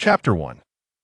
Chapter 1.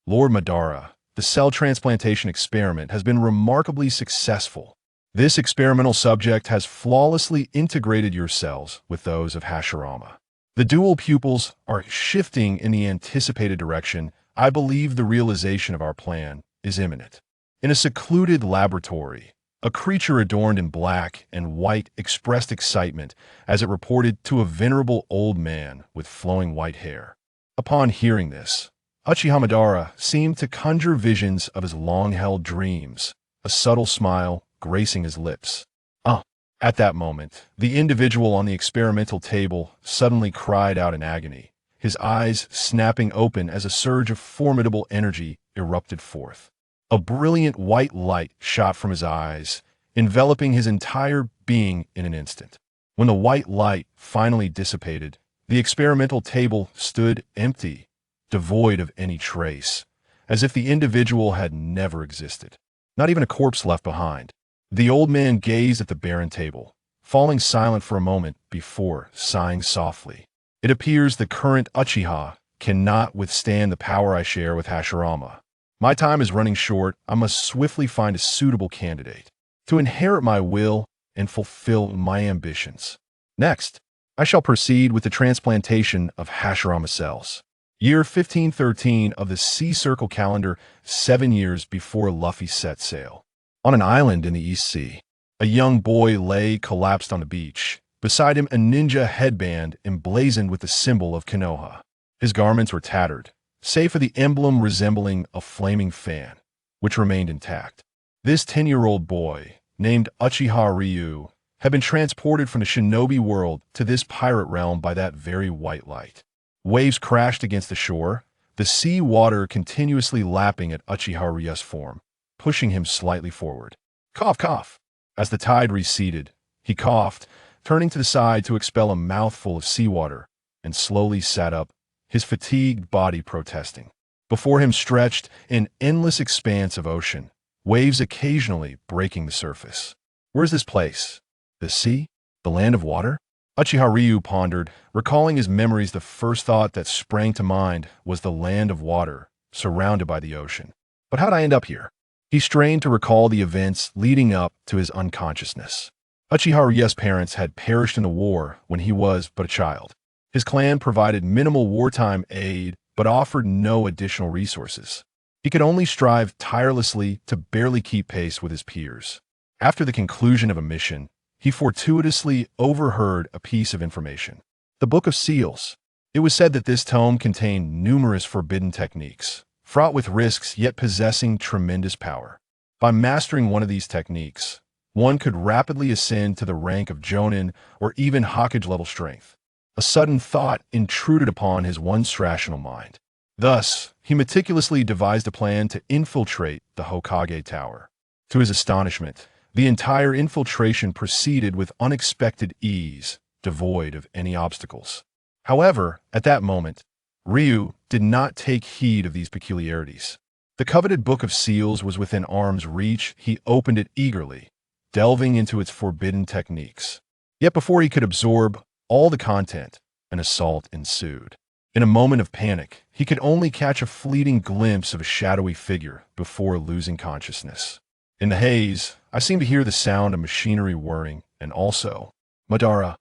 Lord Madara, the cell transplantation experiment has been remarkably successful. This experimental subject has flawlessly integrated your cells with those of Hashirama. The dual pupils are shifting in the anticipated direction. I believe the realization of our plan is imminent. In a secluded laboratory, a creature adorned in black and white expressed excitement as it reported to a venerable old man with flowing white hair. Upon hearing this, Uchiha Madara seemed to conjure visions of his long-held dreams, a subtle smile gracing his lips. At that moment, the individual on the experimental table suddenly cried out in agony, his eyes snapping open as a surge of formidable energy erupted forth. A brilliant white light shot from his eyes, enveloping his entire being in an instant. When the white light finally dissipated, the experimental table stood empty, devoid of any trace, as if the individual had never existed. Not even a corpse left behind. The old man gazed at the barren table, falling silent for a moment before sighing softly. It appears the current Uchiha cannot withstand the power I share with Hashirama. My time is running short. I must swiftly find a suitable candidate to inherit my will and fulfill my ambitions. Next, I shall proceed with the transplantation of Hashirama cells. Year 1513 of the Sea Circle calendar, 7 years before Luffy set sail. On an island in the East Sea, a young boy lay collapsed on the beach. Beside him, a ninja headband emblazoned with the symbol of Konoha. His garments were tattered, save for the emblem resembling a flaming fan, which remained intact. This 10-year-old boy, named Uchiha Ryu, had been transported from the shinobi world to this pirate realm by that very white light. Waves crashed against the shore, the sea water continuously lapping at Uchiha Ryu's form, pushing him slightly forward. Cough, cough. As the tide receded, he coughed, turning to the side to expel a mouthful of seawater, and slowly sat up, his fatigued body protesting. Before him stretched an endless expanse of ocean, waves occasionally breaking the surface. Where's this place? The sea? The land of water? Uchiha Ryu pondered, recalling his memories. The first thought that sprang to mind was the land of water, surrounded by the ocean. But how'd I end up here? He strained to recall the events leading up to his unconsciousness. Uchiha Ryu's parents had perished in the war when he was but a child. His clan provided minimal wartime aid, but offered no additional resources. He could only strive tirelessly to barely keep pace with his peers. After the conclusion of a mission, he fortuitously overheard a piece of information. The Book of Seals. It was said that this tome contained numerous forbidden techniques, fraught with risks yet possessing tremendous power. By mastering one of these techniques, one could rapidly ascend to the rank of Jonin or even Hokage-level strength. A sudden thought intruded upon his once rational mind. Thus, he meticulously devised a plan to infiltrate the Hokage Tower. To his astonishment, the entire infiltration proceeded with unexpected ease, devoid of any obstacles. However, at that moment, Ryu did not take heed of these peculiarities. The coveted Book of Seals was within arm's reach. He opened it eagerly, delving into its forbidden techniques. Yet before he could absorb all the content, an assault ensued. In a moment of panic, he could only catch a fleeting glimpse of a shadowy figure before losing consciousness. In the haze, I seemed to hear the sound of machinery whirring, and also, Madara.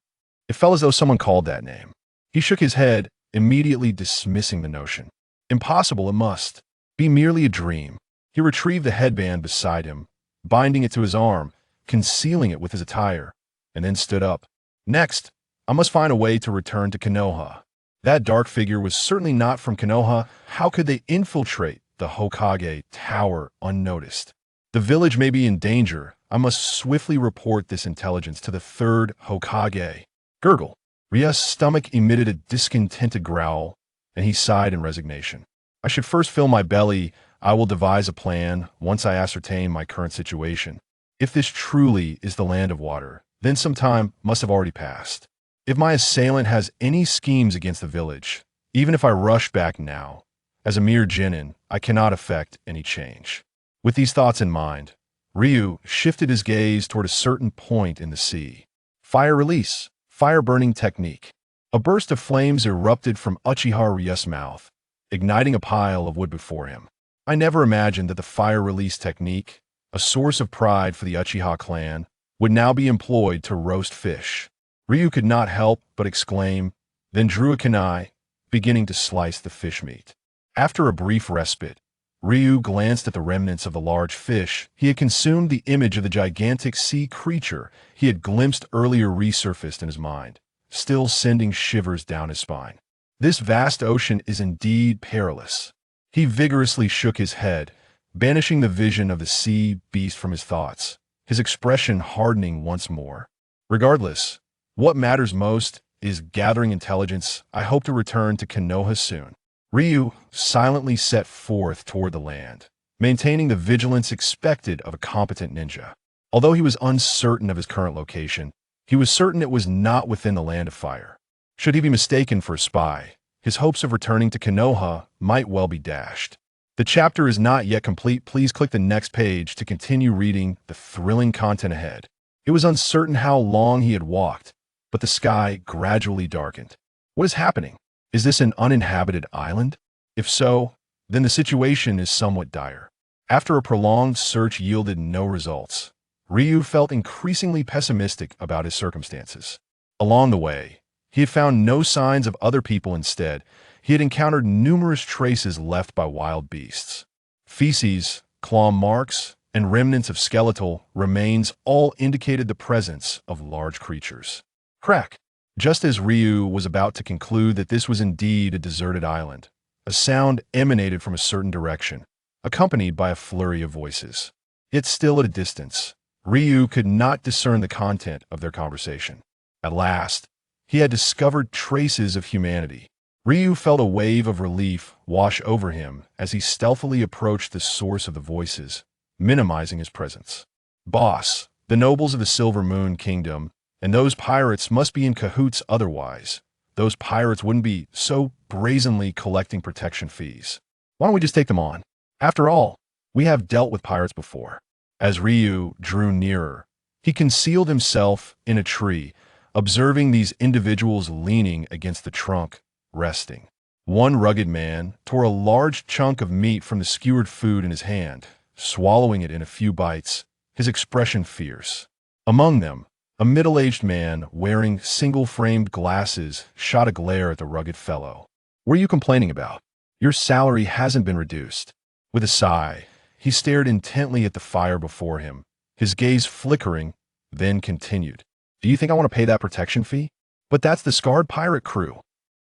It felt as though someone called that name. He shook his head, immediately dismissing the notion. Impossible, it must be merely a dream. He retrieved the headband beside him, binding it to his arm, concealing it with his attire, and then stood up. Next, I must find a way to return to Konoha. That dark figure was certainly not from Konoha. How could they infiltrate the Hokage Tower unnoticed? The village may be in danger. I must swiftly report this intelligence to the third Hokage. Gurgle. Ryu's stomach emitted a discontented growl, and he sighed in resignation. I should first fill my belly. I will devise a plan once I ascertain my current situation. If this truly is the land of water, then some time must have already passed. If my assailant has any schemes against the village, even if I rush back now, as a mere genin, I cannot effect any change. With these thoughts in mind, Ryu shifted his gaze toward a certain point in the sea. Fire release. Fire burning technique. A burst of flames erupted from Uchiha Ryu's mouth, igniting a pile of wood before him. I never imagined that the fire release technique, a source of pride for the Uchiha clan, would now be employed to roast fish. Ryu could not help but exclaim, then drew a kunai, beginning to slice the fish meat. After a brief respite, Ryu glanced at the remnants of the large fish. He had consumed. The image of the gigantic sea creature he had glimpsed earlier resurfaced in his mind, still sending shivers down his spine. This vast ocean is indeed perilous. He vigorously shook his head, banishing the vision of the sea beast from his thoughts, his expression hardening once more. Regardless, what matters most is gathering intelligence. I hope to return to Konoha soon. Ryu silently set forth toward the land, maintaining the vigilance expected of a competent ninja. Although he was uncertain of his current location, he was certain it was not within the Land of Fire. Should he be mistaken for a spy, his hopes of returning to Konoha might well be dashed. The chapter is not yet complete. Please click the next page to continue reading the thrilling content ahead. It was uncertain how long he had walked, but the sky gradually darkened. What is happening? Is this an uninhabited island? If so, then the situation is somewhat dire. After a prolonged search yielded no results, Ryu felt increasingly pessimistic about his circumstances. Along the way, he had found no signs of other people. Instead, he had encountered numerous traces left by wild beasts. Feces, claw marks, and remnants of skeletal remains all indicated the presence of large creatures. Crack! Just as Ryu was about to conclude that this was indeed a deserted island, a sound emanated from a certain direction, accompanied by a flurry of voices. Yet still at a distance, Ryu could not discern the content of their conversation. At last, he had discovered traces of humanity. Ryu felt a wave of relief wash over him as he stealthily approached the source of the voices, minimizing his presence. Boss, the nobles of the Silver Moon Kingdom, and those pirates must be in cahoots. Otherwise, those pirates wouldn't be so brazenly collecting protection fees. Why don't we just take them on? After all, we have dealt with pirates before. As Ryu drew nearer, he concealed himself in a tree, observing these individuals leaning against the trunk, resting. One rugged man tore a large chunk of meat from the skewered food in his hand, swallowing it in a few bites, his expression fierce. Among them, a middle-aged man wearing single-framed glasses shot a glare at the rugged fellow. What are you complaining about? Your salary hasn't been reduced. With a sigh, he stared intently at the fire before him, his gaze flickering, then continued. Do you think I want to pay that protection fee? But that's the scarred pirate crew.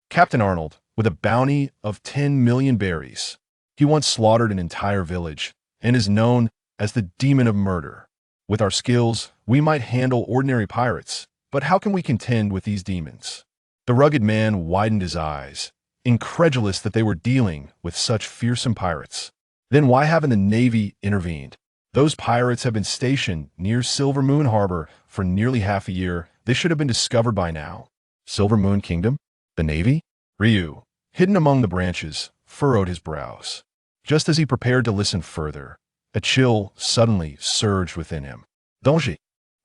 Captain Arnold, with a bounty of 10 million berries. He once slaughtered an entire village and is known as the demon of murder. With our skills, we might handle ordinary pirates, but how can we contend with these demons? The rugged man widened his eyes, incredulous that they were dealing with such fearsome pirates. Then why haven't the Navy intervened? Those pirates have been stationed near Silver Moon Harbor for nearly half a year. They should have been discovered by now. Silver Moon Kingdom? The Navy? Ryu, hidden among the branches, furrowed his brows. Just as he prepared to listen further, a chill suddenly surged within him. Donji.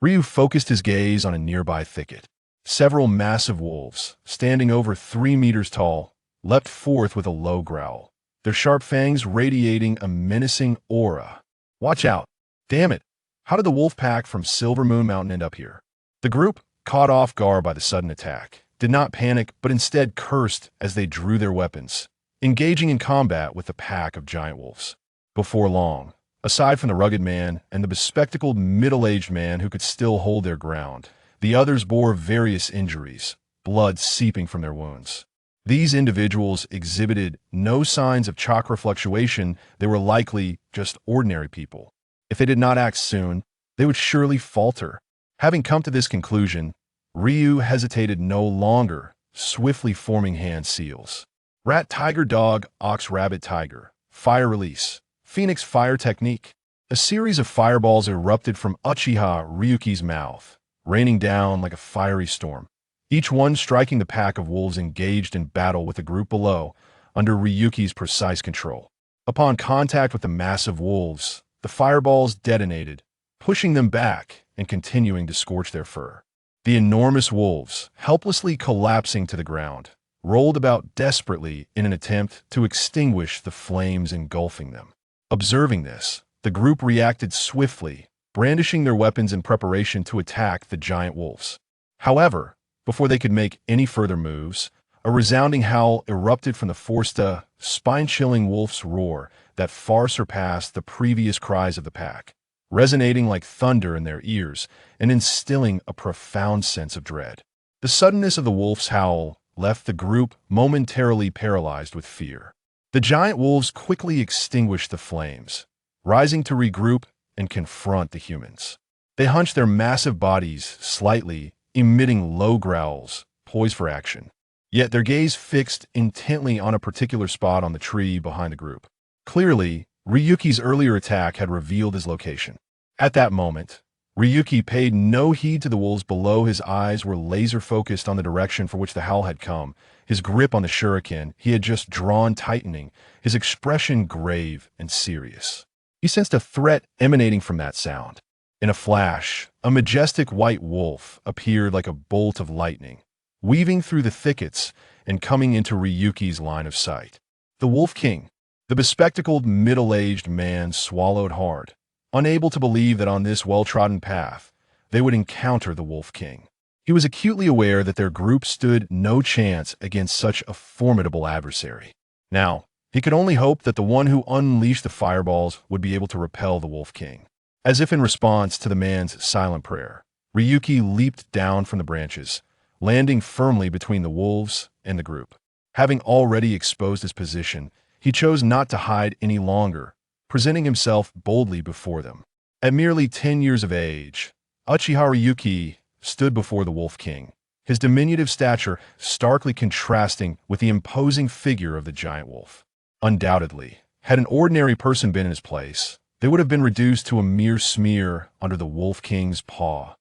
Ryu focused his gaze on a nearby thicket. Several massive wolves, standing over 3 meters tall, leapt forth with a low growl, their sharp fangs radiating a menacing aura. Watch out. Damn it. How did the wolf pack from Silver Moon Mountain end up here? The group, caught off guard by the sudden attack, did not panic but instead cursed as they drew their weapons, engaging in combat with the pack of giant wolves. Before long, aside from the rugged man and the bespectacled middle-aged man who could still hold their ground, the others bore various injuries, blood seeping from their wounds. These individuals exhibited no signs of chakra fluctuation. They were likely just ordinary people. If they did not act soon, they would surely falter. Having come to this conclusion, Ryu hesitated no longer, swiftly forming hand seals. Rat Tiger Dog Ox Rabbit Tiger, Fire Release, Phoenix Fire Technique. A series of fireballs erupted from Uchiha Ryuki's mouth, raining down like a fiery storm, each one striking the pack of wolves engaged in battle with the group below, under Ryuki's precise control. Upon contact with the massive wolves, the fireballs detonated, pushing them back and continuing to scorch their fur. The enormous wolves, helplessly collapsing to the ground, rolled about desperately in an attempt to extinguish the flames engulfing them. Observing this, the group reacted swiftly, brandishing their weapons in preparation to attack the giant wolves. However, before they could make any further moves, a resounding howl erupted from the forced, spine-chilling wolf's roar that far surpassed the previous cries of the pack, resonating like thunder in their ears and instilling a profound sense of dread. The suddenness of the wolf's howl left the group momentarily paralyzed with fear. The giant wolves quickly extinguished the flames, rising to regroup and confront the humans. They hunched their massive bodies slightly, emitting low growls, poised for action. Yet their gaze fixed intently on a particular spot on the tree behind the group. Clearly, Ryuki's earlier attack had revealed his location. At that moment, Ryuki paid no heed to the wolves below. His eyes were laser-focused on the direction for which the howl had come, his grip on the shuriken he had just drawn tightening, his expression grave and serious. He sensed a threat emanating from that sound. In a flash, a majestic white wolf appeared like a bolt of lightning, weaving through the thickets and coming into Ryuki's line of sight. The Wolf King. The bespectacled middle-aged man swallowed hard, unable to believe that on this well-trodden path, they would encounter the Wolf King. He was acutely aware that their group stood no chance against such a formidable adversary. Now, he could only hope that the one who unleashed the fireballs would be able to repel the Wolf King. As if in response to the man's silent prayer, Ryuki leaped down from the branches, landing firmly between the wolves and the group. Having already exposed his position, he chose not to hide any longer, presenting himself boldly before them. At merely 10 years of age, Uchiha Ryuki stood before the Wolf King, his diminutive stature starkly contrasting with the imposing figure of the giant wolf. Undoubtedly, had an ordinary person been in his place, they would have been reduced to a mere smear under the Wolf King's paw,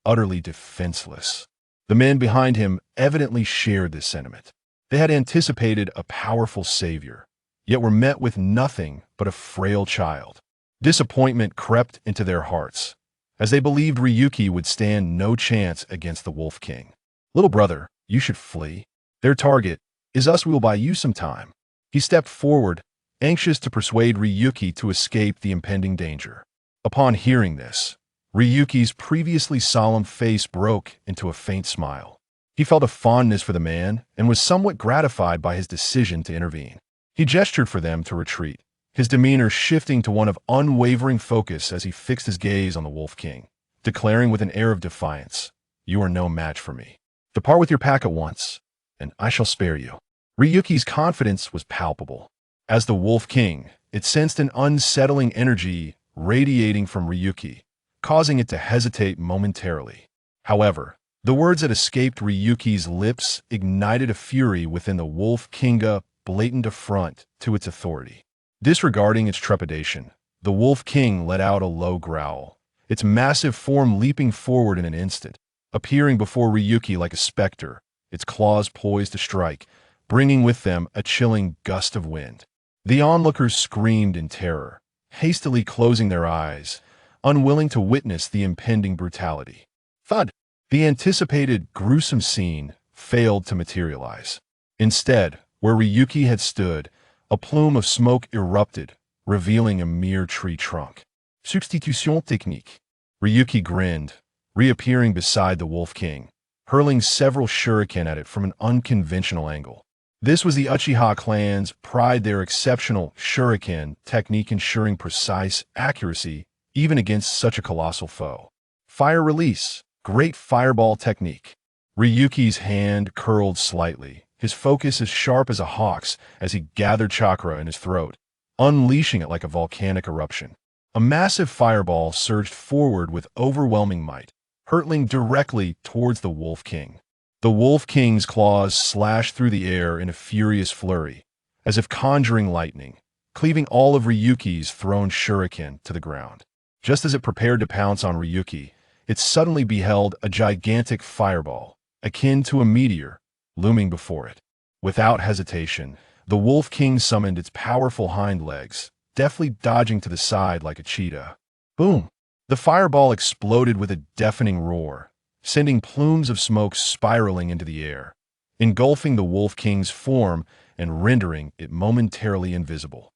utterly defenseless. The men behind him evidently shared this sentiment. They had anticipated a powerful savior, yet were met with nothing but a frail child. Disappointment crept into their hearts, as they believed Ryuki would stand no chance against the Wolf King. "Little brother, you should flee. Their target is us. We will buy you some time." He stepped forward, anxious to persuade Ryuki to escape the impending danger. Upon hearing this, Ryuki's previously solemn face broke into a faint smile. He felt a fondness for the man and was somewhat gratified by his decision to intervene. He gestured for them to retreat, his demeanor shifting to one of unwavering focus as he fixed his gaze on the Wolf King, declaring with an air of defiance, "You are no match for me. Depart with your pack at once, and I shall spare you." Ryuki's confidence was palpable. As the Wolf King, it sensed an unsettling energy radiating from Ryuki, causing it to hesitate momentarily. However, the words that escaped Ryuki's lips ignited a fury within the Wolf King's blatant affront to its authority. Disregarding its trepidation, the Wolf King let out a low growl, its massive form leaping forward in an instant, appearing before Ryuki like a specter, its claws poised to strike, bringing with them a chilling gust of wind. The onlookers screamed in terror, hastily closing their eyes, unwilling to witness the impending brutality. Thud! The anticipated gruesome scene failed to materialize. Instead, where Ryuki had stood, a plume of smoke erupted, revealing a mere tree trunk. Substitution technique. Ryuki grinned, reappearing beside the Wolf King, hurling several shuriken at it from an unconventional angle. This was the Uchiha clan's pride, their exceptional shuriken technique ensuring precise accuracy even against such a colossal foe. Fire release. Great fireball technique. Ryuki's hand curled slightly, his focus as sharp as a hawk's as he gathered chakra in his throat, unleashing it like a volcanic eruption. A massive fireball surged forward with overwhelming might, hurtling directly towards the Wolf King. The Wolf King's claws slashed through the air in a furious flurry, as if conjuring lightning, cleaving all of Ryuki's thrown shuriken to the ground. Just as it prepared to pounce on Ryuki, it suddenly beheld a gigantic fireball, akin to a meteor, looming before it. Without hesitation, the Wolf King summoned its powerful hind legs, deftly dodging to the side like a cheetah. Boom! The fireball exploded with a deafening roar, sending plumes of smoke spiraling into the air. engulfing the Wolf King's form and rendering it momentarily invisible.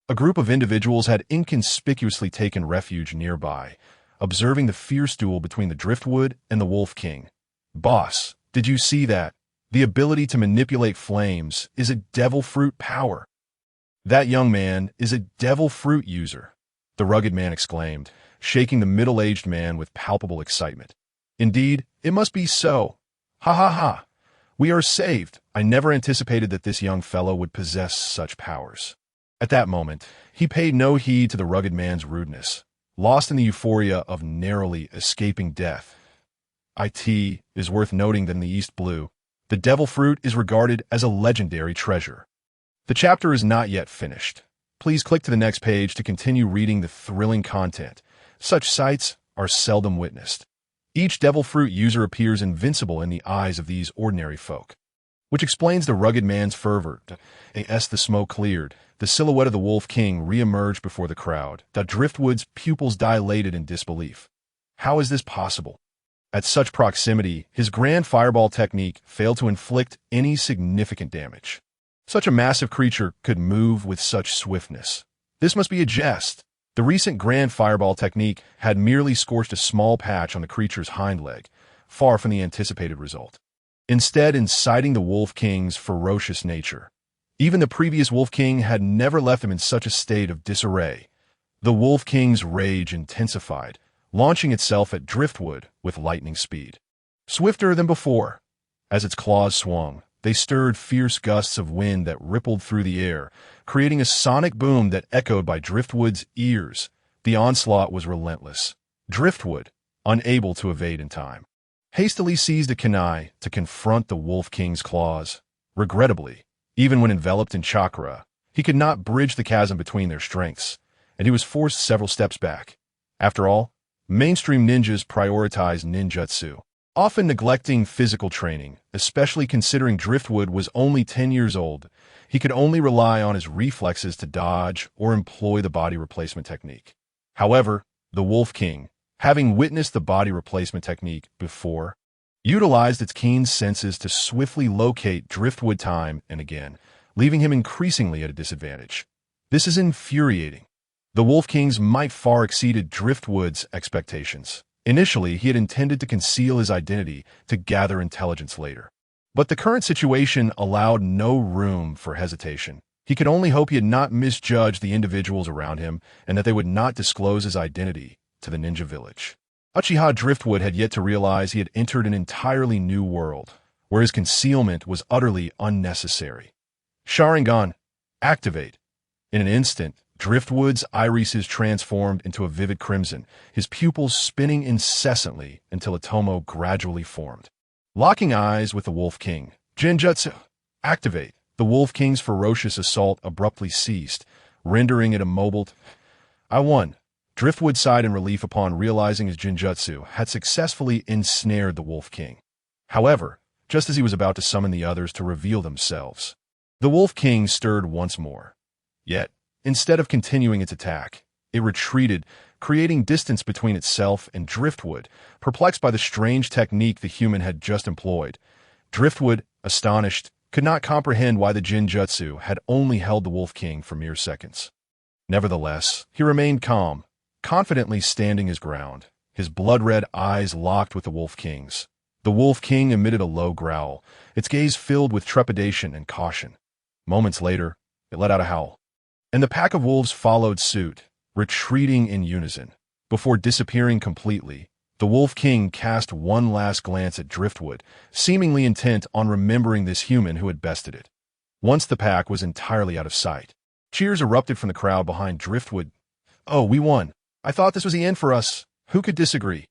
A group of individuals had inconspicuously taken refuge nearby, observing the fierce duel between the driftwood and the Wolf King. "Boss, did you see that? The ability to manipulate flames is a devil fruit power." "That young man is a devil fruit user," the rugged man exclaimed, shaking the middle-aged man with palpable excitement. "Indeed, it must be so. Ha ha ha. We are saved. I never anticipated that this young fellow would possess such powers." At that moment, he paid no heed to the rugged man's rudeness, lost in the euphoria of narrowly escaping death. It is worth noting that in the East Blue, the devil fruit is regarded as a legendary treasure. The chapter is not yet finished. Please click to the next page to continue reading the thrilling content. Such sights are seldom witnessed. Each devil fruit user appears invincible in the eyes of these ordinary folk, which explains the rugged man's fervor. As the smoke cleared, the silhouette of the Wolf King re-emerged before the crowd. The driftwood's pupils dilated in disbelief. How is this possible? At such proximity, his grand fireball technique failed to inflict any significant damage. Such a massive creature could move with such swiftness. This must be a jest. The recent grand fireball technique had merely scorched a small patch on the creature's hind leg, far from the anticipated result, instead inciting the Wolf King's ferocious nature. Even the previous Wolf King had never left him in such a state of disarray. The Wolf King's rage intensified, launching itself at driftwood with lightning speed. Swifter than before, as its claws swung, they stirred fierce gusts of wind that rippled through the air, creating a sonic boom that echoed by driftwood's ears. The onslaught was relentless. Driftwood, unable to evade in time, hastily seized a kunai to confront the Wolf King's claws. Regrettably, even when enveloped in chakra, he could not bridge the chasm between their strengths, and he was forced several steps back. After all, mainstream ninjas prioritize ninjutsu, often neglecting physical training, especially considering Driftwood was only 10 years old. He could only rely on his reflexes to dodge or employ the body replacement technique. However, the Wolf King, having witnessed the body replacement technique before, utilized its keen senses to swiftly locate Driftwood time and again, leaving him increasingly at a disadvantage. This is infuriating. The Wolf King's might far exceeded Driftwood's expectations. Initially, he had intended to conceal his identity to gather intelligence later. But the current situation allowed no room for hesitation. He could only hope he had not misjudged the individuals around him and that they would not disclose his identity to the ninja village. Uchiha Driftwood had yet to realize he had entered an entirely new world, where his concealment was utterly unnecessary. Sharingan, activate. In an instant, Driftwood's irises transformed into a vivid crimson, his pupils spinning incessantly until a tomo gradually formed. Locking eyes with the Wolf King, Genjutsu, activate. The Wolf King's ferocious assault abruptly ceased, rendering it immobile. I won. Driftwood sighed in relief upon realizing his Genjutsu had successfully ensnared the Wolf King. However, just as he was about to summon the others to reveal themselves, the Wolf King stirred once more. Yet, instead of continuing its attack, it retreated, creating distance between itself and Driftwood, perplexed by the strange technique the human had just employed. Driftwood, astonished, could not comprehend why the Genjutsu had only held the Wolf King for mere seconds. Nevertheless, he remained calm, confidently standing his ground, his blood-red eyes locked with the Wolf King's. The Wolf King emitted a low growl, its gaze filled with trepidation and caution. Moments later, it let out a howl, and the pack of wolves followed suit, retreating in unison. Before disappearing completely, the Wolf King cast one last glance at Driftwood, seemingly intent on remembering this human who had bested it. Once the pack was entirely out of sight, cheers erupted from the crowd behind Driftwood. "Oh, we won. I thought this was the end for us. Who could disagree?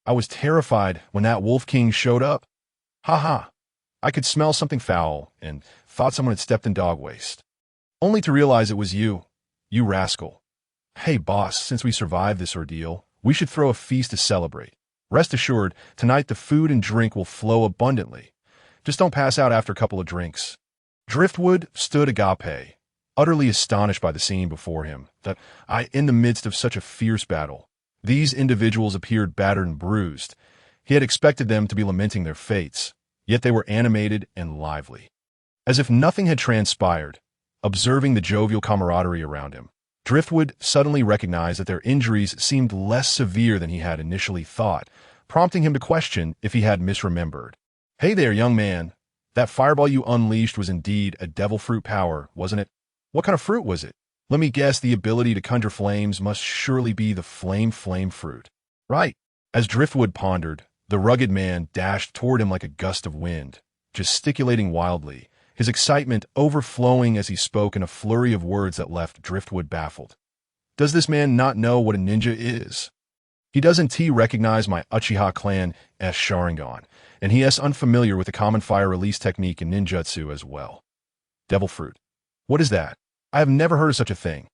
I was terrified when that Wolf King showed up. Ha ha. I could smell something foul and thought someone had stepped in dog waste. Only to realize it was you. You rascal. Hey, boss, since we survived this ordeal, we should throw a feast to celebrate. Rest assured, tonight the food and drink will flow abundantly. Just don't pass out after a couple of drinks." Driftwood stood agape, utterly astonished by the scene before him, in the midst of such a fierce battle. These individuals appeared battered and bruised. He had expected them to be lamenting their fates, yet they were animated and lively. As if nothing had transpired, observing the jovial camaraderie around him, Driftwood suddenly recognized that their injuries seemed less severe than he had initially thought, prompting him to question if he had misremembered. "Hey there, young man. That fireball you unleashed was indeed a devil fruit power, wasn't it? What kind of fruit was it? Let me guess, the ability to conjure flames must surely be the flame fruit. Right." As Driftwood pondered, the rugged man dashed toward him like a gust of wind, gesticulating wildly, his excitement overflowing as he spoke in a flurry of words that left Driftwood baffled. Does this man not know what a ninja is? He doesn't recognize my Uchiha clan's Sharingan, and he is unfamiliar with the common fire release technique in ninjutsu as well. Devil fruit. What is that? I have never heard of such a thing.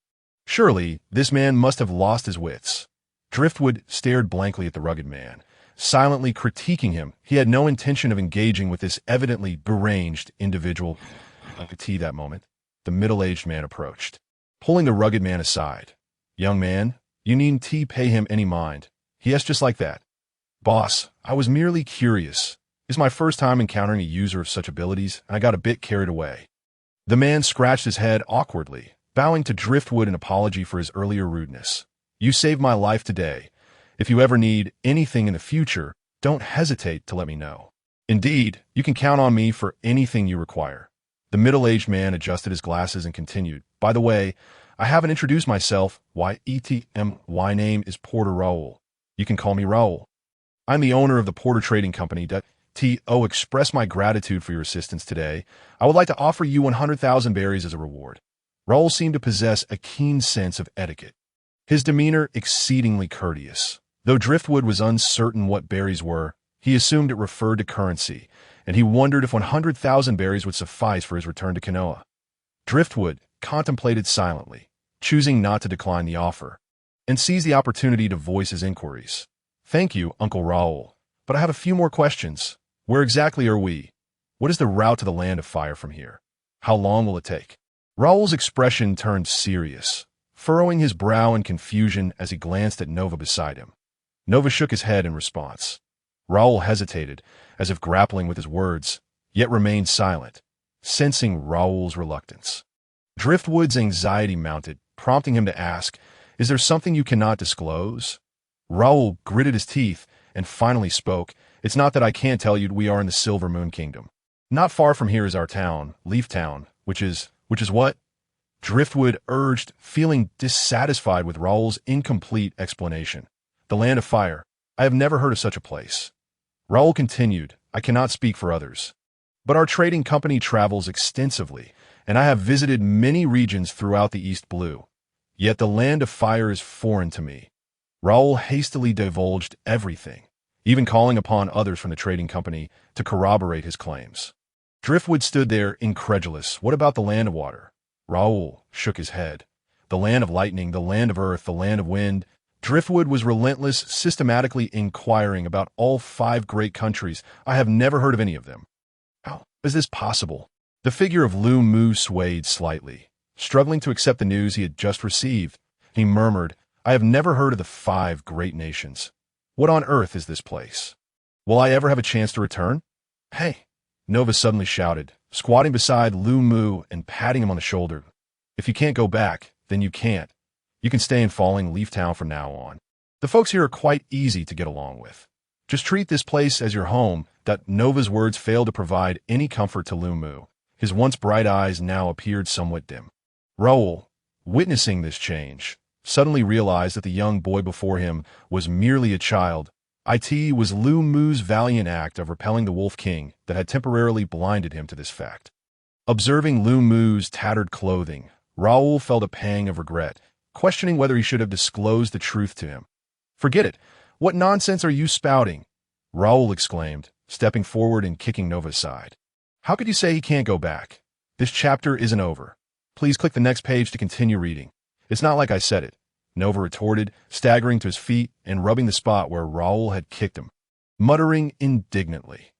Surely, this man must have lost his wits. Driftwood stared blankly at the rugged man, silently critiquing him. He had no intention of engaging with this evidently deranged individual. I could see that moment. The middle-aged man approached, pulling the rugged man aside. "Young man, you needn't pay him any mind. He is just like that." "Boss, I was merely curious. It's my first time encountering a user of such abilities, and I got a bit carried away." The man scratched his head awkwardly, bowing to Driftwood in apology for his earlier rudeness. "You saved my life today. If you ever need anything in the future, don't hesitate to let me know. Indeed, you can count on me for anything you require." The middle-aged man adjusted his glasses and continued. "By the way, I haven't introduced myself. My name is Porter Raoul. You can call me Raoul. I'm the owner of the Porter Trading Company. To express my gratitude for your assistance today, I would like to offer you 100,000 berries as a reward." Raoul seemed to possess a keen sense of etiquette, his demeanor exceedingly courteous. Though Driftwood was uncertain what berries were, he assumed it referred to currency, and he wondered if 100,000 berries would suffice for his return to Konoha. Driftwood contemplated silently, choosing not to decline the offer, and seized the opportunity to voice his inquiries. "Thank you, Uncle Raoul, but I have a few more questions. Where exactly are we? What is the route to the Land of Fire from here? How long will it take?" Raoul's expression turned serious, furrowing his brow in confusion as he glanced at Nova beside him. Nova shook his head in response. Raoul hesitated, as if grappling with his words, yet remained silent, sensing Raoul's reluctance. Driftwood's anxiety mounted, prompting him to ask, "Is there something you cannot disclose?" Raoul gritted his teeth and finally spoke. "It's not that I can't tell you we are in the Silver Moon Kingdom. Not far from here is our town, Leaf Town, which is what?" Driftwood urged, feeling dissatisfied with Raoul's incomplete explanation. "The Land of Fire. I have never heard of such a place." Raoul continued, "I cannot speak for others, but our trading company travels extensively, and I have visited many regions throughout the East Blue. Yet the Land of Fire is foreign to me." Raoul hastily divulged everything, even calling upon others from the trading company to corroborate his claims. Driftwood stood there incredulous. "What about the Land of Water?" Raoul shook his head. "The Land of Lightning, the Land of Earth, the Land of Wind." Driftwood was relentless, systematically inquiring about all 5 great countries. "I have never heard of any of them. How is this possible?" The figure of Lu Mu swayed slightly, struggling to accept the news he had just received. He murmured, "I have never heard of the 5 great nations. What on earth is this place? Will I ever have a chance to return?" "Hey!" Nova suddenly shouted, squatting beside Lu Mu and patting him on the shoulder. "If you can't go back, then you can't. You can stay in Falling Leaf Town from now on. The folks here are quite easy to get along with. Just treat this place as your home." That Nova's words failed to provide any comfort to Lu Mu. His once bright eyes now appeared somewhat dim. Raoul, witnessing this change, suddenly realized that the young boy before him was merely a child. It was Lu Mu's valiant act of repelling the Wolf King that had temporarily blinded him to this fact. Observing Lu Mu's tattered clothing, Raoul felt a pang of regret, questioning whether he should have disclosed the truth to him. "Forget it. What nonsense are you spouting?" Raoul exclaimed, stepping forward and kicking Nova aside. "How could you say he can't go back? This chapter isn't over. Please click the next page to continue reading. It's not like I said it," Nova retorted, staggering to his feet and rubbing the spot where Raoul had kicked him. Muttering indignantly,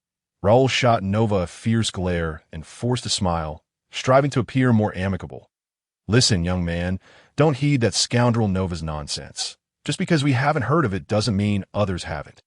Raoul shot Nova a fierce glare and forced a smile, striving to appear more amicable. "Listen, young man, don't heed that scoundrel Nova's nonsense. Just because we haven't heard of it doesn't mean others haven't.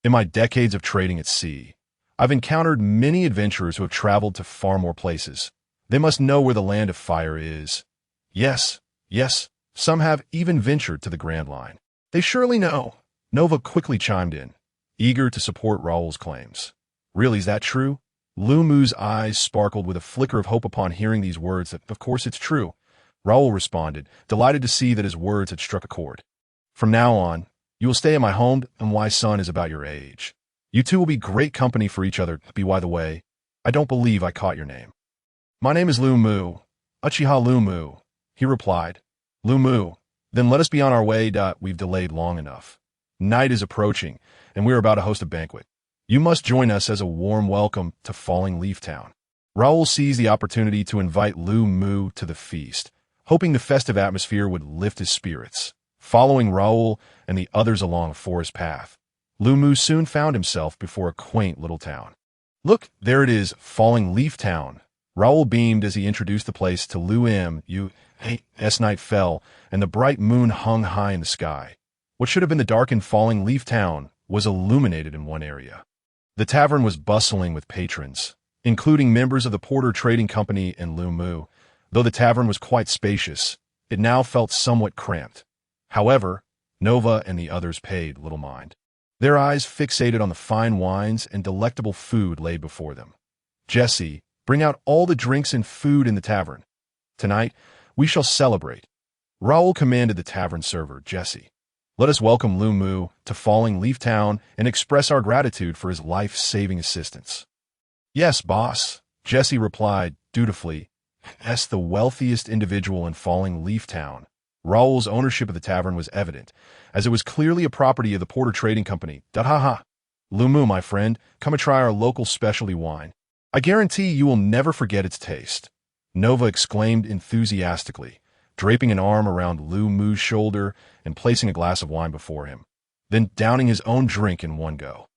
In my decades of trading at sea, I've encountered many adventurers who have traveled to far more places. They must know where the land of fire is. Yes, yes, some have even ventured to the Grand Line. They surely know. Nova quickly chimed in, eager to support Raoul's claims. Really, is that true? Lu Mu's eyes sparkled with a flicker of hope upon hearing these words that, of course, it's true. Raoul responded, delighted to see that his words had struck a chord. From now on, you will stay at my home, and my son is about your age. You two will be great company for each other. By the way, I don't believe I caught your name. My name is Lu Mu, Uchiha Lu Mu, he replied. Lu Mu, then let us be on our way. We've delayed long enough. Night is approaching, and we are about to host a banquet. You must join us as a warm welcome to Falling Leaf Town. Raoul seized the opportunity to invite Lu Mu to the feast, hoping the festive atmosphere would lift his spirits. Following Raoul and the others along a forest path, Lu Mu soon found himself before a quaint little town. Look, there it is, Falling Leaf Town. Raoul beamed as he introduced the place to Lu Mu. As night fell, and the bright moon hung high in the sky. What should have been the darkened Falling Leaf Town was illuminated in one area. The tavern was bustling with patrons, including members of the Porter Trading Company and Lu Mu. Though the tavern was quite spacious, it now felt somewhat cramped. However, Nova and the others paid little mind. Their eyes fixated on the fine wines and delectable food laid before them. Jesse, bring out all the drinks and food in the tavern. Tonight, we shall celebrate. Raoul commanded the tavern server, Jesse. Let us welcome Lu Mu to Falling Leaf Town and express our gratitude for his life-saving assistance. Yes, boss, Jesse replied dutifully. As the wealthiest individual in Falling Leaf Town, Raoul's ownership of the tavern was evident, as it was clearly a property of the Porter Trading Company. Lu Mu, my friend, come and try our local specialty wine. I guarantee you will never forget its taste. Nova exclaimed enthusiastically, draping an arm around Lu Mu's shoulder and placing a glass of wine before him, then downing his own drink in one go.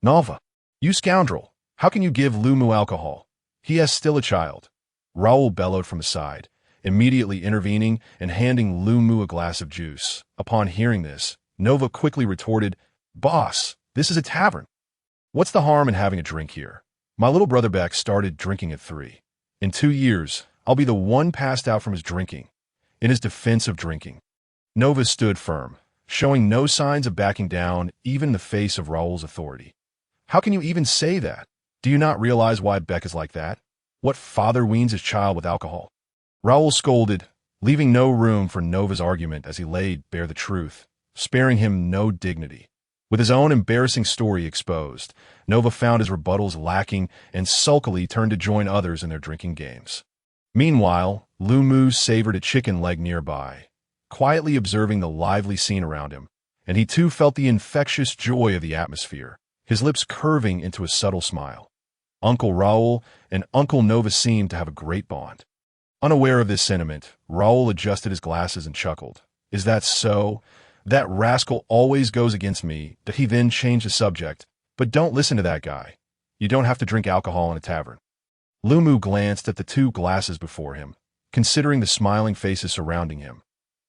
Nova, you scoundrel, how can you give Lu Mu alcohol? He is still a child. Raoul bellowed from the side, immediately intervening and handing Lu Mu a glass of juice. Upon hearing this, Nova quickly retorted, Boss, this is a tavern. What's the harm in having a drink here? My little brother Beck started drinking at 3. In 2 years, I'll be the one passed out from his drinking. In his defense of drinking, Nova stood firm, showing no signs of backing down even in the face of Raoul's authority. How can you even say that? Do you not realize why Beck is like that? What father weans his child with alcohol? Raoul scolded, leaving no room for Nova's argument as he laid bare the truth, sparing him no dignity. With his own embarrassing story exposed, Nova found his rebuttals lacking and sulkily turned to join others in their drinking games. Meanwhile, Lu Mu savored a chicken leg nearby, quietly observing the lively scene around him, and he too felt the infectious joy of the atmosphere, his lips curving into a subtle smile. Uncle Raoul and Uncle Nova seemed to have a great bond. Unaware of this sentiment, Raoul adjusted his glasses and chuckled. Is that so? That rascal always goes against me. Did he then change the subject? But don't listen to that guy. You don't have to drink alcohol in a tavern. Lu Mu glanced at the 2 glasses before him, considering the smiling faces surrounding him.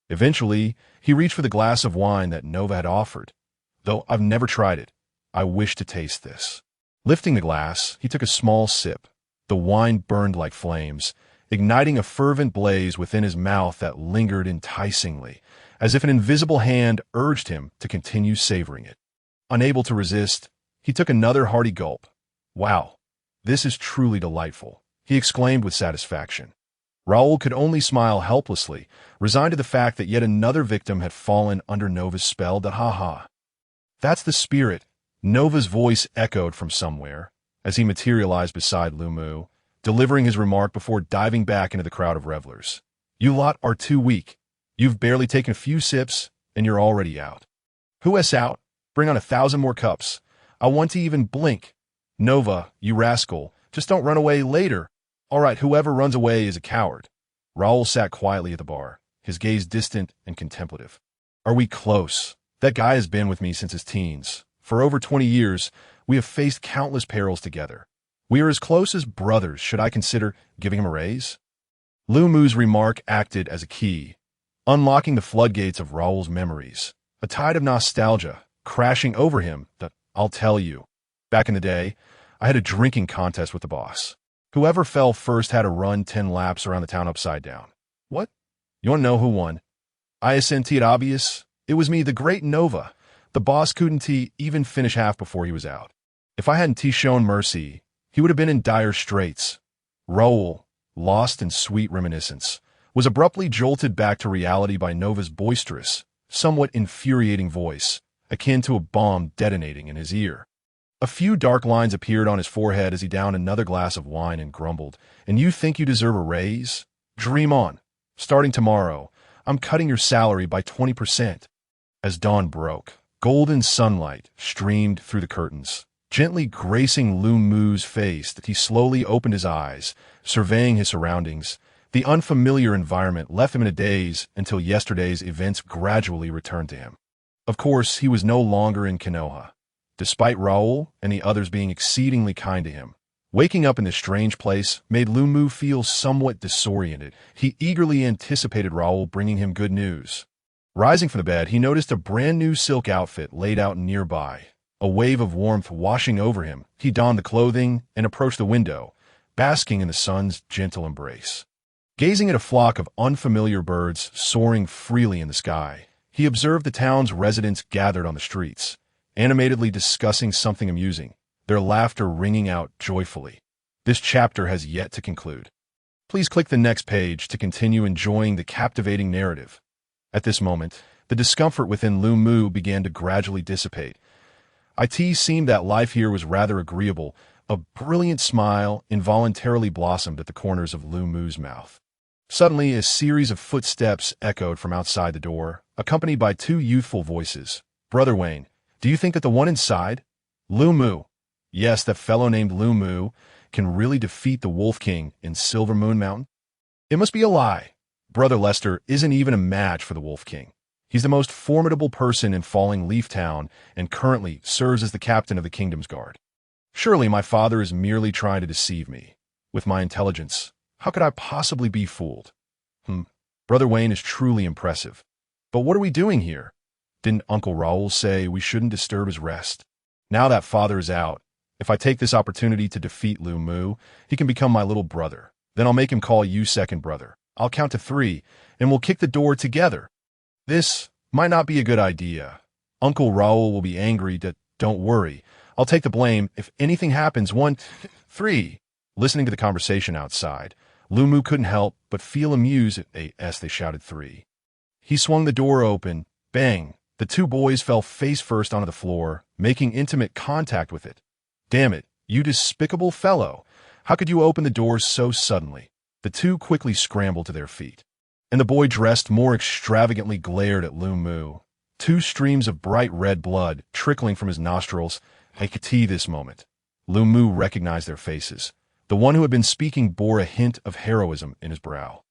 Eventually, he reached for the glass of wine that Nova had offered. Though I've never tried it, I wish to taste this. Lifting the glass, he took a small sip. The wine burned like flames, igniting a fervent blaze within his mouth that lingered enticingly, as if an invisible hand urged him to continue savoring it. Unable to resist, he took another hearty gulp. Wow, this is truly delightful, he exclaimed with satisfaction. Raoul could only smile helplessly, resigned to the fact that yet another victim had fallen under Nova's spell. That's the spirit, Nova's voice echoed from somewhere, as he materialized beside Lu Mu, delivering his remark before diving back into the crowd of revelers. You lot are too weak. You've barely taken a few sips, and you're already out. Who is out? Bring on 1,000 more cups. I want to even blink. Nova, you rascal, just don't run away later. All right, whoever runs away is a coward. Raoul sat quietly at the bar, his gaze distant and contemplative. Are we close? That guy has been with me since his teens. For over 20 years, we have faced countless perils together. We are as close as brothers. Should I consider giving him a raise? Lu Mu's remark acted as a key, unlocking the floodgates of Raoul's memories, a tide of nostalgia crashing over him that, I'll tell you. Back in the day, I had a drinking contest with the boss. Whoever fell first had to run 10 laps around the town upside down. What? You want to know who won? Isn't it obvious? It was me, the great Nova. The boss couldn't even finish half before he was out. If I hadn't shown mercy, he would have been in dire straits. Raoul, lost in sweet reminiscence, was abruptly jolted back to reality by Nova's boisterous, somewhat infuriating voice, akin to a bomb detonating in his ear. A few dark lines appeared on his forehead as he downed another glass of wine and grumbled, "And you think you deserve a raise? Dream on. Starting tomorrow, I'm cutting your salary by 20%. As dawn broke, golden sunlight streamed through the curtains, gently gracing Lu Mu's face that he slowly opened his eyes, surveying his surroundings. The unfamiliar environment left him in a daze until yesterday's events gradually returned to him. Of course, he was no longer in Konoha, despite Raoul and the others being exceedingly kind to him. Waking up in this strange place made Lu Mu feel somewhat disoriented. He eagerly anticipated Raoul bringing him good news. Rising from the bed, he noticed a brand new silk outfit laid out nearby. A wave of warmth washing over him, he donned the clothing and approached the window, basking in the sun's gentle embrace. Gazing at a flock of unfamiliar birds soaring freely in the sky, he observed the town's residents gathered on the streets, animatedly discussing something amusing, their laughter ringing out joyfully. This chapter has yet to conclude. Please click the next page to continue enjoying the captivating narrative. At this moment, the discomfort within Lu Mu began to gradually dissipate. It seemed that life here was rather agreeable. A brilliant smile involuntarily blossomed at the corners of Lu Mu's mouth. Suddenly, a series of footsteps echoed from outside the door, accompanied by two youthful voices. "Brother Wayne, do you think that the one inside?" "Lu Mu. Yes, that fellow named Lu Mu can really defeat the Wolf King in Silver Moon Mountain?" "It must be a lie. Brother Lester isn't even a match for the Wolf King. He's the most formidable person in Falling Leaf Town and currently serves as the captain of the Kingdom's Guard. Surely my father is merely trying to deceive me. With my intelligence, how could I possibly be fooled? Brother Wayne is truly impressive. But what are we doing here? Didn't Uncle Raoul say we shouldn't disturb his rest? Now that father is out, if I take this opportunity to defeat Lu Mu, he can become my little brother. Then I'll make him call you second brother. I'll count to 3, and we'll kick the door together. This might not be a good idea. Uncle Raoul will be angry. Don't worry. I'll take the blame if anything happens. 1, 3. Listening to the conversation outside, Lu Mu couldn't help but feel amused as they shouted 3. He swung the door open. Bang! The two boys fell face first onto the floor, making intimate contact with it. "Damn it, you despicable fellow! How could you open the door so suddenly?" The two quickly scrambled to their feet, and the boy dressed more extravagantly glared at Lu Mu. 2 streams of bright red blood trickling from his nostrils. I could see this moment. Lu Mu recognized their faces. The one who had been speaking bore a hint of heroism in his brow,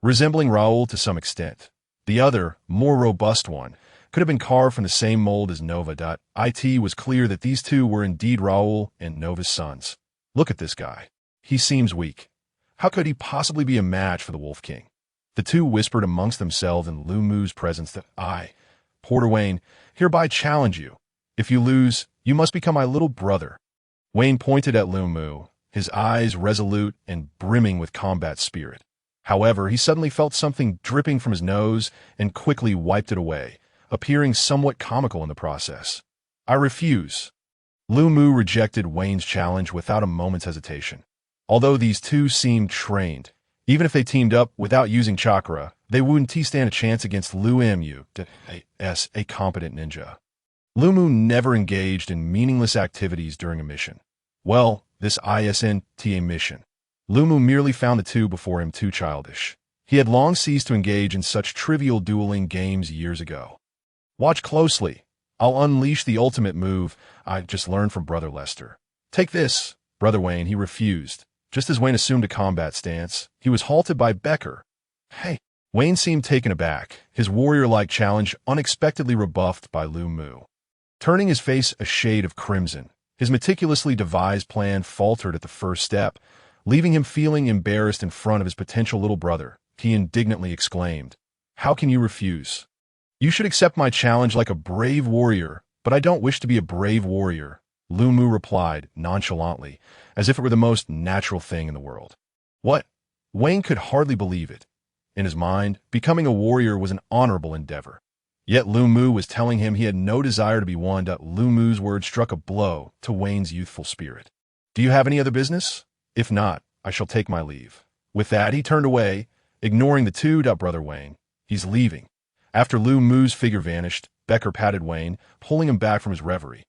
resembling Raoul to some extent. The other, more robust one, could have been carved from the same mold as Nova. It was clear that these two were indeed Raoul and Nova's sons. "Look at this guy. He seems weak. How could he possibly be a match for the Wolf King?" The two whispered amongst themselves in Lu Mu's presence that I, Porter Wayne, hereby challenge you. If you lose, you must become my little brother. Wayne pointed at Lu Mu, his eyes resolute and brimming with combat spirit. However, he suddenly felt something dripping from his nose and quickly wiped it away, appearing somewhat comical in the process. "I refuse." Lu Mu rejected Wayne's challenge without a moment's hesitation. Although these two seemed trained, even if they teamed up without using chakra, they wouldn't stand a chance against Lu Mu, a competent ninja. Lu Mu never engaged in meaningless activities during a mission. Well, this isn't a mission. Lu Mu merely found the two before him too childish. He had long ceased to engage in such trivial dueling games years ago. "Watch closely. I'll unleash the ultimate move I just learned from Brother Lester. Take this." Brother Wayne, he refused. Just as Wayne assumed a combat stance, he was halted by Becker. "Hey." Wayne seemed taken aback, his warrior-like challenge unexpectedly rebuffed by Lu Mu. Turning his face a shade of crimson, his meticulously devised plan faltered at the first step, leaving him feeling embarrassed in front of his potential little brother. He indignantly exclaimed, "How can you refuse? You should accept my challenge like a brave warrior, but I don't wish to be a brave warrior. Lu Mu replied, nonchalantly, as if it were the most natural thing in the world. What? Wayne could hardly believe it. In his mind, becoming a warrior was an honorable endeavor. Yet Lu Mu was telling him he had no desire to be one. Lu Mu's words struck a blow to Wayne's youthful spirit. Do you have any other business? If not, I shall take my leave. With that, he turned away, ignoring the two. Brother Wayne, he's leaving. After Lu Mu's figure vanished, Becker patted Wayne, pulling him back from his reverie.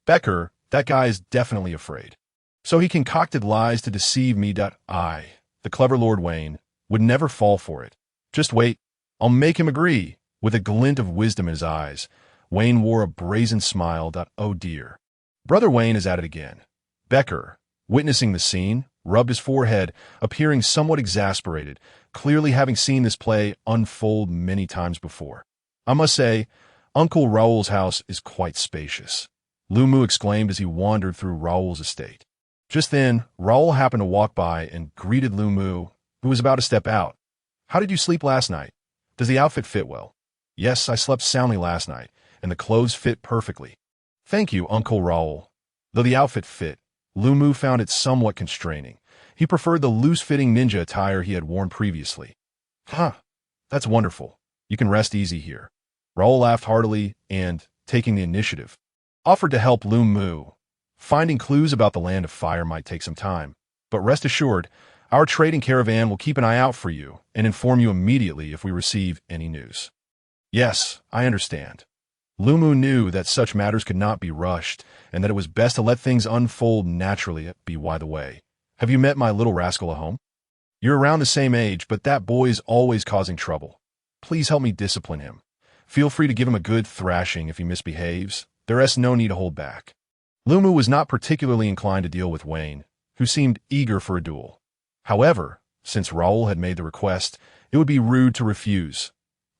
Becker, that guy is definitely afraid. So he concocted lies to deceive me. I, the clever Lord Wayne, would never fall for it. Just wait, I'll make him agree. With a glint of wisdom in his eyes, Wayne wore a brazen smile. Oh dear. Brother Wayne is at it again. Becker, witnessing the scene, rubbed his forehead, appearing somewhat exasperated, clearly having seen this play unfold many times before. I must say, Uncle Raoul's house is quite spacious, Lu Mu exclaimed as he wandered through Raoul's estate. Just then, Raoul happened to walk by and greeted Lu Mu, who was about to step out. How did you sleep last night? Does the outfit fit well? Yes, I slept soundly last night, and the clothes fit perfectly. Thank you, Uncle Raoul. Though the outfit fit, Lu Mu found it somewhat constraining. He preferred the loose-fitting ninja attire he had worn previously. That's wonderful. You can rest easy here. Raoul laughed heartily and, taking the initiative, offered to help Lu Mu. Finding clues about the Land of Fire might take some time, but rest assured, our trading caravan will keep an eye out for you and inform you immediately if we receive any news. Yes, I understand. Lu Mu knew that such matters could not be rushed and that it was best to let things unfold naturally. By the way, have you met my little rascal at home? You're around the same age, but that boy is always causing trouble. Please help me discipline him. Feel free to give him a good thrashing if he misbehaves. There's no need to hold back. Lu Mu was not particularly inclined to deal with Wayne, who seemed eager for a duel. However, since Raoul had made the request, it would be rude to refuse.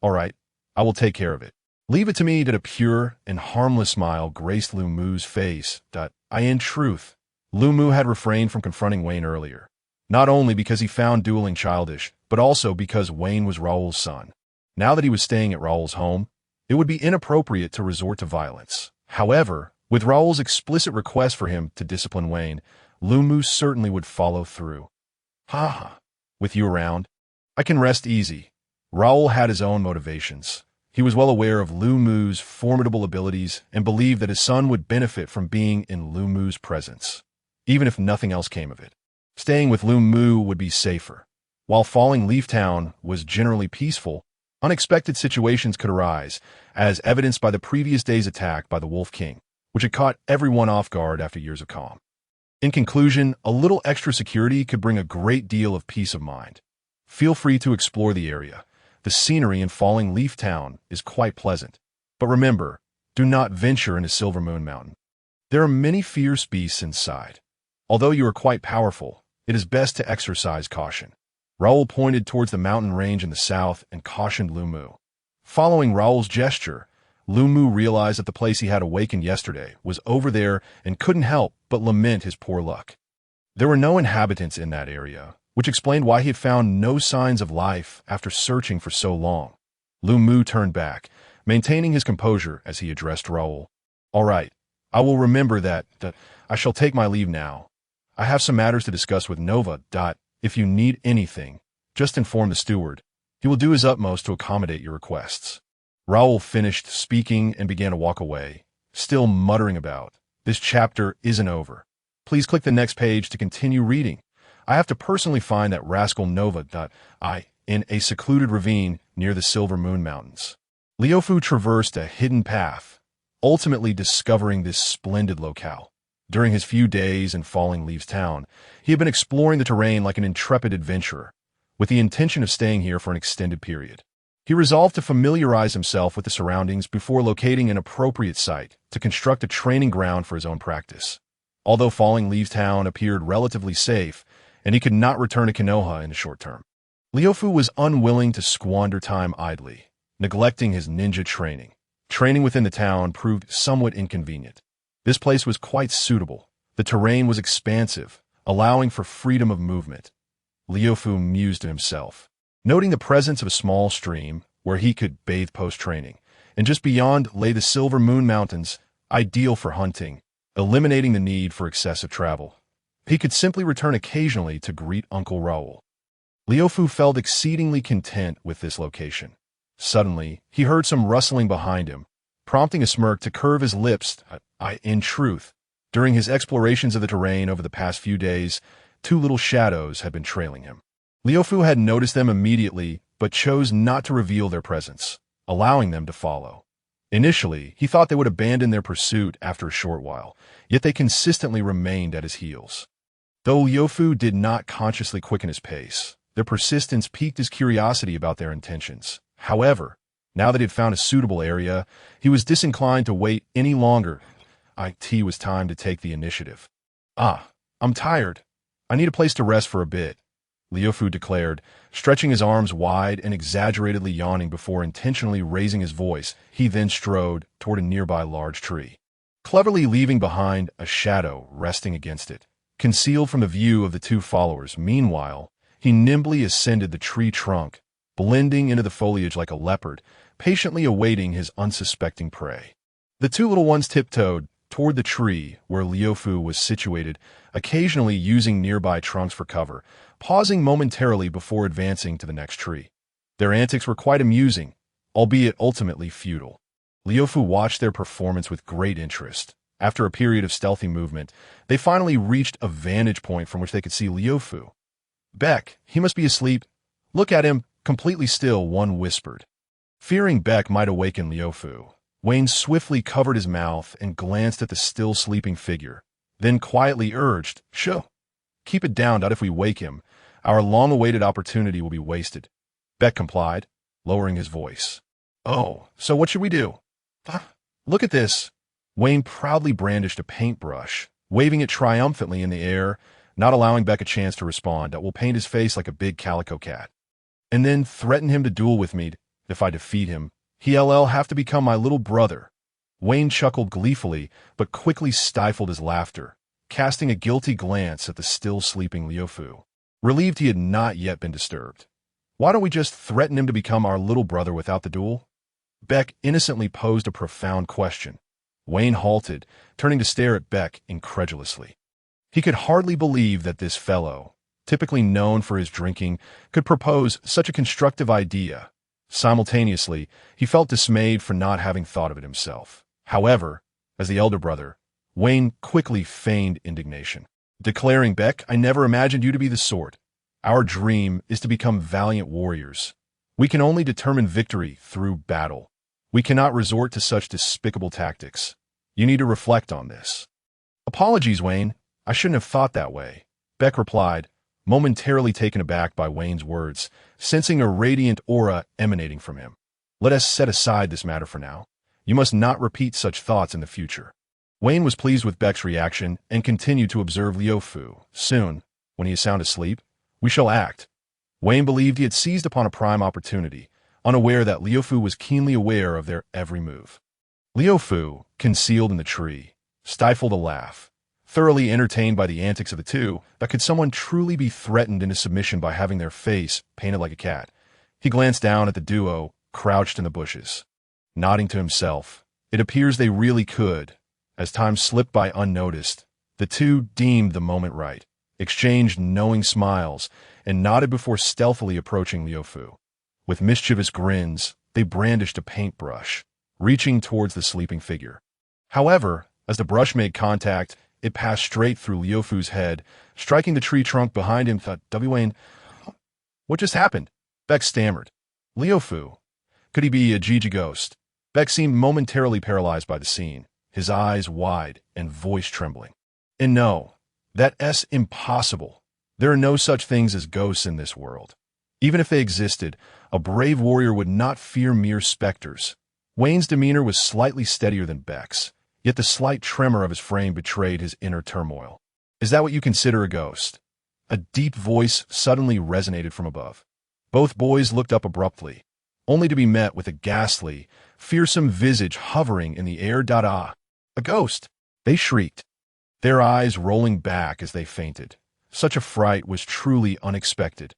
All right, I will take care of it. Leave it to me. A pure and harmless smile graced Lu Mu's face. In truth, Lu Mu had refrained from confronting Wayne earlier, not only because he found dueling childish, but also because Wayne was Raoul's son. Now that he was staying at Raoul's home, it would be inappropriate to resort to violence. However, with Raoul's explicit request for him to discipline Wayne, Lu Mu certainly would follow through. With you around, I can rest easy. Raoul had his own motivations. He was well aware of Lu Mu's formidable abilities and believed that his son would benefit from being in Lu Mu's presence, even if nothing else came of it. Staying with Lu Mu would be safer. While Falling Leaf Town was generally peaceful, unexpected situations could arise, as evidenced by the previous day's attack by the Wolf King, which had caught everyone off guard after years of calm. In conclusion, a little extra security could bring a great deal of peace of mind. Feel free to explore the area. The scenery in Falling Leaf Town is quite pleasant. But remember, do not venture into Silver Moon Mountain. There are many fierce beasts inside. Although you are quite powerful, it is best to exercise caution. Raoul pointed towards the mountain range in the south and cautioned Lu Mu. Following Raoul's gesture, Lu Mu realized that the place he had awakened yesterday was over there and couldn't help but lament his poor luck. There were no inhabitants in that area, which explained why he had found no signs of life after searching for so long. Lu Mu turned back, maintaining his composure as he addressed Raoul. All right, I will remember that. I shall take my leave now. I have some matters to discuss with Nova. If you need anything, just inform the steward. He will do his utmost to accommodate your requests. Raoul finished speaking and began to walk away, still muttering about, this chapter isn't over. Please click the next page to continue reading. I have to personally find that rascal Nova. In a secluded ravine near the Silver Moon Mountains. Liu Fu traversed a hidden path, ultimately discovering this splendid locale. During his few days in Falling Leaves Town, he had been exploring the terrain like an intrepid adventurer, with the intention of staying here for an extended period. He resolved to familiarize himself with the surroundings before locating an appropriate site to construct a training ground for his own practice. Although Falling Leaves Town appeared relatively safe, and he could not return to Konoha in the short term, Liu Fu was unwilling to squander time idly, neglecting his ninja training. Training within the town proved somewhat inconvenient. This place was quite suitable. The terrain was expansive, allowing for freedom of movement. Liu Fu mused to himself, noting the presence of a small stream where he could bathe post-training, and just beyond lay the Silver Moon Mountains, ideal for hunting. eliminating the need for excessive travel. He could simply return occasionally to greet Uncle Raoul. Liufu felt exceedingly content with this location. Suddenly, he heard some rustling behind him, prompting a smirk to curve his lips. In truth, during his explorations of the terrain over the past few days, two little shadows had been trailing him. Liufu had noticed them immediately, but chose not to reveal their presence, allowing them to follow. Initially, he thought they would abandon their pursuit after a short while, yet they consistently remained at his heels. Though Liufu did not consciously quicken his pace, their persistence piqued his curiosity about their intentions. However, now that he had found a suitable area, he was disinclined to wait any longer. It was time to take the initiative. I'm tired. I need a place to rest for a bit, Liufu declared, stretching his arms wide and exaggeratedly yawning before intentionally raising his voice. He then strode toward a nearby large tree, cleverly leaving behind a shadow resting against it, concealed from the view of the two followers. Meanwhile, he nimbly ascended the tree trunk, blending into the foliage like a leopard, patiently awaiting his unsuspecting prey. The two little ones tiptoed toward the tree where Liufu was situated, occasionally using nearby trunks for cover, pausing momentarily before advancing to the next tree. Their antics were quite amusing, albeit ultimately futile. Liufu watched their performance with great interest. After a period of stealthy movement, they finally reached a vantage point from which they could see Liufu. "Beck, he must be asleep. Look at him, completely still," one whispered. Fearing Beck might awaken Liufu, Wayne swiftly covered his mouth and glanced at the still sleeping figure, then quietly urged, "Shh, keep it down. If we wake him, our long-awaited opportunity will be wasted." Beck complied, lowering his voice. "Oh, so what should we do?" "Look at this." Wayne proudly brandished a paintbrush, waving it triumphantly in the air, not allowing Beck a chance to respond. "That will paint his face like a big calico cat. And then threaten him to duel with me. If I defeat him, he'll have to become my little brother." Wayne chuckled gleefully, but quickly stifled his laughter, casting a guilty glance at the still sleeping Liufu, relieved he had not yet been disturbed. "Why don't we just threaten him to become our little brother without the duel?" Beck innocently posed a profound question. Wayne halted, turning to stare at Beck incredulously. He could hardly believe that this fellow, typically known for his drinking, could propose such a constructive idea. Simultaneously, he felt dismayed for not having thought of it himself. However, as the elder brother, Wayne quickly feigned indignation, declaring, "Beck, I never imagined you to be the sort. Our dream is to become valiant warriors. We can only determine victory through battle. We cannot resort to such despicable tactics. You need to reflect on this." "Apologies, Wayne. I shouldn't have thought that way," Beck replied, momentarily taken aback by Wayne's words, sensing a radiant aura emanating from him. "Let us set aside this matter for now. You must not repeat such thoughts in the future." Wayne was pleased with Beck's reaction and continued to observe Liufu. "Soon, when he is sound asleep, we shall act." Wayne believed he had seized upon a prime opportunity, unaware that Liufu was keenly aware of their every move. Liufu, concealed in the tree, stifled a laugh, thoroughly entertained by the antics of the two. But could someone truly be threatened into submission by having their face painted like a cat? He glanced down at the duo, crouched in the bushes. Nodding to himself, it appears they really could. As time slipped by unnoticed, the two deemed the moment right, exchanged knowing smiles, and nodded before stealthily approaching Liufu. With mischievous grins, they brandished a paintbrush, reaching towards the sleeping figure. However, as the brush made contact, it passed straight through Liufu's head, striking the tree trunk behind him. Wayne, what just happened?" Beck stammered. "Liufu. Could he be a Gigi ghost?" Beck seemed momentarily paralyzed by the scene, his eyes wide and voice trembling. "And no, that's impossible. There are no such things as ghosts in this world. Even if they existed, a brave warrior would not fear mere specters." Wayne's demeanor was slightly steadier than Beck's, yet the slight tremor of his frame betrayed his inner turmoil. "Is that what you consider a ghost?" A deep voice suddenly resonated from above. Both boys looked up abruptly, only to be met with a ghastly, fearsome visage hovering in the air. "A ghost!" they shrieked, their eyes rolling back as they fainted. Such a fright was truly unexpected.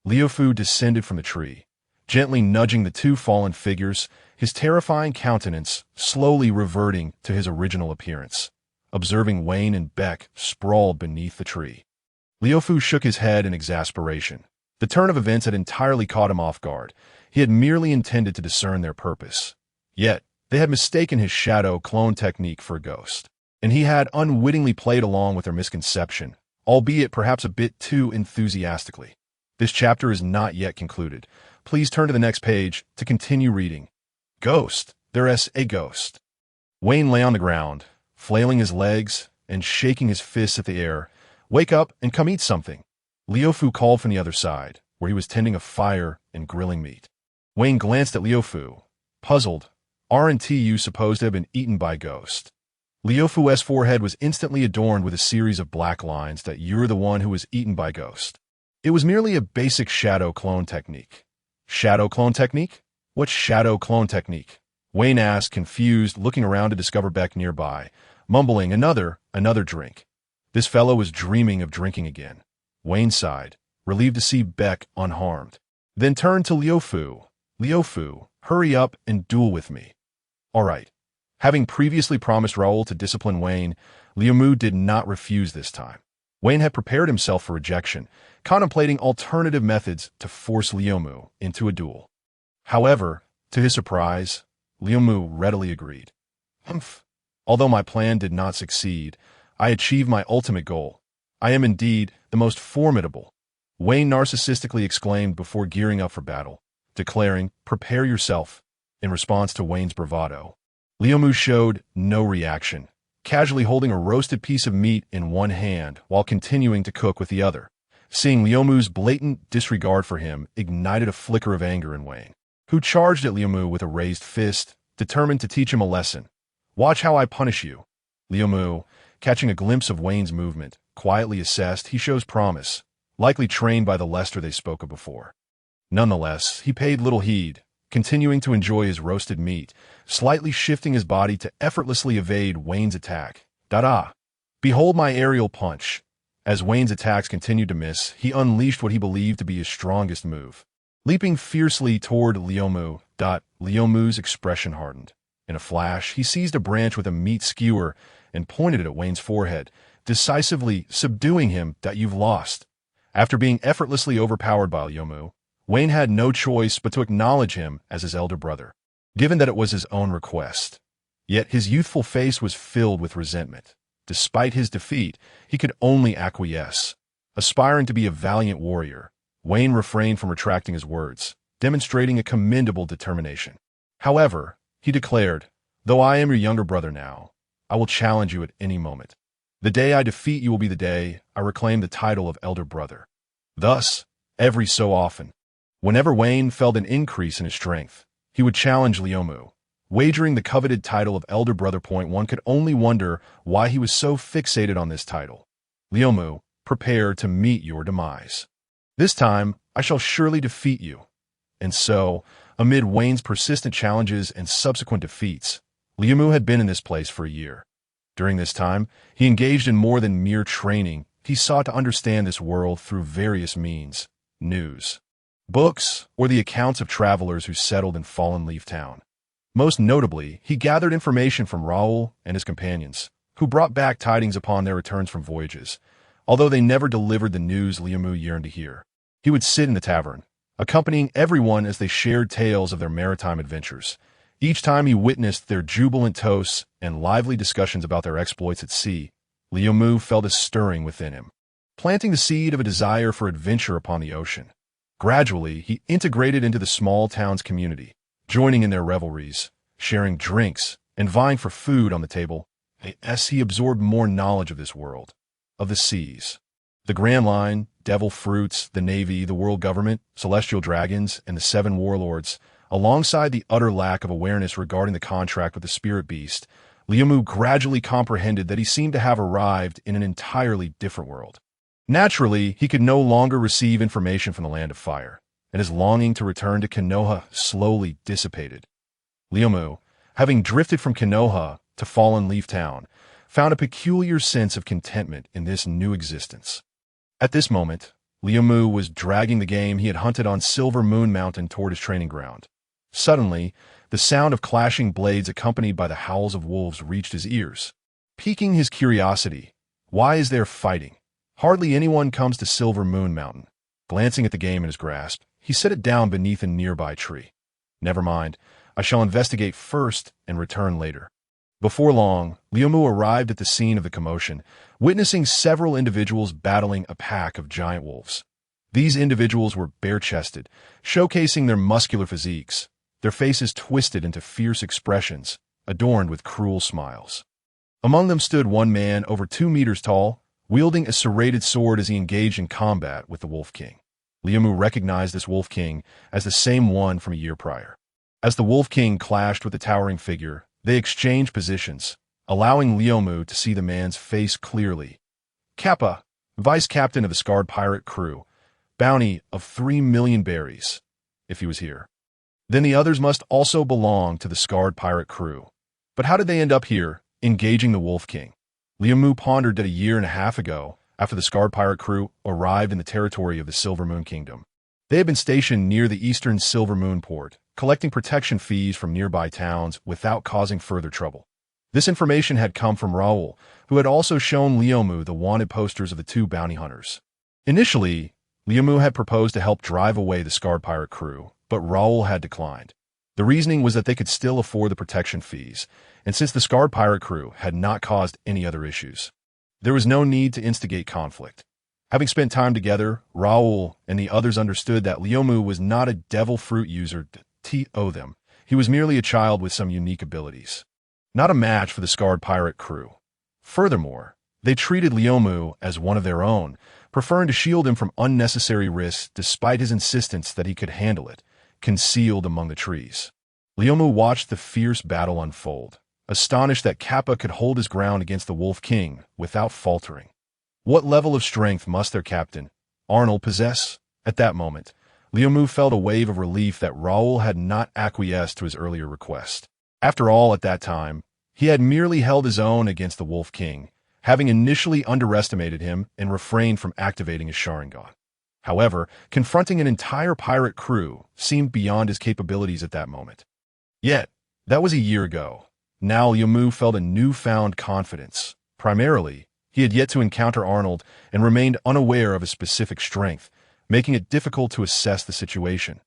Liufu descended from the tree, gently nudging the two fallen figures, his terrifying countenance slowly reverting to his original appearance. observing Wayne and Beck sprawled beneath the tree. Liu Fu shook his head in exasperation. The turn of events had entirely caught him off guard. He had merely intended to discern their purpose. Yet, they had mistaken his shadow clone technique for a ghost, and he had unwittingly played along with their misconception, albeit perhaps a bit too enthusiastically. This chapter is not yet concluded. Please turn to the next page to continue reading. Ghost. There's a ghost. Wayne lay on the ground, flailing his legs and shaking his fists at the air. Wake up and come eat something. Liu Fu called from the other side, where he was tending a fire and grilling meat. Wayne glanced at Liu Fu, puzzled. Aren't you supposed to have been eaten by ghost? Liu Fu's forehead was instantly adorned with a series of black lines that you're the one who was eaten by ghost. It was merely a basic shadow clone technique. Shadow clone technique? What's shadow clone technique? Wayne asked, confused, looking around to discover Beck nearby, mumbling another drink. This fellow was dreaming of drinking again. Wayne sighed, relieved to see Beck unharmed. Then turned to Liu Fu. Liu Fu, hurry up and duel with me. All right. Having previously promised Raoul to discipline Wayne, Liu Mu did not refuse this time. Wayne had prepared himself for rejection, contemplating alternative methods to force Liu Mu into a duel. However, to his surprise, Liu Mu readily agreed. Humph. Although my plan did not succeed, I achieved my ultimate goal. I am indeed the most formidable, Wayne narcissistically exclaimed before gearing up for battle, declaring, prepare yourself, in response to Wayne's bravado. Liu Mu showed no reaction, casually holding a roasted piece of meat in one hand while continuing to cook with the other. Seeing Liu Mu's blatant disregard for him ignited a flicker of anger in Wayne, who charged at Liu Mu with a raised fist, determined to teach him a lesson. Watch how I punish you. Liu Mu, catching a glimpse of Wayne's movement, quietly assessed he shows promise, likely trained by the Lester they spoke of before. Nonetheless, he paid little heed, continuing to enjoy his roasted meat, slightly shifting his body to effortlessly evade Wayne's attack. Da-da! Behold my aerial punch. As Wayne's attacks continued to miss, he unleashed what he believed to be his strongest move. Leaping fiercely toward Liu Mu, Liu Mu's expression hardened. In a flash, he seized a branch with a meat skewer and pointed it at Wayne's forehead, decisively subduing him. You've lost. After being effortlessly overpowered by Liu Mu, Wayne had no choice but to acknowledge him as his elder brother, given that it was his own request. Yet his youthful face was filled with resentment. Despite his defeat, he could only acquiesce. Aspiring to be a valiant warrior, Wayne refrained from retracting his words, demonstrating a commendable determination. However, he declared, though I am your younger brother now, I will challenge you at any moment. The day I defeat you will be the day I reclaim the title of elder brother. Thus, every so often, whenever Wayne felt an increase in his strength, he would challenge Liu Mu, wagering the coveted title of elder brother. One could only wonder why he was so fixated on this title. Liu Mu, prepare to meet your demise. This time, I shall surely defeat you. And so, amid Wayne's persistent challenges and subsequent defeats, Liu Mu had been in this place for a year. During this time, he engaged in more than mere training. He sought to understand this world through various means: news, books, or the accounts of travelers who settled in Fallen Leaf Town. Most notably, he gathered information from Raoul and his companions, who brought back tidings upon their returns from voyages, although they never delivered the news Liu Mu yearned to hear. He would sit in the tavern, accompanying everyone as they shared tales of their maritime adventures. Each time he witnessed their jubilant toasts and lively discussions about their exploits at sea, Liu Mu felt a stirring within him, planting the seed of a desire for adventure upon the ocean. Gradually, he integrated into the small town's community, joining in their revelries, sharing drinks, and vying for food on the table, as he absorbed more knowledge of this world, of the seas, the Grand Line, devil fruits, the Navy, the world government, celestial dragons, and the 7 warlords. Alongside the utter lack of awareness regarding the contract with the spirit beast, Liu Mu gradually comprehended that he seemed to have arrived in an entirely different world. Naturally, he could no longer receive information from the Land of Fire, and his longing to return to Konoha slowly dissipated. Liu Mu, having drifted from Konoha to Fallen Leaf Town, found a peculiar sense of contentment in this new existence. At this moment, Liu Mu was dragging the game he had hunted on Silver Moon Mountain toward his training ground. Suddenly, the sound of clashing blades accompanied by the howls of wolves reached his ears. piquing his curiosity. Why is there fighting? Hardly anyone comes to Silver Moon Mountain. Glancing at the game in his grasp, he set it down beneath a nearby tree. Never mind. I shall investigate first and return later. Before long, Liumu arrived at the scene of the commotion, witnessing several individuals battling a pack of giant wolves. These individuals were bare-chested, showcasing their muscular physiques, their faces twisted into fierce expressions, adorned with cruel smiles. Among them stood one man over 2 meters tall, wielding a serrated sword as he engaged in combat with the Wolf King. Liumu recognized this Wolf King as the same one from a year prior. As the Wolf King clashed with the towering figure, they exchanged positions, allowing Liumu to see the man's face clearly. Kappa, vice captain of the Scarred Pirate crew, bounty of 3 million berries, if he was here. Then the others must also belong to the Scarred Pirate crew. But how did they end up here, engaging the Wolf King? Liumu pondered that a year and a half ago, after the Scarred Pirate crew arrived in the territory of the Silver Moon Kingdom. They had been stationed near the eastern Silver Moon port, collecting protection fees from nearby towns without causing further trouble. This information had come from Raoul, who had also shown Liumu the wanted posters of the 2 bounty hunters. Initially, Liumu had proposed to help drive away the Scarred Pirate crew, but Raoul had declined. The reasoning was that they could still afford the protection fees, and since the Scarred Pirate crew had not caused any other issues, there was no need to instigate conflict. Having spent time together, Raoul and the others understood that Liumu was not a devil fruit user to owe them. He was merely a child with some unique abilities. Not a match for the Scarred Pirate crew. Furthermore, they treated Liumu as one of their own, preferring to shield him from unnecessary risks despite his insistence that he could handle it, concealed among the trees. Liumu watched the fierce battle unfold, astonished that Kappa could hold his ground against the Wolf King without faltering. What level of strength must their captain, Arnold, possess? At that moment, Liumu felt a wave of relief that Raoul had not acquiesced to his earlier request. After all, at that time, he had merely held his own against the Wolf King, having initially underestimated him and refrained from activating his Sharingan. However, confronting an entire pirate crew seemed beyond his capabilities at that moment. Yet, that was a year ago. Now Liumu felt a newfound confidence. Primarily, he had yet to encounter Arnold and remained unaware of his specific strength, making it difficult to assess the situation.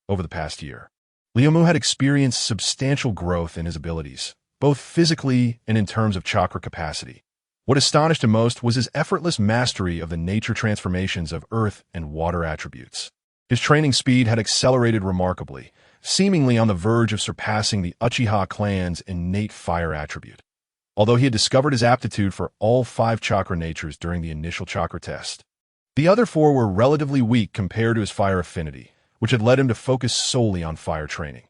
Over the past year, Liumu had experienced substantial growth in his abilities, both physically and in terms of chakra capacity. What astonished him most was his effortless mastery of the nature transformations of earth and water attributes. His training speed had accelerated remarkably, seemingly on the verge of surpassing the Uchiha clan's innate fire attribute. Although he had discovered his aptitude for all 5 chakra natures during the initial chakra test, the other 4 were relatively weak compared to his fire affinity, which had led him to focus solely on fire training.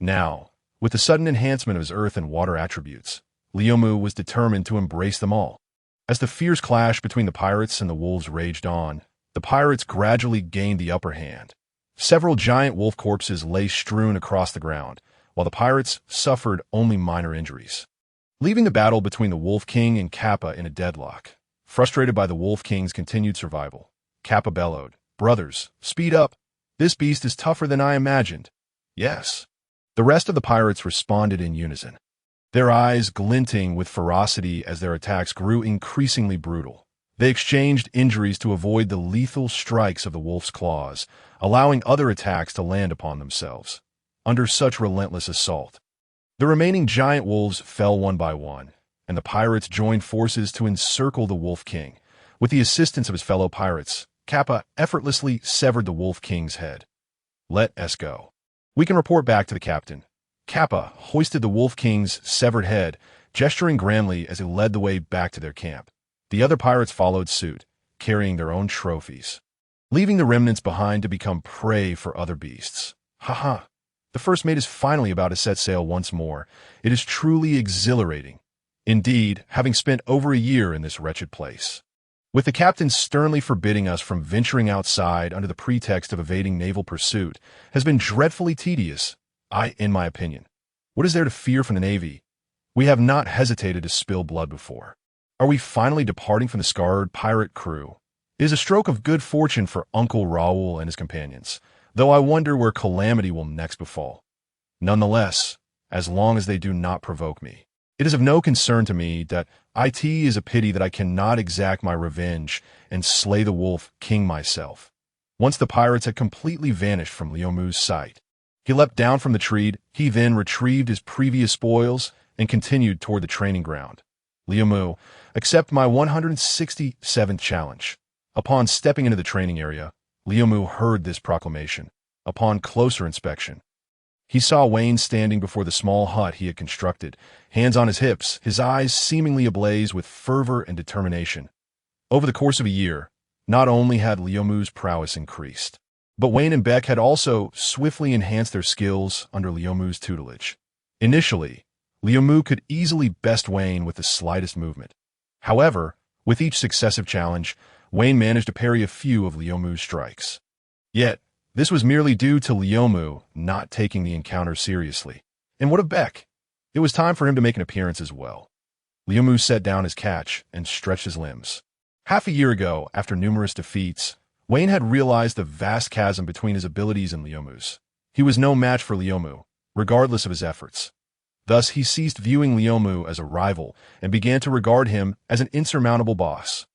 Now, with the sudden enhancement of his earth and water attributes, Liumu was determined to embrace them all. As the fierce clash between the pirates and the wolves raged on, the pirates gradually gained the upper hand. Several giant wolf corpses lay strewn across the ground, while the pirates suffered only minor injuries, leaving the battle between the Wolf King and Kappa in a deadlock. Frustrated by the Wolf King's continued survival, Kappa bellowed, "Brothers, speed up! This beast is tougher than I imagined." "Yes." The rest of the pirates responded in unison, their eyes glinting with ferocity as their attacks grew increasingly brutal. They exchanged injuries to avoid the lethal strikes of the wolf's claws, allowing other attacks to land upon themselves. Under such relentless assault, the remaining giant wolves fell one by one, and the pirates joined forces to encircle the Wolf King. With the assistance of his fellow pirates, Kappa effortlessly severed the Wolf King's head. "Let us go. We can report back to the captain." Kappa hoisted the Wolf King's severed head, gesturing grandly as he led the way back to their camp. The other pirates followed suit, carrying their own trophies, leaving the remnants behind to become prey for other beasts. Haha! The first mate is finally about to set sail once more. It is truly exhilarating. Indeed, having spent over a year in this wretched place, with the captain sternly forbidding us from venturing outside under the pretext of evading naval pursuit, has been dreadfully tedious. In my opinion, what is there to fear from the Navy? We have not hesitated to spill blood before. Are we finally departing from the Scarred Pirate crew? It is a stroke of good fortune for Uncle Raoul and his companions, though I wonder where calamity will next befall. Nonetheless, as long as they do not provoke me, It is of no concern to me that it is a pity that I cannot exact my revenge and slay the wolf king myself. Once the pirates had completely vanished from Liumu's sight, he leapt down from the tree. He then retrieved his previous spoils and continued toward the training ground. Liumu, accept my 167th challenge. Upon stepping into the training area, Liumu heard this proclamation. Upon closer inspection, he saw Wayne standing before the small hut he had constructed, hands on his hips, his eyes seemingly ablaze with fervor and determination. Over the course of a year, not only had Liumu's prowess increased, but Wayne and Beck had also swiftly enhanced their skills under Liumu's tutelage. Initially, Liumu could easily best Wayne with the slightest movement. However, with each successive challenge, Wayne managed to parry a few of Liumu's strikes. Yet, this was merely due to Liumu not taking the encounter seriously. And what of Beck? It was time for him to make an appearance as well. Liumu set down his catch and stretched his limbs. Half a year ago, after numerous defeats, Wayne had realized the vast chasm between his abilities and Liumu's. He was no match for Liumu, regardless of his efforts. Thus, he ceased viewing Liumu as a rival and began to regard him as an insurmountable boss.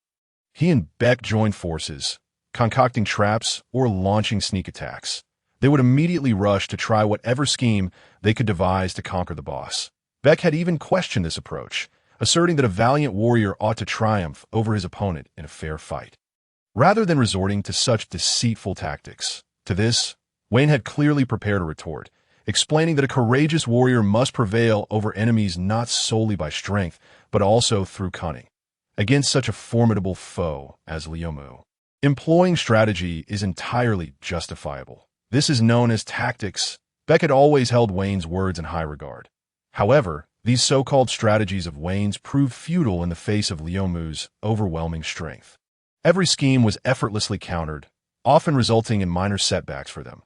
He and Beck joined forces, concocting traps or launching sneak attacks. They would immediately rush to try whatever scheme they could devise to conquer the boss. Beck had even questioned this approach, asserting that a valiant warrior ought to triumph over his opponent in a fair fight, rather than resorting to such deceitful tactics. To this, Wayne had clearly prepared a retort, explaining that a courageous warrior must prevail over enemies not solely by strength, but also through cunning. Against such a formidable foe as Liumu, employing strategy is entirely justifiable. This is known as tactics. Beck had always held Wayne's words in high regard. However, these so-called strategies of Wayne's proved futile in the face of Liumu's overwhelming strength. Every scheme was effortlessly countered, often resulting in minor setbacks for them.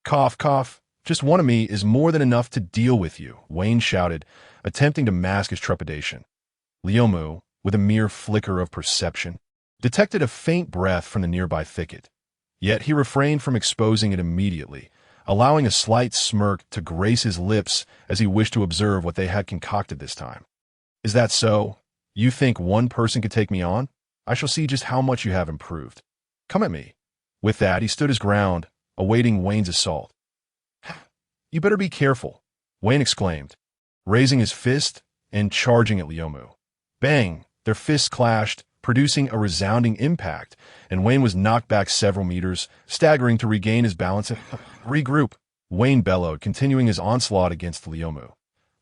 Cough, cough. Just one of me is more than enough to deal with you, Wayne shouted, attempting to mask his trepidation. Liumu, with a mere flicker of perception, detected a faint breath from the nearby thicket. Yet he refrained from exposing it immediately, allowing a slight smirk to grace his lips as he wished to observe what they had concocted this time. Is that so? You think one person could take me on? I shall see just how much you have improved. Come at me. With that, he stood his ground, awaiting Wayne's assault. You better be careful, Wayne exclaimed, raising his fist and charging at Liumu. Bang! Their fists clashed, producing a resounding impact, and Wayne was knocked back several meters, staggering to regain his balance and regroup. Wayne bellowed, continuing his onslaught against Liumu.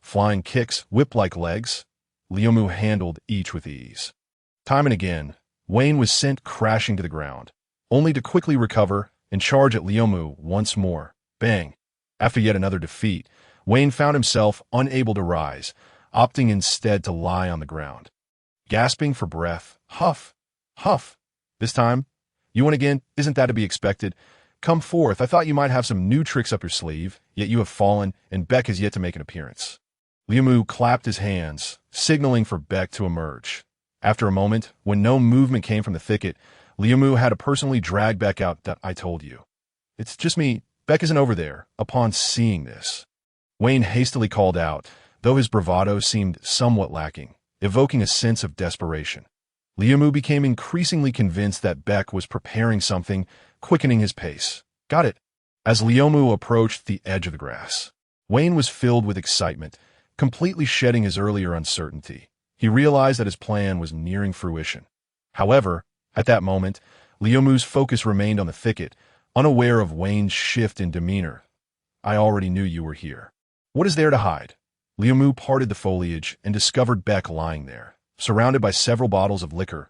Flying kicks, whip-like legs, Liumu handled each with ease. Time and again, Wayne was sent crashing to the ground, only to quickly recover and charge at Liumu once more. Bang! After yet another defeat, Wayne found himself unable to rise, opting instead to lie on the ground. Gasping for breath, huff, huff. This time, you won again. Isn't that to be expected? Come forth. I thought you might have some new tricks up your sleeve, yet you have fallen, and Beck has yet to make an appearance. Liumu clapped his hands, signaling for Beck to emerge. After a moment, when no movement came from the thicket, Liumu had to personally drag Beck out. That I told you. It's just me. Beck isn't over there. Upon seeing this, Wayne hastily called out, though his bravado seemed somewhat lacking, evoking a sense of desperation. Liumu became increasingly convinced that Beck was preparing something, quickening his pace. Got it. As Liumu approached the edge of the grass, Wayne was filled with excitement, completely shedding his earlier uncertainty. He realized that his plan was nearing fruition. However, at that moment, Liumu's focus remained on the thicket, unaware of Wayne's shift in demeanor. I already knew you were here. What is there to hide? Liumu parted the foliage and discovered Beck lying there, surrounded by several bottles of liquor.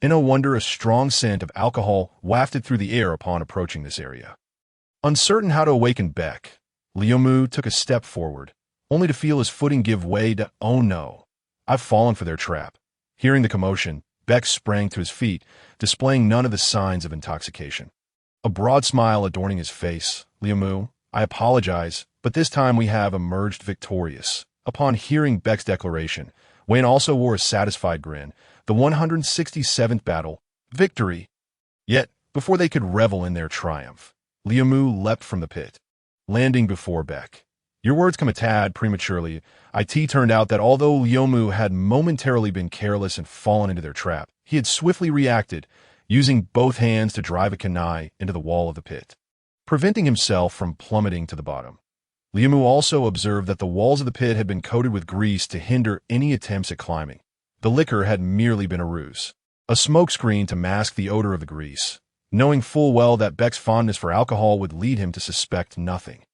In no wonder a strong scent of alcohol wafted through the air upon approaching this area. Uncertain how to awaken Beck, Liumu took a step forward, only to feel his footing give way to, oh no, I've fallen for their trap. Hearing the commotion, Beck sprang to his feet, displaying none of the signs of intoxication. A broad smile adorning his face. Liumu, I apologize, but this time we have emerged victorious. Upon hearing Beck's declaration, Wayne also wore a satisfied grin. The 167th battle, victory. Yet, before they could revel in their triumph, Liumu leapt from the pit, landing before Beck. Your words come a tad prematurely. It turned out that although Lyomu had momentarily been careless and fallen into their trap, he had swiftly reacted, using both hands to drive a kunai into the wall of the pit, preventing himself from plummeting to the bottom. Lyomu also observed that the walls of the pit had been coated with grease to hinder any attempts at climbing. The liquor had merely been a ruse, a smokescreen to mask the odor of the grease, knowing full well that Beck's fondness for alcohol would lead him to suspect nothing.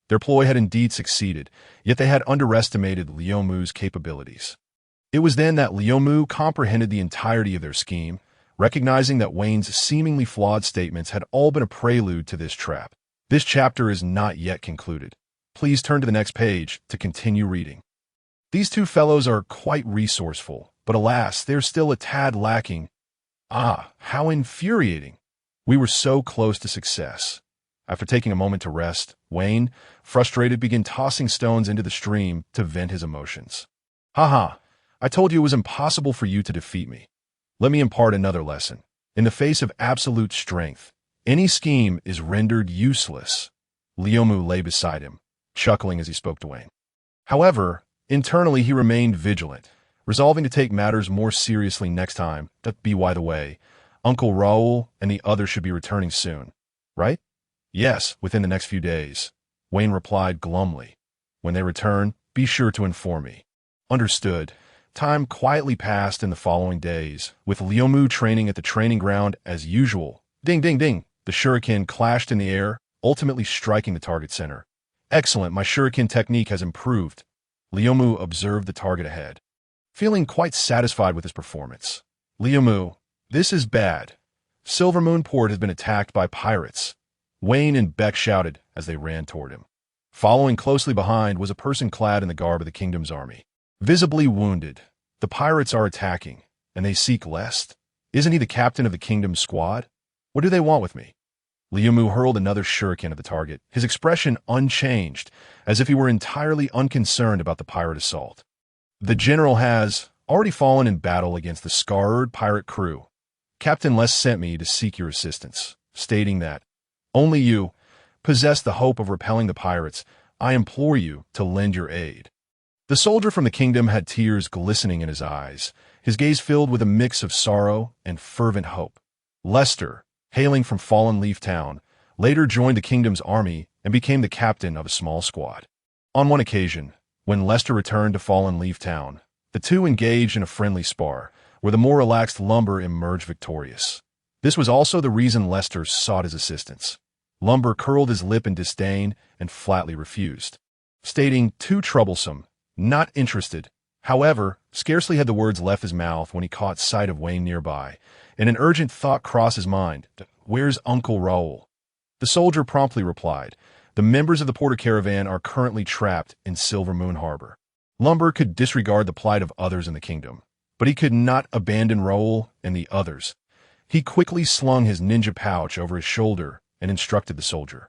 Their ploy had indeed succeeded, yet they had underestimated Lyomu's capabilities. It was then that Lyomu comprehended the entirety of their scheme, recognizing that Wayne's seemingly flawed statements had all been a prelude to this trap. This chapter is not yet concluded. Please turn to the next page to continue reading. These two fellows are quite resourceful, but alas, they're still a tad lacking. Ah, how infuriating! We were so close to success. After taking a moment to rest, Wayne, frustrated, began tossing stones into the stream to vent his emotions. Haha, I told you it was impossible for you to defeat me. Let me impart another lesson. In the face of absolute strength, any scheme is rendered useless. Lyomu lay beside him, chuckling as he spoke to Wayne. However, internally he remained vigilant, resolving to take matters more seriously next time. By the way, Uncle Raoul and the others should be returning soon, right? Yes, within the next few days, Wayne replied glumly. When they return, be sure to inform me. Understood. Time quietly passed in the following days, with Lyomu training at the training ground as usual. Ding, ding, ding. The shuriken clashed in the air, ultimately striking the target center. Excellent, my shuriken technique has improved. Lyomu observed the target ahead, feeling quite satisfied with his performance. Lyomu, this is bad. Silver Moon Port has been attacked by pirates. Wayne and Beck shouted as they ran toward him. Following closely behind was a person clad in the garb of the kingdom's army, visibly wounded. The pirates are attacking, and they seek Lest. Isn't he the captain of the kingdom's squad? What do they want with me? Lyomu hurled another shuriken at the target, his expression unchanged, as if he were entirely unconcerned about the pirate assault. The general has already fallen in battle against the scarred pirate crew. Captain Lest sent me to seek your assistance, stating that only you possess the hope of repelling the pirates. I implore you to lend your aid. The soldier from the kingdom had tears glistening in his eyes, his gaze filled with a mix of sorrow and fervent hope. Lester, hailing from Fallen Leaf Town, later joined the kingdom's army and became the captain of a small squad. On one occasion, when Lester returned to Fallen Leaf Town, the two engaged in a friendly spar, where the more relaxed Lumber emerged victorious. This was also the reason Lester sought his assistance. Lumber curled his lip in disdain and flatly refused, stating, too troublesome, not interested. However, scarcely had the words left his mouth when he caught sight of Wayne nearby, and an urgent thought crossed his mind. Where's Uncle Raoul? The soldier promptly replied, the members of the Porter Caravan are currently trapped in Silver Moon Harbor. Lumber could disregard the plight of others in the kingdom, but he could not abandon Raoul and the others. He quickly slung his ninja pouch over his shoulder and instructed the soldier.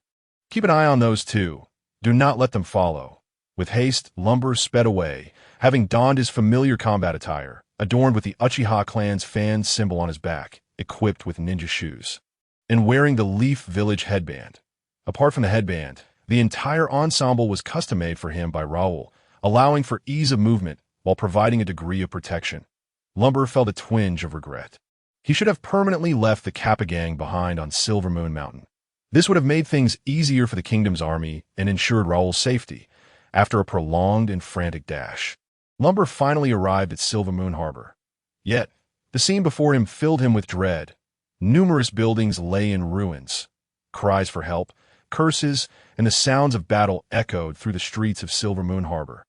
Keep an eye on those two. Do not let them follow. With haste, Lumber sped away, having donned his familiar combat attire, adorned with the Uchiha clan's fan symbol on his back, equipped with ninja shoes, and wearing the Leaf Village headband. Apart from the headband, the entire ensemble was custom-made for him by Raoul, allowing for ease of movement while providing a degree of protection. Lumber felt a twinge of regret. He should have permanently left the Kappa gang behind on Silver Moon Mountain. This would have made things easier for the kingdom's army and ensured Raoul's safety. After a prolonged and frantic dash, Lumber finally arrived at Silver Moon Harbor. Yet, the scene before him filled him with dread. Numerous buildings lay in ruins. Cries for help, curses, and the sounds of battle echoed through the streets of Silver Moon Harbor.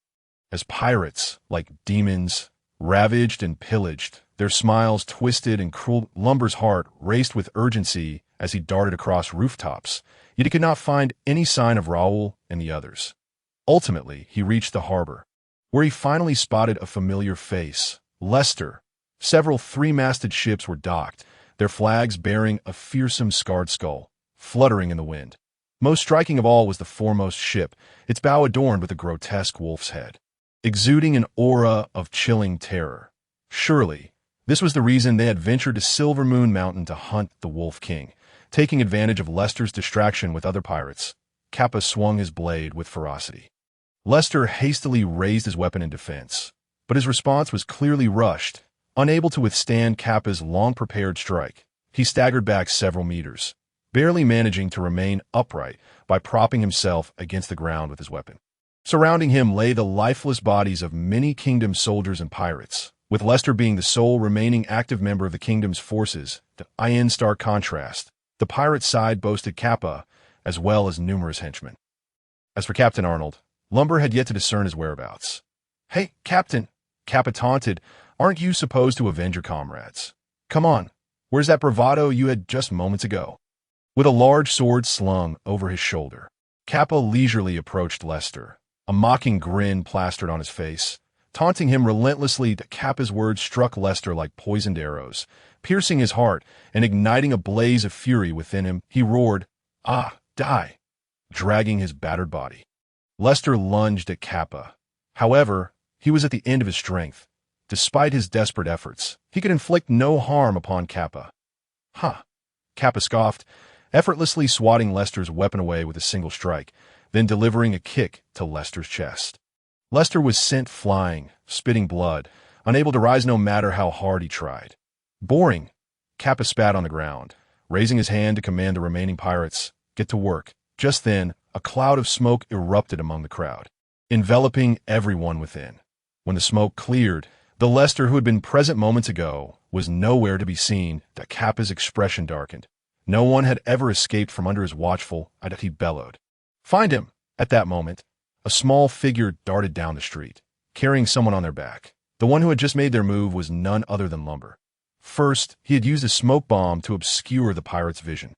As pirates, like demons, ravaged and pillaged, their smiles twisted and cruel, Lumber's heart raced with urgency as he darted across rooftops, yet he could not find any sign of Raoul and the others. Ultimately, he reached the harbor, where he finally spotted a familiar face, Lester. Several three-masted ships were docked, their flags bearing a fearsome scarred skull, fluttering in the wind. Most striking of all was the foremost ship, its bow adorned with a grotesque wolf's head, exuding an aura of chilling terror. Surely, this was the reason they had ventured to Silver Moon Mountain to hunt the Wolf King. Taking advantage of Lester's distraction with other pirates, Kappa swung his blade with ferocity. Lester hastily raised his weapon in defense, but his response was clearly rushed. Unable to withstand Kappa's long-prepared strike, he staggered back several meters, barely managing to remain upright by propping himself against the ground with his weapon. Surrounding him lay the lifeless bodies of many kingdom soldiers and pirates, with Lester being the sole remaining active member of the kingdom's forces. In stark contrast, the pirate side boasted Kappa, as well as numerous henchmen. As for Captain Arnold, Lumber had yet to discern his whereabouts. "Hey, Captain," Kappa taunted, "aren't you supposed to avenge your comrades? Come on, where's that bravado you had just moments ago?" With a large sword slung over his shoulder, Kappa leisurely approached Lester, a mocking grin plastered on his face, taunting him relentlessly. Kappa's words struck Lester like poisoned arrows, piercing his heart and igniting a blaze of fury within him. He roared, "Ah, die!" dragging his battered body. Lester lunged at Kappa. However, he was at the end of his strength. Despite his desperate efforts, he could inflict no harm upon Kappa. "Huh," Kappa scoffed, effortlessly swatting Lester's weapon away with a single strike, then delivering a kick to Lester's chest. Lester was sent flying, spitting blood, unable to rise no matter how hard he tried. "Boring," Kappa spat on the ground, raising his hand to command the remaining pirates, "Get to work." Just then, a cloud of smoke erupted among the crowd, enveloping everyone within. When the smoke cleared, the Lester who had been present moments ago was nowhere to be seen. Kappa's expression darkened. No one had ever escaped from under his watchful eye. He bellowed, "Find him!" At that moment, a small figure darted down the street, carrying someone on their back. The one who had just made their move was none other than Lumber. First, he had used a smoke bomb to obscure the pirate's vision,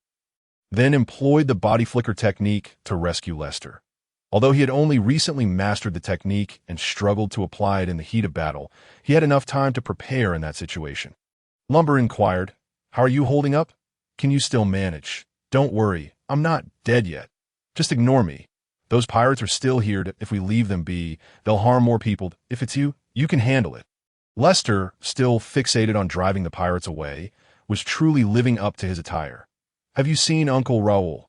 then employed the body flicker technique to rescue Lester. Although he had only recently mastered the technique and struggled to apply it in the heat of battle, he had enough time to prepare in that situation. Lumber inquired, "How are you holding up? Can you still manage? Don't worry, I'm not dead yet. Just ignore me. Those pirates are still here. If we leave them be, they'll harm more people. If it's you, you can handle it." Lester, still fixated on driving the pirates away, was truly living up to his attire. "Have you seen Uncle Raoul?"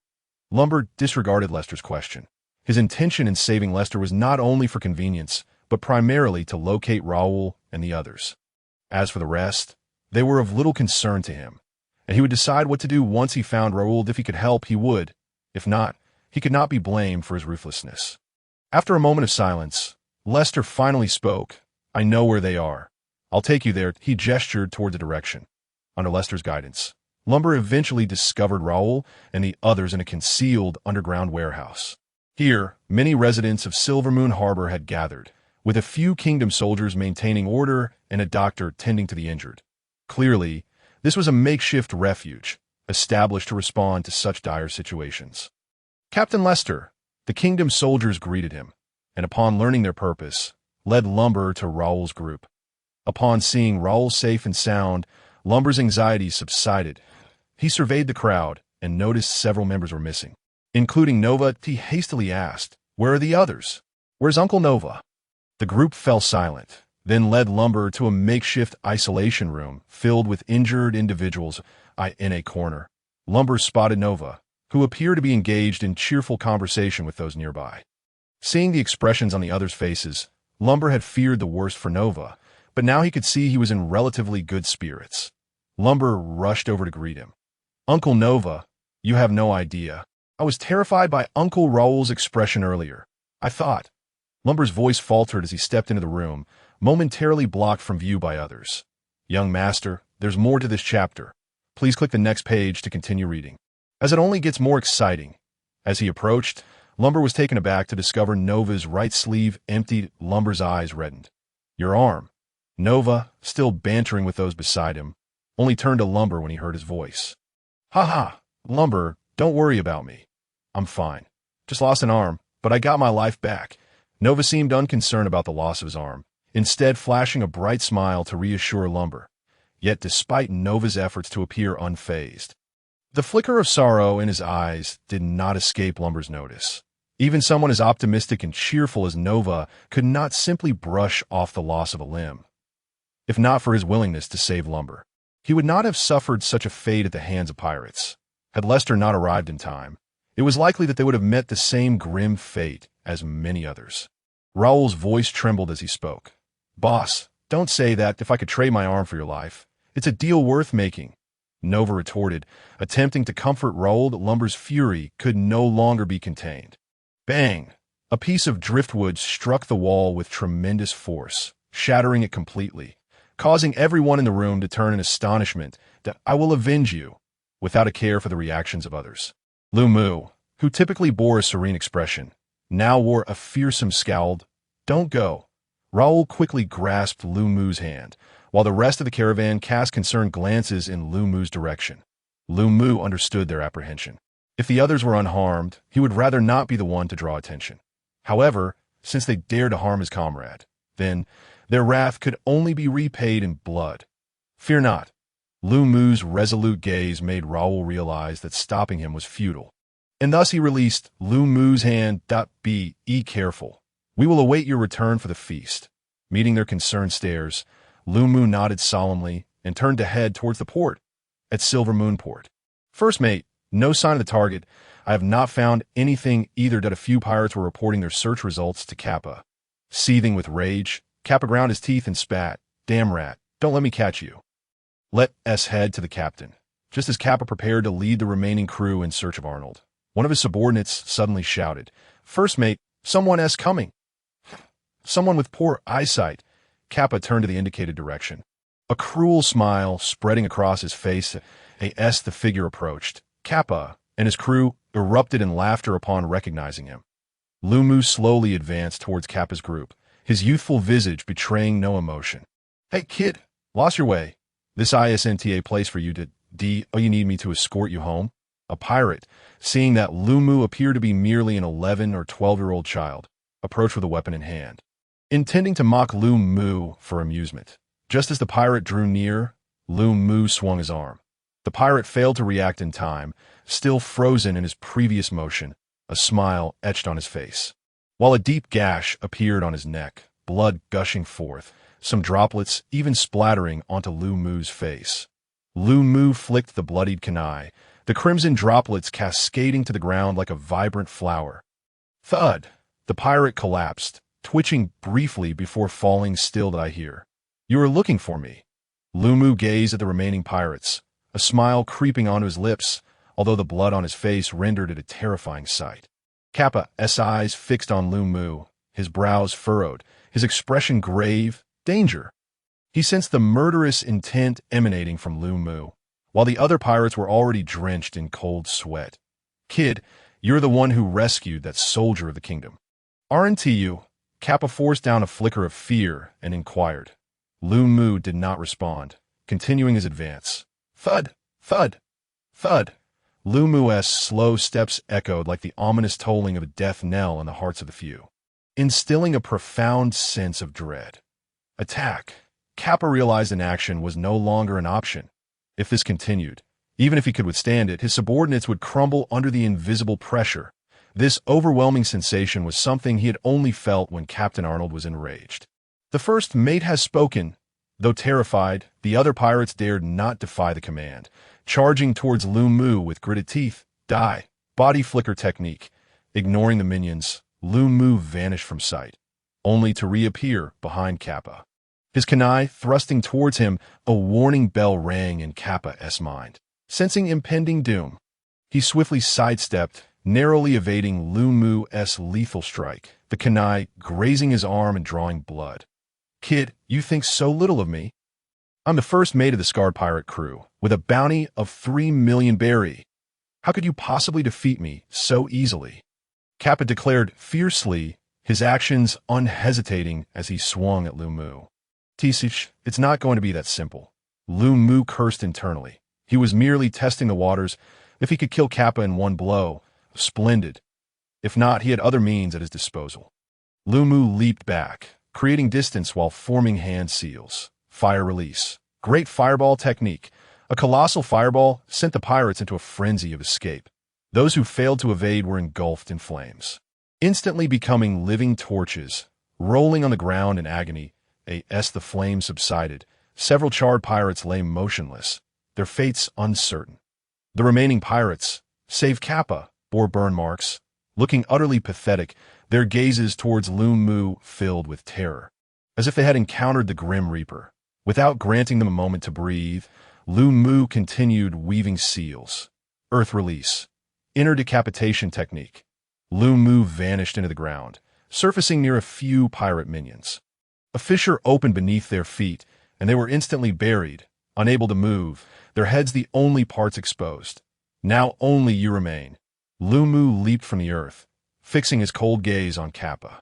Lumber disregarded Lester's question. His intention in saving Lester was not only for convenience, but primarily to locate Raoul and the others. As for the rest, they were of little concern to him, and he would decide what to do once he found Raoul. If he could help, he would. If not, he could not be blamed for his ruthlessness. After a moment of silence, Lester finally spoke. "I know where they are. I'll take you there." He gestured toward the direction. Under Lester's guidance, Lumber eventually discovered Raoul and the others in a concealed underground warehouse. Here, many residents of Silvermoon Harbor had gathered, with a few kingdom soldiers maintaining order and a doctor tending to the injured. Clearly, this was a makeshift refuge, established to respond to such dire situations. "Captain Lester," the kingdom soldiers greeted him, and upon learning their purpose, led Lumber to Raoul's group. Upon seeing Raoul safe and sound, Lumber's anxieties subsided. He surveyed the crowd and noticed several members were missing, including Nova. He hastily asked, "Where are the others? Where's Uncle Nova?" The group fell silent, then led Lumber to a makeshift isolation room filled with injured individuals. In a corner, Lumber spotted Nova, who appeared to be engaged in cheerful conversation with those nearby. Seeing the expressions on the others' faces, Lumber had feared the worst for Nova, but now he could see he was in relatively good spirits. Lumber rushed over to greet him. "Uncle Nova, you have no idea. I was terrified by Uncle Raoul's expression earlier. I thought..." Lumber's voice faltered as he stepped into the room, momentarily blocked from view by others. "Young master, there's more to this chapter. Please click the next page to continue reading, as it only gets more exciting." As he approached, Lumber was taken aback to discover Nova's right sleeve emptied. Lumber's eyes reddened. "Your arm." Nova, still bantering with those beside him, only turned to Lumber when he heard his voice. "Ha ha, Lumber, don't worry about me. I'm fine. Just lost an arm, but I got my life back." Nova seemed unconcerned about the loss of his arm, instead flashing a bright smile to reassure Lumber. Yet despite Nova's efforts to appear unfazed, the flicker of sorrow in his eyes did not escape Lumber's notice. Even someone as optimistic and cheerful as Nova could not simply brush off the loss of a limb. If not for his willingness to save Lumber, he would not have suffered such a fate at the hands of pirates. Had Lester not arrived in time, it was likely that they would have met the same grim fate as many others. Raoul's voice trembled as he spoke. Boss, don't say that. If I could trade my arm for your life. It's a deal worth making. Nova retorted, attempting to comfort Raoul that Lumber's fury could no longer be contained. Bang! A piece of driftwood struck the wall with tremendous force, shattering it completely, causing everyone in the room to turn in astonishment that I will avenge you, without a care for the reactions of others. Lu Mu, who typically bore a serene expression, now wore a fearsome scowl. Don't go. Raoul quickly grasped Lu Mu's hand, while the rest of the caravan cast concerned glances in Lu Mu's direction. Lu Mu understood their apprehension. If the others were unharmed, he would rather not be the one to draw attention. However, since they dared to harm his comrade, then their wrath could only be repaid in blood. Fear not. Lu Mu's resolute gaze made Raoul realize that stopping him was futile, and thus he released Lu Mu's hand. Be careful. We will await your return for the feast. Meeting their concerned stares, Lu Mu nodded solemnly and turned to head towards the port at Silver Moon Port. First mate, no sign of the target. I have not found anything either. That a few pirates were reporting their search results to Kappa. Seething with rage, Kappa ground his teeth and spat. Damn rat, don't let me catch you. Let us head to the captain. Just as Kappa prepared to lead the remaining crew in search of Arnold, one of his subordinates suddenly shouted, First mate, someone's coming. Someone with poor eyesight. Kappa turned to the indicated direction. A cruel smile spreading across his face as the figure approached. Kappa and his crew erupted in laughter upon recognizing him. Lu Mu slowly advanced towards Kappa's group, his youthful visage betraying no emotion. Hey kid, lost your way. This isn't place for you to you need me to escort you home? A pirate, seeing that Lu Mu appeared to be merely an 11 or 12-year-old child, approached with a weapon in hand, intending to mock Lu Mu for amusement. Just as the pirate drew near, Lu Mu swung his arm. The pirate failed to react in time, still frozen in his previous motion, a smile etched on his face. While a deep gash appeared on his neck, blood gushing forth, some droplets even splattering onto Lu Mu's face. Lu Mu flicked the bloodied kunai, the crimson droplets cascading to the ground like a vibrant flower. Thud! The pirate collapsed, twitching briefly before falling still. That I hear. You are looking for me. Lu Mu gazed at the remaining pirates, a smile creeping onto his lips, although the blood on his face rendered it a terrifying sight. Kappa's eyes fixed on Lu Mu, his brows furrowed, his expression grave. Danger. He sensed the murderous intent emanating from Lu Mu, while the other pirates were already drenched in cold sweat. Kid, you're the one who rescued that soldier of the kingdom. Aren't you? Kappa forced down a flicker of fear and inquired. Lu Mu did not respond, continuing his advance. Thud! Thud! Thud! Lu Mu's slow steps echoed like the ominous tolling of a death knell in the hearts of the few, instilling a profound sense of dread. Attack! Kappa realized inaction was no longer an option. If this continued, even if he could withstand it, his subordinates would crumble under the invisible pressure. This overwhelming sensation was something he had only felt when Captain Arnold was enraged. The first mate has spoken. Though terrified, the other pirates dared not defy the command, charging towards Lu Mu with gritted teeth. Die! Body flicker technique. Ignoring the minions, Lu Mu vanished from sight, only to reappear behind Kappa. His kunai thrusting towards him, a warning bell rang in Kappa's mind. Sensing impending doom, he swiftly sidestepped, narrowly evading Lu Mu's lethal strike, the kunai grazing his arm and drawing blood. Kid, you think so little of me? I'm the first mate of the scarred pirate crew, with a bounty of 3 million berry. How could you possibly defeat me so easily? Kappa declared fiercely, his actions unhesitating as he swung at Lu Mu. Tisich, it's not going to be that simple. Lu Mu cursed internally. He was merely testing the waters. If he could kill Kappa in one blow, splendid. If not, he had other means at his disposal. Lu Mu leaped back, creating distance while forming hand seals. Fire release. Great fireball technique. A colossal fireball sent the pirates into a frenzy of escape. Those who failed to evade were engulfed in flames, instantly becoming living torches, rolling on the ground in agony. As the flames subsided, several charred pirates lay motionless, their fates uncertain. The remaining pirates, save Kappa, bore burn marks. Looking utterly pathetic, their gazes towards Loom Moo filled with terror, as if they had encountered the Grim Reaper. Without granting them a moment to breathe, Loom Moo continued weaving seals. Earth release. Inner decapitation technique. Loom Moo vanished into the ground, surfacing near a few pirate minions. A fissure opened beneath their feet, and they were instantly buried, unable to move, their heads the only parts exposed. Now only you remain. Loom Moo leaped from the earth, fixing his cold gaze on Kappa.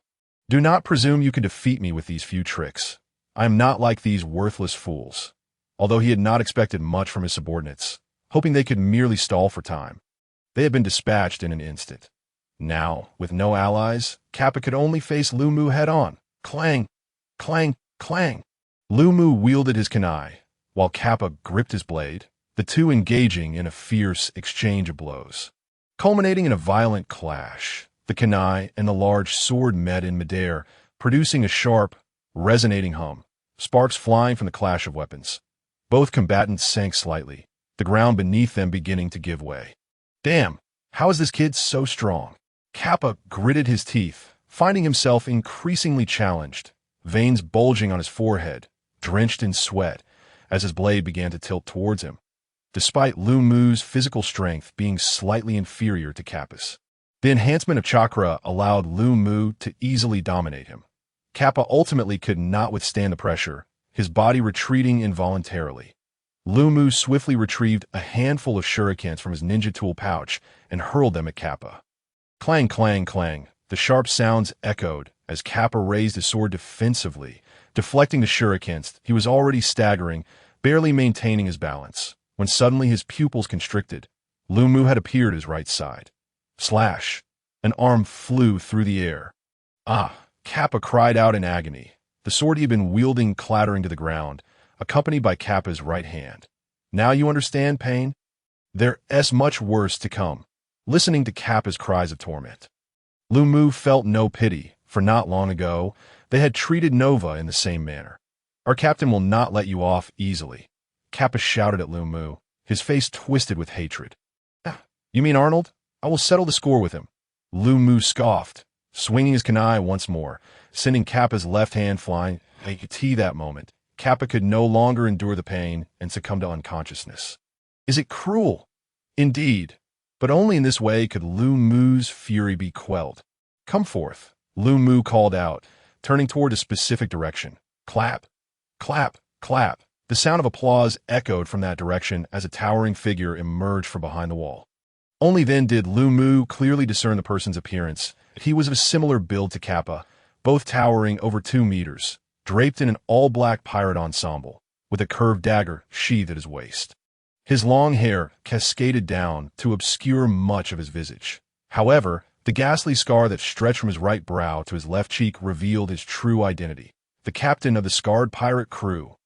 Do not presume you can defeat me with these few tricks. I am not like these worthless fools. Although he had not expected much from his subordinates, hoping they could merely stall for time. They had been dispatched in an instant. Now, with no allies, Kappa could only face Loom Moo head-on. Clang! Clang! Clang! Loom Moo wielded his kunai, while Kappa gripped his blade, the two engaging in a fierce exchange of blows. Culminating in a violent clash, the kunai and the large sword met in midair, producing a sharp, resonating hum, sparks flying from the clash of weapons. Both combatants sank slightly, the ground beneath them beginning to give way. Damn, how is this kid so strong? Kappa gritted his teeth, finding himself increasingly challenged, veins bulging on his forehead, drenched in sweat, as his blade began to tilt towards him, despite Loom Moo's physical strength being slightly inferior to Kappa's. The enhancement of chakra allowed Loom Moo to easily dominate him. Kappa ultimately could not withstand the pressure, his body retreating involuntarily. Loom Moo swiftly retrieved a handful of shurikens from his ninja tool pouch and hurled them at Kappa. Clang, clang, clang. The sharp sounds echoed as Kappa raised his sword defensively, deflecting the shurikens. He was already staggering, barely maintaining his balance, when suddenly his pupils constricted. Loom Moo had appeared at his right side. Slash! An arm flew through the air. Ah! Kappa cried out in agony, the sword he had been wielding clattering to the ground, accompanied by Kappa's right hand. Now you understand, pain? There's much worse to come. Listening to Kappa's cries of torment. Loom Moo felt no pity, for not long ago, they had treated Nova in the same manner. Our captain will not let you off easily. Kappa shouted at Loom Moo, his face twisted with hatred. You mean Arnold? I will settle the score with him. Loom Moo scoffed, swinging his kunai once more, sending Kappa's left hand flying. That moment, Kappa could no longer endure the pain and succumb to unconsciousness. Is it cruel? Indeed, but only in this way could Loom Moo's fury be quelled. Come forth, Loom Moo called out, turning toward a specific direction. Clap, clap, clap. The sound of applause echoed from that direction as a towering figure emerged from behind the wall. Only then did Loom Moo clearly discern the person's appearance. He was of a similar build to Kappa, both towering over 2 meters, draped in an all-black pirate ensemble, with a curved dagger sheathed at his waist. His long hair cascaded down to obscure much of his visage. However, the ghastly scar that stretched from his right brow to his left cheek revealed his true identity, the captain of the scarred pirate crew.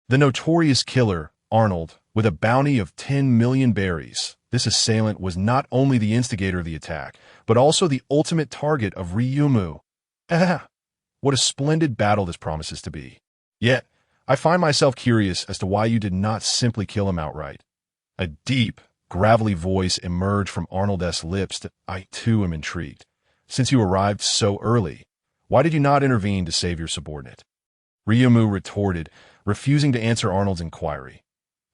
The notorious killer, Arnold, with a bounty of 10 million berries. This assailant was not only the instigator of the attack, but also the ultimate target of Ryumu. What a splendid battle this promises to be. Yet, I find myself curious as to why you did not simply kill him outright. A deep, gravelly voice emerged from Arnold's lips that I too am intrigued. Since you arrived so early, why did you not intervene to save your subordinate? Ryumu retorted, refusing to answer Arnold's inquiry.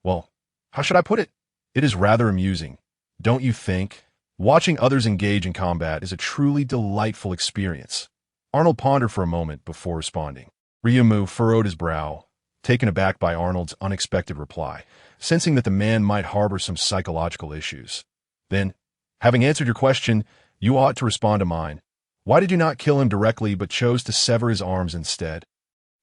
Well, how should I put it? It is rather amusing, don't you think? Watching others engage in combat is a truly delightful experience. Arnold pondered for a moment before responding. Ryumu furrowed his brow, taken aback by Arnold's unexpected reply, sensing that the man might harbor some psychological issues. Then, having answered your question, you ought to respond to mine. Why did you not kill him directly but chose to sever his arms instead?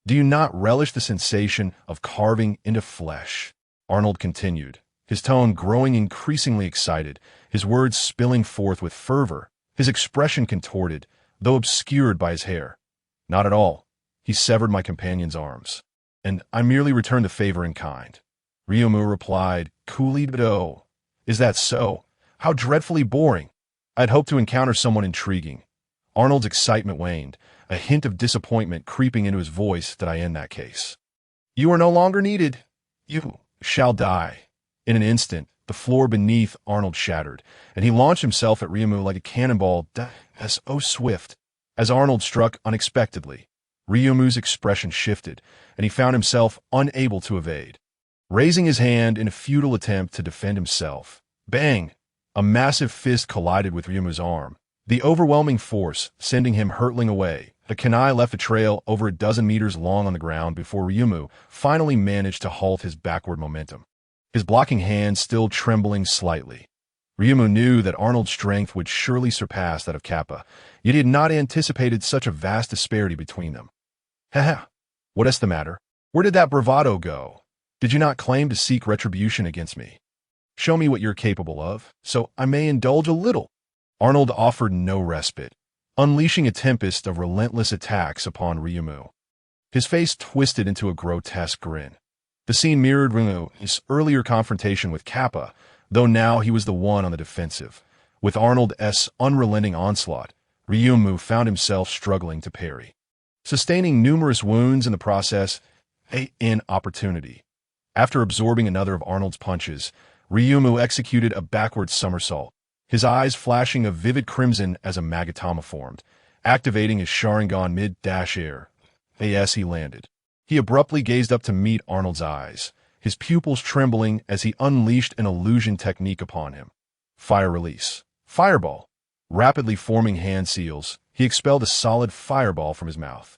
Do you not relish the sensation of carving into flesh? Arnold continued, his tone growing increasingly excited, his words spilling forth with fervor, his expression contorted, though obscured by his hair. Not at all. He severed my companion's arms, and I merely returned the favor in kind. Ryumu replied, coolly, but oh, is that so? How dreadfully boring. I'd hoped to encounter someone intriguing. Arnold's excitement waned, a hint of disappointment creeping into his voice that I end that case. You are no longer needed. You shall die. In an instant, the floor beneath Arnold shattered, and he launched himself at Ryumu like a cannonball. That's oh swift. As Arnold struck unexpectedly, Ryumu's expression shifted, and he found himself unable to evade. Raising his hand in a futile attempt to defend himself, bang! A massive fist collided with Ryumu's arm, the overwhelming force sending him hurtling away. The kunai left a trail over a dozen meters long on the ground before Ryumu finally managed to halt his backward momentum, his blocking hand still trembling slightly. Ryumu knew that Arnold's strength would surely surpass that of Kappa, yet he had not anticipated such a vast disparity between them. Haha, what is the matter? Where did that bravado go? Did you not claim to seek retribution against me? Show me what you're capable of, so I may indulge a little. Arnold offered no respite, unleashing a tempest of relentless attacks upon Ryumu. His face twisted into a grotesque grin. The scene mirrored Ryumu's earlier confrontation with Kappa, though now he was the one on the defensive. With Arnold's unrelenting onslaught, Ryumu found himself struggling to parry, sustaining numerous wounds in the process, an opportunity. After absorbing another of Arnold's punches, Ryumu executed a backward somersault, his eyes flashing a vivid crimson as a Magatama formed, activating his Sharingan mid-air. As he landed, he abruptly gazed up to meet Arnold's eyes, his pupils trembling as he unleashed an illusion technique upon him. Fire release. Fireball. Rapidly forming hand seals, he expelled a solid fireball from his mouth.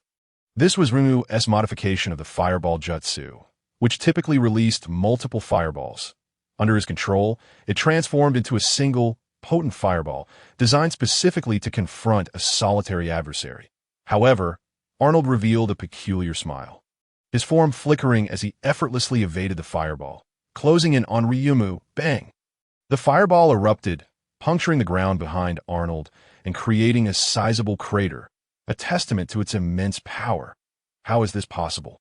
This was Ryumu's modification of the fireball jutsu, which typically released multiple fireballs. Under his control, it transformed into a single, potent fireball designed specifically to confront a solitary adversary. However, Arnold revealed a peculiar smile, his form flickering as he effortlessly evaded the fireball, closing in on Ryumu. Bang! The fireball erupted, puncturing the ground behind Arnold and creating a sizable crater, a testament to its immense power. How is this possible?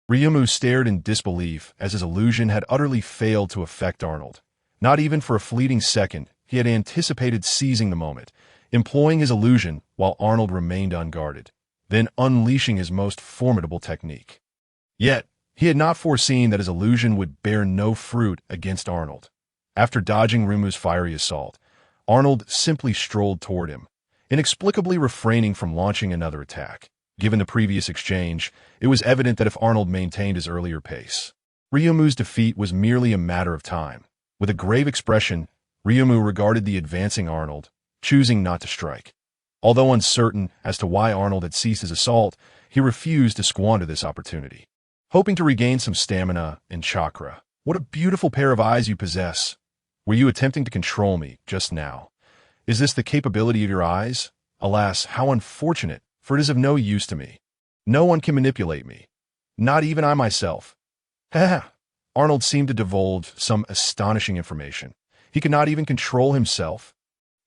Ryumu stared in disbelief as his illusion had utterly failed to affect Arnold. Not even for a fleeting second, he had anticipated seizing the moment, employing his illusion while Arnold remained unguarded, then unleashing his most formidable technique. Yet, he had not foreseen that his illusion would bear no fruit against Arnold. After dodging Ryumu's fiery assault, Arnold simply strolled toward him, inexplicably refraining from launching another attack. Given the previous exchange, it was evident that if Arnold maintained his earlier pace, Ryumu's defeat was merely a matter of time. With a grave expression, Ryumu regarded the advancing Arnold, choosing not to strike. Although uncertain as to why Arnold had ceased his assault, he refused to squander this opportunity. Hoping to regain some stamina and chakra. What a beautiful pair of eyes you possess. Were you attempting to control me just now? Is this the capability of your eyes? Alas, how unfortunate, for it is of no use to me. No one can manipulate me. Not even I myself. Ha! Arnold seemed to divulge some astonishing information. He could not even control himself.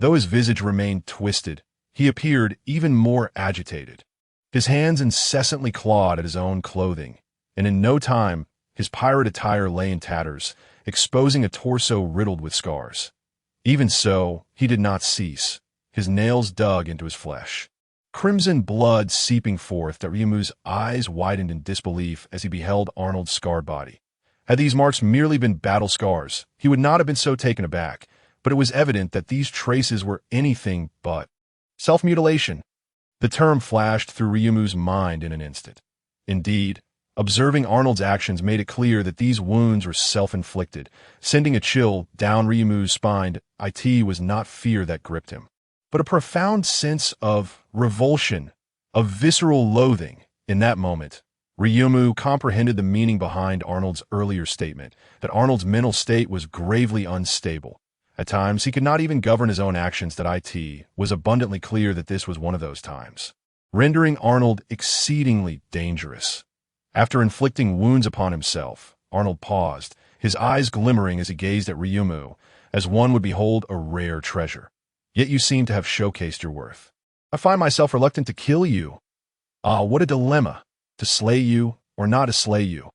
Though his visage remained twisted, he appeared even more agitated. His hands incessantly clawed at his own clothing, and in no time, his pirate attire lay in tatters, exposing a torso riddled with scars. Even so, he did not cease, his nails dug into his flesh. Crimson blood seeping forth, that Ryumu's eyes widened in disbelief as he beheld Arnold's scarred body. Had these marks merely been battle scars, he would not have been so taken aback, but it was evident that these traces were anything but self-mutilation. The term flashed through Ryumu's mind in an instant. Indeed, observing Arnold's actions made it clear that these wounds were self-inflicted, sending a chill down Ryumu's spine. It was not fear that gripped him, but a profound sense of revulsion, of visceral loathing. In that moment, Ryumu comprehended the meaning behind Arnold's earlier statement, that Arnold's mental state was gravely unstable. At times, he could not even govern his own actions. That it was abundantly clear that this was one of those times, rendering Arnold exceedingly dangerous. After inflicting wounds upon himself, Arnold paused, his eyes glimmering as he gazed at Ryumu, as one would behold a rare treasure. Yet you seem to have showcased your worth. I find myself reluctant to kill you. Ah, what a dilemma. To slay you or not to slay you.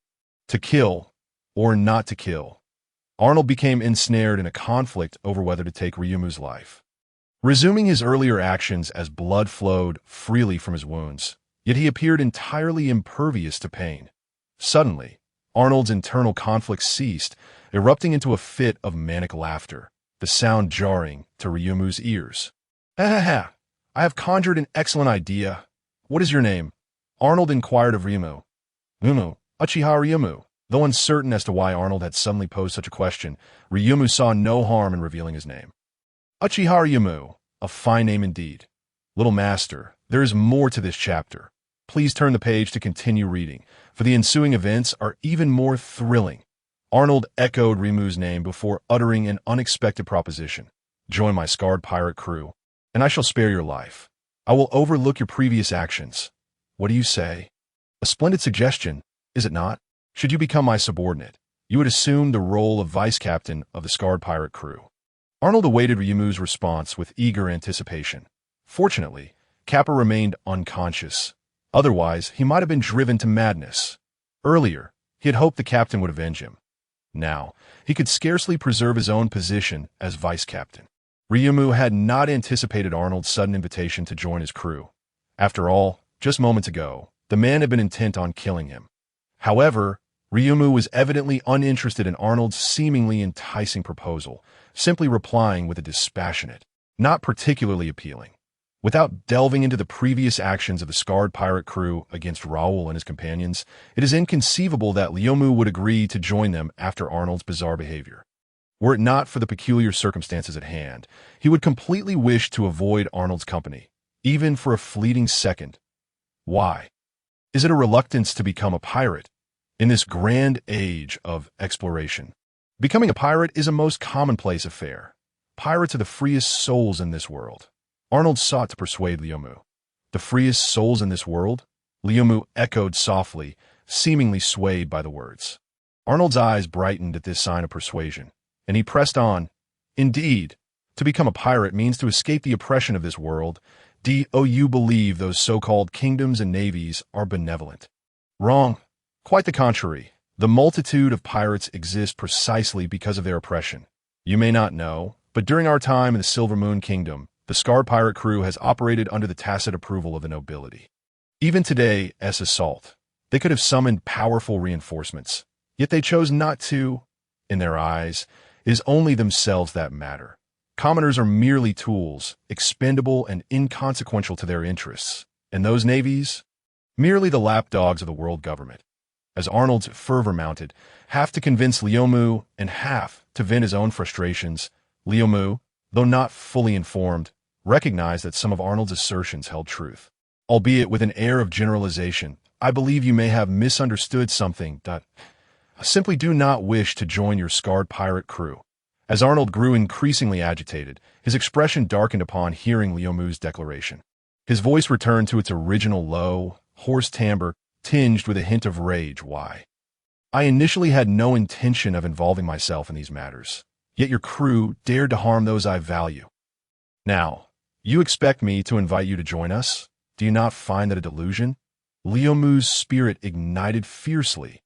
To kill or not to kill. Arnold became ensnared in a conflict over whether to take Ryumu's life. Resuming his earlier actions as blood flowed freely from his wounds, yet he appeared entirely impervious to pain. Suddenly, Arnold's internal conflict ceased, erupting into a fit of manic laughter, the sound jarring to Ryumu's ears. Ha ha ha! I have conjured an excellent idea. What is your name? Arnold inquired of Uchiha Ryuki. Though uncertain as to why Arnold had suddenly posed such a question, Ryumu saw no harm in revealing his name. Uchiha Ryuki, a fine name indeed. Little master, there is more to this chapter. Please turn the page to continue reading, for the ensuing events are even more thrilling. Arnold echoed Ryumu's name before uttering an unexpected proposition. Join my scarred pirate crew, and I shall spare your life. I will overlook your previous actions. What do you say? A splendid suggestion, is it not? Should you become my subordinate, you would assume the role of vice-captain of the scarred pirate crew. Arnold awaited Ryumu's response with eager anticipation. Fortunately, Kappa remained unconscious. Otherwise, he might have been driven to madness. Earlier, he had hoped the captain would avenge him. Now, he could scarcely preserve his own position as vice-captain. Ryumu had not anticipated Arnold's sudden invitation to join his crew. After all, just moments ago, the man had been intent on killing him. However, Ryumu was evidently uninterested in Arnold's seemingly enticing proposal, simply replying with a dispassionate, not particularly appealing. Without delving into the previous actions of the scarred pirate crew against Raoul and his companions, it is inconceivable that Ryumu would agree to join them after Arnold's bizarre behavior. Were it not for the peculiar circumstances at hand, he would completely wish to avoid Arnold's company, even for a fleeting second. Why? Is it a reluctance to become a pirate? In this grand age of exploration, becoming a pirate is a most commonplace affair. Pirates are the freest souls in this world. Arnold sought to persuade Ryumu. The freest souls in this world? Ryumu echoed softly, seemingly swayed by the words. Arnold's eyes brightened at this sign of persuasion, and he pressed on. Indeed, to become a pirate means to escape the oppression of this world. Do you believe those so-called kingdoms and navies are benevolent? Wrong. Quite the contrary. The multitude of pirates exist precisely because of their oppression. You may not know, but during our time in the Silver Moon Kingdom, the Scarred Pirate crew has operated under the tacit approval of the nobility. Even today, as assault, they could have summoned powerful reinforcements, yet they chose not to. In their eyes, it is only themselves that matter. Commoners are merely tools, expendable and inconsequential to their interests, and those navies? Merely the lapdogs of the world government. As Arnold's fervor mounted, half to convince Ryumu and half to vent his own frustrations, Ryumu, though not fully informed, recognized that some of Arnold's assertions held truth. Albeit with an air of generalization, I believe you may have misunderstood something. I simply do not wish to join your scarred pirate crew. As Arnold grew increasingly agitated, his expression darkened upon hearing Ryumu's declaration. His voice returned to its original low, hoarse timbre, tinged with a hint of rage. Why? I initially had no intention of involving myself in these matters, yet your crew dared to harm those I value. Now, you expect me to invite you to join us? Do you not find that a delusion? Ryumu's spirit ignited fiercely.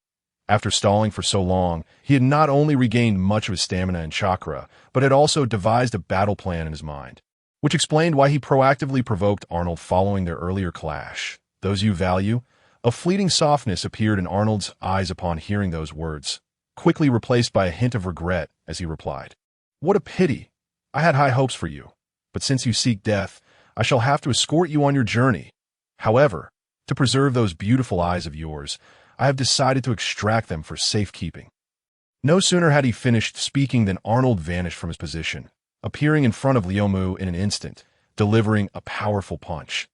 After stalling for so long, he had not only regained much of his stamina and chakra, but had also devised a battle plan in his mind, which explained why he proactively provoked Arnold following their earlier clash. Those you value? A fleeting softness appeared in Arnold's eyes upon hearing those words, quickly replaced by a hint of regret as he replied. What a pity! I had high hopes for you, but since you seek death, I shall have to escort you on your journey. However, to preserve those beautiful eyes of yours, I have decided to extract them for safekeeping. No sooner had he finished speaking than Arnold vanished from his position, appearing in front of Ryumu in an instant, delivering a powerful punch.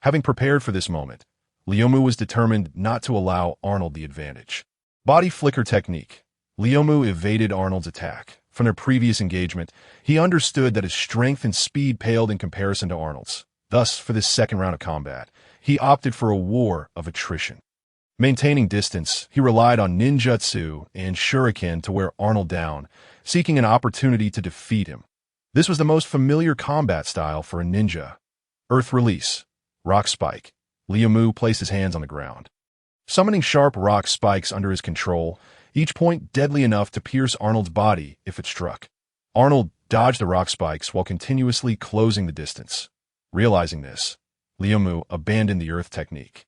Having prepared for this moment, Ryumu was determined not to allow Arnold the advantage. Body flicker technique. Ryumu evaded Arnold's attack. From their previous engagement, he understood that his strength and speed paled in comparison to Arnold's. Thus, for this second round of combat, he opted for a war of attrition. Maintaining distance, he relied on ninjutsu and shuriken to wear Arnold down, seeking an opportunity to defeat him. This was the most familiar combat style for a ninja. Earth release. Rock spike. Ryumu placed his hands on the ground. Summoning sharp rock spikes under his control, each point deadly enough to pierce Arnold's body if it struck. Arnold dodged the rock spikes while continuously closing the distance. Realizing this, Ryumu abandoned the earth technique.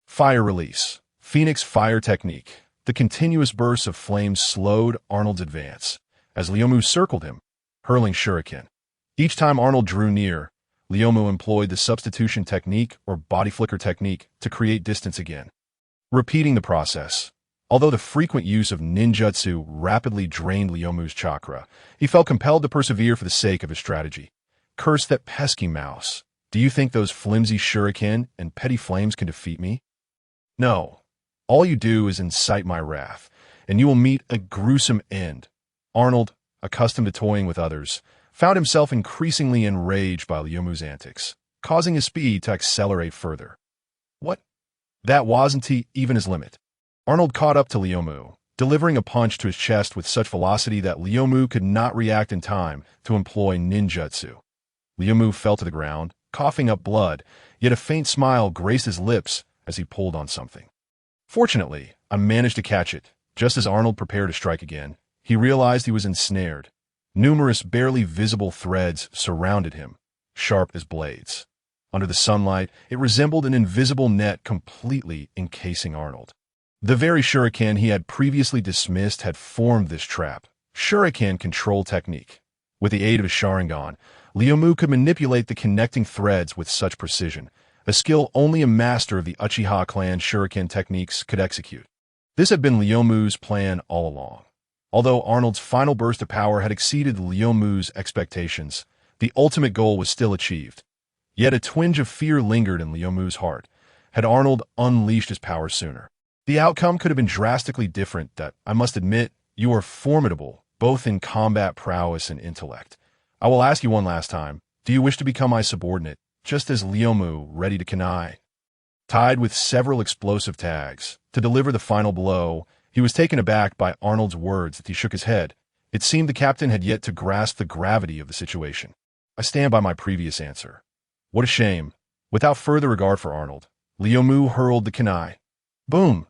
Fire release. Phoenix fire technique. The continuous bursts of flames slowed Arnold's advance, as Ryumu circled him, hurling shuriken. Each time Arnold drew near, Liumu employed the substitution technique or body flicker technique to create distance again. Repeating the process. Although the frequent use of ninjutsu rapidly drained Liumu's chakra, he felt compelled to persevere for the sake of his strategy. Curse that pesky mouse. Do you think those flimsy shuriken and petty flames can defeat me? No. All you do is incite my wrath, and you will meet a gruesome end. Arnold, accustomed to toying with others, found himself increasingly enraged by Liumu's antics, causing his speed to accelerate further. What? That wasn't even his limit. Arnold caught up to Liumu, delivering a punch to his chest with such velocity that Liumu could not react in time to employ ninjutsu. Liumu fell to the ground, coughing up blood, yet a faint smile graced his lips as he pulled on something. Fortunately, I managed to catch it. Just as Arnold prepared to strike again, he realized he was ensnared. Numerous barely visible threads surrounded him, sharp as blades. Under the sunlight, it resembled an invisible net completely encasing Arnold. The very shuriken he had previously dismissed had formed this trap. Shuriken control technique. With the aid of his Sharingan, Liumu could manipulate the connecting threads with such precision, a skill only a master of the Uchiha clan shuriken techniques could execute. This had been Liumu's plan all along. Although Arnold's final burst of power had exceeded Liumu's expectations, the ultimate goal was still achieved. Yet a twinge of fear lingered in Liumu's heart. Had Arnold unleashed his power sooner, the outcome could have been drastically different. That, I must admit, you are formidable, both in combat prowess and intellect. I will ask you one last time, do you wish to become my subordinate, just as Liumu, ready to connive? Tied with several explosive tags, to deliver the final blow, he was taken aback by Arnold's words as he shook his head. It seemed the captain had yet to grasp the gravity of the situation. I stand by my previous answer. What a shame. Without further regard for Arnold, Liumu hurled the kunai. Boom!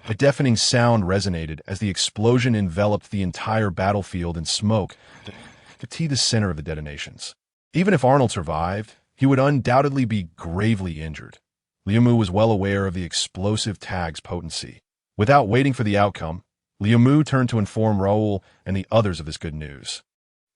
A deafening sound resonated as the explosion enveloped the entire battlefield in smoke to the center of the detonations. Even if Arnold survived, he would undoubtedly be gravely injured. Liumu was well aware of the explosive tag's potency. Without waiting for the outcome, Liumu turned to inform Raoul and the others of this good news.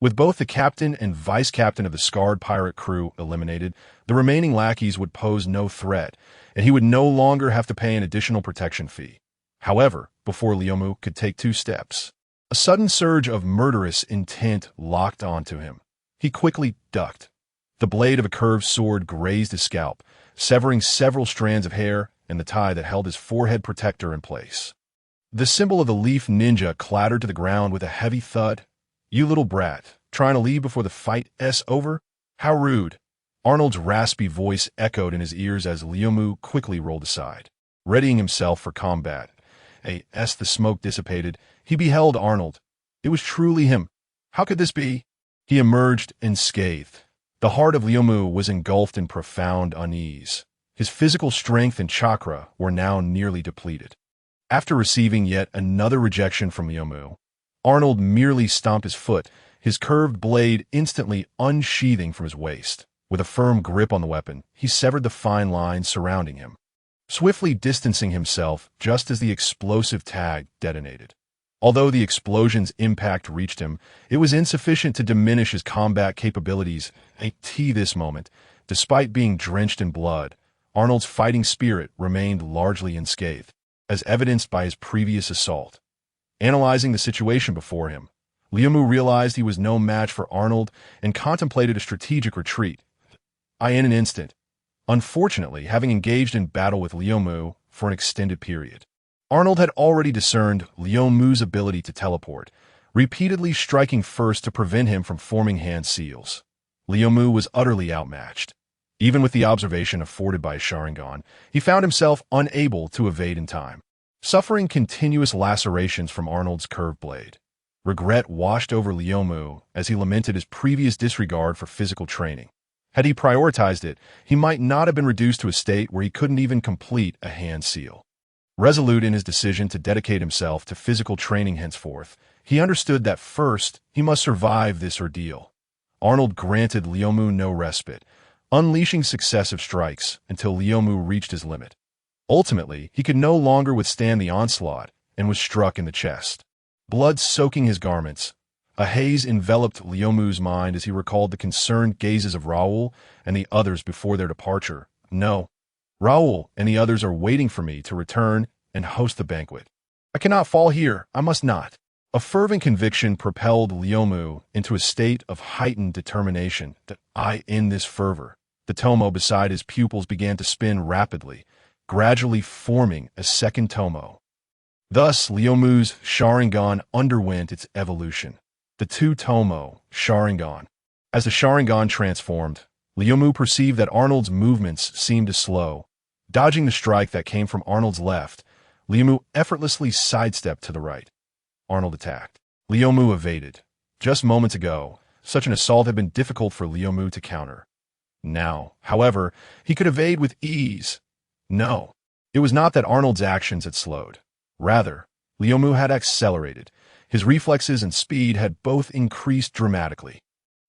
With both the captain and vice-captain of the scarred pirate crew eliminated, the remaining lackeys would pose no threat, and he would no longer have to pay an additional protection fee. However, before Liumu could take 2 steps, a sudden surge of murderous intent locked onto him. He quickly ducked. The blade of a curved sword grazed his scalp, severing several strands of hair and the tie that held his forehead protector in place. The symbol of the leaf ninja clattered to the ground with a heavy thud. You little brat, trying to leave before the fight's over? How rude. Arnold's raspy voice echoed in his ears as Liumu quickly rolled aside, readying himself for combat. As the smoke dissipated, he beheld Arnold. It was truly him. How could this be? He emerged unscathed. The heart of Liumu was engulfed in profound unease. His physical strength and chakra were now nearly depleted. After receiving yet another rejection from Liumu, Arnold merely stomped his foot, his curved blade instantly unsheathing from his waist. With a firm grip on the weapon, he severed the fine lines surrounding him, swiftly distancing himself just as the explosive tag detonated. Although the explosion's impact reached him, it was insufficient to diminish his combat capabilities. At this moment, despite being drenched in blood, Arnold's fighting spirit remained largely unscathed, as evidenced by his previous assault. Analyzing the situation before him, Liumu realized he was no match for Arnold and contemplated a strategic retreat. In an instant, unfortunately, having engaged in battle with Liumu for an extended period, Arnold had already discerned Liumu's ability to teleport, repeatedly striking first to prevent him from forming hand seals. Liumu was utterly outmatched. Even with the observation afforded by his Sharingan, he found himself unable to evade in time, suffering continuous lacerations from Arnold's curved blade. Regret washed over Liumu as he lamented his previous disregard for physical training. Had he prioritized it, he might not have been reduced to a state where he couldn't even complete a hand seal. Resolute in his decision to dedicate himself to physical training henceforth, he understood that first he must survive this ordeal. Arnold granted Liumu no respite, unleashing successive strikes until Liumu reached his limit. Ultimately, he could no longer withstand the onslaught and was struck in the chest. Blood soaking his garments, A haze enveloped Liumu's mind as he recalled the concerned gazes of Raoul and the others before their departure. No, Raoul and the others are waiting for me to return and host the banquet. I cannot fall here. I must not. A fervent conviction propelled Liumu into a state of heightened determination that I end this fervor. The tomo beside his pupils began to spin rapidly, gradually forming a second tomo. Thus, Liumu's Sharingan underwent its evolution. The two-tomo Sharingan. As the Sharingan transformed, Liumu perceived that Arnold's movements seemed to slow. Dodging the strike that came from Arnold's left, Liumu effortlessly sidestepped to the right. Arnold attacked. Liumu evaded. Just moments ago, such an assault had been difficult for Liumu to counter. Now, however, he could evade with ease. No, it was not that Arnold's actions had slowed. Rather, Liumu had accelerated. His reflexes and speed had both increased dramatically.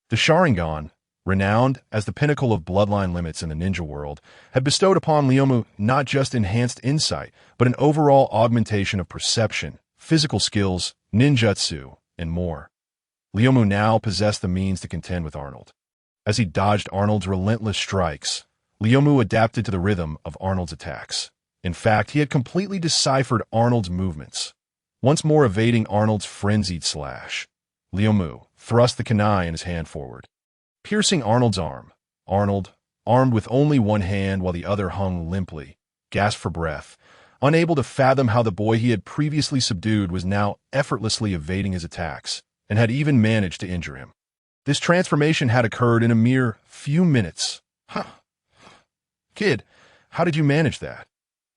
The Sharingan, renowned as the pinnacle of bloodline limits in the ninja world, had bestowed upon Liumu not just enhanced insight, but an overall augmentation of perception, physical skills, ninjutsu, and more. Liumu now possessed the means to contend with Arnold. As he dodged Arnold's relentless strikes, Liumu adapted to the rhythm of Arnold's attacks. In fact, he had completely deciphered Arnold's movements. Once more evading Arnold's frenzied slash, Liumu thrust the kunai in his hand forward, piercing Arnold's arm. Arnold, armed with only one hand while the other hung limply, gasped for breath, unable to fathom how the boy he had previously subdued was now effortlessly evading his attacks, and had even managed to injure him. This transformation had occurred in a mere few minutes. Huh. Kid, how did you manage that?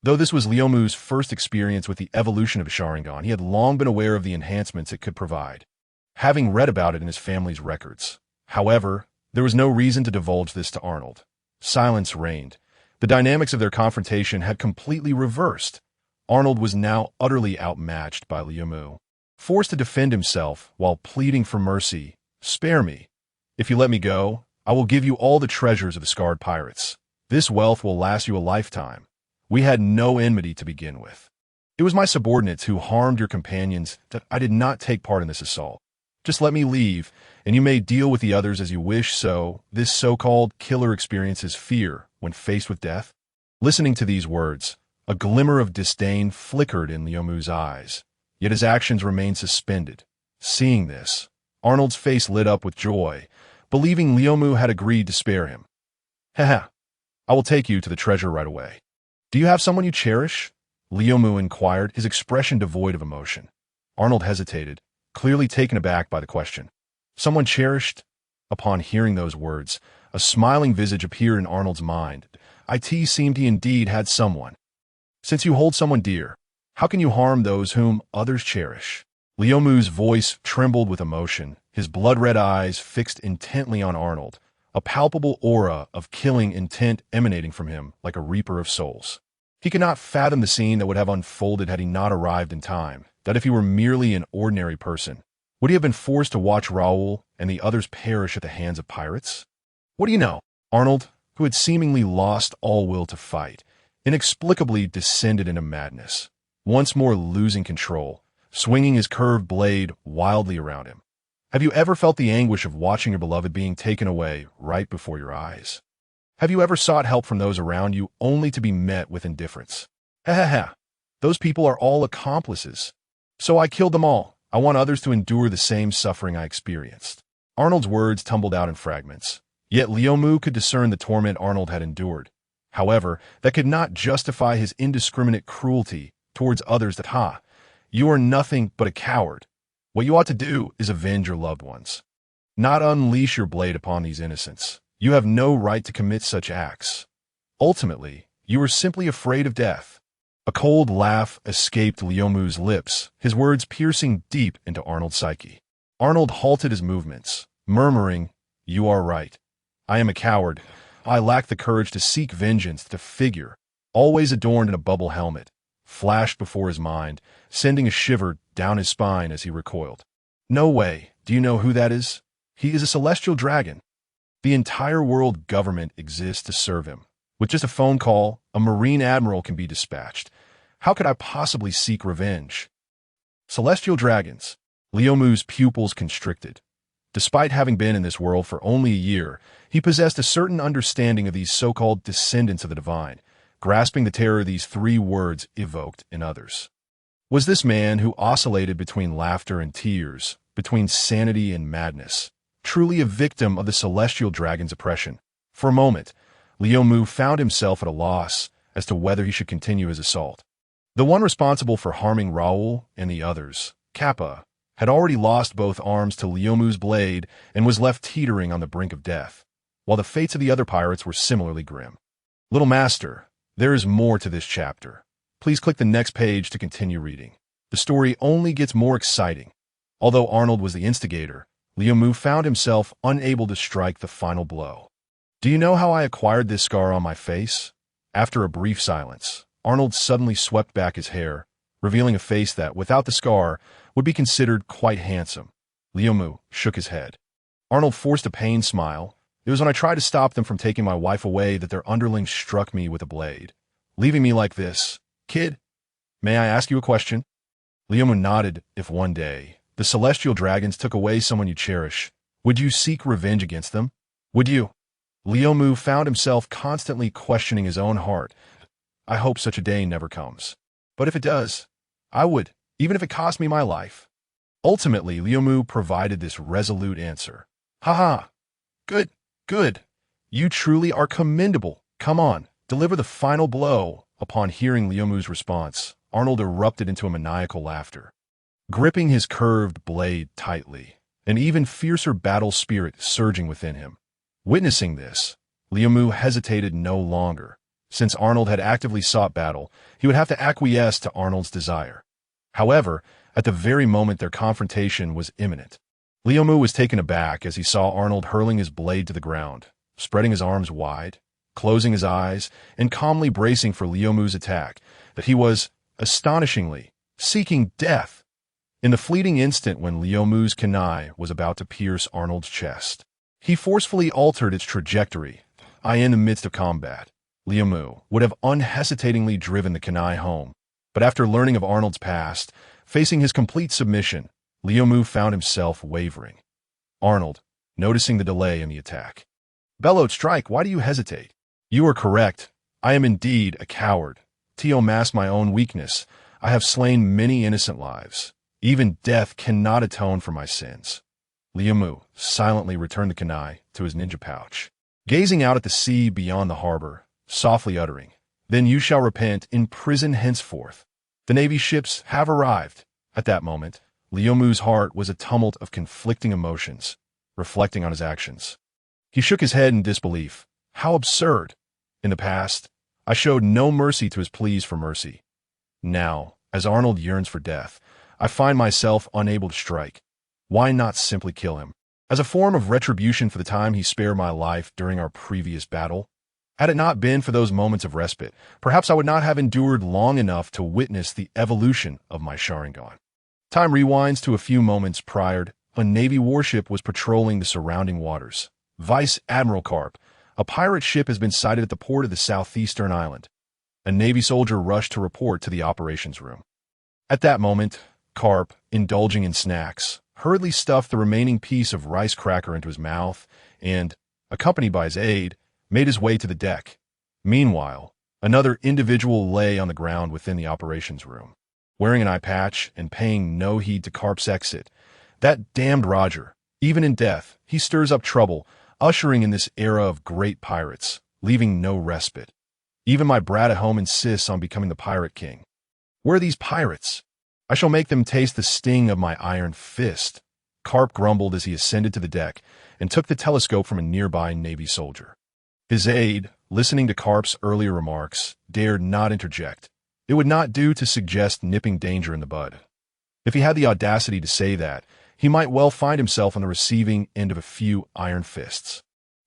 Though this was Liumu's first experience with the evolution of Sharingan, he had long been aware of the enhancements it could provide, having read about it in his family's records. However, there was no reason to divulge this to Arnold. Silence reigned. The dynamics of their confrontation had completely reversed. Arnold was now utterly outmatched by Liumu. Forced to defend himself while pleading for mercy, "Spare me. If you let me go, I will give you all the treasures of the scarred pirates. This wealth will last you a lifetime. We had no enmity to begin with. It was my subordinates who harmed your companions that I did not take part in this assault. Just let me leave, and you may deal with the others as you wish, so this so-called killer experiences fear when faced with death." Listening to these words, a glimmer of disdain flickered in Liumu's eyes, yet his actions remained suspended. Seeing this, Arnold's face lit up with joy, believing Liumu had agreed to spare him. "Haha, I will take you to the treasure right away. Do you have someone you cherish?" Liumu inquired, his expression devoid of emotion. Arnold hesitated, clearly taken aback by the question. Someone cherished? Upon hearing those words, a smiling visage appeared in Arnold's mind. It seemed he indeed had someone. "Since you hold someone dear, how can you harm those whom others cherish?" Liumu's voice trembled with emotion, his blood-red eyes fixed intently on Arnold, a palpable aura of killing intent emanating from him like a reaper of souls. He could not fathom the scene that would have unfolded had he not arrived in time, that if he were merely an ordinary person, would he have been forced to watch Raoul and the others perish at the hands of pirates? "What do you know?" Arnold, who had seemingly lost all will to fight, inexplicably descended into madness, once more losing control, swinging his curved blade wildly around him. Have you ever felt the anguish of watching your beloved being taken away right before your eyes? Have you ever sought help from those around you only to be met with indifference? Ha ha ha. Those people are all accomplices. So I killed them all. I want others to endure the same suffering I experienced. Arnold's words tumbled out in fragments. Yet Liumu could discern the torment Arnold had endured. However, that could not justify his indiscriminate cruelty towards others that, you are nothing but a coward. What you ought to do is avenge your loved ones. Not unleash your blade upon these innocents. You have no right to commit such acts. Ultimately, you are simply afraid of death. A cold laugh escaped Liumu's lips, his words piercing deep into Arnold's psyche. Arnold halted his movements, murmuring, "You are right. I am a coward. I lack the courage to seek vengeance." The figure, always adorned in a bubble helmet, flashed before his mind, sending a shiver down his spine as he recoiled. "No way. Do you know who that is? He is a celestial dragon. The entire world government exists to serve him. With just a phone call, a Marine admiral can be dispatched. How could I possibly seek revenge?" "Celestial dragons." Leomu's pupils constricted. Despite having been in this world for only a year, he possessed a certain understanding of these so-called descendants of the divine, grasping the terror these three words evoked in others. Was this man who oscillated between laughter and tears, between sanity and madness, truly a victim of the celestial dragon's oppression? For a moment, Leomu found himself at a loss as to whether he should continue his assault. The one responsible for harming Raoul and the others, Kappa, had already lost both arms to Leomu's blade and was left teetering on the brink of death, while the fates of the other pirates were similarly grim. Little Master, there is more to this chapter. Please click the next page to continue reading. The story only gets more exciting. Although Arnold was the instigator, Leomu found himself unable to strike the final blow. Do you know how I acquired this scar on my face? After a brief silence, Arnold suddenly swept back his hair, revealing a face that, without the scar, would be considered quite handsome. Leomu shook his head. Arnold forced a pained smile. It was when I tried to stop them from taking my wife away that their underlings struck me with a blade, leaving me like this. Kid, may I ask you a question? Leomu nodded. If one day the celestial dragons took away someone you cherish, would you seek revenge against them? Would you? Leomu found himself constantly questioning his own heart. I hope such a day never comes. But if it does, I would, even if it cost me my life. Ultimately, Leomu provided this resolute answer. Haha. Good, good. You truly are commendable. Come on, deliver the final blow. Upon hearing Leomu's response, Arnold erupted into a maniacal laughter, gripping his curved blade tightly, an even fiercer battle spirit surging within him. Witnessing this, Leomu hesitated no longer. Since Arnold had actively sought battle, he would have to acquiesce to Arnold's desire. However, at the very moment their confrontation was imminent, Leomu was taken aback as he saw Arnold hurling his blade to the ground, spreading his arms wide, closing his eyes, and calmly bracing for Leomu's attack, that he was, astonishingly, seeking death. In the fleeting instant when Leomu's kunai was about to pierce Arnold's chest, he forcefully altered its trajectory. In the midst of combat, Leomu would have unhesitatingly driven the kunai home, but after learning of Arnold's past, facing his complete submission, Leomu found himself wavering. Arnold, noticing the delay in the attack, bellowed, "Strike, why do you hesitate?" "You are correct. I am indeed a coward. To mask my own weakness, I have slain many innocent lives. Even death cannot atone for my sins." Leomu silently returned the kunai to his ninja pouch, gazing out at the sea beyond the harbor, softly uttering, "Then you shall repent in prison henceforth. The Navy ships have arrived." At that moment, Leomu's heart was a tumult of conflicting emotions, reflecting on his actions. He shook his head in disbelief. How absurd! In the past, I showed no mercy to his pleas for mercy. Now, as Arnold yearns for death, I find myself unable to strike. Why not simply kill him, as a form of retribution for the time he spared my life during our previous battle? Had it not been for those moments of respite, perhaps I would not have endured long enough to witness the evolution of my Sharingan. Time rewinds to a few moments prior. A Navy warship was patrolling the surrounding waters. Vice Admiral Garp, a pirate ship, has been sighted at the port of the southeastern island. A Navy soldier rushed to report to the operations room. At that moment, Garp, indulging in snacks, hurriedly stuffed the remaining piece of rice cracker into his mouth and, accompanied by his aide, made his way to the deck. Meanwhile, another individual lay on the ground within the operations room, wearing an eye patch and paying no heed to Garp's exit. That damned Roger, even in death, he stirs up trouble, ushering in this era of great pirates, leaving no respite. Even my brat at home insists on becoming the pirate king. Where are these pirates? I shall make them taste the sting of my iron fist. Garp grumbled as he ascended to the deck and took the telescope from a nearby Navy soldier. His aide, listening to Garp's earlier remarks, dared not interject. It would not do to suggest nipping danger in the bud. If he had the audacity to say that, he might well find himself on the receiving end of a few iron fists.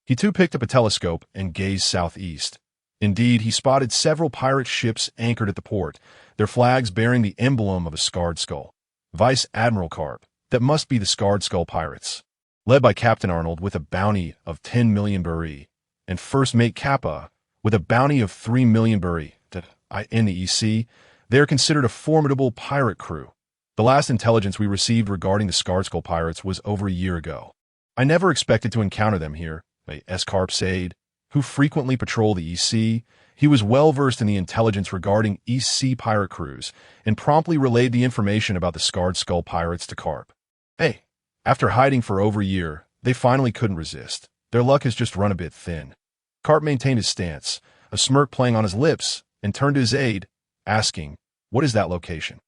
He too picked up a telescope and gazed southeast. Indeed, he spotted several pirate ships anchored at the port, their flags bearing the emblem of a scarred skull. Vice Admiral Garp, that must be the Scarred Skull Pirates, led by Captain Arnold with a bounty of 10 million buri, and First Mate Kappa with a bounty of 3 million buri. In the EC, they are considered a formidable pirate crew. The last intelligence we received regarding the Scarred Skull Pirates was over a year ago. I never expected to encounter them here, a Garp said, who frequently patrol the East Sea. He was well-versed in the intelligence regarding East Sea pirate crews and promptly relayed the information about the Scarred Skull Pirates to Garp. Hey, after hiding for over a year, they finally couldn't resist. Their luck has just run a bit thin. Garp maintained his stance, a smirk playing on his lips, and turned to his aide, asking, "What is that location?"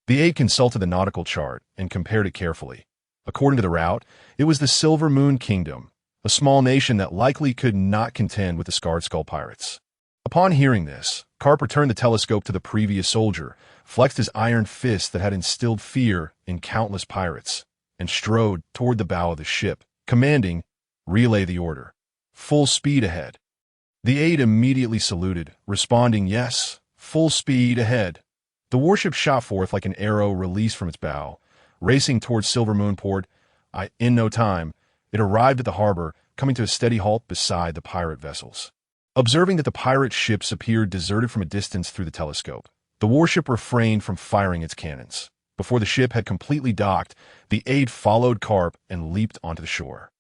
The aide consulted the nautical chart and compared it carefully. According to the route, it was the Silver Moon Kingdom, a small nation that likely could not contend with the Scarred Skull Pirates. Upon hearing this, Garp returned the telescope to the previous soldier, flexed his iron fist that had instilled fear in countless pirates, and strode toward the bow of the ship, commanding, "Relay the order. Full speed ahead." The aide immediately saluted, responding, "Yes, full speed ahead." The warship shot forth like an arrow released from its bow, racing towards Silver Moon Port. In no time, it arrived at the harbor, coming to a steady halt beside the pirate vessels. Observing that the pirate ships appeared deserted from a distance through the telescope, the warship refrained from firing its cannons. Before the ship had completely docked, the aide followed Garp and leaped onto the shore.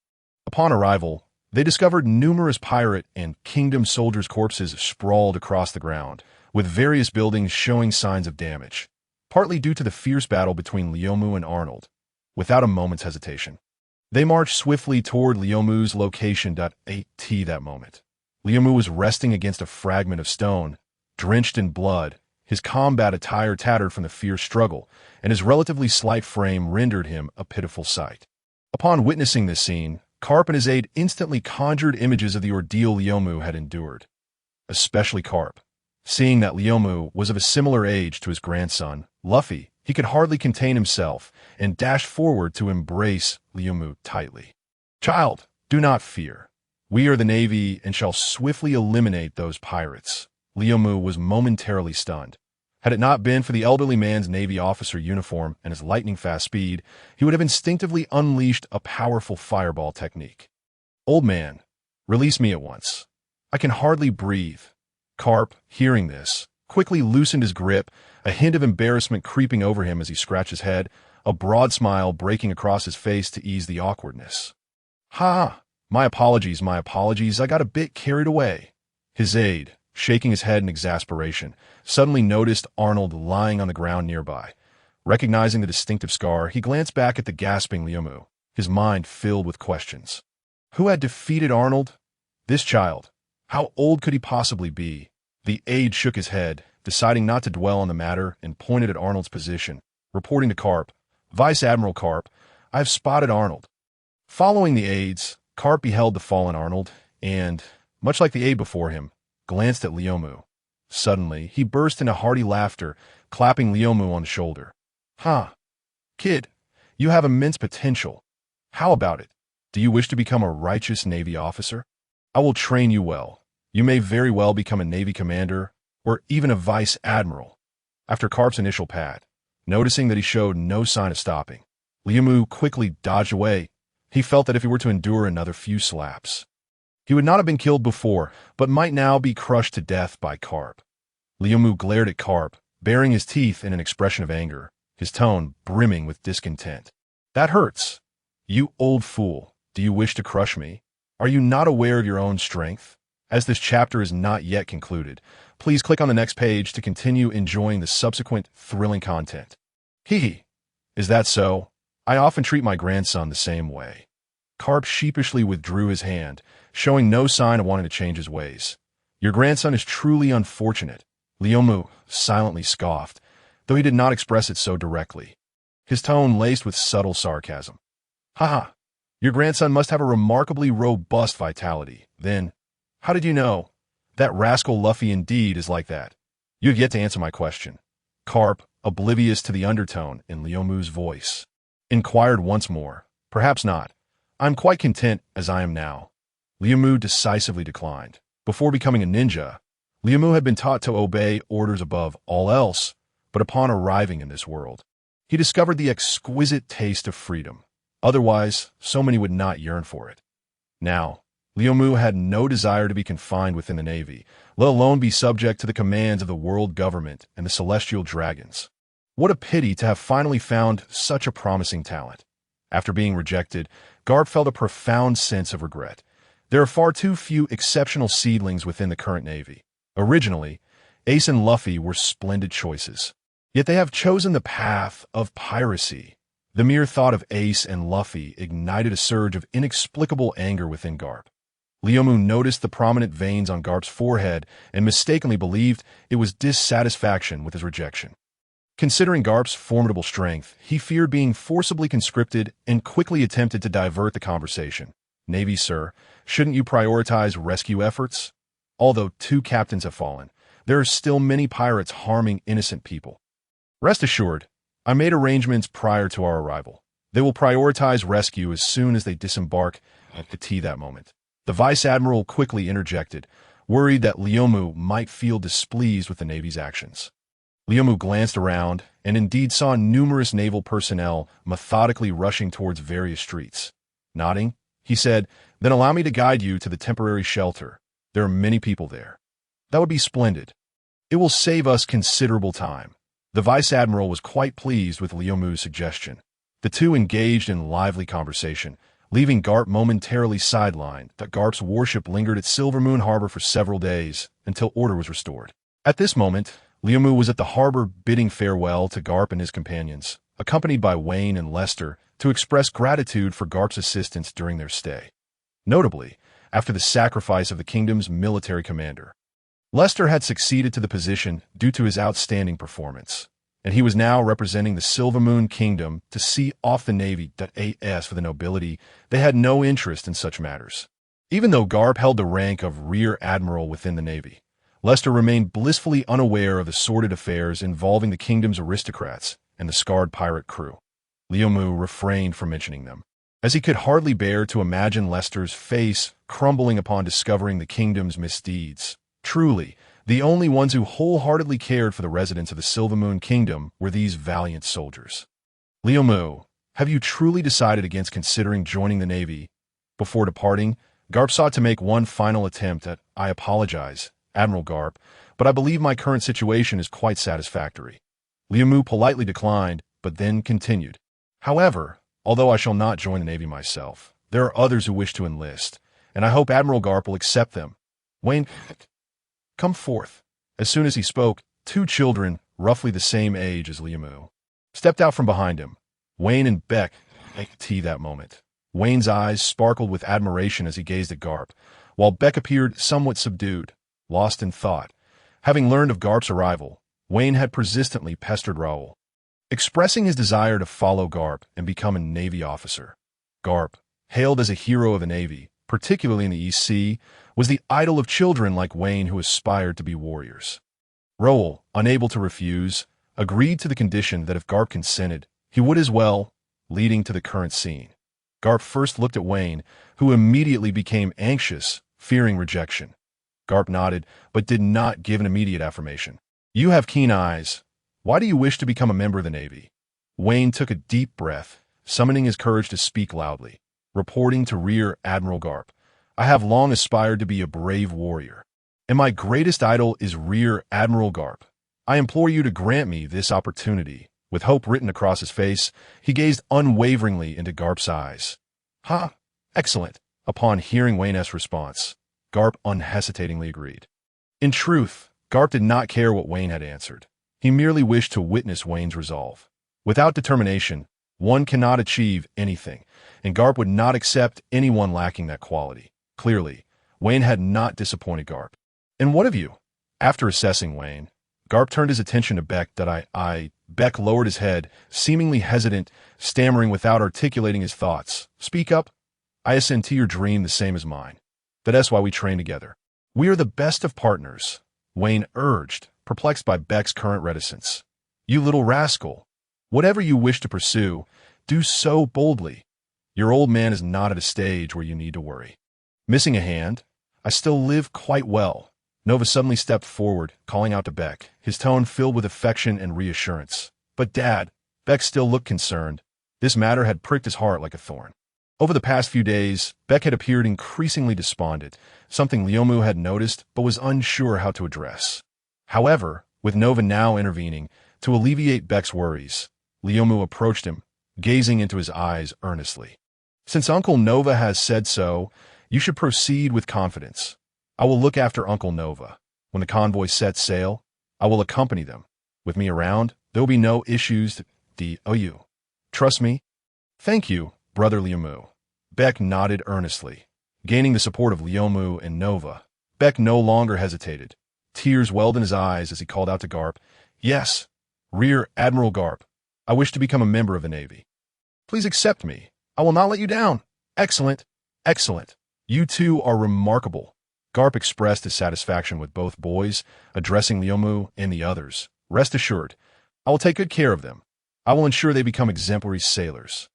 Upon arrival, they discovered numerous pirate and kingdom soldiers' corpses sprawled across the ground, with various buildings showing signs of damage, partly due to the fierce battle between Lyomu and Arnold. Without a moment's hesitation, they marched swiftly toward Lyomu's location. At that moment, Lyomu was resting against a fragment of stone, drenched in blood. His combat attire tattered from the fierce struggle, and his relatively slight frame rendered him a pitiful sight. Upon witnessing this scene, Garp and his aide instantly conjured images of the ordeal Lyomu had endured. Especially Garp. Seeing that Lyomu was of a similar age to his grandson, Luffy, he could hardly contain himself and dashed forward to embrace Lyomu tightly. "Child, do not fear. We are the Navy and shall swiftly eliminate those pirates." Lyomu was momentarily stunned. Had it not been for the elderly man's Navy officer uniform and his lightning-fast speed, he would have instinctively unleashed a powerful fireball technique. "Old man, release me at once. I can hardly breathe." Garp, hearing this, quickly loosened his grip, a hint of embarrassment creeping over him as he scratched his head, a broad smile breaking across his face to ease the awkwardness. "Ha! My apologies, I got a bit carried away." His aide, shaking his head in exasperation, suddenly noticed Arnold lying on the ground nearby. Recognizing the distinctive scar, he glanced back at the gasping Lyomu, his mind filled with questions. Who had defeated Arnold? This child. How old could he possibly be? The aide shook his head, deciding not to dwell on the matter, and pointed at Arnold's position, reporting to Garp, "Vice Admiral Garp, I have spotted Arnold." Following the aides, Garp beheld the fallen Arnold, and, much like the aide before him, glanced at Lyomu. Suddenly, he burst into hearty laughter, clapping Lyomu on the shoulder. "Ha! Kid, you have immense potential. How about it? Do you wish to become a righteous Navy officer? I will train you well. You may very well become a Navy commander, or even a vice admiral." After Garp's initial pat, noticing that he showed no sign of stopping, Lyomu quickly dodged away. He felt that if he were to endure another few slaps, he would not have been killed before, but might now be crushed to death by Garp. Lyomu glared at Garp, baring his teeth in an expression of anger, his tone brimming with discontent. "That hurts. You old fool, do you wish to crush me? Are you not aware of your own strength?" As this chapter is not yet concluded, please click on the next page to continue enjoying the subsequent thrilling content. Hee. Is that so? I often treat my grandson the same way. Garp sheepishly withdrew his hand, showing no sign of wanting to change his ways. "Your grandson is truly unfortunate," Lyomu silently scoffed, though he did not express it so directly. His tone laced with subtle sarcasm. "Haha, your grandson must have a remarkably robust vitality. Then, how did you know? That rascal Luffy indeed is like that." "You have yet to answer my question." Garp, oblivious to the undertone in Lyomu's voice, inquired once more. "Perhaps not. I'm quite content as I am now." Lyomu decisively declined. Before becoming a ninja, Lyomu had been taught to obey orders above all else, but upon arriving in this world, he discovered the exquisite taste of freedom. Otherwise, so many would not yearn for it. Now, Lyomu had no desire to be confined within the Navy, let alone be subject to the commands of the world government and the celestial dragons. What a pity to have finally found such a promising talent. After being rejected, Garp felt a profound sense of regret. There are far too few exceptional seedlings within the current Navy. Originally, Ace and Luffy were splendid choices. Yet they have chosen the path of piracy. The mere thought of Ace and Luffy ignited a surge of inexplicable anger within Garp. Leomu noticed the prominent veins on Garp's forehead and mistakenly believed it was dissatisfaction with his rejection. Considering Garp's formidable strength, he feared being forcibly conscripted and quickly attempted to divert the conversation. "Navy, sir, shouldn't you prioritize rescue efforts? Although 2 captains have fallen, there are still many pirates harming innocent people. Rest assured, I made arrangements prior to our arrival. They will prioritize rescue as soon as they disembark at the T that moment." The Vice Admiral quickly interjected, worried that Leomu might feel displeased with the Navy's actions. Leomu glanced around and indeed saw numerous naval personnel methodically rushing towards various streets. Nodding, he said, "Then allow me to guide you to the temporary shelter. There are many people there." "That would be splendid. It will save us considerable time." The Vice Admiral was quite pleased with Leomu's suggestion. The two engaged in lively conversation, leaving Garp momentarily sidelined that Garp's warship lingered at Silver Moon Harbor for several days until order was restored. At this moment, Leomu was at the harbor bidding farewell to Garp and his companions, accompanied by Wayne and Lester, to express gratitude for Garp's assistance during their stay. Notably, after the sacrifice of the kingdom's military commander, Lester had succeeded to the position due to his outstanding performance, and he was now representing the Silver Moon Kingdom to see off the Navy. As for the nobility, they had no interest in such matters. Even though Garp held the rank of Rear Admiral within the Navy, Lester remained blissfully unaware of the sordid affairs involving the kingdom's aristocrats and the scarred pirate crew. Leomu refrained from mentioning them, as he could hardly bear to imagine Lester's face crumbling upon discovering the kingdom's misdeeds. Truly, the only ones who wholeheartedly cared for the residents of the Silver Moon Kingdom were these valiant soldiers. "Leomu, have you truly decided against considering joining the Navy?" Before departing, Garp sought to make one final attempt at, "I apologize, Admiral Garp, but I believe my current situation is quite satisfactory." Leomu politely declined, but then continued. "However, although I shall not join the Navy myself, there are others who wish to enlist, and I hope Admiral Garp will accept them. Wayne, come forth." As soon as he spoke, 2 children, roughly the same age as Leomu, stepped out from behind him. Wayne and Beck ate tea that moment. Wayne's eyes sparkled with admiration as he gazed at Garp, while Beck appeared somewhat subdued, lost in thought. Having learned of Garp's arrival, Wayne had persistently pestered Raoul, expressing his desire to follow Garp and become a Navy officer. Garp, hailed as a hero of the Navy, particularly in the East Sea, was the idol of children like Wayne who aspired to be warriors. Raoul, unable to refuse, agreed to the condition that if Garp consented, he would as well, leading to the current scene. Garp first looked at Wayne, who immediately became anxious, fearing rejection. Garp nodded, but did not give an immediate affirmation. "You have keen eyes. Why do you wish to become a member of the Navy?" Wayne took a deep breath, summoning his courage to speak loudly. Reporting to Rear Admiral Garp, "I have long aspired to be a brave warrior, and my greatest idol is Rear Admiral Garp. I implore you to grant me this opportunity." With hope written across his face, he gazed unwaveringly into Garp's eyes. "Ha! Excellent." Upon hearing Wayne's response, Garp unhesitatingly agreed. In truth, Garp did not care what Wayne had answered. He merely wished to witness Wayne's resolve. Without determination, one cannot achieve anything, and Garp would not accept anyone lacking that quality. Clearly, Wayne had not disappointed Garp. "And what of you?" After assessing Wayne, Garp turned his attention to Beck. Beck lowered his head, seemingly hesitant, stammering without articulating his thoughts. "Speak up." "I assent to your dream the same as mine. That's why we train together." "We are the best of partners," Wayne urged, perplexed by Beck's current reticence. "You little rascal. Whatever you wish to pursue, do so boldly. Your old man is not at a stage where you need to worry." Missing a hand, "I still live quite well." Nova suddenly stepped forward, calling out to Beck, his tone filled with affection and reassurance. "But Dad," Beck still looked concerned. This matter had pricked his heart like a thorn. Over the past few days, Beck had appeared increasingly despondent, something Leomu had noticed but was unsure how to address. However, with Nova now intervening, To alleviate Beck's worries, Lyomu approached him, gazing into his eyes earnestly. Since Uncle Nova has said so, you should proceed with confidence. I will look after Uncle Nova. When the convoy sets sail, I will accompany them. With me around, there will be no issues. D.O.U. Trust me? Thank you, Brother Lyomu. Beck nodded earnestly. Gaining the support of Lyomu and Nova, Beck no longer hesitated. Tears welled in his eyes as he called out to Garp, "Yes, Rear Admiral Garp, I wish to become a member of the Navy. Please accept me. I will not let you down." "Excellent, excellent. You two are remarkable." Garp expressed his satisfaction with both boys, addressing Lyomu and the others. "Rest assured, I will take good care of them. I will ensure they become exemplary sailors."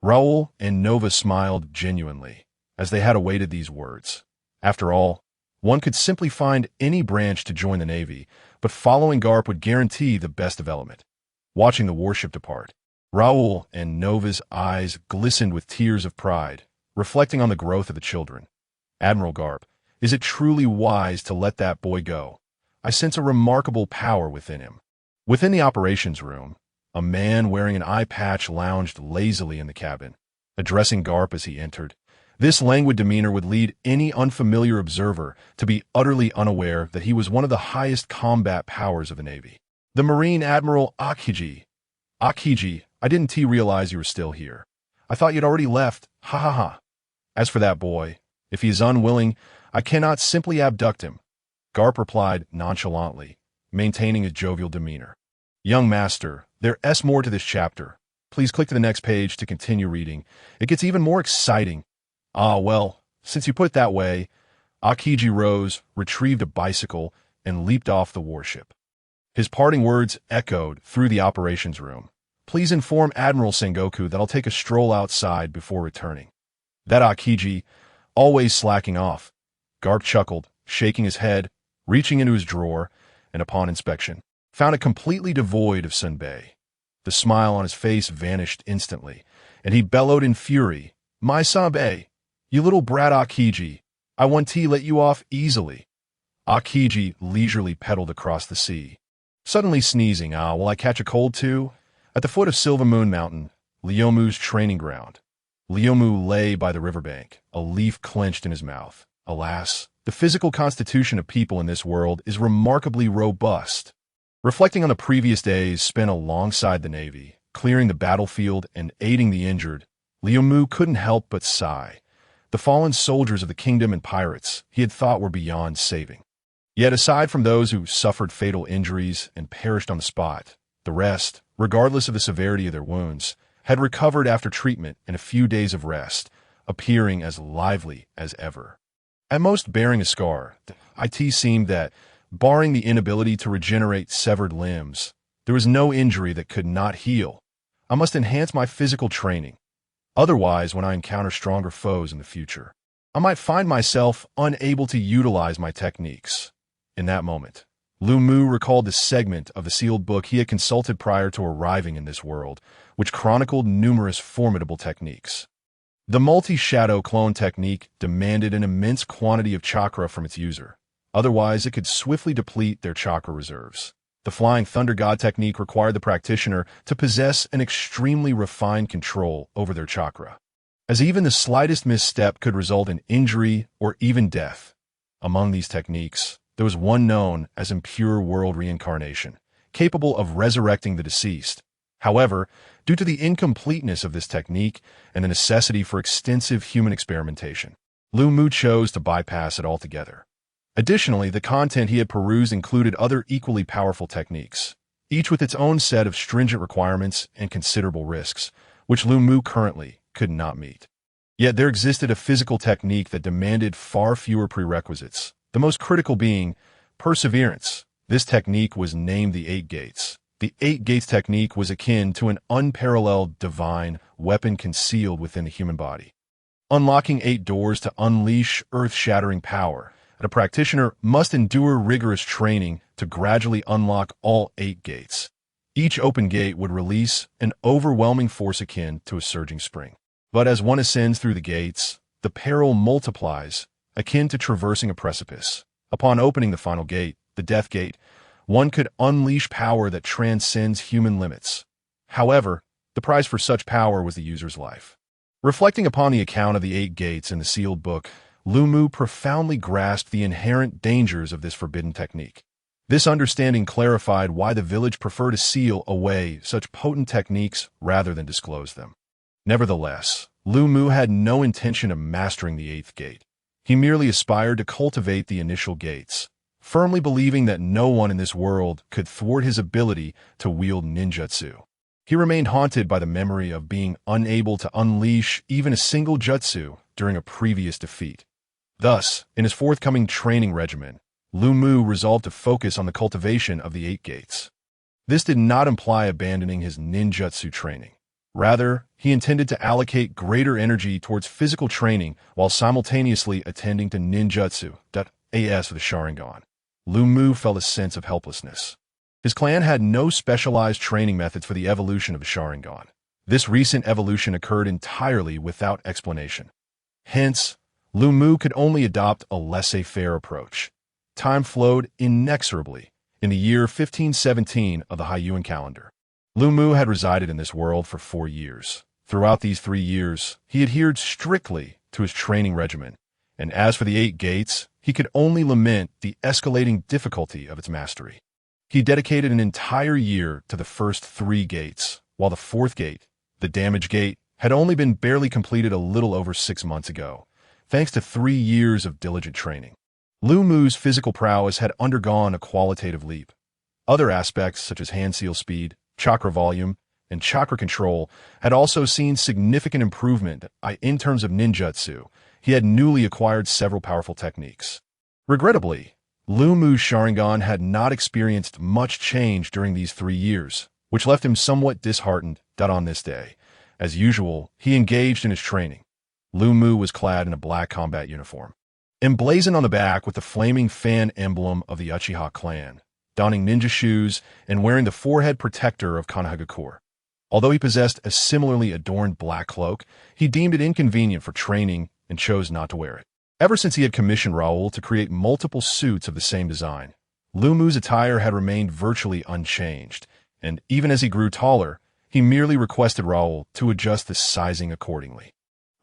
Raoul and Nova smiled genuinely, as they had awaited these words. After all, one could simply find any branch to join the Navy, but following Garp would guarantee the best development. Watching the warship depart, Raoul and Nova's eyes glistened with tears of pride, reflecting on the growth of the children. "Admiral Garp, is it truly wise to let that boy go? I sense a remarkable power within him." Within the operations room, a man wearing an eye patch lounged lazily in the cabin. Addressing Garp as he entered, this languid demeanor would lead any unfamiliar observer to be utterly unaware that he was one of the highest combat powers of the Navy. "The Marine Admiral Akiji. Akiji, I didn't realize you were still here. I thought you'd already left. Ha ha ha. As for that boy, if he is unwilling, I cannot simply abduct him." Garp replied nonchalantly, maintaining his jovial demeanor. "Young master, there's more to this chapter. Please click to the next page to continue reading. It gets even more exciting." "Ah, well, since you put it that way," Akiji rose, retrieved a bicycle, and leaped off the warship. His parting words echoed through the operations room. "Please inform Admiral Sengoku that I'll take a stroll outside before returning." That Akiji, always slacking off. Garp chuckled, shaking his head, reaching into his drawer, and upon inspection, found it completely devoid of senbei. The smile on his face vanished instantly, and he bellowed in fury, "My senbei! You little brat Akiji! I want to let you off easily." Akiji leisurely pedaled across the sea, suddenly sneezing. "Ah, will I catch a cold too?" At the foot of Silver Moon Mountain, Lyomu's training ground, Lyomu lay by the riverbank, a leaf clenched in his mouth. Alas, the physical constitution of people in this world is remarkably robust. Reflecting on the previous days spent alongside the Navy, clearing the battlefield and aiding the injured, Lyomu couldn't help but sigh. The fallen soldiers of the kingdom and pirates he had thought were beyond saving. Yet aside from those who suffered fatal injuries and perished on the spot, the rest, regardless of the severity of their wounds, had recovered after treatment and a few days of rest, appearing as lively as ever. At most bearing a scar, it seemed that, barring the inability to regenerate severed limbs, there was no injury that could not heal. I must enhance my physical training. Otherwise, when I encounter stronger foes in the future, I might find myself unable to utilize my techniques. In that moment, Lu Mu recalled the segment of the sealed book he had consulted prior to arriving in this world, which chronicled numerous formidable techniques. The multi-shadow clone technique demanded an immense quantity of chakra from its user. Otherwise, it could swiftly deplete their chakra reserves. The Flying Thunder God technique required the practitioner to possess an extremely refined control over their chakra, as even the slightest misstep could result in injury or even death. Among these techniques, there was one known as impure world reincarnation, capable of resurrecting the deceased. However, due to the incompleteness of this technique and the necessity for extensive human experimentation, Lu Mu chose to bypass it altogether. Additionally, the content he had perused included other equally powerful techniques, each with its own set of stringent requirements and considerable risks, which Lu Mu currently could not meet. Yet there existed a physical technique that demanded far fewer prerequisites, the most critical being perseverance. This technique was named the Eight Gates. The Eight Gates technique was akin to an unparalleled divine weapon concealed within the human body, unlocking 8 doors to unleash earth-shattering power. A practitioner must endure rigorous training to gradually unlock all 8 gates. Each open gate would release an overwhelming force akin to a surging spring. But as one ascends through the gates, the peril multiplies, akin to traversing a precipice. Upon opening the final gate, the Death Gate, one could unleash power that transcends human limits. However, the price for such power was the user's life. Reflecting upon the account of the 8 gates in the sealed book, Lu Mu profoundly grasped the inherent dangers of this forbidden technique. This understanding clarified why the village preferred to seal away such potent techniques rather than disclose them. Nevertheless, Lu Mu had no intention of mastering the 8th gate. He merely aspired to cultivate the initial gates, firmly believing that no one in this world could thwart his ability to wield ninjutsu. He remained haunted by the memory of being unable to unleash even a single jutsu during a previous defeat. Thus, in his forthcoming training regimen, Lu Mu resolved to focus on the cultivation of the 8 gates. This did not imply abandoning his ninjutsu training. Rather, he intended to allocate greater energy towards physical training while simultaneously attending to ninjutsu.as with the Sharingan. Lu Mu felt a sense of helplessness. His clan had no specialized training methods for the evolution of the Sharingan. This recent evolution occurred entirely without explanation. Hence, Lu Mu could only adopt a laissez-faire approach. Time flowed inexorably in the year 1517 of the Hyuan calendar. Lu Mu had resided in this world for 4 years. Throughout these 3 years, he adhered strictly to his training regimen, and as for the 8 gates, he could only lament the escalating difficulty of its mastery. He dedicated an entire year to the first 3 gates, while the 4th gate, the damage gate, had only been barely completed a little over 6 months ago, thanks to 3 years of diligent training. Lu Mu's physical prowess had undergone a qualitative leap. Other aspects, such as hand seal speed, chakra volume, and chakra control, had also seen significant improvement. In terms of ninjutsu, he had newly acquired several powerful techniques. Regrettably, Lu Mu's Sharingan had not experienced much change during these 3 years, which left him somewhat disheartened. On this day, as usual, he engaged in his training. Lu Mu was clad in a black combat uniform, emblazoned on the back with the flaming fan emblem of the Uchiha clan, donning ninja shoes and wearing the forehead protector of Konohagakure. Although he possessed a similarly adorned black cloak, he deemed it inconvenient for training and chose not to wear it. Ever since he had commissioned Raoul to create multiple suits of the same design, Lu Mu's attire had remained virtually unchanged, and even as he grew taller, he merely requested Raoul to adjust the sizing accordingly.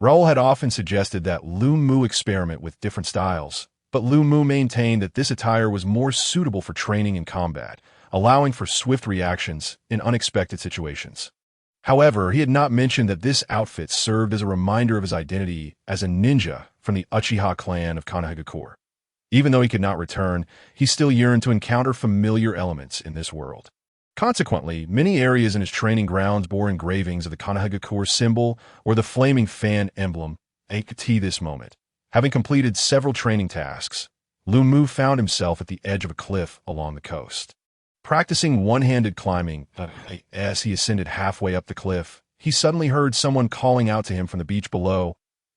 Raoul had often suggested that Lu Mu experiment with different styles, but Lu Mu maintained that this attire was more suitable for training and combat, allowing for swift reactions in unexpected situations. However, he had not mentioned that this outfit served as a reminder of his identity as a ninja from the Uchiha clan of Konohagakure. Even though he could not return, he still yearned to encounter familiar elements in this world. Consequently, many areas in his training grounds bore engravings of the Konohagakure symbol or the flaming fan emblem. At this moment, having completed several training tasks, Lu Mu found himself at the edge of a cliff along the coast. Practicing one-handed climbing, as he ascended halfway up the cliff, he suddenly heard someone calling out to him from the beach below.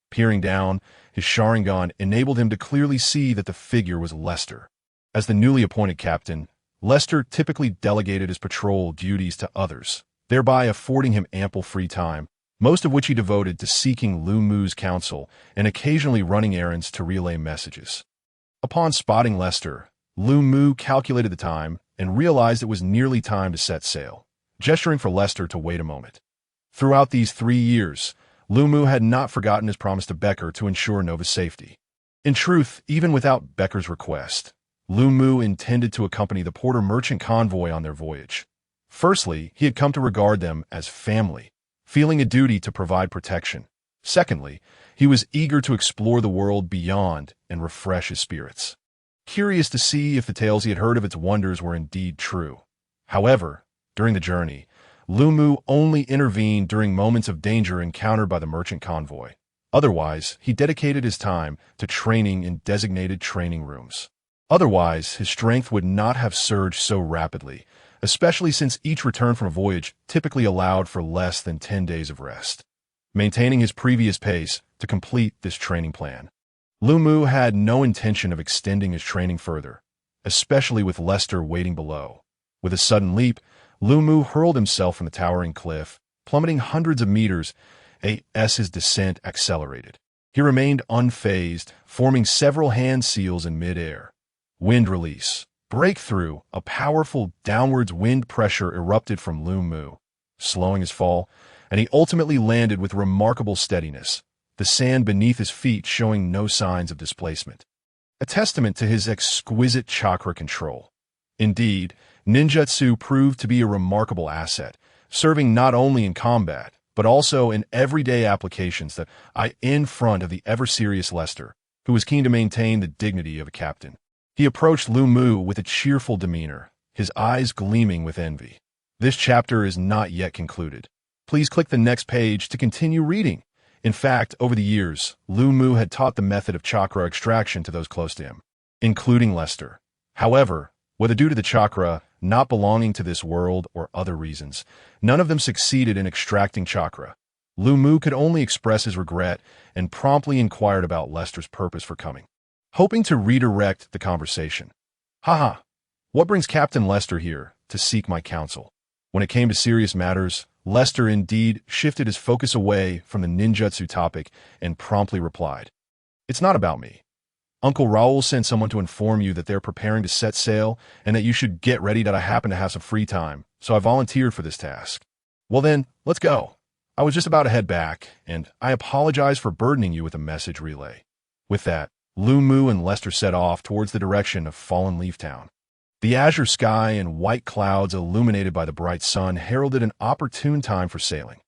Peering down, his Sharingan enabled him to clearly see that the figure was Lester. As the newly appointed captain, Lester typically delegated his patrol duties to others, thereby affording him ample free time, most of which he devoted to seeking Lu Mu's counsel and occasionally running errands to relay messages. Upon spotting Lester, Lu Mu calculated the time and realized it was nearly time to set sail, gesturing for Lester to wait a moment. Throughout these 3 years, Lu Mu had not forgotten his promise to Becker to ensure Nova's safety. In truth, even without Becker's request, Lu Mu intended to accompany the Porter merchant convoy on their voyage. Firstly, he had come to regard them as family, feeling a duty to provide protection. Secondly, he was eager to explore the world beyond and refresh his spirits, curious to see if the tales he had heard of its wonders were indeed true. However, during the journey, Lu Mu only intervened during moments of danger encountered by the merchant convoy. Otherwise, he dedicated his time to training in designated training rooms. Otherwise, his strength would not have surged so rapidly, especially since each return from a voyage typically allowed for less than 10 days of rest. Maintaining his previous pace to complete this training plan, Lu Mu had no intention of extending his training further, especially with Lester waiting below. With a sudden leap, Lu Mu hurled himself from the towering cliff, plummeting hundreds of meters as his descent accelerated. He remained unfazed, forming several hand seals in mid-air. Wind release. Breakthrough, a powerful downwards wind pressure erupted from Lu Mu, slowing his fall, and he ultimately landed with remarkable steadiness, the sand beneath his feet showing no signs of displacement. A testament to his exquisite chakra control. Indeed, ninjutsu proved to be a remarkable asset, serving not only in combat, but also in everyday applications that in front of the ever-serious Lester, who was keen to maintain the dignity of a captain. He approached Lu Mu with a cheerful demeanor, his eyes gleaming with envy. This chapter is not yet concluded. Please click the next page to continue reading. In fact, over the years, Lu Mu had taught the method of chakra extraction to those close to him, including Lester. However, whether due to the chakra not belonging to this world or other reasons, none of them succeeded in extracting chakra. Lu Mu could only express his regret and promptly inquired about Lester's purpose for coming, hoping to redirect the conversation. Haha, what brings Captain Lester here to seek my counsel? When it came to serious matters, Lester indeed shifted his focus away from the ninjutsu topic and promptly replied, "It's not about me. Uncle Raoul sent someone to inform you that they're preparing to set sail and that you should get ready, that I happen to have some free time, so I volunteered for this task." "Well then, let's go. I was just about to head back, and I apologize for burdening you with a message relay." With that, Lu Mu and Lester set off towards the direction of Fallen Leaf Town. The azure sky and white clouds illuminated by the bright sun heralded an opportune time for sailing.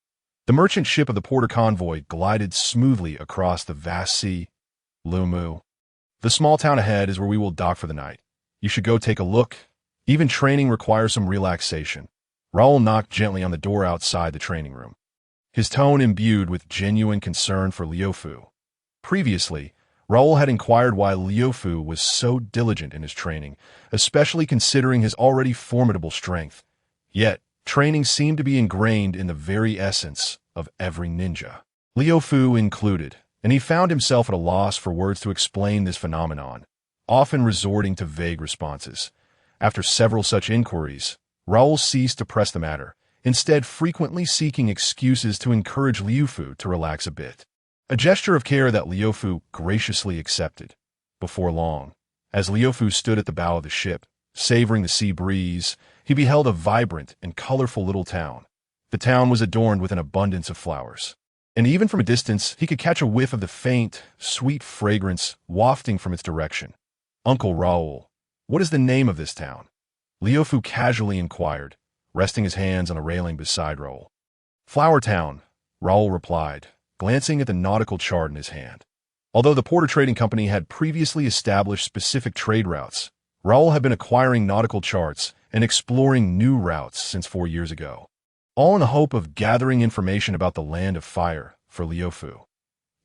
The merchant ship of the Porter Convoy glided smoothly across the vast sea. "Lu Mu, the small town ahead is where we will dock for the night. You should go take a look. Even training requires some relaxation." Raoul knocked gently on the door outside the training room, his tone imbued with genuine concern for Liu Fu. Previously, Raoul had inquired why Liu Fu was so diligent in his training, especially considering his already formidable strength. Yet, training seemed to be ingrained in the very essence of every ninja, Liu Fu included, and he found himself at a loss for words to explain this phenomenon, often resorting to vague responses. After several such inquiries, Raoul ceased to press the matter, instead frequently seeking excuses to encourage Liu Fu to relax a bit. A gesture of care that Liu Fu graciously accepted. Before long, as Liu Fu stood at the bow of the ship, savoring the sea breeze, he beheld a vibrant and colorful little town. The town was adorned with an abundance of flowers, and even from a distance he could catch a whiff of the faint, sweet fragrance wafting from its direction. "Uncle Raoul, what is the name of this town?" Liu Fu casually inquired, resting his hands on a railing beside Raoul. "Flower Town," Raoul replied, glancing at the nautical chart in his hand. Although the Porter Trading Company had previously established specific trade routes, Raoul had been acquiring nautical charts and exploring new routes since 4 years ago, all in the hope of gathering information about the Land of Fire for Liu Fu.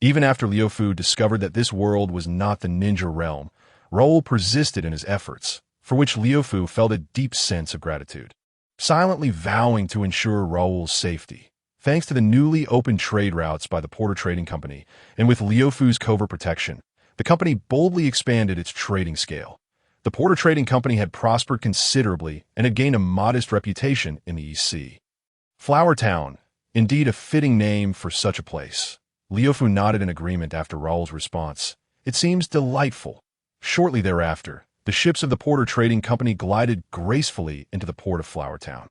Even after Liu Fu discovered that this world was not the ninja realm, Raoul persisted in his efforts, for which Liu Fu felt a deep sense of gratitude, silently vowing to ensure Raoul's safety. Thanks to the newly opened trade routes by the Porter Trading Company, and with Liu Fu's covert protection, the company boldly expanded its trading scale. The Porter Trading Company had prospered considerably and had gained a modest reputation in the East Sea. Flower Town, indeed a fitting name for such a place. Liu Fu nodded in agreement after Raoul's response. "It seems delightful." Shortly thereafter, the ships of the Porter Trading Company glided gracefully into the port of Flower Town.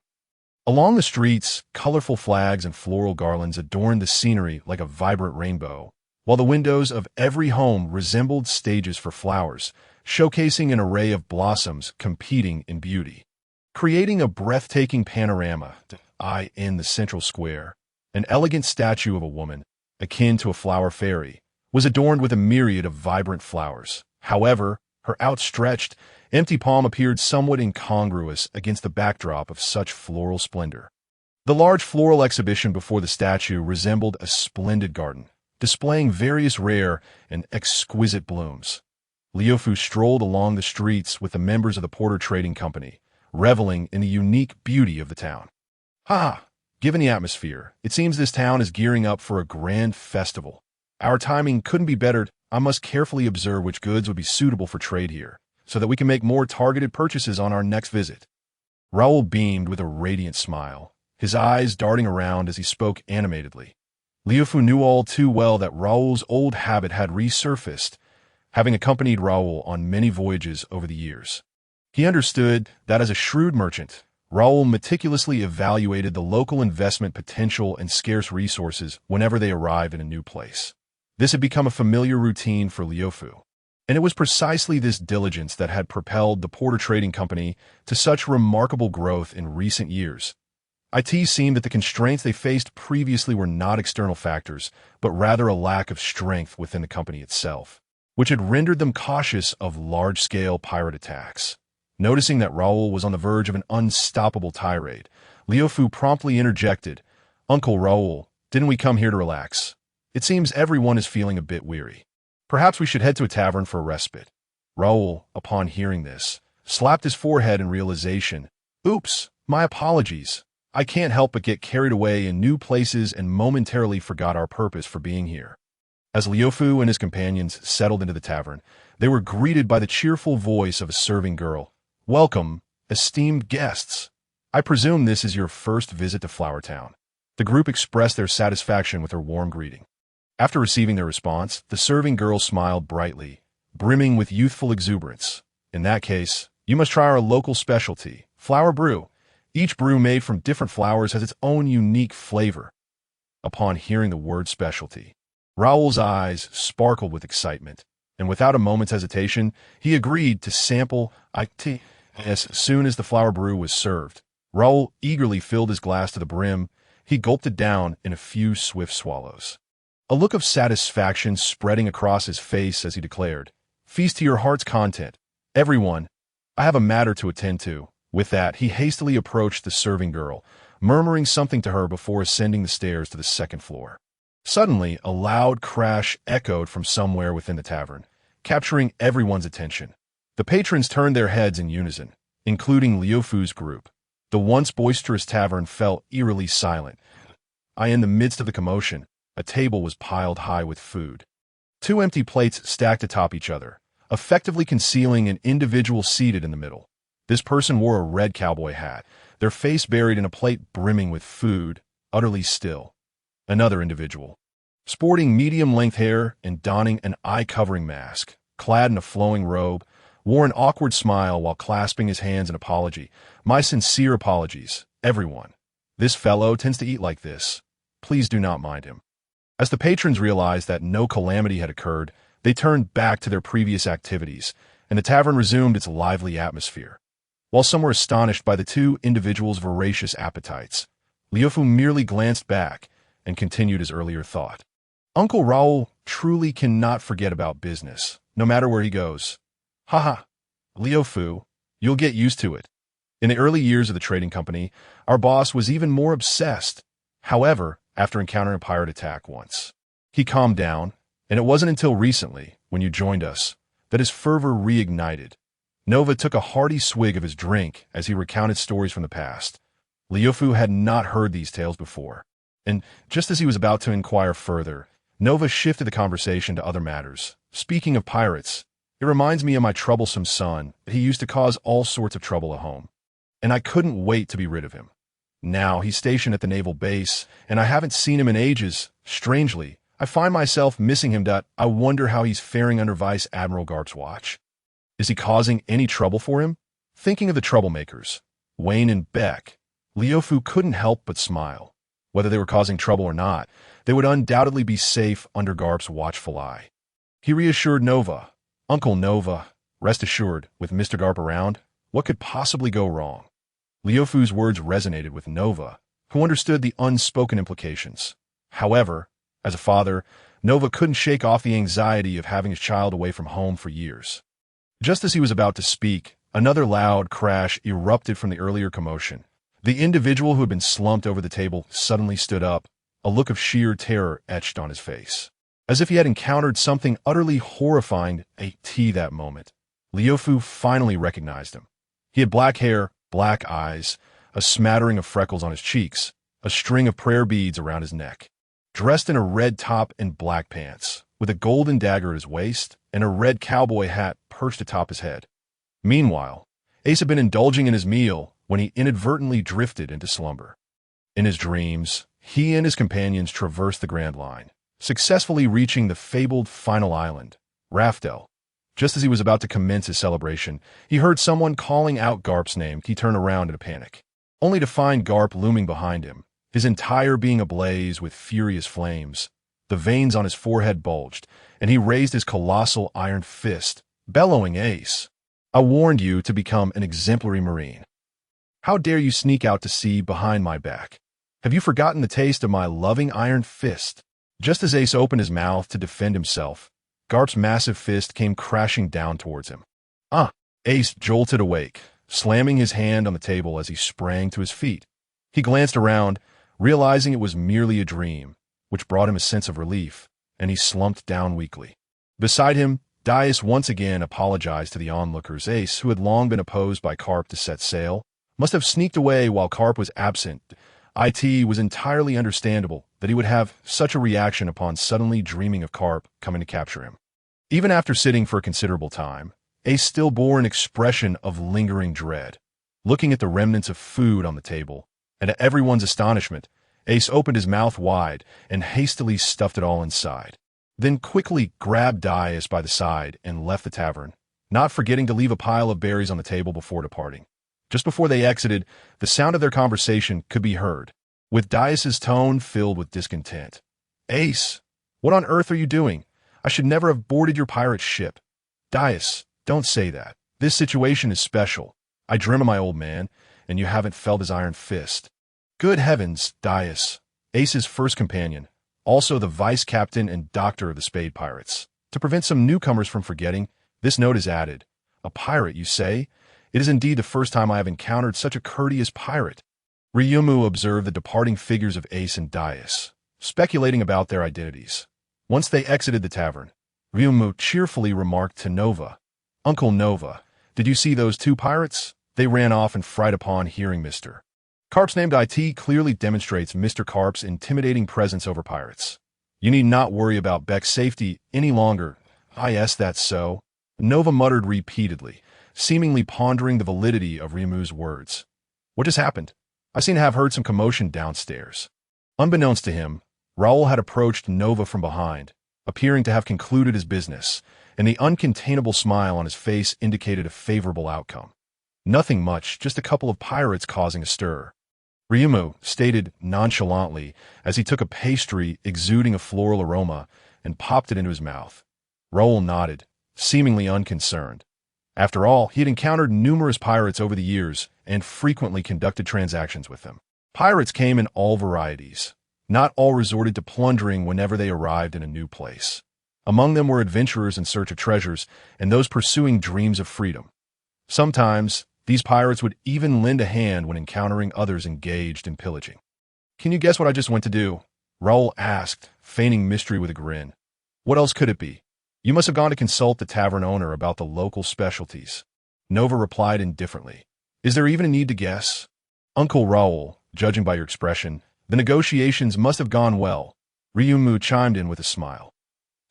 Along the streets, colorful flags and floral garlands adorned the scenery like a vibrant rainbow, while the windows of every home resembled stages for flowers, showcasing an array of blossoms competing in beauty. Creating a breathtaking panorama, in the central square, an elegant statue of a woman, akin to a flower fairy, was adorned with a myriad of vibrant flowers. However, her outstretched, empty palm appeared somewhat incongruous against the backdrop of such floral splendor. The large floral exhibition before the statue resembled a splendid garden, displaying various rare and exquisite blooms. Liu Fu strolled along the streets with the members of the Porter Trading Company, reveling in the unique beauty of the town. Given the atmosphere, it seems this town is gearing up for a grand festival. Our timing couldn't be bettered. I must carefully observe which goods would be suitable for trade here, so that we can make more targeted purchases on our next visit. Raoul beamed with a radiant smile, his eyes darting around as he spoke animatedly. Liu Fu knew all too well that Raoul's old habit had resurfaced, having accompanied Raoul on many voyages over the years. He understood that as a shrewd merchant, Raoul meticulously evaluated the local investment potential and scarce resources whenever they arrived in a new place. This had become a familiar routine for Liu Fu. And it was precisely this diligence that had propelled the Porter Trading Company to such remarkable growth in recent years. It seemed that the constraints they faced previously were not external factors, but rather a lack of strength within the company itself, which had rendered them cautious of large-scale pirate attacks. Noticing that Raoul was on the verge of an unstoppable tirade, Liu Fu promptly interjected, "Uncle Raoul, didn't we come here to relax? It seems everyone is feeling a bit weary. Perhaps we should head to a tavern for a respite." Raoul, upon hearing this, slapped his forehead in realization. "Oops, my apologies. I can't help but get carried away in new places and momentarily forgot our purpose for being here." As Liu Fu and his companions settled into the tavern, they were greeted by the cheerful voice of a serving girl. "Welcome, esteemed guests. I presume this is your first visit to Flower Town." The group expressed their satisfaction with her warm greeting. After receiving their response, the serving girl smiled brightly, brimming with youthful exuberance. "In that case, you must try our local specialty, flower brew. Each brew made from different flowers has its own unique flavor." Upon hearing the word specialty, Raoul's eyes sparkled with excitement, and without a moment's hesitation, he agreed to sample it. As soon as the flower brew was served, Raoul eagerly filled his glass to the brim. He gulped it down in a few swift swallows, a look of satisfaction spreading across his face as he declared, "Feast to your heart's content. Everyone, I have a matter to attend to." With that, he hastily approached the serving girl, murmuring something to her before ascending the stairs to the second floor. Suddenly, a loud crash echoed from somewhere within the tavern, capturing everyone's attention. The patrons turned their heads in unison, including Liu Fu's group. The once boisterous tavern fell eerily silent. In the midst of the commotion, a table was piled high with food. Two empty plates stacked atop each other, effectively concealing an individual seated in the middle. This person wore a red cowboy hat, their face buried in a plate brimming with food, utterly still. Another individual, sporting medium-length hair and donning an eye-covering mask, clad in a flowing robe, wore an awkward smile while clasping his hands in apology. "My sincere apologies, everyone. This fellow tends to eat like this. Please do not mind him." As the patrons realized that no calamity had occurred, they turned back to their previous activities, and the tavern resumed its lively atmosphere. While some were astonished by the two individuals' voracious appetites, Liu Fu merely glanced back and continued his earlier thought. "Uncle Raoul truly cannot forget about business, no matter where he goes. Haha, Liu Fu, you'll get used to it. In the early years of the trading company, our boss was even more obsessed. However, after encountering a pirate attack once, he calmed down, and it wasn't until recently, when you joined us, that his fervor reignited." Nova took a hearty swig of his drink as he recounted stories from the past. Liu Fu had not heard these tales before, and just as he was about to inquire further, Nova shifted the conversation to other matters. "Speaking of pirates, it reminds me of my troublesome son. He used to cause all sorts of trouble at home, and I couldn't wait to be rid of him. Now he's stationed at the naval base, and I haven't seen him in ages. Strangely, I find myself missing him. I wonder how he's faring under Vice Admiral Garp's watch. Is he causing any trouble for him?" Thinking of the troublemakers, Wayne and Beck, Liu Fu couldn't help but smile. Whether they were causing trouble or not, they would undoubtedly be safe under Garp's watchful eye. He reassured Nova, "Uncle Nova, rest assured, with Mr. Garp around, what could possibly go wrong?" Liu Fu's words resonated with Nova, who understood the unspoken implications. However, as a father, Nova couldn't shake off the anxiety of having his child away from home for years. Just as he was about to speak, another loud crash erupted from the earlier commotion. The individual who had been slumped over the table suddenly stood up, a look of sheer terror etched on his face, as if he had encountered something utterly horrifying. That moment, Liu Fu finally recognized him. He had black hair, black eyes, a smattering of freckles on his cheeks, a string of prayer beads around his neck. Dressed in a red top and black pants, with a golden dagger at his waist and a red cowboy hat perched atop his head. Meanwhile, Ace had been indulging in his meal when he inadvertently drifted into slumber. In his dreams, he and his companions traversed the Grand Line, successfully reaching the fabled final island, Raftel. Just as he was about to commence his celebration, he heard someone calling out Garp's name. He turned around in a panic, only to find Garp looming behind him, his entire being ablaze with furious flames. The veins on his forehead bulged, and he raised his colossal iron fist, bellowing, "Ace, I warned you to become an exemplary Marine. How dare you sneak out to sea behind my back? Have you forgotten the taste of my loving iron fist?" Just as Ace opened his mouth to defend himself, Garp's massive fist came crashing down towards him. "Ah!" Ace jolted awake, slamming his hand on the table as he sprang to his feet. He glanced around, realizing it was merely a dream, which brought him a sense of relief, and he slumped down weakly. Beside him, Dias once again apologized to the onlookers. Ace, who had long been opposed by Garp to set sail, must have sneaked away while Garp was absent. It was entirely understandable that he would have such a reaction upon suddenly dreaming of Garp coming to capture him. Even after sitting for a considerable time, Ace still bore an expression of lingering dread. Looking at the remnants of food on the table, and to everyone's astonishment, Ace opened his mouth wide and hastily stuffed it all inside, then quickly grabbed Dias by the side and left the tavern, not forgetting to leave a pile of berries on the table before departing. Just before they exited, the sound of their conversation could be heard, with Dias's tone filled with discontent. "Ace, what on earth are you doing? I should never have boarded your pirate ship." "Dias, don't say that. This situation is special. I dream of my old man, and you haven't felt his iron fist." "Good heavens, Dias," Ace's first companion, also the vice captain and doctor of the Spade Pirates. To prevent some newcomers from forgetting, this note is added. "A pirate, you say? It is indeed the first time I have encountered such a courteous pirate." Ryumu observed the departing figures of Ace and Dias, speculating about their identities. Once they exited the tavern, Ryumu cheerfully remarked to Nova, "Uncle Nova, did you see those two pirates? They ran off in fright upon hearing Mr. Garp's name. It clearly demonstrates Mr. Garp's intimidating presence over pirates. You need not worry about Beck's safety any longer." "Ah, yes, that's so," Nova muttered repeatedly, seemingly pondering the validity of Ryumu's words. "What just happened? I seem to have heard some commotion downstairs." Unbeknownst to him, Raoul had approached Nova from behind, appearing to have concluded his business, and the uncontainable smile on his face indicated a favorable outcome. "Nothing much, just a couple of pirates causing a stir," Ryumu stated nonchalantly as he took a pastry exuding a floral aroma and popped it into his mouth. Raoul nodded, seemingly unconcerned. After all, he had encountered numerous pirates over the years and frequently conducted transactions with them. Pirates came in all varieties. Not all resorted to plundering whenever they arrived in a new place. Among them were adventurers in search of treasures and those pursuing dreams of freedom. Sometimes, these pirates would even lend a hand when encountering others engaged in pillaging. "Can you guess what I just went to do?" Raoul asked, feigning mystery with a grin. "What else could it be? You must have gone to consult the tavern owner about the local specialties." Nova replied indifferently. "Is there even a need to guess?" "Uncle Raoul, judging by your expression, the negotiations must have gone well," Ryumu chimed in with a smile.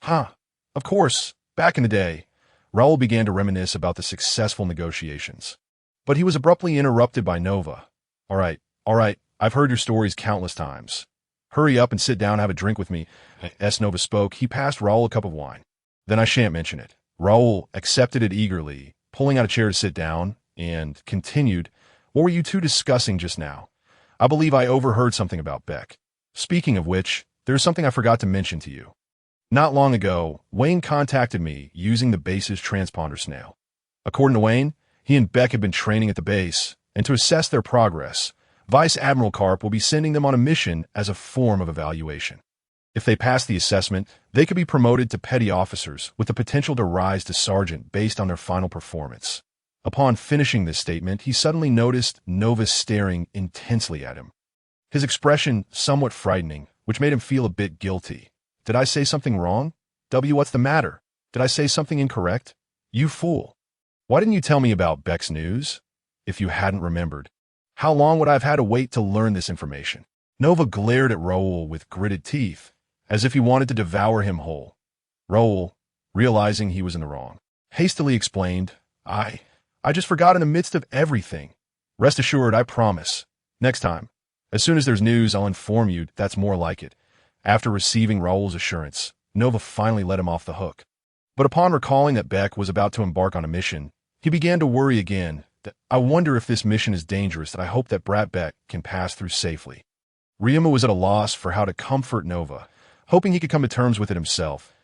"Huh, of course, back in the day." Raoul began to reminisce about the successful negotiations. But he was abruptly interrupted by Nova. All right, I've heard your stories countless times. Hurry up and sit down and have a drink with me." As Nova spoke, he passed Raoul a cup of wine. "Then I shan't mention it." Raoul accepted it eagerly, pulling out a chair to sit down, and continued, "What were you two discussing just now? I believe I overheard something about Beck. Speaking of which, there's something I forgot to mention to you. Not long ago, Wayne contacted me using the base's transponder snail. According to Wayne, he and Beck have been training at the base, and to assess their progress, Vice Admiral Garp will be sending them on a mission as a form of evaluation. If they pass the assessment, they could be promoted to petty officers with the potential to rise to sergeant based on their final performance." Upon finishing this statement, he suddenly noticed Nova staring intensely at him. His expression somewhat frightening, which made him feel a bit guilty. "Did I say something wrong? What's the matter? Did I say something incorrect? You fool. Why didn't you tell me about Beck's news? If you hadn't remembered, how long would I have had to wait to learn this information?" Nova glared at Raoul with gritted teeth, as if he wanted to devour him whole. Raoul, realizing he was in the wrong, hastily explained, I just forgot in the midst of everything. Rest assured, I promise. Next time, as soon as there's news, I'll inform you. That's more like it." After receiving Raoul's assurance, Nova finally let him off the hook. But upon recalling that Beck was about to embark on a mission, he began to worry again. I wonder if this mission is dangerous, that I hope that Brat Beck can pass through safely. Ryumu was at a loss for how to comfort Nova, hoping he could come to terms with it himself.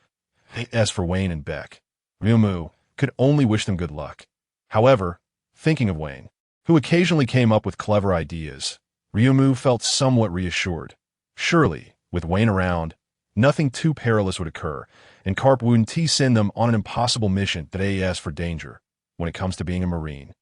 As for Wayne and Beck, Ryumu could only wish them good luck. However, thinking of Wayne, who occasionally came up with clever ideas, Ryumu felt somewhat reassured. Surely, with Wayne around, nothing too perilous would occur, and Garp wouldn't send them on an impossible mission that AS for danger when it comes to being a Marine.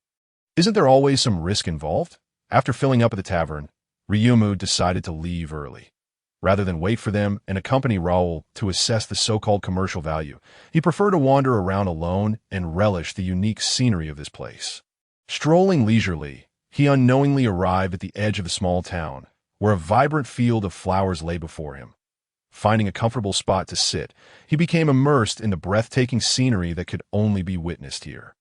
Isn't there always some risk involved? After filling up at the tavern, Ryumu decided to leave early. Rather than wait for them and accompany Raoul to assess the so-called commercial value, he preferred to wander around alone and relish the unique scenery of this place. Strolling leisurely, he unknowingly arrived at the edge of the small town, where a vibrant field of flowers lay before him. Finding a comfortable spot to sit, he became immersed in the breathtaking scenery that could only be witnessed here.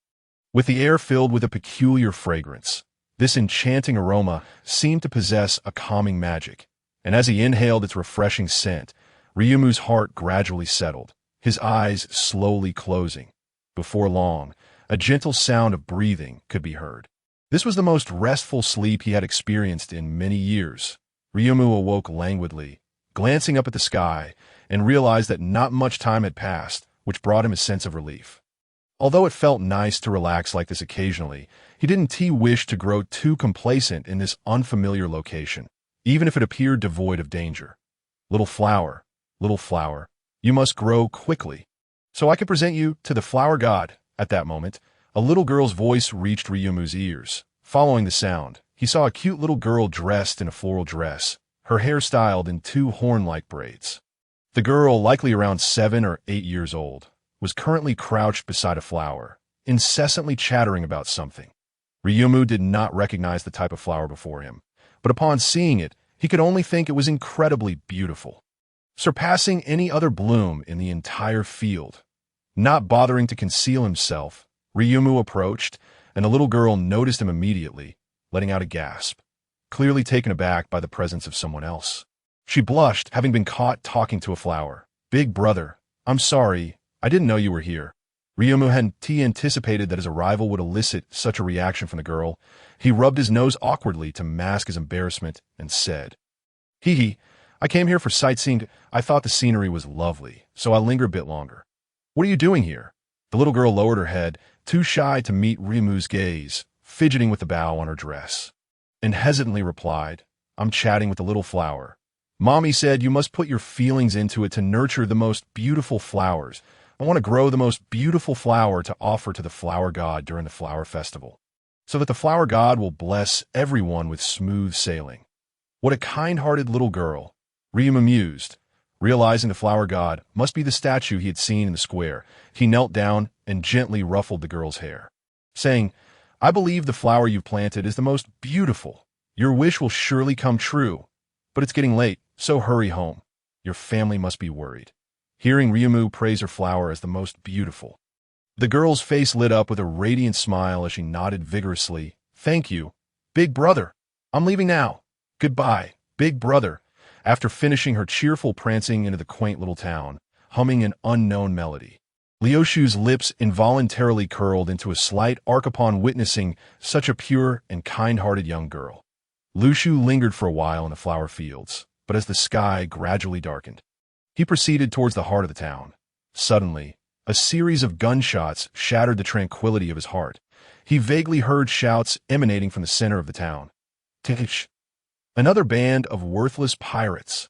With the air filled with a peculiar fragrance, this enchanting aroma seemed to possess a calming magic, and as he inhaled its refreshing scent, Ryumu's heart gradually settled, his eyes slowly closing. Before long, a gentle sound of breathing could be heard. This was the most restful sleep he had experienced in many years. Ryumu awoke languidly, glancing up at the sky, and realized that not much time had passed, which brought him a sense of relief. Although it felt nice to relax like this occasionally, he didn't wish to grow too complacent in this unfamiliar location, even if it appeared devoid of danger. Little flower, you must grow quickly, so I can present you to the flower god." At that moment, a little girl's voice reached Ryumu's ears. Following the sound, he saw a cute little girl dressed in a floral dress, her hair styled in two horn-like braids. The girl, likely around 7 or 8 years old, was currently crouched beside a flower, incessantly chattering about something. Ryumu did not recognize the type of flower before him, but upon seeing it, he could only think it was incredibly beautiful, surpassing any other bloom in the entire field. Not bothering to conceal himself, Ryumu approached, and the little girl noticed him immediately, letting out a gasp, clearly taken aback by the presence of someone else. She blushed, having been caught talking to a flower. "Big brother, I'm sorry, I didn't know you were here." Ryumu hadn't anticipated that his arrival would elicit such a reaction from the girl. He rubbed his nose awkwardly to mask his embarrassment and said, "Hee, I came here for sightseeing. I thought the scenery was lovely, so I'll linger a bit longer." "What are you doing here?" The little girl lowered her head, too shy to meet Ryumu's gaze, fidgeting with the bow on her dress, and hesitantly replied, "I'm chatting with the little flower. Mommy said you must put your feelings into it to nurture the most beautiful flowers. I want to grow the most beautiful flower to offer to the flower god during the flower festival, so that the flower god will bless everyone with smooth sailing." What a kind-hearted little girl, Ryumu mused. Realizing the flower god must be the statue he had seen in the square, he knelt down and gently ruffled the girl's hair, saying, "I believe the flower you've planted is the most beautiful. Your wish will surely come true. But it's getting late, so hurry home. Your family must be worried." Hearing Ryumu praise her flower as the most beautiful, the girl's face lit up with a radiant smile as she nodded vigorously. "Thank you, big brother. I'm leaving now. Goodbye, big brother." After finishing her cheerful prancing into the quaint little town, humming an unknown melody, Liushu's lips involuntarily curled into a slight arc upon witnessing such a pure and kind-hearted young girl. Liushu lingered for a while in the flower fields, but as the sky gradually darkened, he proceeded towards the heart of the town. Suddenly, a series of gunshots shattered the tranquility of his heart. He vaguely heard shouts emanating from the center of the town. "Tish! Another band of worthless pirates."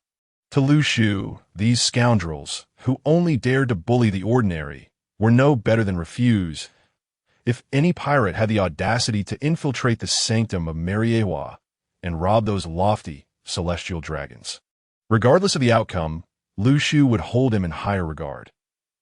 To Liushu, these scoundrels, who only dared to bully the ordinary, were no better than refuse. If any pirate had the audacity to infiltrate the sanctum of Mariewa and rob those lofty, celestial dragons, regardless of the outcome, Liushu would hold him in higher regard.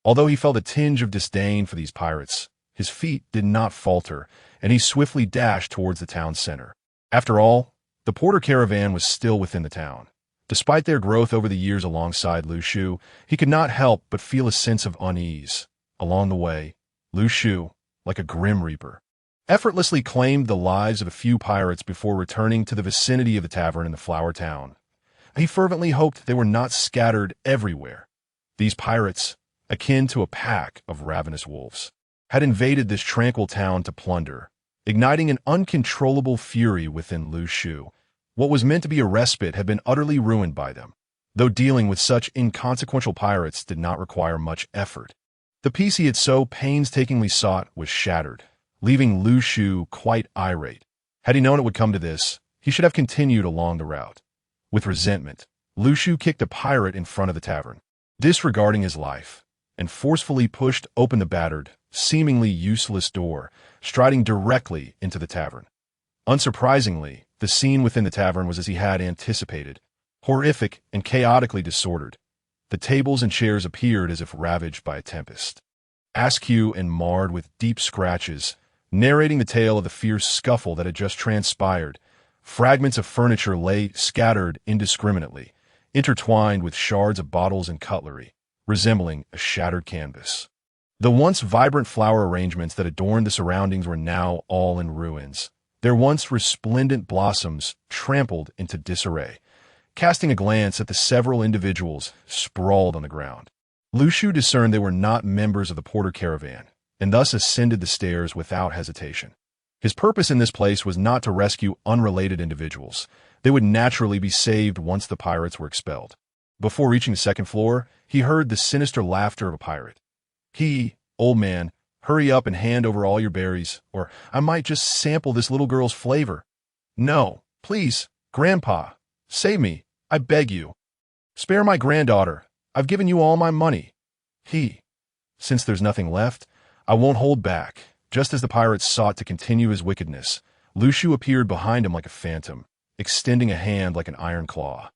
Although he felt a tinge of disdain for these pirates, his feet did not falter, and he swiftly dashed towards the town center. After all, the porter caravan was still within the town. Despite their growth over the years alongside Liushu, he could not help but feel a sense of unease. Along the way, Liushu, like a grim reaper, effortlessly claimed the lives of a few pirates before returning to the vicinity of the tavern in the flower town. He fervently hoped they were not scattered everywhere. These pirates, akin to a pack of ravenous wolves, had invaded this tranquil town to plunder, igniting an uncontrollable fury within Lu Shu. What was meant to be a respite had been utterly ruined by them, though dealing with such inconsequential pirates did not require much effort. The peace he had so painstakingly sought was shattered, leaving Lu Shu quite irate. Had he known it would come to this, he should have continued along the route. With resentment, Lu Shu kicked a pirate in front of the tavern, disregarding his life, and forcefully pushed open the battered, seemingly useless door, striding directly into the tavern. Unsurprisingly, the scene within the tavern was as he had anticipated, horrific and chaotically disordered. The tables and chairs appeared as if ravaged by a tempest, askew and marred with deep scratches, narrating the tale of the fierce scuffle that had just transpired. Fragments of furniture lay scattered indiscriminately, intertwined with shards of bottles and cutlery, resembling a shattered canvas. The once vibrant flower arrangements that adorned the surroundings were now all in ruins, their once resplendent blossoms trampled into disarray. Casting a glance at the several individuals sprawled on the ground, Lu Shu discerned they were not members of the Porter caravan, and thus ascended the stairs without hesitation. His purpose in this place was not to rescue unrelated individuals. They would naturally be saved once the pirates were expelled. Before reaching the second floor, he heard the sinister laughter of a pirate. Old man, hurry up and hand over all your berries, or I might just sample this little girl's flavor. No, please, Grandpa, save me, I beg you. Spare my granddaughter. I've given you all my money. Since there's nothing left, I won't hold back. Just as the pirate sought to continue his wickedness, Lu Shu appeared behind him like a phantom, extending a hand like an iron claw.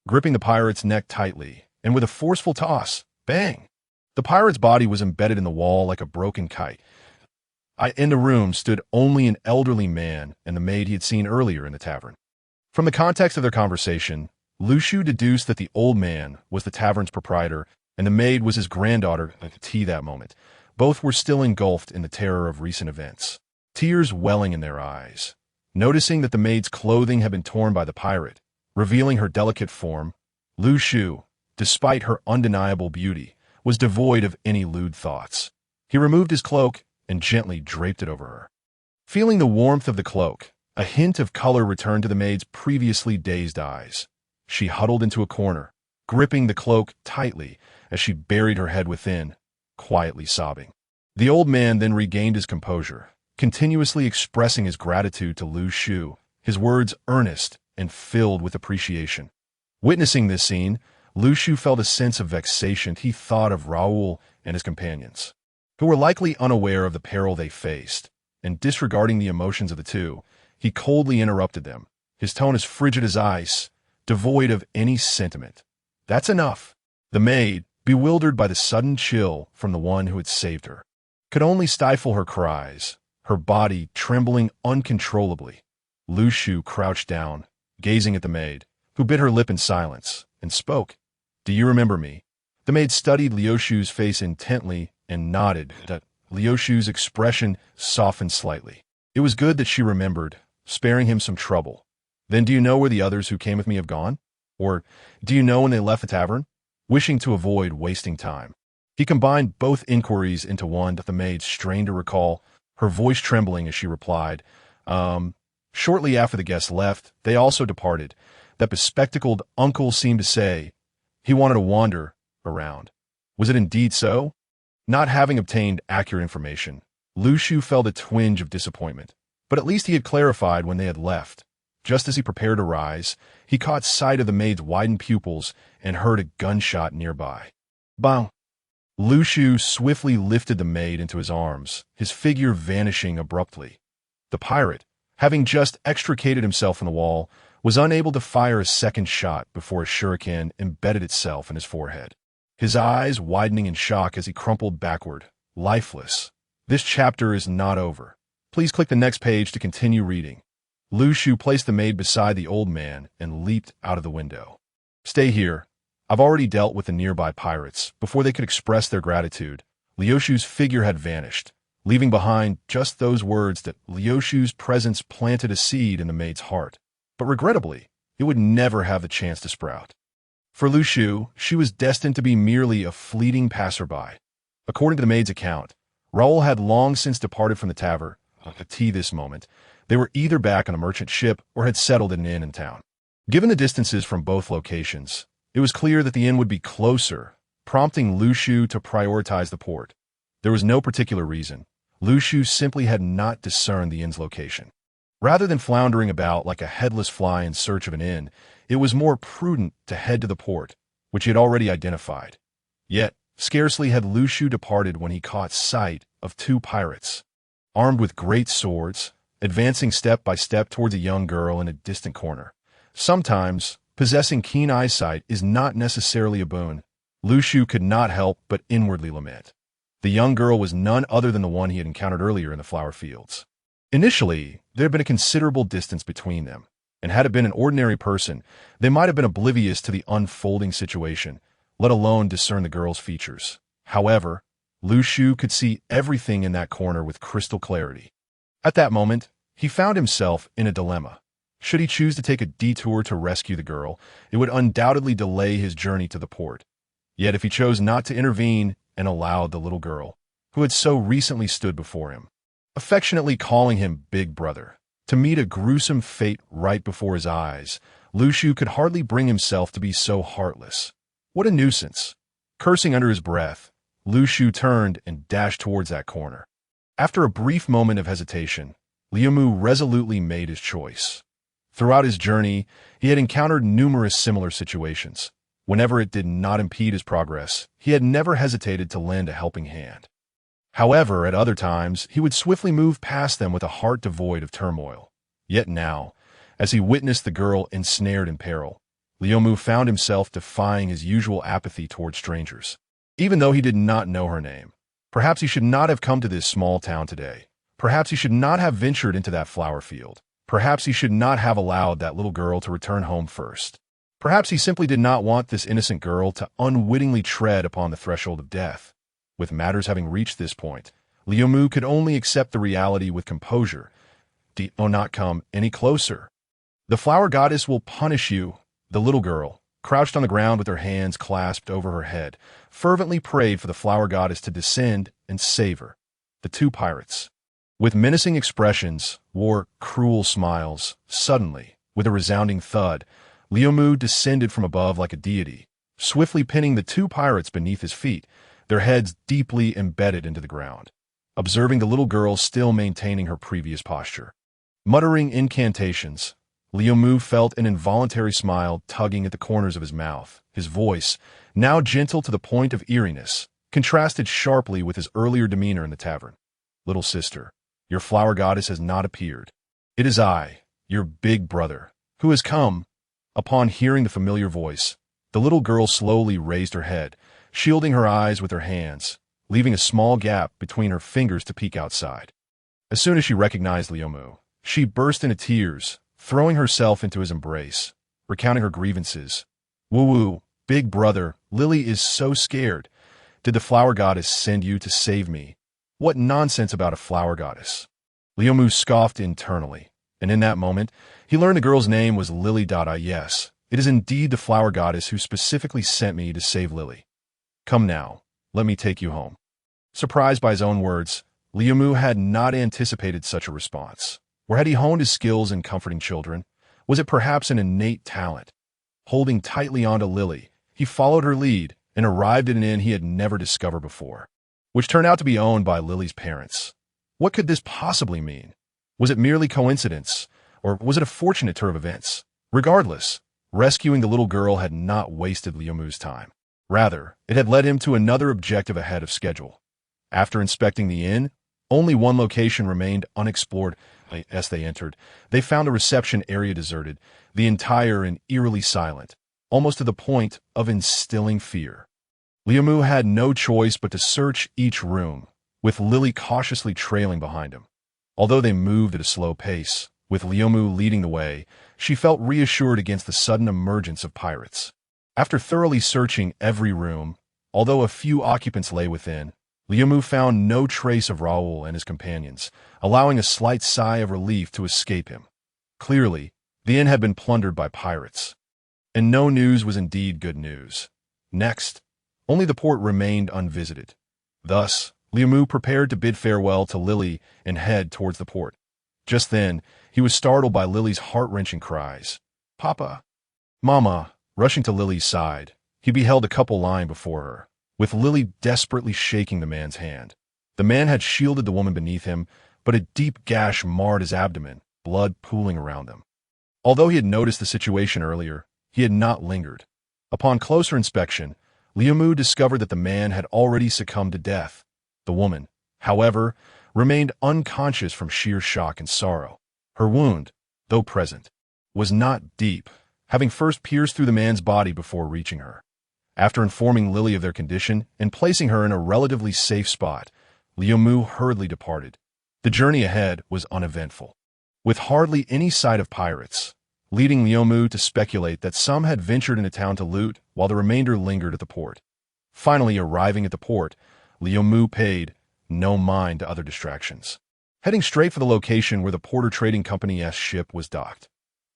Gripping the pirate's neck tightly, and with a forceful toss, bang! The pirate's body was embedded in the wall like a broken kite. In the room stood only an elderly man and the maid he had seen earlier in the tavern. From the context of their conversation, Lu Shu deduced that the old man was the tavern's proprietor and the maid was his granddaughter at that moment. Both were still engulfed in the terror of recent events, tears welling in their eyes. Noticing that the maid's clothing had been torn by the pirate, revealing her delicate form, Lu Shu, despite her undeniable beauty, was devoid of any lewd thoughts. He removed his cloak and gently draped it over her. Feeling the warmth of the cloak, a hint of color returned to the maid's previously dazed eyes. She huddled into a corner, gripping the cloak tightly as she buried her head within, quietly sobbing. The old man then regained his composure, continuously expressing his gratitude to Lu Shu, his words earnest and filled with appreciation. Witnessing this scene, Lu Shu felt a sense of vexation. He thought of Raoul and his companions, who were likely unaware of the peril they faced, and disregarding the emotions of the two, he coldly interrupted them, his tone as frigid as ice, devoid of any sentiment. That's enough. The maid, bewildered by the sudden chill from the one who had saved her, could only stifle her cries, her body trembling uncontrollably. Lu Shu crouched down, gazing at the maid, who bit her lip in silence, and spoke. Do you remember me? The maid studied Liu Shu's face intently and nodded. Liu Shu's expression softened slightly. It was good that she remembered, sparing him some trouble. Then do you know where the others who came with me have gone? Or do you know when they left the tavern? Wishing to avoid wasting time, he combined both inquiries into one that the maid strained to recall, her voice trembling as she replied, Shortly after the guests left, they also departed. That bespectacled uncle seemed to say he wanted to wander around. Was it indeed so? Not having obtained accurate information, Lu Shu felt a twinge of disappointment, but at least he had clarified when they had left. Just as he prepared to rise, he caught sight of the maid's widened pupils and heard a gunshot nearby. Bang! Lu Shu swiftly lifted the maid into his arms, his figure vanishing abruptly. The pirate, having just extricated himself from the wall, was unable to fire a second shot before a shuriken embedded itself in his forehead, his eyes widening in shock as he crumpled backward, lifeless. This chapter is not over. Please click the next page to continue reading. Lu Shu placed the maid beside the old man and leaped out of the window. Stay here. I've already dealt with the nearby pirates. Before they could express their gratitude, Liu Shu's figure had vanished, leaving behind just those words that Liu Shu's presence planted a seed in the maid's heart. But regrettably, it would never have the chance to sprout. For Lu Shu, she was destined to be merely a fleeting passerby. According to the maid's account, Raoul had long since departed from the tavern. At this moment, they were either back on a merchant ship or had settled at an inn in town. Given the distances from both locations, it was clear that the inn would be closer, prompting Lu Shu to prioritize the port. There was no particular reason. Lu Shu simply had not discerned the inn's location. Rather than floundering about like a headless fly in search of an inn, it was more prudent to head to the port, which he had already identified. Yet, scarcely had Lu Shu departed when he caught sight of two pirates, armed with great swords, advancing step by step towards a young girl in a distant corner. Sometimes, possessing keen eyesight is not necessarily a boon. Lu Shu could not help but inwardly lament. The young girl was none other than the one he had encountered earlier in the flower fields. Initially, there had been a considerable distance between them, and had it been an ordinary person, they might have been oblivious to the unfolding situation, let alone discern the girl's features. However, Lu Shu could see everything in that corner with crystal clarity. At that moment, he found himself in a dilemma. Should he choose to take a detour to rescue the girl, it would undoubtedly delay his journey to the port. Yet if he chose not to intervene and allowed the little girl, who had so recently stood before him, affectionately calling him Big Brother, to meet a gruesome fate right before his eyes, Lu Shu could hardly bring himself to be so heartless. What a nuisance! Cursing under his breath, Lu Shu turned and dashed towards that corner. After a brief moment of hesitation, Liu Mu resolutely made his choice. Throughout his journey, he had encountered numerous similar situations. Whenever it did not impede his progress, he had never hesitated to lend a helping hand. However, at other times, he would swiftly move past them with a heart devoid of turmoil. Yet now, as he witnessed the girl ensnared in peril, Liu Mu found himself defying his usual apathy toward strangers. Even though he did not know her name, perhaps he should not have come to this small town today. Perhaps he should not have ventured into that flower field. Perhaps he should not have allowed that little girl to return home first. Perhaps he simply did not want this innocent girl to unwittingly tread upon the threshold of death. With matters having reached this point, Liu Mu could only accept the reality with composure. Do not come any closer. The flower goddess will punish you. The little girl, crouched on the ground with her hands clasped over her head, fervently prayed for the flower goddess to descend and save her. The two pirates, with menacing expressions, wore cruel smiles. Suddenly, with a resounding thud, Liu Mu descended from above like a deity, swiftly pinning the two pirates beneath his feet, their heads deeply embedded into the ground, observing the little girl still maintaining her previous posture. Muttering incantations, Liu Mu felt an involuntary smile tugging at the corners of his mouth. His voice, now gentle to the point of eeriness, contrasted sharply with his earlier demeanor in the tavern. Little sister, your flower goddess has not appeared. It is I, your big brother, who has come. Upon hearing the familiar voice, the little girl slowly raised her head, shielding her eyes with her hands, leaving a small gap between her fingers to peek outside. As soon as she recognized Liu Mu, she burst into tears, throwing herself into his embrace, recounting her grievances. Woo-woo, big brother, Lily is so scared. Did the flower goddess send you to save me? What nonsense about a flower goddess. Liu Mu scoffed internally, and in that moment, he learned the girl's name was Lily. Yes, it is indeed the flower goddess who specifically sent me to save Lily. Come now, let me take you home. Surprised by his own words, Liu Mu had not anticipated such a response. Or had he honed his skills in comforting children? Was it perhaps an innate talent? Holding tightly onto Lily, he followed her lead and arrived at an inn he had never discovered before, which turned out to be owned by Lily's parents. What could this possibly mean? Was it merely coincidence, or was it a fortunate turn of events? Regardless, rescuing the little girl had not wasted Liu Mu's time. Rather, it had led him to another objective ahead of schedule. After inspecting the inn, only one location remained unexplored. As they entered, they found the reception area deserted, the entire and eerily silent, almost to the point of instilling fear. Liu Mu had no choice but to search each room, with Lily cautiously trailing behind him. Although they moved at a slow pace, with Liu Mu leading the way, she felt reassured against the sudden emergence of pirates. After thoroughly searching every room, although a few occupants lay within, Liu Mu found no trace of Raoul and his companions, allowing a slight sigh of relief to escape him. Clearly, the inn had been plundered by pirates. And no news was indeed good news. Next, only the port remained unvisited. Thus, Liu prepared to bid farewell to Lily and head towards the port. Just then, he was startled by Lily's heart-wrenching cries. "Papa!" "Mama!" Rushing to Lily's side, he beheld a couple lying before her, with Lily desperately shaking the man's hand. The man had shielded the woman beneath him, but a deep gash marred his abdomen, blood pooling around them. Although he had noticed the situation earlier, he had not lingered. Upon closer inspection, Liu discovered that the man had already succumbed to death. The woman, however, remained unconscious from sheer shock and sorrow. Her wound, though present, was not deep, having first pierced through the man's body before reaching her. After informing Lily of their condition and placing her in a relatively safe spot, Liu hurriedly departed. The journey ahead was uneventful, with hardly any sight of pirates, leading Liu to speculate that some had ventured into town to loot while the remainder lingered at the port. Finally arriving at the port, Liu paid no mind to other distractions, heading straight for the location where the Porter Trading Company's ship was docked.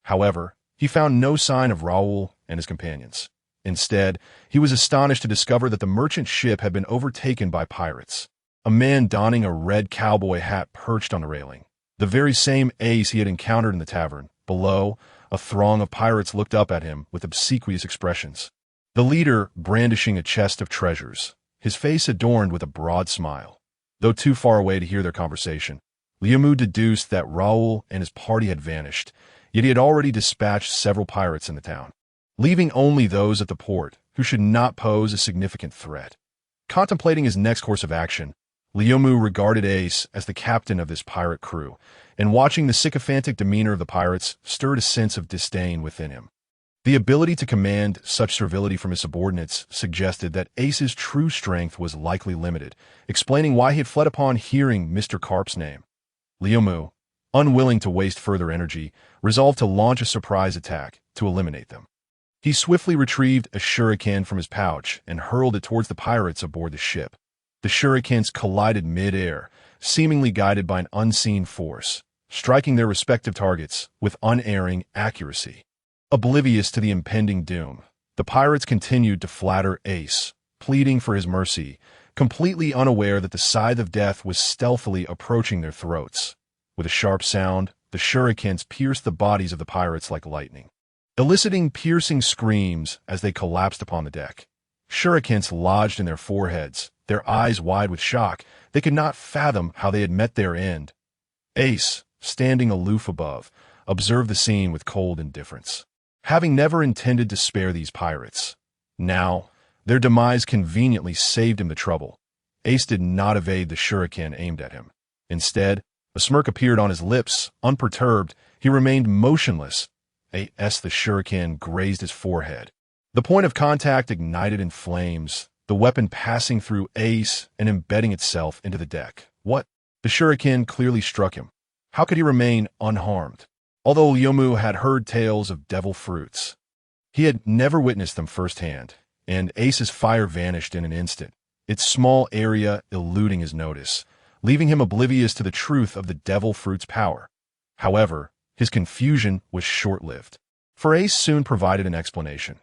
However, he found no sign of Raoul and his companions. Instead, he was astonished to discover that the merchant ship had been overtaken by pirates. A man donning a red cowboy hat perched on the railing, the very same Ace he had encountered in the tavern. Below, a throng of pirates looked up at him with obsequious expressions. The leader brandishing a chest of treasures, his face adorned with a broad smile. Though too far away to hear their conversation, Liu deduced that Raoul and his party had vanished, yet he had already dispatched several pirates in the town, leaving only those at the port who should not pose a significant threat. Contemplating his next course of action, Liu regarded Ace as the captain of this pirate crew, and watching the sycophantic demeanor of the pirates stirred a sense of disdain within him. The ability to command such servility from his subordinates suggested that Ace's true strength was likely limited, explaining why he had fled upon hearing Mr. Garp's name. Liu, unwilling to waste further energy, resolved to launch a surprise attack to eliminate them. He swiftly retrieved a shuriken from his pouch and hurled it towards the pirates aboard the ship. The shurikens collided mid-air, seemingly guided by an unseen force, striking their respective targets with unerring accuracy. Oblivious to the impending doom, the pirates continued to flatter Ace, pleading for his mercy, completely unaware that the scythe of death was stealthily approaching their throats. With a sharp sound, the shurikens pierced the bodies of the pirates like lightning, eliciting piercing screams as they collapsed upon the deck. Shurikens lodged in their foreheads, their eyes wide with shock. They could not fathom how they had met their end. Ace, standing aloof above, observed the scene with cold indifference, having never intended to spare these pirates. Now, their demise conveniently saved him the trouble. Ace did not evade the shuriken aimed at him. Instead, a smirk appeared on his lips. Unperturbed, he remained motionless. The shuriken grazed his forehead. The point of contact ignited in flames, the weapon passing through Ace and embedding itself into the deck. What? The shuriken clearly struck him. How could he remain unharmed? Although Liu had heard tales of devil fruits, he had never witnessed them firsthand, and Ace's fire vanished in an instant, its small area eluding his notice, leaving him oblivious to the truth of the devil fruit's power. However, his confusion was short-lived, for Ace soon provided an explanation.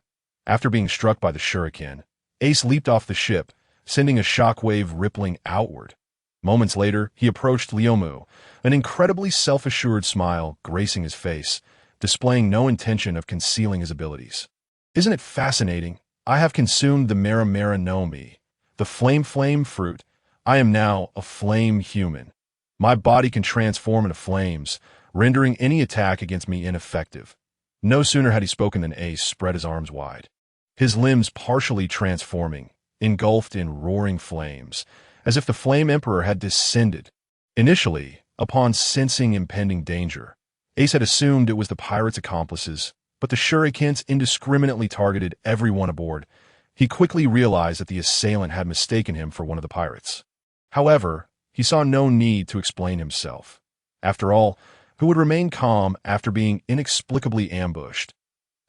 After being struck by the shuriken, Ace leaped off the ship, sending a shockwave rippling outward. Moments later, he approached Liu, an incredibly self-assured smile gracing his face, displaying no intention of concealing his abilities. Isn't it fascinating? I have consumed the Mara no Mi, the flame fruit. I am now a flame human. My body can transform into flames, rendering any attack against me ineffective. No sooner had he spoken than Ace spread his arms wide, his limbs partially transforming, engulfed in roaring flames, as if the Flame Emperor had descended. Initially, upon sensing impending danger, Ace had assumed it was the pirates' accomplices, but the shurikens indiscriminately targeted everyone aboard. He quickly realized that the assailant had mistaken him for one of the pirates. However, he saw no need to explain himself. After all, who would remain calm after being inexplicably ambushed?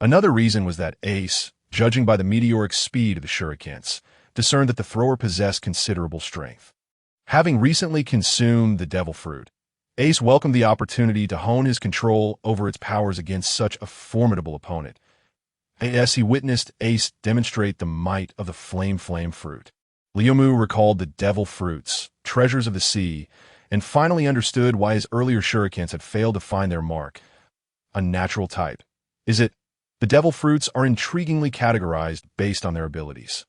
Another reason was that Ace, judging by the meteoric speed of the shurikens, discerned that the thrower possessed considerable strength. Having recently consumed the devil fruit, Ace welcomed the opportunity to hone his control over its powers against such a formidable opponent. As he witnessed Ace demonstrate the might of the flame fruit. Liumu recalled the devil fruits, treasures of the sea, and finally understood why his earlier shurikens had failed to find their mark. A natural type. Is it? The devil fruits are intriguingly categorized based on their abilities.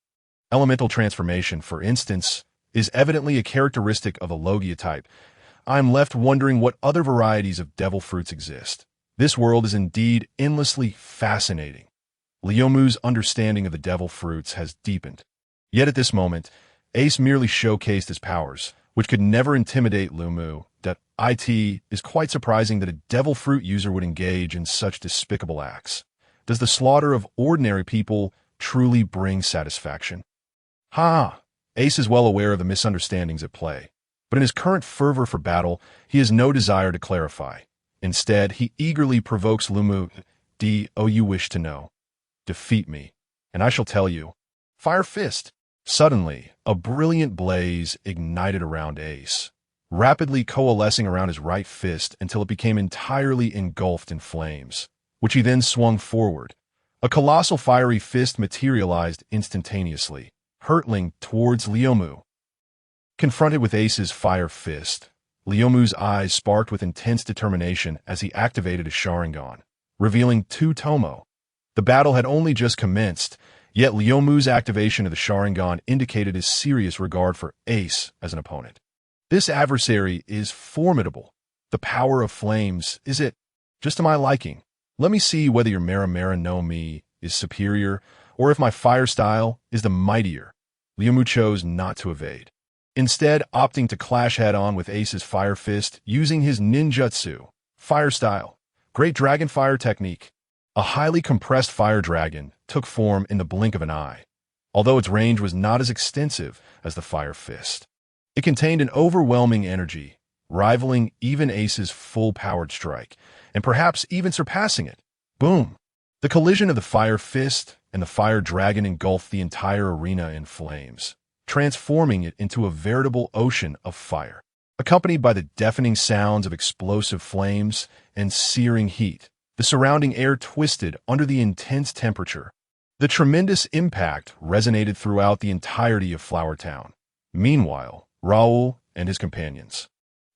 Elemental transformation, for instance, is evidently a characteristic of the Logia type. I'm left wondering what other varieties of devil fruits exist. This world is indeed endlessly fascinating. Liumu's understanding of the devil fruits has deepened. Yet at this moment, Ace merely showcased his powers, which could never intimidate Liumu. That it is quite surprising that a devil fruit user would engage in such despicable acts. Does the slaughter of ordinary people truly bring satisfaction? Ace is well aware of the misunderstandings at play, but in his current fervor for battle, he has no desire to clarify. Instead, he eagerly provokes Liumu. You wish to know? Defeat me, and I shall tell you. Fire Fist. Suddenly, a brilliant blaze ignited around Ace, rapidly coalescing around his right fist until it became entirely engulfed in flames, which he then swung forward. A colossal fiery fist materialized instantaneously, hurtling towards Liumu. Confronted with Ace's fire fist, Liumu's eyes sparked with intense determination as he activated his Sharingan, revealing two Tomo. The battle had only just commenced, yet Liumu's activation of the Sharingan indicated his serious regard for Ace as an opponent. This adversary is formidable. The power of flames, is it? Just to my liking. Let me see whether your Mera no Mi is superior, or if my fire style is the mightier. Liumu chose not to evade, instead opting to clash head-on with Ace's fire fist using his ninjutsu, fire style, great dragon fire technique. A highly compressed fire dragon took form in the blink of an eye, although its range was not as extensive as the fire fist. It contained an overwhelming energy, rivaling even Ace's full-powered strike, and perhaps even surpassing it. Boom! The collision of the fire fist and the fire dragon engulfed the entire arena in flames, transforming it into a veritable ocean of fire, accompanied by the deafening sounds of explosive flames and searing heat. The surrounding air twisted under the intense temperature. The tremendous impact resonated throughout the entirety of Flower Town. Meanwhile, Raoul and his companions,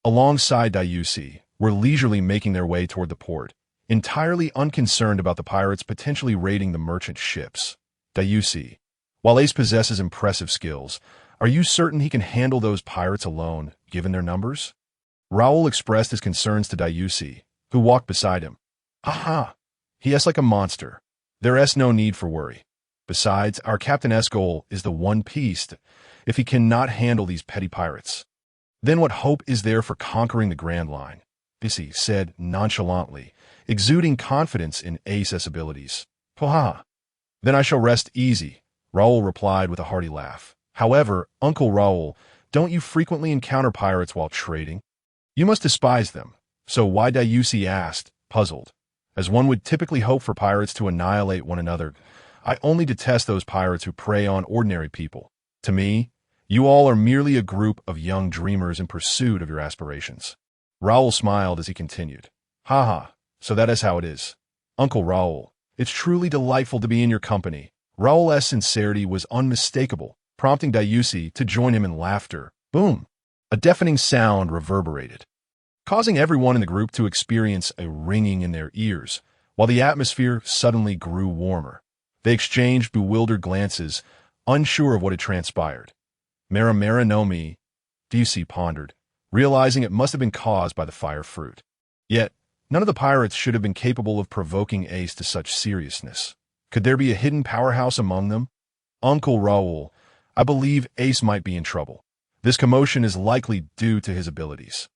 alongside Dayusi, were leisurely making their way toward the port, entirely unconcerned about the pirates potentially raiding the merchant ships. Dayusi, while Ace possesses impressive skills, are you certain he can handle those pirates alone, given their numbers? Raoul expressed his concerns to Dayusi, who walked beside him. He is like a monster. There is no need for worry. Besides, our Captain's goal is the One Piece. If he cannot handle these petty pirates, then what hope is there for conquering the Grand Line? Bissy said nonchalantly, exuding confidence in Ace's abilities. Then I shall rest easy, Raoul replied with a hearty laugh. However, Uncle Raoul, don't you frequently encounter pirates while trading? You must despise them. So why? Dayusi asked, puzzled. As one would typically hope for pirates to annihilate one another, I only detest those pirates who prey on ordinary people. To me, you all are merely a group of young dreamers in pursuit of your aspirations. Raoul smiled as he continued. So that is how it is. Uncle Raoul, it's truly delightful to be in your company. Raoul's sincerity was unmistakable, prompting Dayusi to join him in laughter. Boom! A deafening sound reverberated, causing everyone in the group to experience a ringing in their ears, while the atmosphere suddenly grew warmer. They exchanged bewildered glances, unsure of what had transpired. Mera no Mi, Dayusi pondered, realizing it must have been caused by the fire fruit. Yet, none of the pirates should have been capable of provoking Ace to such seriousness. Could there be a hidden powerhouse among them? Uncle Raoul, I believe Ace might be in trouble. This commotion is likely due to his abilities.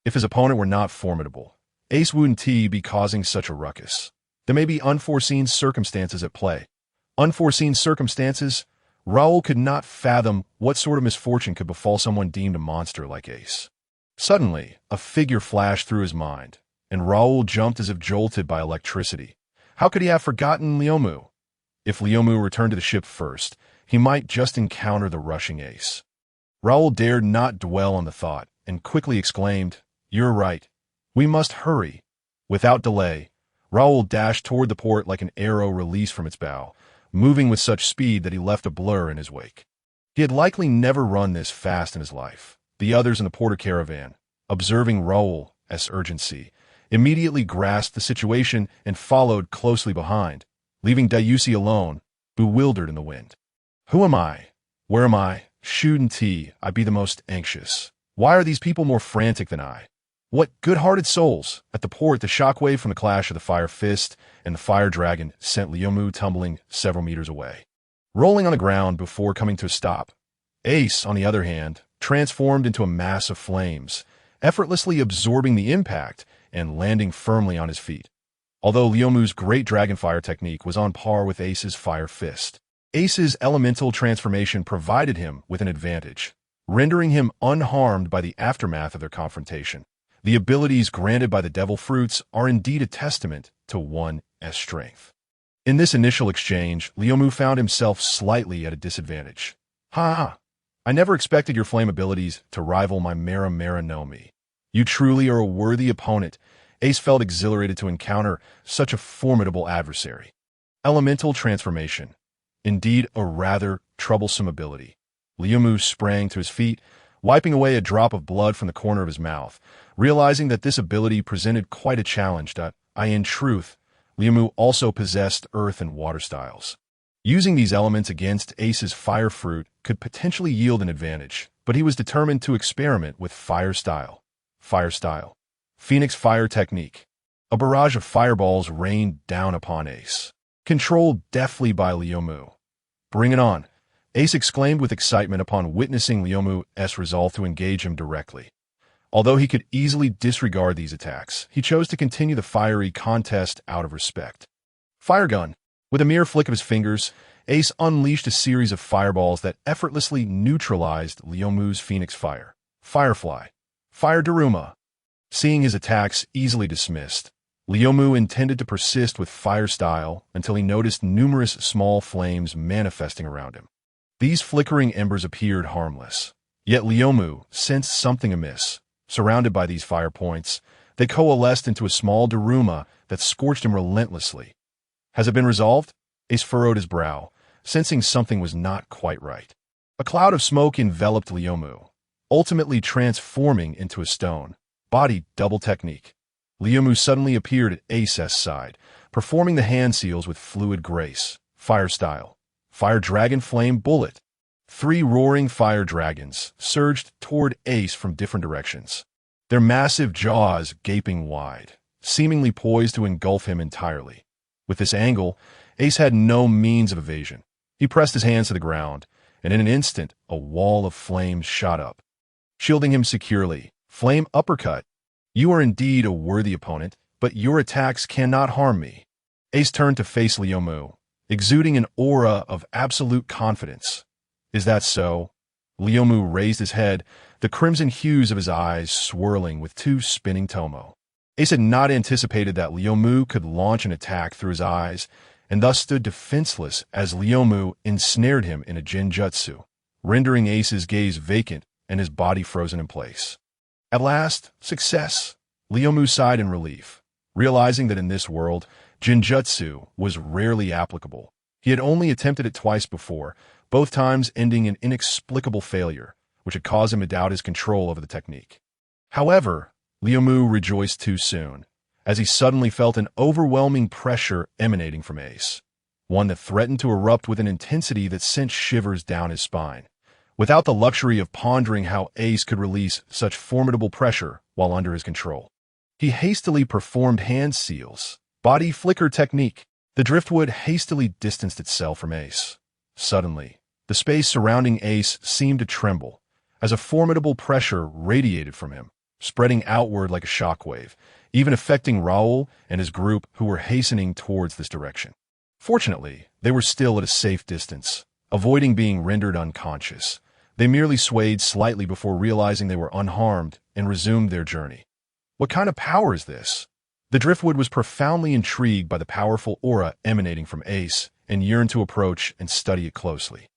If his opponent were not formidable, Ace wouldn't be causing such a ruckus. There may be unforeseen circumstances at play. Unforeseen circumstances? Raoul could not fathom what sort of misfortune could befall someone deemed a monster like Ace. Suddenly, a figure flashed through his mind, and Raoul jumped as if jolted by electricity. How could he have forgotten Liumu? If Liumu returned to the ship first, he might just encounter the rushing Ace. Raoul dared not dwell on the thought, and quickly exclaimed, You're right. We must hurry. Without delay, Raoul dashed toward the port like an arrow released from its bow, moving with such speed that he left a blur in his wake. He had likely never run this fast in his life. The others in the porter caravan, observing Raoul's urgency, immediately grasped the situation and followed closely behind, leaving Dayusi alone, bewildered in the wind. Who am I? Where am I? Shouldn't I be the most anxious? Why are these people more frantic than I? What good-hearted souls! At the port, the shockwave from the clash of the fire fist and the fire dragon sent Liumu tumbling several meters away, rolling on the ground before coming to a stop. Ace, on the other hand, transformed into a mass of flames, effortlessly absorbing the impact and landing firmly on his feet. Although Liumu's great dragonfire technique was on par with Ace's fire fist, Ace's elemental transformation provided him with an advantage, rendering him unharmed by the aftermath of their confrontation. The abilities granted by the devil fruits are indeed a testament to one's strength. In this initial exchange, Liumu found himself slightly at a disadvantage. Ha! I never expected your flame abilities to rival my Mera no Mi. You truly are a worthy opponent. Ace felt exhilarated to encounter such a formidable adversary. Elemental transformation. Indeed, a rather troublesome ability. Liumu sprang to his feet, wiping away a drop of blood from the corner of his mouth, realizing that this ability presented quite a challenge. In truth, Liumu also possessed earth and water styles. Using these elements against Ace's fire fruit could potentially yield an advantage, but he was determined to experiment with fire style. Phoenix fire technique. A barrage of fireballs rained down upon Ace, controlled deftly by Liumu. Bring it on, Ace exclaimed with excitement upon witnessing Liumu's resolve to engage him directly. Although he could easily disregard these attacks, he chose to continue the fiery contest out of respect. Fire gun. With a mere flick of his fingers, Ace unleashed a series of fireballs that effortlessly neutralized Liumu's Phoenix fire. Firefly. Fire Daruma. Seeing his attacks easily dismissed, Liumu intended to persist with fire style until he noticed numerous small flames manifesting around him. These flickering embers appeared harmless, yet Liumu sensed something amiss. Surrounded by these fire points, they coalesced into a small Daruma that scorched him relentlessly. Has it been resolved? Ace furrowed his brow, sensing something was not quite right. A cloud of smoke enveloped Liumu, ultimately transforming into a stone. Body double technique. Liumu suddenly appeared at Ace's side, performing the hand seals with fluid grace. Fire style. Fire dragon flame bullet. 3 roaring fire dragons surged toward Ace from different directions, their massive jaws gaping wide, seemingly poised to engulf him entirely. With this angle, Ace had no means of evasion. He pressed his hands to the ground, and in an instant, a wall of flames shot up, shielding him securely. Flame uppercut. You are indeed a worthy opponent, but your attacks cannot harm me. Ace turned to face Liumu, exuding an aura of absolute confidence. Is that so? Liumu raised his head, the crimson hues of his eyes swirling with 2 spinning tomo. Ace had not anticipated that Liumu could launch an attack through his eyes, and thus stood defenseless as Liumu ensnared him in a genjutsu, rendering Ace's gaze vacant and his body frozen in place. At last, success! Liumu sighed in relief, realizing that in this world, genjutsu was rarely applicable. He had only attempted it twice before, both times ending in inexplicable failure, which had caused him to doubt his control over the technique. However, Liumu rejoiced too soon, as he suddenly felt an overwhelming pressure emanating from Ace, one that threatened to erupt with an intensity that sent shivers down his spine. Without the luxury of pondering how Ace could release such formidable pressure while under his control, he hastily performed hand seals, body flicker technique. The driftwood hastily distanced itself from Ace. Suddenly, the space surrounding Ace seemed to tremble, as a formidable pressure radiated from him, spreading outward like a shockwave, even affecting Raoul and his group who were hastening towards this direction. Fortunately, they were still at a safe distance, avoiding being rendered unconscious. They merely swayed slightly before realizing they were unharmed and resumed their journey. What kind of power is this? The driftwood was profoundly intrigued by the powerful aura emanating from Ace and yearned to approach and study it closely.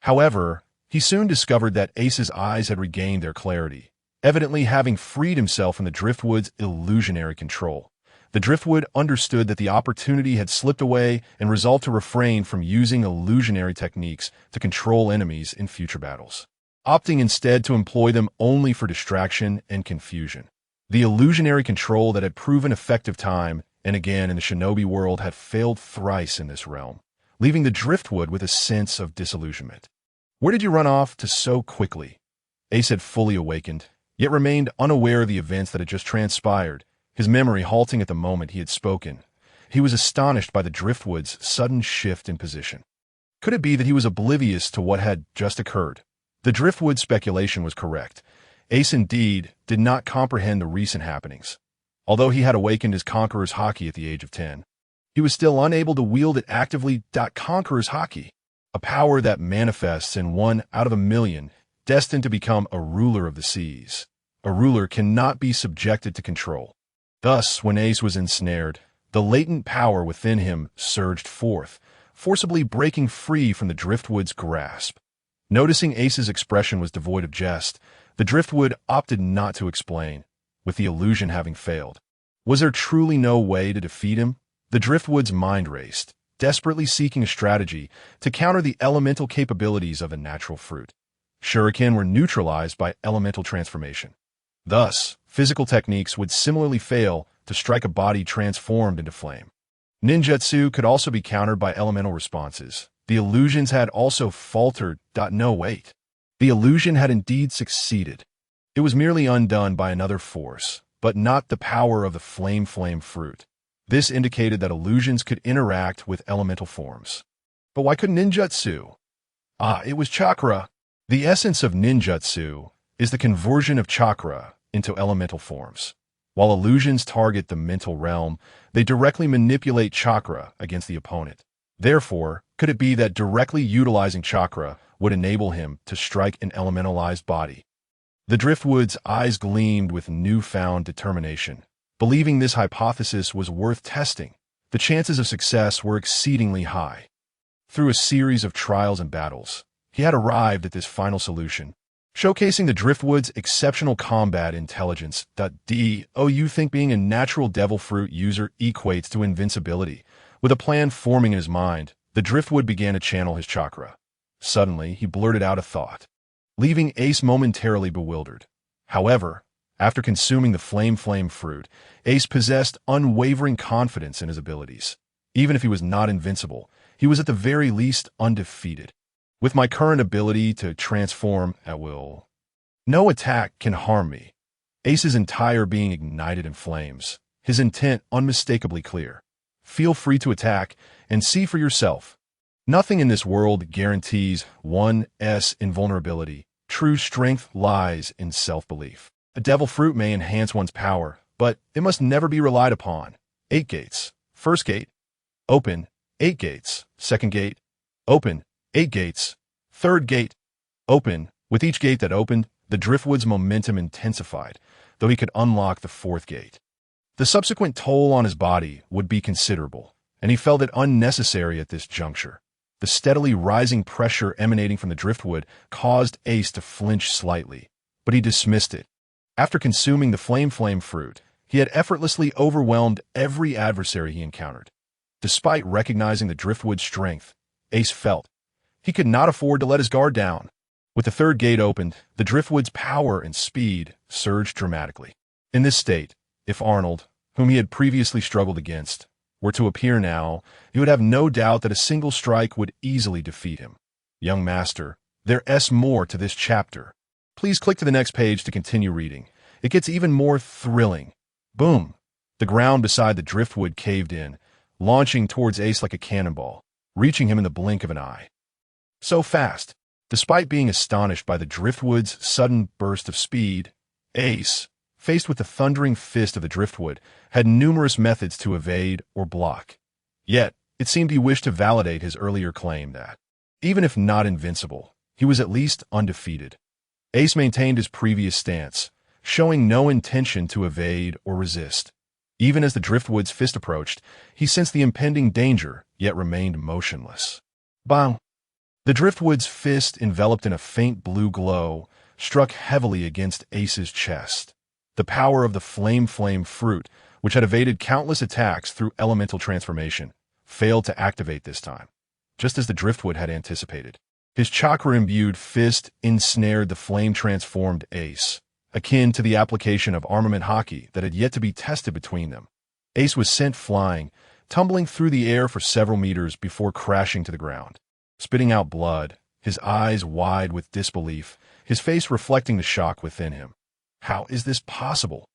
However, he soon discovered that Ace's eyes had regained their clarity, evidently having freed himself from the driftwood's illusionary control. The driftwood understood that the opportunity had slipped away and resolved to refrain from using illusionary techniques to control enemies in future battles, opting instead to employ them only for distraction and confusion. The illusionary control that had proven effective time and again in the shinobi world had failed thrice in this realm, leaving the driftwood with a sense of disillusionment. "Where did you run off to so quickly?" Ace had fully awakened, yet remained unaware of the events that had just transpired, his memory halting at the moment he had spoken. He was astonished by the driftwood's sudden shift in position. Could it be that he was oblivious to what had just occurred? The driftwood's speculation was correct. Ace indeed did not comprehend the recent happenings. Although he had awakened his Conqueror's Haki at the age of 10, he was still unable to wield it actively. Conqueror's Haki, a power that manifests in 1 out of a million, destined to become a ruler of the seas. A ruler cannot be subjected to control. Thus, when Ace was ensnared, the latent power within him surged forth, forcibly breaking free from the driftwood's grasp. Noticing Ace's expression was devoid of jest, the driftwood opted not to explain, with the illusion having failed. Was there truly no way to defeat him? The driftwood's mind raced, desperately seeking a strategy to counter the elemental capabilities of a natural fruit. Shuriken were neutralized by elemental transformation. Thus, physical techniques would similarly fail to strike a body transformed into flame. Ninjutsu could also be countered by elemental responses. The illusions had also faltered. No, wait. The illusion had indeed succeeded. It was merely undone by another force, but not the power of the flame fruit. This indicated that illusions could interact with elemental forms. But why couldn't ninjutsu? It was chakra. The essence of ninjutsu is the conversion of chakra into elemental forms. While illusions target the mental realm, they directly manipulate chakra against the opponent. Therefore, could it be that directly utilizing chakra would enable him to strike an elementalized body? The driftwood's eyes gleamed with newfound determination. Believing this hypothesis was worth testing, the chances of success were exceedingly high. Through a series of trials and battles, he had arrived at this final solution, showcasing the driftwood's exceptional combat intelligence. You think being a natural devil fruit user equates to invincibility? With a plan forming in his mind, the driftwood began to channel his chakra. Suddenly, he blurted out a thought, leaving Ace momentarily bewildered. However, after consuming the flame fruit, Ace possessed unwavering confidence in his abilities. Even if he was not invincible, he was at the very least undefeated. With my current ability to transform at will, no attack can harm me. Ace's entire being ignited in flames, his intent unmistakably clear. Feel free to attack and see for yourself. Nothing in this world guarantees one's invulnerability. True strength lies in self-belief. A devil fruit may enhance one's power, but it must never be relied upon. 8 gates. First gate. Open. 8 gates. Second gate. Open. 8 gates. Third gate. Open. With each gate that opened, the driftwood's momentum intensified, though he could unlock the 4th gate. The subsequent toll on his body would be considerable, and he felt it unnecessary at this juncture. The steadily rising pressure emanating from the driftwood caused Ace to flinch slightly, but he dismissed it. After consuming the flame fruit, he had effortlessly overwhelmed every adversary he encountered. Despite recognizing the driftwood's strength, Ace felt he could not afford to let his guard down. With the 3rd gate opened, the driftwood's power and speed surged dramatically. In this state, if Arnold, whom he had previously struggled against, were to appear now, he would have no doubt that a single strike would easily defeat him. Young master, there's more to this chapter. Please click to the next page to continue reading. It gets even more thrilling. Boom! The ground beside the driftwood caved in, launching towards Ace like a cannonball, reaching him in the blink of an eye. So fast. Despite being astonished by the driftwood's sudden burst of speed, Ace, faced with the thundering fist of the driftwood, had numerous methods to evade or block. Yet, it seemed he wished to validate his earlier claim that, even if not invincible, he was at least undefeated. Ace maintained his previous stance, showing no intention to evade or resist. Even as the driftwood's fist approached, he sensed the impending danger, yet remained motionless. Bang! The driftwood's fist, enveloped in a faint blue glow, struck heavily against Ace's chest. The power of the flame fruit which had evaded countless attacks through elemental transformation, failed to activate this time, just as the driftwood had anticipated. His chakra-imbued fist ensnared the flame-transformed Ace, akin to the application of armament hockey that had yet to be tested between them. Ace was sent flying, tumbling through the air for several meters before crashing to the ground. Spitting out blood, his eyes wide with disbelief, his face reflecting the shock within him. How is this possible?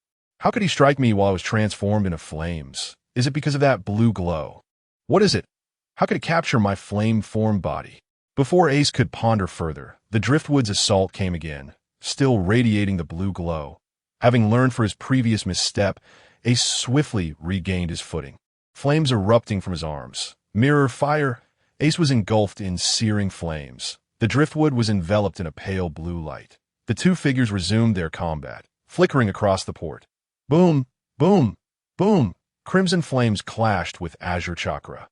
How could he strike me while I was transformed into flames? Is it because of that blue glow? What is it? How could it capture my flame-formed body? Before Ace could ponder further, the driftwood's assault came again, still radiating the blue glow. Having learned for his previous misstep, Ace swiftly regained his footing. Flames erupting from his arms. Mirror fire. Ace was engulfed in searing flames. The driftwood was enveloped in a pale blue light. The two figures resumed their combat, flickering across the port. Boom, boom, boom. Crimson flames clashed with azure chakra,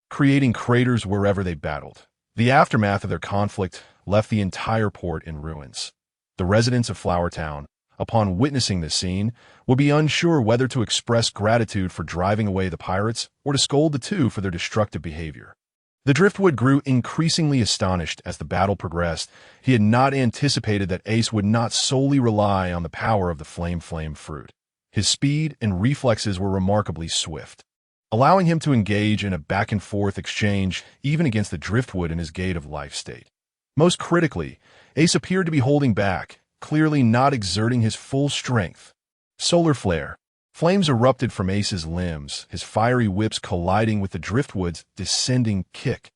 creating craters wherever they battled. The aftermath of their conflict left the entire port in ruins. The residents of Flower Town, upon witnessing this scene, would be unsure whether to express gratitude for driving away the pirates or to scold the two for their destructive behavior. The driftwood grew increasingly astonished as the battle progressed. He had not anticipated that Ace would not solely rely on the power of the flame fruit. His speed and reflexes were remarkably swift, allowing him to engage in a back-and-forth exchange even against the driftwood in his gate of life state. Most critically, Ace appeared to be holding back, clearly not exerting his full strength. Solar flare. Flames erupted from Ace's limbs, his fiery whips colliding with the driftwood's descending kick.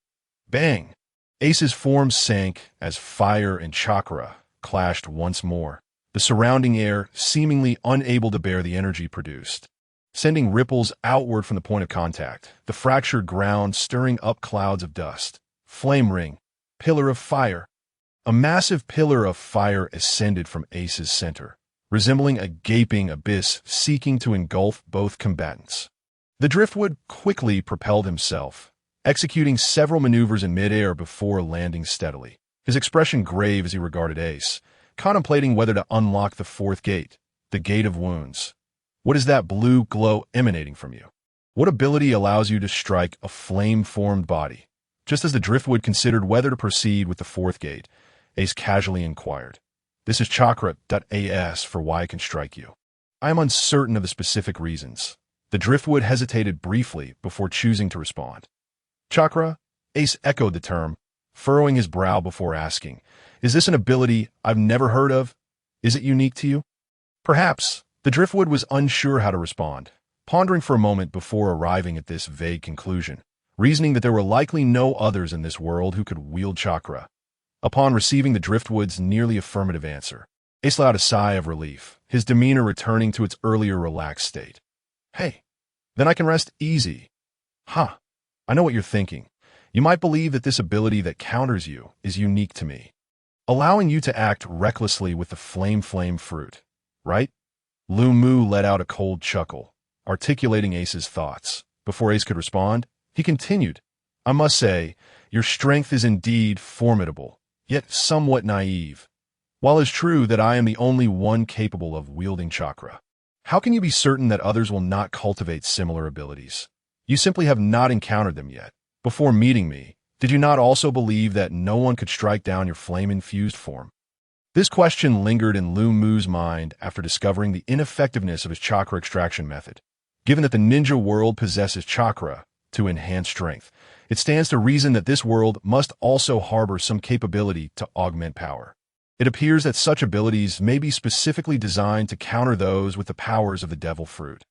Bang! Ace's form sank as fire and chakra clashed once more, the surrounding air seemingly unable to bear the energy produced, sending ripples outward from the point of contact, the fractured ground stirring up clouds of dust. Flame ring. Pillar of fire. A massive pillar of fire ascended from Ace's center, resembling a gaping abyss seeking to engulf both combatants. The driftwood quickly propelled himself, executing several maneuvers in midair before landing steadily, his expression grave as he regarded Ace, contemplating whether to unlock the fourth gate, the Gate of Wounds. What is that blue glow emanating from you? What ability allows you to strike a flame-formed body? Just as the driftwood considered whether to proceed with the fourth gate, Ace casually inquired. This is chakra.as for why I can strike you. I am uncertain of the specific reasons. The driftwood hesitated briefly before choosing to respond. Chakra? Ace echoed the term, furrowing his brow before asking, is this an ability I've never heard of? Is it unique to you? Perhaps. The driftwood was unsure how to respond, pondering for a moment before arriving at this vague conclusion, reasoning that there were likely no others in this world who could wield chakra. Upon receiving the driftwood's nearly affirmative answer, Ace let out a sigh of relief, his demeanor returning to its earlier relaxed state. Hey, then I can rest easy. Huh, I know what you're thinking. You might believe that this ability that counters you is unique to me, allowing you to act recklessly with the flame fruit, right? Lu Mu let out a cold chuckle, articulating Ace's thoughts. Before Ace could respond, he continued, I must say, your strength is indeed formidable, yet somewhat naive. While it's true that I am the only one capable of wielding chakra, how can you be certain that others will not cultivate similar abilities? You simply have not encountered them yet. Before meeting me, did you not also believe that no one could strike down your flame-infused form? This question lingered in Lu Mu's mind after discovering the ineffectiveness of his chakra extraction method. Given that the ninja world possesses chakra to enhance strength, it stands to reason that this world must also harbor some capability to augment power. It appears that such abilities may be specifically designed to counter those with the powers of the devil fruit.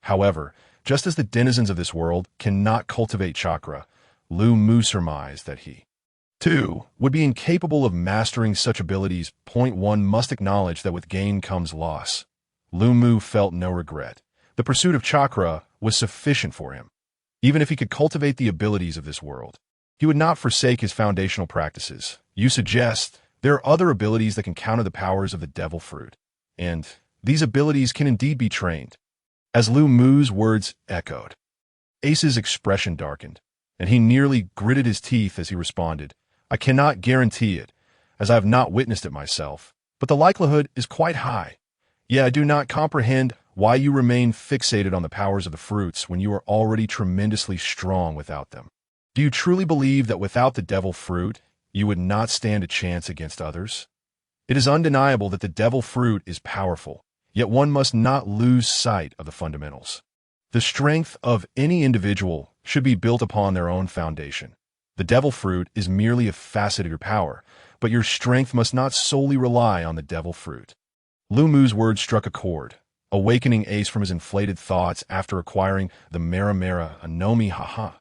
However, just as the denizens of this world cannot cultivate chakra, Lu Mu surmised that he, too, would be incapable of mastering such abilities. One must acknowledge that with gain comes loss. Lu Mu felt no regret. The pursuit of chakra was sufficient for him. Even if he could cultivate the abilities of this world, he would not forsake his foundational practices. You suggest there are other abilities that can counter the powers of the devil fruit, and these abilities can indeed be trained. As Lu Mu's words echoed, Ace's expression darkened, and he nearly gritted his teeth as he responded, I cannot guarantee it, as I have not witnessed it myself, but the likelihood is quite high. Yet I do not comprehend why you remain fixated on the powers of the fruits when you are already tremendously strong without them. Do you truly believe that without the devil fruit, you would not stand a chance against others? It is undeniable that the devil fruit is powerful, yet one must not lose sight of the fundamentals. The strength of any individual should be built upon their own foundation. The devil fruit is merely a facet of your power, but your strength must not solely rely on the devil fruit. Lu Mu's words struck a chord, awakening Ace from his inflated thoughts after acquiring the Mera Mera Anomi Haha.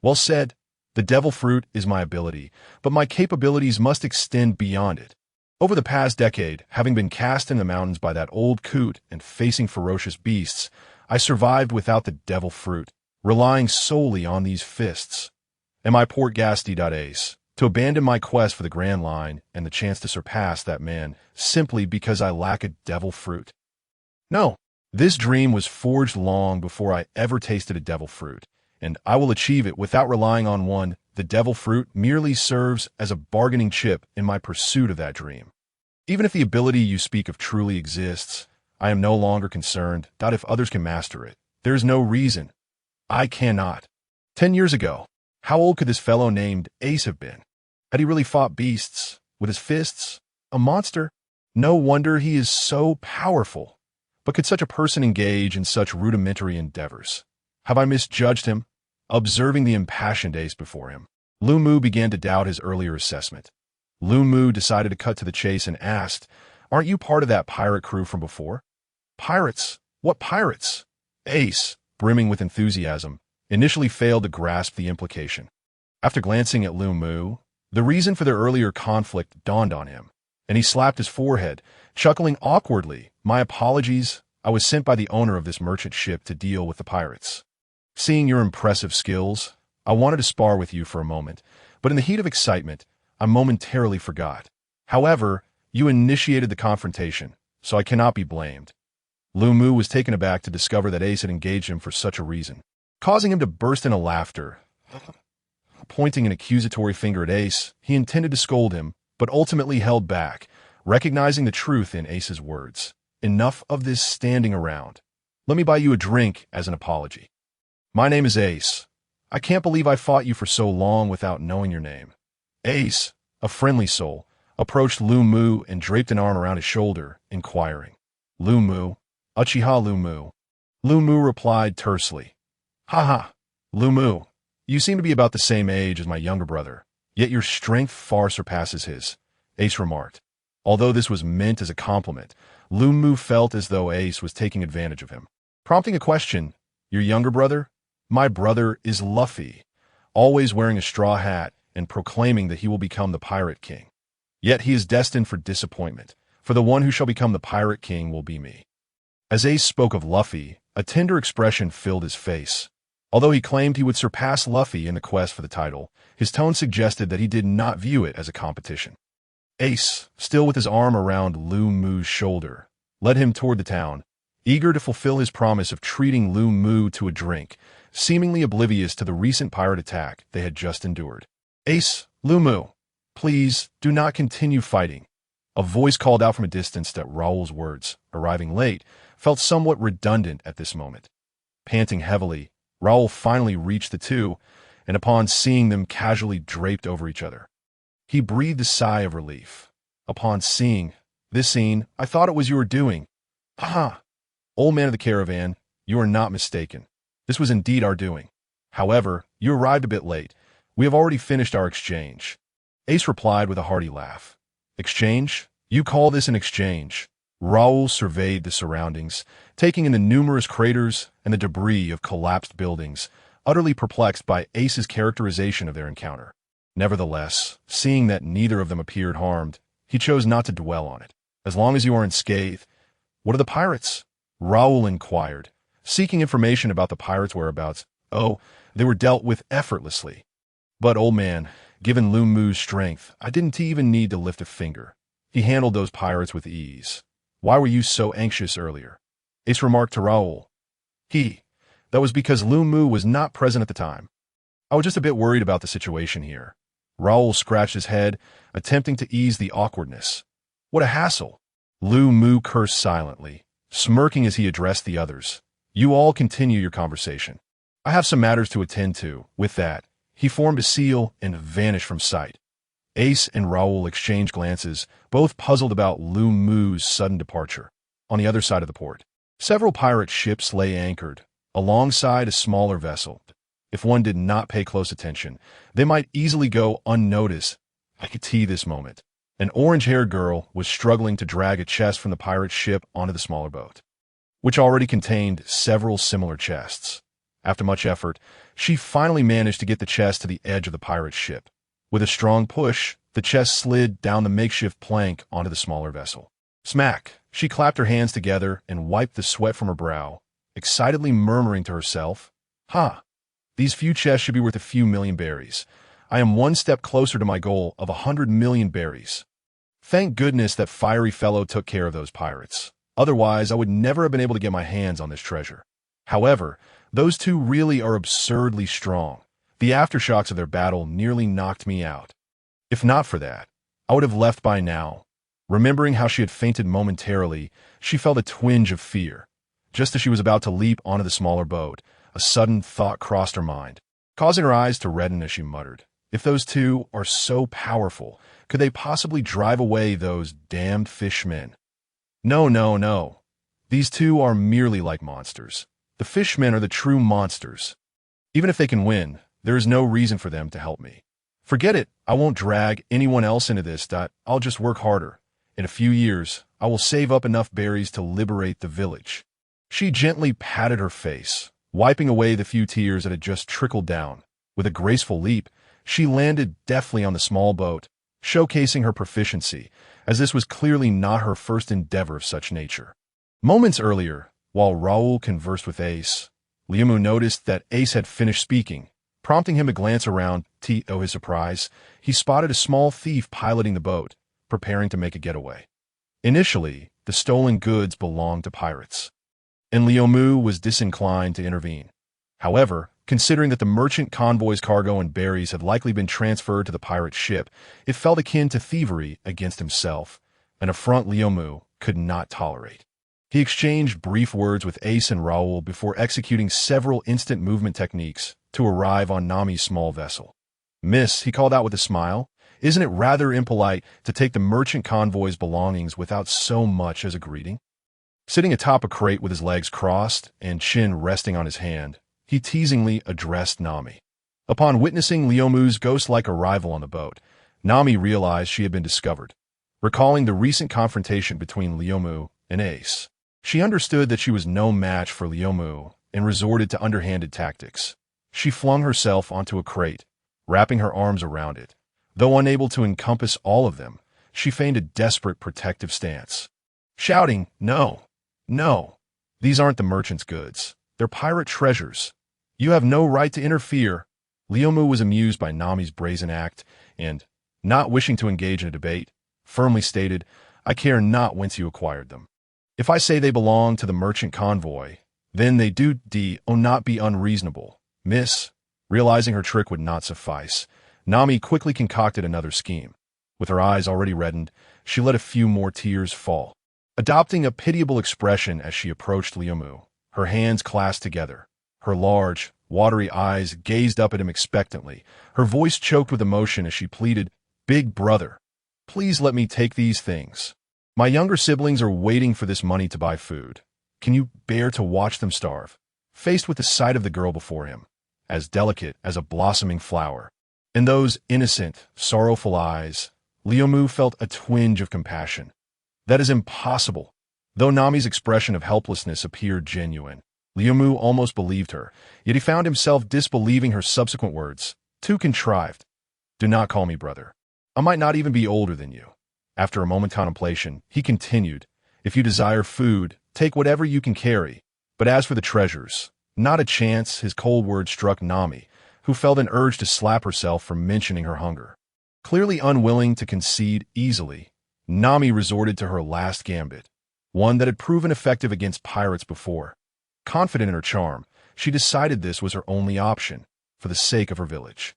Well said. The devil fruit is my ability, but my capabilities must extend beyond it. Over the past decade, having been cast in the mountains by that old coot and facing ferocious beasts, I survived without the devil fruit, relying solely on these fists. Am I Port Gasti.Ace, to abandon my quest for the Grand Line and the chance to surpass that man simply because I lack a devil fruit? No, this dream was forged long before I ever tasted a devil fruit, and I will achieve it without relying on one. The devil fruit merely serves as a bargaining chip in my pursuit of that dream. Even if the ability you speak of truly exists, I am no longer concerned that if others can master it. There is no reason I cannot. 10 years ago, how old could this fellow named Ace have been? Had he really fought beasts with his fists? A monster? No wonder he is so powerful. But could such a person engage in such rudimentary endeavors? Have I misjudged him? Observing the impassioned Ace before him, Lu Mu began to doubt his earlier assessment. Lu Mu decided to cut to the chase and asked, "Aren't you part of that pirate crew from before?" "Pirates? What pirates?" Ace, brimming with enthusiasm, initially failed to grasp the implication. After glancing at Lu Mu, the reason for their earlier conflict dawned on him, and he slapped his forehead, chuckling awkwardly. "My apologies. I was sent by the owner of this merchant ship to deal with the pirates. Seeing your impressive skills, I wanted to spar with you for a moment, but in the heat of excitement, I momentarily forgot. However, you initiated the confrontation, so I cannot be blamed." Lu Mu was taken aback to discover that Ace had engaged him for such a reason, causing him to burst into laughter. Pointing an accusatory finger at Ace, he intended to scold him, but ultimately held back, recognizing the truth in Ace's words. "Enough of this standing around. Let me buy you a drink as an apology. My name is Ace. I can't believe I fought you for so long without knowing your name." Ace, a friendly soul, approached Lu Mu and draped an arm around his shoulder, inquiring, "Lu Mu, Uchiha Lu Mu." Lu Mu replied tersely, "Haha, Lu Mu, you seem to be about the same age as my younger brother, yet your strength far surpasses his," Ace remarked. Although this was meant as a compliment, Lu Mu felt as though Ace was taking advantage of him. Prompting a question, "Your younger brother?" "My brother is Luffy, always wearing a straw hat and proclaiming that he will become the Pirate King. Yet he is destined for disappointment, for the one who shall become the Pirate King will be me." As Ace spoke of Luffy, a tender expression filled his face. Although he claimed he would surpass Luffy in the quest for the title, his tone suggested that he did not view it as a competition. Ace, still with his arm around Lu Mu's shoulder, led him toward the town, eager to fulfill his promise of treating Lu Mu to a drink, seemingly oblivious to the recent pirate attack they had just endured. "Ace, Lu Mu, please do not continue fighting." A voice called out from a distance that Raoul's words, arriving late, felt somewhat redundant at this moment. Panting heavily, Raoul finally reached the two, and upon seeing them casually draped over each other, he breathed a sigh of relief. "Upon seeing this scene, I thought it was your doing." "Aha! Old man of the caravan, you are not mistaken. This was indeed our doing. However, you arrived a bit late. We have already finished our exchange." Ace replied with a hearty laugh. "Exchange? You call this an exchange?" Raoul surveyed the surroundings, taking in the numerous craters and the debris of collapsed buildings, utterly perplexed by Ace's characterization of their encounter. Nevertheless, seeing that neither of them appeared harmed, he chose not to dwell on it. "As long as you are unscathed." "What are the pirates?" Raoul inquired, seeking information about the pirates' whereabouts. "Oh, they were dealt with effortlessly. But, old man, given Lu Mu's strength, I didn't even need to lift a finger. He handled those pirates with ease." "Why were you so anxious earlier?" Ace remarked to Raoul. That was because Lu Mu was not present at the time. I was just a bit worried about the situation here." Raoul scratched his head, attempting to ease the awkwardness. "What a hassle." Lu Mu cursed silently, smirking as he addressed the others. "You all continue your conversation. I have some matters to attend to." With that, he formed a seal and vanished from sight. Ace and Raoul exchanged glances, both puzzled about Lu Mu's sudden departure. On the other side of the port, several pirate ships lay anchored, alongside a smaller vessel. If one did not pay close attention, they might easily go unnoticed. I could see this moment. An orange-haired girl was struggling to drag a chest from the pirate ship onto the smaller boat, which already contained several similar chests. After much effort, she finally managed to get the chest to the edge of the pirate ship. With a strong push, the chest slid down the makeshift plank onto the smaller vessel. Smack! She clapped her hands together and wiped the sweat from her brow, excitedly murmuring to herself, "Ha! These few chests should be worth a few million berries. I am one step closer to my goal of 100 million berries. Thank goodness that fiery fellow took care of those pirates. Otherwise, I would never have been able to get my hands on this treasure." However, those two really are absurdly strong. The aftershocks of their battle nearly knocked me out. If not for that, I would have left by now. Remembering how she had fainted momentarily, she felt a twinge of fear. Just as she was about to leap onto the smaller boat, a sudden thought crossed her mind, causing her eyes to redden as she muttered, "If those two are so powerful, could they possibly drive away those damned fishmen?" No, no, no. These two are merely like monsters. The fishmen are the true monsters. Even if they can win, there is no reason for them to help me. Forget it, I won't drag anyone else into this. I'll just work harder. In a few years, I will save up enough berries to liberate the village. She gently patted her face, wiping away the few tears that had just trickled down. With a graceful leap, she landed deftly on the small boat, showcasing her proficiency, as this was clearly not her first endeavor of such nature. Moments earlier, while Raoul conversed with Ace, Liumu noticed that Ace had finished speaking, prompting him to glance around. To his surprise, he spotted a small thief piloting the boat, preparing to make a getaway. Initially, the stolen goods belonged to pirates, and Liumu was disinclined to intervene. However, considering that the merchant convoy's cargo and berries had likely been transferred to the pirate ship, it felt akin to thievery against himself, an affront Liumu could not tolerate. He exchanged brief words with Ace and Raoul before executing several instant movement techniques to arrive on Nami's small vessel. "Miss," he called out with a smile, "isn't it rather impolite to take the merchant convoy's belongings without so much as a greeting?" Sitting atop a crate with his legs crossed and chin resting on his hand, he teasingly addressed Nami. Upon witnessing Liumu's ghost-like arrival on the boat, Nami realized she had been discovered. Recalling the recent confrontation between Liumu and Ace, she understood that she was no match for Liumu and resorted to underhanded tactics. She flung herself onto a crate, wrapping her arms around it. Though unable to encompass all of them, she feigned a desperate protective stance, shouting, "No, no, these aren't the merchant's goods. They're pirate treasures. You have no right to interfere." Liumu was amused by Nami's brazen act and, not wishing to engage in a debate, firmly stated, "I care not whence you acquired them. If I say they belong to the merchant convoy, then they do not be unreasonable, miss." Realizing her trick would not suffice, Nami quickly concocted another scheme. With her eyes already reddened, she let a few more tears fall. Adopting a pitiable expression as she approached Liumu, her hands clasped together, her large, watery eyes gazed up at him expectantly, her voice choked with emotion as she pleaded, "Big brother, please let me take these things. My younger siblings are waiting for this money to buy food. Can you bear to watch them starve?" Faced with the sight of the girl before him, as delicate as a blossoming flower, in those innocent, sorrowful eyes, Liumu felt a twinge of compassion. "That is impossible." Though Nami's expression of helplessness appeared genuine, Liumu almost believed her, yet he found himself disbelieving her subsequent words. Too contrived. "Do not call me brother. I might not even be older than you." After a moment's contemplation, he continued, "If you desire food, take whatever you can carry. But as for the treasures, not a chance." His cold words struck Nami, who felt an urge to slap herself for mentioning her hunger. Clearly unwilling to concede easily, Nami resorted to her last gambit, one that had proven effective against pirates before. Confident in her charm, she decided this was her only option, for the sake of her village.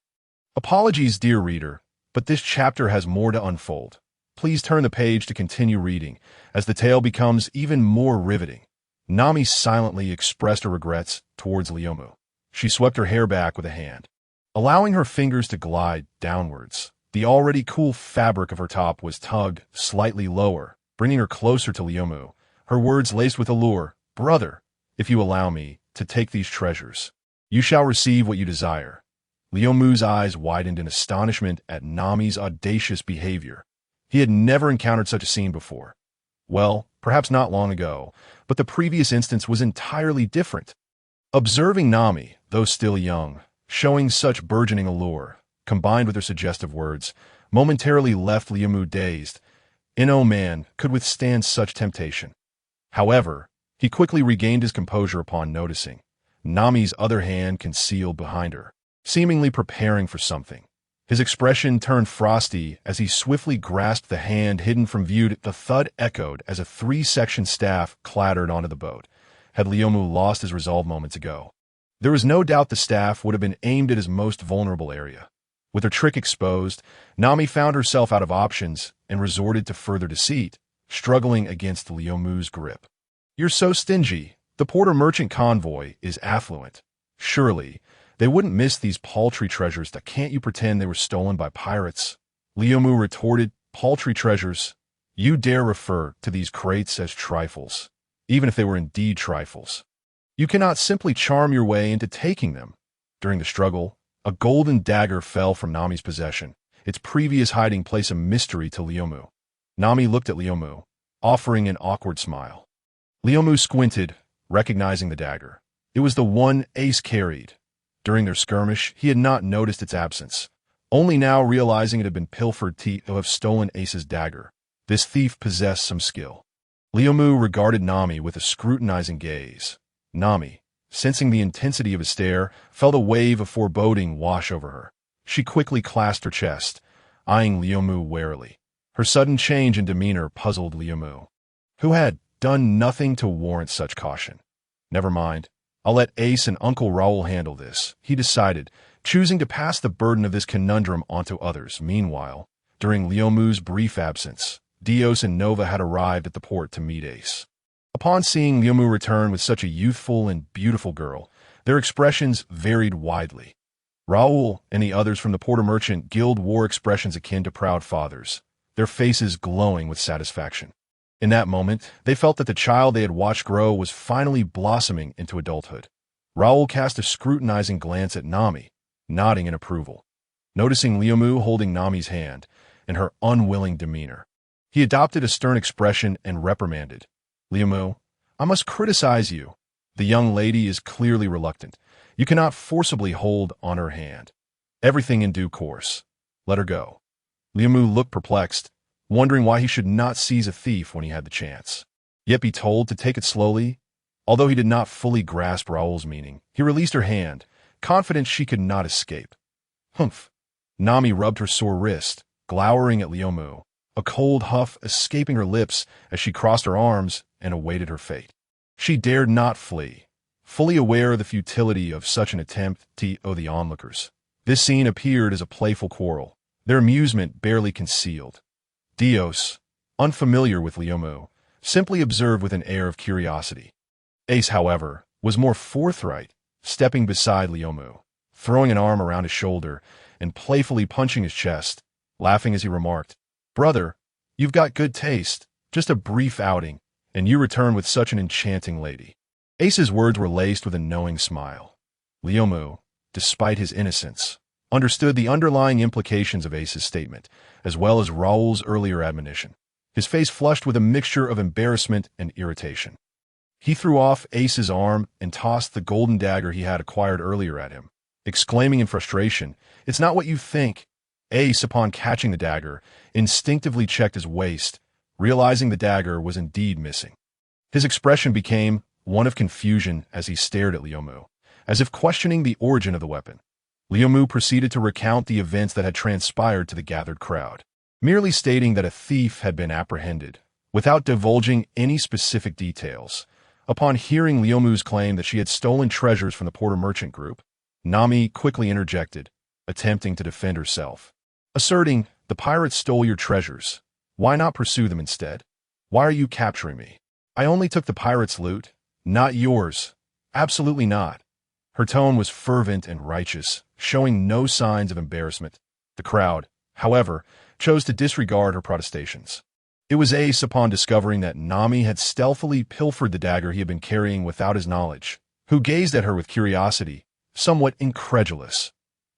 Apologies, dear reader, but this chapter has more to unfold. Please turn the page to continue reading, as the tale becomes even more riveting. Nami silently expressed her regrets towards Leomu. She swept her hair back with a hand, allowing her fingers to glide downwards. The already cool fabric of her top was tugged slightly lower, bringing her closer to Leomu, her words laced with allure. "Brother, if you allow me to take these treasures, you shall receive what you desire." Leomu's eyes widened in astonishment at Nami's audacious behavior. He had never encountered such a scene before. Well, perhaps not long ago, but the previous instance was entirely different. Observing Nami, though still young, showing such burgeoning allure, combined with her suggestive words, momentarily left Leomu dazed. No man could withstand such temptation. However, he quickly regained his composure upon noticing Nami's other hand concealed behind her, seemingly preparing for something. His expression turned frosty as he swiftly grasped the hand hidden from view. The thud echoed as a 3-section staff clattered onto the boat. Had Leomu lost his resolve moments ago, there was no doubt the staff would have been aimed at his most vulnerable area. With her trick exposed, Nami found herself out of options and resorted to further deceit, struggling against Leomu's grip. "You're so stingy. The Porter merchant convoy is affluent. Surely, they wouldn't miss these paltry treasures. That can't you pretend they were stolen by pirates?" Leomu retorted. "Paltry treasures? You dare refer to these crates as trifles, even if they were indeed trifles. You cannot simply charm your way into taking them." During the struggle, a golden dagger fell from Nami's possession, its previous hiding place a mystery to Leomu. Nami looked at Leomu, offering an awkward smile. Leomu squinted, recognizing the dagger. It was the one Ace carried. During their skirmish, he had not noticed its absence, only now realizing it had been pilfered to have stolen Ace's dagger. This thief possessed some skill. Leomu regarded Nami with a scrutinizing gaze. Nami, sensing the intensity of his stare, felt a wave of foreboding wash over her. She quickly clasped her chest, eyeing Leomu warily. Her sudden change in demeanor puzzled Leomu, who had done nothing to warrant such caution. "Never mind. I'll let Ace and Uncle Raoul handle this," he decided, choosing to pass the burden of this conundrum onto others. Meanwhile, during Leomu's brief absence, Dios and Nova had arrived at the port to meet Ace. Upon seeing Leomu return with such a youthful and beautiful girl, their expressions varied widely. Raoul and the others from the Porter Merchant Guild wore expressions akin to proud fathers, their faces glowing with satisfaction. In that moment, they felt that the child they had watched grow was finally blossoming into adulthood. Raoul cast a scrutinizing glance at Nami, nodding in approval. Noticing Leomu holding Nami's hand and her unwilling demeanor, he adopted a stern expression and reprimanded. "Leomu, I must criticize you. The young lady is clearly reluctant. You cannot forcibly hold on her hand. Everything in due course. Let her go." Leomu looked perplexed, wondering why he should not seize a thief when he had the chance, yet be told to take it slowly. Although he did not fully grasp Raoul's meaning, he released her hand, confident she could not escape. "Humph." Nami rubbed her sore wrist, glowering at Leomu, a cold huff escaping her lips as she crossed her arms and awaited her fate. She dared not flee, fully aware of the futility of such an attempt to the onlookers. This scene appeared as a playful quarrel, their amusement barely concealed. Dios, unfamiliar with Leomu, simply observed with an air of curiosity. Ace, however, was more forthright, stepping beside Leomu, throwing an arm around his shoulder and playfully punching his chest, laughing as he remarked, "Brother, you've got good taste. Just a brief outing, and you return with such an enchanting lady." Ace's words were laced with a knowing smile. Leomu, despite his innocence, understood the underlying implications of Ace's statement, as well as Raoul's earlier admonition. His face flushed with a mixture of embarrassment and irritation. He threw off Ace's arm and tossed the golden dagger he had acquired earlier at him, exclaiming in frustration, "It's not what you think." Ace, upon catching the dagger, instinctively checked his waist, realizing the dagger was indeed missing. His expression became one of confusion as he stared at Leomu, as if questioning the origin of the weapon. Leomu proceeded to recount the events that had transpired to the gathered crowd, merely stating that a thief had been apprehended, without divulging any specific details. Upon hearing Leomu's claim that she had stolen treasures from the Porter Merchant Group, Nami quickly interjected, attempting to defend herself, asserting, "The pirates stole your treasures. Why not pursue them instead? Why are you capturing me? I only took the pirate's loot, not yours. Absolutely not. Her tone was fervent and righteous, showing no signs of embarrassment. The crowd, however, chose to disregard her protestations. It was Ace, upon discovering that Nami had stealthily pilfered the dagger he had been carrying without his knowledge, who gazed at her with curiosity, somewhat incredulous.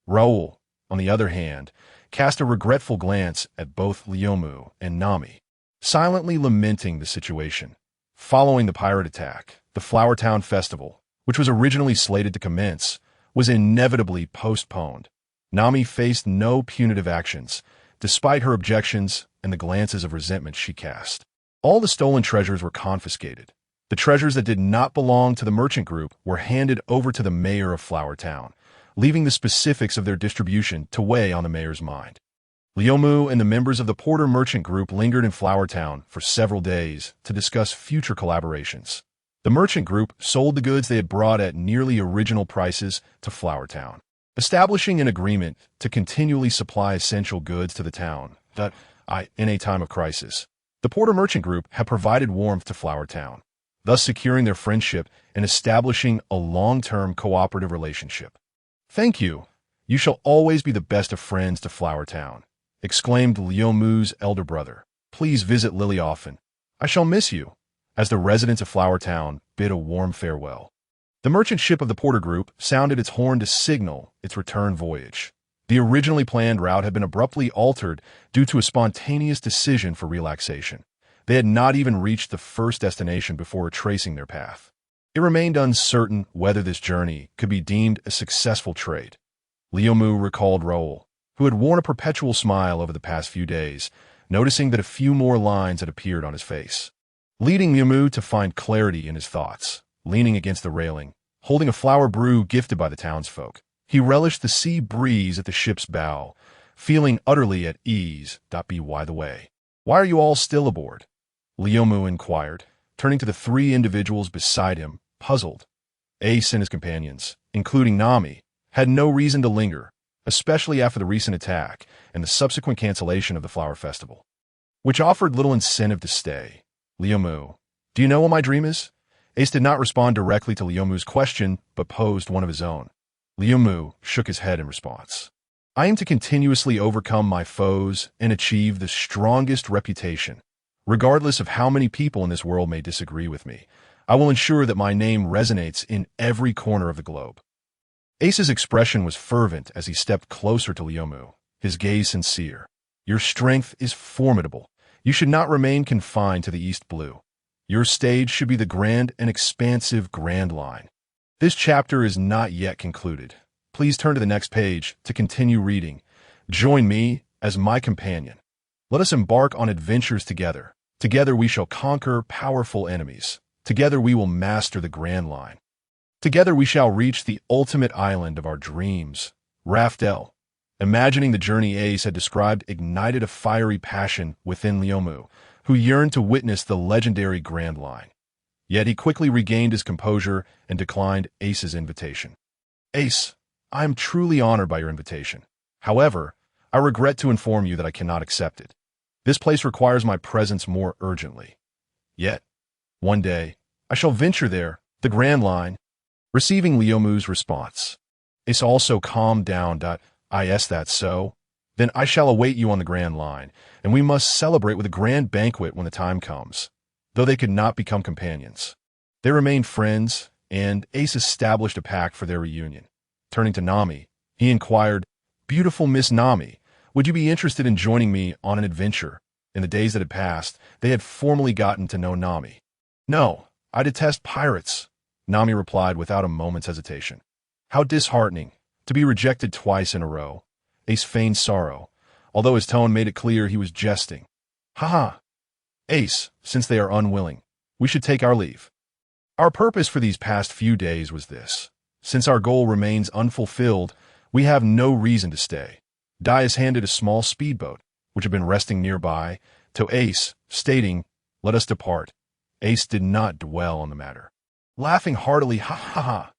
Raoul, on the other hand, cast a regretful glance at both Lyomu and Nami, silently lamenting the situation. Following the pirate attack, the Flower Town Festival, which was originally slated to commence, was inevitably postponed. Nami faced no punitive actions, despite her objections and the glances of resentment she cast. All the stolen treasures were confiscated. The treasures that did not belong to the merchant group were handed over to the mayor of Flower Town, leaving the specifics of their distribution to weigh on the mayor's mind. Lyomu and the members of the Porter merchant group lingered in Flower Town for several days to discuss future collaborations. The merchant group sold the goods they had brought at nearly original prices to Flower Town, establishing an agreement to continually supply essential goods to the town in a time of crisis. The Porter merchant group had provided warmth to Flower Town, thus securing their friendship and establishing a long-term cooperative relationship. "Thank you. You shall always be the best of friends to Flower Town," exclaimed Lyomu's elder brother. "Please visit Lily often. I shall miss you," as the residents of Flower Town bid a warm farewell. The merchant ship of the Porter Group sounded its horn to signal its return voyage. The originally planned route had been abruptly altered due to a spontaneous decision for relaxation. They had not even reached the first destination before retracing their path. It remained uncertain whether this journey could be deemed a successful trade. Lyomu recalled Raoul, who had worn a perpetual smile over the past few days, noticing that a few more lines had appeared on his face. Leading Lyomu to find clarity in his thoughts, leaning against the railing, holding a flower brew gifted by the townsfolk, he relished the sea breeze at the ship's bow, feeling utterly at ease. By the way, why are you all still aboard? Lyomu inquired, turning to the three individuals beside him, puzzled. Ace and his companions, including Nami, had no reason to linger, especially after the recent attack and the subsequent cancellation of the Flower Festival, which offered little incentive to stay. "Lyomu, do you know what my dream is?" Ace did not respond directly to Lyomu's question, but posed one of his own. Lyomu shook his head in response. "I aim to continuously overcome my foes and achieve the strongest reputation. Regardless of how many people in this world may disagree with me, I will ensure that my name resonates in every corner of the globe." Ace's expression was fervent as he stepped closer to Lyomu, his gaze sincere. "Your strength is formidable. You should not remain confined to the East Blue. Your stage should be the grand and expansive Grand Line. This chapter is not yet concluded. Please turn to the next page to continue reading. Join me as my companion. Let us embark on adventures together. Together we shall conquer powerful enemies. Together we will master the Grand Line. Together we shall reach the ultimate island of our dreams." Raftel, imagining the journey Ace had described, ignited a fiery passion within Lyomu, who yearned to witness the legendary Grand Line. Yet he quickly regained his composure and declined Ace's invitation. "Ace, I am truly honored by your invitation. However, I regret to inform you that I cannot accept it. This place requires my presence more urgently. Yet, one day, I shall venture there, the Grand Line." Receiving Lyomu's response, Ace also calmed down. "Is that so? Then I shall await you on the Grand Line, and we must celebrate with a grand banquet when the time comes." Though they could not become companions, they remained friends, and Ace established a pact for their reunion. Turning to Nami, he inquired, "Beautiful Miss Nami, would you be interested in joining me on an adventure?" In the days that had passed, they had formally gotten to know Nami. "No, I detest pirates," Nami replied without a moment's hesitation. "How disheartening, to be rejected twice in a row." Ace feigned sorrow, although his tone made it clear he was jesting. "Haha. Ace, since they are unwilling, we should take our leave. Our purpose for these past few days was this. Since our goal remains unfulfilled, we have no reason to stay." Dias handed a small speedboat, which had been resting nearby, to Ace, stating, "Let us depart." Ace did not dwell on the matter, laughing heartily. "Ha ha ha.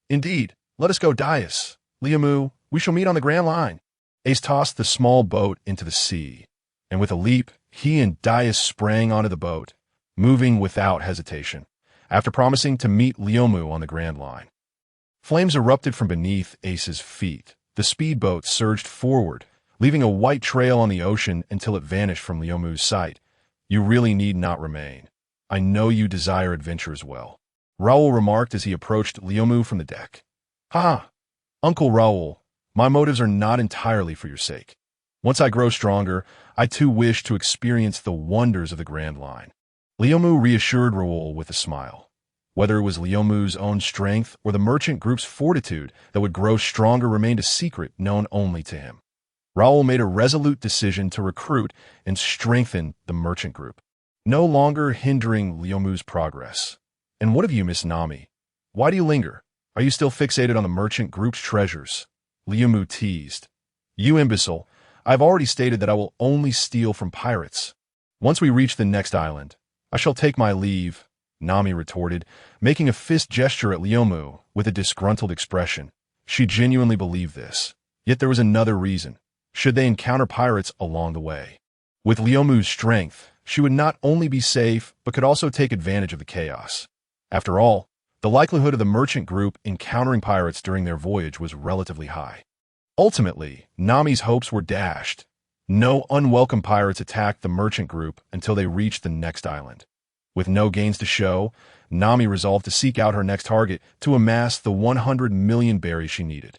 Indeed, let us go, Dias. Lyomu, we shall meet on the Grand Line." Ace tossed the small boat into the sea, and with a leap, He and Dais sprang onto the boat, moving without hesitation, after promising to meet Lyomu on the Grand Line. Flames erupted from beneath Ace's feet. The speedboat surged forward, leaving a white trail on the ocean until it vanished from Lyomu's sight. You really need not remain. I know you desire adventure as well, Raoul remarked as he approached Lyomu from the deck. Ha! Uncle Raoul, my motives are not entirely for your sake. Once I grow stronger, I too wish to experience the wonders of the Grand Line. Lyomu reassured Raoul with a smile. Whether it was Lyomu's own strength or the merchant group's fortitude that would grow stronger remained a secret known only to him. Raoul made a resolute decision to recruit and strengthen the merchant group, no longer hindering Lyomu's progress. And what of you, Miss Nami? Why do you linger? Are you still fixated on the merchant group's treasures? Lyomu teased. You imbecile, I've already stated that I will only steal from pirates. Once we reach the next island, I shall take my leave, Nami retorted, making a fist gesture at Lyomu with a disgruntled expression. She genuinely believed this. Yet there was another reason. Should they encounter pirates along the way? With Lyomu's strength, she would not only be safe, but could also take advantage of the chaos. After all, the likelihood of the merchant group encountering pirates during their voyage was relatively high. Ultimately, Nami's hopes were dashed. No unwelcome pirates attacked the merchant group until they reached the next island. With no gains to show, Nami resolved to seek out her next target to amass the 100 million berries she needed.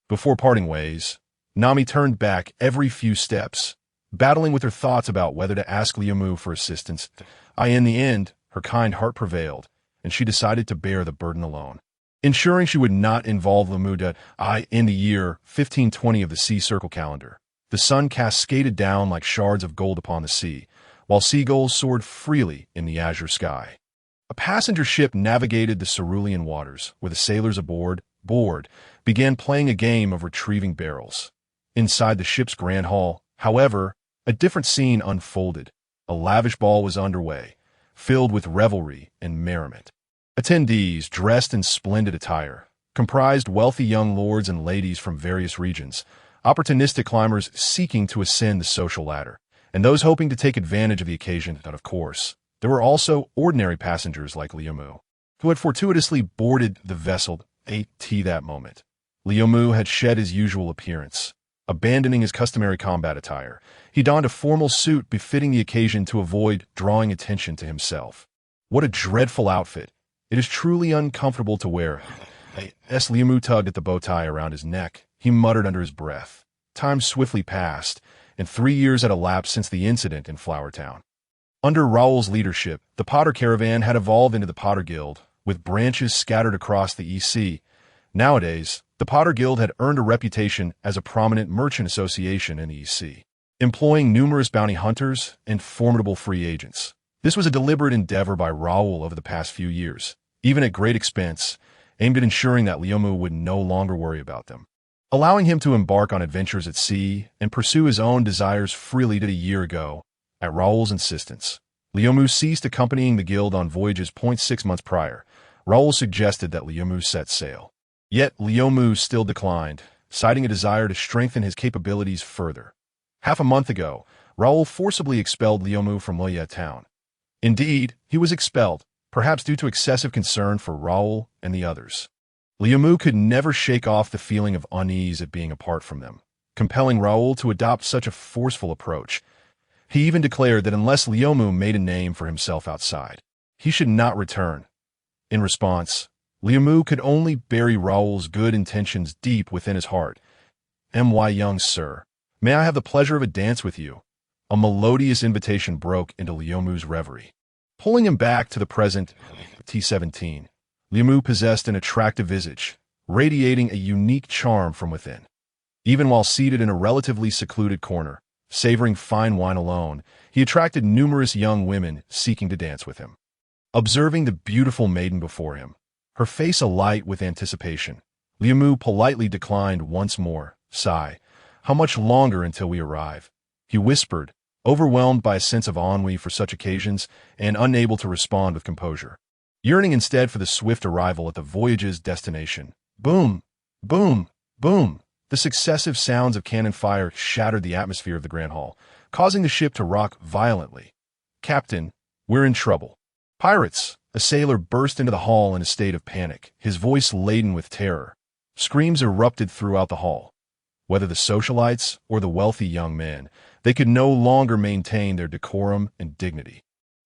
Before parting ways, Nami turned back every few steps, battling with her thoughts about whether to ask Lyomu for assistance. In the end, her kind heart prevailed, and she decided to bear the burden alone. Ensuring she would not involve Lyomu in the year 1520 of the Sea Circle calendar, the sun cascaded down like shards of gold upon the sea, while seagulls soared freely in the azure sky. A passenger ship navigated the cerulean waters, where the sailors aboard began playing a game of retrieving barrels. Inside the ship's grand hall, however, a different scene unfolded. A lavish ball was underway, filled with revelry and merriment. Attendees, dressed in splendid attire, comprised wealthy young lords and ladies from various regions, opportunistic climbers seeking to ascend the social ladder, and those hoping to take advantage of the occasion. And of course, there were also ordinary passengers like Lyomu, who had fortuitously boarded the vessel at that moment. Lyomu had shed his usual appearance. Abandoning his customary combat attire, he donned a formal suit befitting the occasion to avoid drawing attention to himself. What a dreadful outfit. It is truly uncomfortable to wear. As Lyomu tugged at the bow tie around his neck, he muttered under his breath. Time swiftly passed, and 3 years had elapsed since the incident in Flower Town. Under Raoul's leadership, the Potter Caravan had evolved into the Potter Guild, with branches scattered across the East Sea. Nowadays, the Potter Guild had earned a reputation as a prominent merchant association in the East Sea, employing numerous bounty hunters and formidable free agents. This was a deliberate endeavor by Raoul over the past few years, even at great expense, aimed at ensuring that Lyomu would no longer worry about them. Allowing him to embark on adventures at sea and pursue his own desires freely did a year ago, at Raoul's insistence. Lyomu ceased accompanying the guild on voyages. 6 months prior, Raoul suggested that Lyomu set sail. Yet Lyomu still declined, citing a desire to strengthen his capabilities further. Half a month ago, Raoul forcibly expelled Lyomu from Loya town. Indeed, he was expelled, perhaps due to excessive concern for Raoul and the others. Lyomu could never shake off the feeling of unease at being apart from them, compelling Raoul to adopt such a forceful approach. He even declared that unless Lyomu made a name for himself outside, he should not return. In response, Lyomu could only bury Raoul's good intentions deep within his heart. "My young sir, may I have the pleasure of a dance with you?" A melodious invitation broke into Lyomu's reverie. Pulling him back to the present, T17, Lyomu possessed an attractive visage, radiating a unique charm from within. Even while seated in a relatively secluded corner, savoring fine wine alone, he attracted numerous young women seeking to dance with him. Observing the beautiful maiden before him, her face alight with anticipation, Lyomu politely declined once more. "Sigh, how much longer until we arrive?" he whispered, overwhelmed by a sense of ennui for such occasions and unable to respond with composure. Yearning instead for the swift arrival at the voyage's destination. Boom! Boom! Boom! The successive sounds of cannon fire shattered the atmosphere of the Grand Hall, causing the ship to rock violently. "Captain, we're in trouble." "Pirates!" A sailor burst into the hall in a state of panic, his voice laden with terror. Screams erupted throughout the hall. Whether the socialites or the wealthy young men, they could no longer maintain their decorum and dignity,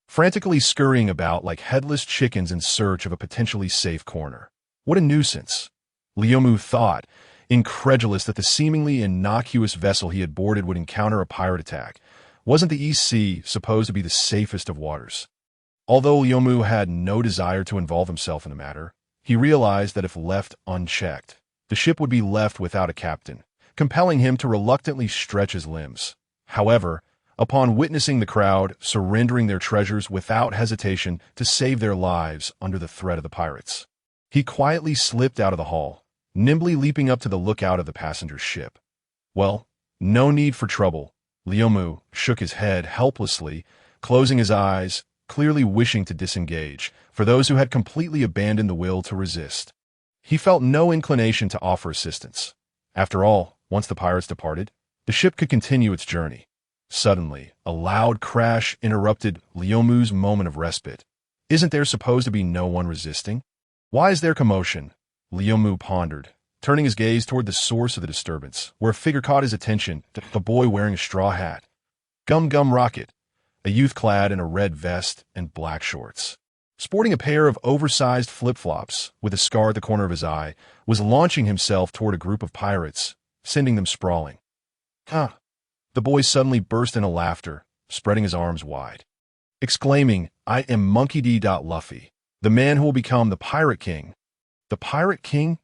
frantically scurrying about like headless chickens in search of a potentially safe corner. What a nuisance, Lyomu thought, incredulous that the seemingly innocuous vessel he had boarded would encounter a pirate attack. Wasn't the East Sea supposed to be the safest of waters? Although Lyomu had no desire to involve himself in the matter, he realized that if left unchecked, the ship would be left without a captain, compelling him to reluctantly stretch his limbs. However, upon witnessing the crowd surrendering their treasures without hesitation to save their lives under the threat of the pirates, he quietly slipped out of the hall, nimbly leaping up to the lookout of the passenger's ship. Well, no need for trouble. Lyomu shook his head helplessly, closing his eyes, clearly wishing to disengage, for those who had completely abandoned the will to resist. He felt no inclination to offer assistance. After all, once the pirates departed, the ship could continue its journey. Suddenly, a loud crash interrupted Lyomu's moment of respite. Isn't there supposed to be no one resisting? Why is there commotion? Lyomu pondered, turning his gaze toward the source of the disturbance, where a figure caught his attention, a boy wearing a straw hat. Gum Gum Rocket, a youth clad in a red vest and black shorts, sporting a pair of oversized flip-flops with a scar at the corner of his eye, was launching himself toward a group of pirates, sending them sprawling. "Huh!" The boy suddenly burst into laughter, spreading his arms wide, exclaiming, "I am Monkey D. Luffy, the man who will become the Pirate King." "The Pirate King?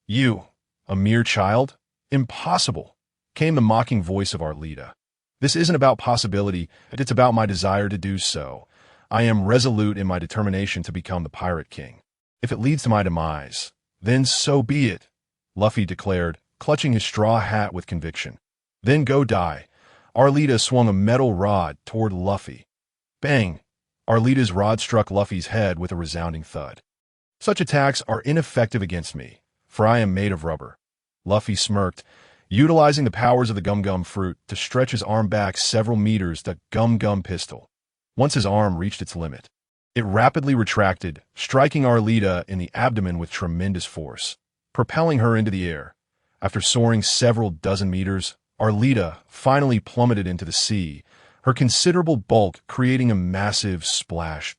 You, a mere child? Impossible!" came the mocking voice of Arlita. "This isn't about possibility, it's about my desire to do so. I am resolute in my determination to become the Pirate King. If it leads to my demise, then so be it," Luffy declared, clutching his straw hat with conviction. "Then go die." Arlita swung a metal rod toward Luffy. Bang! Arlita's rod struck Luffy's head with a resounding thud. "Such attacks are ineffective against me, for I am made of rubber." Luffy smirked, utilizing the powers of the Gum Gum fruit to stretch his arm back several meters. The Gum Gum pistol. Once his arm reached its limit, it rapidly retracted, striking Arlita in the abdomen with tremendous force, propelling her into the air. After soaring several dozen meters, Arlita finally plummeted into the sea, her considerable bulk creating a massive splash.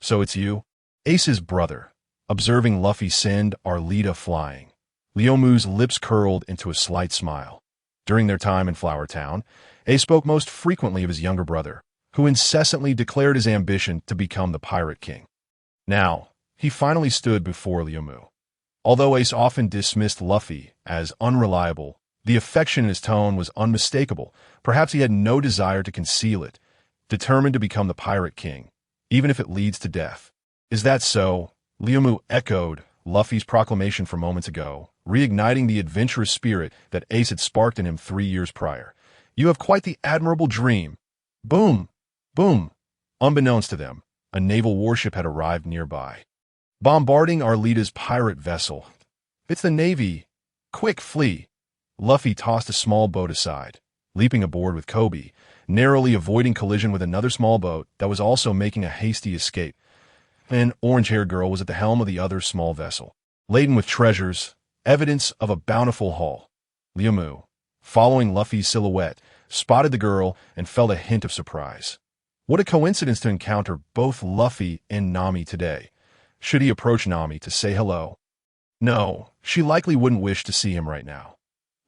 "So it's you?" Ace's brother, observing Luffy send Arlita flying. Lyomu's lips curled into a slight smile. During their time in Flower Town, Ace spoke most frequently of his younger brother, who incessantly declared his ambition to become the Pirate King. Now, he finally stood before Lyomu. Although Ace often dismissed Luffy as unreliable, the affection in his tone was unmistakable. Perhaps he had no desire to conceal it, determined to become the Pirate King, even if it leads to death. "Is that so?" Lyomu echoed Luffy's proclamation from moments ago, reigniting the adventurous spirit that Ace had sparked in him 3 years prior. "You have quite the admirable dream." Boom! Boom! Unbeknownst to them, a naval warship had arrived nearby, bombarding Arlita's pirate vessel. "It's the Navy! Quick, flee!" Luffy tossed a small boat aside, leaping aboard with Kobe, narrowly avoiding collision with another small boat that was also making a hasty escape. An orange-haired girl was at the helm of the other small vessel, laden with treasures, evidence of a bountiful haul. Lyomu, following Luffy's silhouette, spotted the girl and felt a hint of surprise. What a coincidence to encounter both Luffy and Nami today. Should he approach Nami to say hello? No, she likely wouldn't wish to see him right now.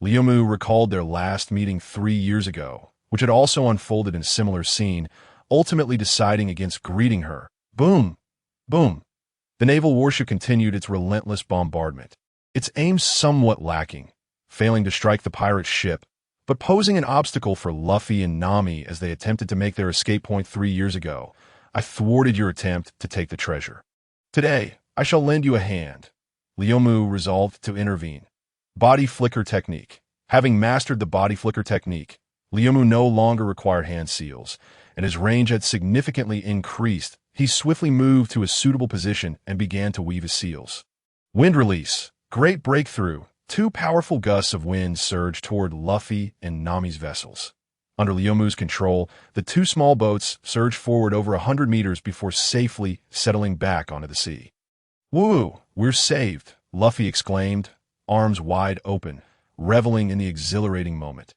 Lyomu recalled their last meeting 3 years ago, which had also unfolded in a similar scene, ultimately deciding against greeting her. Boom! Boom! The naval warship continued its relentless bombardment, its aim somewhat lacking, failing to strike the pirate ship, but posing an obstacle for Luffy and Nami as they attempted to make their escape point 3 years ago. "I thwarted your attempt to take the treasure. Today, I shall lend you a hand." Lyomu resolved to intervene. Body flicker technique. Having mastered the body flicker technique, Lyomu no longer required hand seals, and his range had significantly increased. He swiftly moved to a suitable position and began to weave his seals. Wind release. Great breakthrough. 2 powerful gusts of wind surged toward Luffy and Nami's vessels. Under Liumu's control, the two small boats surged forward over 100 meters before safely settling back onto the sea. "Woo! We're saved!" Luffy exclaimed, arms wide open, reveling in the exhilarating moment.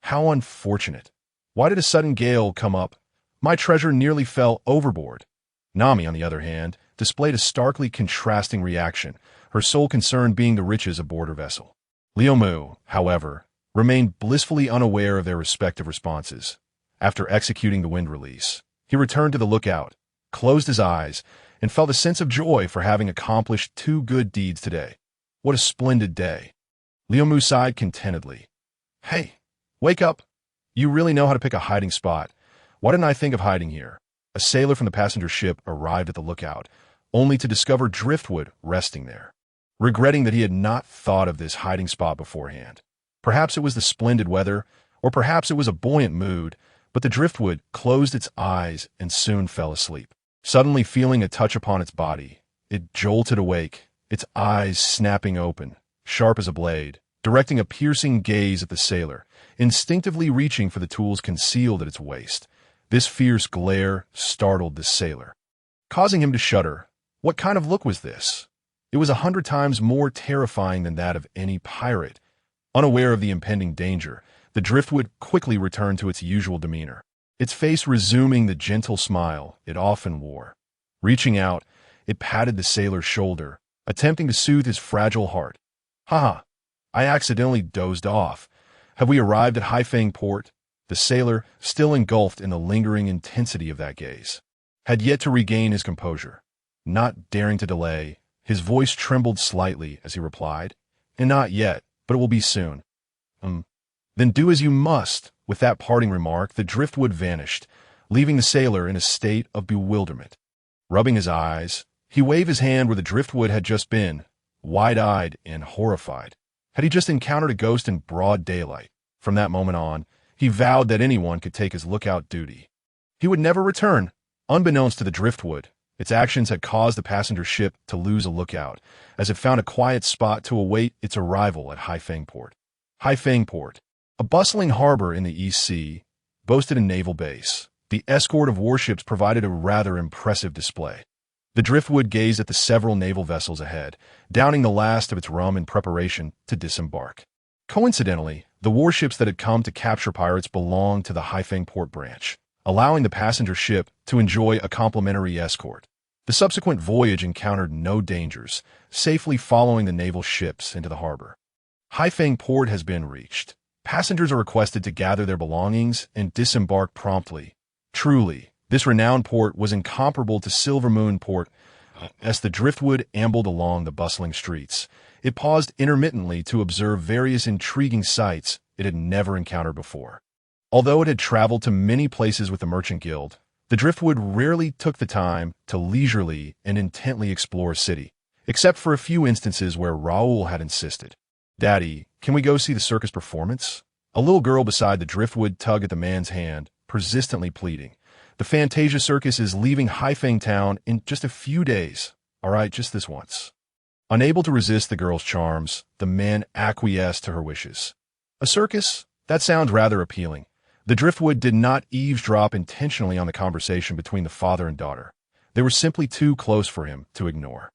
"How unfortunate! Why did a sudden gale come up? My treasure nearly fell overboard." Nami, on the other hand, displayed a starkly contrasting reaction, her sole concern being the riches aboard her vessel. Liumu, however, remained blissfully unaware of their respective responses. After executing the wind release, he returned to the lookout, closed his eyes, and felt a sense of joy for having accomplished two good deeds today. What a splendid day. Liumu sighed contentedly. "Hey, wake up. You really know how to pick a hiding spot. Why didn't I think of hiding here?" A sailor from the passenger ship arrived at the lookout, only to discover driftwood resting there. Regretting that he had not thought of this hiding spot beforehand. Perhaps it was the splendid weather, or perhaps it was a buoyant mood, but the driftwood closed its eyes and soon fell asleep. Suddenly feeling a touch upon its body, it jolted awake, its eyes snapping open, sharp as a blade, directing a piercing gaze at the sailor, instinctively reaching for the tools concealed at its waist. This fierce glare startled the sailor, causing him to shudder. What kind of look was this? It was 100 times more terrifying than that of any pirate. Unaware of the impending danger, the driftwood quickly returned to its usual demeanor, its face resuming the gentle smile it often wore. Reaching out, it patted the sailor's shoulder, attempting to soothe his fragile heart. "Haha, I accidentally dozed off. Have we arrived at Haifeng port?" The sailor, still engulfed in the lingering intensity of that gaze, had yet to regain his composure. Not daring to delay, his voice trembled slightly as he replied, "Not yet, but it will be soon." Then do as you must." With that parting remark, the driftwood vanished, leaving the sailor in a state of bewilderment. Rubbing his eyes, he waved his hand where the driftwood had just been, wide-eyed and horrified. Had he just encountered a ghost in broad daylight? From that moment on, he vowed that anyone could take his lookout duty. He would never return. Unbeknownst to the driftwood, its actions had caused the passenger ship to lose a lookout, as it found a quiet spot to await its arrival at Haifeng port. Haifeng port, a bustling harbor in the East Sea, boasted a naval base. The escort of warships provided a rather impressive display. The driftwood gazed at the several naval vessels ahead, downing the last of its rum in preparation to disembark. Coincidentally, the warships that had come to capture pirates belonged to the Haifeng port branch, allowing the passenger ship to enjoy a complimentary escort. The subsequent voyage encountered no dangers, safely following the naval ships into the harbor. Haifeng port has been reached. Passengers are requested to gather their belongings and disembark promptly. Truly, this renowned port was incomparable to Silver Moon Port. As the driftwood ambled along the bustling streets, it paused intermittently to observe various intriguing sights it had never encountered before. Although it had traveled to many places with the Merchant Guild, the driftwood rarely took the time to leisurely and intently explore a city, except for a few instances where Raoul had insisted. "Daddy, can we go see the circus performance?" A little girl beside the driftwood tugged at the man's hand, persistently pleading. "The Fantasia Circus is leaving Haifeng Town in just a few days. All right, just this once." Unable to resist the girl's charms, the man acquiesced to her wishes. A circus? That sounds rather appealing. The driftwood did not eavesdrop intentionally on the conversation between the father and daughter. They were simply too close for him to ignore.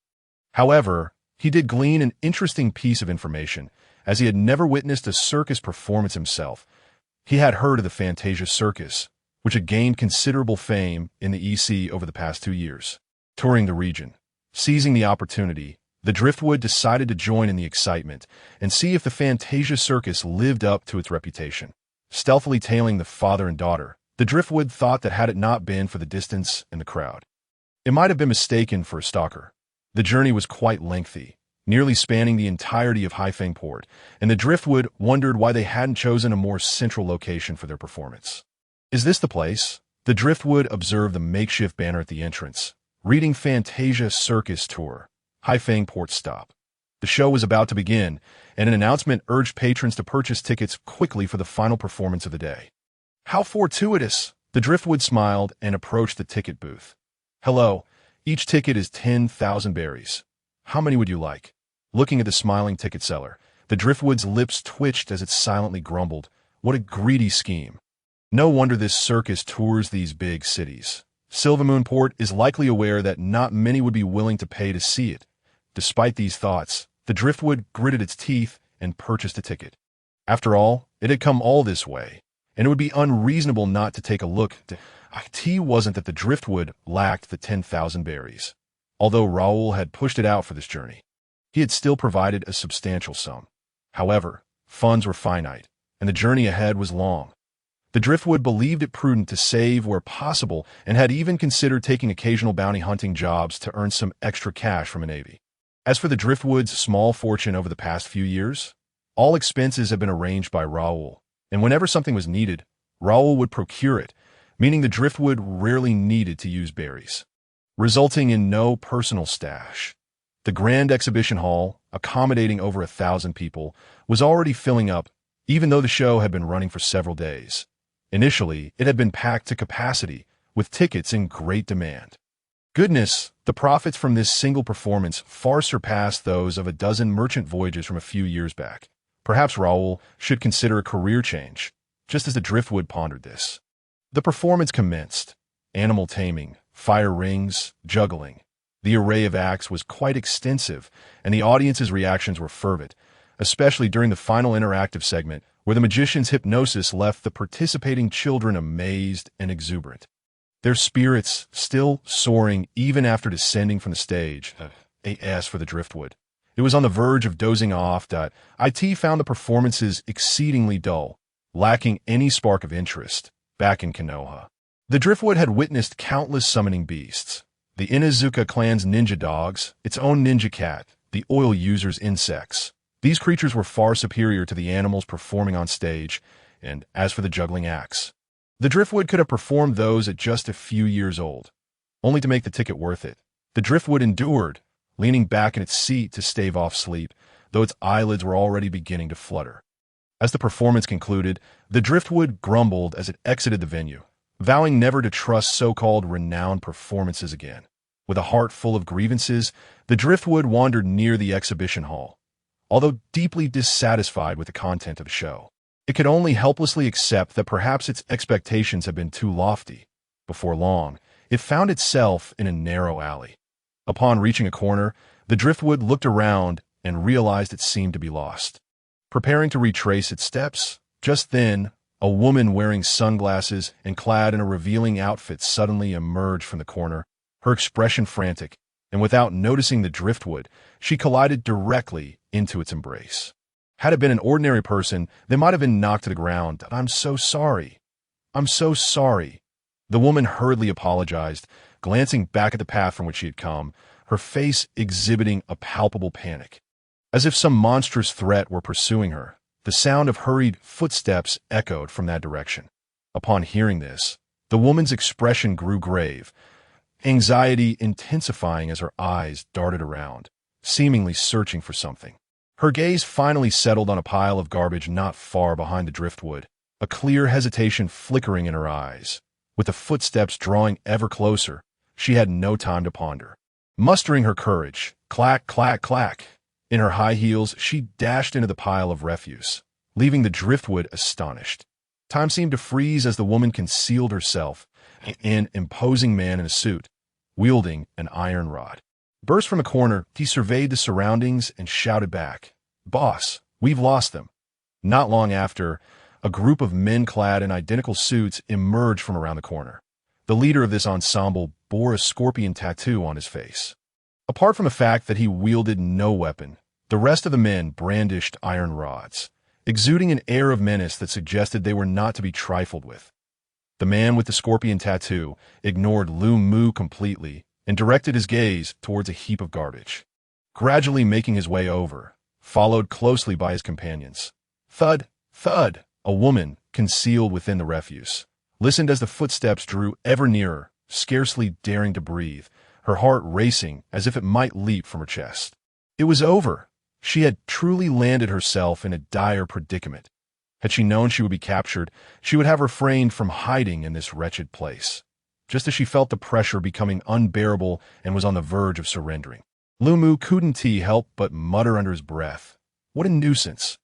However, he did glean an interesting piece of information, as he had never witnessed a circus performance himself. He had heard of the Fantasia Circus, which had gained considerable fame in the EC over the past 2 years. Touring the region, seizing the opportunity, the driftwood decided to join in the excitement and see if the Fantasia Circus lived up to its reputation. Stealthily tailing the father and daughter, the driftwood thought that had it not been for the distance and the crowd, it might have been mistaken for a stalker. The journey was quite lengthy, nearly spanning the entirety of Haifeng port, and the driftwood wondered why they hadn't chosen a more central location for their performance. "Is this the place?" The driftwood observed the makeshift banner at the entrance, reading Fantasia Circus Tour, Haifeng port stop. The show was about to begin, and an announcement urged patrons to purchase tickets quickly for the final performance of the day. "How fortuitous!" The driftwood smiled and approached the ticket booth. "Hello, each ticket is 10,000 berries. How many would you like?" Looking at the smiling ticket seller, the driftwood's lips twitched as it silently grumbled, "What a greedy scheme." No wonder this circus tours these big cities. Silvermoonport is likely aware that not many would be willing to pay to see it. Despite these thoughts, the driftwood gritted its teeth and purchased a ticket. After all, it had come all this way, and it would be unreasonable not to take a look. It wasn't that the driftwood lacked the 10,000 berries. Although Raoul had pushed it out for this journey, he had still provided a substantial sum. However, funds were finite, and the journey ahead was long. The driftwood believed it prudent to save where possible and had even considered taking occasional bounty hunting jobs to earn some extra cash from a navy. As for the driftwood's small fortune over the past few years, all expenses had been arranged by Raoul, and whenever something was needed, Raoul would procure it, meaning the driftwood rarely needed to use berries, resulting in no personal stash. The grand exhibition hall, accommodating over 1,000 people, was already filling up, even though the show had been running for several days. Initially, it had been packed to capacity, with tickets in great demand. Goodness, the profits from this single performance far surpassed those of a dozen merchant voyages from a few years back. Perhaps Raoul should consider a career change, just as the driftwood pondered this. The performance commenced. Animal taming, fire rings, juggling. The array of acts was quite extensive, and the audience's reactions were fervent, especially during the final interactive segment, where the magician's hypnosis left the participating children amazed and exuberant. Their spirits still soaring even after descending from the stage. As for the driftwood, it was on the verge of dozing off. It found the performances exceedingly dull, lacking any spark of interest. Back in Konoha, the driftwood had witnessed countless summoning beasts. The Inuzuka clan's ninja dogs, its own ninja cat, the oil users' insects. These creatures were far superior to the animals performing on stage, and as for the juggling acts, the driftwood could have performed those at just a few years old, only to make the ticket worth it. The driftwood endured, leaning back in its seat to stave off sleep, though its eyelids were already beginning to flutter. As the performance concluded, the driftwood grumbled as it exited the venue, vowing never to trust so-called renowned performances again. With a heart full of grievances, the driftwood wandered near the exhibition hall. Although deeply dissatisfied with the content of the show, it could only helplessly accept that perhaps its expectations had been too lofty. Before long, it found itself in a narrow alley. Upon reaching a corner, the driftwood looked around and realized it seemed to be lost. Preparing to retrace its steps, just then, a woman wearing sunglasses and clad in a revealing outfit suddenly emerged from the corner, her expression frantic, and without noticing the driftwood, she collided directly into its embrace. Had it been an ordinary person, they might have been knocked to the ground. "I'm so sorry. I'm so sorry." The woman hurriedly apologized, glancing back at the path from which she had come, her face exhibiting a palpable panic. As if some monstrous threat were pursuing her, the sound of hurried footsteps echoed from that direction. Upon hearing this, the woman's expression grew grave, anxiety intensifying as her eyes darted around, seemingly searching for something. Her gaze finally settled on a pile of garbage not far behind the driftwood, a clear hesitation flickering in her eyes. With the footsteps drawing ever closer, she had no time to ponder. Mustering her courage, clack, clack, clack, in her high heels, she dashed into the pile of refuse, leaving the driftwood astonished. Time seemed to freeze as the woman concealed herself, an imposing man in a suit, wielding an iron rod. Burst from a corner, he surveyed the surroundings and shouted back, "Boss, we've lost them." Not long after, a group of men clad in identical suits emerged from around the corner. The leader of this ensemble bore a scorpion tattoo on his face. Apart from the fact that he wielded no weapon, the rest of the men brandished iron rods, exuding an air of menace that suggested they were not to be trifled with. The man with the scorpion tattoo ignored Lu Mu completely and directed his gaze towards a heap of garbage, gradually making his way over, followed closely by his companions. Thud, thud, a woman, concealed within the refuse, listened as the footsteps drew ever nearer, scarcely daring to breathe, her heart racing as if it might leap from her chest. It was over. She had truly landed herself in a dire predicament. Had she known she would be captured, she would have refrained from hiding in this wretched place, just as she felt the pressure becoming unbearable and was on the verge of surrendering. Lu Mu couldn't help but mutter under his breath, "What a nuisance."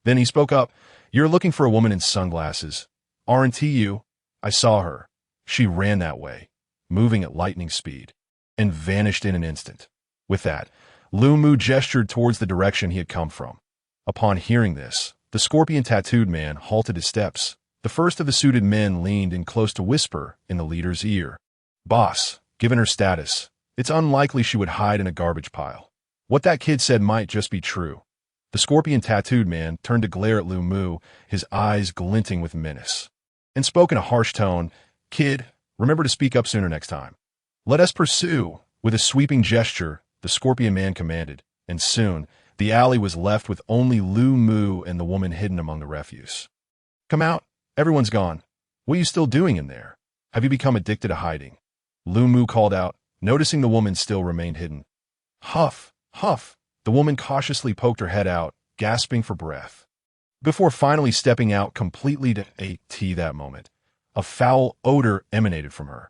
Then he spoke up, "You're looking for a woman in sunglasses, Aren't you? I saw her. She ran that way, moving at lightning speed, and vanished in an instant. With that, Lu Mu gestured towards the direction he had come from. Upon hearing this, the scorpion-tattooed man halted his steps. The first of the suited men leaned in close to whisper in the leader's ear. Boss, given her status, it's unlikely she would hide in a garbage pile. What that kid said might just be true. The scorpion-tattooed man turned to glare at Lu Mu, his eyes glinting with menace, and spoke in a harsh tone, "Kid, remember to speak up sooner next time." "Let us pursue." With a sweeping gesture, the scorpion man commanded, and soon, the alley was left with only Lu Mu and the woman hidden among the refuse. "Come out. Everyone's gone. What are you still doing in there? Have you become addicted to hiding?" Lu Mu called out, noticing the woman still remained hidden. Huff, huff. The woman cautiously poked her head out, gasping for breath. Before finally stepping out completely to AT that moment, a foul odor emanated from her.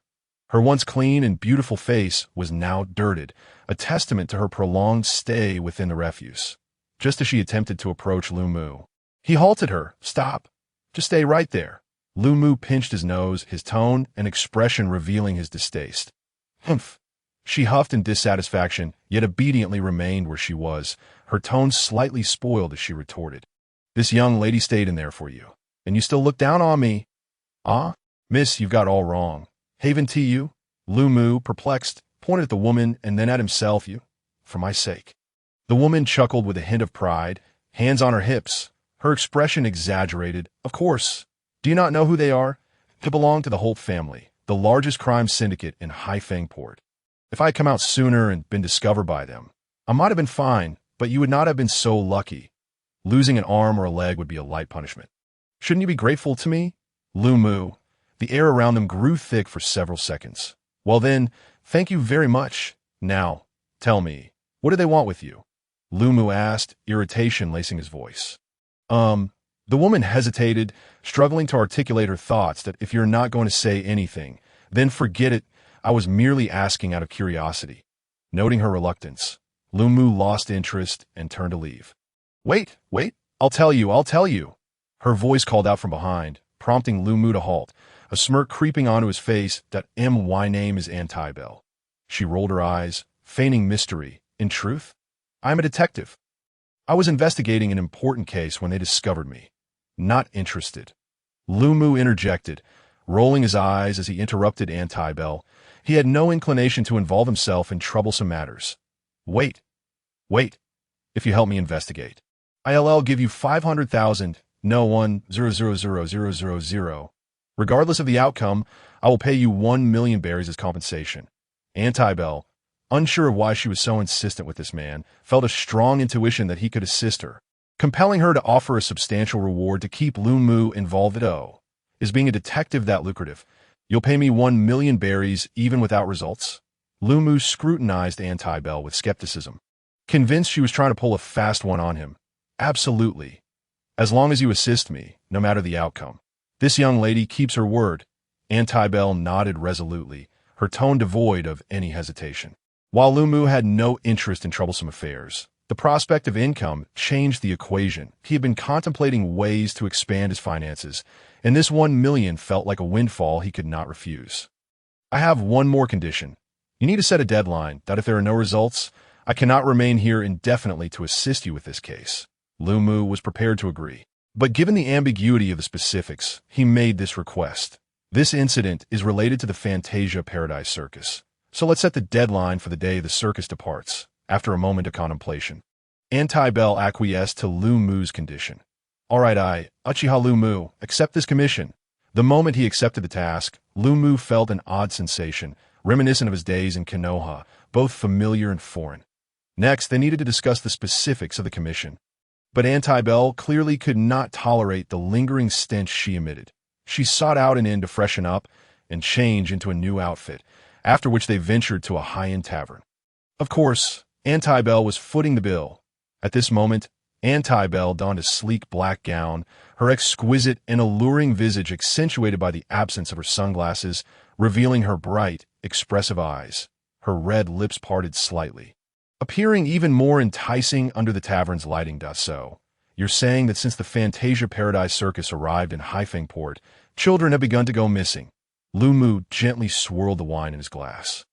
Her once clean and beautiful face was now dirted, a testament to her prolonged stay within the refuse. Just as she attempted to approach Lu Mu, he halted her. "Stop. Just stay right there." Lu Mu pinched his nose, his tone and expression revealing his distaste. "Humph." She huffed in dissatisfaction, yet obediently remained where she was, her tone slightly spoiled as she retorted. "This young lady stayed in there for you, and you still look down on me." "Ah? Miss, you've got all wrong. Haven to you?" Lu Mu, perplexed, pointed at the woman and then at himself. "You? For my sake." The woman chuckled with a hint of pride, hands on her hips, her expression exaggerated. "Of course. Do you not know who they are? They belong to the Holt family, the largest crime syndicate in Haifengport. If I had come out sooner and been discovered by them, I might have been fine, but you would not have been so lucky. Losing an arm or a leg would be a light punishment. Shouldn't you be grateful to me?" Lu Mu. The air around them grew thick for several seconds. "Well then, thank you very much. Now, tell me, what do they want with you?" Lu Mu asked, irritation lacing his voice. The woman hesitated, struggling to articulate her thoughts that if you're not going to say anything, then forget it. I was merely asking out of curiosity. Noting her reluctance, Lu Mu lost interest and turned to leave. Wait, I'll tell you. Her voice called out from behind, prompting Lu Mu to halt, a smirk creeping onto his face. "That my name is Antibel." She rolled her eyes, feigning mystery. "In truth, I'm a detective. I was investigating an important case when they discovered me. Not interested." Lu Mu interjected, rolling his eyes as he interrupted Antibel. He had no inclination to involve himself in troublesome matters. Wait. If you help me investigate, I'll give you 500,000, no 1,000,000. Regardless of the outcome, I will pay you 1,000,000 berries as compensation." Antibel, unsure of why she was so insistent with this man, felt a strong intuition that he could assist her, compelling her to offer a substantial reward to keep Lu Mu involved. Is being a detective that lucrative? You'll pay me 1,000,000 berries even without results?" Lu Mu scrutinized Antibel with skepticism, convinced she was trying to pull a fast one on him. "Absolutely. As long as you assist me, no matter the outcome. This young lady keeps her word." Antibel nodded resolutely, her tone devoid of any hesitation. While Lu Mu had no interest in troublesome affairs, the prospect of income changed the equation. He had been contemplating ways to expand his finances, and this 1,000,000 felt like a windfall he could not refuse. "I have one more condition. You need to set a deadline that if there are no results, I cannot remain here indefinitely to assist you with this case." Lu Mu was prepared to agree, but given the ambiguity of the specifics, he made this request. "This incident is related to the Fantasia Paradise Circus, so let's set the deadline for the day the circus departs." After a moment of contemplation, Antibel acquiesced to Lu Mu's condition. "All right, Uchiha Lu Mu, accept this commission." The moment he accepted the task, Lu Mu felt an odd sensation, reminiscent of his days in Konoha, both familiar and foreign. Next, they needed to discuss the specifics of the commission. But Antibel clearly could not tolerate the lingering stench she emitted. She sought out an inn to freshen up and change into a new outfit, after which they ventured to a high-end tavern. Of course, Antibel was footing the bill. At this moment, Antibel donned a sleek black gown, her exquisite and alluring visage accentuated by the absence of her sunglasses, revealing her bright, expressive eyes, her red lips parted slightly, appearing even more enticing under the tavern's lighting. "So, you're saying that since the Fantasia Paradise Circus arrived in Haifengport, Children have begun to go missing. Lu Mu gently swirled the wine in his glass,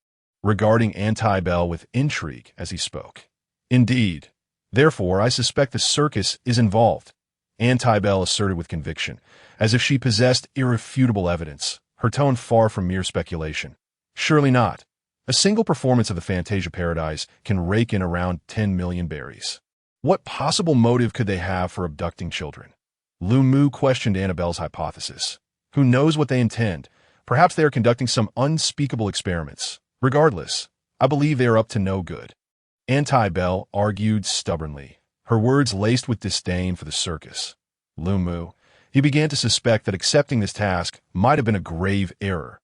regarding Anti-Bell with intrigue as he spoke. Indeed. Therefore, I suspect the circus is involved, Anti-Bell asserted with conviction, as if she possessed irrefutable evidence, her tone far from mere speculation. Surely not. A single performance of the Fantasia Paradise can rake in around 10 million berries. What possible motive could they have for abducting children? Lu Mu questioned Annabelle's hypothesis. Who knows what they intend? Perhaps they are conducting some unspeakable experiments. Regardless, I believe they are up to no good. Anti-Bell argued stubbornly, her words laced with disdain for the circus. Lu Mu, he began to suspect that accepting this task might have been a grave error.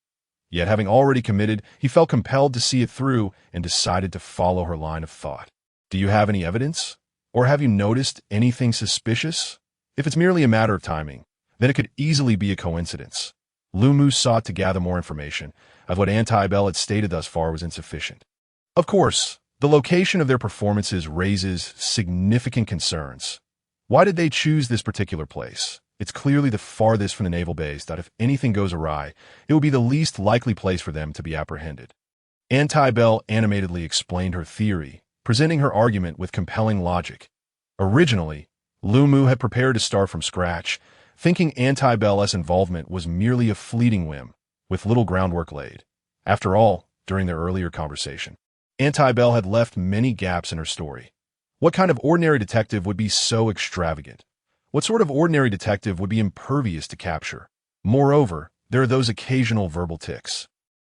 Yet having already committed, he felt compelled to see it through and decided to follow her line of thought. Do you have any evidence? Or have you noticed anything suspicious? If it's merely a matter of timing, then it could easily be a coincidence. Lu Mu sought to gather more information, as what Anti-Bell had stated thus far was insufficient. Of course, the location of their performances raises significant concerns. Why did they choose this particular place? It's clearly the farthest from the naval base that if anything goes awry, it would be the least likely place for them to be apprehended. Anti-Bell animatedly explained her theory, presenting her argument with compelling logic. Originally, Lu Mu had prepared to start from scratch, thinking Anti-Bell's involvement was merely a fleeting whim, with little groundwork laid. After all, during their earlier conversation, Anti-Bell had left many gaps in her story. What kind of ordinary detective would be so extravagant? What sort of ordinary detective would be impervious to capture? Moreover, there are those occasional verbal tics.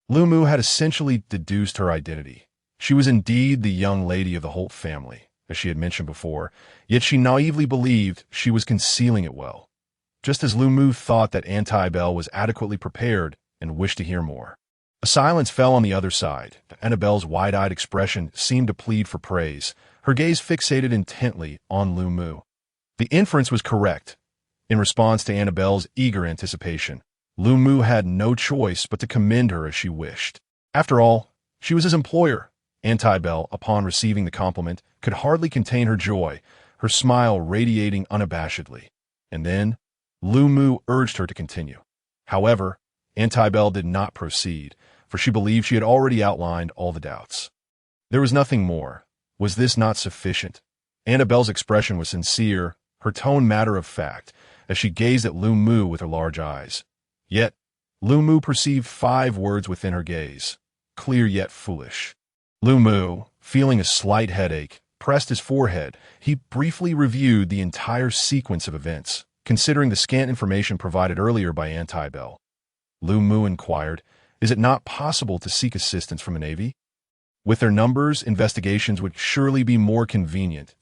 Lu Mu had essentially deduced her identity. She was indeed the young lady of the Holt family, as she had mentioned before, yet she naively believed she was concealing it well. Just as Lu Mu thought that Anti-Bell was adequately prepared and wished to hear more. A silence fell on the other side. Annabelle's wide-eyed expression seemed to plead for praise, her gaze fixated intently on Lu Mu. The inference was correct. In response to Annabelle's eager anticipation, Lu Mu had no choice but to commend her as she wished. After all, she was his employer. Anti-Bell, upon receiving the compliment, could hardly contain her joy, her smile radiating unabashedly. And then, Lu Mu urged her to continue. However, Anti-Bell did not proceed, for she believed she had already outlined all the doubts. There was nothing more. Was this not sufficient? Annabelle's expression was sincere, her tone matter-of-fact, as she gazed at Lu Mu with her large eyes. Yet, Lu Mu perceived 5 words within her gaze, clear yet foolish. Lu Mu, feeling a slight headache, pressed his forehead. He briefly reviewed the entire sequence of events, considering the scant information provided earlier by Anti-Bell. Lu Mu inquired, is it not possible to seek assistance from the Navy? With their numbers, investigations would surely be more convenient,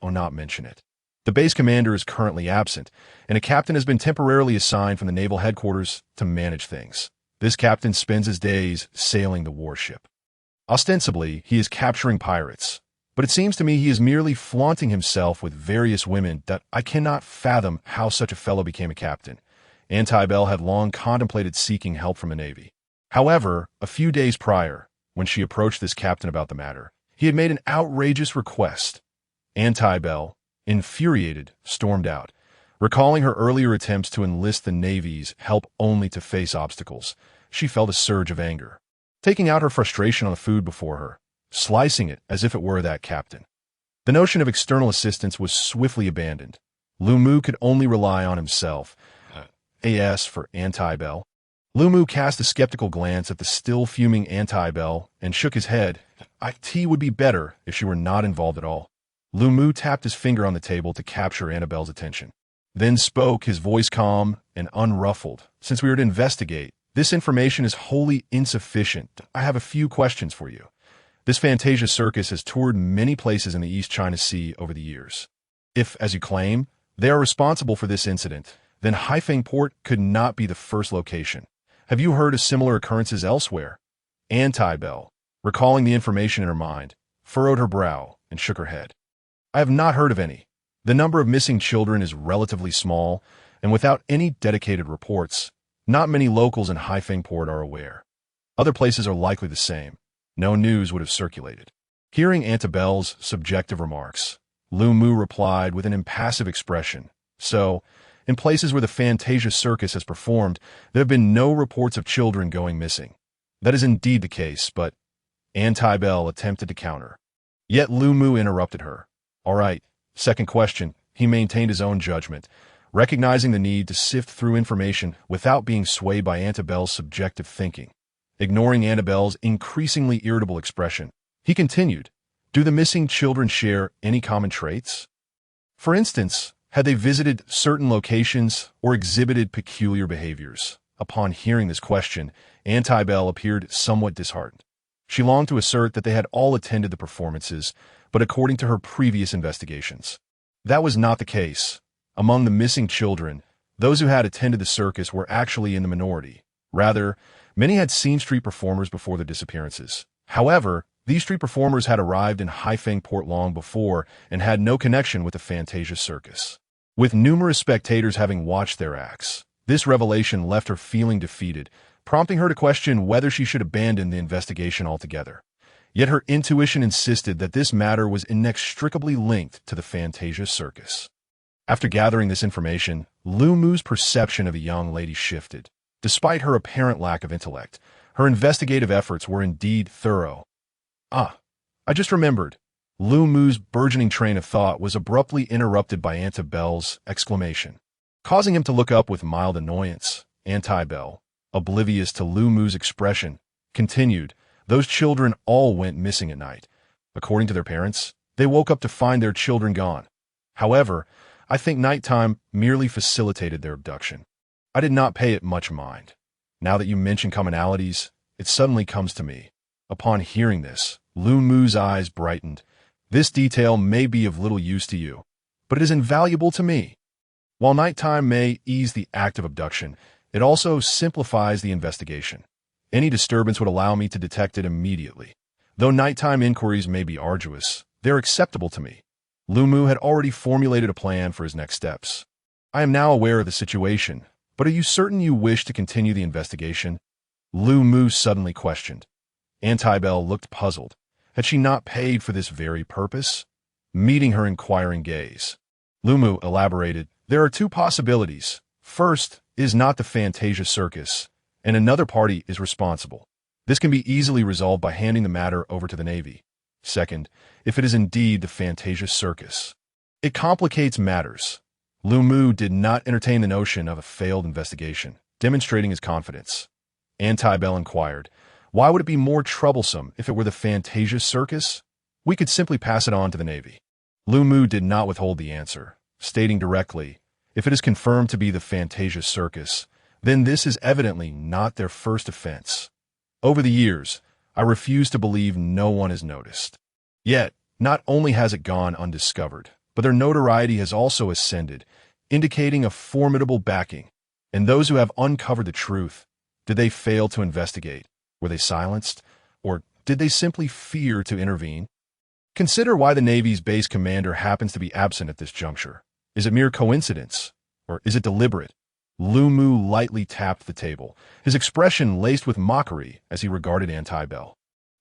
or not mention it. The base commander is currently absent, and a captain has been temporarily assigned from the naval headquarters to manage things. This captain spends his days sailing the warship. Ostensibly, he is capturing pirates, but it seems to me he is merely flaunting himself with various women that I cannot fathom how such a fellow became a captain. Anti-Bell had long contemplated seeking help from the Navy. However, a few days prior, when she approached this captain about the matter, he had made an outrageous request. Anti-Bell, infuriated, stormed out, recalling her earlier attempts to enlist the Navy's help only to face obstacles. She felt a surge of anger, taking out her frustration on the food before her, slicing it as if it were that captain. The notion of external assistance was swiftly abandoned. Lu Mu could only rely on himself. As for Anti-Bell, Lu Mu cast a skeptical glance at the still fuming Anti-Bell and shook his head. It would be better if she were not involved at all. Lu Mu tapped his finger on the table to capture Annabelle's attention, then spoke, his voice calm and unruffled. Since we are to investigate, this information is wholly insufficient. I have a few questions for you. This Fantasia circus has toured many places in the East China Sea over the years. If, as you claim, they are responsible for this incident, then Haifeng Port could not be the first location. Have you heard of similar occurrences elsewhere? Anti-Bell, recalling the information in her mind, furrowed her brow and shook her head. I have not heard of any. The number of missing children is relatively small, and without any dedicated reports, not many locals in Haifeng Port are aware. Other places are likely the same. No news would have circulated. Hearing Anti-Bell's subjective remarks, Lu Mu replied with an impassive expression. So, In places where the Fantasia Circus has performed, there have been no reports of children going missing. That is indeed the case, but Antibel attempted to counter. Yet Lu Mu interrupted her. All right, second question. He maintained his own judgment, recognizing the need to sift through information without being swayed by Antibel's subjective thinking. Ignoring Antibel's increasingly irritable expression, he continued, do the missing children share any common traits? For instance, had they visited certain locations or exhibited peculiar behaviors? Upon hearing this question, Antibel appeared somewhat disheartened. She longed to assert that they had all attended the performances, but according to her previous investigations, that was not the case. Among the missing children, those who had attended the circus were actually in the minority. Rather, many had seen street performers before their disappearances. However, these street performers had arrived in Haifeng Port long before and had no connection with the Fantasia Circus. With numerous spectators having watched their acts, this revelation left her feeling defeated, prompting her to question whether she should abandon the investigation altogether. Yet her intuition insisted that this matter was inextricably linked to the Fantasia Circus. After gathering this information, Lu Mu's perception of the young lady shifted. Despite her apparent lack of intellect, her investigative efforts were indeed thorough. I just remembered. Lu Mu's burgeoning train of thought was abruptly interrupted by Antibel's exclamation, causing him to look up with mild annoyance. Antibel, oblivious to Lu Mu's expression, continued, those children all went missing at night. According to their parents, they woke up to find their children gone. However, I think nighttime merely facilitated their abduction. I did not pay it much mind. Now that you mention commonalities, it suddenly comes to me. Upon hearing this, Lu Mu's eyes brightened. This detail may be of little use to you, but it is invaluable to me. While nighttime may ease the act of abduction, it also simplifies the investigation. Any disturbance would allow me to detect it immediately. Though nighttime inquiries may be arduous, they're acceptable to me. Lu Mu had already formulated a plan for his next steps. I am now aware of the situation, but are you certain you wish to continue the investigation? Lu Mu suddenly questioned. Antibel looked puzzled. Had she not paid for this very purpose? Meeting her inquiring gaze, Lu Mu elaborated, there are two possibilities. First is not the Fantasia Circus, and another party is responsible. This can be easily resolved by handing the matter over to the Navy. Second, if it is indeed the Fantasia Circus. It complicates matters. Lu Mu did not entertain the notion of a failed investigation, demonstrating his confidence. Antibel inquired, why would it be more troublesome if it were the Fantasia Circus? We could simply pass it on to the Navy. Lu Mu did not withhold the answer, stating directly, if it is confirmed to be the Fantasia Circus, then this is evidently not their first offense. Over the years, I refuse to believe no one has noticed. Yet, not only has it gone undiscovered, but their notoriety has also ascended, indicating a formidable backing. And those who have uncovered the truth, did they fail to investigate? Were they silenced? Or did they simply fear to intervene? Consider why the Navy's base commander happens to be absent at this juncture. Is it mere coincidence? Or is it deliberate? Lu Mu lightly tapped the table, his expression laced with mockery as he regarded Antibel.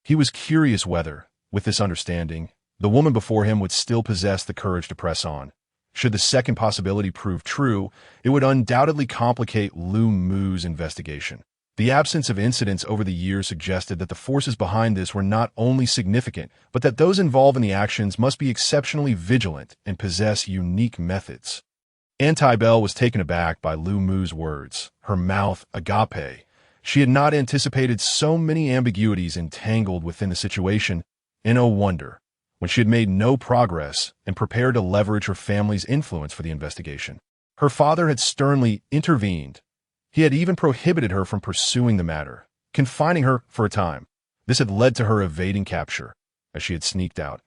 He was curious whether, with this understanding, the woman before him would still possess the courage to press on. Should the second possibility prove true, it would undoubtedly complicate Lu Mu's investigation. The absence of incidents over the years suggested that the forces behind this were not only significant, but that those involved in the actions must be exceptionally vigilant and possess unique methods. Antibel was taken aback by Lu Mu's words, her mouth agape. She had not anticipated so many ambiguities entangled within the situation, and no wonder, when she had made no progress and prepared to leverage her family's influence for the investigation. Her father had sternly intervened. He had even prohibited her from pursuing the matter, confining her for a time. This had led to her evading capture, as she had sneaked out,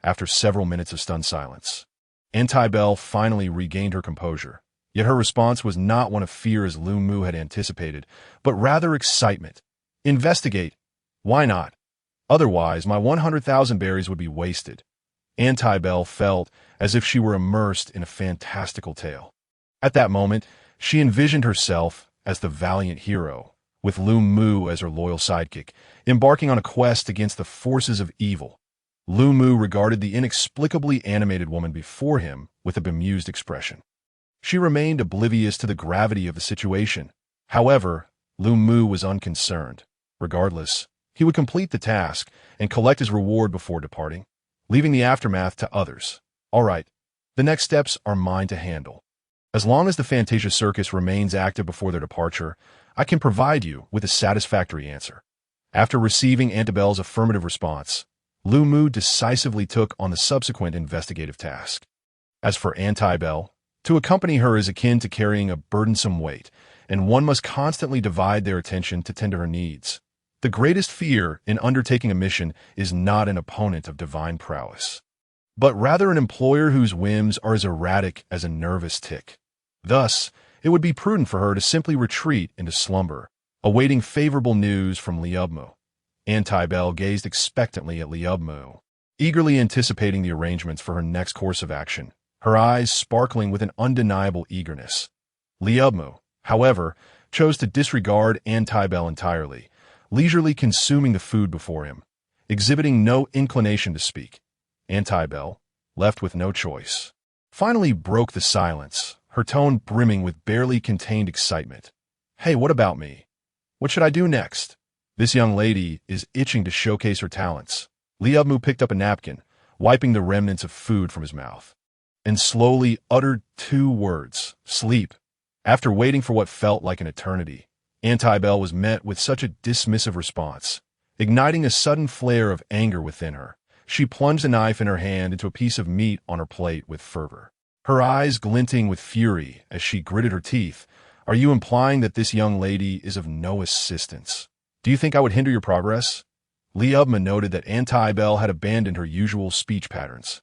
after several minutes of stunned silence. Antibel finally regained her composure, yet her response was not one of fear as Lu Mu had anticipated, but rather excitement. Investigate. Why not? Otherwise, my 100,000 berries would be wasted. Antibel felt as if she were immersed in a fantastical tale. At that moment, she envisioned herself as the valiant hero, with Lu Mu as her loyal sidekick, embarking on a quest against the forces of evil. Lu Mu regarded the inexplicably animated woman before him with a bemused expression. She remained oblivious to the gravity of the situation. However, Lu Mu was unconcerned. Regardless, he would complete the task and collect his reward before departing, leaving the aftermath to others. All right, the next steps are mine to handle. As long as the Fantasia Circus remains active before their departure, I can provide you with a satisfactory answer. After receiving Annabelle's affirmative response, Lu Mu decisively took on the subsequent investigative task. As for Annabelle, to accompany her is akin to carrying a burdensome weight, and one must constantly divide their attention to tend to her needs. The greatest fear in undertaking a mission is not an opponent of divine prowess, but rather an employer whose whims are as erratic as a nervous tick. Thus, it would be prudent for her to simply retreat into slumber, awaiting favorable news from Liubmu. Annabelle gazed expectantly at Liubmu, eagerly anticipating the arrangements for her next course of action, her eyes sparkling with an undeniable eagerness. Liubmu, however, chose to disregard Annabelle entirely, leisurely consuming the food before him, exhibiting no inclination to speak. Annabelle, left with no choice, finally broke the silence, her tone brimming with barely contained excitement. "Hey, what about me? What should I do next? This young lady is itching to showcase her talents." Liubmu picked up a napkin, wiping the remnants of food from his mouth, and slowly uttered 2 words, "Sleep." After waiting for what felt like an eternity, Annabelle was met with such a dismissive response, igniting a sudden flare of anger within her. She plunged a knife in her hand into a piece of meat on her plate with fervor, her eyes glinting with fury as she gritted her teeth. "Are you implying that this young lady is of no assistance? Do you think I would hinder your progress?" Liubmu noted that Annabelle had abandoned her usual speech patterns.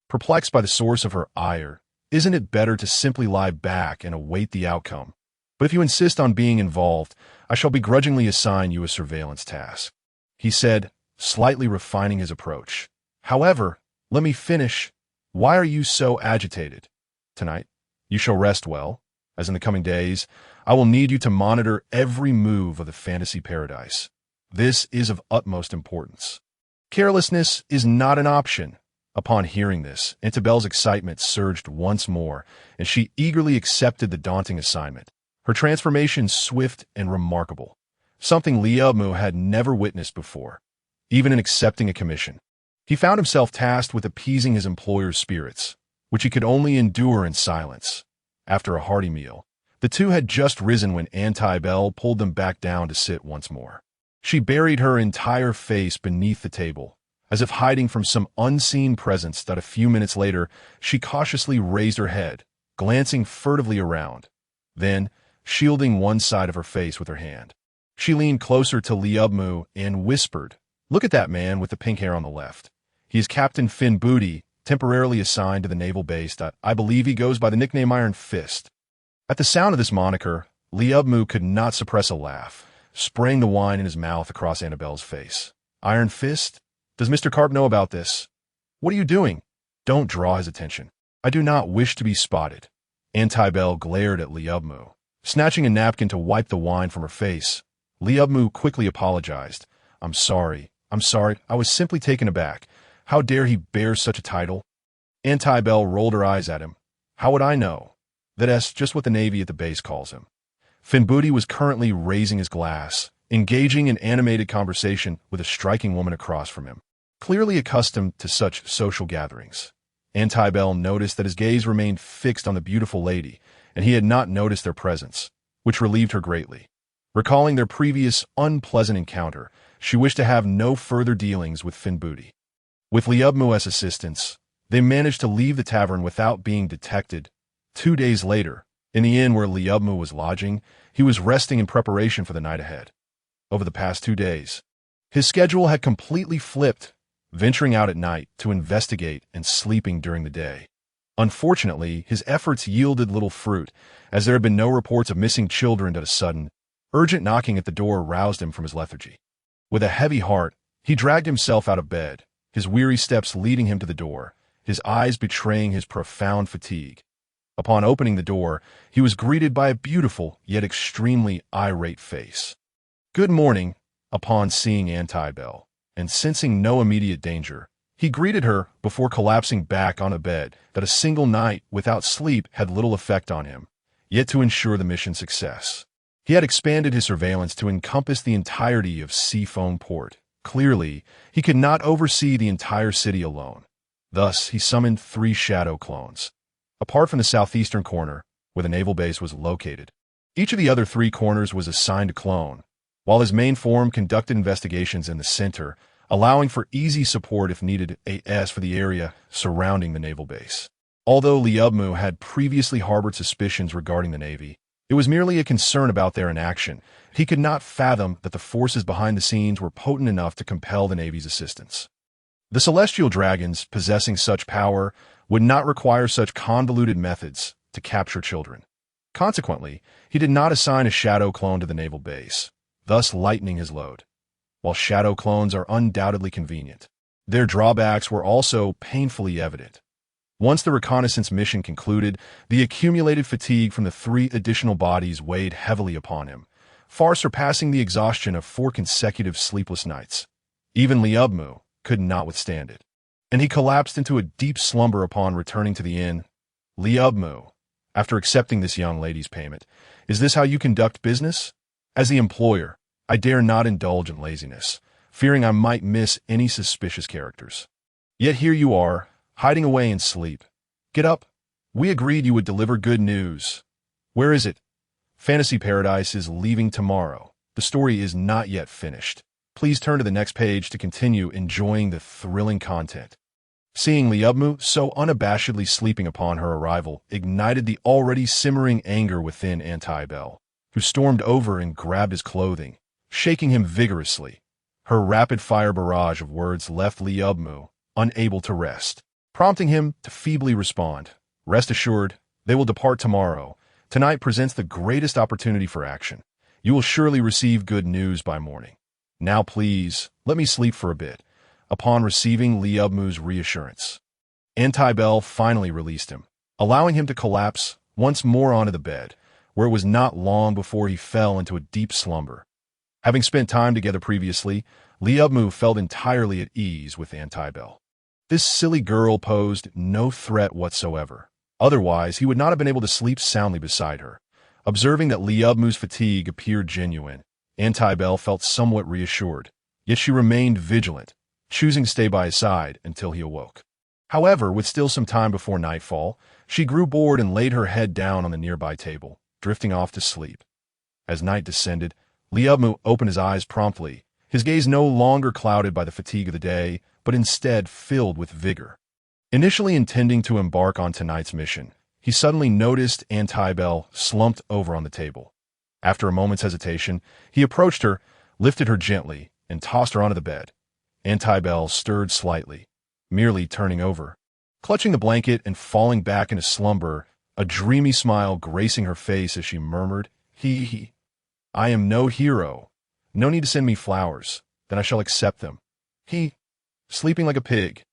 Perplexed by the source of her ire, "Isn't it better to simply lie back and await the outcome? But if you insist on being involved, I shall begrudgingly assign you a surveillance task," he said, slightly refining his approach. "However, let me finish. Why are you so agitated? Tonight, you shall rest well, as in the coming days, I will need you to monitor every move of the fantasy paradise. This is of utmost importance. Carelessness is not an option." Upon hearing this, Annabelle's excitement surged once more, and she eagerly accepted the daunting assignment. Her transformation swift and remarkable, something Liubmu had never witnessed before, even in accepting a commission. He found himself tasked with appeasing his employer's spirits, which he could only endure in silence. After a hearty meal, the two had just risen when Annabelle pulled them back down to sit once more. She buried her entire face beneath the table, as if hiding from some unseen presence that a few minutes later she cautiously raised her head, glancing furtively around. Then, shielding one side of her face with her hand, she leaned closer to Liubmu and whispered, "Look at that man with the pink hair on the left. He is Captain Finn Booty, temporarily assigned to the naval base. I believe he goes by the nickname Iron Fist." At the sound of this moniker, Liubmu could not suppress a laugh, spraying the wine in his mouth across Annabelle's face. "Iron Fist? Does Mr. Garp know about this? What are you doing? Don't draw his attention. I do not wish to be spotted." Annabelle glared at Liubmu. Snatching a napkin to wipe the wine from her face, Liubmu quickly apologized. I'm sorry. I was simply taken aback. How dare he bear such a title?" Annabelle rolled her eyes at him. "How would I know? That's just what the Navy at the base calls him." Finn Booty was currently raising his glass, engaging in animated conversation with a striking woman across from him. Clearly accustomed to such social gatherings, Annabelle noticed that his gaze remained fixed on the beautiful lady, and he had not noticed their presence, which relieved her greatly. Recalling their previous unpleasant encounter, she wished to have no further dealings with Finn Booty. With Liubmu as assistance, they managed to leave the tavern without being detected. 2 days later, in the inn where Liubmu was lodging, he was resting in preparation for the night ahead. Over the past 2 days, his schedule had completely flipped, venturing out at night to investigate and sleeping during the day. Unfortunately, his efforts yielded little fruit, as there had been no reports of missing children. A sudden, urgent knocking at the door roused him from his lethargy. With a heavy heart, he dragged himself out of bed, his weary steps leading him to the door, his eyes betraying his profound fatigue. Upon opening the door, he was greeted by a beautiful yet extremely irate face. "Good morning." Upon seeing Annabelle, and sensing no immediate danger, He greeted her before collapsing back on a bed that a single night without sleep had little effect on him, yet to ensure the mission's success. He had expanded his surveillance to encompass the entirety of Seafoam Port. Clearly, he could not oversee the entire city alone. Thus, he summoned 3 shadow clones. Apart from the southeastern corner, where the naval base was located, each of the other 3 corners was assigned a clone, while his main form conducted investigations in the center, allowing for easy support if needed as for the area surrounding the naval base. Although Liubmu had previously harbored suspicions regarding the Navy, it was merely a concern about their inaction. He could not fathom that the forces behind the scenes were potent enough to compel the Navy's assistance. The celestial dragons, possessing such power, would not require such convoluted methods to capture children. Consequently, he did not assign a shadow clone to the naval base, thus lightening his load. While shadow clones are undoubtedly convenient, their drawbacks were also painfully evident. Once the reconnaissance mission concluded, the accumulated fatigue from the 3 additional bodies weighed heavily upon him, far surpassing the exhaustion of 4 consecutive sleepless nights. Even Liubmu could not withstand it, and he collapsed into a deep slumber upon returning to the inn. Liubmu, after accepting this young lady's payment, is this how you conduct business? As the employer, I dare not indulge in laziness, fearing I might miss any suspicious characters. Yet here you are, hiding away in sleep. Get up. We agreed you would deliver good news. Where is it? Fantasy Paradise is leaving tomorrow. The story is not yet finished. Please turn to the next page to continue enjoying the thrilling content. Seeing Liubmu so unabashedly sleeping upon her arrival ignited the already simmering anger within Antibel, who stormed over and grabbed his clothing, shaking him vigorously. Her rapid-fire barrage of words left Liubmu unable to rest, prompting him to feebly respond. Rest assured, they will depart tomorrow. Tonight presents the greatest opportunity for action. You will surely receive good news by morning. Now please, let me sleep for a bit. Upon receiving Liubmu's reassurance, Antibel finally released him, allowing him to collapse once more onto the bed, where it was not long before he fell into a deep slumber. Having spent time together previously, Liubmu felt entirely at ease with Antibel. This silly girl posed no threat whatsoever. Otherwise, he would not have been able to sleep soundly beside her. Observing that Liubmu's fatigue appeared genuine, Antibel felt somewhat reassured, yet she remained vigilant, choosing to stay by his side until he awoke. However, with still some time before nightfall, she grew bored and laid her head down on the nearby table, drifting off to sleep. As night descended, Liubmu opened his eyes promptly, his gaze no longer clouded by the fatigue of the day, but instead filled with vigor. Initially intending to embark on tonight's mission, he suddenly noticed Antibel slumped over on the table. After a moment's hesitation, he approached her, lifted her gently, and tossed her onto the bed. Antibel stirred slightly, merely turning over, clutching the blanket and falling back into slumber, a dreamy smile gracing her face as she murmured, I am no hero. No need to send me flowers. Then I shall accept them. Sleeping like a pig.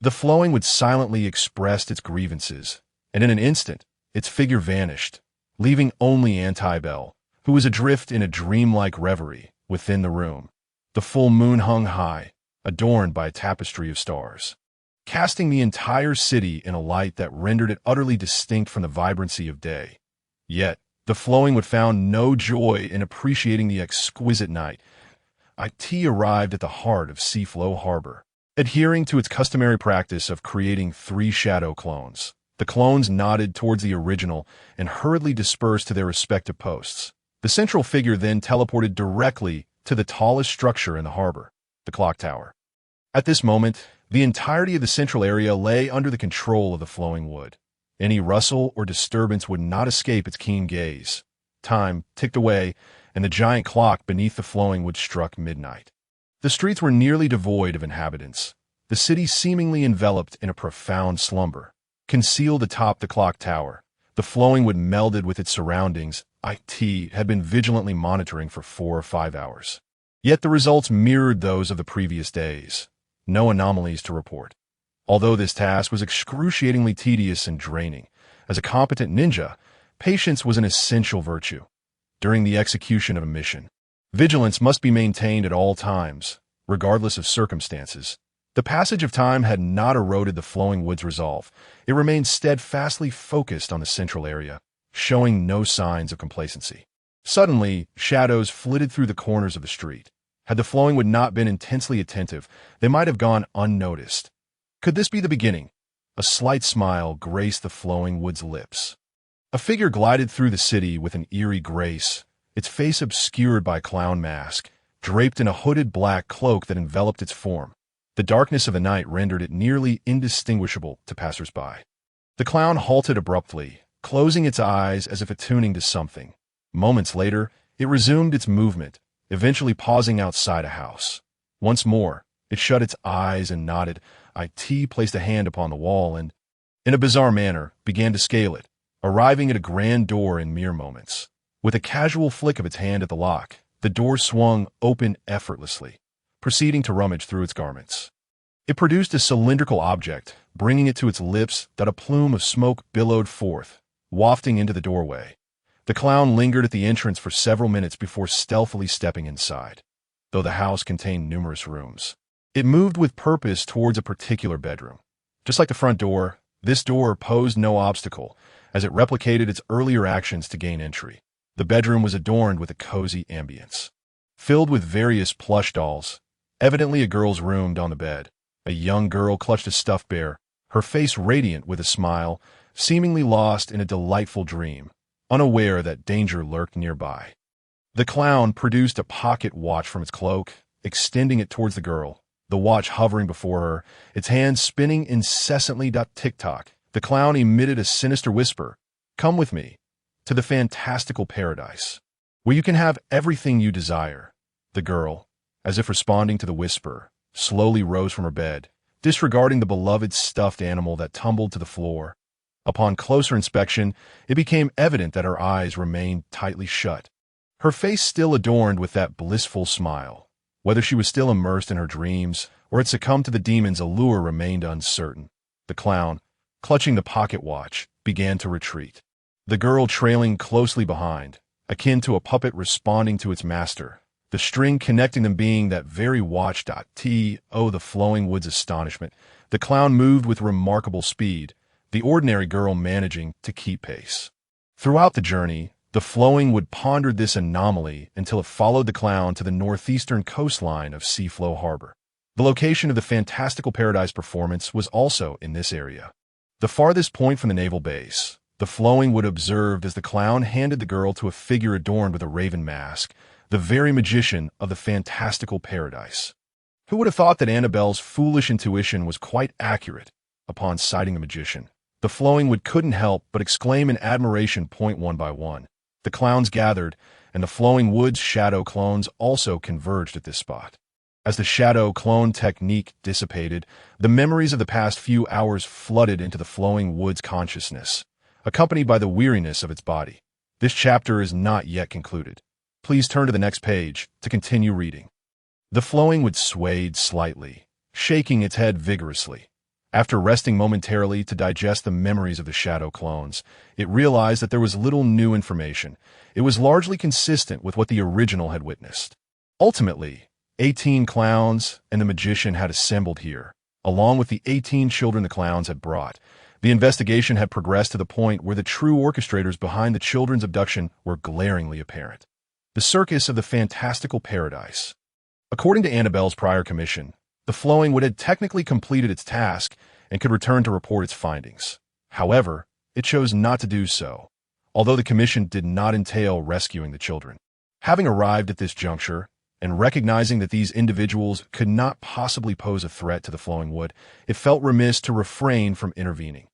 The flowing would silently express its grievances, and in an instant, its figure vanished, leaving only Antibel, who was adrift in a dreamlike reverie within the room. The full moon hung high, adorned by a tapestry of stars, casting the entire city in a light that rendered it utterly distinct from the vibrancy of day. Yet, the flowing would found no joy in appreciating the exquisite night. IT arrived at the heart of Seaflow Harbor, adhering to its customary practice of creating 3 shadow clones. The clones nodded towards the original and hurriedly dispersed to their respective posts. The central figure then teleported directly to the tallest structure in the harbor, the clock tower. At this moment, the entirety of the central area lay under the control of the flowing wood. Any rustle or disturbance would not escape its keen gaze. Time ticked away, and the giant clock beneath the flowing wood struck midnight. The streets were nearly devoid of inhabitants, the city seemingly enveloped in a profound slumber. Concealed atop the clock tower, the flowing wood melded with its surroundings. IT had been vigilantly monitoring for 4 or 5 hours. Yet the results mirrored those of the previous days. No anomalies to report. Although this task was excruciatingly tedious and draining, as a competent ninja, patience was an essential virtue. During the execution of a mission, vigilance must be maintained at all times, regardless of circumstances. The passage of time had not eroded the flowing wood's resolve. It remained steadfastly focused on the central area, showing no signs of complacency. Suddenly, shadows flitted through the corners of the street. Had the flowing wood not been intensely attentive, they might have gone unnoticed. Could this be the beginning? A slight smile graced the flowing wood's lips. A figure glided through the city with an eerie grace, its face obscured by a clown mask, draped in a hooded black cloak that enveloped its form. The darkness of the night rendered it nearly indistinguishable to passers-by. The clown halted abruptly, closing its eyes as if attuning to something. Moments later, it resumed its movement, eventually pausing outside a house. Once more, it shut its eyes and nodded. It placed a hand upon the wall and, in a bizarre manner, began to scale it, arriving at a grand door in mere moments. With a casual flick of its hand at the lock, the door swung open effortlessly, proceeding to rummage through its garments. It produced a cylindrical object, bringing it to its lips that a plume of smoke billowed forth, wafting into the doorway. The clown lingered at the entrance for several minutes before stealthily stepping inside. Though the house contained numerous rooms, it moved with purpose towards a particular bedroom. Just like the front door, this door posed no obstacle, as it replicated its earlier actions to gain entry. The bedroom was adorned with a cozy ambience. Filled with various plush dolls, evidently a girl's room on the bed. A young girl clutched a stuffed bear, her face radiant with a smile, seemingly lost in a delightful dream, unaware that danger lurked nearby. The clown produced a pocket watch from its cloak, extending it towards the girl, the watch hovering before her, its hands spinning incessantly. Tick-tock. The clown emitted a sinister whisper, "Come with me, to the fantastical paradise, where you can have everything you desire." The girl, as if responding to the whisper, slowly rose from her bed, disregarding the beloved stuffed animal that tumbled to the floor. Upon closer inspection, it became evident that her eyes remained tightly shut, her face still adorned with that blissful smile. Whether she was still immersed in her dreams or had succumbed to the demon's allure remained uncertain. The clown, clutching the pocket watch, began to retreat, the girl trailing closely behind, akin to a puppet responding to its master, the string connecting them being that very watch. To the flowing wood's astonishment, the clown moved with remarkable speed, the ordinary girl managing to keep pace. Throughout the journey, the flowing wood pondered this anomaly until it followed the clown to the northeastern coastline of Seaflow Harbor. The location of the Fantastical Paradise performance was also in this area. The farthest point from the naval base, the flowing wood observed as the clown handed the girl to a figure adorned with a raven mask, the very magician of the Fantastical Paradise. Who would have thought that Annabelle's foolish intuition was quite accurate? Upon sighting the magician, the flowing wood couldn't help but exclaim in admiration. One by one, the clowns gathered, and the flowing wood's shadow clones also converged at this spot. As the shadow clone technique dissipated, the memories of the past few hours flooded into the flowing wood's consciousness, accompanied by the weariness of its body. This chapter is not yet concluded. Please turn to the next page to continue reading. The flowing wood swayed slightly, shaking its head vigorously. After resting momentarily to digest the memories of the shadow clones, it realized that there was little new information. It was largely consistent with what the original had witnessed. Ultimately, 18 clowns and the magician had assembled here, along with the 18 children the clowns had brought. The investigation had progressed to the point where the true orchestrators behind the children's abduction were glaringly apparent. The Circus of the Fantastical Paradise. According to Annabelle's prior commission, the flowing wood had technically completed its task and could return to report its findings. However, it chose not to do so, although the commission did not entail rescuing the children. Having arrived at this juncture, and recognizing that these individuals could not possibly pose a threat to the flowing wood, it felt remiss to refrain from intervening.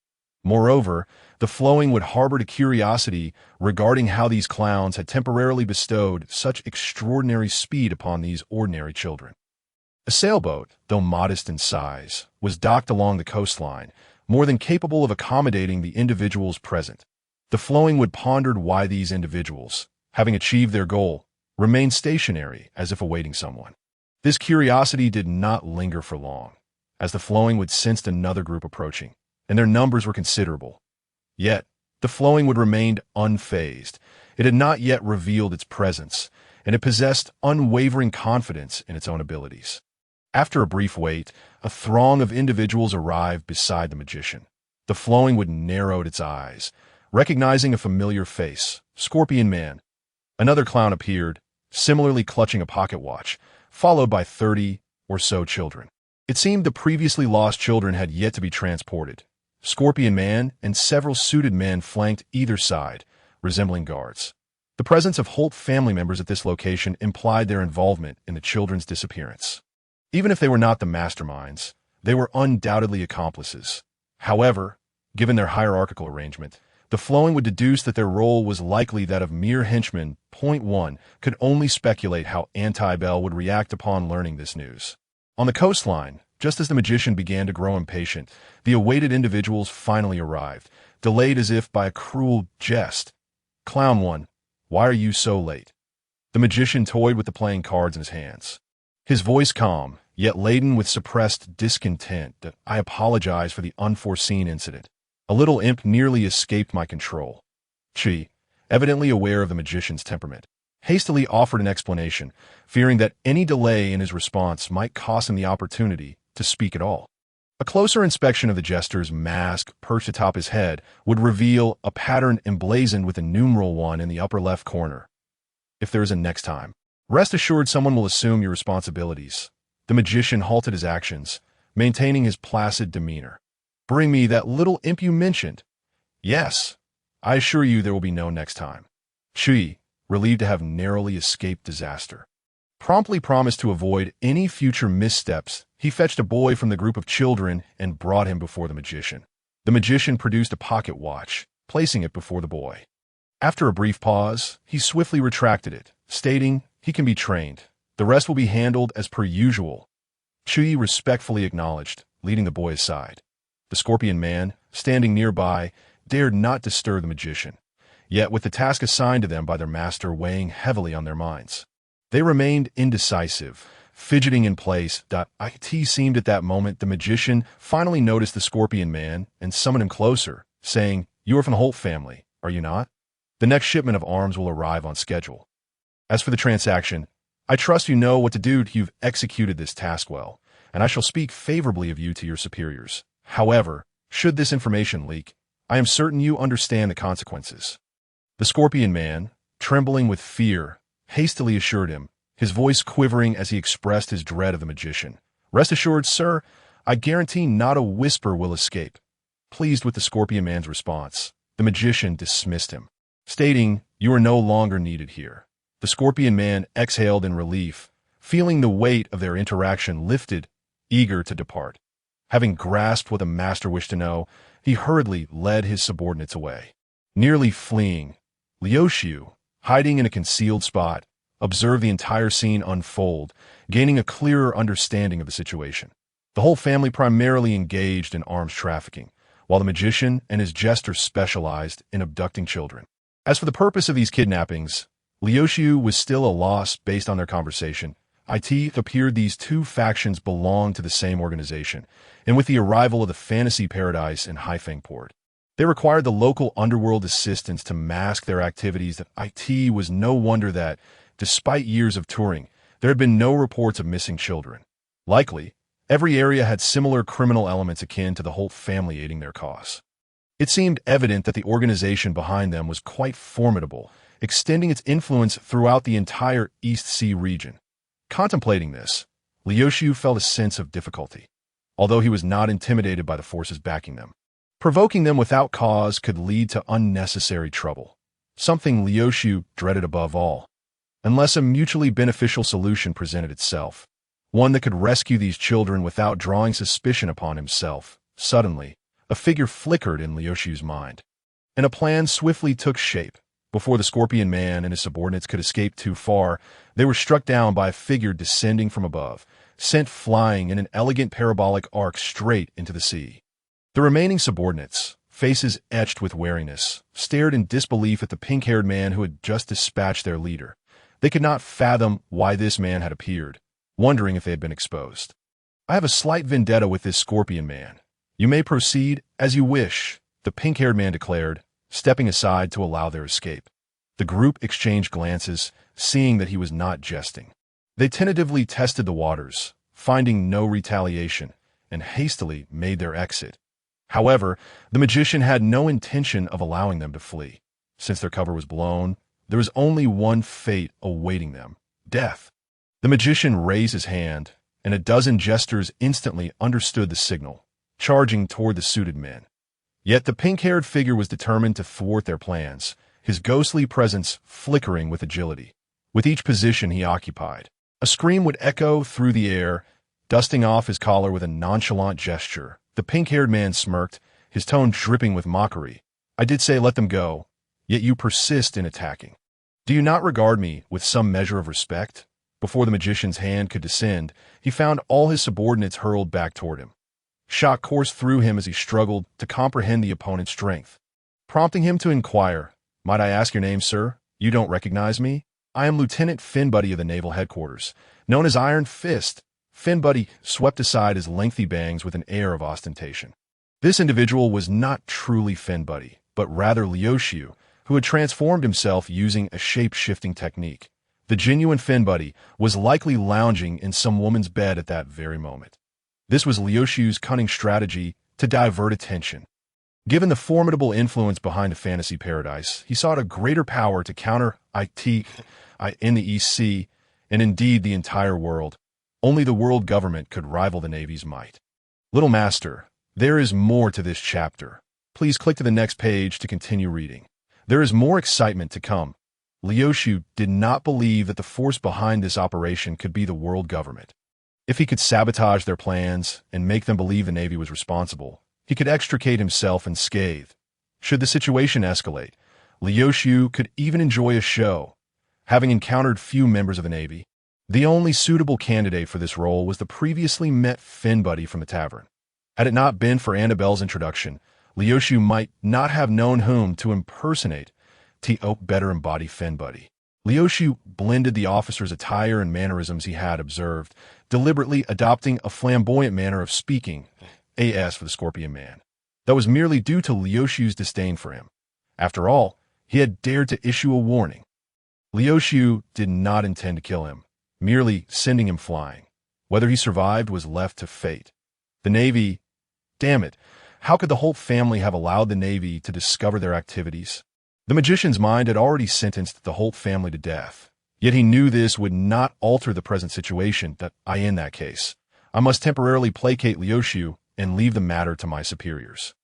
Moreover, the flowing wood harbored a curiosity regarding how these clowns had temporarily bestowed such extraordinary speed upon these ordinary children. A sailboat, though modest in size, was docked along the coastline, more than capable of accommodating the individuals present. The flowing wood pondered why these individuals, having achieved their goal, remained stationary as if awaiting someone. This curiosity did not linger for long, as the flowing wood sensed another group approaching, and their numbers were considerable. Yet, the flowing wood remained unfazed. It had not yet revealed its presence, and it possessed unwavering confidence in its own abilities. After a brief wait, a throng of individuals arrived beside the magician. The flowing wood narrowed its eyes, recognizing a familiar face, Scorpion Man. Another clown appeared, similarly clutching a pocket watch, followed by 30 or so children. It seemed the previously lost children had yet to be transported. Scorpion Man and several suited men flanked either side, resembling guards. The presence of Holt family members at this location implied their involvement in the children's disappearance. Even if they were not the masterminds, they were undoubtedly accomplices. However, given their hierarchical arrangement, the flowing would deduce that their role was likely that of mere henchmen. Point 1 could only speculate how Anti-Bell would react upon learning this news. On the coastline, just as the magician began to grow impatient, the awaited individuals finally arrived, delayed as if by a cruel jest. Clown 1, why are you so late? The magician toyed with the playing cards in his hands. His voice calm, yet laden with suppressed discontent. I apologize for the unforeseen incident. A little imp nearly escaped my control. Chi, evidently aware of the magician's temperament, hastily offered an explanation, fearing that any delay in his response might cost him the opportunity to speak at all. A closer inspection of the jester's mask perched atop his head would reveal a pattern emblazoned with a numeral 1 in the upper left corner. If there is a next time, rest assured someone will assume your responsibilities. The magician halted his actions, maintaining his placid demeanor. Bring me that little imp you mentioned. Yes, I assure you there will be no next time. Chi, relieved to have narrowly escaped disaster, promptly promised to avoid any future missteps. He fetched a boy from the group of children and brought him before the magician. The magician produced a pocket watch, placing it before the boy. After a brief pause, he swiftly retracted it, stating, he can be trained. The rest will be handled as per usual. Chi respectfully acknowledged, leading the boy aside. The Scorpion Man, standing nearby, dared not disturb the magician, yet with the task assigned to them by their master weighing heavily on their minds. They remained indecisive, fidgeting in place. It seemed at that moment the magician finally noticed the Scorpion Man and summoned him closer, saying, you are from the Holt family, are you not? The next shipment of arms will arrive on schedule. As for the transaction, I trust you know what to do. You've executed this task well, and I shall speak favorably of you to your superiors. However, should this information leak, I am certain you understand the consequences. The Scorpion Man, trembling with fear, hastily assured him, his voice quivering as he expressed his dread of the magician. Rest assured, sir, I guarantee not a whisper will escape. Pleased with the Scorpion Man's response, the magician dismissed him, stating, you are no longer needed here. The Scorpion Man exhaled in relief, feeling the weight of their interaction lifted, eager to depart. Having grasped what the master wished to know, he hurriedly led his subordinates away. Nearly fleeing, Liu, hiding in a concealed spot, observed the entire scene unfold, gaining a clearer understanding of the situation. The whole family primarily engaged in arms trafficking, while the magician and his jester specialized in abducting children. As for the purpose of these kidnappings, Liu was still a loss based on their conversation. It appeared these two factions belonged to the same organization, and with the arrival of the fantasy paradise in Haifeng Port, they required the local underworld assistance to mask their activities. It was no wonder that, despite years of touring, there had been no reports of missing children. Likely, every area had similar criminal elements akin to the Holt family aiding their cause. It seemed evident that the organization behind them was quite formidable, extending its influence throughout the entire East Sea region. Contemplating this, Liu felt a sense of difficulty, although he was not intimidated by the forces backing them. Provoking them without cause could lead to unnecessary trouble, something Liu dreaded above all, unless a mutually beneficial solution presented itself, one that could rescue these children without drawing suspicion upon himself. Suddenly, a figure flickered in Liu's mind, and a plan swiftly took shape. Before the Scorpion Man and his subordinates could escape too far, they were struck down by a figure descending from above, sent flying in an elegant parabolic arc straight into the sea. The remaining subordinates, faces etched with wariness, stared in disbelief at the pink-haired man who had just dispatched their leader. They could not fathom why this man had appeared, wondering if they had been exposed. I have a slight vendetta with this Scorpion Man. You may proceed as you wish, the pink-haired man declared, stepping aside to allow their escape. The group exchanged glances, seeing that he was not jesting. They tentatively tested the waters, finding no retaliation, and hastily made their exit. However, the magician had no intention of allowing them to flee. Since their cover was blown, there was only one fate awaiting them: death. The magician raised his hand, and a dozen jesters instantly understood the signal, charging toward the suited men. Yet the pink-haired figure was determined to thwart their plans, his ghostly presence flickering with agility. With each position he occupied, a scream would echo through the air. Dusting off his collar with a nonchalant gesture, the pink-haired man smirked, his tone dripping with mockery. "I did say let them go, yet you persist in attacking. Do you not regard me with some measure of respect?" Before the magician's hand could descend, he found all his subordinates hurled back toward him. Shock coursed through him as he struggled to comprehend the opponent's strength, prompting him to inquire, "Might I ask your name, sir? You don't recognize me? I am Lieutenant Finbuddy of the Naval Headquarters, known as Iron Fist." Finbuddy swept aside his lengthy bangs with an air of ostentation. This individual was not truly Finbuddy, but rather Lyoshu, who had transformed himself using a shape-shifting technique. The genuine Finbuddy was likely lounging in some woman's bed at that very moment. This was Lyoshu's cunning strategy to divert attention. Given the formidable influence behind a fantasy paradise, he sought a greater power to counter IT in the EC, and indeed the entire world. Only the world government could rival the Navy's might. Little Master, there is more to this chapter. Please click to the next page to continue reading. There is more excitement to come. Lyoshu did not believe that the force behind this operation could be the world government. If he could sabotage their plans and make them believe the Navy was responsible, he could extricate himself unscathed. Should the situation escalate, Lyoshu could even enjoy a show. Having encountered few members of the Navy, the only suitable candidate for this role was the previously met Finbuddy from the tavern. Had it not been for Annabelle's introduction, Lyoshu might not have known whom to impersonate to better embody Finbuddy. Lyoshu blended the officer's attire and mannerisms he had observed, deliberately adopting a flamboyant manner of speaking, AS for the Scorpion Man. That was merely due to Lyoshu's disdain for him. After all, he had dared to issue a warning. Lyoshu did not intend to kill him, merely sending him flying. Whether he survived was left to fate. The Navy, damn it, how could the Holt family have allowed the Navy to discover their activities? The magician's mind had already sentenced the Holt family to death, yet he knew this would not alter the present situation. In that case, I must temporarily placate Lyoshu and leave the matter to my superiors.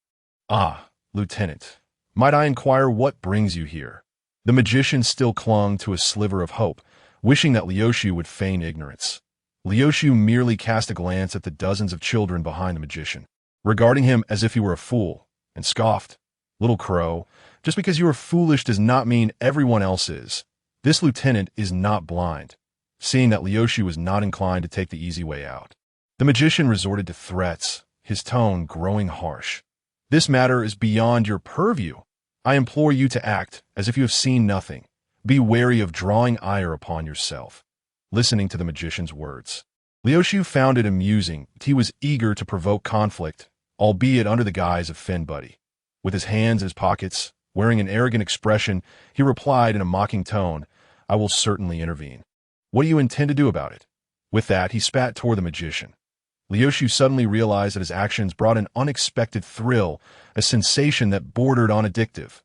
"Ah, Lieutenant, might I inquire what brings you here?" The magician still clung to a sliver of hope, wishing that Lyoshu would feign ignorance. Lyoshu merely cast a glance at the dozens of children behind the magician, regarding him as if he were a fool, and scoffed. "Little crow, just because you are foolish does not mean everyone else is. This lieutenant is not blind." Seeing that Lyoshu was not inclined to take the easy way out, the magician resorted to threats, his tone growing harsh. "This matter is beyond your purview. I implore you to act as if you have seen nothing. Be wary of drawing ire upon yourself." Listening to the magician's words, Lyoshu found it amusing. He was eager to provoke conflict, albeit under the guise of Finbuddy. With his hands in his pockets, wearing an arrogant expression, he replied in a mocking tone, "I will certainly intervene. What do you intend to do about it?" With that, he spat toward the magician. Lyoshu suddenly realized that his actions brought an unexpected thrill, a sensation that bordered on addictive.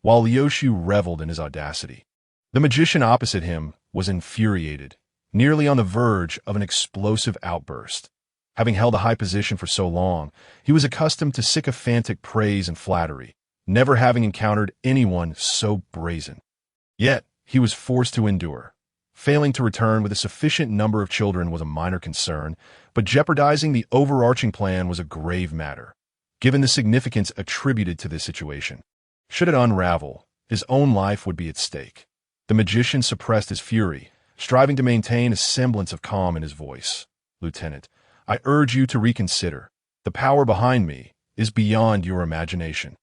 While Lyoshu reveled in his audacity, the magician opposite him was infuriated, nearly on the verge of an explosive outburst. Having held a high position for so long, he was accustomed to sycophantic praise and flattery, never having encountered anyone so brazen. Yet, he was forced to endure. Failing to return with a sufficient number of children was a minor concern, but jeopardizing the overarching plan was a grave matter, given the significance attributed to this situation. Should it unravel, his own life would be at stake. The magician suppressed his fury, striving to maintain a semblance of calm in his voice. "Lieutenant, I urge you to reconsider. The power behind me is beyond your imagination.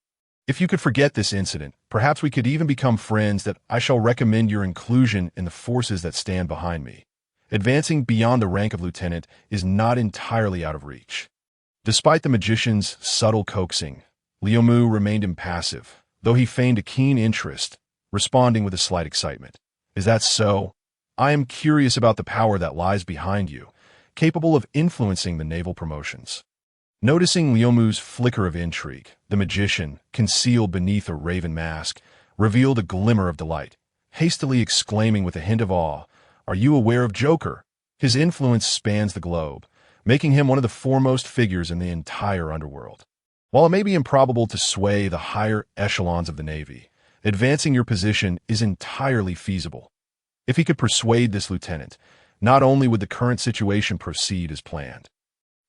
If you could forget this incident, perhaps we could even become friends. That I shall recommend your inclusion in the forces that stand behind me. Advancing beyond the rank of lieutenant is not entirely out of reach." Despite the magician's subtle coaxing, Lyoshu remained impassive, though he feigned a keen interest, responding with a slight excitement. "Is that so? I am curious about the power that lies behind you. capable of influencing the naval promotions. Noticing Liumu's flicker of intrigue, the magician, concealed beneath a raven mask, revealed a glimmer of delight, hastily exclaiming with a hint of awe, "Are you aware of Joker? His influence spans the globe, making him one of the foremost figures in the entire underworld. While it may be improbable to sway the higher echelons of the Navy, advancing your position is entirely feasible. If he could persuade this lieutenant, not only would the current situation proceed as planned,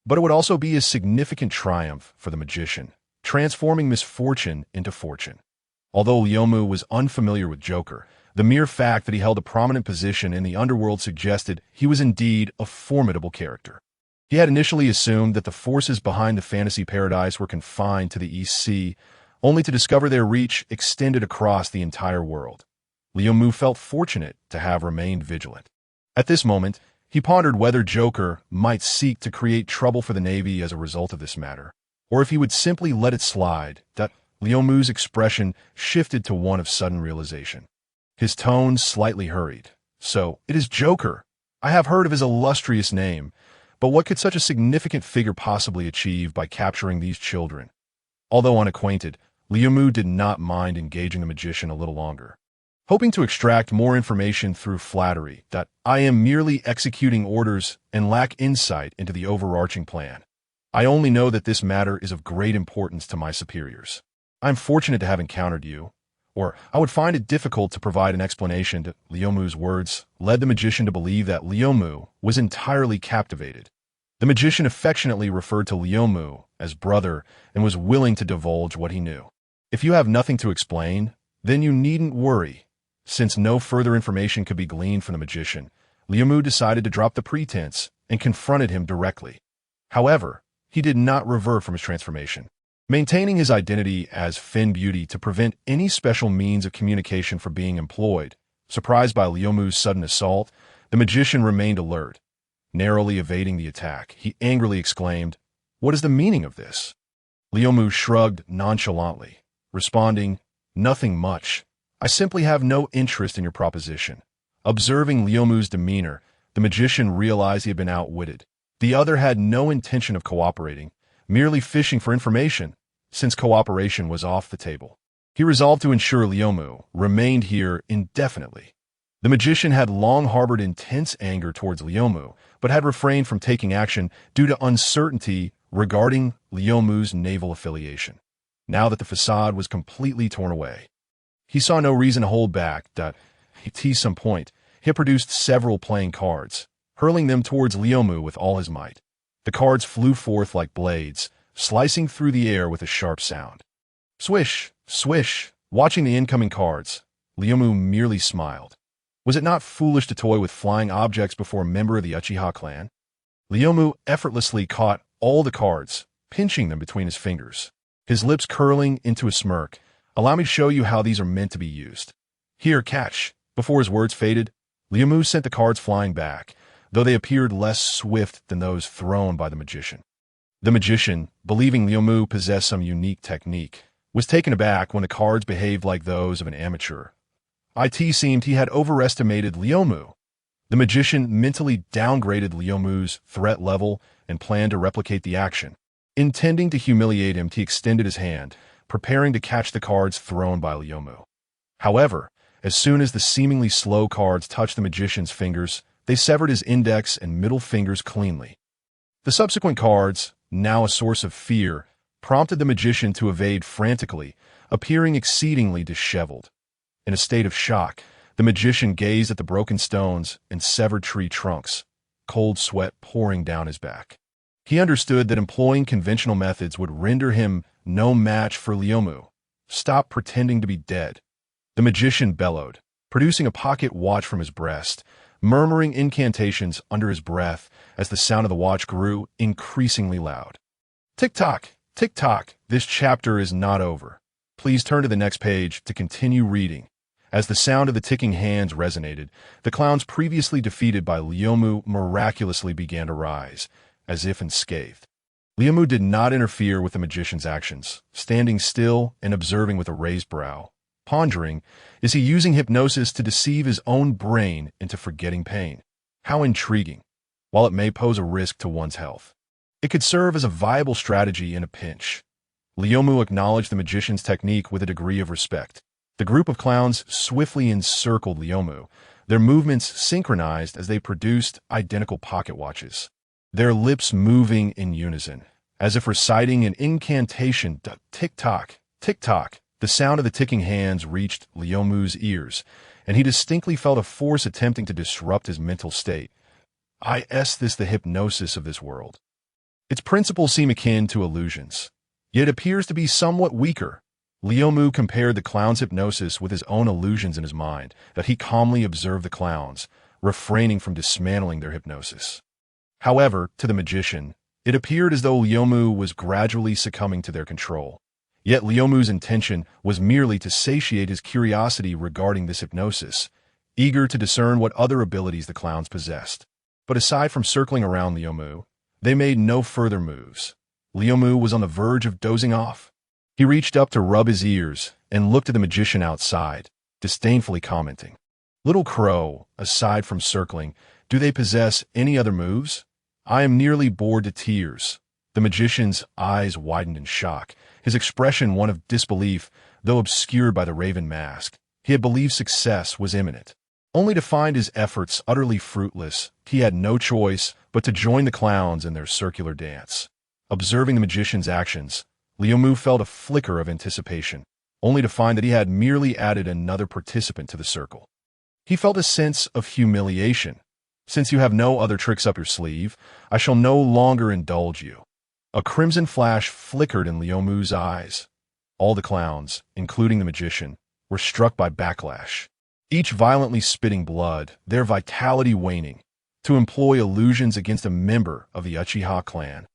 but it would also be a significant triumph for the magician, transforming misfortune into fortune." Although Liumu was unfamiliar with Joker, the mere fact that he held a prominent position in the underworld suggested he was indeed a formidable character. He had initially assumed that the forces behind the fantasy paradise were confined to the East Sea, only to discover their reach extended across the entire world. Liumu felt fortunate to have remained vigilant. At this moment, he pondered whether Joker might seek to create trouble for the Navy as a result of this matter, or if he would simply let it slide. Liumu's expression shifted to one of sudden realization. His tone slightly hurried. "So, it is Joker. I have heard of his illustrious name, but what could such a significant figure possibly achieve by capturing these children?" Although unacquainted, Liumu did not mind engaging the magician a little longer. Hoping to extract more information through flattery, "I am merely executing orders and lack insight into the overarching plan. I only know that this matter is of great importance to my superiors. I am fortunate to have encountered you, or I would find it difficult to provide an explanation." Liumu's words led the magician to believe that Liumu was entirely captivated. The magician affectionately referred to Liumu as brother and was willing to divulge what he knew. "If you have nothing to explain, then you needn't worry." Since no further information could be gleaned from the magician, Liumu decided to drop the pretense and confronted him directly. However, he did not revert from his transformation, maintaining his identity as Fin Beauty to prevent any special means of communication from being employed. Surprised by Liumu's sudden assault, the magician remained alert. Narrowly evading the attack, he angrily exclaimed, "What is the meaning of this?" Liumu shrugged nonchalantly, responding, "Nothing much. I simply have no interest in your proposition." Observing Liumu's demeanor, the magician realized he had been outwitted. The other had no intention of cooperating, merely fishing for information, since cooperation was off the table. He resolved to ensure Liumu remained here indefinitely. The magician had long harbored intense anger towards Liumu, but had refrained from taking action due to uncertainty regarding Liumu's naval affiliation. Now that the facade was completely torn away, he saw no reason to hold back. At some point, he had produced several playing cards, hurling them towards Liumu with all his might. The cards flew forth like blades, slicing through the air with a sharp sound. Swish, swish. Watching the incoming cards, Liumu merely smiled. Was it not foolish to toy with flying objects before a member of the Uchiha clan? Liumu effortlessly caught all the cards, pinching them between his fingers, his lips curling into a smirk. "Allow me to show you how these are meant to be used. Here, catch." Before his words faded, Liumu sent the cards flying back, though they appeared less swift than those thrown by the magician. The magician, believing Liumu possessed some unique technique, was taken aback when the cards behaved like those of an amateur. It seemed he had overestimated Liumu. The magician mentally downgraded Liumu's threat level and planned to replicate the action. Intending to humiliate him, he extended his hand, preparing to catch the cards thrown by Liumu. However, as soon as the seemingly slow cards touched the magician's fingers, they severed his index and middle fingers cleanly. The subsequent cards, now a source of fear, prompted the magician to evade frantically, appearing exceedingly disheveled. In a state of shock, the magician gazed at the broken stones and severed tree trunks, cold sweat pouring down his back. He understood that employing conventional methods would render him no match for Liumu. "Stop pretending to be dead." The magician bellowed, producing a pocket watch from his breast, murmuring incantations under his breath as the sound of the watch grew increasingly loud. Tick-tock, tick-tock, this chapter is not over. Please turn to the next page to continue reading. As the sound of the ticking hands resonated, the clowns previously defeated by Liumu miraculously began to rise, as if unscathed. Liumu did not interfere with the magician's actions, standing still and observing with a raised brow. Pondering, is he using hypnosis to deceive his own brain into forgetting pain? How intriguing. while it may pose a risk to one's health. It could serve as a viable strategy in a pinch. Lyomu acknowledged the magician's technique with a degree of respect. The group of clowns swiftly encircled Lyomu, their movements synchronized as they produced identical pocket watches, their lips moving in unison, as if reciting an incantation. Tick-tock, tick-tock. The sound of the ticking hands reached Lyomu's ears, and he distinctly felt a force attempting to disrupt his mental state. Is this the hypnosis of this world? Its principles seem akin to illusions, yet it appears to be somewhat weaker. Lyomu compared the clown's hypnosis with his own illusions in his mind, that he calmly observed the clowns, refraining from dismantling their hypnosis. However, to the magician, it appeared as though Lyomu was gradually succumbing to their control. Yet Lyomu's intention was merely to satiate his curiosity regarding this hypnosis, eager to discern what other abilities the clowns possessed. But aside from circling around Lyomu, they made no further moves. Lyomu was on the verge of dozing off. He reached up to rub his ears and looked at the magician outside, disdainfully commenting, "Little crow, aside from circling, do they possess any other moves? I am nearly bored to tears." The magician's eyes widened in shock, his expression one of disbelief, though obscured by the raven mask. He had believed success was imminent. Only to find his efforts utterly fruitless, he had no choice but to join the clowns in their circular dance. Observing the magician's actions, Lyomu felt a flicker of anticipation, only to find that he had merely added another participant to the circle. He felt a sense of humiliation. "Since you have no other tricks up your sleeve, I shall no longer indulge you." A crimson flash flickered in Lyomu's eyes. All the clowns, including the magician, were struck by backlash, each violently spitting blood, their vitality waning, to employ illusions against a member of the Uchiha clan.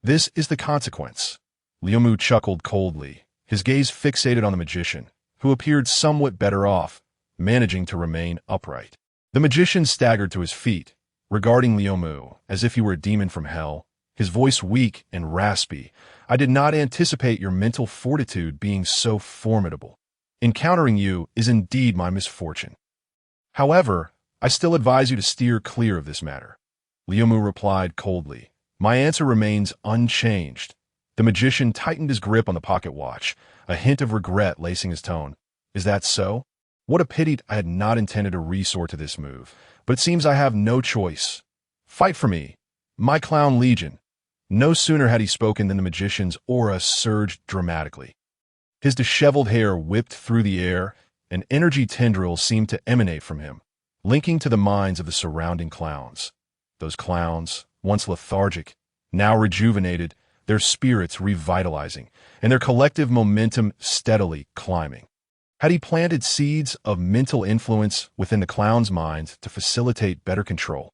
"This is the consequence." Lyomu chuckled coldly, his gaze fixated on the magician, who appeared somewhat better off, managing to remain upright. The magician staggered to his feet, regarding Lyomu as if he were a demon from hell, his voice weak and raspy. "I did not anticipate your mental fortitude being so formidable. Encountering you is indeed my misfortune. However, I still advise you to steer clear of this matter." Lyomu replied coldly, "My answer remains unchanged." The magician tightened his grip on the pocket watch, a hint of regret lacing his tone. "Is that so? What a pity. I had not intended to resort to this move, but it seems I have no choice. Fight for me, my clown legion." No sooner had he spoken than the magician's aura surged dramatically. His disheveled hair whipped through the air, and energy tendrils seemed to emanate from him, linking to the minds of the surrounding clowns. Those clowns, once lethargic, now rejuvenated, their spirits revitalizing, and their collective momentum steadily climbing. Had he planted seeds of mental influence within the clowns' minds to facilitate better control?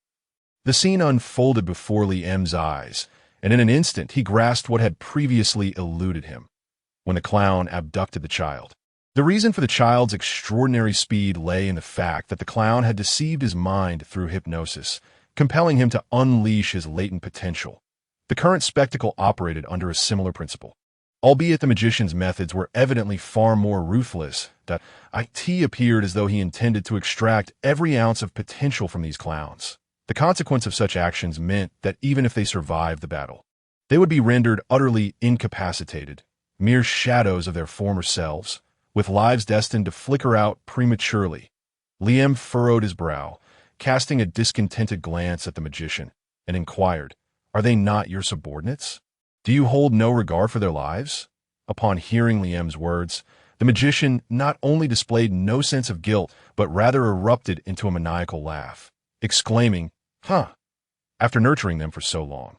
The scene unfolded before Liem's eyes, and in an instant he grasped what had previously eluded him. When the clown abducted the child. The reason for the child's extraordinary speed lay in the fact that the clown had deceived his mind through hypnosis, compelling him to unleash his latent potential. The current spectacle operated under a similar principle. Albeit the magician's methods were evidently far more ruthless, that it appeared as though he intended to extract every ounce of potential from these clowns. The consequence of such actions meant that even if they survived the battle, they would be rendered utterly incapacitated, mere shadows of their former selves, with lives destined to flicker out prematurely. Liem furrowed his brow, casting a discontented glance at the magician, and inquired, "Are they not your subordinates? Do you hold no regard for their lives?" Upon hearing Liem's words, the magician not only displayed no sense of guilt, but rather erupted into a maniacal laugh, exclaiming, after nurturing them for so long.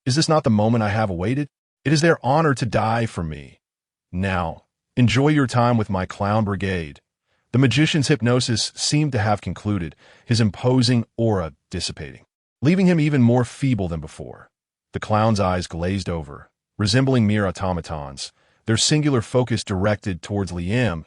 "Is this not the moment I have awaited? It is their honor to die for me. Now, enjoy your time with my clown brigade." The magician's hypnosis seemed to have concluded, his imposing aura dissipating, leaving him even more feeble than before. The clown's eyes glazed over, resembling mere automatons, their singular focus directed towards Liem.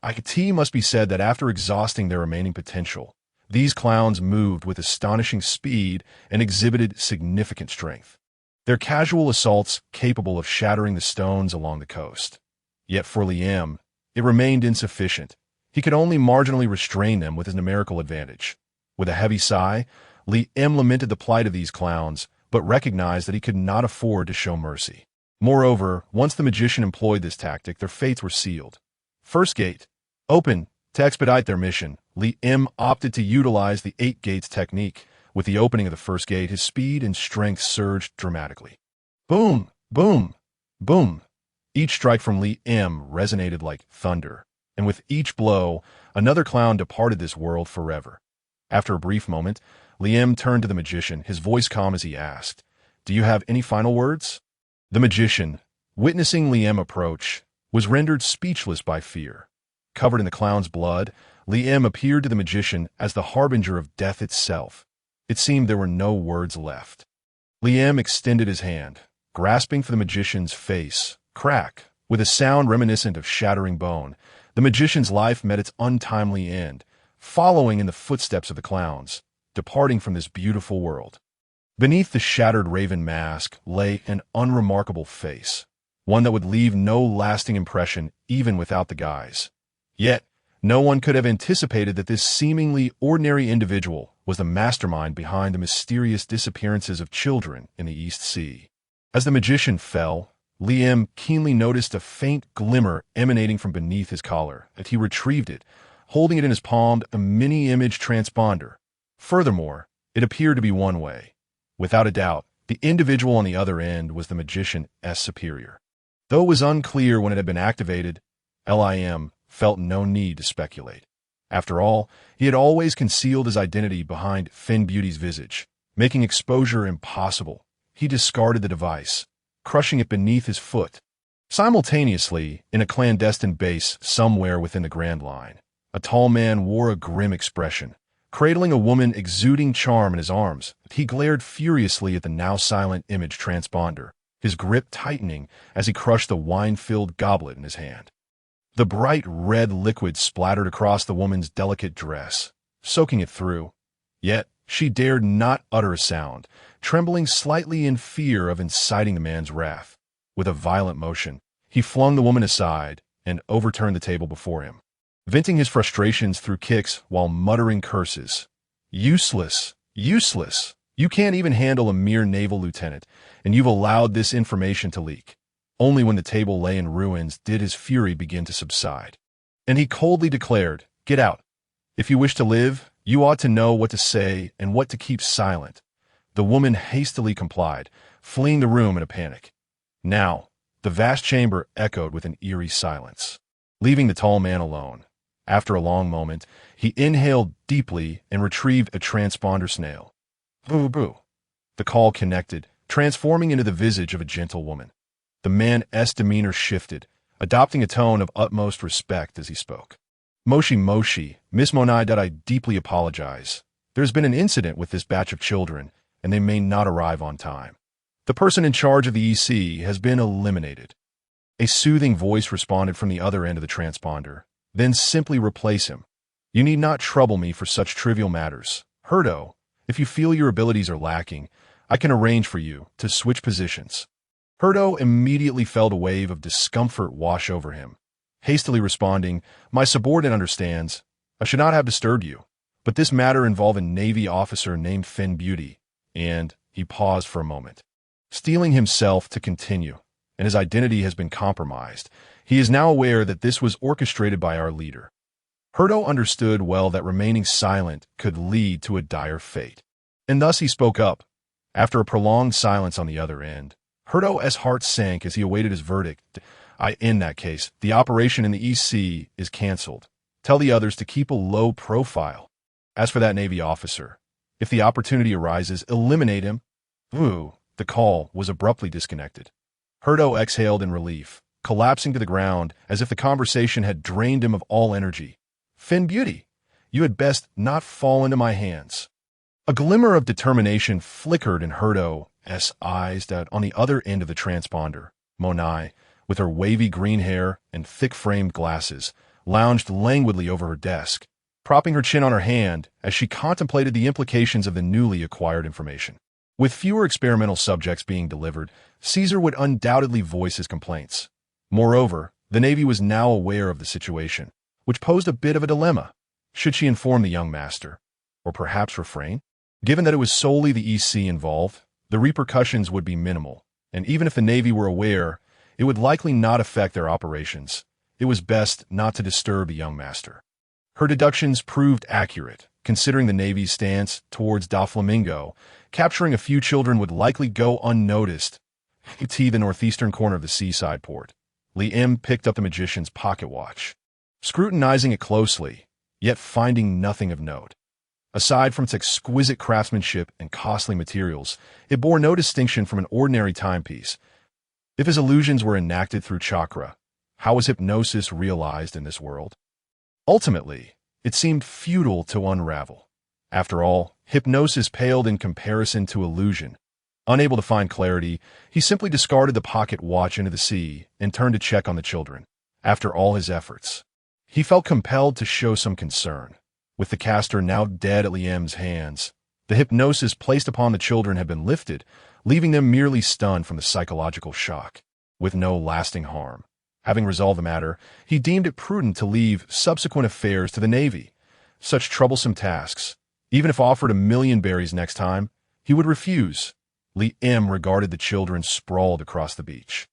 It must be said that after exhausting their remaining potential, these clowns moved with astonishing speed and exhibited significant strength, their casual assaults capable of shattering the stones along the coast. Yet for Liem, it remained insufficient. He could only marginally restrain them with his numerical advantage. With a heavy sigh, Li M lamented the plight of these clowns, but recognized that he could not afford to show mercy. Moreover, once the magician employed this tactic, their fates were sealed. First gate. Open. To expedite their mission, Li M opted to utilize the 8 gates technique. With the opening of the first gate, his speed and strength surged dramatically. Boom! Boom! Boom! Each strike from Li M resonated like thunder, and with each blow, another clown departed this world forever. After a brief moment, Li M turned to the magician, his voice calm as he asked, "Do you have any final words?" The magician, witnessing Li M approach, was rendered speechless by fear. Covered in the clown's blood, Li M appeared to the magician as the harbinger of death itself. It seemed there were no words left. Li M extended his hand, grasping for the magician's face. Crack! With a sound reminiscent of shattering bone, the magician's life met its untimely end, following in the footsteps of the clowns, departing from this beautiful world. Beneath the shattered raven mask lay an unremarkable face, one that would leave no lasting impression even without the guise. Yet, no one could have anticipated that this seemingly ordinary individual was the mastermind behind the mysterious disappearances of children in the East Sea. As the magician fell, Li M keenly noticed a faint glimmer emanating from beneath his collar, and he retrieved it, holding it in his palm, a mini-image transponder. Furthermore, it appeared to be one way. Without a doubt, the individual on the other end was the magician's superior. Though it was unclear when it had been activated, Lim felt no need to speculate. After all, he had always concealed his identity behind Fin Beauty's visage, making exposure impossible. He discarded the device, crushing it beneath his foot. Simultaneously, in a clandestine base somewhere within the Grand Line, a tall man wore a grim expression. Cradling a woman exuding charm in his arms, he glared furiously at the now-silent image transponder, his grip tightening as he crushed the wine-filled goblet in his hand. The bright red liquid splattered across the woman's delicate dress, soaking it through. Yet she dared not utter a sound, trembling slightly in fear of inciting the man's wrath. With a violent motion, he flung the woman aside and overturned the table before him, venting his frustrations through kicks while muttering curses. Useless! Useless! You can't even handle a mere naval lieutenant, and you've allowed this information to leak. Only when the table lay in ruins did his fury begin to subside. And he coldly declared, "Get out. If you wish to live, you ought to know what to say and what to keep silent." The woman hastily complied, fleeing the room in a panic. Now, the vast chamber echoed with an eerie silence, leaving the tall man alone. After a long moment, he inhaled deeply and retrieved a transponder snail. Boo-boo. The call connected, transforming into the visage of a gentle woman. The man's demeanor shifted, adopting a tone of utmost respect as he spoke. Moshi, Miss Monai, I deeply apologize. There's been an incident with this batch of children, and they may not arrive on time. The person in charge of the EC has been eliminated. A soothing voice responded from the other end of the transponder. Then simply replace him. You need not trouble me for such trivial matters. Herdo, if you feel your abilities are lacking, I can arrange for you to switch positions. Herdo immediately felt a wave of discomfort wash over him, hastily responding, "My subordinate understands. I should not have disturbed you, but this matter involved a Navy officer named Fin Beauty," and he paused for a moment, steeling himself to continue, "and his identity has been compromised. He is now aware that this was orchestrated by our leader." Herdo understood well that remaining silent could lead to a dire fate, and thus he spoke up. After a prolonged silence on the other end, Herdo's heart sank as he awaited his verdict. In that case, the operation in the EC is cancelled. Tell the others to keep a low profile. As for that Navy officer, if the opportunity arises, eliminate him. The call was abruptly disconnected. Herdo exhaled in relief, collapsing to the ground as if the conversation had drained him of all energy. Fin Beauty, you had best not fall into my hands. A glimmer of determination flickered in Herdo's eyes that on the other end of the transponder, Monai, with her wavy green hair and thick-framed glasses, lounged languidly over her desk, propping her chin on her hand as she contemplated the implications of the newly acquired information. With fewer experimental subjects being delivered, Caesar would undoubtedly voice his complaints. Moreover, the Navy was now aware of the situation, which posed a bit of a dilemma. Should she inform the young master, or perhaps refrain? Given that it was solely the EC involved, the repercussions would be minimal, and even if the Navy were aware, it would likely not affect their operations. It was best not to disturb the young master. Her deductions proved accurate, considering the Navy's stance towards Doflamingo. Capturing a few children would likely go unnoticed. The northeastern corner of the seaside port. Li M picked up the magician's pocket watch, scrutinizing it closely, yet finding nothing of note. Aside from its exquisite craftsmanship and costly materials, it bore no distinction from an ordinary timepiece. If his illusions were enacted through chakra, how was hypnosis realized in this world? Ultimately, it seemed futile to unravel. After all, hypnosis paled in comparison to illusion. Unable to find clarity, he simply discarded the pocket watch into the sea and turned to check on the children. After all his efforts, he felt compelled to show some concern. With the caster now dead at Liam's hands, the hypnosis placed upon the children had been lifted, leaving them merely stunned from the psychological shock, with no lasting harm. Having resolved the matter, he deemed it prudent to leave subsequent affairs to the Navy. Such troublesome tasks, even if offered 1,000,000 berries next time, he would refuse. Li M regarded the children sprawled across the beach,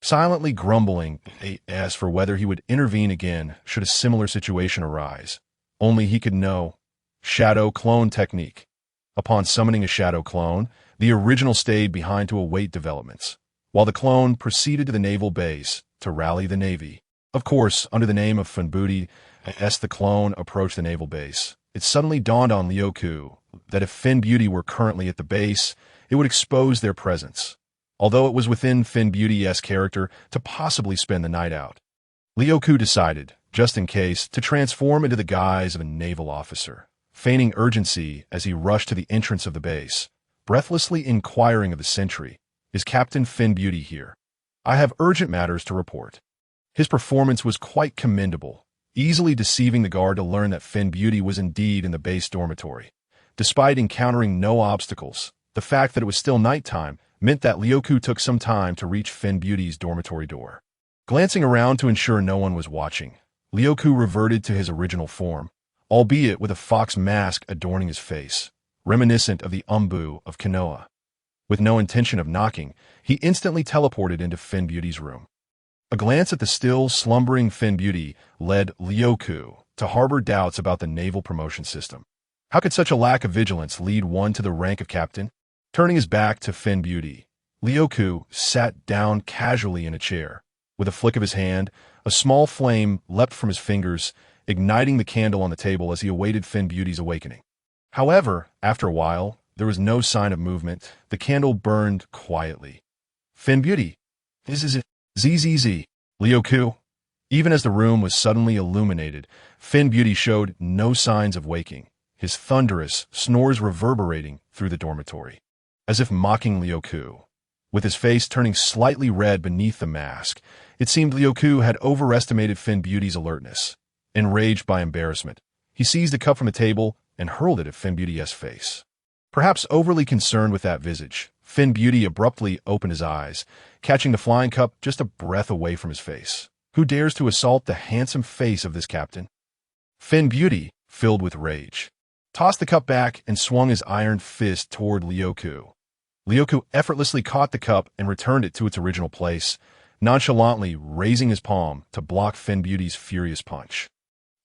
silently grumbling as for whether he would intervene again should a similar situation arise. Only he could know. Shadow clone technique. Upon summoning a shadow clone, the original stayed behind to await developments, while the clone proceeded to the naval base to rally the Navy. Of course, under the name of Funbuti, as the clone approached the naval base, it suddenly dawned on Lyoku that if Fin Beauty were currently at the base, it would expose their presence, although it was within Fin Beauty's character to possibly spend the night out. Lyoku decided, just in case, to transform into the guise of a naval officer, feigning urgency as he rushed to the entrance of the base, breathlessly inquiring of the sentry, "Is Captain Fin Beauty here? I have urgent matters to report." His performance was quite commendable, easily deceiving the guard to learn that Fin Beauty was indeed in the base dormitory. Despite encountering no obstacles, the fact that it was still nighttime meant that Lyoku took some time to reach Fin Beauty's dormitory door. Glancing around to ensure no one was watching, Lyoku reverted to his original form, albeit with a fox mask adorning his face, reminiscent of the Umbu of Konoha. With no intention of knocking, he instantly teleported into Fin Beauty's room. A glance at the still slumbering Fin Beauty led Lyoku to harbor doubts about the naval promotion system. How could such a lack of vigilance lead one to the rank of captain? Turning his back to Fin Beauty, Lyoku sat down casually in a chair. With a flick of his hand, a small flame leapt from his fingers, igniting the candle on the table as he awaited Fin Beauty's awakening. However, after a while, there was no sign of movement. The candle burned quietly. "Fin Beauty, this is it. ZZZ. Lyoku." Even as the room was suddenly illuminated, Fin Beauty showed no signs of waking, his thunderous snores reverberating through the dormitory, as if mocking Lyoku. With his face turning slightly red beneath the mask, it seemed Lyoku had overestimated Fin Beauty's alertness. Enraged by embarrassment, he seized a cup from the table and hurled it at Fin Beauty's face. Perhaps overly concerned with that visage, Fin Beauty abruptly opened his eyes, catching the flying cup just a breath away from his face. Who dares to assault the handsome face of this captain? Fin Beauty, filled with rage, tossed the cup back and swung his iron fist toward Lyoku. Lyoku effortlessly caught the cup and returned it to its original place, nonchalantly raising his palm to block Fin Beauty's furious punch.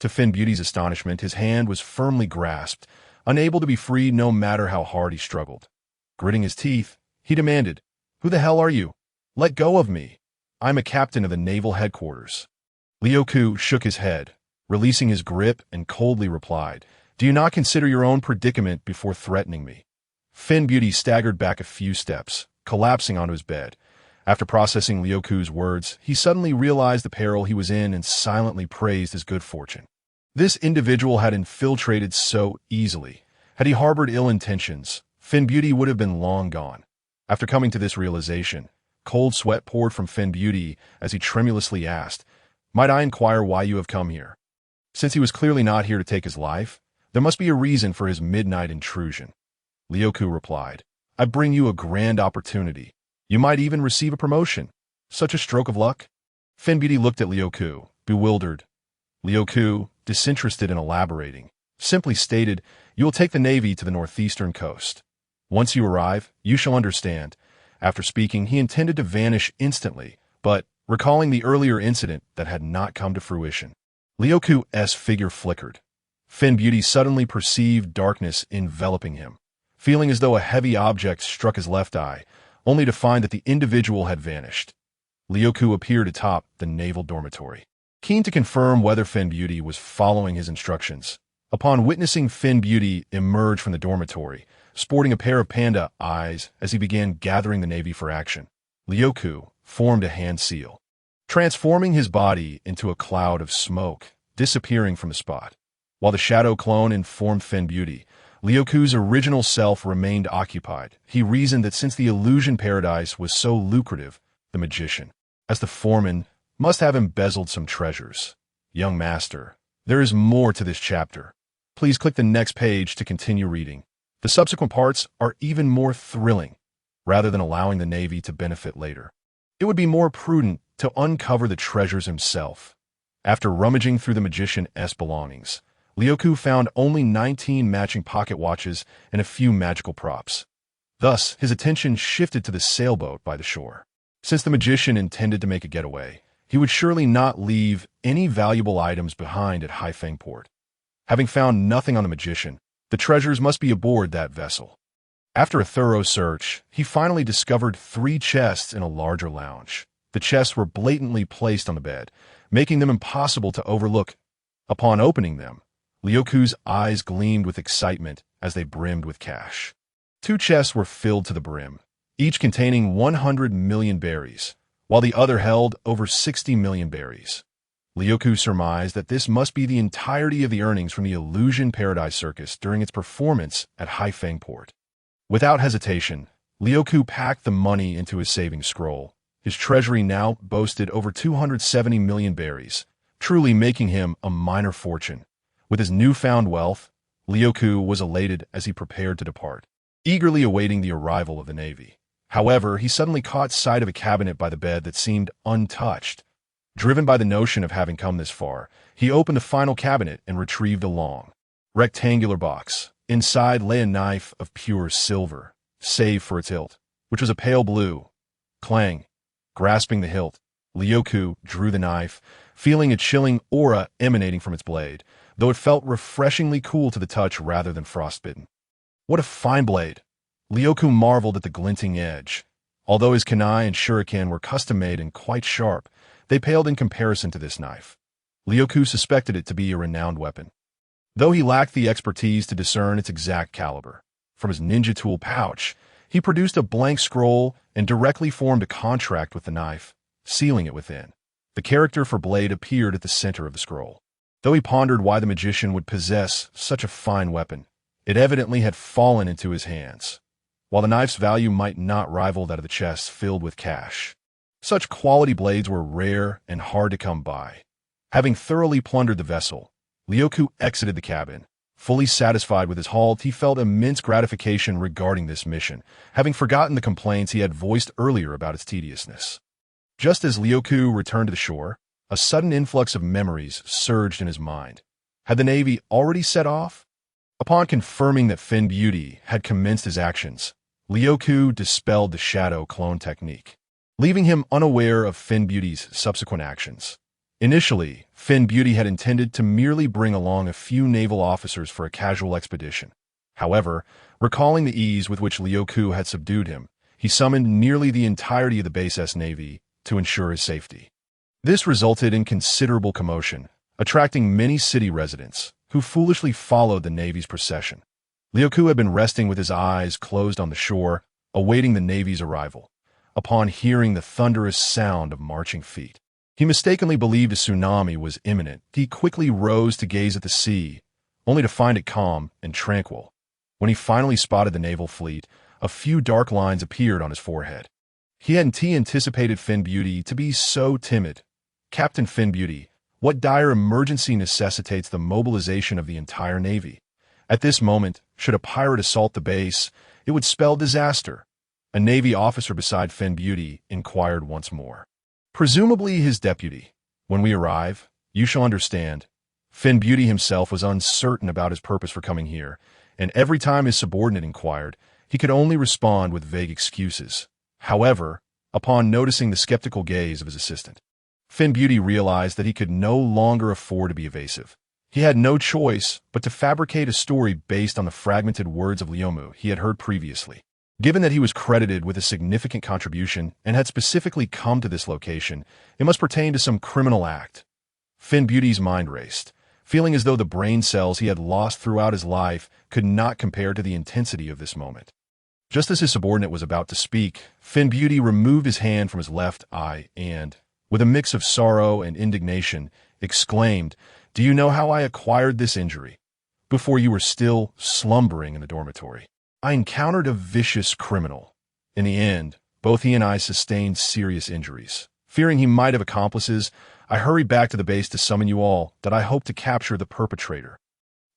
To Fin Beauty's astonishment, his hand was firmly grasped, unable to be freed no matter how hard he struggled. Gritting his teeth, he demanded, "Who the hell are you? Let go of me. I'm a captain of the naval headquarters." Lyoku shook his head, releasing his grip, and coldly replied, "Do you not consider your own predicament before threatening me?" Fin Beauty staggered back a few steps, collapsing onto his bed. After processing Lyoku's words, he suddenly realized the peril he was in and silently praised his good fortune. This individual had infiltrated so easily. Had he harbored ill intentions, Fin Beauty would have been long gone. After coming to this realization, cold sweat poured from Fin Beauty as he tremulously asked, "Might I inquire why you have come here?" Since he was clearly not here to take his life, there must be a reason for his midnight intrusion. Lyoku replied, "I bring you a grand opportunity. You might even receive a promotion. Such a stroke of luck?" Fin Beauty looked at Lyoku, bewildered. Lyoku, disinterested in elaborating, Simply stated, you will take the Navy to the northeastern coast. Once you arrive, you shall understand. After speaking, he intended to vanish instantly, but, recalling the earlier incident that had not come to fruition, Ryoku's figure flickered. Finn Beauty suddenly perceived darkness enveloping him, feeling as though a heavy object struck his left eye, only to find that the individual had vanished. Ryoku appeared atop the naval dormitory, keen to confirm whether Finn Beauty was following his instructions. Upon witnessing Finn Beauty emerge from the dormitory, sporting a pair of panda eyes as he began gathering the Navy for action, Ryoku formed a hand seal, transforming his body into a cloud of smoke, disappearing from the spot. While the shadow clone informed Finn Beauty, Ryoku's original self remained occupied. He reasoned that since the illusion paradise was so lucrative, the magician, as the foreman, must have embezzled some treasures. Young master, there is more to this chapter. Please click the next page to continue reading. The subsequent parts are even more thrilling. Rather than allowing the Navy to benefit later, it would be more prudent to uncover the treasures himself. After rummaging through the magician's belongings, Ryoku found only 19 matching pocket watches and a few magical props. Thus, his attention shifted to the sailboat by the shore. Since the magician intended to make a getaway, he would surely not leave any valuable items behind at Haifeng Port. Having found nothing on the magician, the treasures must be aboard that vessel. After a thorough search, he finally discovered 3 chests in a larger lounge. The chests were blatantly placed on the bed, making them impossible to overlook. Upon opening them, Ryoku's eyes gleamed with excitement as they brimmed with cash. 2 chests were filled to the brim, each containing 100 million berries, while the other held over 60 million berries. Ryoku surmised that this must be the entirety of the earnings from the Illusion Paradise Circus during its performance at Haifeng Port. Without hesitation, Ryoku packed the money into his savings scroll. His treasury now boasted over 270 million berries, truly making him a minor fortune. With his newfound wealth, Ryoku was elated as he prepared to depart, eagerly awaiting the arrival of the Navy. However, he suddenly caught sight of a cabinet by the bed that seemed untouched. Driven by the notion of having come this far, he opened the final cabinet and retrieved a long, rectangular box. Inside lay a knife of pure silver, save for its hilt, which was a pale blue. Clang. Grasping the hilt, Ryoku drew the knife, feeling a chilling aura emanating from its blade, though it felt refreshingly cool to the touch rather than frostbitten. What a fine blade! Ryoku marveled at the glinting edge. Although his kunai and shuriken were custom-made and quite sharp, they paled in comparison to this knife. Ryoku suspected it to be a renowned weapon, though he lacked the expertise to discern its exact caliber. From his ninja tool pouch, he produced a blank scroll and directly formed a contract with the knife, sealing it within. The character for blade appeared at the center of the scroll. Though he pondered why the magician would possess such a fine weapon, it evidently had fallen into his hands. While the knife's value might not rival that of the chest filled with cash, such quality blades were rare and hard to come by. Having thoroughly plundered the vessel, Ryoku exited the cabin. Fully satisfied with his haul, he felt immense gratification regarding this mission, having forgotten the complaints he had voiced earlier about its tediousness. Just as Ryoku returned to the shore, a sudden influx of memories surged in his mind. Had the Navy already set off? Upon confirming that Finn Beauty had commenced his actions, Ryoku dispelled the shadow clone technique, leaving him unaware of Finn Beauty's subsequent actions. Initially, Finn Beauty had intended to merely bring along a few naval officers for a casual expedition. However, recalling the ease with which Ryoku had subdued him, he summoned nearly the entirety of the base's navy to ensure his safety. This resulted in considerable commotion, attracting many city residents, who foolishly followed the Navy's procession. Ryoku had been resting with his eyes closed on the shore, awaiting the Navy's arrival. Upon hearing the thunderous sound of marching feet, he mistakenly believed a tsunami was imminent. He quickly rose to gaze at the sea, only to find it calm and tranquil. When he finally spotted the naval fleet, a few dark lines appeared on his forehead. He hadn't anticipated Finn Beauty to be so timid. Captain Finn Beauty, what dire emergency necessitates the mobilization of the entire Navy? At this moment, should a pirate assault the base, it would spell disaster. A Navy officer beside Finn Beauty inquired once more. Presumably his deputy. When we arrive, you shall understand. Fin Beauty himself was uncertain about his purpose for coming here, and every time his subordinate inquired, he could only respond with vague excuses. However, upon noticing the skeptical gaze of his assistant, Fin Beauty realized that he could no longer afford to be evasive. He had no choice but to fabricate a story based on the fragmented words of Liumu he had heard previously. Given that he was credited with a significant contribution and had specifically come to this location, it must pertain to some criminal act. Fin Beauty's mind raced, feeling as though the brain cells he had lost throughout his life could not compare to the intensity of this moment. Just as his subordinate was about to speak, Fin Beauty removed his hand from his left eye and, with a mix of sorrow and indignation, exclaimed, "Do you know how I acquired this injury? Before you were still slumbering in the dormitory. I encountered a vicious criminal. In the end, both he and I sustained serious injuries. Fearing he might have accomplices, I hurried back to the base to summon you all that I hoped to capture the perpetrator."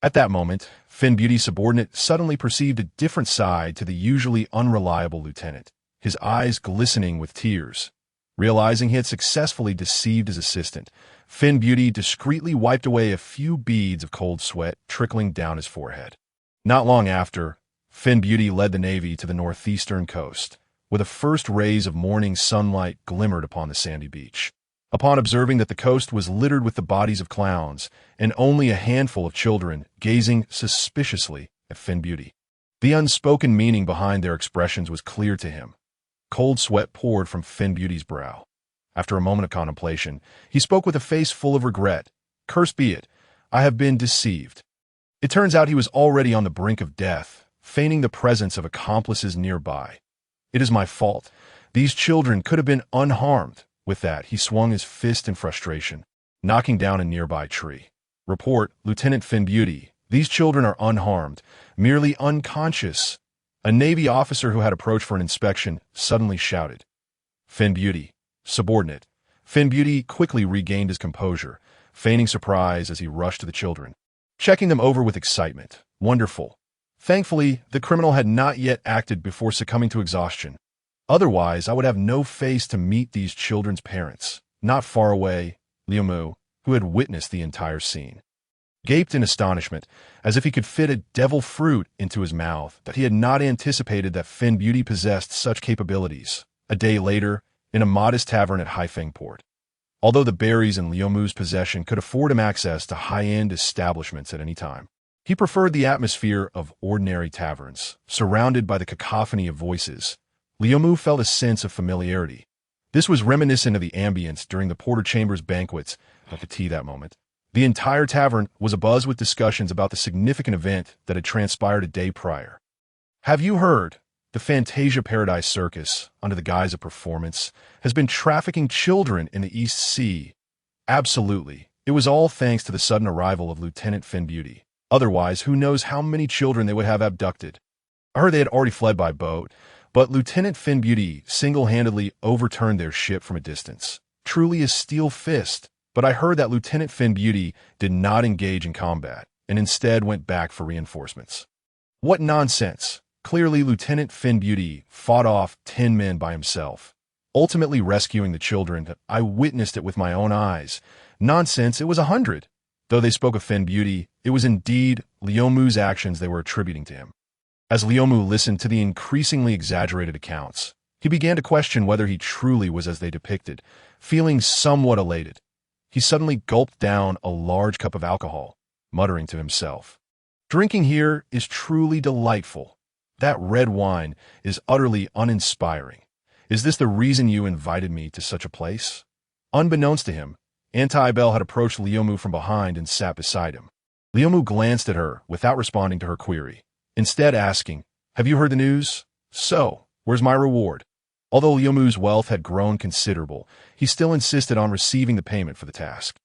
At that moment, Fin Beauty's subordinate suddenly perceived a different side to the usually unreliable lieutenant, his eyes glistening with tears. Realizing he had successfully deceived his assistant, Fin Beauty discreetly wiped away a few beads of cold sweat trickling down his forehead. Not long after, Fin Beauty led the Navy to the northeastern coast, where the first rays of morning sunlight glimmered upon the sandy beach. Upon observing that the coast was littered with the bodies of clowns, and only a handful of children gazing suspiciously at Fin Beauty, the unspoken meaning behind their expressions was clear to him. Cold sweat poured from Fin Beauty's brow. After a moment of contemplation, he spoke with a face full of regret. "Cursed be it, I have been deceived. It turns out he was already on the brink of death, feigning the presence of accomplices nearby. It is my fault. These children could have been unharmed." With that, he swung his fist in frustration, knocking down a nearby tree. "Report, Lieutenant Fin Beauty. These children are unharmed, merely unconscious." A Navy officer who had approached for an inspection suddenly shouted. "Fin Beauty, subordinate." Fin Beauty quickly regained his composure, feigning surprise as he rushed to the children, checking them over with excitement. "Wonderful." Thankfully, the criminal had not yet acted before succumbing to exhaustion. Otherwise, I would have no face to meet these children's parents. Not far away, Liumu, who had witnessed the entire scene, gaped in astonishment, as if he could fit a devil fruit into his mouth, that he had not anticipated that Fin Beauty possessed such capabilities. A day later, in a modest tavern at Haifeng Port. Although the berries in Liumu's possession could afford him access to high-end establishments at any time, he preferred the atmosphere of ordinary taverns, surrounded by the cacophony of voices. Liumu felt a sense of familiarity. This was reminiscent of the ambience during the Porter Chambers banquets at the tea that moment. The entire tavern was abuzz with discussions about the significant event that had transpired a day prior. "Have you heard? The Fantasia Paradise Circus, under the guise of performance, has been trafficking children in the East Sea." "Absolutely. It was all thanks to the sudden arrival of Lieutenant Fin Beauty. Otherwise, who knows how many children they would have abducted. I heard they had already fled by boat, but Lieutenant Fin Beauty single-handedly overturned their ship from a distance. Truly a steel fist. But I heard that Lieutenant Fin Beauty did not engage in combat, and instead went back for reinforcements." "What nonsense. Clearly, Lieutenant Fin Beauty fought off 10 men by himself, ultimately rescuing the children. I witnessed it with my own eyes." "Nonsense, it was 100. Though they spoke of Fin Beauty, it was indeed Liumu's actions they were attributing to him. As Liumu listened to the increasingly exaggerated accounts, he began to question whether he truly was as they depicted, feeling somewhat elated. He suddenly gulped down a large cup of alcohol, muttering to himself, "Drinking here is truly delightful. That red wine is utterly uninspiring. Is this the reason you invited me to such a place?" Unbeknownst to him, Antibel had approached Liumu from behind and sat beside him. Liumu glanced at her without responding to her query, instead asking, "Have you heard the news? So, where's my reward?" Although Liumu's wealth had grown considerable, he still insisted on receiving the payment for the task.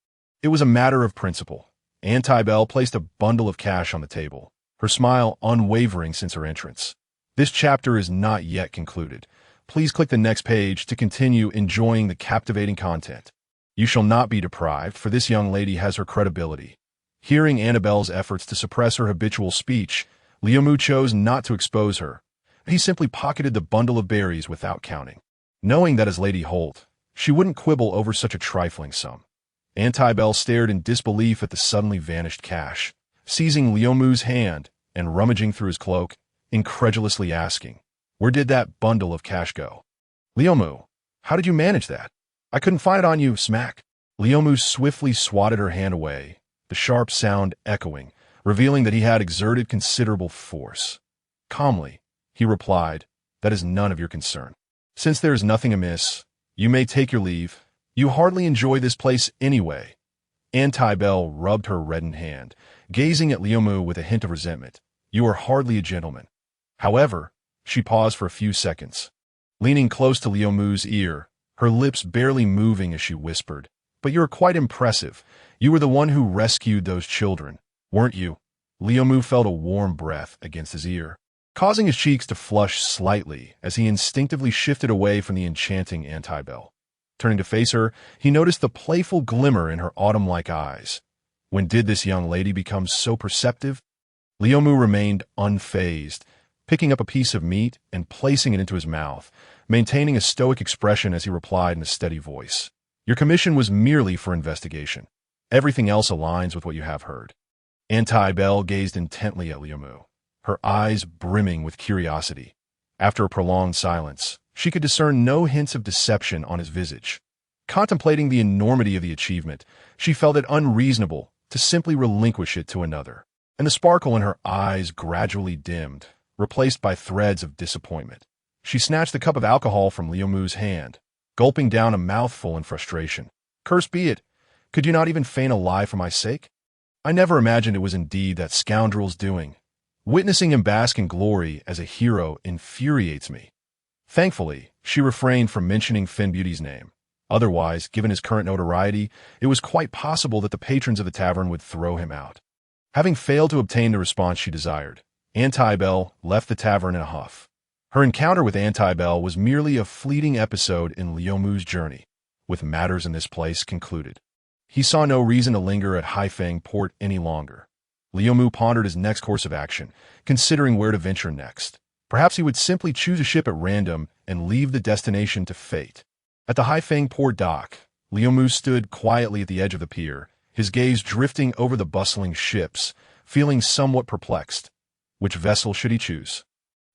It was a matter of principle. Antibel placed a bundle of cash on the table, her smile unwavering since her entrance. This chapter is not yet concluded. Please click the next page to continue enjoying the captivating content. You shall not be deprived, for this young lady has her credibility. Hearing Annabelle's efforts to suppress her habitual speech, Liumu chose not to expose her. He simply pocketed the bundle of berries without counting, knowing that as Lady Holt, she wouldn't quibble over such a trifling sum. Antibel stared in disbelief at the suddenly vanished cash, seizing Liumu's hand and rummaging through his cloak, incredulously asking, "Where did that bundle of cash go?" "Liumu, how did you manage that? I couldn't find it on you, smack." Liumu swiftly swatted her hand away, the sharp sound echoing, revealing that he had exerted considerable force. Calmly, he replied, "That is none of your concern. Since there is nothing amiss, you may take your leave. You hardly enjoy this place anyway." Antibel rubbed her reddened hand, gazing at Liumu with a hint of resentment. "You are hardly a gentleman." However, she paused for a few seconds, leaning close to Liumu's ear, her lips barely moving as she whispered, "But you are quite impressive. You were the one who rescued those children, weren't you?" Liumu felt a warm breath against his ear, causing his cheeks to flush slightly as he instinctively shifted away from the enchanting Antibel. Turning to face her, he noticed the playful glimmer in her autumn-like eyes. When did this young lady become so perceptive? Liumu remained unfazed, picking up a piece of meat and placing it into his mouth, maintaining a stoic expression as he replied in a steady voice, "Your commission was merely for investigation. Everything else aligns with what you have heard." Antibel gazed intently at Liumu, her eyes brimming with curiosity. After a prolonged silence, she could discern no hints of deception on his visage. Contemplating the enormity of the achievement, she felt it unreasonable to simply relinquish it to another, and the sparkle in her eyes gradually dimmed, replaced by threads of disappointment. She snatched the cup of alcohol from Liumu's hand, gulping down a mouthful in frustration. "Cursed be it! Could you not even feign a lie for my sake? I never imagined it was indeed that scoundrel's doing. Witnessing him bask in glory as a hero infuriates me." Thankfully, she refrained from mentioning Finn Beauty's name. Otherwise, given his current notoriety, it was quite possible that the patrons of the tavern would throw him out. Having failed to obtain the response she desired, Antibel left the tavern in a huff. Her encounter with Antibel was merely a fleeting episode in Liumu's journey, with matters in this place concluded. He saw no reason to linger at Haifeng Port any longer. Liumu pondered his next course of action, considering where to venture next. Perhaps he would simply choose a ship at random and leave the destination to fate. At the Haifeng Port dock, Liumu stood quietly at the edge of the pier, his gaze drifting over the bustling ships, feeling somewhat perplexed. Which vessel should he choose?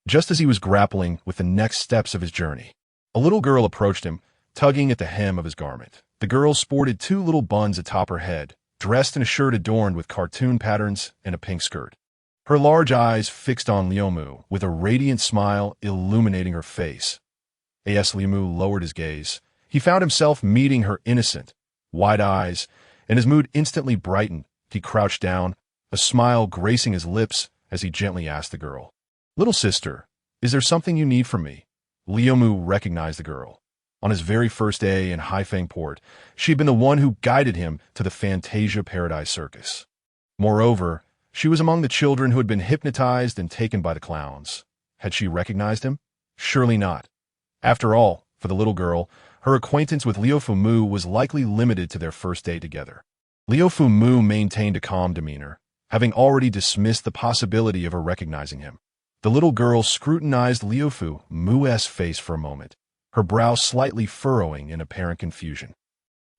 Just as he was grappling with the next steps of his journey, a little girl approached him, tugging at the hem of his garment. The girl sported two little buns atop her head, dressed in a shirt adorned with cartoon patterns and a pink skirt. Her large eyes fixed on Liumu, with a radiant smile illuminating her face. As Liumu lowered his gaze, he found himself meeting her innocent, wide eyes, and his mood instantly brightened. He crouched down, a smile gracing his lips as he gently asked the girl, "Little sister, is there something you need from me?" Liumu recognized the girl. On his very first day in Haifeng Port, she had been the one who guided him to the Fantasia Paradise Circus. Moreover, she was among the children who had been hypnotized and taken by the clowns. Had she recognized him? Surely not. After all, for the little girl, her acquaintance with Liu Fumu was likely limited to their first day together. Liu Fumu maintained a calm demeanor, having already dismissed the possibility of her recognizing him. The little girl scrutinized Liu Fumu's face for a moment, her brow slightly furrowing in apparent confusion.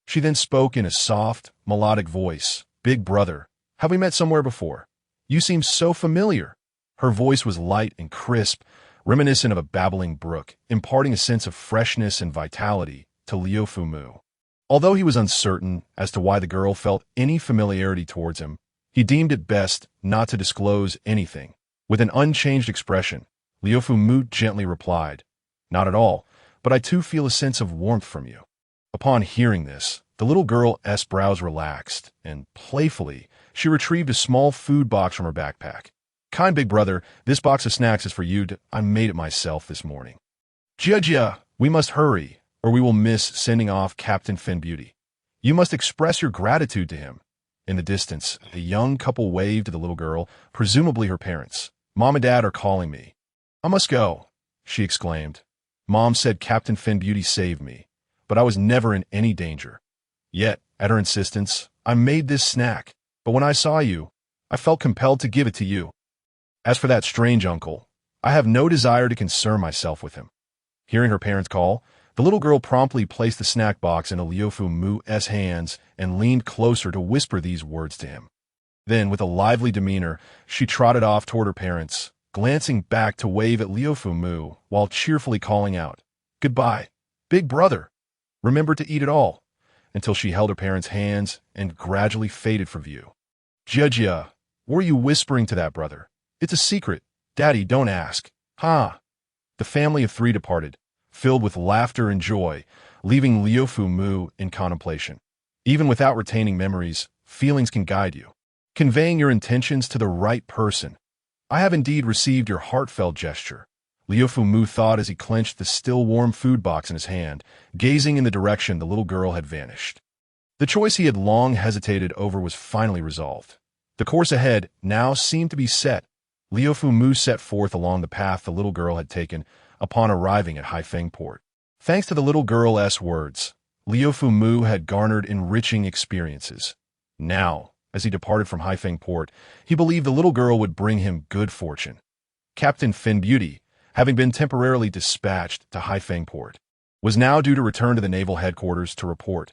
She then spoke in a soft, melodic voice, "Big brother, have we met somewhere before? You seem so familiar." Her voice was light and crisp, reminiscent of a babbling brook, imparting a sense of freshness and vitality to Liu Fumu. Although he was uncertain as to why the girl felt any familiarity towards him, he deemed it best not to disclose anything. With an unchanged expression, Liu Fumu gently replied, "Not at all, but I too feel a sense of warmth from you." Upon hearing this, the little girl's brows relaxed, and playfully, she retrieved a small food box from her backpack. "Kind big brother, this box of snacks is for you. I made it myself this morning." "Jia, we must hurry, or we will miss sending off Captain Finn Beauty. You must express your gratitude to him." In the distance, a young couple waved to the little girl, presumably her parents. "Mom and Dad are calling me." "I must go," she exclaimed. "Mom said Captain Finn Beauty saved me, but I was never in any danger. Yet, at her insistence, I made this snack, but when I saw you, I felt compelled to give it to you. As for that strange uncle, I have no desire to concern myself with him." Hearing her parents call, The little girl promptly placed the snack box into Liufu Mu's hands and leaned closer to whisper these words to him. Then, with a lively demeanor, she trotted off toward her parents, glancing back to wave at Liufu Mu while cheerfully calling out, "Goodbye, big brother. Remember to eat it all," until she held her parents' hands and gradually faded from view. "Jia, what are you whispering to that brother? It's a secret. Daddy, don't ask." "Ha!" The family of three departed, filled with laughter and joy, leaving Liufu Mu in contemplation. Even without retaining memories, feelings can guide you, conveying your intentions to the right person. "I have indeed received your heartfelt gesture," Liufu Mu thought as he clenched the still warm food box in his hand, gazing in the direction the little girl had vanished. The choice he had long hesitated over was finally resolved. The course ahead now seemed to be set. Liufu Mu set forth along the path the little girl had taken upon arriving at Haifeng Port. Thanks to the little girl's words, Liufu Mu had garnered enriching experiences. Now, as he departed from Haifeng Port, he believed the little girl would bring him good fortune. Captain Fin Beauty, having been temporarily dispatched to Haifeng Port, was now due to return to the naval headquarters to report.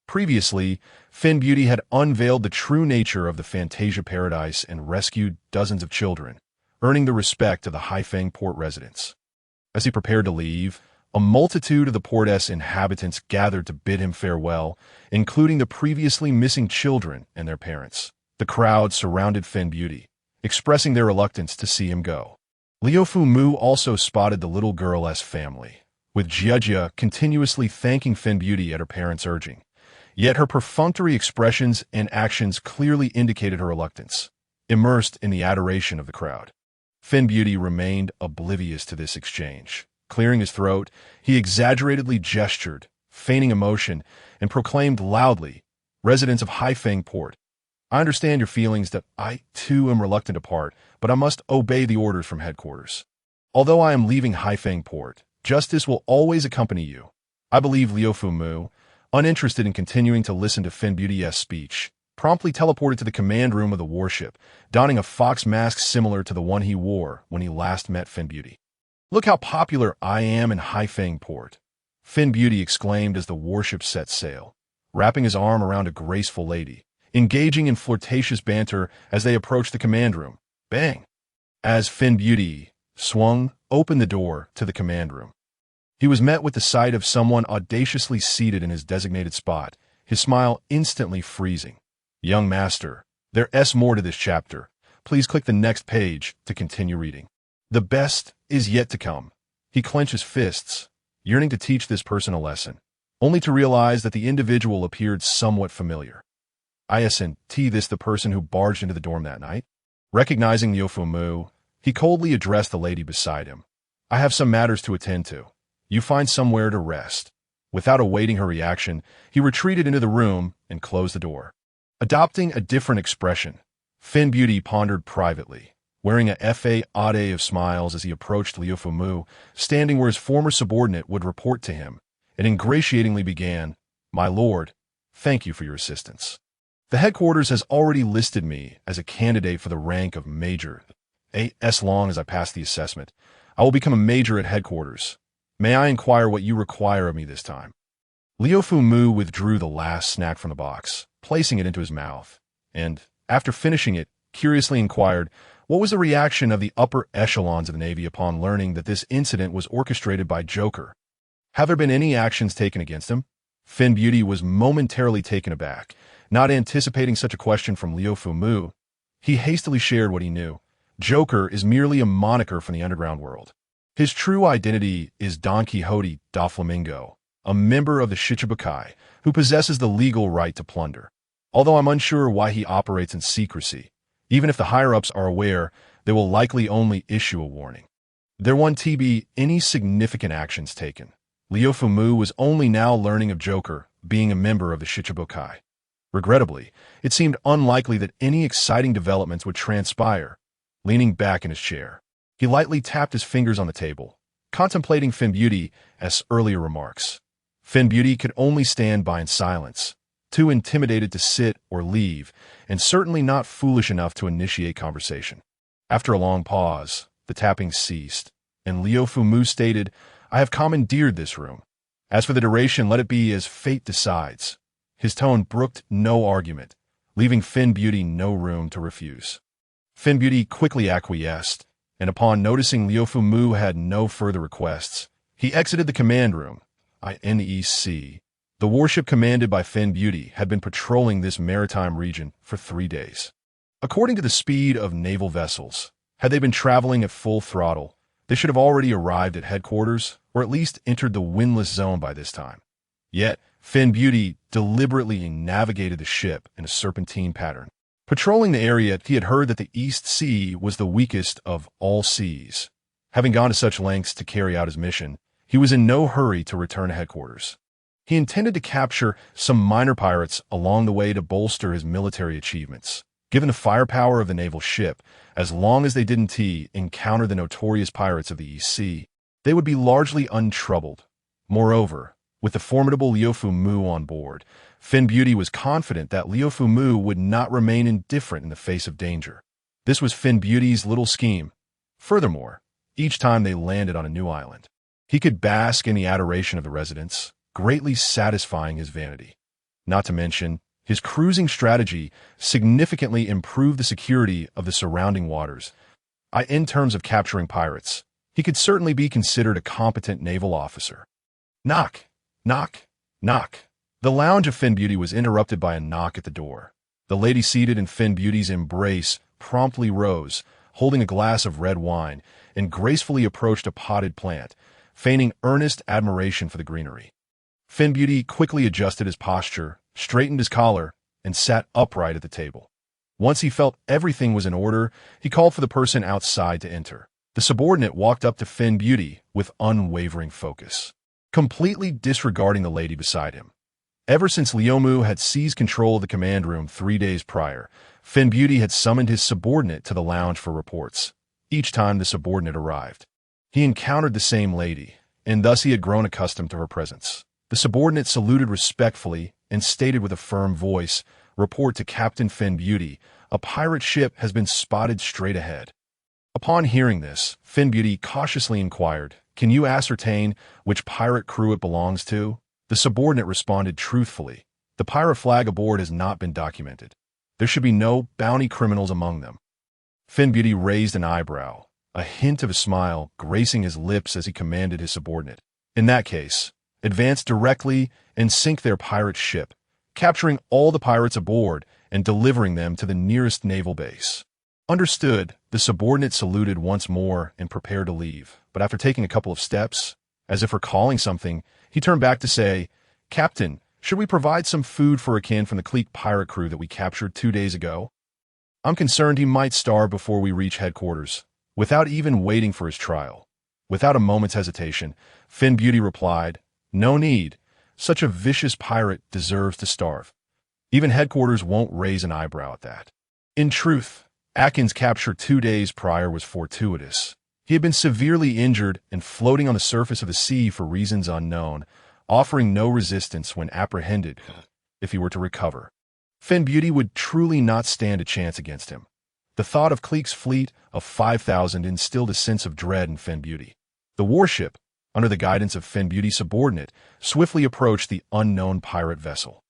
Previously, Fin Beauty had unveiled the true nature of the Fantasia Paradise and rescued dozens of children, earning the respect of the Haifeng Port residents. As he prepared to leave, a multitude of the port's inhabitants gathered to bid him farewell, including the previously missing children and their parents. The crowd surrounded Fin Beauty, expressing their reluctance to see him go. Liufu Mu also spotted the little girl's family, with Jia continuously thanking Fin Beauty at her parents' urging. Yet her perfunctory expressions and actions clearly indicated her reluctance, immersed in the adoration of the crowd. Fin Beauty remained oblivious to this exchange. Clearing his throat, he exaggeratedly gestured, feigning emotion, and proclaimed loudly, "Residents of Haifeng Port, I understand your feelings that I, too, am reluctant to part, but I must obey the orders from headquarters. Although I am leaving Haifeng Port, justice will always accompany you." I believe Liufu Mu, uninterested in continuing to listen to Fin Beauty's speech, promptly teleported to the command room of the warship, donning a fox mask similar to the one he wore when he last met Fin Beauty. "Look how popular I am in Haifeng Port," Fin Beauty exclaimed as the warship set sail, wrapping his arm around a graceful lady, engaging in flirtatious banter as they approached the command room. Bang! As Fin Beauty swung open the door to the command room, he was met with the sight of someone audaciously seated in his designated spot, his smile instantly freezing. "Young master, there's more to this chapter. Please click the next page to continue reading. The best is yet to come." He clenched his fists, yearning to teach this person a lesson, only to realize that the individual appeared somewhat familiar. Isn't this the person who barged into the dorm that night? Recognizing Liufu Mu, he coldly addressed the lady beside him. "I have some matters to attend to. You find somewhere to rest." Without awaiting her reaction, he retreated into the room and closed the door. Adopting a different expression, Fin Beauty pondered privately, wearing a facade of smiles as he approached Liufu Mu, standing where his former subordinate would report to him, and ingratiatingly began, "My lord, thank you for your assistance. The headquarters has already listed me as a candidate for the rank of major. As long as I pass the assessment, I will become a major at headquarters. May I inquire what you require of me this time?" Liufu Mu withdrew the last snack from the box, placing it into his mouth, and, after finishing it, curiously inquired, what was the reaction of the upper echelons of the Navy upon learning that this incident was orchestrated by Joker? Have there been any actions taken against him? Fin Beauty was momentarily taken aback, not anticipating such a question from Liufu Mu. He hastily shared what he knew. Joker is merely a moniker from the underground world. His true identity is Don Quixote da Flamingo, a member of the Shichibukai, who possesses the legal right to plunder. Although I'm unsure why he operates in secrecy, even if the higher-ups are aware, they will likely only issue a warning. There won't be any significant actions taken. Liufu Mu was only now learning of Joker being a member of the Shichibukai. Regrettably, it seemed unlikely that any exciting developments would transpire. Leaning back in his chair, he lightly tapped his fingers on the table, contemplating Fin Beauty's earlier remarks. Fin Beauty could only stand by in silence, too intimidated to sit or leave, and certainly not foolish enough to initiate conversation. After a long pause, the tapping ceased, and Liufu Mu stated, "I have commandeered this room. As for the duration, let it be as fate decides. His tone brooked no argument, leaving Finn Beauty no room to refuse. Finn Beauty quickly acquiesced, and upon noticing Liu Mu had no further requests, he exited the command room. INEC. The warship commanded by Finn Beauty had been patrolling this maritime region for 3 days. According to the speed of naval vessels, had they been traveling at full throttle, they should have already arrived at headquarters, or at least entered the windless zone by this time. Yet, Finn Beauty deliberately navigated the ship in a serpentine pattern. Patrolling the area, he had heard that the East Sea was the weakest of all seas. Having gone to such lengths to carry out his mission, he was in no hurry to return to headquarters. He intended to capture some minor pirates along the way to bolster his military achievements. Given the firepower of the naval ship, as long as they didn't encounter the notorious pirates of the East Sea, they would be largely untroubled. Moreover, with the formidable Liu Mu on board, Finn Beauty was confident that Liu Mu would not remain indifferent in the face of danger. This was Finn Beauty's little scheme. Furthermore, each time they landed on a new island, he could bask in the adoration of the residents, greatly satisfying his vanity. Not to mention, his cruising strategy significantly improved the security of the surrounding waters. In terms of capturing pirates, he could certainly be considered a competent naval officer. Knock, knock, knock. The lounge of Finn Beauty was interrupted by a knock at the door. The lady seated in Finn Beauty's embrace promptly rose, holding a glass of red wine, and gracefully approached a potted plant, feigning earnest admiration for the greenery. Finn Beauty quickly adjusted his posture, straightened his collar, and sat upright at the table. Once he felt everything was in order, he called for the person outside to enter. The subordinate walked up to Finn Beauty with unwavering focus, completely disregarding the lady beside him. Ever since Liu Mu had seized control of the command room 3 days prior, Finn Beauty had summoned his subordinate to the lounge for reports. Each time the subordinate arrived, he encountered the same lady, and thus he had grown accustomed to her presence. The subordinate saluted respectfully and stated with a firm voice, "Report to Captain Finn Beauty. A pirate ship has been spotted straight ahead." Upon hearing this, Finn Beauty cautiously inquired, "Can you ascertain which pirate crew it belongs to?" The subordinate responded truthfully, "The pirate flag aboard has not been documented. There should be no bounty criminals among them." Finn Beauty raised an eyebrow, a hint of a smile gracing his lips as he commanded his subordinate, "In that case, advance directly and sink their pirate ship, capturing all the pirates aboard and delivering them to the nearest naval base." Understood. The subordinate saluted once more and prepared to leave, but after taking a couple of steps, as if recalling something, he turned back to say, "Captain, should we provide some food for Akin from the clique pirate crew that we captured 2 days ago? I'm concerned he might starve before we reach headquarters." Without even waiting for his trial, without a moment's hesitation, Finn Beauty replied, "No need. Such a vicious pirate deserves to starve. Even headquarters won't raise an eyebrow at that." In truth, Akin's capture 2 days prior was fortuitous. He had been severely injured and floating on the surface of the sea for reasons unknown, offering no resistance when apprehended if he were to recover. Finn Beauty would truly not stand a chance against him. The thought of Clique's fleet of 5,000 instilled a sense of dread in Finn Beauty. The warship, under the guidance of Finn Beauty's subordinate, swiftly approached the unknown pirate vessel.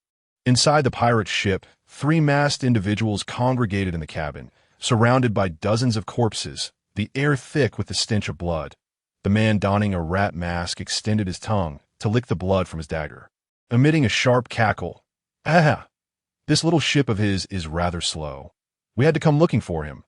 Inside the pirate ship, 3 masked individuals congregated in the cabin, surrounded by dozens of corpses, the air thick with the stench of blood. The man donning a rat mask extended his tongue to lick the blood from his dagger, emitting a sharp cackle. "Ah! This little ship of his is rather slow. We had to come looking for him.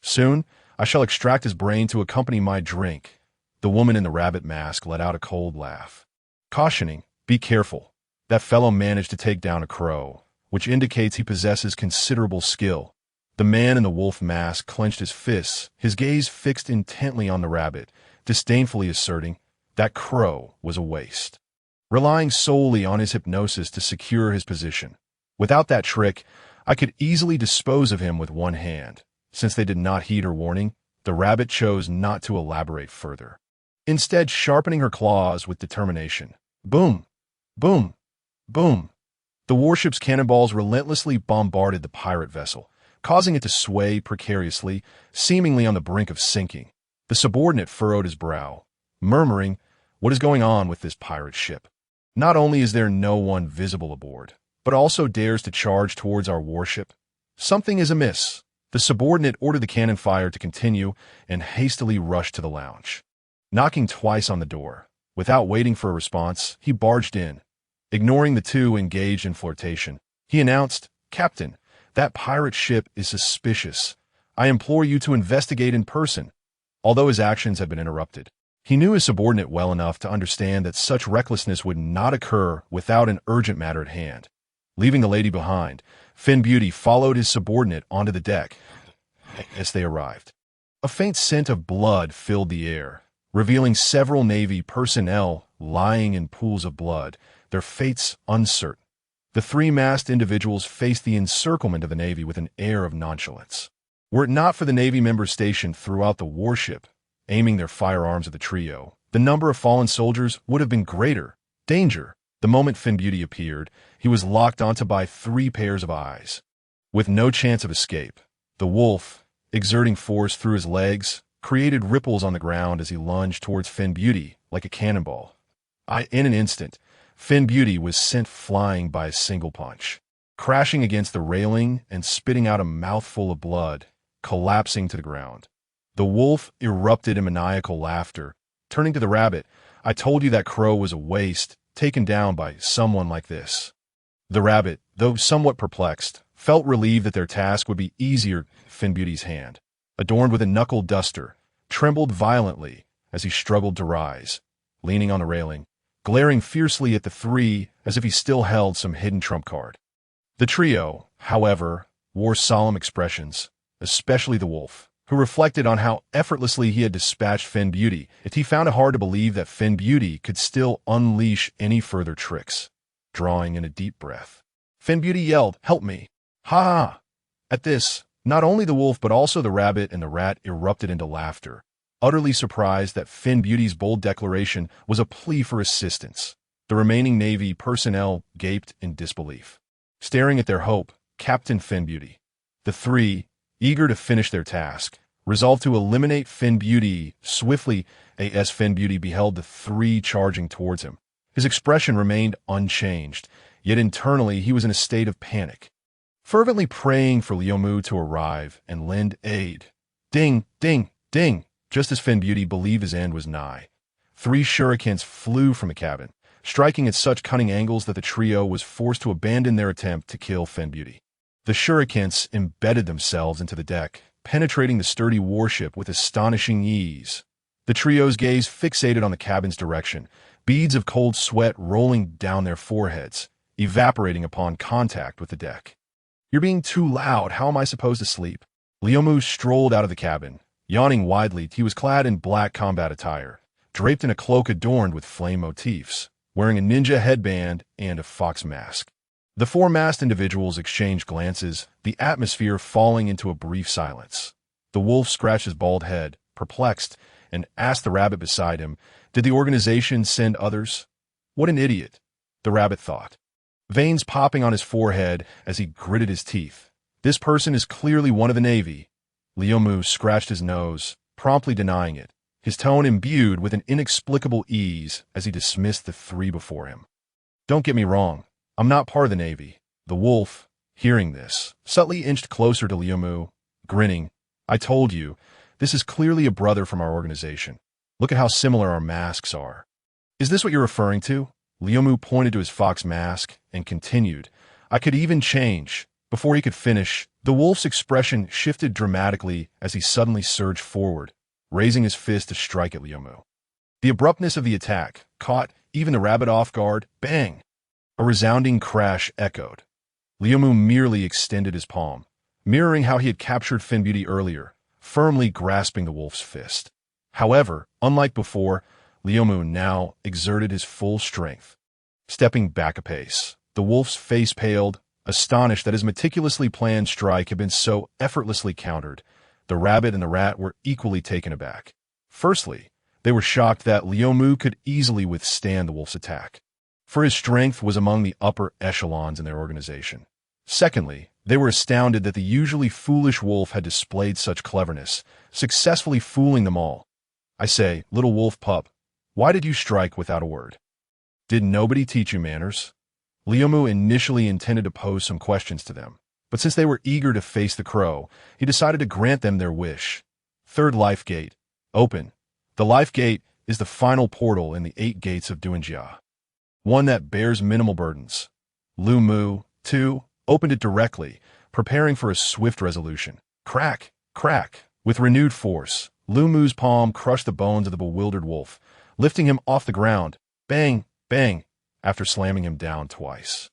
Soon, I shall extract his brain to accompany my drink." The woman in the rabbit mask let out a cold laugh, cautioning, "Be careful. That fellow managed to take down a crow, which indicates he possesses considerable skill." The man in the wolf mask clenched his fists, his gaze fixed intently on the rabbit, disdainfully asserting that crow was a waste, relying solely on his hypnosis to secure his position. "Without that trick, I could easily dispose of him with one hand." Since they did not heed her warning, the rabbit chose not to elaborate further, instead sharpening her claws with determination. Boom! Boom! Boom! The warship's cannonballs relentlessly bombarded the pirate vessel, causing it to sway precariously, seemingly on the brink of sinking. The subordinate furrowed his brow, murmuring, "What is going on with this pirate ship?" Not only is there no one visible aboard, but also dares to charge towards our warship. Something is amiss. The subordinate ordered the cannon fire to continue and hastily rushed to the lounge. Knocking twice on the door, without waiting for a response, he barged in. Ignoring the two engaged in flirtation, he announced, "Captain, that pirate ship is suspicious. I implore you to investigate in person." Although his actions had been interrupted, he knew his subordinate well enough to understand that such recklessness would not occur without an urgent matter at hand. Leaving the lady behind, Finn Beauty followed his subordinate onto the deck. As they arrived, a faint scent of blood filled the air, revealing several Navy personnel lying in pools of blood, their fates uncertain. The three-masked individuals faced the encirclement of the Navy with an air of nonchalance. Were it not for the Navy members stationed throughout the warship, aiming their firearms at the trio, the number of fallen soldiers would have been greater. Danger! The moment Finn Beauty appeared, he was locked onto by three pairs of eyes. With no chance of escape, the wolf, exerting force through his legs, created ripples on the ground as he lunged towards Finn Beauty like a cannonball. In an instant, Finn Beauty was sent flying by a single punch, crashing against the railing and spitting out a mouthful of blood, collapsing to the ground. The wolf erupted in maniacal laughter. Turning to the rabbit, "I told you that crow was a waste, taken down by someone like this." The rabbit, though somewhat perplexed, felt relieved that their task would be easier. Finn Beauty's hand, adorned with a knuckle duster, trembled violently as he struggled to rise, leaning on the railing, glaring fiercely at the three as if he still held some hidden trump card. The trio, however, wore solemn expressions, especially the wolf, who reflected on how effortlessly he had dispatched Finn Beauty, yet he found it hard to believe that Finn Beauty could still unleash any further tricks. Drawing in a deep breath, Finn Beauty yelled, "Help me!" "Ha ha!" At this, not only the wolf but also the rabbit and the rat erupted into laughter, utterly surprised that Finn Beauty's bold declaration was a plea for assistance. The remaining Navy personnel gaped in disbelief, staring at their hope, Captain Finn Beauty. The three, eager to finish their task, resolved to eliminate Finn Beauty swiftly. As Finn Beauty beheld the three charging towards him, his expression remained unchanged, yet internally he was in a state of panic, fervently praying for Liumu to arrive and lend aid. Ding, ding, ding! Just as Finn Beauty believed his end was nigh, three shurikens flew from the cabin, striking at such cunning angles that the trio was forced to abandon their attempt to kill Finn Beauty. The shurikens embedded themselves into the deck, penetrating the sturdy warship with astonishing ease. The trio's gaze fixated on the cabin's direction, beads of cold sweat rolling down their foreheads, evaporating upon contact with the deck. "You're being too loud. How am I supposed to sleep?" Liumu strolled out of the cabin, yawning widely. He was clad in black combat attire, draped in a cloak adorned with flame motifs, wearing a ninja headband and a fox mask. The four masked individuals exchanged glances, the atmosphere falling into a brief silence. The wolf scratched his bald head, perplexed, and asked the rabbit beside him, "Did the organization send others?" What an idiot, the rabbit thought, veins popping on his forehead as he gritted his teeth. This person is clearly one of the Navy. Liumu scratched his nose, promptly denying it, his tone imbued with an inexplicable ease as he dismissed the three before him. "Don't get me wrong, I'm not part of the Navy." The wolf, hearing this, subtly inched closer to Liumu, grinning. "I told you, this is clearly a brother from our organization. Look at how similar our masks are." "Is this what you're referring to?" Liumu pointed to his fox mask and continued, "I could even change." Before he could finish, the wolf's expression shifted dramatically as he suddenly surged forward, raising his fist to strike at Liumu. The abruptness of the attack caught even the rabbit off guard. Bang! A resounding crash echoed. Liumu merely extended his palm, mirroring how he had captured Finn Beauty earlier, firmly grasping the wolf's fist. However, unlike before, Liumu now exerted his full strength. Stepping back a pace, the wolf's face paled, astonished that his meticulously planned strike had been so effortlessly countered. The rabbit and the rat were equally taken aback. Firstly, they were shocked that Liumu could easily withstand the wolf's attack, for his strength was among the upper echelons in their organization. Secondly, they were astounded that the usually foolish wolf had displayed such cleverness, successfully fooling them all. "I say, little wolf pup, why did you strike without a word?" Did nobody teach you manners? Liumu initially intended to pose some questions to them, but since they were eager to face the crow, he decided to grant them their wish. Third life gate. Open. The life gate is the final portal in the 8 gates of Uchiha. One that bears minimal burdens. Liumu, too, opened it directly, preparing for a swift resolution. Crack, crack. With renewed force, Liumu's palm crushed the bones of the bewildered wolf, lifting him off the ground. Bang, bang, after slamming him down twice.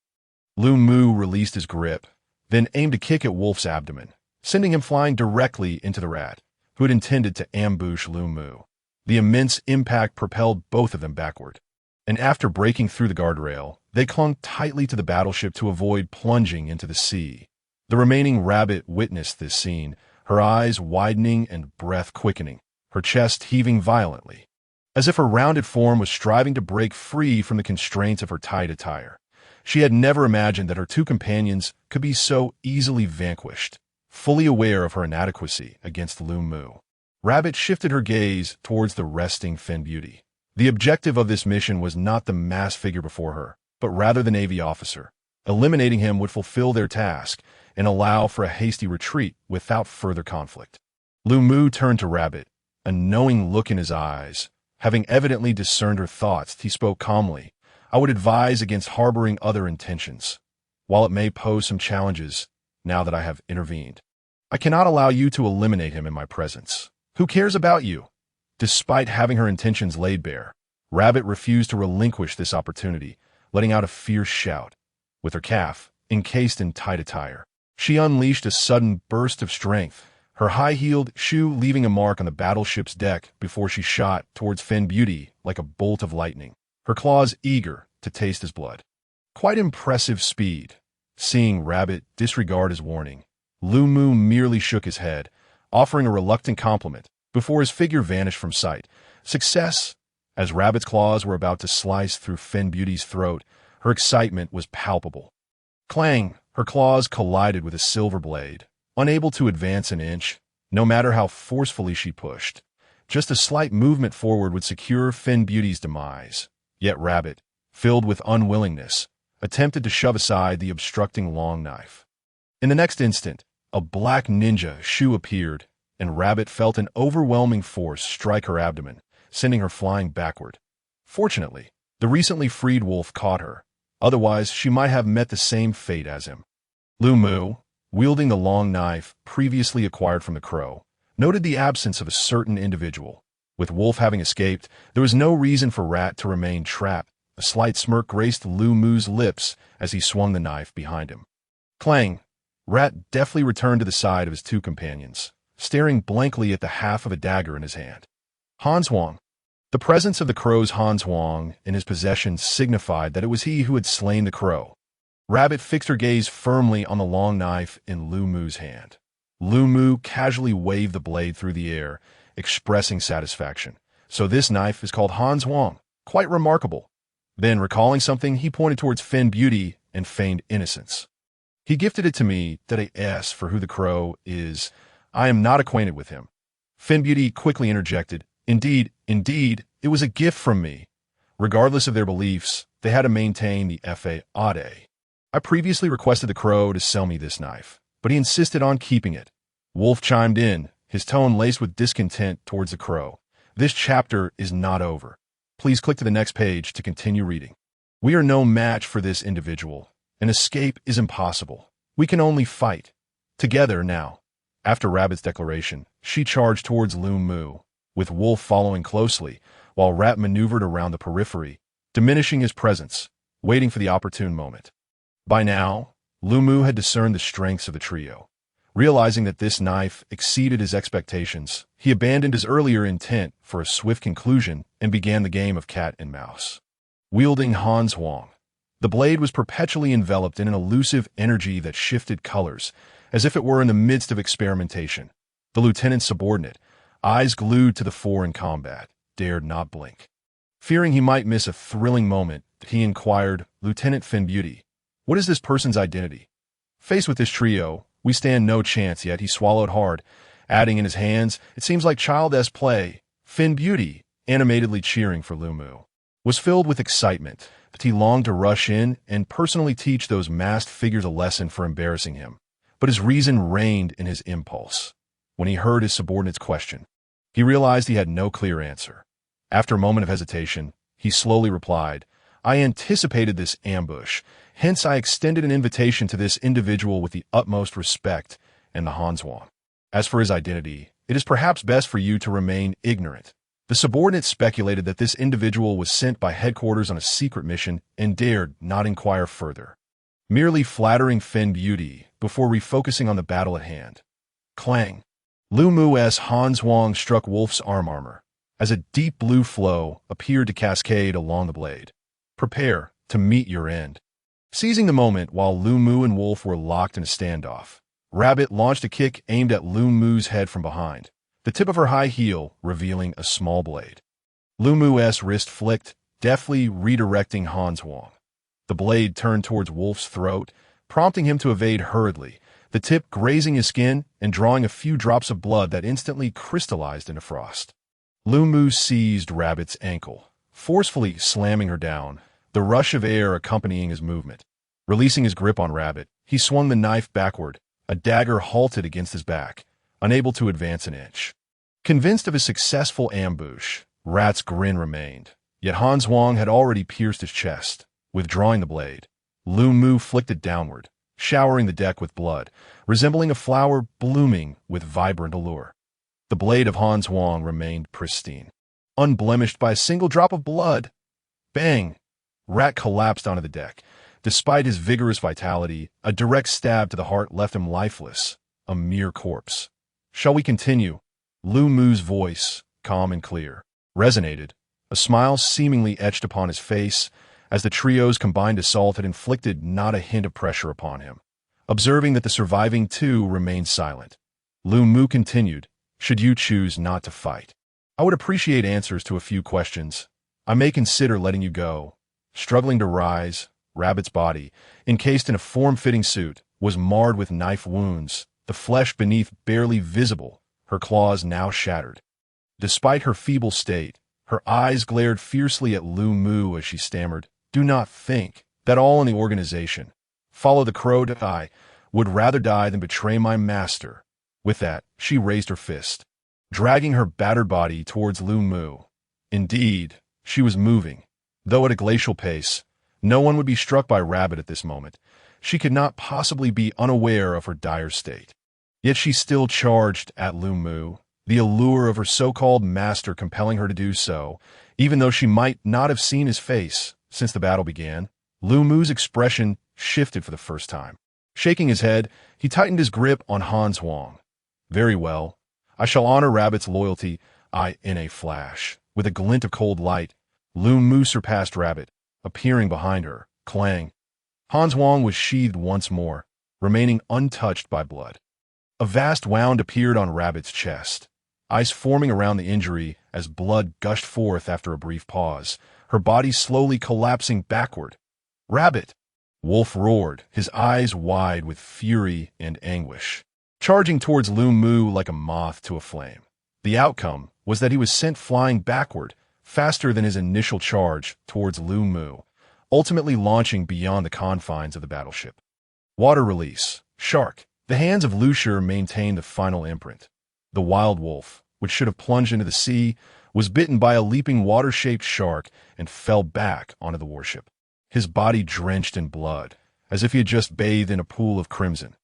Liumu released his grip, then aimed a kick at Wolf's abdomen, sending him flying directly into the rat, who had intended to ambush Liumu. The immense impact propelled both of them backward, and after breaking through the guardrail, they clung tightly to the battleship to avoid plunging into the sea. The remaining rabbit witnessed this scene, her eyes widening and breath quickening, her chest heaving violently, as if her rounded form was striving to break free from the constraints of her tight attire. She had never imagined that her 2 companions could be so easily vanquished. Fully aware of her inadequacy against Liumu, Rabbit shifted her gaze towards the resting Fen Beauty. The objective of this mission was not the masked figure before her, but rather the Navy officer. Eliminating him would fulfill their task and allow for a hasty retreat without further conflict. Liumu turned to Rabbit, a knowing look in his eyes. Having evidently discerned her thoughts, he spoke calmly. I would advise against harboring other intentions. While it may pose some challenges, now that I have intervened, I cannot allow you to eliminate him in my presence. Who cares about you? Despite having her intentions laid bare, Rabbit refused to relinquish this opportunity, letting out a fierce shout. With her calf encased in tight attire, she unleashed a sudden burst of strength, her high-heeled shoe leaving a mark on the battleship's deck before she shot towards Fen Beauty like a bolt of lightning, her claws eager to taste his blood. Quite impressive speed. Seeing Rabbit disregard his warning, Liumu merely shook his head, offering a reluctant compliment before his figure vanished from sight. Success! As Rabbit's claws were about to slice through Fen Beauty's throat, her excitement was palpable. Clang! Her claws collided with a silver blade, unable to advance an inch, no matter how forcefully she pushed. Just a slight movement forward would secure Fen Beauty's demise. Yet Rabbit, filled with unwillingness, attempted to shove aside the obstructing long knife. In the next instant, a black ninja shoe appeared, and Rabbit felt an overwhelming force strike her abdomen, sending her flying backward. Fortunately, the recently freed wolf caught her. Otherwise, she might have met the same fate as him. Liumu, wielding the long knife previously acquired from the crow, noted the absence of a certain individual. With Wolf having escaped, there was no reason for Rat to remain trapped. A slight smirk graced Liumu's lips as he swung the knife behind him. Clang! Rat deftly returned to the side of his 2 companions, staring blankly at the half of a dagger in his hand. Hanswang. The presence of the crow's Hanswang in his possession signified that it was he who had slain the crow. Rabbit fixed her gaze firmly on the long knife in Liumu's hand. Liumu casually waved the blade through the air, expressing satisfaction. So this knife is called Hanswang. Quite remarkable. Then, recalling something, he pointed towards Fen Beauty and feigned innocence. He gifted it to me that I asked for who the crow is. I am not acquainted with him. Fen Beauty quickly interjected. Indeed, it was a gift from me. Regardless of their beliefs, they had to maintain the fa ade. I previously requested the crow to sell me this knife, but he insisted on keeping it. Wolf chimed in, his tone laced with discontent towards the crow. This chapter is not over. Please click to the next page to continue reading. We are no match for this individual. An escape is impossible. We can only fight. Together now. After Rabbit's declaration, she charged towards Liumu, with Wolf following closely, while Rat maneuvered around the periphery, diminishing his presence, waiting for the opportune moment. By now, Liumu had discerned the strengths of the trio. Realizing that this knife exceeded his expectations, he abandoned his earlier intent for a swift conclusion and began the game of cat and mouse. Wielding Hanswang, the blade was perpetually enveloped in an elusive energy that shifted colors, as if it were in the midst of experimentation. The lieutenant's subordinate, eyes glued to the fore in combat, dared not blink. Fearing he might miss a thrilling moment, he inquired, Lieutenant Fen Beauty, what is this person's identity? Faced with this trio, we stand no chance, yet he swallowed hard, adding in his hands, it seems like child-esque play. Fen Beauty, animatedly cheering for Liumu, was filled with excitement, He longed to rush in and personally teach those masked figures a lesson for embarrassing him. But his reason reigned in his impulse. When he heard his subordinate's question, he realized he had no clear answer. After a moment of hesitation, he slowly replied, "I anticipated this ambush, hence I extended an invitation to this individual with the utmost respect and the Hanswang. As for his identity, it is perhaps best for you to remain ignorant." The subordinate speculated that this individual was sent by headquarters on a secret mission and dared not inquire further, merely flattering Fen Beauty before refocusing on the battle at hand. Clang! Lu Mu's Hanswang struck Wolf's arm armor, as a deep blue flow appeared to cascade along the blade. "Prepare to meet your end." Seizing the moment while Lu Mu and Wolf were locked in a standoff, Rabbit launched a kick aimed at Lu Mu's head from behind, the tip of her high heel revealing a small blade. Lu Mu's wrist flicked, deftly redirecting Hanswang. The blade turned towards Wolf's throat, prompting him to evade hurriedly, the tip grazing his skin and drawing a few drops of blood that instantly crystallized into frost. Lu Mu seized Rabbit's ankle, forcefully slamming her down, the rush of air accompanying his movement. Releasing his grip on Rabbit, he swung the knife backward, a dagger halted against his back, unable to advance an inch. Convinced of his successful ambush, Rat's grin remained, yet Hanswang had already pierced his chest. Withdrawing the blade, Lu Mu flicked it downward, showering the deck with blood, resembling a flower blooming with vibrant allure. The blade of Hanswang remained pristine, unblemished by a single drop of blood. Bang! Rat collapsed onto the deck. Despite his vigorous vitality, a direct stab to the heart left him lifeless, a mere corpse. "Shall we continue?" Lu Mu's voice, calm and clear, resonated, a smile seemingly etched upon his face, as the trio's combined assault had inflicted not a hint of pressure upon him. Observing that the surviving two remained silent, Lu Mu continued, "Should you choose not to fight, I would appreciate answers to a few questions. I may consider letting you go." Struggling to rise, Rabbit's body, encased in a form-fitting suit, was marred with knife wounds, the flesh beneath barely visible, her claws now shattered. Despite her feeble state, her eyes glared fiercely at Lu Mu as she stammered, "Do not think that all in the organization follow the crow to I would rather die than betray my master." With that, she raised her fist, dragging her battered body towards Lu Mu. Indeed, she was moving, though at a glacial pace. No one would be struck by Rabbit at this moment. She could not possibly be unaware of her dire state. Yet she still charged at Lu Mu, the allure of her so-called master compelling her to do so, even though she might not have seen his face since the battle began. Lu Mu's expression shifted for the first time. Shaking his head, he tightened his grip on Hanswang. "Very well. I shall honor Rabbit's loyalty." In a flash, with a glint of cold light, Lu Mu surpassed Rabbit, appearing behind her. Clang! Hanswang was sheathed once more, remaining untouched by blood. A vast wound appeared on Rabbit's chest, ice forming around the injury as blood gushed forth after a brief pause, her body slowly collapsing backward. "Rabbit!" Wolf roared, his eyes wide with fury and anguish, charging towards Lu Mu like a moth to a flame. The outcome was that he was sent flying backward, faster than his initial charge towards Lu Mu, ultimately launching beyond the confines of the battleship. Water release. Shark. The hands of Lucier maintained the final imprint. The wild wolf, which should have plunged into the sea, was bitten by a leaping water-shaped shark and fell back onto the warship, his body drenched in blood, as if he had just bathed in a pool of crimson.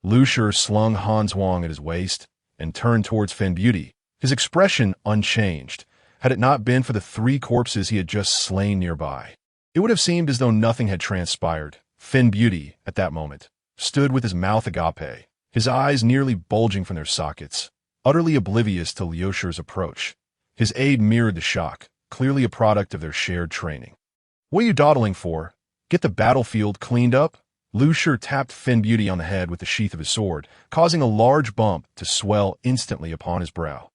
Lucier slung Hanswang at his waist and turned towards Fen Beauty, his expression unchanged, had it not been for the 3 corpses he had just slain nearby. It would have seemed as though nothing had transpired. Fen Beauty, at that moment, stood with his mouth agape, his eyes nearly bulging from their sockets, utterly oblivious to Liushir's approach. His aide mirrored the shock, clearly a product of their shared training. "What are you dawdling for? Get the battlefield cleaned up?" Lucier tapped Fen Beauty on the head with the sheath of his sword, causing a large bump to swell instantly upon his brow.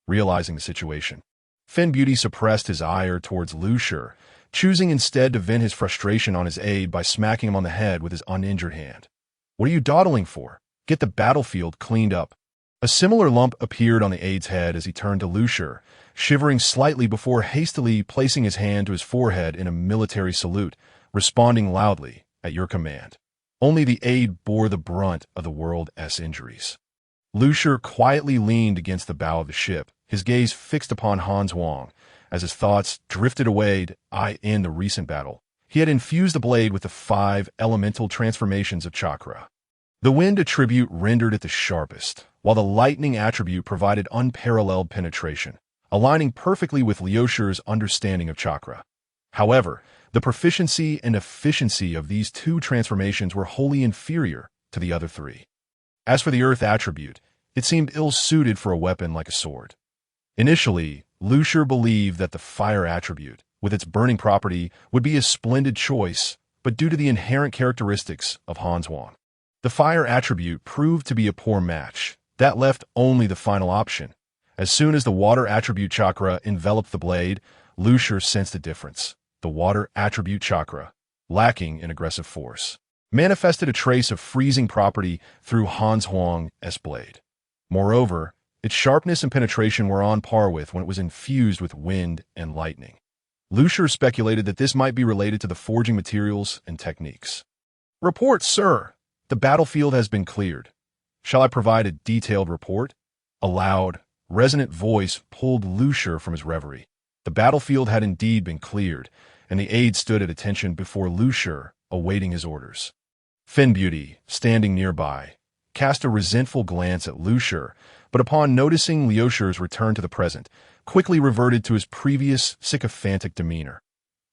Realizing the situation, Fen Beauty suppressed his ire towards Lucier, choosing instead to vent his frustration on his aide by smacking him on the head with his uninjured hand. "What are you dawdling for? Get the battlefield cleaned up." A similar lump appeared on the aide's head as he turned to Lucier, shivering slightly before hastily placing his hand to his forehead in a military salute, responding loudly, "At your command." Only the aide bore the brunt of the world's injuries. Lucier quietly leaned against the bow of the ship, his gaze fixed upon Hans Wang, as his thoughts drifted away in the recent battle. He had infused the blade with the 5 elemental transformations of chakra. The wind attribute rendered it the sharpest, while the lightning attribute provided unparalleled penetration, aligning perfectly with Liushir's understanding of chakra. However, the proficiency and efficiency of these 2 transformations were wholly inferior to the other 3. As for the earth attribute, it seemed ill-suited for a weapon like a sword. Initially, Lucier believed that the fire attribute, with its burning property, would be a splendid choice, but due to the inherent characteristics of Hans Wang, the fire attribute proved to be a poor match. That left only the final option. As soon as the water attribute chakra enveloped the blade, Lucier sensed a difference. The water attribute chakra, lacking in aggressive force, manifested a trace of freezing property through Hans Wang's blade. Moreover, its sharpness and penetration were on par with when it was infused with wind and lightning. Lucier speculated that this might be related to the forging materials and techniques. "Report, sir. The battlefield has been cleared. Shall I provide a detailed report?" A loud, resonant voice pulled Lucier from his reverie. The battlefield had indeed been cleared, and the aide stood at attention before Lucier, awaiting his orders. Finn Beauty, standing nearby, cast a resentful glance at Lucier, but upon noticing Liushir's return to the present, quickly reverted to his previous sycophantic demeanor.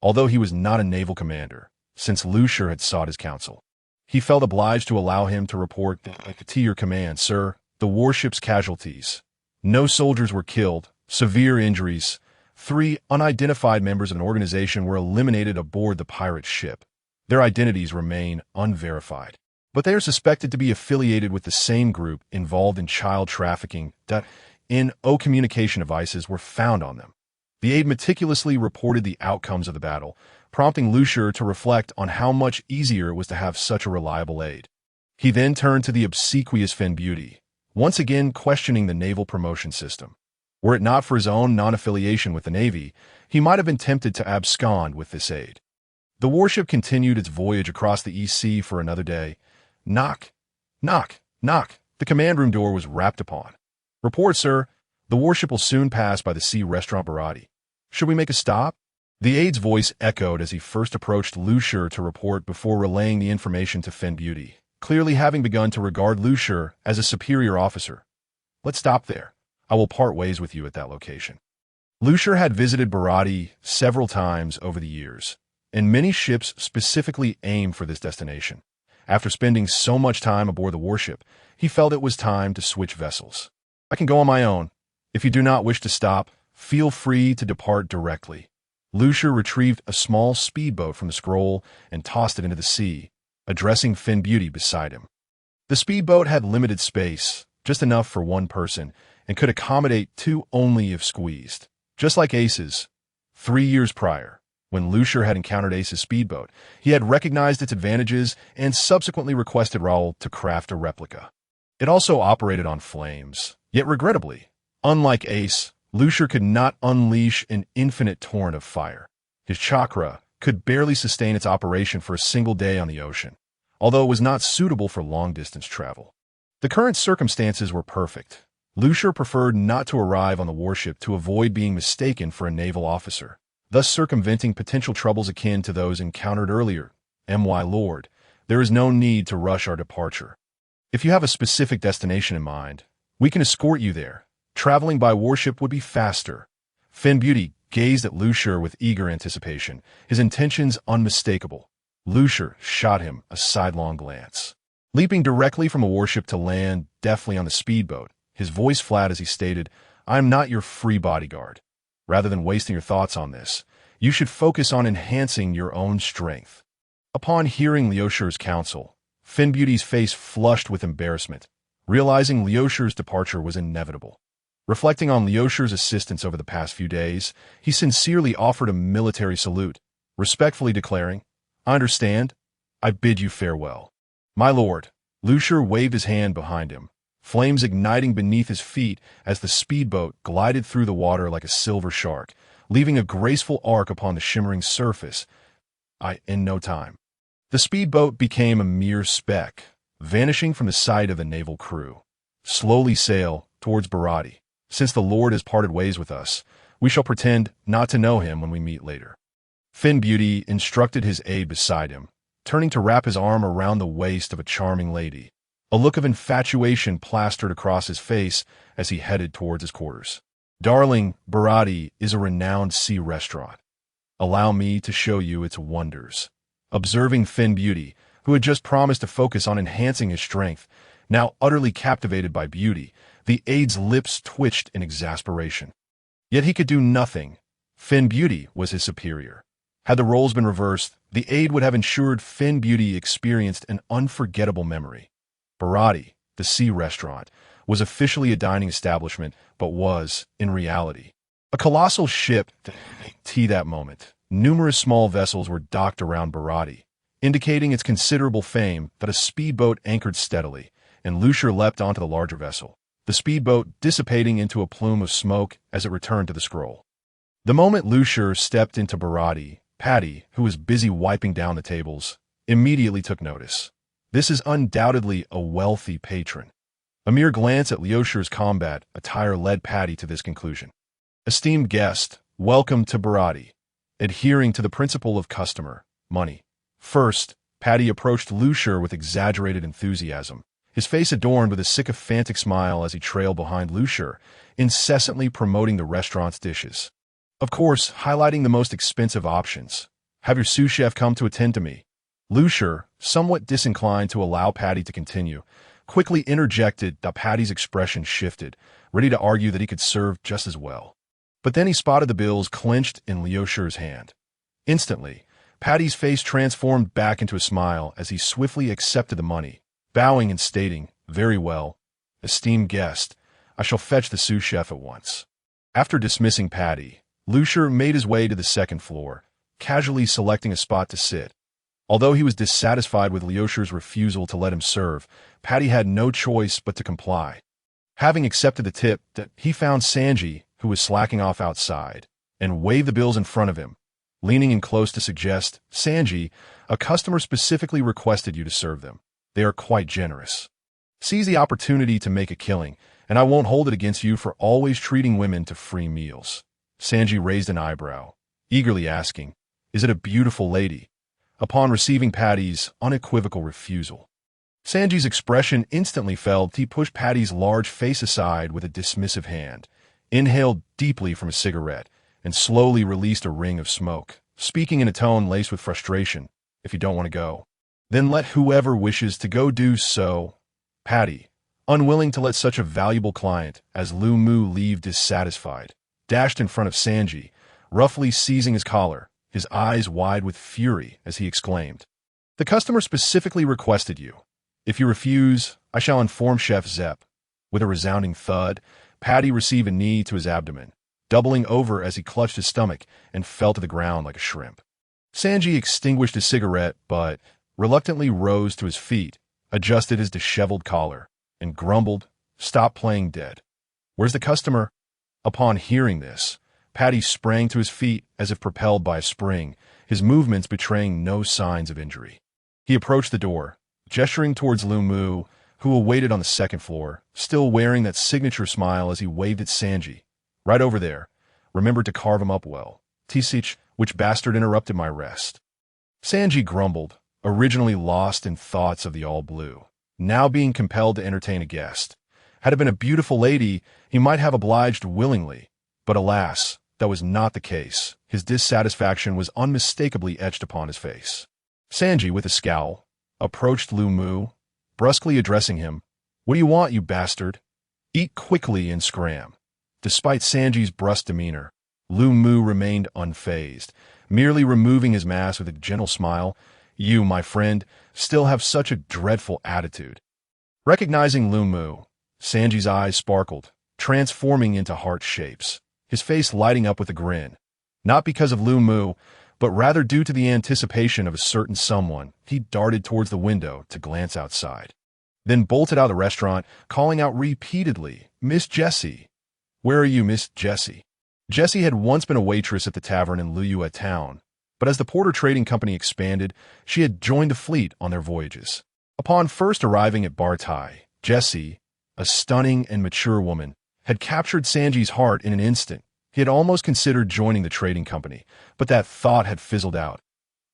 Although he was not a naval commander, since Lucier had sought his counsel, he felt obliged to allow him to report to your command, sir, the warship's casualties. No soldiers were killed, severe injuries. 3 unidentified members of an organization were eliminated aboard the pirate ship. Their identities remain unverified, but they are suspected to be affiliated with the same group involved in child trafficking. No communication devices were found on them. The aide meticulously reported the outcomes of the battle, prompting Lucier to reflect on how much easier it was to have such a reliable aide. He then turned to the obsequious Finn Beauty, once again questioning the naval promotion system. Were it not for his own non-affiliation with the Navy, he might have been tempted to abscond with this aid. The warship continued its voyage across the East Sea for another day. Knock, knock, knock. The command room door was rapped upon. "Report, sir. The warship will soon pass by the sea restaurant Barati. Should we make a stop?" The aide's voice echoed as he first approached Lucier to report before relaying the information to Finn Beauty, clearly having begun to regard Lucier as a superior officer. "Let's stop there. I will part ways with you at that location." Lucier had visited Barati several times over the years, and many ships specifically aimed for this destination. After spending so much time aboard the warship, he felt it was time to switch vessels. "I can go on my own. If you do not wish to stop, feel free to depart directly." Lucier retrieved a small speedboat from the scroll and tossed it into the sea, addressing Finn Beauty beside him. The speedboat had limited space, just enough for 1 person, and could accommodate 2 only if squeezed. Just like Ace's, 3 years prior, when Lucier had encountered Ace's speedboat, he had recognized its advantages and subsequently requested Raoul to craft a replica. It also operated on flames, yet regrettably, unlike Ace, Lucier could not unleash an infinite torrent of fire. His chakra could barely sustain its operation for a single day on the ocean, although it was not suitable for long-distance travel. The current circumstances were perfect. Lucier preferred not to arrive on the warship to avoid being mistaken for a naval officer, thus circumventing potential troubles akin to those encountered earlier. "My lord, there is no need to rush our departure. If you have a specific destination in mind, we can escort you there. Traveling by warship would be faster." Finn Beauty gazed at Lucier with eager anticipation, his intentions unmistakable. Lucier shot him a sidelong glance. Leaping directly from a warship to land deftly on the speedboat, his voice flat as he stated, "I am not your free bodyguard. Rather than wasting your thoughts on this, you should focus on enhancing your own strength." Upon hearing Liushir's counsel, Finn Beauty's face flushed with embarrassment, realizing Liushir's departure was inevitable. Reflecting on Liushir's assistance over the past few days, he sincerely offered a military salute, respectfully declaring, "I understand. I bid you farewell." "My lord." Lucier waved his hand behind him. flames igniting beneath his feet as the speedboat glided through the water like a silver shark, leaving a graceful arc upon the shimmering surface. In no time, the speedboat became a mere speck, vanishing from the sight of the naval crew. Slowly sail towards Bharati. Since the Lord has parted ways with us, we shall pretend not to know him when we meet later. Finn Beauty instructed his aide beside him, turning to wrap his arm around the waist of a charming lady. A look of infatuation plastered across his face as he headed towards his quarters. Darling, Bharati is a renowned sea restaurant. Allow me to show you its wonders. Observing Finn Beauty, who had just promised to focus on enhancing his strength, now utterly captivated by Beauty, the aide's lips twitched in exasperation. Yet he could do nothing. Finn Beauty was his superior. Had the roles been reversed, the aide would have ensured Finn Beauty experienced an unforgettable memory. Bharati, the sea restaurant, was officially a dining establishment, but was, in reality, a colossal ship. That moment, numerous small vessels were docked around Bharati, indicating its considerable fame. That a speedboat anchored steadily, and Lucier leapt onto the larger vessel, the speedboat dissipating into a plume of smoke as it returned to the scroll. The moment Lucier stepped into Bharati, Patty, who was busy wiping down the tables, immediately took notice. This is undoubtedly a wealthy patron. A mere glance at Lucier's combat attire led Patty to this conclusion. Esteemed guest, welcome to Bharati. Adhering to the principle of customer, money. First, Patty approached Lucier with exaggerated enthusiasm, his face adorned with a sycophantic smile as he trailed behind Lucier, incessantly promoting the restaurant's dishes. Of course, highlighting the most expensive options. Have your sous chef come to attend to me. Lucier, somewhat disinclined to allow Patty to continue, quickly interjected. Patty's expression shifted, ready to argue that he could serve just as well. But then he spotted the bills clenched in Lucier's hand. Instantly, Patty's face transformed back into a smile as he swiftly accepted the money, bowing and stating, "Very well, esteemed guest, I shall fetch the sous chef at once." After dismissing Patty, Lucier made his way to the second floor, casually selecting a spot to sit. Although he was dissatisfied with Lucier's refusal to let him serve, Patty had no choice but to comply. Having accepted the tip, he found Sanji, who was slacking off outside, and waved the bills in front of him, leaning in close to suggest, "Sanji, a customer specifically requested you to serve them. They are quite generous. Seize the opportunity to make a killing, and I won't hold it against you for always treating women to free meals." Sanji raised an eyebrow, eagerly asking, "Is it a beautiful lady?" Upon receiving Patty's unequivocal refusal, Sanji's expression instantly fell. He pushed Patty's large face aside with a dismissive hand, inhaled deeply from a cigarette, and slowly released a ring of smoke, speaking in a tone laced with frustration. "If you don't want to go, then let whoever wishes to go do so." Patty, unwilling to let such a valuable client as Lu Mu leave dissatisfied, dashed in front of Sanji, roughly seizing his collar, his eyes wide with fury as he exclaimed, "The customer specifically requested you. If you refuse, I shall inform Chef Zepp." With a resounding thud, Patty received a knee to his abdomen, doubling over as he clutched his stomach and fell to the ground like a shrimp. Sanji extinguished his cigarette but reluctantly rose to his feet, adjusted his disheveled collar, and grumbled, "Stop playing dead. Where's the customer?" Upon hearing this, Patty sprang to his feet as if propelled by a spring, his movements betraying no signs of injury. He approached the door, gesturing towards Lu Mu, who awaited on the second floor, still wearing that signature smile as he waved at Sanji. "Right over there. Remember to carve him up well." "Tisich, which bastard interrupted my rest?" Sanji grumbled, originally lost in thoughts of the all-blue, now being compelled to entertain a guest. Had it been a beautiful lady, he might have obliged willingly, but alas, that was not the case. His dissatisfaction was unmistakably etched upon his face. Sanji, with a scowl, approached Lu Mu, brusquely addressing him, "What do you want, you bastard? Eat quickly and scram." Despite Sanji's brusque demeanor, Lu Mu remained unfazed, merely removing his mask with a gentle smile. "You, my friend, still have such a dreadful attitude." Recognizing Lu Mu, Sanji's eyes sparkled, transforming into heart shapes, his face lighting up with a grin. Not because of Lu Mu, but rather due to the anticipation of a certain someone, he darted towards the window to glance outside. then bolted out of the restaurant, calling out repeatedly, "Miss Jessie! Where are you, Miss Jessie?" Jessie had once been a waitress at the tavern in Liyue town, but as the Porter Trading Company expanded, she had joined the fleet on their voyages. Upon first arriving at Bartai, Jessie, a stunning and mature woman, had captured Sanji's heart in an instant. He had almost considered joining the trading company, but that thought had fizzled out.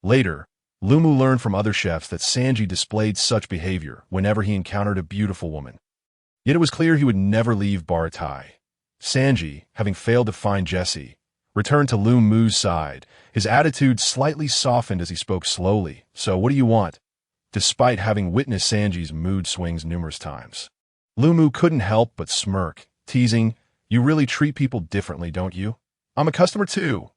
Later, Lumu learned from other chefs that Sanji displayed such behavior whenever he encountered a beautiful woman. Yet it was clear he would never leave Bartai. Sanji, having failed to find Jessie, returned to Lumu's side. His attitude slightly softened as he spoke slowly. "So what do you want?" Despite having witnessed Sanji's mood swings numerous times, Lumu couldn't help but smirk, teasing, "You really treat people differently, don't you?" "I'm a customer too,"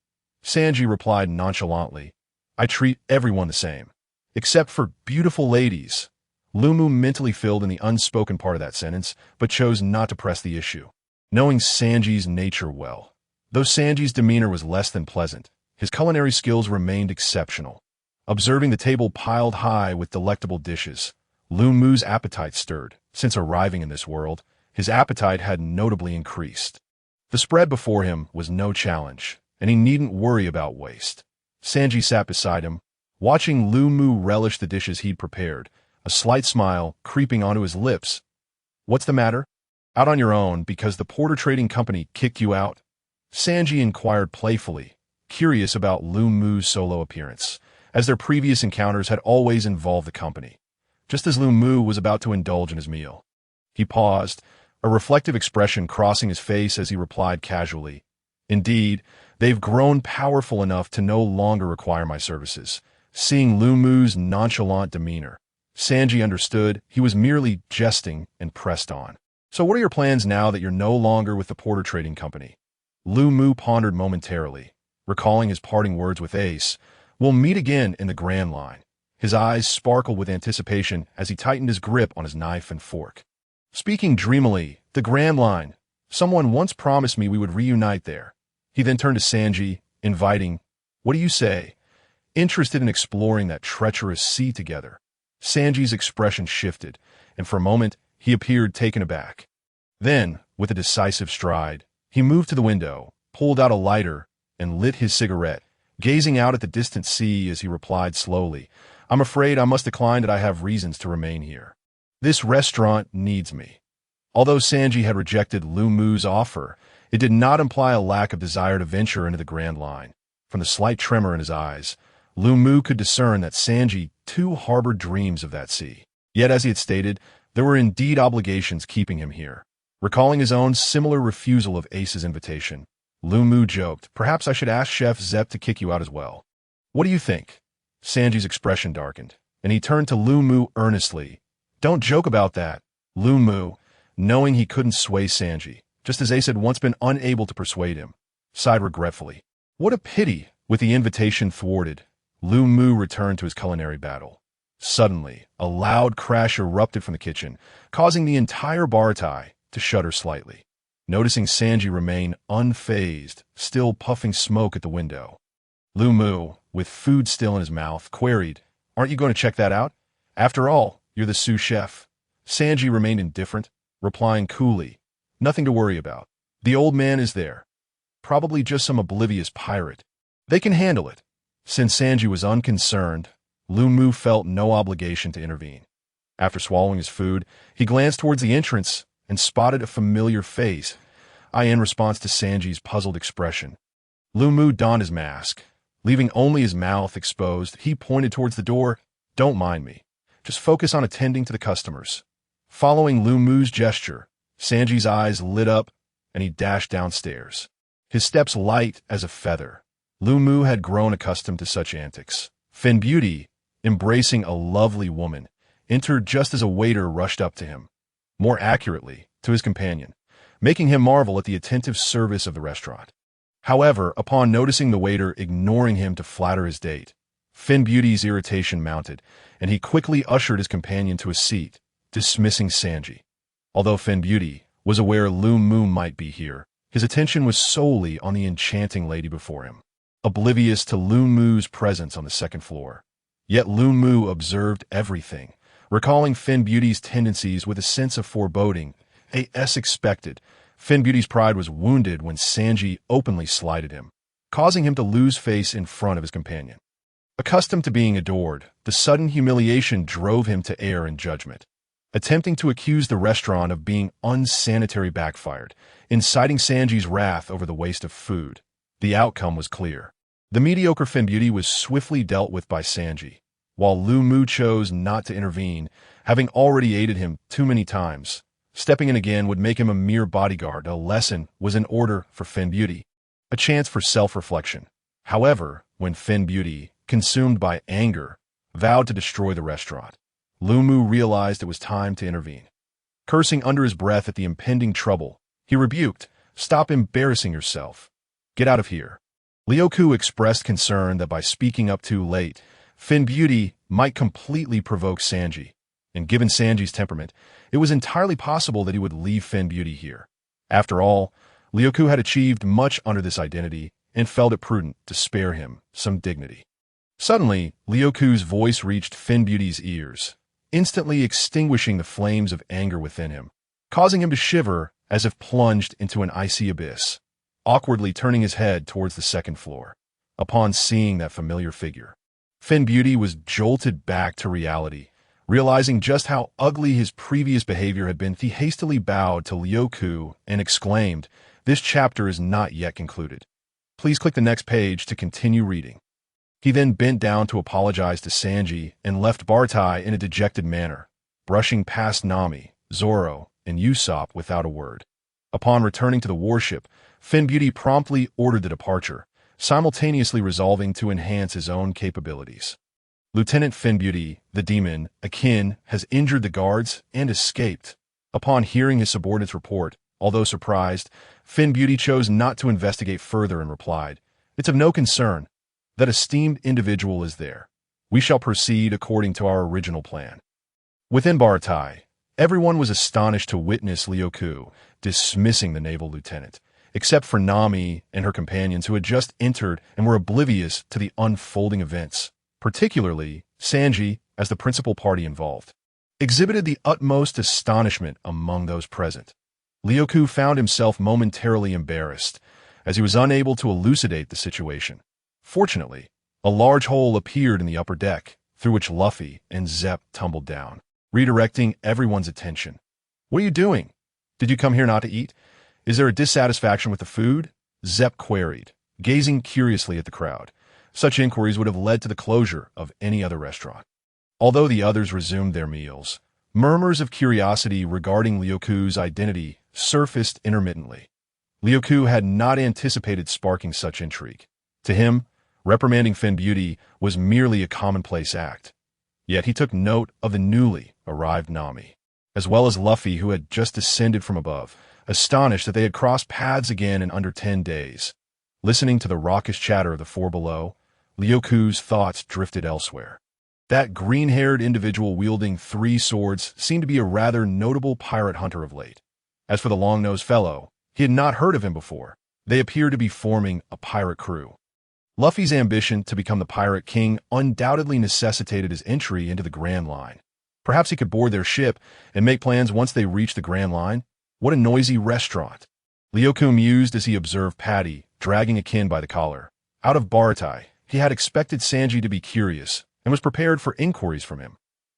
Sanji replied nonchalantly. "I treat everyone the same, except for beautiful ladies." Lumu mentally filled in the unspoken part of that sentence, but chose not to press the issue. Knowing Sanji's nature well, though Sanji's demeanor was less than pleasant, his culinary skills remained exceptional. Observing the table piled high with delectable dishes, Lumu's appetite stirred. Since arriving in this world, his appetite had notably increased. The spread before him was no challenge, and he needn't worry about waste. Sanji sat beside him, watching Lumu relish the dishes he'd prepared, a slight smile creeping onto his lips. "What's the matter? Out on your own because the Porter Trading Company kicked you out?" Sanji inquired playfully, curious about Lumu's solo appearance, as their previous encounters had always involved the company. Just as Lumu was about to indulge in his meal, he paused, a reflective expression crossing his face as he replied casually, "Indeed, they've grown powerful enough to no longer require my services." Seeing Lumu's nonchalant demeanor, Sanji understood he was merely jesting and pressed on. "So what are your plans now that you're no longer with the Porter Trading Company?" Lumu pondered momentarily, recalling his parting words with Ace. "We'll meet again in the Grand Line." His eyes sparkled with anticipation as he tightened his grip on his knife and fork. Speaking dreamily, the Grand Line. Someone once promised me we would reunite there. He then turned to Sanji, inviting, "What do you say?" Interested in exploring that treacherous sea together. Sanji's expression shifted, and for a moment, he appeared taken aback. Then, with a decisive stride, he moved to the window, pulled out a lighter, and lit his cigarette, gazing out at the distant sea as he replied slowly, "I'm afraid I must decline that I have reasons to remain here. This restaurant needs me." Although Sanji had rejected Lumu's offer, it did not imply a lack of desire to venture into the Grand Line. From the slight tremor in his eyes, Lumu could discern that Sanji too harbored dreams of that sea. Yet, as he had stated, there were indeed obligations keeping him here. Recalling his own similar refusal of Ace's invitation, Lumu joked, "Perhaps I should ask Chef Zepp to kick you out as well." "What do you think?" Sanji's expression darkened, and he turned to Lumu earnestly. "Don't joke about that." Lumu, knowing he couldn't sway Sanji, just as Ace had once been unable to persuade him, sighed regretfully. What a pity! With the invitation thwarted, Lumu returned to his culinary battle. Suddenly, a loud crash erupted from the kitchen, causing the entire Bartai to shudder slightly. Noticing Sanji remain unfazed, still puffing smoke at the window, Lumu, with food still in his mouth, queried, "Aren't you going to check that out? After all, you're the sous chef." Sanji remained indifferent, replying coolly, "Nothing to worry about. The old man is there. Probably just some oblivious pirate. They can handle it." Since Sanji was unconcerned, Lumu felt no obligation to intervene. After swallowing his food, he glanced towards the entrance and spotted a familiar face, in response to Sanji's puzzled expression. Lumu donned his mask. Leaving only his mouth exposed, he pointed towards the door. "Don't mind me. Just focus on attending to the customers." Following Lumu's gesture, Sanji's eyes lit up and he dashed downstairs. His steps light as a feather. Lumu had grown accustomed to such antics. Fen Beauty, embracing a lovely woman, entered just as a waiter rushed up to him. More accurately, to his companion, making him marvel at the attentive service of the restaurant. However, upon noticing the waiter ignoring him to flatter his date, Fen Beauty's irritation mounted, and he quickly ushered his companion to a seat, dismissing Sanji. Although Fen Beauty was aware Lumu might be here, his attention was solely on the enchanting lady before him, oblivious to Lumu's presence on the second floor. Yet Lumu observed everything, Recalling Finn Beauty's tendencies with a sense of foreboding, as expected, Finn Beauty's pride was wounded when Sanji openly slighted him, causing him to lose face in front of his companion. Accustomed to being adored, the sudden humiliation drove him to err in judgment. Attempting to accuse the restaurant of being unsanitary backfired, inciting Sanji's wrath over the waste of food. The outcome was clear. The mediocre Finn Beauty was swiftly dealt with by Sanji, while Lu Mu chose not to intervene, having already aided him too many times. Stepping in again would make him a mere bodyguard. A lesson was in order for Finn Beauty, a chance for self-reflection. However, when Finn Beauty, consumed by anger, vowed to destroy the restaurant, Lu Mu realized it was time to intervene. Cursing under his breath at the impending trouble, he rebuked, "Stop embarrassing yourself. Get out of here." Liu expressed concern that by speaking up too late, Finn Beauty might completely provoke Sanji, and given Sanji's temperament, it was entirely possible that he would leave Finn Beauty here. After all, Liu had achieved much under this identity and felt it prudent to spare him some dignity. Suddenly, Liu's voice reached Finn Beauty's ears, instantly extinguishing the flames of anger within him, causing him to shiver as if plunged into an icy abyss, awkwardly turning his head towards the second floor. Upon seeing that familiar figure, Finn Beauty was jolted back to reality. Realizing just how ugly his previous behavior had been, he hastily bowed to Liu and exclaimed, "This chapter is not yet concluded. Please click the next page to continue reading." He then bent down to apologize to Sanji and left Bartai in a dejected manner, brushing past Nami, Zoro, and Usopp without a word. Upon returning to the warship, Finn Beauty promptly ordered the departure, simultaneously resolving to enhance his own capabilities. Lieutenant Finn Beauty, the demon, Akin, has injured the guards and escaped. Upon hearing his subordinate's report, although surprised, Finn Beauty chose not to investigate further and replied, "It's of no concern. That esteemed individual is there. We shall proceed according to our original plan." Within Bartai, everyone was astonished to witness Liu dismissing the naval lieutenant, except for Nami and her companions who had just entered and were oblivious to the unfolding events. Particularly, Sanji, as the principal party involved, exhibited the utmost astonishment among those present. Liu found himself momentarily embarrassed, as he was unable to elucidate the situation. Fortunately, a large hole appeared in the upper deck, through which Luffy and Zepp tumbled down, redirecting everyone's attention. "What are you doing? Did you come here not to eat? Is there a dissatisfaction with the food?" Zepp queried, gazing curiously at the crowd. Such inquiries would have led to the closure of any other restaurant. Although the others resumed their meals, murmurs of curiosity regarding Liu's identity surfaced intermittently. Liu had not anticipated sparking such intrigue. To him, reprimanding Finn Beauty was merely a commonplace act. Yet he took note of the newly arrived Nami, as well as Luffy, who had just descended from above, astonished that they had crossed paths again in under 10 days. Listening to the raucous chatter of the four below, Liu's thoughts drifted elsewhere. That green-haired individual wielding 3 swords seemed to be a rather notable pirate hunter of late. As for the long-nosed fellow, he had not heard of him before. They appeared to be forming a pirate crew. Luffy's ambition to become the Pirate King undoubtedly necessitated his entry into the Grand Line. Perhaps he could board their ship and make plans once they reached the Grand Line. What a noisy restaurant! Liu mused as he observed Patty dragging Akin by the collar. Out of Bartai, he had expected Sanji to be curious and was prepared for inquiries from him.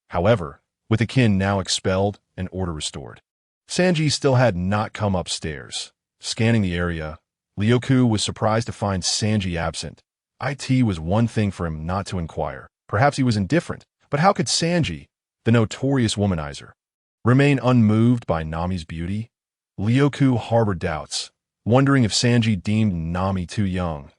However, with Akin now expelled and order restored, Sanji still had not come upstairs. Scanning the area, Liu was surprised to find Sanji absent. It was one thing for him not to inquire. Perhaps he was indifferent, but how could Sanji, the notorious womanizer, remain unmoved by Nami's beauty? Liu harbored doubts, wondering if Sanji deemed Nami too young.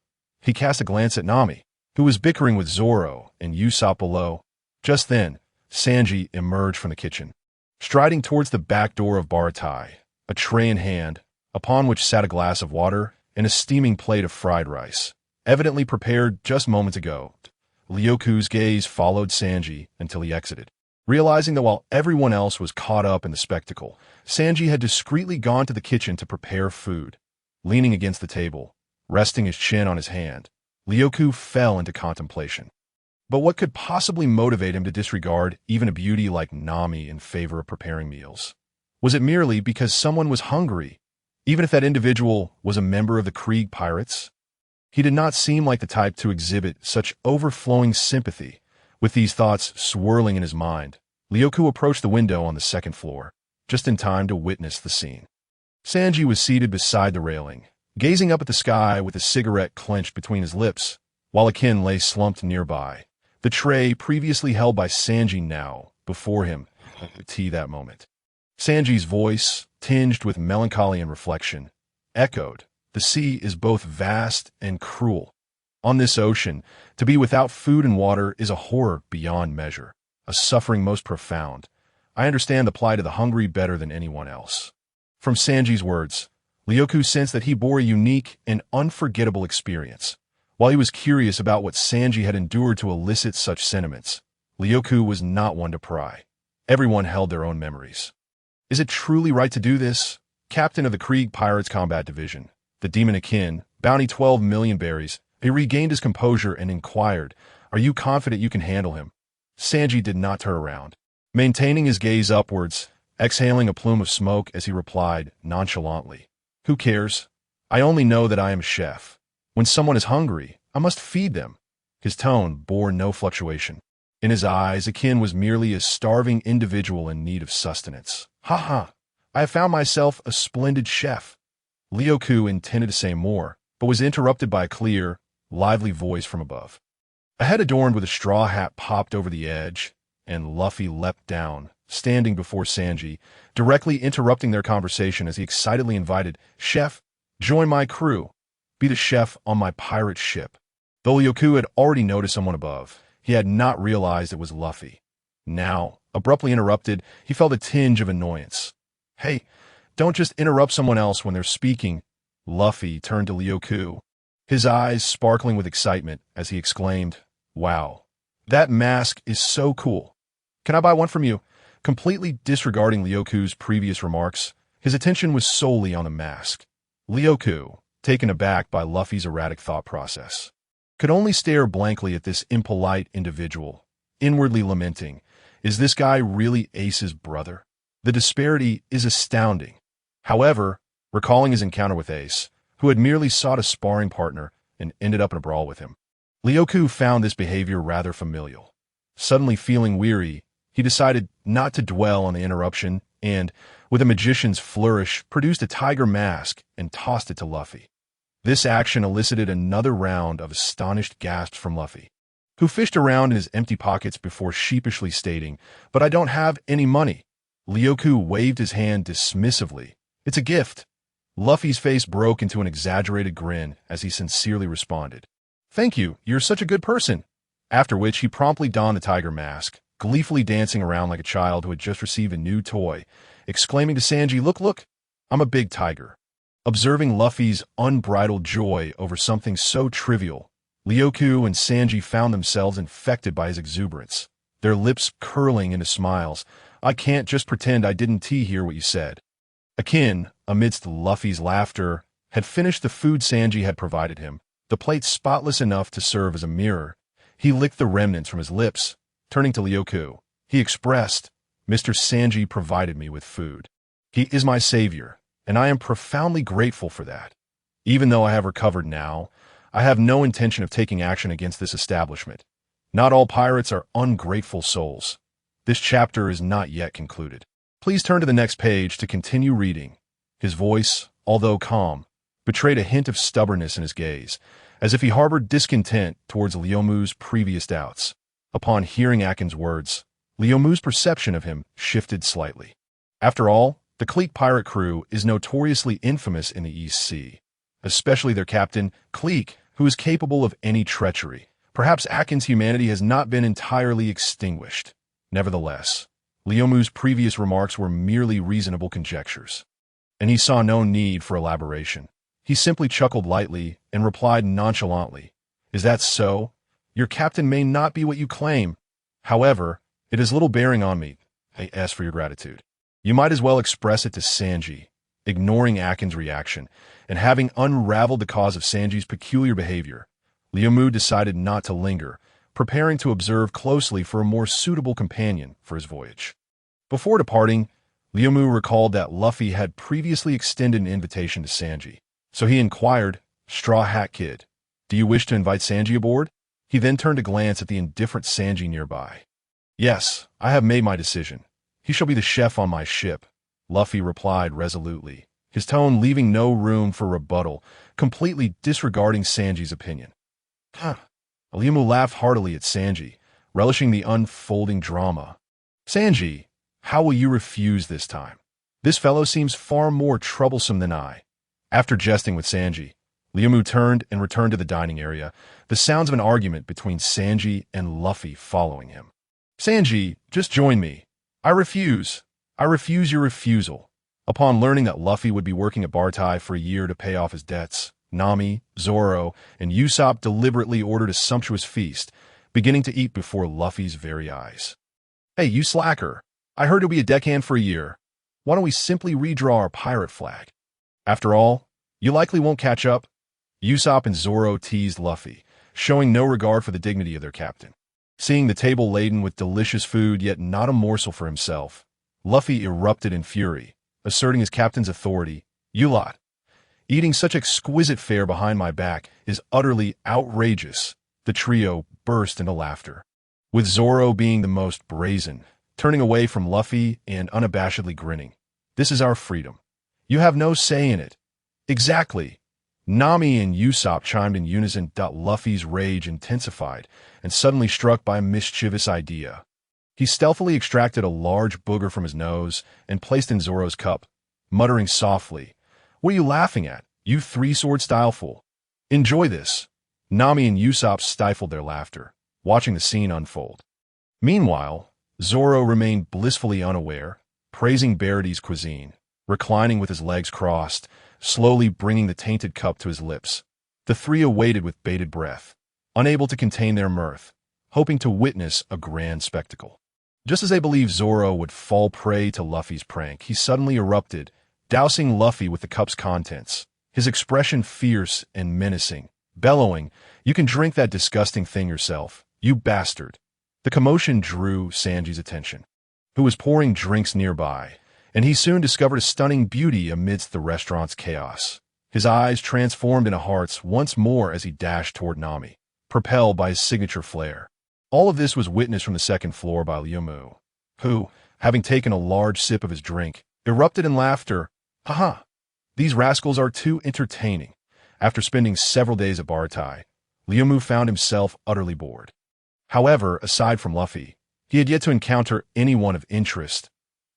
He cast a glance at Nami, who was bickering with Zoro and Usopp below. Just then, Sanji emerged from the kitchen, striding towards the back door of Bartai, a tray in hand, upon which sat a glass of water and a steaming plate of fried rice, evidently prepared just moments ago. Liu's gaze followed Sanji until he exited, realizing that while everyone else was caught up in the spectacle, Sanji had discreetly gone to the kitchen to prepare food. Leaning against the table, resting his chin on his hand, Liu fell into contemplation. But what could possibly motivate him to disregard even a beauty like Nami in favor of preparing meals? Was it merely because someone was hungry, even if that individual was a member of the Krieg pirates? He did not seem like the type to exhibit such overflowing sympathy. With these thoughts swirling in his mind, Ryoku approached the window on the second floor, just in time to witness the scene. Sanji was seated beside the railing, gazing up at the sky with a cigarette clenched between his lips, while Akin lay slumped nearby, the tray previously held by Sanji now before him, tea that moment. Sanji's voice, tinged with melancholy and reflection, echoed, "The sea is both vast and cruel. On this ocean, to be without food and water is a horror beyond measure, a suffering most profound. I understand the plight of the hungry better than anyone else." From Sanji's words, Ryoku sensed that he bore a unique and unforgettable experience. While he was curious about what Sanji had endured to elicit such sentiments, Ryoku was not one to pry. Everyone held their own memories. Is it truly right to do this? Captain of the Krieg Pirates Combat Division, the demon Akin, bounty 12 million berries. He regained his composure and inquired, "Are you confident you can handle him?" Sanji did not turn around, maintaining his gaze upwards, exhaling a plume of smoke as he replied nonchalantly, "Who cares? I only know that I am chef. When someone is hungry, I must feed them." His tone bore no fluctuation. In his eyes, Akin was merely a starving individual in need of sustenance. "Ha ha! I have found myself a splendid chef." Ryoku intended to say more, but was interrupted by a clear, lively voice from above. A head adorned with a straw hat popped over the edge, and Luffy leapt down, standing before Sanji, directly interrupting their conversation as he excitedly invited, "Chef, join my crew. Be the chef on my pirate ship." Though Ryoku had already noticed someone above, he had not realized it was Luffy. Now, abruptly interrupted, he felt a tinge of annoyance. "Hey, don't just interrupt someone else when they're speaking." Luffy turned to Ryoku, his eyes sparkling with excitement as he exclaimed, "Wow, that mask is so cool. Can I buy one from you?" Completely disregarding Ryoku's previous remarks, his attention was solely on the mask. Ryoku, taken aback by Luffy's erratic thought process, could only stare blankly at this impolite individual, inwardly lamenting, is this guy really Ace's brother? The disparity is astounding. However, recalling his encounter with Ace, who had merely sought a sparring partner and ended up in a brawl with him, Ryoku found this behavior rather familial. Suddenly feeling weary, he decided not to dwell on the interruption and, with a magician's flourish, produced a tiger mask and tossed it to Luffy. This action elicited another round of astonished gasps from Luffy, who fished around in his empty pockets before sheepishly stating, "But I don't have any money." Ryoku waved his hand dismissively. "It's a gift." Luffy's face broke into an exaggerated grin as he sincerely responded, "Thank you, you're such a good person." After which he promptly donned the tiger mask, gleefully dancing around like a child who had just received a new toy, exclaiming to Sanji, Look, I'm a big tiger." Observing Luffy's unbridled joy over something so trivial, Ryoku and Sanji found themselves infected by his exuberance, their lips curling into smiles. "I can't just pretend I didn't hear what you said." Akin, amidst Luffy's laughter, had finished the food Sanji had provided him, the plate spotless enough to serve as a mirror. He licked the remnants from his lips. Turning to Ryoku, he expressed, "Mr. Sanji provided me with food. He is my savior, and I am profoundly grateful for that. Even though I have recovered now, I have no intention of taking action against this establishment. Not all pirates are ungrateful souls." This chapter is not yet concluded. Please turn to the next page to continue reading. His voice, although calm, betrayed a hint of stubbornness in his gaze, as if he harbored discontent towards Ryomu's previous doubts. Upon hearing Akin's words, Ryomu's perception of him shifted slightly. After all, the Clique pirate crew is notoriously infamous in the East Sea, especially their captain, Clique, who is capable of any treachery. Perhaps Akin's humanity has not been entirely extinguished. Nevertheless, Ryomu's previous remarks were merely reasonable conjectures, and he saw no need for elaboration. He simply chuckled lightly and replied nonchalantly, "Is that so? Your captain may not be what you claim. However, it has little bearing on me. I ask for your gratitude. You might as well express it to Sanji." Ignoring Akin's reaction, and having unraveled the cause of Sanji's peculiar behavior, Ryomu decided not to linger, preparing to observe closely for a more suitable companion for his voyage. Before departing, Liumu recalled that Luffy had previously extended an invitation to Sanji. So he inquired, "Straw Hat Kid, do you wish to invite Sanji aboard?" He then turned to glance at the indifferent Sanji nearby. "Yes, I have made my decision. He shall be the chef on my ship," Luffy replied resolutely, his tone leaving no room for rebuttal, completely disregarding Sanji's opinion. Huh. Liumu laughed heartily at Sanji, relishing the unfolding drama. "Sanji, how will you refuse this time? This fellow seems far more troublesome than I." After jesting with Sanji, Liumu turned and returned to the dining area, the sounds of an argument between Sanji and Luffy following him. "Sanji, just join me. I refuse. I refuse your refusal." Upon learning that Luffy would be working at Bartai for a year to pay off his debts, Nami, Zoro, and Usopp deliberately ordered a sumptuous feast, beginning to eat before Luffy's very eyes. "Hey, you slacker. I heard you'll be a deckhand for a year. Why don't we simply redraw our pirate flag? After all, you likely won't catch up." Usopp and Zoro teased Luffy, showing no regard for the dignity of their captain. Seeing the table laden with delicious food yet not a morsel for himself, Luffy erupted in fury, asserting his captain's authority. "You lot, eating such exquisite fare behind my back is utterly outrageous." The trio burst into laughter, with Zoro being the most brazen, turning away from Luffy and unabashedly grinning. "This is our freedom. You have no say in it." "Exactly." Nami and Usopp chimed in unison. Luffy's rage intensified, and suddenly struck by a mischievous idea. He stealthily extracted a large booger from his nose and placed in Zoro's cup, muttering softly, "What are you laughing at, you three-sword-style fool? Enjoy this." Nami and Usopp stifled their laughter, watching the scene unfold. Meanwhile, Zoro remained blissfully unaware, praising Barity's cuisine, reclining with his legs crossed, slowly bringing the tainted cup to his lips. The three awaited with bated breath, unable to contain their mirth, hoping to witness a grand spectacle. Just as they believed Zoro would fall prey to Luffy's prank, he suddenly erupted, dousing Luffy with the cup's contents, his expression fierce and menacing, bellowing, "You can drink that disgusting thing yourself, you bastard." The commotion drew Sanji's attention, who was pouring drinks nearby, and he soon discovered a stunning beauty amidst the restaurant's chaos. His eyes transformed into hearts once more as he dashed toward Nami, propelled by his signature flair. All of this was witnessed from the second floor by Liumu, who, having taken a large sip of his drink, erupted in laughter. "Haha, these rascals are too entertaining." After spending several days at Bartai, Liumu found himself utterly bored. However, aside from Luffy, he had yet to encounter anyone of interest.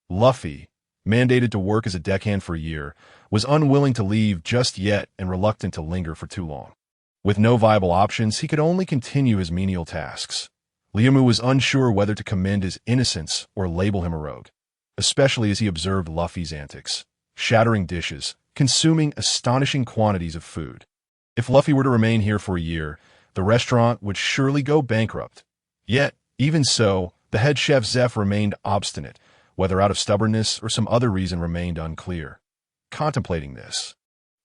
Luffy, mandated to work as a deckhand for a year, was unwilling to leave just yet and reluctant to linger for too long. With no viable options, he could only continue his menial tasks. Liumu was unsure whether to commend his innocence or label him a rogue, especially as he observed Luffy's antics, shattering dishes, consuming astonishing quantities of food. If Luffy were to remain here for a year, the restaurant would surely go bankrupt. Yet, even so, the head chef Zeph remained obstinate, whether out of stubbornness or some other reason remained unclear. Contemplating this,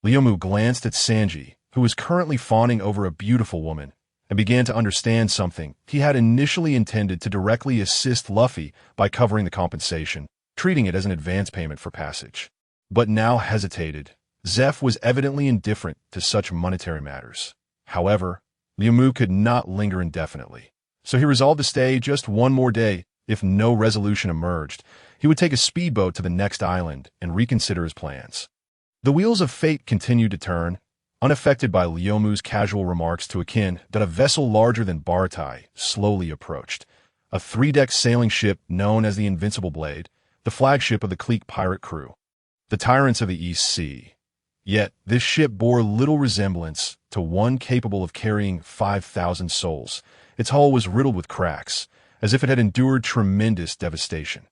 Liumu glanced at Sanji, who was currently fawning over a beautiful woman, and began to understand something. He had initially intended to directly assist Luffy by covering the compensation, treating it as an advance payment for passage, but now hesitated. Zeph was evidently indifferent to such monetary matters. However, Liumu could not linger indefinitely, so he resolved to stay just one more day. If no resolution emerged, he would take a speedboat to the next island and reconsider his plans. The wheels of fate continued to turn, unaffected by Liumu's casual remarks to Akin that a vessel larger than Bartai slowly approached, a three-deck sailing ship known as the Invincible Blade, the flagship of the clique pirate crew, the tyrants of the East Sea. Yet this ship bore little resemblance to one capable of carrying 5,000 souls. Its hull was riddled with cracks, as if it had endured tremendous devastation.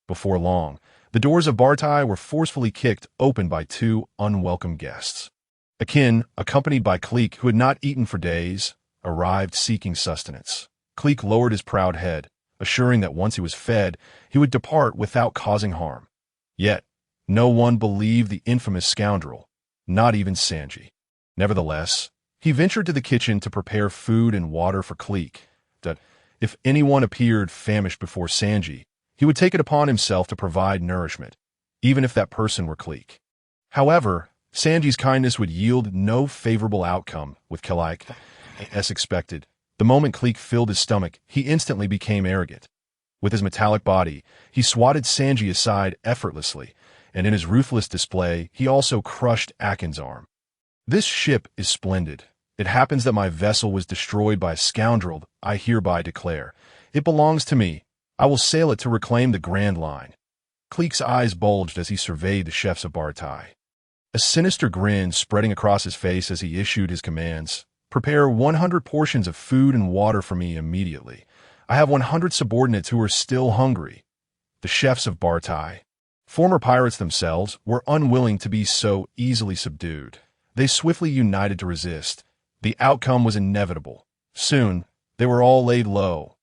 Before long, the doors of Bartai were forcefully kicked open by two unwelcome guests. Akin, accompanied by Cleek, who had not eaten for days, arrived seeking sustenance. Cleek lowered his proud head, assuring that once he was fed, he would depart without causing harm. Yet, no one believed the infamous scoundrel, not even Sanji. Nevertheless, he ventured to the kitchen to prepare food and water for Cleek, that if anyone appeared famished before Sanji, he would take it upon himself to provide nourishment, even if that person were Clique. However, Sanji's kindness would yield no favorable outcome with Clique, as expected. The moment Clique filled his stomach, he instantly became arrogant. With his metallic body, he swatted Sanji aside effortlessly, and in his ruthless display, he also crushed Akin's arm. This ship is splendid. It happens that my vessel was destroyed by a scoundrel. I hereby declare. It belongs to me. I will sail it to reclaim the Grand Line. Clique's eyes bulged as he surveyed the chefs of Baratai. A sinister grin spreading across his face as he issued his commands. Prepare 100 portions of food and water for me immediately. I have 100 subordinates who are still hungry. The chefs of Baratai, former pirates themselves, were unwilling to be so easily subdued. They swiftly united to resist. The outcome was inevitable. Soon, they were all laid low.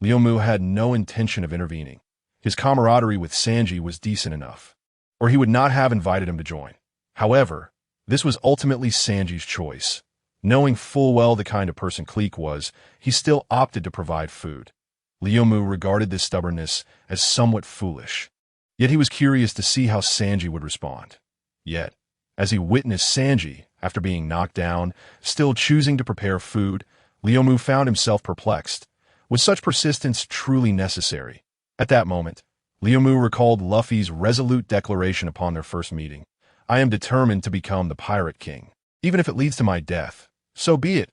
Liu Mu had no intention of intervening. His camaraderie with Sanji was decent enough, or he would not have invited him to join. However, this was ultimately Sanji's choice. Knowing full well the kind of person Clique was, he still opted to provide food. Liu Mu regarded this stubbornness as somewhat foolish. Yet he was curious to see how Sanji would respond. Yet, as he witnessed Sanji, after being knocked down, still choosing to prepare food, Liu Mu found himself perplexed. Was such persistence truly necessary? At that moment, Liu Mu recalled Luffy's resolute declaration upon their first meeting. I am determined to become the Pirate King. Even if it leads to my death, so be it.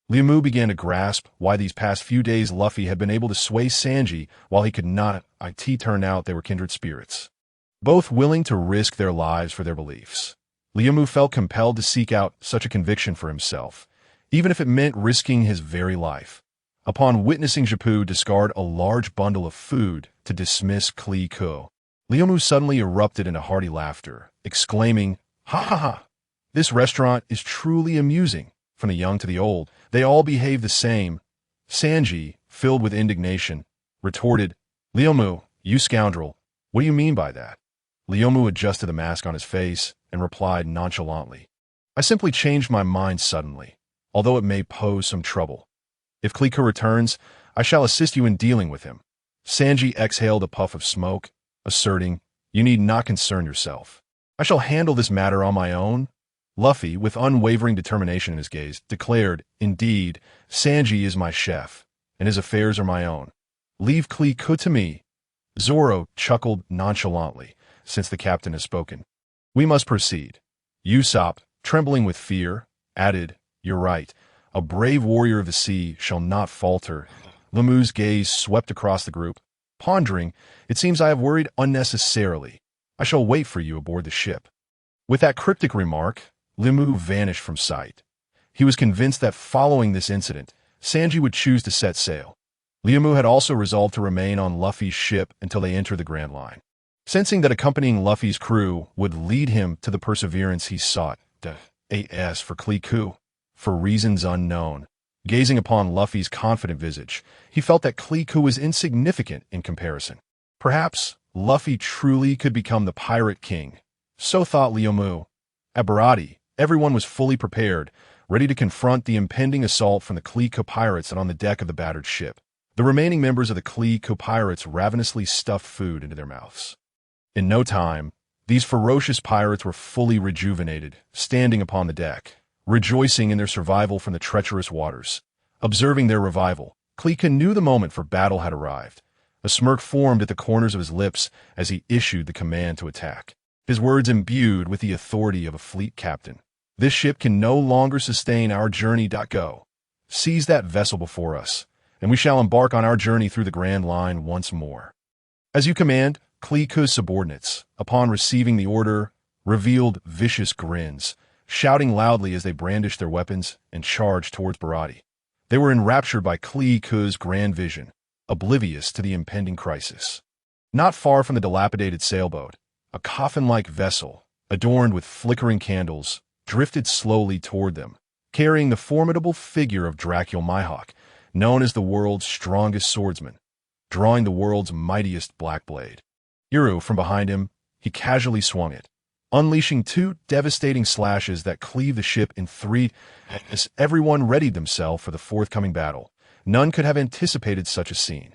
Liu Mu began to grasp why these past few days Luffy had been able to sway Sanji while he could not. It turned out they were kindred spirits, both willing to risk their lives for their beliefs. Liu Mu felt compelled to seek out such a conviction for himself, even if it meant risking his very life. Upon witnessing Jipu discard a large bundle of food to dismiss Clique, Liu Mu suddenly erupted into hearty laughter, exclaiming, "Ha ha ha! This restaurant is truly amusing. From the young to the old, they all behave the same." Sanji, filled with indignation, retorted, "Liu Mu, you scoundrel, what do you mean by that?" Liu Mu adjusted the mask on his face and replied nonchalantly, "I simply changed my mind suddenly, although it may pose some trouble. If Clique returns, I shall assist you in dealing with him." Sanji exhaled a puff of smoke, asserting, "You need not concern yourself. I shall handle this matter on my own." Luffy, with unwavering determination in his gaze, declared, "Indeed, Sanji is my chef, and his affairs are my own. Leave Clique to me." Zoro chuckled nonchalantly, since the captain has spoken. "We must proceed." Usopp, trembling with fear, added, "You're right. A brave warrior of the sea shall not falter." Liu Mu's gaze swept across the group, pondering, "It seems I have worried unnecessarily. I shall wait for you aboard the ship." With that cryptic remark, Liu Mu vanished from sight. He was convinced that following this incident, Sanji would choose to set sail. Liu Mu had also resolved to remain on Luffy's ship until they entered the Grand Line. Sensing that accompanying Luffy's crew would lead him to the perseverance he sought, as for Clique, for reasons unknown. Gazing upon Luffy's confident visage, he felt that Clique was insignificant in comparison. Perhaps Luffy truly could become the Pirate King. So thought Liu Mu. At Baratai, everyone was fully prepared, ready to confront the impending assault from the Clique pirates and on the deck of the battered ship. The remaining members of the Clique pirates ravenously stuffed food into their mouths. In no time, these ferocious pirates were fully rejuvenated, standing upon the deck, rejoicing in their survival from the treacherous waters. Observing their revival, Clique knew the moment for battle had arrived. A smirk formed at the corners of his lips as he issued the command to attack, his words imbued with the authority of a fleet captain. "This ship can no longer sustain our journey. Go. Seize that vessel before us, and we shall embark on our journey through the Grand Line once more." "As you command." Clique's subordinates, upon receiving the order, revealed vicious grins, shouting loudly as they brandished their weapons and charged towards Baratai. They were enraptured by Clique's grand vision, oblivious to the impending crisis. Not far from the dilapidated sailboat, a coffin-like vessel, adorned with flickering candles, drifted slowly toward them, carrying the formidable figure of Dracul Mihawk, known as the world's strongest swordsman, drawing the world's mightiest black blade. Yuru, from behind him, he casually swung it, unleashing two devastating slashes that cleaved the ship in three as everyone readied themselves for the forthcoming battle. None could have anticipated such a scene.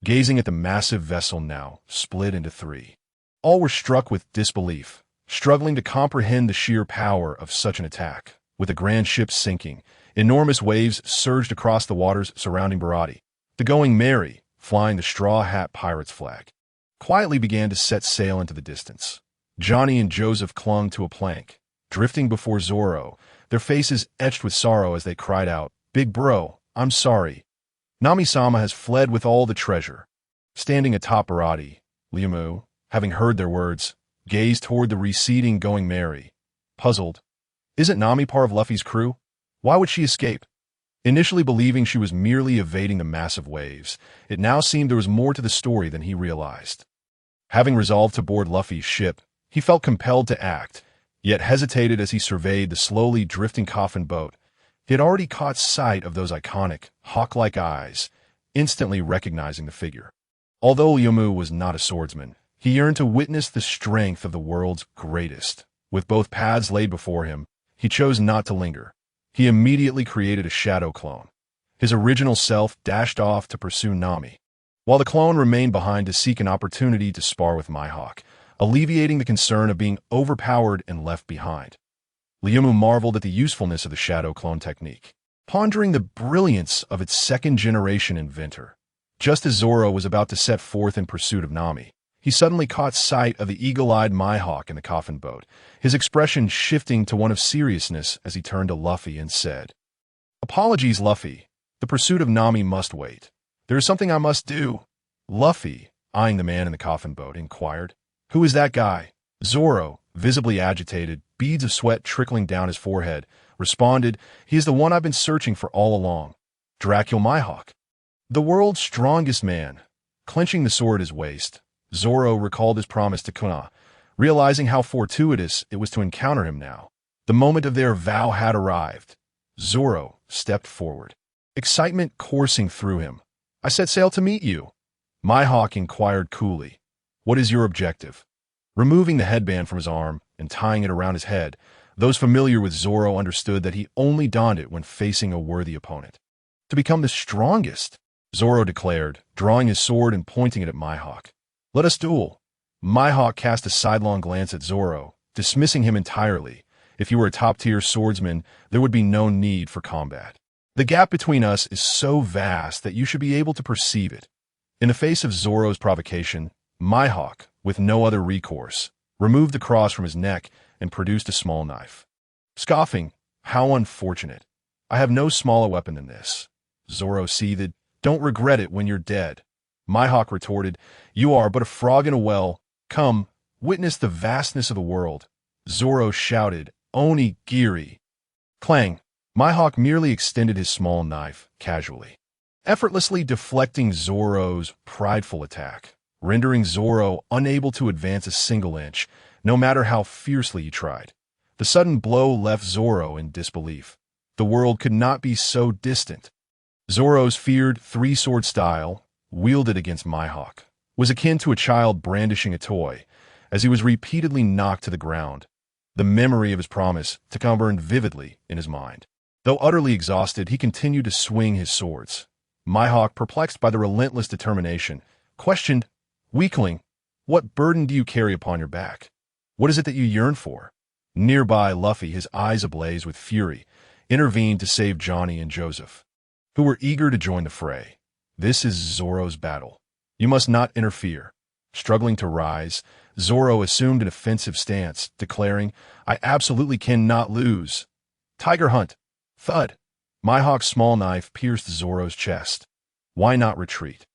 Gazing at the massive vessel now, split into three. All were struck with disbelief, struggling to comprehend the sheer power of such an attack. With the grand ship sinking, enormous waves surged across the waters surrounding Barati. The Going Merry, flying the straw hat pirate's flag, quietly began to set sail into the distance. Johnny and Joseph clung to a plank, drifting before Zoro, their faces etched with sorrow as they cried out, "Big bro, I'm sorry." Nami-sama has fled with all the treasure. Standing atop Barati, Liumu, having heard their words, gazed toward the receding Going Merry. Puzzled. Isn't Nami part of Luffy's crew? Why would she escape? Initially believing she was merely evading the massive waves, it now seemed there was more to the story than he realized. Having resolved to board Luffy's ship, he felt compelled to act, yet hesitated as he surveyed the slowly drifting coffin boat. He had already caught sight of those iconic, hawk-like eyes, instantly recognizing the figure. Although Liumu was not a swordsman, he yearned to witness the strength of the world's greatest. With both paths laid before him, he chose not to linger. He immediately created a shadow clone. His original self dashed off to pursue Nami, while the clone remained behind to seek an opportunity to spar with Mihawk, alleviating the concern of being overpowered and left behind. Liumu marveled at the usefulness of the shadow clone technique, pondering the brilliance of its second-generation inventor. Just as Zoro was about to set forth in pursuit of Nami, he suddenly caught sight of the eagle-eyed Mihawk in the coffin boat, his expression shifting to one of seriousness as he turned to Luffy and said, "Apologies, Luffy. The pursuit of Nami must wait. There is something I must do." Luffy, eyeing the man in the coffin boat, inquired, "Who is that guy?" Zoro, visibly agitated, beads of sweat trickling down his forehead, responded, "He is the one I've been searching for all along. Dracula Mihawk, the world's strongest man." Clenching the sword at his waist, Zoro recalled his promise to Kuna, realizing how fortuitous it was to encounter him now. The moment of their vow had arrived. Zoro stepped forward, excitement coursing through him. "I set sail to meet you." Mihawk inquired coolly, "What is your objective?" Removing the headband from his arm and tying it around his head, those familiar with Zoro understood that he only donned it when facing a worthy opponent. "To become the strongest," Zoro declared, drawing his sword and pointing it at Mihawk. "Let us duel." Mihawk cast a sidelong glance at Zoro, dismissing him entirely. If you were a top-tier swordsman, there would be no need for combat. "The gap between us is so vast that you should be able to perceive it." In the face of Zoro's provocation, Mihawk, with no other recourse, removed the cross from his neck and produced a small knife. Scoffing, "How unfortunate. I have no smaller weapon than this." Zoro seethed, "Don't regret it when you're dead." Mihawk retorted, "You are but a frog in a well. Come, witness the vastness of the world." Zoro shouted, "Onigiri." Clang! Mihawk merely extended his small knife, casually, effortlessly deflecting Zoro's prideful attack, rendering Zoro unable to advance a single inch, no matter how fiercely he tried. The sudden blow left Zoro in disbelief. The world could not be so distant. Zoro's feared three-sword style, wielded against Mihawk, was akin to a child brandishing a toy, as he was repeatedly knocked to the ground. The memory of his promise took burned vividly in his mind. Though utterly exhausted, he continued to swing his swords. Mihawk, perplexed by the relentless determination, questioned, "Weakling, what burden do you carry upon your back? What is it that you yearn for?" Nearby, Luffy, his eyes ablaze with fury, intervened to save Johnny and Joseph, who were eager to join the fray. "This is Zoro's battle. You must not interfere." Struggling to rise, Zoro assumed an offensive stance, declaring, "I absolutely cannot lose." "Tiger Hunt!" Thud! Mihawk's small knife pierced Zoro's chest. "Why not retreat?"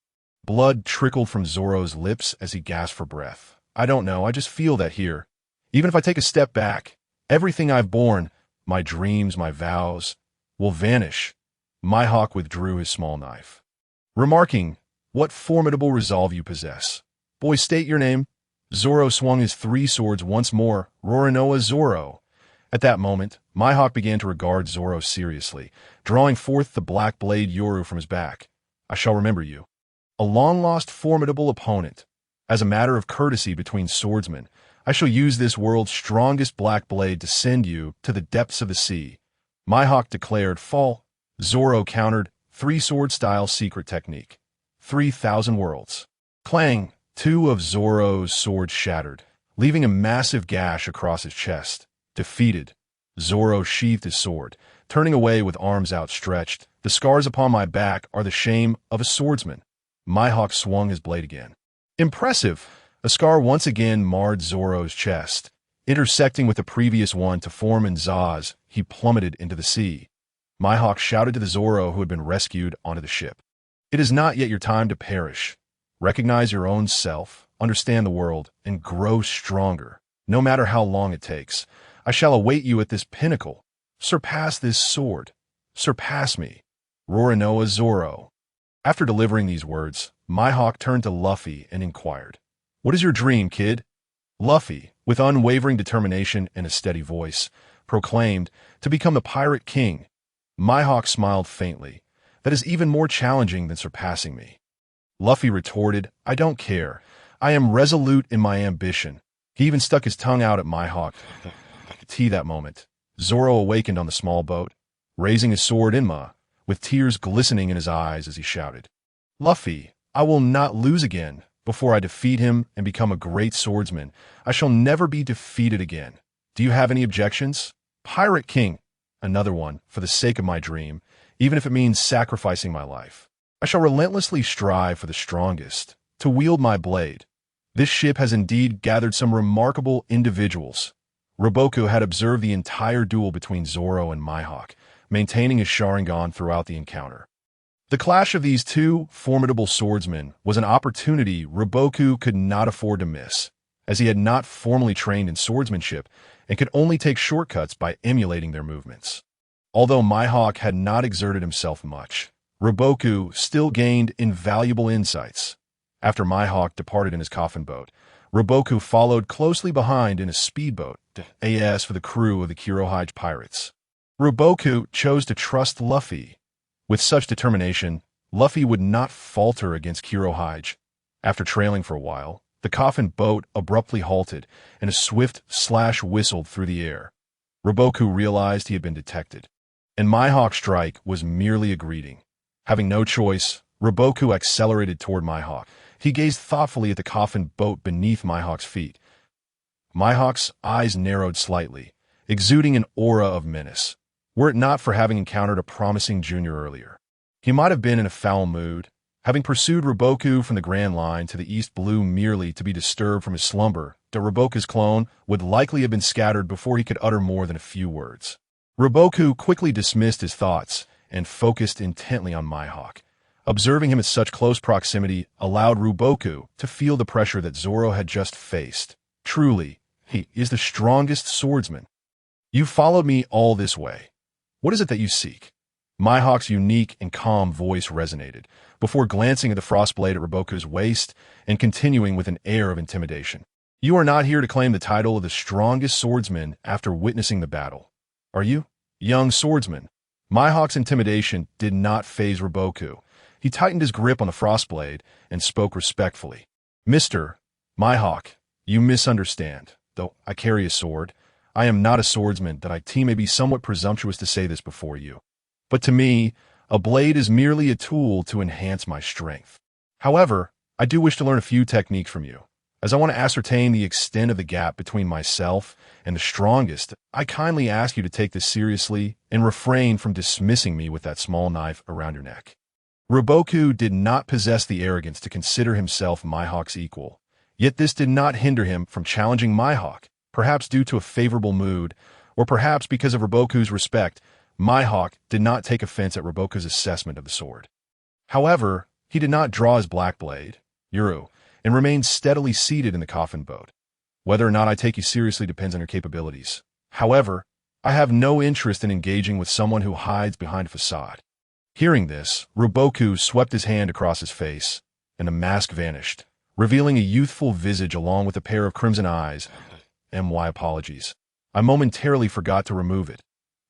Blood trickled from Zoro's lips as he gasped for breath. "I don't know, I just feel that here. Even if I take a step back, everything I've borne, my dreams, my vows, will vanish." Mihawk withdrew his small knife, remarking, "What formidable resolve you possess. Boy, state your name." Zoro swung his three swords once more, Rorinoa Zoro. At that moment, Mihawk began to regard Zoro seriously, drawing forth the black blade Yoru from his back. "I shall remember you. A long-lost formidable opponent. As a matter of courtesy between swordsmen, I shall use this world's strongest black blade to send you to the depths of the sea." Mihawk declared, "Fall." Zoro countered, Three-sword-style secret technique. 3,000 worlds. Clang! Two of Zoro's swords shattered, leaving a massive gash across his chest. Defeated, Zoro sheathed his sword, turning away with arms outstretched. The scars upon my back are the shame of a swordsman. Mihawk swung his blade again. Impressive! A scar once again marred Zoro's chest. Intersecting with the previous one to form in Zaz, he plummeted into the sea. Mihawk shouted to the Zoro who had been rescued onto the ship. It is not yet your time to perish. Recognize your own self, understand the world, and grow stronger. No matter how long it takes, I shall await you at this pinnacle. Surpass this sword. Surpass me. Roronoa Zoro. After delivering these words, Mihawk turned to Luffy and inquired, "What is your dream, kid?" Luffy, with unwavering determination and a steady voice, proclaimed, "To become the Pirate King." Mihawk smiled faintly. "That is even more challenging than surpassing me." Luffy retorted, "I don't care. I am resolute in my ambition." He even stuck his tongue out at Mihawk. That moment, Zoro awakened on the small boat, raising his sword Inma, with tears glistening in his eyes as he shouted, "Luffy, I will not lose again. Before I defeat him and become a great swordsman, I shall never be defeated again. Do you have any objections?" "Pirate King." "Another one, for the sake of my dream, even if it means sacrificing my life. I shall relentlessly strive for the strongest, to wield my blade." This ship has indeed gathered some remarkable individuals. Roboku had observed the entire duel between Zoro and Mihawk, maintaining his Sharingan throughout the encounter. The clash of these two formidable swordsmen was an opportunity Roboku could not afford to miss, as he had not formally trained in swordsmanship and could only take shortcuts by emulating their movements. Although Mihawk had not exerted himself much, Roboku still gained invaluable insights. After Mihawk departed in his coffin boat, Roboku followed closely behind in a speedboat, AS for the crew of the Kurohige pirates. Roboku chose to trust Luffy. With such determination, Luffy would not falter against Kurohige. After trailing for a while, the coffin boat abruptly halted, and a swift slash whistled through the air. Roboku realized he had been detected, and Mihawk's strike was merely a greeting. Having no choice, Roboku accelerated toward Mihawk. He gazed thoughtfully at the coffin boat beneath Mihawk's feet. Mihawk's eyes narrowed slightly, exuding an aura of menace. Were it not for having encountered a promising junior earlier, he might have been in a foul mood, having pursued Roboku from the Grand Line to the East Blue merely to be disturbed from his slumber. Roboku's clone would likely have been scattered before he could utter more than a few words. Roboku quickly dismissed his thoughts and focused intently on Mihawk. Observing him at such close proximity allowed Roboku to feel the pressure that Zoro had just faced. Truly, he is the strongest swordsman. "You followed me all this way. What is it that you seek?" Mihawk's unique and calm voice resonated, before glancing at the frostblade at Roboku's waist and continuing with an air of intimidation. "You are not here to claim the title of the strongest swordsman after witnessing the battle, are you, young swordsman?" Mihawk's intimidation did not faze Roboku. He tightened his grip on the frostblade and spoke respectfully. "Mr. Mihawk, you misunderstand. Though I carry a sword, I am not a swordsman. That I may be somewhat presumptuous to say this before you. But to me, a blade is merely a tool to enhance my strength. However, I do wish to learn a few techniques from you. As I want to ascertain the extent of the gap between myself and the strongest, I kindly ask you to take this seriously and refrain from dismissing me with that small knife around your neck." Roboku did not possess the arrogance to consider himself Mihawk's equal, yet this did not hinder him from challenging Mihawk, perhaps due to a favorable mood, or perhaps because of Roboku's respect. Mihawk did not take offense at Roboku's assessment of the sword. However, he did not draw his black blade, Yuru, and remained steadily seated in the coffin boat. "Whether or not I take you seriously depends on your capabilities. However, I have no interest in engaging with someone who hides behind a facade." Hearing this, Roboku swept his hand across his face, and the mask vanished, revealing a youthful visage along with a pair of crimson eyes. My apologies. I momentarily forgot to remove it.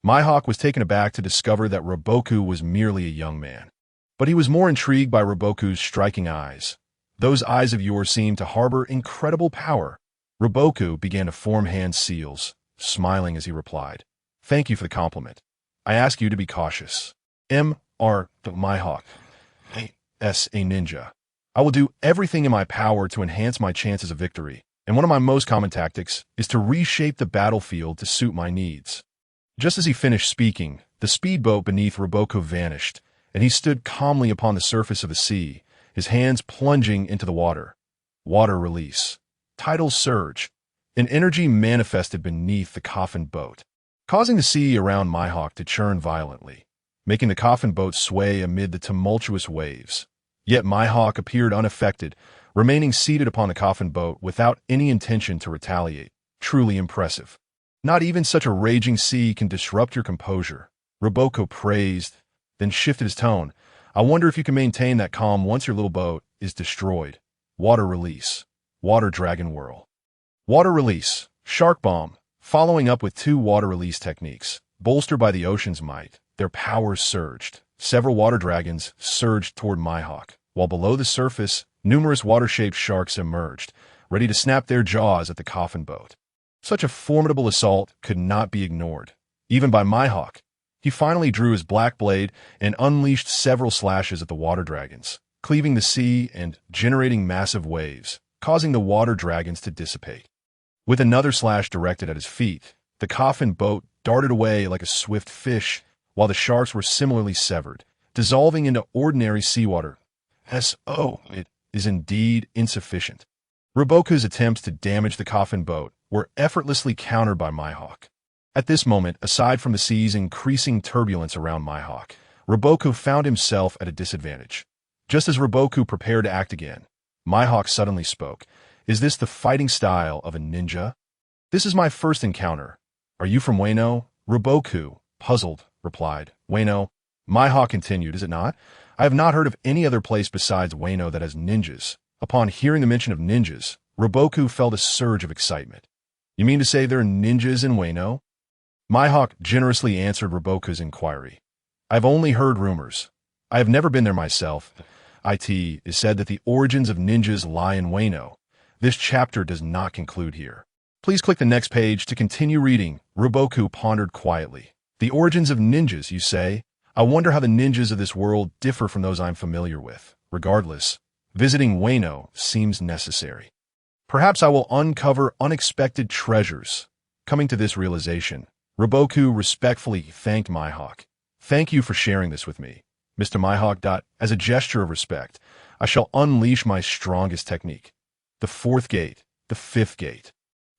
Mihawk was taken aback to discover that Roboku was merely a young man. But he was more intrigued by Roboku's striking eyes. "Those eyes of yours seem to harbor incredible power." Roboku began to form hand seals, smiling as he replied, "Thank you for the compliment. I ask you to be cautious." are the Mihawk. S. A ninja. I will do everything in my power to enhance my chances of victory, and one of my most common tactics is to reshape the battlefield to suit my needs. Just as he finished speaking, the speedboat beneath Roboku vanished, and he stood calmly upon the surface of the sea, his hands plunging into the water. Water release. Tidal surge. An energy manifested beneath the coffin boat, causing the sea around Mihawk to churn violently, making the coffin boat sway amid the tumultuous waves. Yet Mihawk appeared unaffected, remaining seated upon the coffin boat without any intention to retaliate. Truly impressive. Not even such a raging sea can disrupt your composure. Roboku praised, then shifted his tone. I wonder if you can maintain that calm once your little boat is destroyed. Water release. Water dragon whirl. Water release. Shark bomb. Following up with 2 water release techniques. Bolstered by the ocean's might, their powers surged. Several water dragons surged toward Mihawk, while below the surface, numerous water-shaped sharks emerged, ready to snap their jaws at the coffin boat. Such a formidable assault could not be ignored, even by Mihawk. He finally drew his black blade and unleashed several slashes at the water dragons, cleaving the sea and generating massive waves, causing the water dragons to dissipate. With another slash directed at his feet, the coffin boat darted away like a swift fish, while the sharks were similarly severed, dissolving into ordinary seawater. It is indeed insufficient. Roboku's attempts to damage the coffin boat were effortlessly countered by Mihawk. At this moment, aside from the sea's increasing turbulence around Mihawk, Roboku found himself at a disadvantage. Just as Roboku prepared to act again, Mihawk suddenly spoke. Is this the fighting style of a ninja? This is my first encounter. Are you from Wano? Roboku, puzzled, replied. Wano? Mihawk continued, is it not? I have not heard of any other place besides Wano that has ninjas. Upon hearing the mention of ninjas, Roboku felt a surge of excitement. You mean to say there are ninjas in Wano? Mihawk generously answered Roboku's inquiry. I've only heard rumors. I have never been there myself. It is said that the origins of ninjas lie in Wano. This chapter does not conclude here. Please click the next page to continue reading. Roboku pondered quietly. The origins of ninjas, you say? I wonder how the ninjas of this world differ from those I'm familiar with. Regardless, visiting Wano seems necessary. Perhaps I will uncover unexpected treasures. Coming to this realization, Roboku respectfully thanked Mihawk. Thank you for sharing this with me, Mr. Mihawk. As a gesture of respect, I shall unleash my strongest technique. The 4th gate, the 5th gate,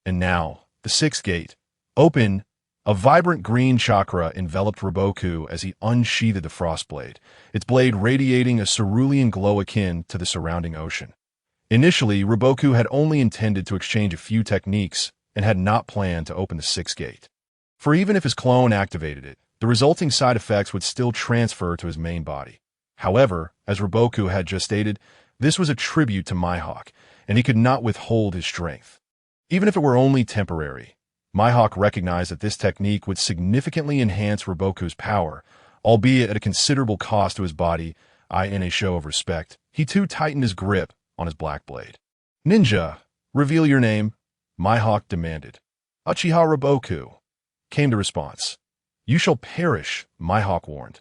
and now, the 6th gate. Open. A vibrant green chakra enveloped Roboku as he unsheathed the frost blade, its blade radiating a cerulean glow akin to the surrounding ocean. Initially, Roboku had only intended to exchange a few techniques and had not planned to open the 6th gate. For even if his clone activated it, the resulting side effects would still transfer to his main body. However, as Roboku had just stated, this was a tribute to Mihawk, and he could not withhold his strength. Even if it were only temporary, Mihawk recognized that this technique would significantly enhance Roboku's power, albeit at a considerable cost to his body. In a show of respect, he too tightened his grip on his black blade. Ninja, reveal your name, Mihawk demanded. Uchiha Roboku, came the response. You shall perish, Mihawk warned.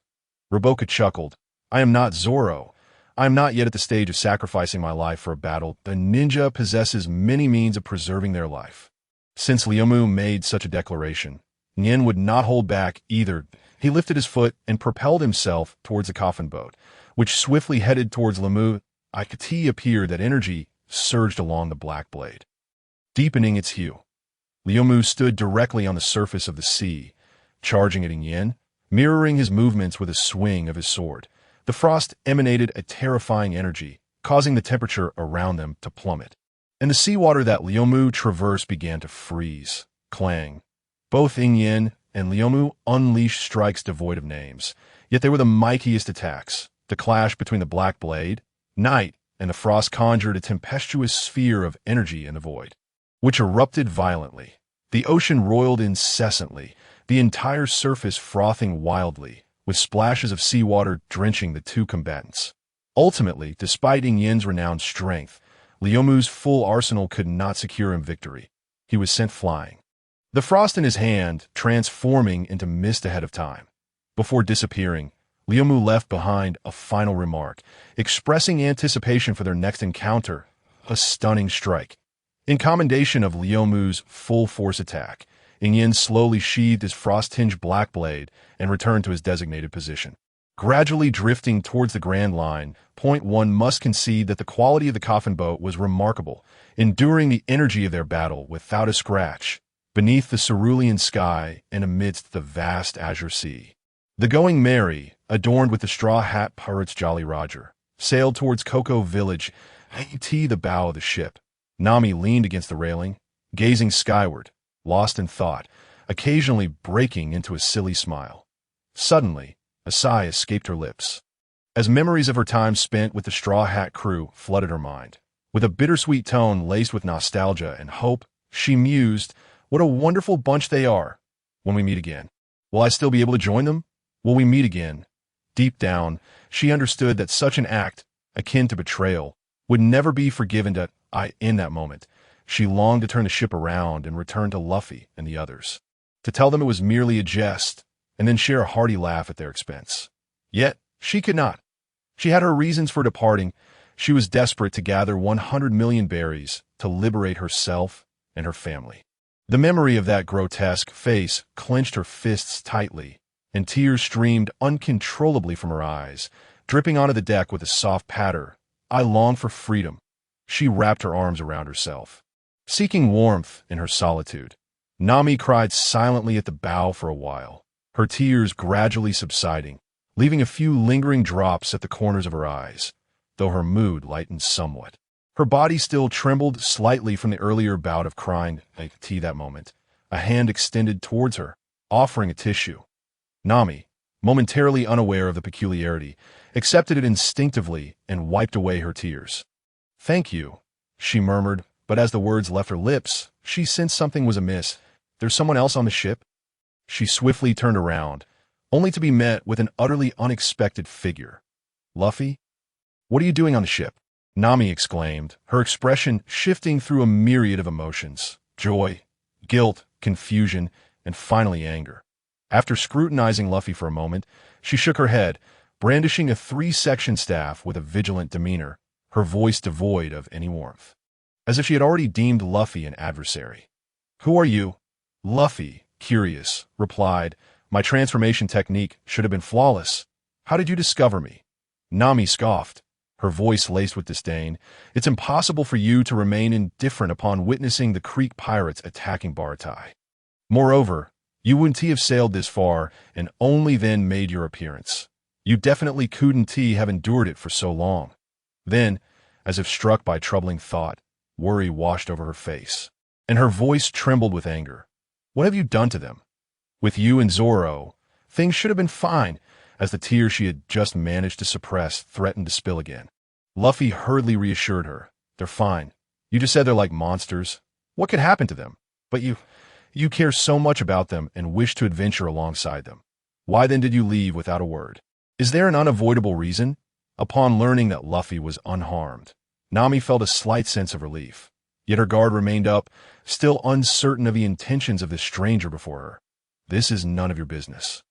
Roboku chuckled. I am not Zoro. I am not yet at the stage of sacrificing my life for a battle. The ninja possesses many means of preserving their life. Since Lyomu made such a declaration, Nien would not hold back either. He lifted his foot and propelled himself towards the coffin boat, which swiftly headed towards Lyomu. It appeared that energy surged along the black blade, deepening its hue. Lyomu stood directly on the surface of the sea, charging at Yen, mirroring his movements with a swing of his sword. The frost emanated a terrifying energy, causing the temperature around them to plummet. And the seawater that Lyomu traversed began to freeze. Clang. Both Yen and Lyomu unleashed strikes devoid of names, yet they were the mightiest attacks. The clash between the black blade, night, and the frost conjured a tempestuous sphere of energy in the void, which erupted violently. The ocean roiled incessantly, the entire surface frothing wildly, with splashes of seawater drenching the two combatants. Ultimately, despite Yen's renowned strength, Lyomu's full arsenal could not secure him victory. He was sent flying, the frost in his hand transforming into mist ahead of time. Before disappearing, Liumu left behind a final remark, expressing anticipation for their next encounter, a stunning strike. In commendation of Liumu's full-force attack, Ingyin slowly sheathed his frost-tinged black blade and returned to his designated position. Gradually drifting towards the Grand Line, Point One must concede that the quality of the coffin boat was remarkable, enduring the energy of their battle without a scratch, beneath the cerulean sky and amidst the vast azure sea. The Going Merry, adorned with the straw hat pirate's Jolly Roger, sailed towards Cocoa Village, at the bow of the ship. Nami leaned against the railing, gazing skyward, lost in thought, occasionally breaking into a silly smile. Suddenly, a sigh escaped her lips, as memories of her time spent with the Straw Hat crew flooded her mind. With a bittersweet tone laced with nostalgia and hope, she mused, "What a wonderful bunch they are. When we meet again, will I still be able to join them? Will we meet again?" Deep down, she understood that such an act, akin to betrayal, would never be forgiven. In that moment, she longed to turn the ship around and return to Luffy and the others, to tell them it was merely a jest, and then share a hearty laugh at their expense. Yet, she could not. She had her reasons for departing. She was desperate to gather 100 million berries to liberate herself and her family. The memory of that grotesque face clenched her fists tightly, and tears streamed uncontrollably from her eyes, dripping onto the deck with a soft patter. "I long for freedom." She wrapped her arms around herself, seeking warmth in her solitude. Nami cried silently at the bow for a while, her tears gradually subsiding, leaving a few lingering drops at the corners of her eyes, though her mood lightened somewhat. Her body still trembled slightly from the earlier bout of crying. At that moment, a hand extended towards her, offering a tissue. Nami, momentarily unaware of the peculiarity, accepted it instinctively and wiped away her tears. "Thank you," she murmured, but as the words left her lips, she sensed something was amiss. "There's someone else on the ship?" She swiftly turned around, only to be met with an utterly unexpected figure. "Luffy? What are you doing on the ship?" Nami exclaimed, her expression shifting through a myriad of emotions: joy, guilt, confusion, and finally anger. After scrutinizing Luffy for a moment, she shook her head, brandishing a 3-section staff with a vigilant demeanor, her voice devoid of any warmth, as if she had already deemed Luffy an adversary. "Who are you?" Luffy, curious, replied, "My transformation technique should have been flawless. How did you discover me?" Nami scoffed, her voice laced with disdain. "It's impossible for you to remain indifferent upon witnessing the Creek pirates attacking Baratai. Moreover, you wouldn't have sailed this far and only then made your appearance. You definitely couldn't have endured it for so long." Then, as if struck by troubling thought, worry washed over her face, and her voice trembled with anger. "What have you done to them? With you and Zoro, things should have been fine," as the tears she had just managed to suppress threatened to spill again. Luffy hurriedly reassured her. "They're fine. You just said they're like monsters. What could happen to them? But you care so much about them and wish to adventure alongside them. Why then did you leave without a word? Is there an unavoidable reason?" Upon learning that Luffy was unharmed, Nami felt a slight sense of relief, yet her guard remained up, still uncertain of the intentions of this stranger before her. "This is none of your business.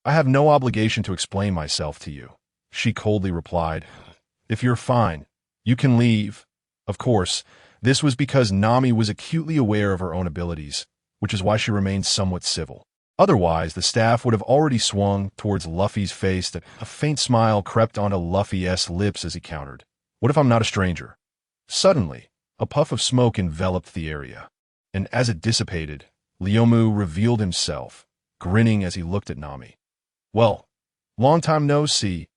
I have no obligation to explain myself to you," she coldly replied. "If you're fine, you can leave." Of course, this was because Nami was acutely aware of her own abilities, which is why she remained somewhat civil. Otherwise, the staff would have already swung towards Luffy's face. That a faint smile crept onto Luffy's lips as he countered. "What if I'm not a stranger?" Suddenly, a puff of smoke enveloped the area, and as it dissipated, Liumu revealed himself, grinning as he looked at Nami. "Well, long time no see."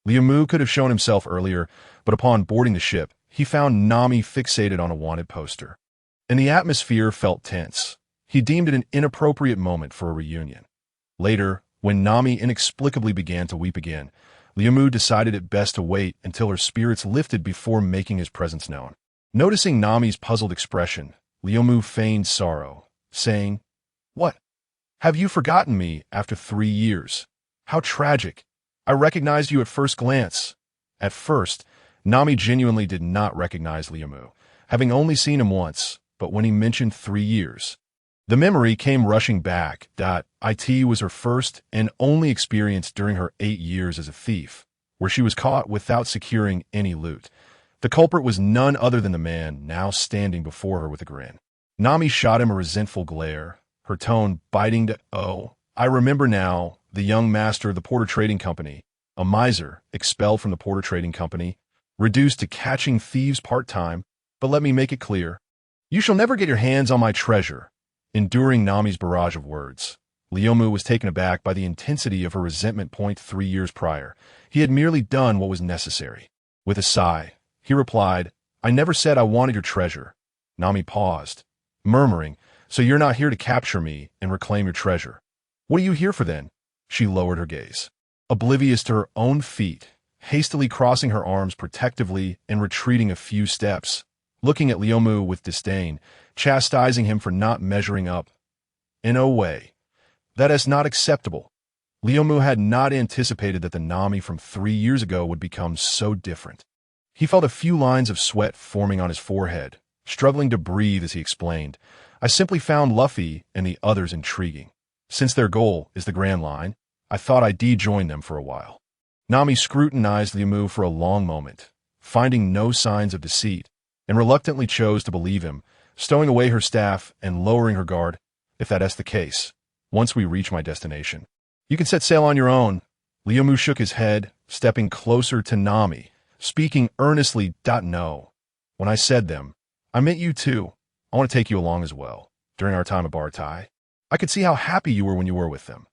Liumu could have shown himself earlier, but upon boarding the ship, he found Nami fixated on a wanted poster, and the atmosphere felt tense. He deemed it an inappropriate moment for a reunion. Later, when Nami inexplicably began to weep again, Liumu decided it best to wait until her spirits lifted before making his presence known. Noticing Nami's puzzled expression, Liumu feigned sorrow, saying, "What? Have you forgotten me after 3 years? How tragic. I recognized you at first glance." At first, Nami genuinely did not recognize Liumu, having only seen him once, but when he mentioned 3 years, The memory came rushing back. It was her first and only experience during her 8 years as a thief, where she was caught without securing any loot. The culprit was none other than the man now standing before her with a grin. Nami shot him a resentful glare, her tone biting to, "Oh, I remember now, the young master of the Porter Trading Company, a miser, expelled from the Porter Trading Company, reduced to catching thieves part-time, but let me make it clear. You shall never get your hands on my treasure." Enduring Nami's barrage of words, Leomu was taken aback by the intensity of her resentment. 3 years prior, he had merely done what was necessary. With a sigh, he replied, "I never said I wanted your treasure." Nami paused, murmuring, "So you're not here to capture me and reclaim your treasure. What are you here for then?" She lowered her gaze, oblivious to her own feet, hastily crossing her arms protectively and retreating a few steps, looking at Leomu with disdain, chastising him for not measuring up. "In a way, that is not acceptable." Leomu had not anticipated that the Nami from 3 years ago would become so different. He felt a few lines of sweat forming on his forehead, struggling to breathe as he explained, "I simply found Luffy and the others intriguing. Since their goal is the Grand Line, I thought I'd join them for a while." Nami scrutinized Leomu for a long moment, finding no signs of deceit, and reluctantly chose to believe him, stowing away her staff and lowering her guard. "If that is the case, once we reach my destination, you can set sail on your own." Leomu shook his head, stepping closer to Nami, speaking earnestly. "No. When I said them, I meant you too. I want to take you along as well. During our time at Bartai, I could see how happy you were when you were with them.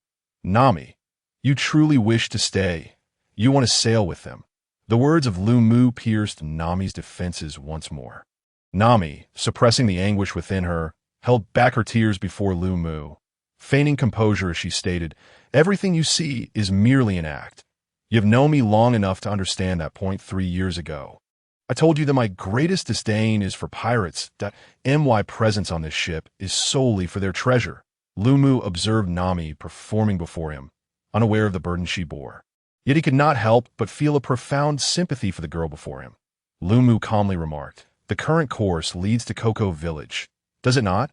Nami, you truly wish to stay. You want to sail with them." The words of Leomu pierced Nami's defenses once more. Nami, suppressing the anguish within her, held back her tears before Leomu, feigning composure as she stated, "Everything you see is merely an act. You've known me long enough to understand that. 3 years ago, I told you that my greatest disdain is for pirates. My presence on this ship is solely for their treasure." Leomu observed Nami performing before him, unaware of the burden she bore. Yet he could not help but feel a profound sympathy for the girl before him. Leomu calmly remarked, "The current course leads to Cocoa Village, does it not?"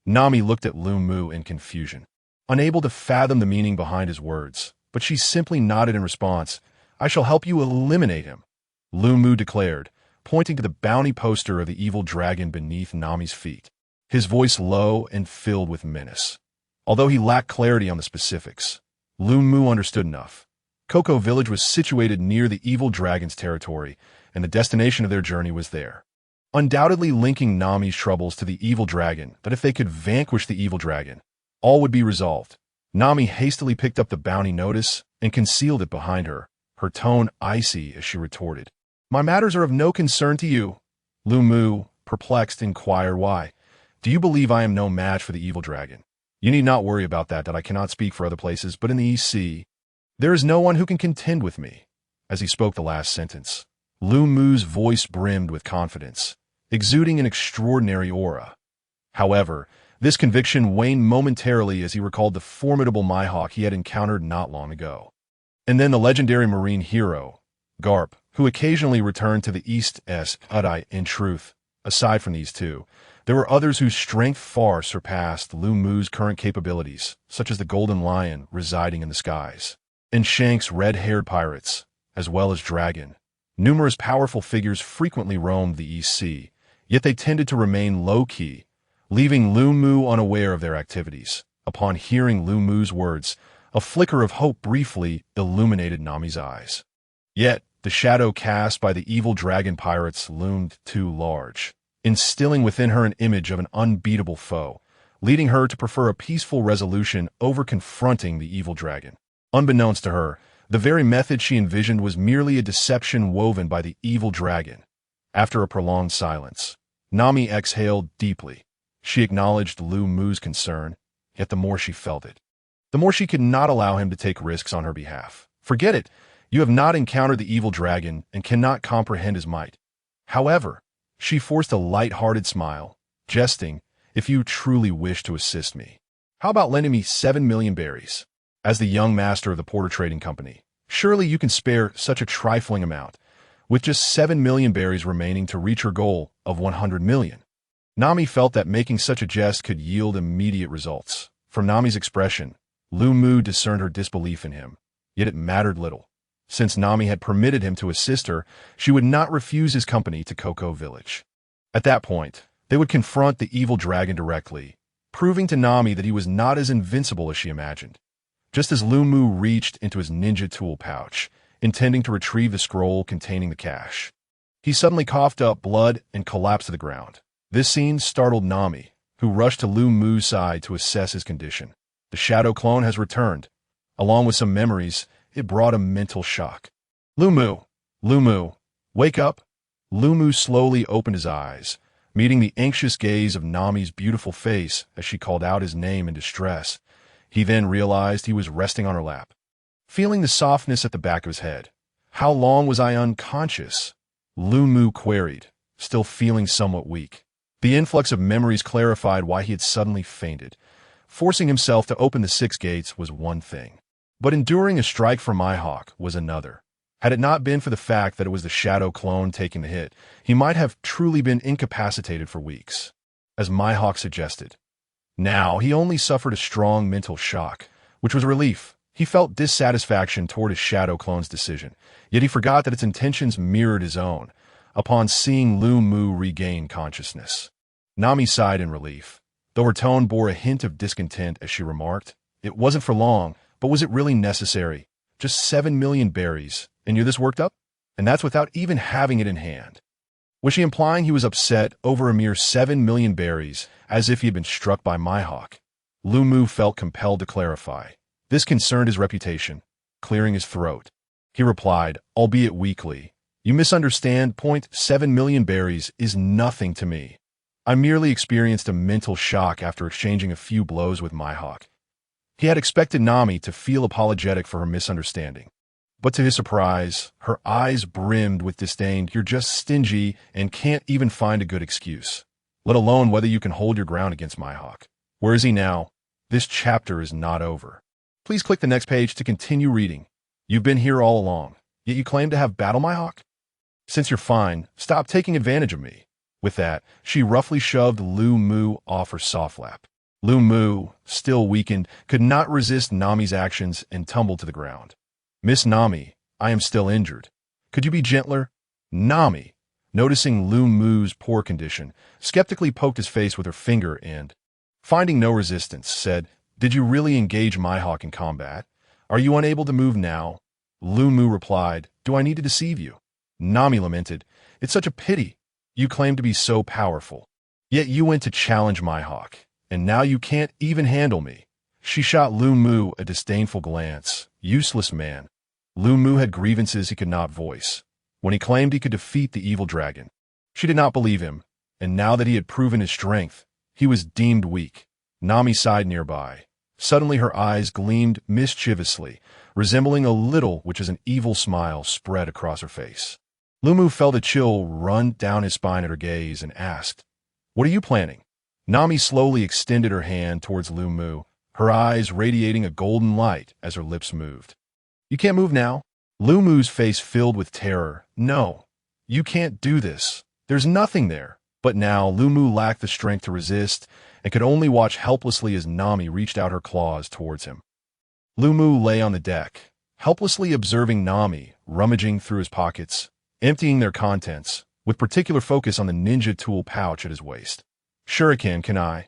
Nami looked at Leomu in confusion, unable to fathom the meaning behind his words, but she simply nodded in response. "I shall help you eliminate him," Leomu declared, pointing to the bounty poster of the evil dragon beneath Nami's feet, his voice low and filled with menace. Although he lacked clarity on the specifics, Leomu understood enough. Cocoa Village was situated near the evil dragon's territory, and the destination of their journey was there, undoubtedly linking Nami's troubles to the evil dragon. That if they could vanquish the evil dragon, all would be resolved. Nami hastily picked up the bounty notice and concealed it behind her, her tone icy as she retorted, "My matters are of no concern to you." Leomu, perplexed, inquired why. "Do you believe I am no match for the evil dragon? You need not worry about that. I cannot speak for other places, but in the East Sea, there is no one who can contend with me." As he spoke the last sentence, Leomu's voice brimmed with confidence, exuding an extraordinary aura. However, this conviction waned momentarily as he recalled the formidable Mihawk he had encountered not long ago. And then the legendary marine hero, Garp, who occasionally returned to the East S. In truth, aside from these two, there were others whose strength far surpassed Leomu's current capabilities, such as the Golden Lion residing in the skies, and Shank's red-haired pirates, as well as Dragon. Numerous powerful figures frequently roamed the East Sea, yet they tended to remain low-key, leaving Leomu unaware of their activities. Upon hearing Leomu's words, a flicker of hope briefly illuminated Nami's eyes. Yet, the shadow cast by the evil dragon pirates loomed too large, instilling within her an image of an unbeatable foe, leading her to prefer a peaceful resolution over confronting the evil dragon. Unbeknownst to her, the very method she envisioned was merely a deception woven by the evil dragon. After a prolonged silence, Nami exhaled deeply. She acknowledged Leomu's concern, yet the more she felt it, the more she could not allow him to take risks on her behalf. "Forget it. You have not encountered the evil dragon and cannot comprehend his might." However, she forced a light-hearted smile, jesting, "If you truly wish to assist me, how about lending me 7 million berries? As the young master of the Porter Trading Company, surely you can spare such a trifling amount, with just 7 million berries remaining to reach her goal of 100 million. Nami felt that making such a jest could yield immediate results. From Nami's expression, Lu Mu discerned her disbelief in him, yet it mattered little. Since Nami had permitted him to assist her, she would not refuse his company to Koko Village. At that point, they would confront the evil dragon directly, proving to Nami that he was not as invincible as she imagined. Just as Lu Mu reached into his ninja tool pouch, intending to retrieve the scroll containing the cache, he suddenly coughed up blood and collapsed to the ground. This scene startled Nami, who rushed to Lu Mu's side to assess his condition. The shadow clone has returned. Along with some memories, it brought a mental shock. Lu Mu, wake up. Lu Mu slowly opened his eyes, meeting the anxious gaze of Nami's beautiful face as she called out his name in distress. He then realized he was resting on her lap, feeling the softness at the back of his head. How long was I unconscious? Lu Mu queried, still feeling somewhat weak. The influx of memories clarified why he had suddenly fainted. Forcing himself to open the 6 gates was one thing, but enduring a strike from Mihawk was another. Had it not been for the fact that it was the shadow clone taking the hit, he might have truly been incapacitated for weeks, as Mihawk suggested. Now, he only suffered a strong mental shock, which was a relief. He felt dissatisfaction toward his shadow clone's decision, yet he forgot that its intentions mirrored his own, upon seeing Lu Mu regain consciousness. Nami sighed in relief, though her tone bore a hint of discontent as she remarked, "It wasn't for long, but was it really necessary? Just 7 million berries, and you're this worked up? And that's without even having it in hand." Was she implying he was upset over a mere 7 million berries, as if he had been struck by Mihawk? Lu Mu felt compelled to clarify. This concerned his reputation. Clearing his throat, he replied, albeit weakly, "You misunderstand. 7 million berries is nothing to me. I merely experienced a mental shock after exchanging a few blows with Mihawk." He had expected Nami to feel apologetic for her misunderstanding, but to his surprise, her eyes brimmed with disdain. "You're just stingy and can't even find a good excuse, let alone whether you can hold your ground against Mihawk. Where is he now? This chapter is not over. Please click the next page to continue reading. You've been here all along, yet you claim to have battle Mihawk? Since you're fine, stop taking advantage of me." With that, she roughly shoved Lu Mu off her soft lap. Lu Mu, still weakened, could not resist Nami's actions and tumbled to the ground. "Miss Nami, I am still injured. Could you be gentler?" Nami, noticing Lu Mu's poor condition, skeptically poked his face with her finger and, finding no resistance, said, "Did you really engage Mihawk in combat? Are you unable to move now?" Lu Mu replied, "Do I need to deceive you?" Nami lamented, "It's such a pity. You claim to be so powerful. Yet you went to challenge Mihawk, and now you can't even handle me." She shot Lu Mu a disdainful glance. Useless man. Lu Mu had grievances he could not voice. When he claimed he could defeat the evil dragon, she did not believe him, and now that he had proven his strength, he was deemed weak. Nami sighed nearby. Suddenly her eyes gleamed mischievously, resembling a little which is an evil smile spread across her face. Lu Mu felt a chill run down his spine at her gaze and asked, "What are you planning?" Nami slowly extended her hand towards Lu Mu, her eyes radiating a golden light as her lips moved. "You can't move now." Lu Mu's face filled with terror. "No, you can't do this. There's nothing there." But now Lu Mu lacked the strength to resist and could only watch helplessly as Nami reached out her claws towards him. Lu Mu lay on the deck, helplessly observing Nami rummaging through his pockets, emptying their contents, with particular focus on the ninja tool pouch at his waist. Shuriken, kunai.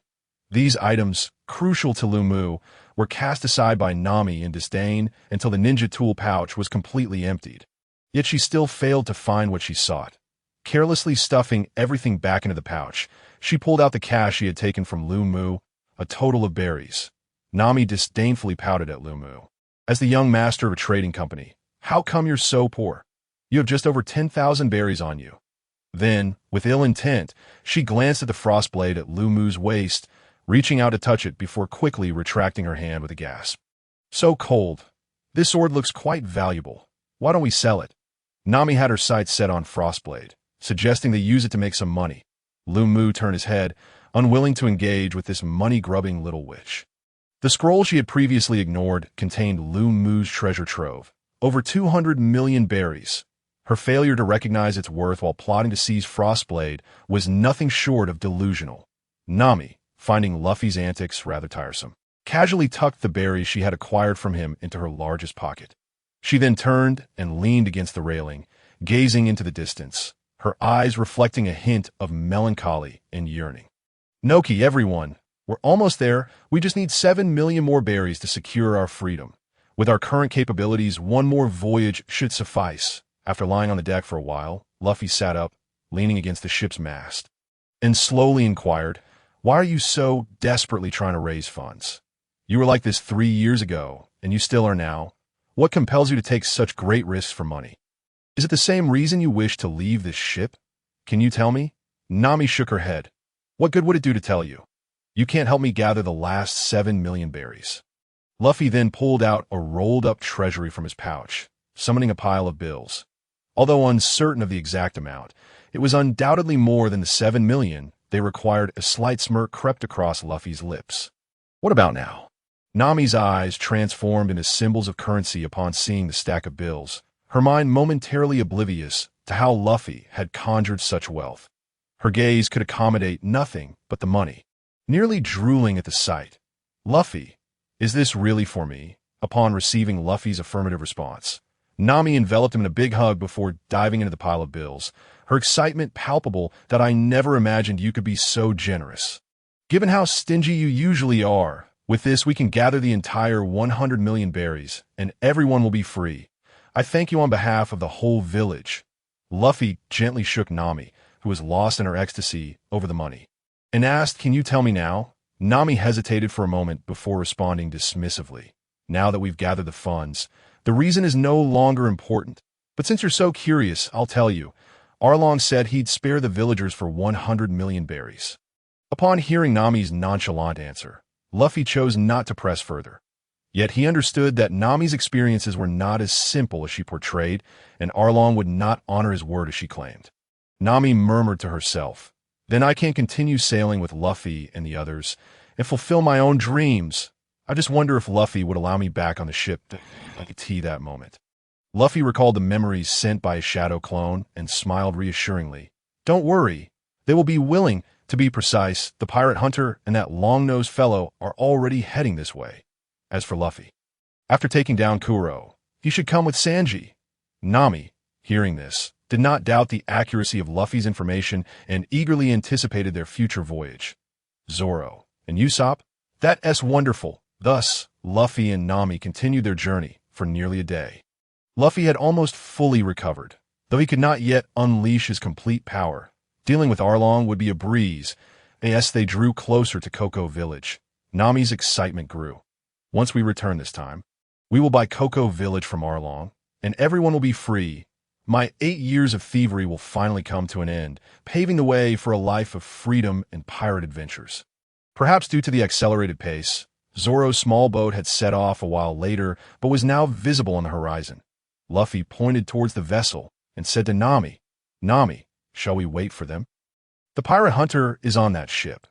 These items, crucial to Lu Mu, were cast aside by Nami in disdain until the ninja tool pouch was completely emptied. Yet she still failed to find what she sought. Carelessly stuffing everything back into the pouch, she pulled out the cash she had taken from Lu Mu, a total of berries. Nami disdainfully pouted at Lu Mu. "As the young master of a trading company, how come you're so poor? You have just over 10,000 berries on you." Then, with ill intent, she glanced at the frost blade at Lu Mu's waist, reaching out to touch it before quickly retracting her hand with a gasp. "So cold. This sword looks quite valuable. Why don't we sell it?" Nami had her sights set on Frostblade, suggesting they use it to make some money. Lu Mu turned his head, unwilling to engage with this money-grubbing little witch. The scroll she had previously ignored contained Lu Mu's treasure trove, over 200 million berries. Her failure to recognize its worth while plotting to seize Frostblade was nothing short of delusional. Nami, finding Luffy's antics rather tiresome, casually tucked the berries she had acquired from him into her largest pocket. She then turned and leaned against the railing, gazing into the distance, her eyes reflecting a hint of melancholy and yearning. "Noki, everyone, we're almost there. We just need 7 million more berries to secure our freedom. With our current capabilities, one more voyage should suffice." After lying on the deck for a while, Luffy sat up, leaning against the ship's mast, and slowly inquired, "Why are you so desperately trying to raise funds? You were like this 3 years ago, and you still are now. What compels you to take such great risks for money? Is it the same reason you wish to leave this ship? Can you tell me?" Nami shook her head. "What good would it do to tell you? You can't help me gather the last 7 million berries." Luffy then pulled out a rolled-up treasury from his pouch, summoning a pile of bills. Although uncertain of the exact amount, it was undoubtedly more than the 7 million they required. A slight smirk crept across Luffy's lips. "What about now?" Nami's eyes transformed into symbols of currency upon seeing the stack of bills, her mind momentarily oblivious to how Luffy had conjured such wealth. Her gaze could accommodate nothing but the money. Nearly drooling at the sight, "Luffy, is this really for me?" Upon receiving Luffy's affirmative response, Nami enveloped him in a big hug before diving into the pile of bills, her excitement palpable. "That I never imagined you could be so generous. Given how stingy you usually are, with this we can gather the entire 100 million berries, and everyone will be free. I thank you on behalf of the whole village." Luffy gently shook Nami, who was lost in her ecstasy over the money, and asked, "Can you tell me now?" Nami hesitated for a moment before responding dismissively. "Now that we've gathered the funds, the reason is no longer important. But since you're so curious, I'll tell you. Arlong said he'd spare the villagers for 100 million berries." Upon hearing Nami's nonchalant answer, Luffy chose not to press further. Yet he understood that Nami's experiences were not as simple as she portrayed, and Arlong would not honor his word as she claimed. Nami murmured to herself, "Then I can continue sailing with Luffy and the others, and fulfill my own dreams. I just wonder if Luffy would allow me back on the ship to tea that moment." Luffy recalled the memories sent by his shadow clone and smiled reassuringly. "Don't worry. They will be willing. To be precise, the pirate hunter and that long-nosed fellow are already heading this way. As for Luffy, after taking down Kuro, he should come with Sanji." Nami, hearing this, did not doubt the accuracy of Luffy's information and eagerly anticipated their future voyage. "Zoro and Usopp? That's wonderful." Thus, Luffy and Nami continued their journey for nearly a day. Luffy had almost fully recovered, though he could not yet unleash his complete power. Dealing with Arlong would be a breeze. As they drew closer to Cocoa Village, Nami's excitement grew. "Once we return this time, we will buy Cocoa Village from Arlong, and everyone will be free. My 8 years of thievery will finally come to an end, paving the way for a life of freedom and pirate adventures." Perhaps due to the accelerated pace, Zoro's small boat had set off a while later but was now visible on the horizon. Luffy pointed towards the vessel and said to Nami, "Nami, shall we wait for them?" "The pirate hunter is on that ship."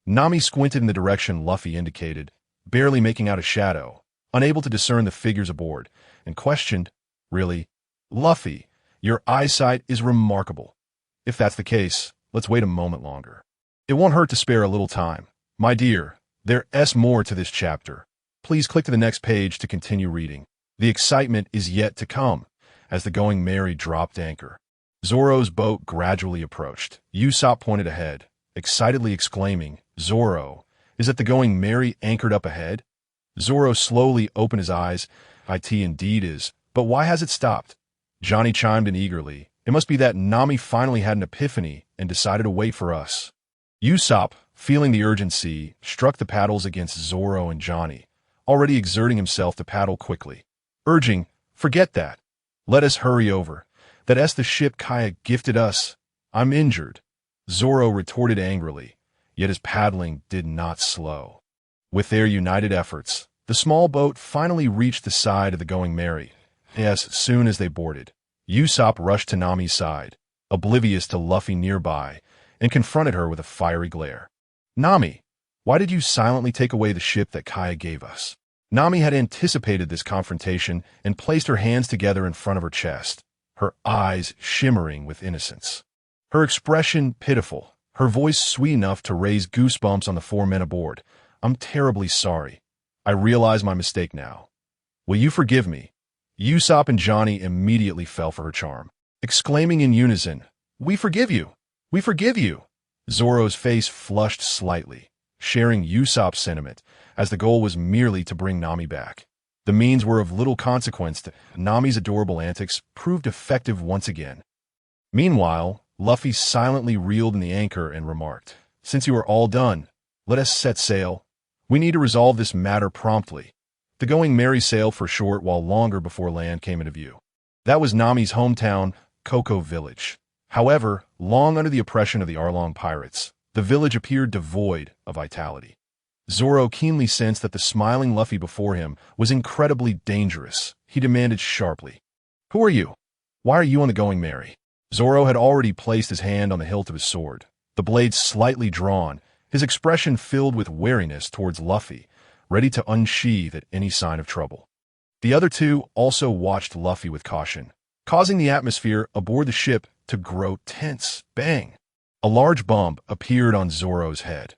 Nami squinted in the direction Luffy indicated, barely making out a shadow, unable to discern the figures aboard, and questioned, "Really? Luffy, your eyesight is remarkable. If that's the case, let's wait a moment longer. It won't hurt to spare a little time. My dear, there's more to this chapter. Please click to the next page to continue reading. The excitement is yet to come." As the Going Merry dropped anchor, Zoro's boat gradually approached. Usopp pointed ahead, excitedly exclaiming, "Zoro, is it the Going Merry anchored up ahead?" Zoro slowly opened his eyes. "It indeed is, but why has it stopped?" Johnny chimed in eagerly. "It must be that Nami finally had an epiphany and decided to wait for us." Usopp, feeling the urgency, struck the paddles against Zoro and Johnny, already exerting himself to paddle quickly, urging, "Forget that. Let us hurry over. That's the ship Kaya gifted us. I'm injured." Zoro retorted angrily, yet his paddling did not slow. With their united efforts, the small boat finally reached the side of the Going Merry. As soon as they boarded, Usopp rushed to Nami's side, oblivious to Luffy nearby, and confronted her with a fiery glare. "Nami, why did you silently take away the ship that Kaya gave us?" Nami had anticipated this confrontation and placed her hands together in front of her chest, her eyes shimmering with innocence. Her expression pitiful, her voice sweet enough to raise goosebumps on the four men aboard. "I'm terribly sorry. I realize my mistake now. Will you forgive me?" Usopp and Johnny immediately fell for her charm, exclaiming in unison, "We forgive you! We forgive you!" Zoro's face flushed slightly, sharing Usopp's sentiment, as the goal was merely to bring Nami back. The means were of little consequence. Nami's adorable antics proved effective once again. Meanwhile, Luffy silently reeled in the anchor and remarked, "Since you are all done, let us set sail. We need to resolve this matter promptly." The Going Merry sailed for a short while longer before land came into view. That was Nami's hometown, Cocoa Village. However, long under the oppression of the Arlong pirates, the village appeared devoid of vitality. Zoro keenly sensed that the smiling Luffy before him was incredibly dangerous. He demanded sharply, "Who are you? Why are you on the Going Merry?" Zoro had already placed his hand on the hilt of his sword, the blade slightly drawn, his expression filled with wariness towards Luffy, ready to unsheathe at any sign of trouble. The other two also watched Luffy with caution, causing the atmosphere aboard the ship to grow tense. Bang! A large bump appeared on Zoro's head.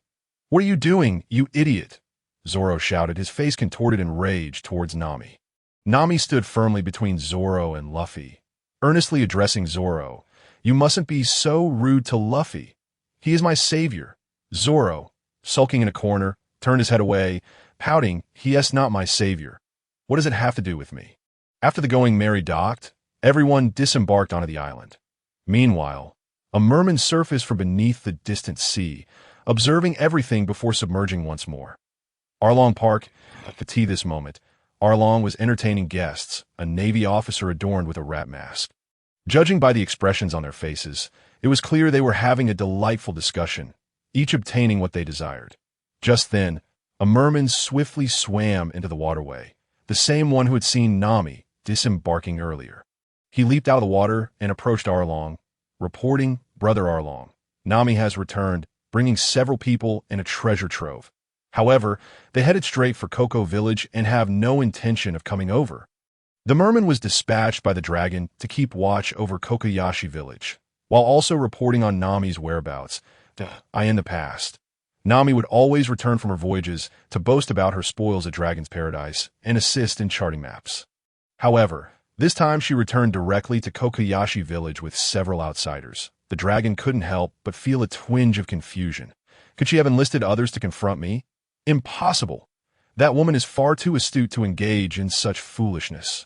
"What are you doing, you idiot?" Zoro shouted, his face contorted in rage towards Nami. Nami stood firmly between Zoro and Luffy, earnestly addressing Zoro. "You mustn't be so rude to Luffy. He is my savior." Zoro, sulking in a corner, turned his head away, pouting, "He is not my savior. What does it have to do with me?" After the Going Merry docked, everyone disembarked onto the island. Meanwhile, a merman surfaced from beneath the distant sea, observing everything before submerging once more. Arlong Park, at the tea this moment, Arlong was entertaining guests, a Navy officer adorned with a rat mask. Judging by the expressions on their faces, it was clear they were having a delightful discussion, each obtaining what they desired. Just then, a merman swiftly swam into the waterway, the same one who had seen Nami disembarking earlier. He leaped out of the water and approached Arlong, reporting, "Brother Arlong, Nami has returned, bringing several people and a treasure trove. However, they headed straight for Cocoa Village and have no intention of coming over." The merman was dispatched by the dragon to keep watch over Kokoyashi Village, while also reporting on Nami's whereabouts. In the past, Nami would always return from her voyages to boast about her spoils at Dragon's Paradise and assist in charting maps. However, this time she returned directly to Kokoyashi Village with several outsiders. The dragon couldn't help but feel a twinge of confusion. Could she have enlisted others to confront me? Impossible! That woman is far too astute to engage in such foolishness.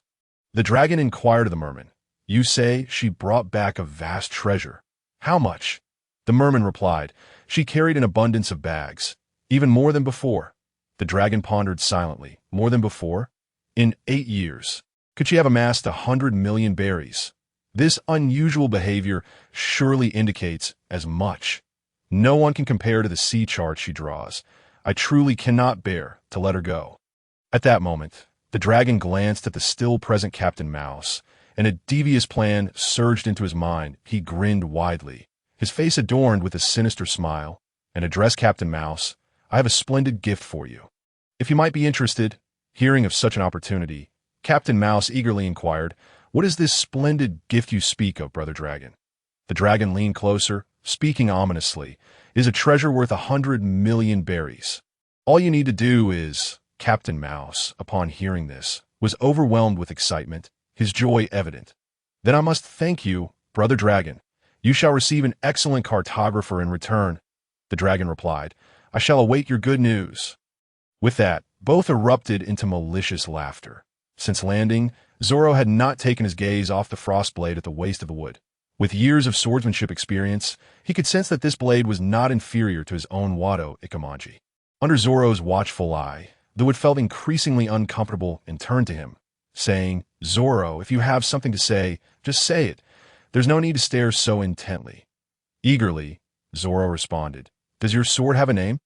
The dragon inquired of the merman, "You say she brought back a vast treasure. How much?" The merman replied, "She carried an abundance of bags, even more than before." The dragon pondered silently. More than before? In 8 years. Could she have amassed 100 million berries? This unusual behavior surely indicates as much. No one can compare to the sea chart she draws. I truly cannot bear to let her go. At that moment, the dragon glanced at the still present Captain Mouse, and a devious plan surged into his mind. He grinned widely, his face adorned with a sinister smile, and addressed Captain Mouse, "I have a splendid gift for you. If you might be interested." Hearing of such an opportunity, Captain Mouse eagerly inquired, "What is this splendid gift you speak of, Brother Dragon?" The dragon leaned closer, speaking ominously, "It is a treasure worth 100 million berries. All you need to do is—" Captain Mouse, upon hearing this, was overwhelmed with excitement, his joy evident. "Then I must thank you, Brother Dragon. You shall receive an excellent cartographer in return." The dragon replied, "I shall await your good news." With that, both erupted into malicious laughter. Since landing, Zoro had not taken his gaze off the frost blade at the waist of the wood. With years of swordsmanship experience, he could sense that this blade was not inferior to his own Wado Ikemanji. Under Zoro's watchful eye, the wood felt increasingly uncomfortable and turned to him, saying, "Zoro, if you have something to say, just say it. There's no need to stare so intently." Eagerly, Zoro responded, "Does your sword have a name?"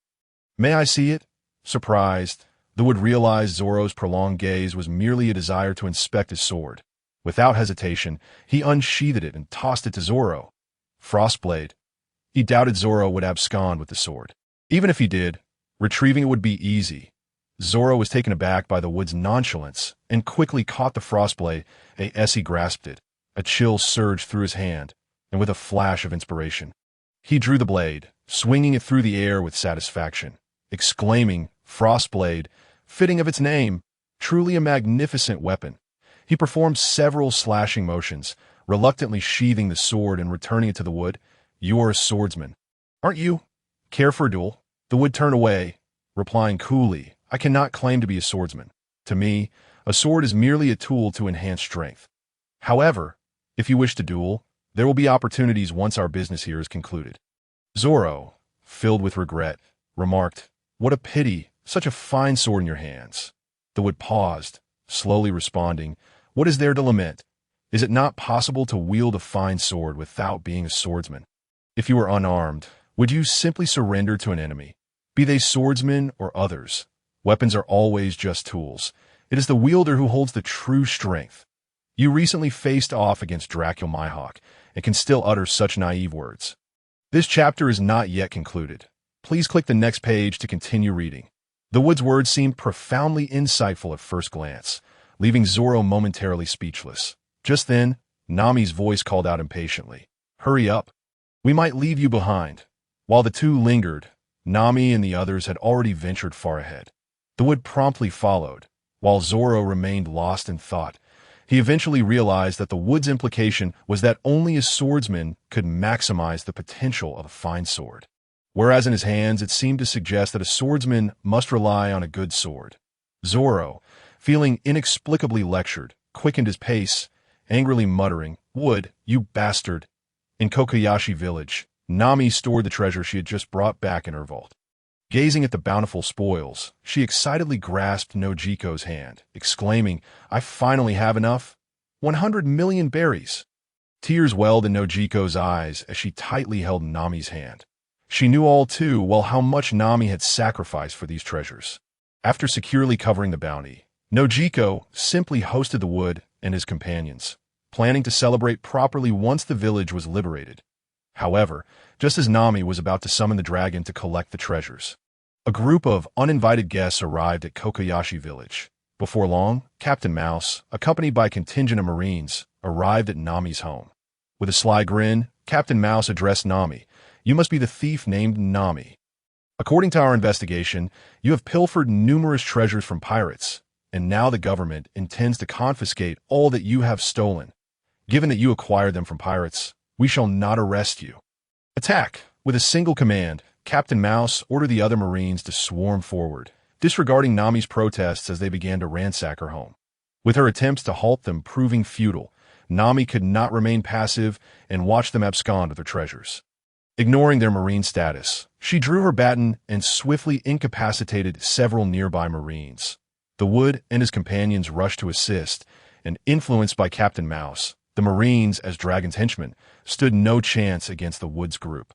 "May I see it?" Surprised, the wood realized Zoro's prolonged gaze was merely a desire to inspect his sword. Without hesitation, he unsheathed it and tossed it to Zoro. Frostblade. He doubted Zoro would abscond with the sword. Even if he did, retrieving it would be easy. Zoro was taken aback by the wood's nonchalance and quickly caught the frostblade as he grasped it. A chill surged through his hand, and with a flash of inspiration, he drew the blade, swinging it through the air with satisfaction, exclaiming, "Frostblade, fitting of its name, truly a magnificent weapon." He performed several slashing motions, reluctantly sheathing the sword and returning it to the wood. "You are a swordsman, aren't you? Care for a duel?" The wood turned away, replying coolly, "I cannot claim to be a swordsman. To me, a sword is merely a tool to enhance strength. However, if you wish to duel, there will be opportunities once our business here is concluded." Zoro, filled with regret, remarked, "What a pity, such a fine sword in your hands." The wood paused, slowly responding, "What is there to lament? Is it not possible to wield a fine sword without being a swordsman? If you were unarmed, would you simply surrender to an enemy? Be they swordsmen or others, weapons are always just tools. It is the wielder who holds the true strength. You recently faced off against Dracula Mihawk and can still utter such naive words." This chapter is not yet concluded. Please click the next page to continue reading. The wood's words seemed profoundly insightful at first glance, leaving Zoro momentarily speechless. Just then, Nami's voice called out impatiently, "Hurry up. We might leave you behind." While the two lingered, Nami and the others had already ventured far ahead. The wood promptly followed, while Zoro remained lost in thought. He eventually realized that the wood's implication was that only a swordsman could maximize the potential of a fine sword, whereas in his hands it seemed to suggest that a swordsman must rely on a good sword. Zoro, feeling inexplicably lectured, quickened his pace, angrily muttering, "Wood, you bastard!" In Kokoyashi village, Nami stored the treasure she had just brought back in her vault. Gazing at the bountiful spoils, she excitedly grasped Nojiko's hand, exclaiming, "I finally have enough! 100 million berries!" Tears welled in Nojiko's eyes as she tightly held Nami's hand. She knew all too well how much Nami had sacrificed for these treasures. After securely covering the bounty, Nojiko simply hosted the wood and his companions, planning to celebrate properly once the village was liberated. However, just as Nami was about to summon the dragon to collect the treasures, a group of uninvited guests arrived at Kokoyashi village. Before long, Captain Mouse, accompanied by a contingent of Marines, arrived at Nami's home. With a sly grin, Captain Mouse addressed Nami, "You must be the thief named Nami. According to our investigation, you have pilfered numerous treasures from pirates, and now the government intends to confiscate all that you have stolen. Given that you acquired them from pirates, we shall not arrest you. Attack!" With a single command, Captain Mouse ordered the other Marines to swarm forward, disregarding Nami's protests as they began to ransack her home. With her attempts to halt them proving futile, Nami could not remain passive and watch them abscond with their treasures. Ignoring their Marine status, she drew her baton and swiftly incapacitated several nearby Marines. The Wood and his companions rushed to assist, and influenced by Captain Mouse, the Marines, as Dragon's henchmen, stood no chance against the Wood's group,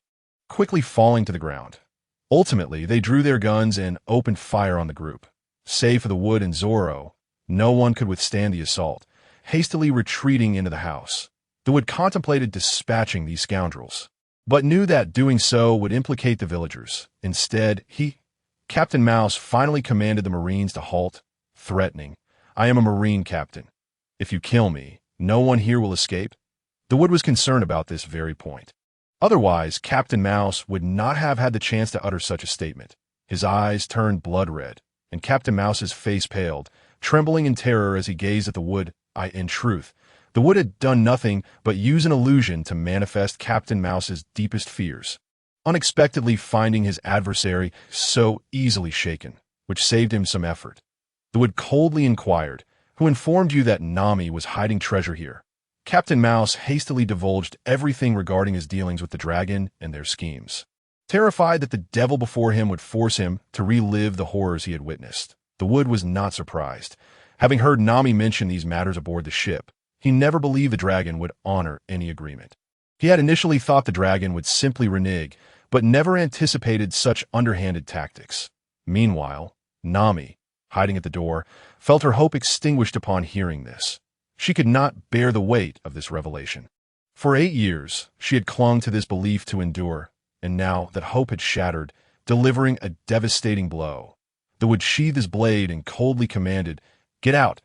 quickly falling to the ground. Ultimately, they drew their guns and opened fire on the group. Save for the Wood and Zoro, no one could withstand the assault, hastily retreating into the house. The Wood contemplated dispatching these scoundrels, but knew that doing so would implicate the villagers. Instead, Captain Mouse, finally commanded the Marines to halt, threatening, "I am a Marine captain. If you kill me, no one here will escape." The Wood was concerned about this very point. Otherwise, Captain Mouse would not have had the chance to utter such a statement. His eyes turned blood red, and Captain Mouse's face paled, trembling in terror as he gazed at the Wood. In truth, the Wood had done nothing but use an illusion to manifest Captain Mouse's deepest fears, unexpectedly finding his adversary so easily shaken, which saved him some effort. The Wood coldly inquired, "Who informed you that Nami was hiding treasure here?" Captain Mouse hastily divulged everything regarding his dealings with the dragon and their schemes. Terrified that the devil before him would force him to relive the horrors he had witnessed, the Wood was not surprised. Having heard Nami mention these matters aboard the ship, he never believed the dragon would honor any agreement. He had initially thought the dragon would simply renege, but never anticipated such underhanded tactics. Meanwhile, Nami, hiding at the door, felt her hope extinguished upon hearing this. She could not bear the weight of this revelation. For 8 years, she had clung to this belief to endure, and now that hope had shattered, delivering a devastating blow, the Wood sheathed his blade and coldly commanded, "Get out,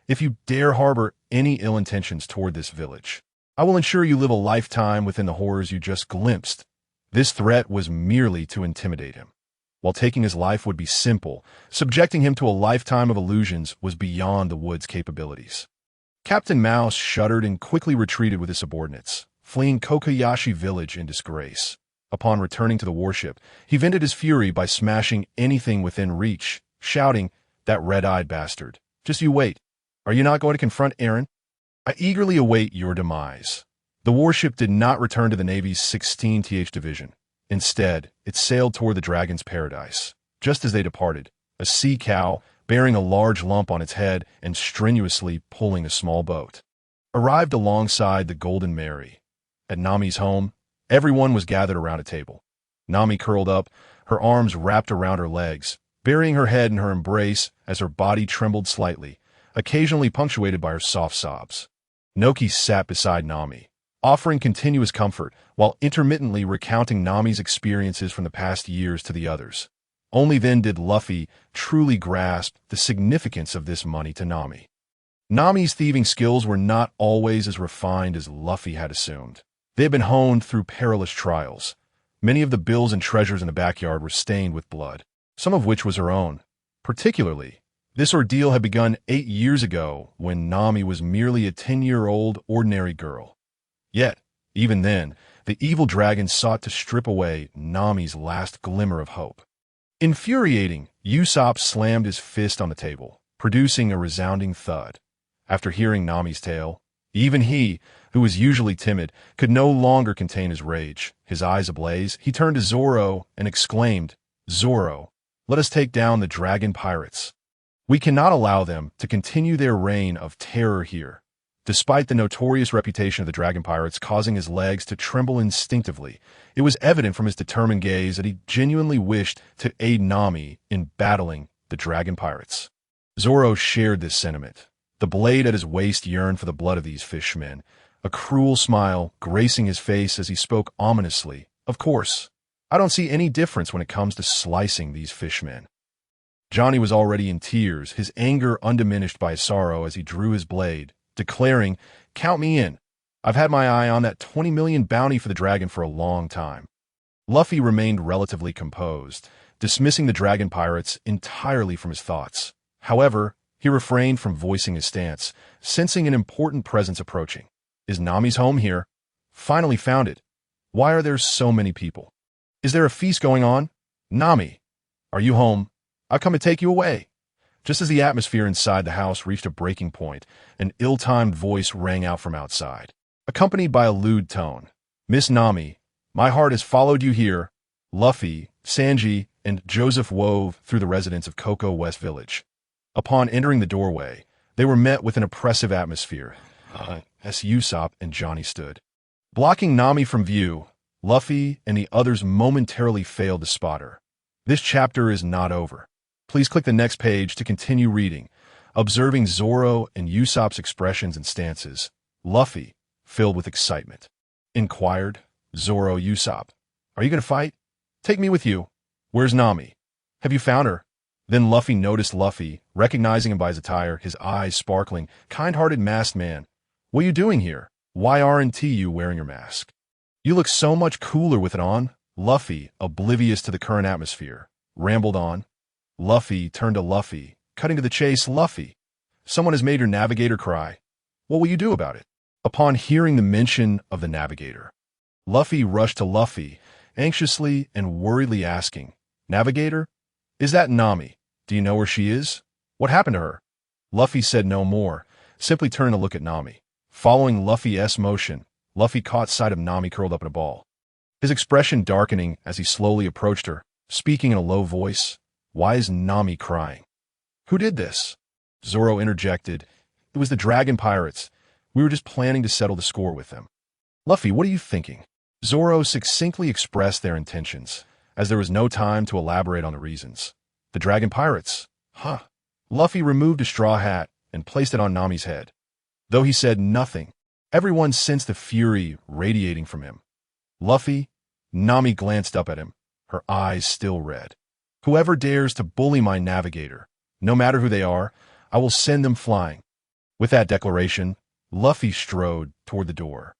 if you dare harbor any ill intentions toward this village." I will ensure you live a lifetime within the horrors you just glimpsed. This threat was merely to intimidate him. While taking his life would be simple, subjecting him to a lifetime of illusions was beyond the wood's capabilities. Captain Mouse shuddered and quickly retreated with his subordinates, fleeing Kokoyashi village in disgrace. Upon returning to the warship, he vented his fury by smashing anything within reach, shouting, "That red-eyed bastard! Just you wait. Are you not going to confront Aaron? I eagerly await your demise." The warship did not return to the Navy's 16th Division. Instead, it sailed toward the Dragon's Paradise. Just as they departed, a sea cow, bearing a large lump on its head and strenuously pulling a small boat, arrived alongside the Golden Mary. At Nami's home, everyone was gathered around a table. Nami curled up, her arms wrapped around her legs, burying her head in her embrace as her body trembled slightly, occasionally punctuated by her soft sobs. Noki sat beside Nami, offering continuous comfort while intermittently recounting Nami's experiences from the past years to the others. Only then did Luffy truly grasp the significance of this money to Nami. Nami's thieving skills were not always as refined as Luffy had assumed. They had been honed through perilous trials. Many of the bills and treasures in the backyard were stained with blood, some of which was her own. Particularly, this ordeal had begun 8 years ago when Nami was merely a 10-year-old ordinary girl. Yet, even then, the evil dragon sought to strip away Nami's last glimmer of hope. Infuriating, Usopp slammed his fist on the table, producing a resounding thud. After hearing Nami's tale, even he, who was usually timid, could no longer contain his rage. His eyes ablaze, he turned to Zoro and exclaimed, "Zoro, let us take down the dragon pirates. We cannot allow them to continue their reign of terror here." Despite the notorious reputation of the dragon pirates causing his legs to tremble instinctively, it was evident from his determined gaze that he genuinely wished to aid Nami in battling the dragon pirates. Zoro shared this sentiment. The blade at his waist yearned for the blood of these fishmen, a cruel smile gracing his face as he spoke ominously. "Of course, I don't see any difference when it comes to slicing these fishmen." Johnny was already in tears, his anger undiminished by his sorrow as he drew his blade, declaring, "Count me in. I've had my eye on that 20 million bounty for the dragon for a long time." Luffy remained relatively composed, dismissing the dragon pirates entirely from his thoughts. However, he refrained from voicing his stance, sensing an important presence approaching. "Is Nami's home here? Finally found it. Why are there so many people? Is there a feast going on? Nami, are you home? I've come to take you away." Just as the atmosphere inside the house reached a breaking point, an ill-timed voice rang out from outside, accompanied by a lewd tone. "Miss Nami, my heart has followed you here." Luffy, Sanji, and Joseph wove through the residents of Cocoa West Village. Upon entering the doorway, they were met with an oppressive atmosphere, as Usopp and Johnny stood. Blocking Nami from view, Luffy and the others momentarily failed to spot her. This chapter is not over. Please click the next page to continue reading. Observing Zoro and Usopp's expressions and stances, Luffy, filled with excitement, inquired, "Zoro, Usopp, are you going to fight? Take me with you. Where's Nami? Have you found her?" Then Luffy noticed Luffy, recognizing him by his attire, his eyes sparkling. "Kind-hearted masked man, what are you doing here? Why aren't you wearing your mask? You look so much cooler with it on." Luffy, oblivious to the current atmosphere, rambled on. Luffy turned to Luffy, cutting to the chase. "Luffy, someone has made your navigator cry. What will you do about it?" Upon hearing the mention of the navigator, Luffy rushed to Luffy, anxiously and worriedly asking, "Navigator? Is that Nami? Do you know where she is? What happened to her?" Luffy said no more, simply turning to look at Nami. Following Luffy's motion, Luffy caught sight of Nami curled up in a ball, his expression darkening as he slowly approached her, speaking in a low voice. "Why is Nami crying?" "Who did this?" Zoro interjected. "It was the dragon pirates. We were just planning to settle the score with them." "Luffy, what are you thinking?" Zoro succinctly expressed their intentions, as there was no time to elaborate on the reasons. "The dragon pirates? Huh." Luffy removed a straw hat and placed it on Nami's head. Though he said nothing, everyone sensed the fury radiating from him. "Luffy," Nami glanced up at him, her eyes still red. "Whoever dares to bully my navigator, no matter who they are, I will send them flying." With that declaration, Luffy strode toward the door.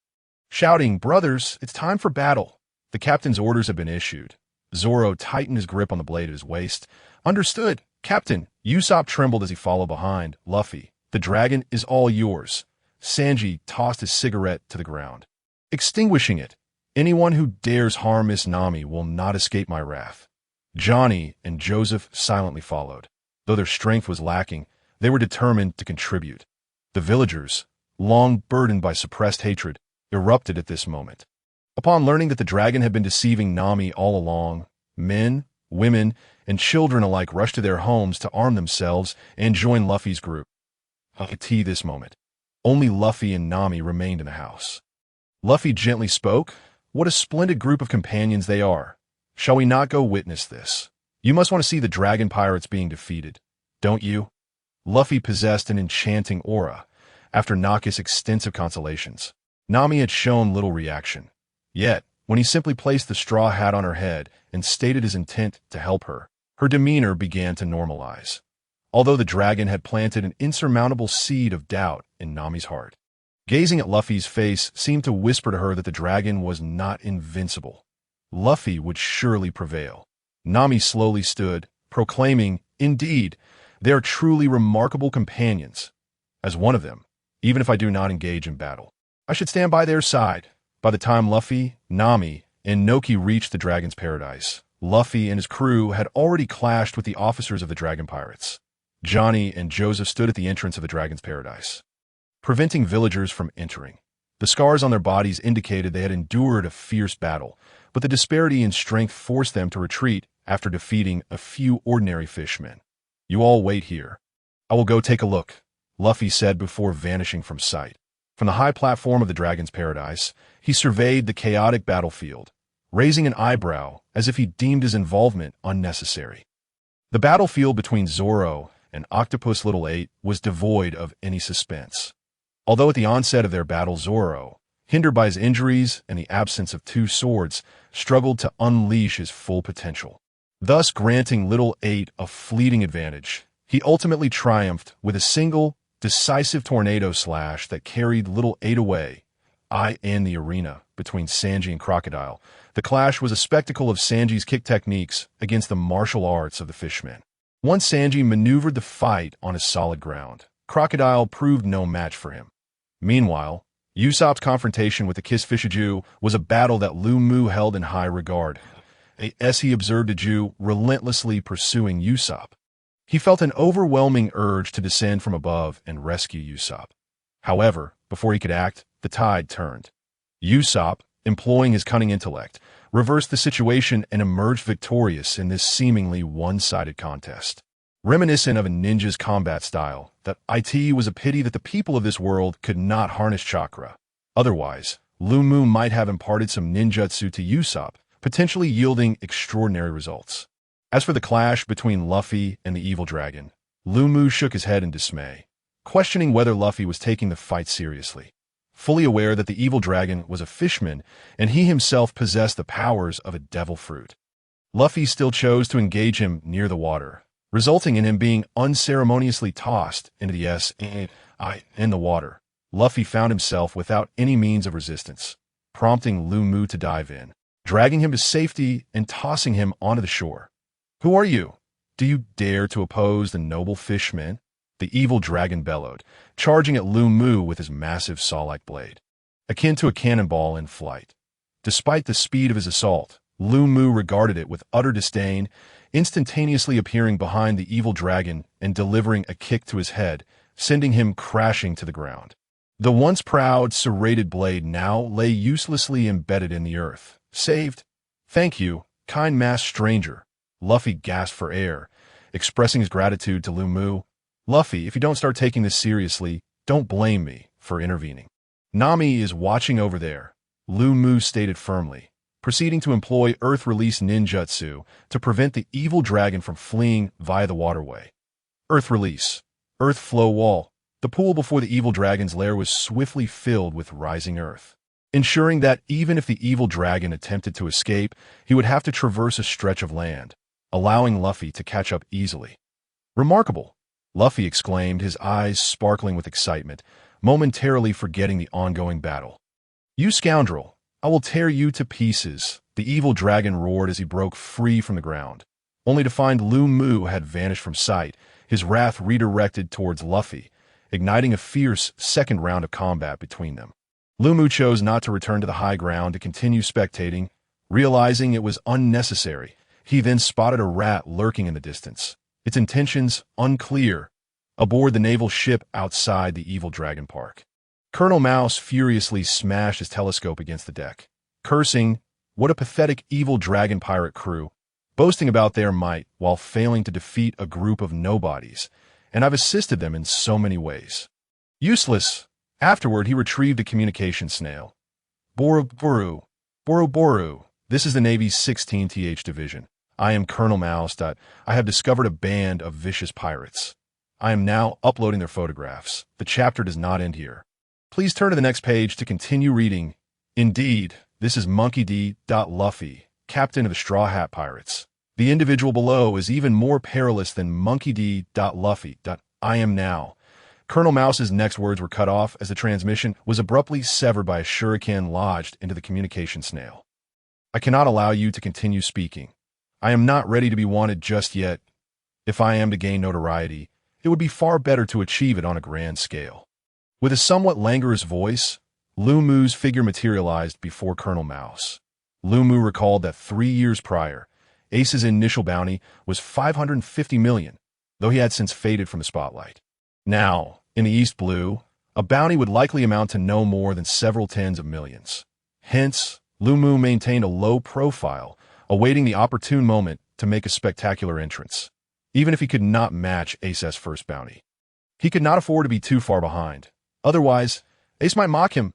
Shouting, "Brothers, it's time for battle." The captain's orders have been issued. Zoro tightened his grip on the blade at his waist. "Understood, Captain." Usopp trembled as he followed behind. "Luffy, the dragon is all yours." Sanji tossed his cigarette to the ground. "Extinguishing it. Anyone who dares harm Miss Nami will not escape my wrath." Johnny and Joseph silently followed. Though their strength was lacking, they were determined to contribute. The villagers, long burdened by suppressed hatred, erupted at this moment. Upon learning that the dragon had been deceiving Nami all along, men, women, and children alike rushed to their homes to arm themselves and join Luffy's group. Until this moment, only Luffy and Nami remained in the house. Luffy gently spoke. "What a splendid group of companions they are. Shall we not go witness this? You must want to see the dragon pirates being defeated, don't you?" Luffy possessed an enchanting aura. After Naka's extensive consolations, Nami had shown little reaction. Yet, when he simply placed the straw hat on her head and stated his intent to help her, her demeanor began to normalize. Although the dragon had planted an insurmountable seed of doubt in Nami's heart, gazing at Luffy's face seemed to whisper to her that the dragon was not invincible. Luffy would surely prevail. Nami slowly stood, proclaiming, "Indeed, they are truly remarkable companions. As one of them, even if I do not engage in battle, I should stand by their side." By the time Luffy, Nami, and Noki reached the dragon's paradise, Luffy and his crew had already clashed with the officers of the dragon pirates. Johnny and Joseph stood at the entrance of the dragon's paradise, preventing villagers from entering. The scars on their bodies indicated they had endured a fierce battle, but the disparity in strength forced them to retreat after defeating a few ordinary fishmen. "You all wait here. I will go take a look," Luffy said before vanishing from sight. From the high platform of the dragon's paradise, he surveyed the chaotic battlefield, raising an eyebrow as if he deemed his involvement unnecessary. The battlefield between Zoro and Octopus Little 8 was devoid of any suspense. Although at the onset of their battle Zoro, hindered by his injuries and the absence of two swords, struggled to unleash his full potential, thus granting Little 8 a fleeting advantage, he ultimately triumphed with a single, decisive tornado slash that carried Little 8 away. In the arena between Sanji and Crocodile, the clash was a spectacle of Sanji's kick techniques against the martial arts of the fishmen. Once Sanji maneuvered the fight on his solid ground, Crocodile proved no match for him. Meanwhile, Usopp's confrontation with the Kiss Fish Jew was a battle that Lu Mu held in high regard, as he observed a Jew relentlessly pursuing Usopp. He felt an overwhelming urge to descend from above and rescue Usopp. However, before he could act, the tide turned. Usopp, employing his cunning intellect, reversed the situation and emerged victorious in this seemingly one-sided contest. Reminiscent of a ninja's combat style, that it was a pity that the people of this world could not harness chakra. Otherwise, Lu Mu might have imparted some ninjutsu to Usopp, potentially yielding extraordinary results. As for the clash between Luffy and the evil dragon, Lu Mu shook his head in dismay, questioning whether Luffy was taking the fight seriously. Fully aware that the evil dragon was a fishman and he himself possessed the powers of a devil fruit, Luffy still chose to engage him near the water, resulting in him being unceremoniously tossed into the water. Luffy found himself without any means of resistance, prompting Lu Mu to dive in, dragging him to safety and tossing him onto the shore. "Who are you? Do you dare to oppose the noble fishmen?" The evil dragon bellowed, charging at Lu Mu with his massive saw-like blade, akin to a cannonball in flight. Despite the speed of his assault, Lu Mu regarded it with utter disdain, instantaneously appearing behind the evil dragon and delivering a kick to his head, sending him crashing to the ground. The once proud, serrated blade now lay uselessly embedded in the earth. "Saved? Thank you, kind masked stranger." Luffy gasped for air, expressing his gratitude to Lu Mu. "Luffy, if you don't start taking this seriously, don't blame me for intervening. Nami is watching over there," Lu Mu stated firmly, proceeding to employ Earth Release ninjutsu to prevent the evil dragon from fleeing via the waterway. Earth Release. Earth Flow Wall. The pool before the evil dragon's lair was swiftly filled with rising earth, ensuring that even if the evil dragon attempted to escape, he would have to traverse a stretch of land, allowing Luffy to catch up easily. "Remarkable," Luffy exclaimed, his eyes sparkling with excitement, momentarily forgetting the ongoing battle. You scoundrel! I will tear you to pieces, the evil dragon roared as he broke free from the ground, only to find Lu Mu had vanished from sight, his wrath redirected towards Luffy, igniting a fierce second round of combat between them. Lu Mu chose not to return to the high ground to continue spectating, realizing it was unnecessary. He then spotted a rat lurking in the distance, its intentions unclear, aboard the naval ship outside the evil dragon park. Colonel Mouse furiously smashed his telescope against the deck, cursing, "What a pathetic evil dragon pirate crew, boasting about their might while failing to defeat a group of nobodies, and I've assisted them in so many ways. Useless." Afterward, he retrieved a communication snail. Boru, this is the Navy's 16th Division. I am Colonel Mouse. I have discovered a band of vicious pirates. I am now uploading their photographs. The chapter does not end here. Please turn to the next page to continue reading. Indeed, this is Monkey D. Luffy, captain of the Straw Hat Pirates. The individual below is even more perilous than Monkey D. Luffy. I am now. Colonel Mouse's next words were cut off as the transmission was abruptly severed by a shuriken lodged into the communication snail. I cannot allow you to continue speaking. I am not ready to be wanted just yet. If I am to gain notoriety, it would be far better to achieve it on a grand scale. With a somewhat languorous voice, Lu Mu's figure materialized before Colonel Mouse. Lu Mu recalled that 3 years prior, Ace's initial bounty was 550 million, though he had since faded from the spotlight. Now, in the East Blue, a bounty would likely amount to no more than several tens of millions. Hence, Lu Mu maintained a low profile, awaiting the opportune moment to make a spectacular entrance, even if he could not match Ace's first bounty. He could not afford to be too far behind. Otherwise, Ace might mock him.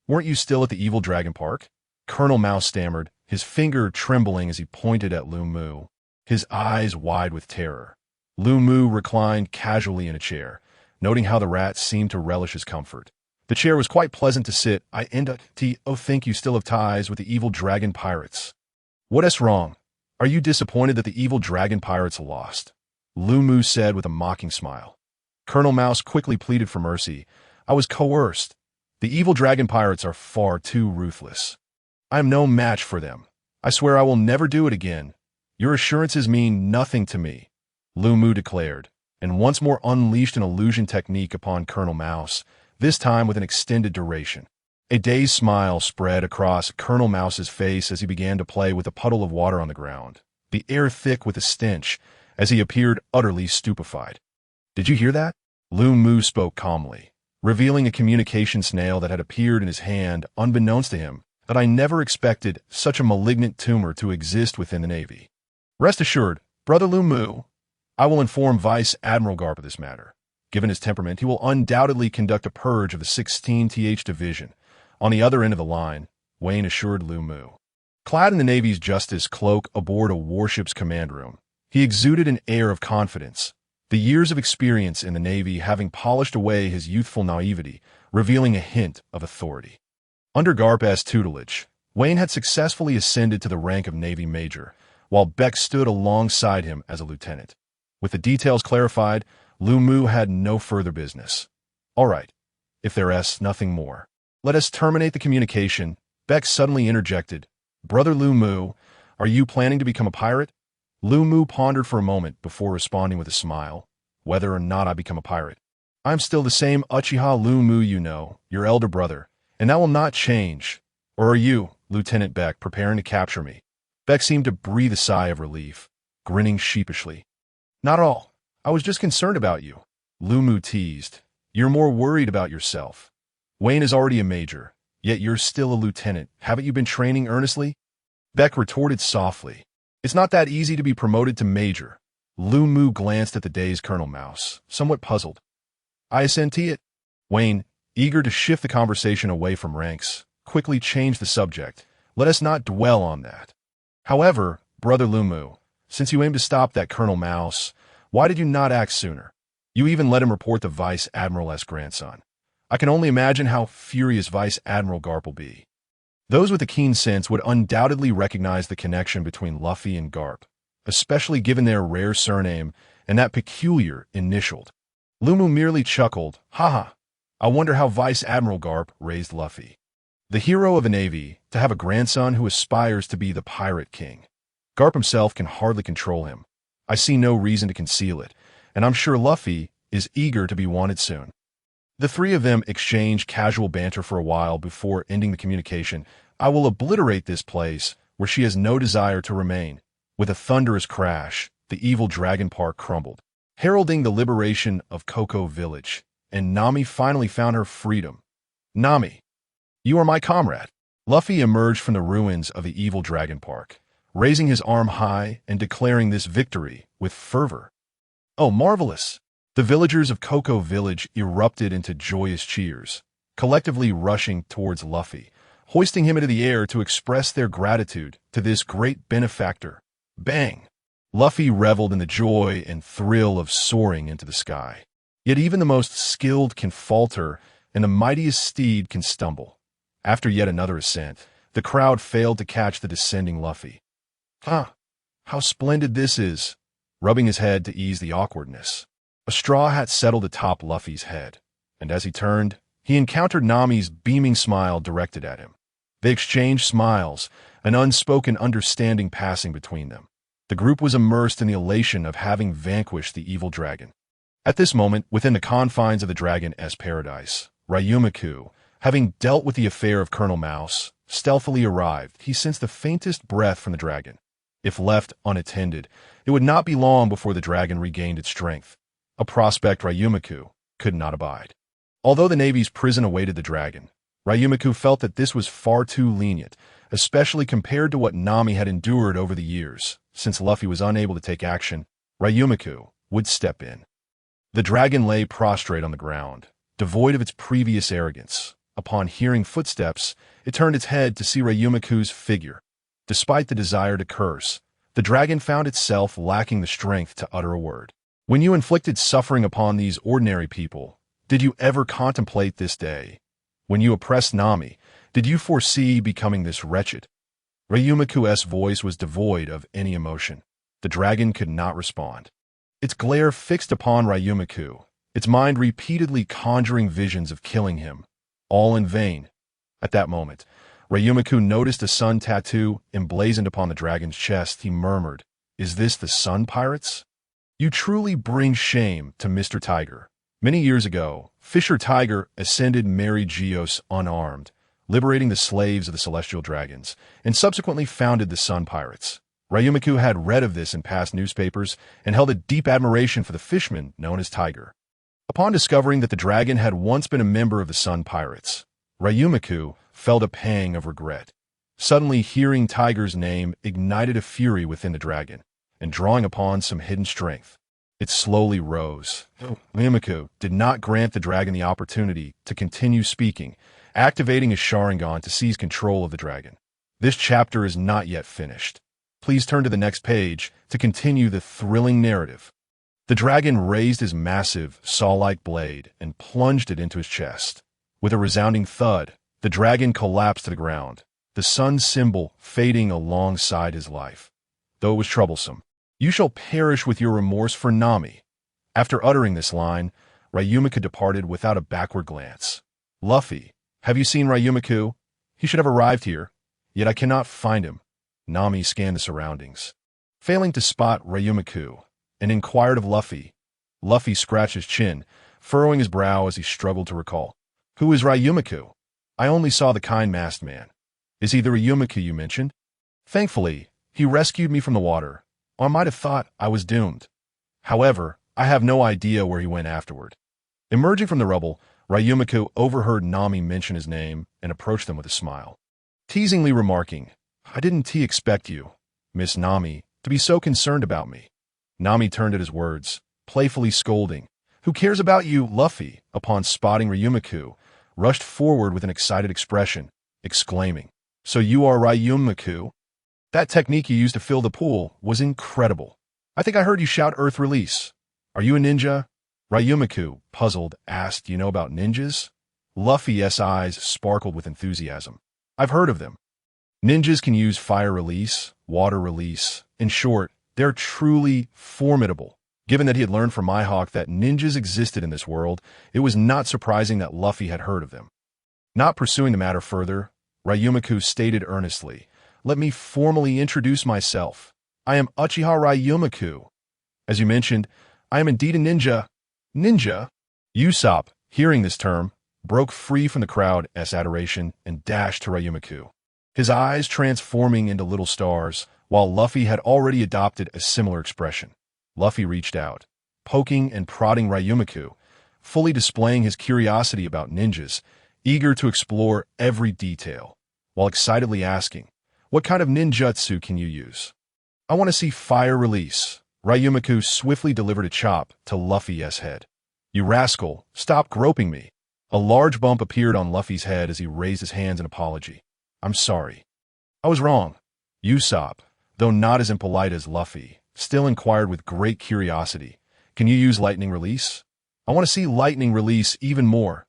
Weren't you still at the evil dragon park? Colonel Mouse stammered, his finger trembling as he pointed at Lu Mu, his eyes wide with terror. Lu Mu reclined casually in a chair, noting how the rat seemed to relish his comfort. The chair was quite pleasant to sit. I think you still have ties with the evil dragon pirates. What's wrong? Are you disappointed that the evil dragon pirates lost? Lu Mu said with a mocking smile. Colonel Mouse quickly pleaded for mercy. I was coerced. The evil dragon pirates are far too ruthless. I am no match for them. I swear I will never do it again. Your assurances mean nothing to me, Lu Mu declared, and once more unleashed an illusion technique upon Colonel Mouse, this time with an extended duration. A dazed smile spread across Colonel Mouse's face as he began to play with a puddle of water on the ground, the air thick with a stench, as he appeared utterly stupefied. Did you hear that? Lu Mu spoke calmly, revealing a communication snail that had appeared in his hand unbeknownst to him, that I never expected such a malignant tumor to exist within the Navy. Rest assured, Brother Lu Mu, I will inform Vice Admiral Garp of this matter. Given his temperament, he will undoubtedly conduct a purge of the 16th Division. On the other end of the line, Wayne assured Lu Mu. Clad in the Navy's justice cloak aboard a warship's command room, he exuded an air of confidence, the years of experience in the Navy having polished away his youthful naivety, revealing a hint of authority. Under Garp's tutelage, Wayne had successfully ascended to the rank of Navy Major, while Beck stood alongside him as a lieutenant. With the details clarified, Lu Mu had no further business. All right, if there's nothing more, let us terminate the communication. Beck suddenly interjected. Brother Lu Mu, are you planning to become a pirate? Lu Mu pondered for a moment before responding with a smile. Whether or not I become a pirate, I'm still the same Uchiha Lu Mu you know, your elder brother, and that will not change. Or are you, Lieutenant Beck, preparing to capture me? Beck seemed to breathe a sigh of relief, grinning sheepishly. Not at all. I was just concerned about you. Lu Mu teased. You're more worried about yourself. Wayne is already a major, yet you're still a lieutenant. Haven't you been training earnestly? Beck retorted softly. It's not that easy to be promoted to major. Lu Mu glanced at the dazed Colonel Mouse, somewhat puzzled. I assent to it. Wayne, eager to shift the conversation away from ranks, quickly changed the subject. Let us not dwell on that. However, Brother Lu Mu, since you aim to stop that Colonel Mouse, why did you not act sooner? You even let him report the Vice Admiral's grandson. I can only imagine how furious Vice Admiral Garp will be. Those with a keen sense would undoubtedly recognize the connection between Luffy and Garp, especially given their rare surname and that peculiar initialed. Lu Mu merely chuckled. Haha, I wonder how Vice Admiral Garp raised Luffy. The hero of a navy to have a grandson who aspires to be the pirate king. Garp himself can hardly control him. I see no reason to conceal it, and I'm sure Luffy is eager to be wanted soon. The three of them exchange casual banter for a while before ending the communication. I will obliterate this place where she has no desire to remain. With a thunderous crash, the evil dragon park crumbled, heralding the liberation of Cocoa Village, and Nami finally found her freedom. Nami, you are my comrade. Luffy emerged from the ruins of the evil dragon park, raising his arm high and declaring this victory with fervor. Oh, marvelous! The villagers of Cocoa Village erupted into joyous cheers, collectively rushing towards Luffy, hoisting him into the air to express their gratitude to this great benefactor. Bang! Luffy reveled in the joy and thrill of soaring into the sky. Yet even the most skilled can falter, and the mightiest steed can stumble. After yet another ascent, the crowd failed to catch the descending Luffy. How splendid this is! Rubbing his head to ease the awkwardness. A straw hat settled atop Luffy's head, and as he turned, he encountered Nami's beaming smile directed at him. They exchanged smiles, an unspoken understanding passing between them. The group was immersed in the elation of having vanquished the evil dragon. At this moment, within the confines of the Dragon's paradise, Ryumiku, having dealt with the affair of Colonel Mouse, stealthily arrived. He sensed the faintest breath from the dragon. If left unattended, it would not be long before the dragon regained its strength, a prospect Ryumiku could not abide. Although the Navy's prison awaited the dragon, Ryumiku felt that this was far too lenient, especially compared to what Nami had endured over the years. Since Luffy was unable to take action, Ryumiku would step in. The dragon lay prostrate on the ground, devoid of its previous arrogance. Upon hearing footsteps, it turned its head to see Ryumiku's figure. Despite the desire to curse, the dragon found itself lacking the strength to utter a word. When you inflicted suffering upon these ordinary people, did you ever contemplate this day? When you oppressed Nami, did you foresee becoming this wretched? Ryumiku's voice was devoid of any emotion. The dragon could not respond. Its glare fixed upon Ryumiku, its mind repeatedly conjuring visions of killing him, all in vain. At that moment, Ryumiku noticed a sun tattoo emblazoned upon the dragon's chest. He murmured, "Is this the Sun Pirates? You truly bring shame to Mr. Tiger." Many years ago, Fisher Tiger ascended Mary Geos unarmed, liberating the slaves of the Celestial Dragons, and subsequently founded the Sun Pirates. Ryumiku had read of this in past newspapers and held a deep admiration for the fishman known as Tiger. Upon discovering that the dragon had once been a member of the Sun Pirates, Ryumiku felt a pang of regret. Suddenly hearing Tiger's name ignited a fury within the dragon, and drawing upon some hidden strength, it slowly rose. Ryumiku did not grant the dragon the opportunity to continue speaking, activating his Sharingan to seize control of the dragon. This chapter is not yet finished. Please turn to the next page to continue the thrilling narrative. The dragon raised his massive, saw-like blade and plunged it into his chest. With a resounding thud, the dragon collapsed to the ground, the sun symbol fading alongside his life. Though it was troublesome, "You shall perish with your remorse for Nami." After uttering this line, Ryumiku departed without a backward glance. "Luffy, have you seen Ryumiku? He should have arrived here, yet I cannot find him." Nami scanned the surroundings, failing to spot Ryumiku, and inquired of Luffy. Luffy scratched his chin, furrowing his brow as he struggled to recall. "Who is Ryumiku? I only saw the kind masked man. Is he the Ryumiku you mentioned? Thankfully, he rescued me from the water, or I might have thought I was doomed. However, I have no idea where he went afterward." Emerging from the rubble, Ryumiku overheard Nami mention his name and approached them with a smile, teasingly remarking, "I didn't expect you, Miss Nami, to be so concerned about me." Nami turned at his words, playfully scolding, "Who cares about you?" Luffy, upon spotting Ryumiku, rushed forward with an excited expression, exclaiming, "So you are Ryumiku? That technique you used to fill the pool was incredible. I think I heard you shout Earth Release. Are you a ninja?" Ryumiku, puzzled, asked, "You know about ninjas?" Luffy's eyes sparkled with enthusiasm. "I've heard of them. Ninjas can use fire release, water release. In short, they're truly formidable." Given that he had learned from Mihawk that ninjas existed in this world, it was not surprising that Luffy had heard of them. Not pursuing the matter further, Ryumiku stated earnestly. "Let me formally introduce myself. I am Uchiha Ryumiku. As you mentioned, I am indeed a ninja." "Ninja?" Usopp, hearing this term, broke free from the crowd's adoration and dashed to Ryumiku, his eyes transforming into little stars, while Luffy had already adopted a similar expression. Luffy reached out, poking and prodding Ryumiku, fully displaying his curiosity about ninjas, eager to explore every detail, while excitedly asking, "What kind of ninjutsu can you use?" "I want to see fire release." Ryumiku swiftly delivered a chop to Luffy's head. "You rascal, stop groping me." A large bump appeared on Luffy's head as he raised his hands in apology. "I'm sorry. I was wrong." Usopp, though not as impolite as Luffy, still inquired with great curiosity, "Can you use lightning release?" "I want to see lightning release even more."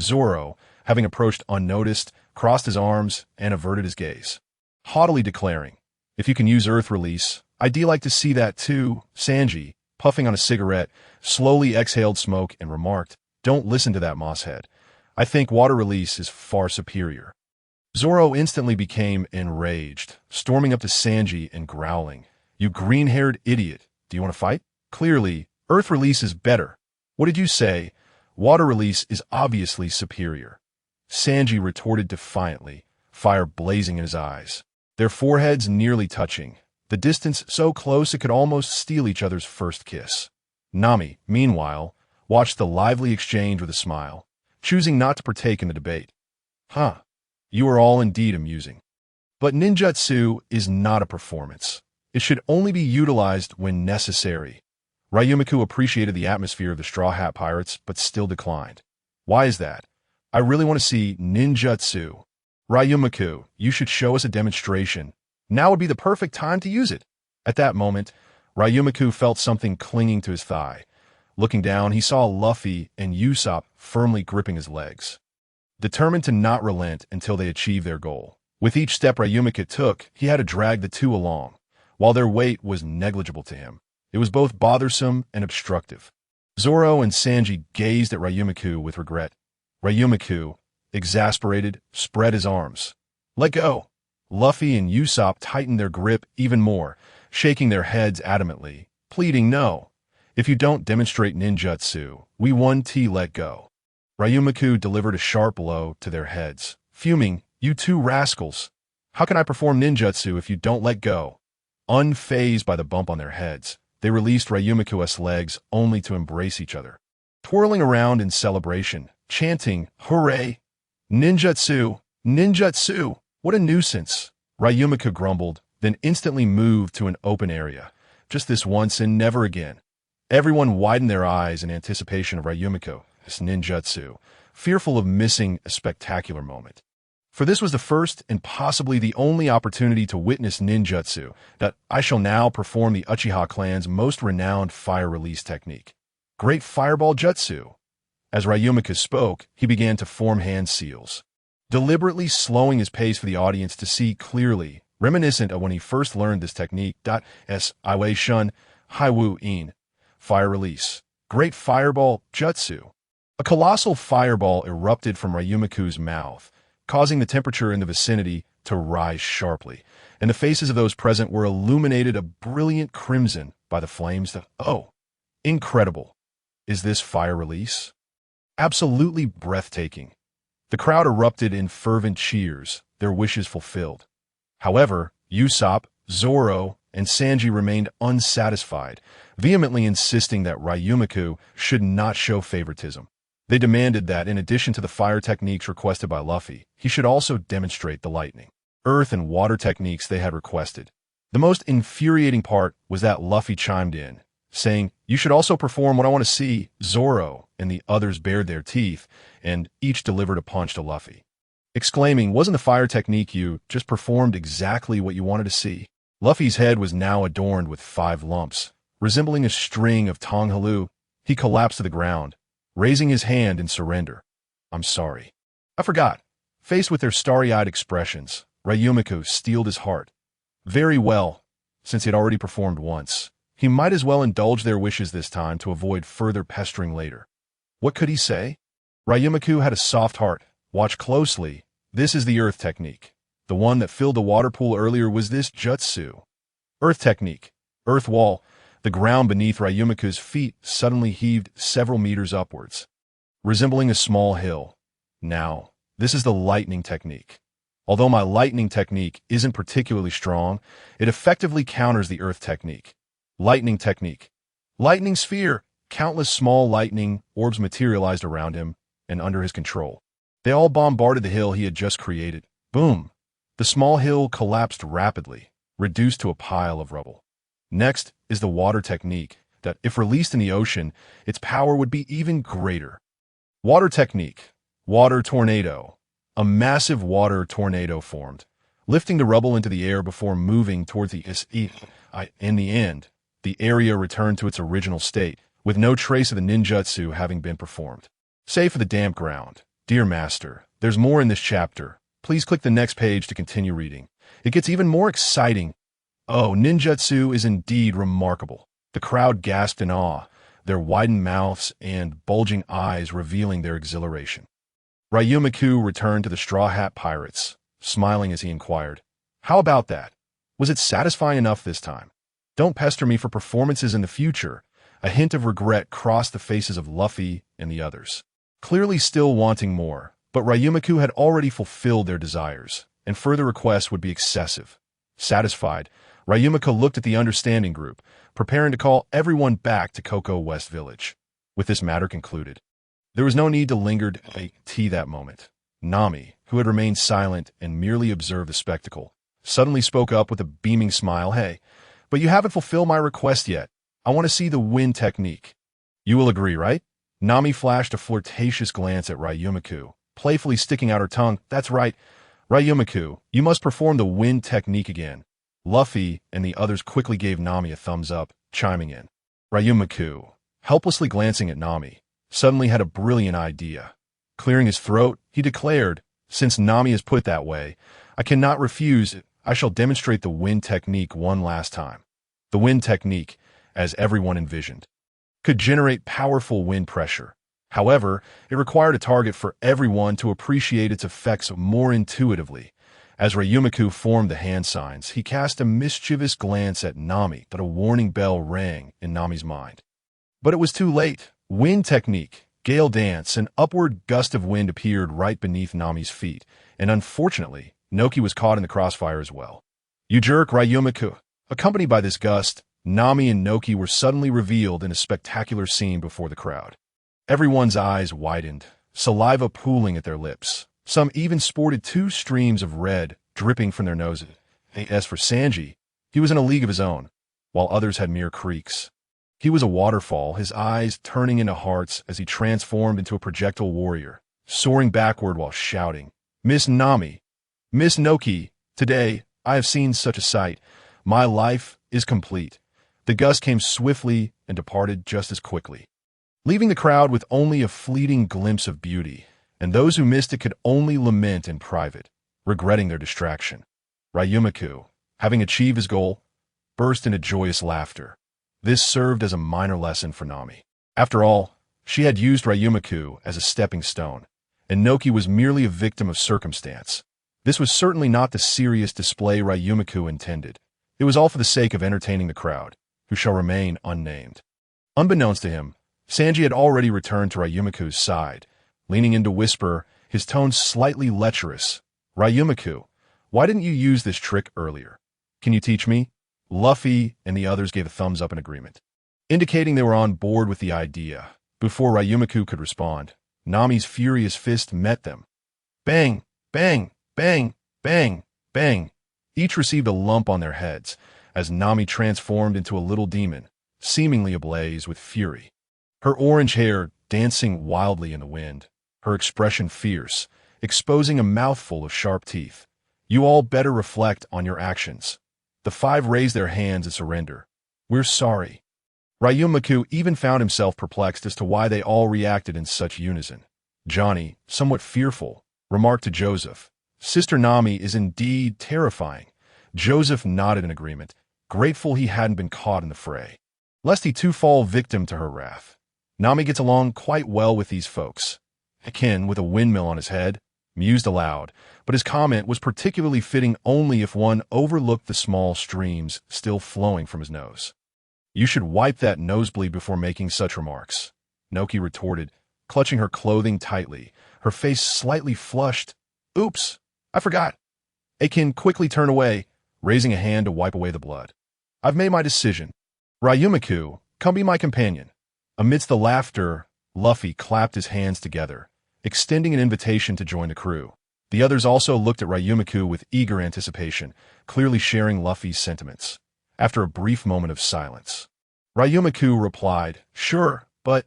Zoro, having approached unnoticed, crossed his arms and averted his gaze, haughtily declaring, "If you can use earth release, I'd like to see that too." Sanji, puffing on a cigarette, slowly exhaled smoke and remarked, "Don't listen to that mosshead. I think water release is far superior." Zoro instantly became enraged, storming up to Sanji and growling, "You green-haired idiot, do you want to fight? Clearly, earth release is better." "What did you say? Water release is obviously superior." Sanji retorted defiantly, fire blazing in his eyes, their foreheads nearly touching, the distance so close it could almost steal each other's first kiss. Nami, meanwhile, watched the lively exchange with a smile, choosing not to partake in the debate. "Huh. You are all indeed amusing. But ninjutsu is not a performance. It should only be utilized when necessary." Ryumiku appreciated the atmosphere of the Straw Hat Pirates, but still declined. "Why is that? I really want to see ninjutsu." "Ryumiku, you should show us a demonstration. Now would be the perfect time to use it." At that moment, Ryumiku felt something clinging to his thigh. Looking down, he saw Luffy and Usopp firmly gripping his legs, determined to not relent until they achieved their goal. With each step Ryumiku took, he had to drag the two along, while their weight was negligible to him. It was both bothersome and obstructive. Zoro and Sanji gazed at Ryumiku with regret. Ryumiku, exasperated, spread his arms. "Let go." Luffy and Usopp tightened their grip even more, shaking their heads adamantly, pleading no. "If you don't demonstrate ninjutsu, we won't let go." Ryumiku delivered a sharp blow to their heads, fuming, "You two rascals! How can I perform ninjutsu if you don't let go?" Unfazed by the bump on their heads, they released Ryumiku's legs only to embrace each other, twirling around in celebration, chanting, "Hooray! Ninjutsu! Ninjutsu! What a nuisance!" Ryumiku grumbled, then instantly moved to an open area. "Just this once and never again." Everyone widened their eyes in anticipation of Ryumiku's ninjutsu, fearful of missing a spectacular moment. For this was the first and possibly the only opportunity to witness ninjutsu, that I shall now perform the Uchiha clan's most renowned fire release technique, Great Fireball Jutsu. As Ryumiku spoke, he began to form hand seals, deliberately slowing his pace for the audience to see clearly, reminiscent of when he first learned this technique. S. Iwei Shun, Haiwu In. Fire release. Great Fireball Jutsu. A colossal fireball erupted from Ryumiku's mouth, causing the temperature in the vicinity to rise sharply, and the faces of those present were illuminated a brilliant crimson by the flames. Oh, incredible. Is this fire release? Absolutely breathtaking. The crowd erupted in fervent cheers, their wishes fulfilled. However, Usopp, Zoro, and Sanji remained unsatisfied, vehemently insisting that Ryumiku should not show favoritism. They demanded that, in addition to the fire techniques requested by Luffy, he should also demonstrate the lightning, earth, and water techniques they had requested. The most infuriating part was that Luffy chimed in, saying, "You should also perform what I want to see." Zoro and the others bared their teeth, and each delivered a punch to Luffy, exclaiming, "Wasn't the fire technique you just performed exactly what you wanted to see?" Luffy's head was now adorned with 5 lumps, resembling a string of Tonghalu. He collapsed to the ground, raising his hand in surrender. "I'm sorry. I forgot." Faced with their starry-eyed expressions, Ryumiku steeled his heart. Very well. Since he had already performed once, he might as well indulge their wishes this time to avoid further pestering later. What could he say? Ryumiku had a soft heart. Watch closely. This is the earth technique. The one that filled the water pool earlier was this jutsu. Earth technique. Earth wall. The ground beneath Ryumaku's feet suddenly heaved several meters upwards, resembling a small hill. Now, this is the lightning technique. Although my lightning technique isn't particularly strong, it effectively counters the earth technique. Lightning technique. Lightning sphere. Countless small lightning orbs materialized around him and under his control. They all bombarded the hill he had just created. Boom! The small hill collapsed rapidly, reduced to a pile of rubble. Next is the water technique, that if released in the ocean, its power would be even greater. Water technique. Water tornado. A massive water tornado formed, lifting the rubble into the air before moving towards the In the end, the area returned to its original state, with no trace of the ninjutsu having been performed. Save for the damp ground. Dear Master, there's more in this chapter. Please click the next page to continue reading. It gets even more exciting. Oh, ninjutsu is indeed remarkable. The crowd gasped in awe, their widened mouths and bulging eyes revealing their exhilaration. Ryumaku returned to the Straw Hat Pirates, smiling as he inquired, "How about that? Was it satisfying enough this time? Don't pester me for performances in the future." A hint of regret crossed the faces of Luffy and the others, clearly still wanting more, but Ryumaku had already fulfilled their desires, and further requests would be excessive. Satisfied, Ryumaku looked at the understanding group, preparing to call everyone back to Cocoa West Village. With this matter concluded, there was no need to linger at tea that moment. Nami, who had remained silent and merely observed the spectacle, suddenly spoke up with a beaming smile. "Hey, but you haven't fulfilled my request yet. I want to see the wind technique." "You will agree, right?" Nami flashed a flirtatious glance at Ryumaku, playfully sticking out her tongue. "That's right. Ryumaku, you must perform the wind technique again." Luffy and the others quickly gave Nami a thumbs up, chiming in. Ryumaku, helplessly glancing at Nami, suddenly had a brilliant idea. Clearing his throat, he declared, "Since Nami has put it that way, I cannot refuse it. I shall demonstrate the wind technique one last time." The wind technique, as everyone envisioned, could generate powerful wind pressure. However, it required a target for everyone to appreciate its effects more intuitively. As Ryumaku formed the hand signs, he cast a mischievous glance at Nami, but a warning bell rang in Nami's mind. But it was too late. Wind technique, gale dance, an upward gust of wind appeared right beneath Nami's feet, and unfortunately, Noki was caught in the crossfire as well. "You jerk, Ryumaku!" Accompanied by this gust, Nami and Noki were suddenly revealed in a spectacular scene before the crowd. Everyone's eyes widened, saliva pooling at their lips. Some even sported two streams of red dripping from their noses. As for Sanji, he was in a league of his own, while others had mere creeks. He was a waterfall, his eyes turning into hearts as he transformed into a projectile warrior, soaring backward while shouting, "Miss Nami, Miss Noki, today I have seen such a sight. My life is complete." The gust came swiftly and departed just as quickly, leaving the crowd with only a fleeting glimpse of beauty, and those who missed it could only lament in private, regretting their distraction. Ryumaku, having achieved his goal, burst into joyous laughter. This served as a minor lesson for Nami. After all, she had used Ryumaku as a stepping stone, and Noki was merely a victim of circumstance. This was certainly not the serious display Ryumaku intended. It was all for the sake of entertaining the crowd, who shall remain unnamed. Unbeknownst to him, Sanji had already returned to Ryumaku's side, leaning in to whisper, his tone slightly lecherous. "Ryumaku, why didn't you use this trick earlier? Can you teach me?" Luffy and the others gave a thumbs up in agreement, indicating they were on board with the idea. Before Ryumaku could respond, Nami's furious fist met them. Bang, bang, bang, bang, bang. Each received a lump on their heads as Nami transformed into a little demon, seemingly ablaze with fury. Her orange hair dancing wildly in the wind, her expression fierce, exposing a mouthful of sharp teeth. "You all better reflect on your actions." The five raised their hands in surrender. "We're sorry." Ryumaku even found himself perplexed as to why they all reacted in such unison. Johnny, somewhat fearful, remarked to Joseph, "Sister Nami is indeed terrifying." Joseph nodded in agreement, grateful he hadn't been caught in the fray, lest he too fall victim to her wrath. Nami gets along quite well with these folks. Akin with a windmill on his head, mused aloud, but his comment was particularly fitting only if one overlooked the small streams still flowing from his nose. You should wipe that nosebleed before making such remarks, Noki retorted, clutching her clothing tightly, her face slightly flushed. Oops, I forgot. Akin quickly turned away, raising a hand to wipe away the blood. I've made my decision. Ryumiku, come be my companion. Amidst the laughter, Luffy clapped his hands together, extending an invitation to join the crew. The others also looked at Ryumiku with eager anticipation, clearly sharing Luffy's sentiments. After a brief moment of silence, Ryumiku replied, Sure, but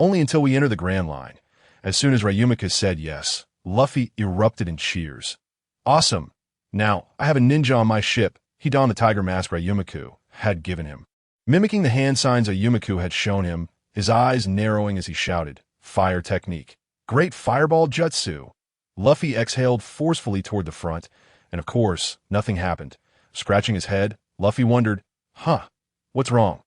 only until we enter the Grand Line. As soon as Ryumiku said yes, Luffy erupted in cheers. Awesome! Now, I have a ninja on my ship. He donned the tiger mask Ryumiku had given him. Mimicking the hand signs Ryumiku had shown him, his eyes narrowing as he shouted, Fire technique. Great fireball jutsu. Luffy exhaled forcefully toward the front, and of course, nothing happened. Scratching his head, Luffy wondered, what's wrong?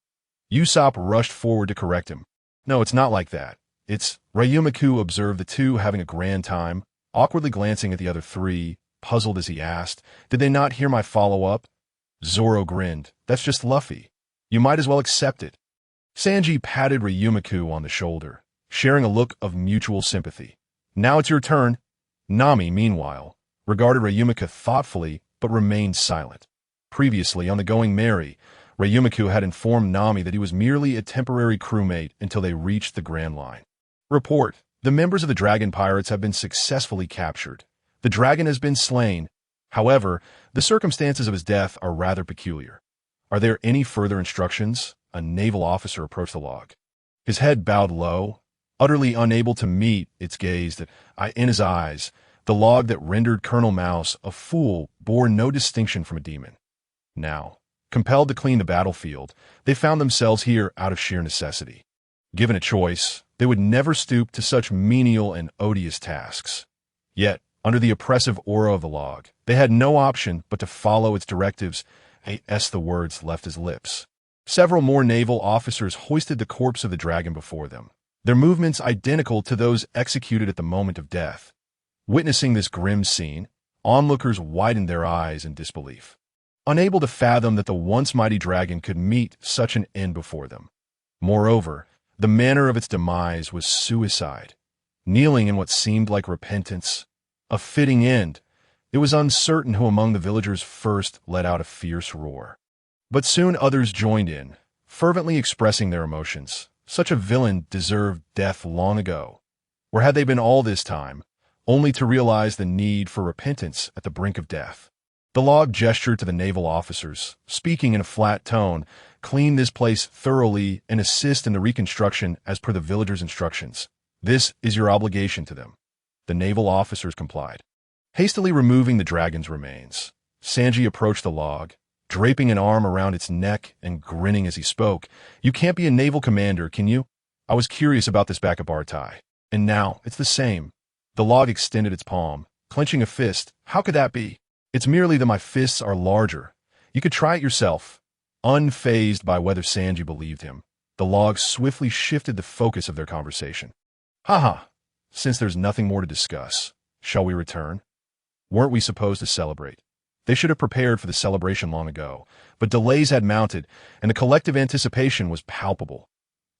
Usopp rushed forward to correct him. No, it's not like that. It's, Ryumiku observed the two having a grand time, awkwardly glancing at the other three, puzzled as he asked, Did they not hear my follow-up? Zoro grinned. That's just Luffy. You might as well accept it. Sanji patted Ryumiku on the shoulder, sharing a look of mutual sympathy. Now it's your turn. Nami, meanwhile, regarded Ryumiku thoughtfully but remained silent. Previously, on the Going Merry, Ryumiku had informed Nami that he was merely a temporary crewmate until they reached the Grand Line. Report: the members of the Dragon Pirates have been successfully captured. The dragon has been slain. However, the circumstances of his death are rather peculiar. Are there any further instructions? A naval officer approached the log. His head bowed low, utterly unable to meet its gaze in his eyes. The log that rendered Colonel Mouse a fool bore no distinction from a demon. Now, compelled to clean the battlefield, they found themselves here out of sheer necessity. Given a choice, they would never stoop to such menial and odious tasks. Yet, under the oppressive aura of the log, they had no option but to follow its directives. The words left his lips. Several more naval officers hoisted the corpse of the dragon before them, their movements identical to those executed at the moment of death. Witnessing this grim scene, onlookers widened their eyes in disbelief, unable to fathom that the once mighty dragon could meet such an end before them. Moreover, the manner of its demise was suicide, kneeling in what seemed like repentance, a fitting end. It was uncertain who among the villagers first let out a fierce roar. But soon others joined in, fervently expressing their emotions. Such a villain deserved death long ago. Where had they been all this time, only to realize the need for repentance at the brink of death? The log gestured to the naval officers, speaking in a flat tone, Clean this place thoroughly and assist in the reconstruction as per the villagers' instructions. This is your obligation to them. The naval officers complied. Hastily removing the dragon's remains, Sanji approached the log, draping an arm around its neck and grinning as he spoke. You can't be a naval commander, can you? I was curious about this back at Bartai. And now, it's the same. The log extended its palm, clenching a fist. How could that be? It's merely that my fists are larger. You could try it yourself. Unfazed by whether Sanji believed him, the log swiftly shifted the focus of their conversation. Since there's nothing more to discuss, shall we return? Weren't we supposed to celebrate? They should have prepared for the celebration long ago, but delays had mounted, and the collective anticipation was palpable.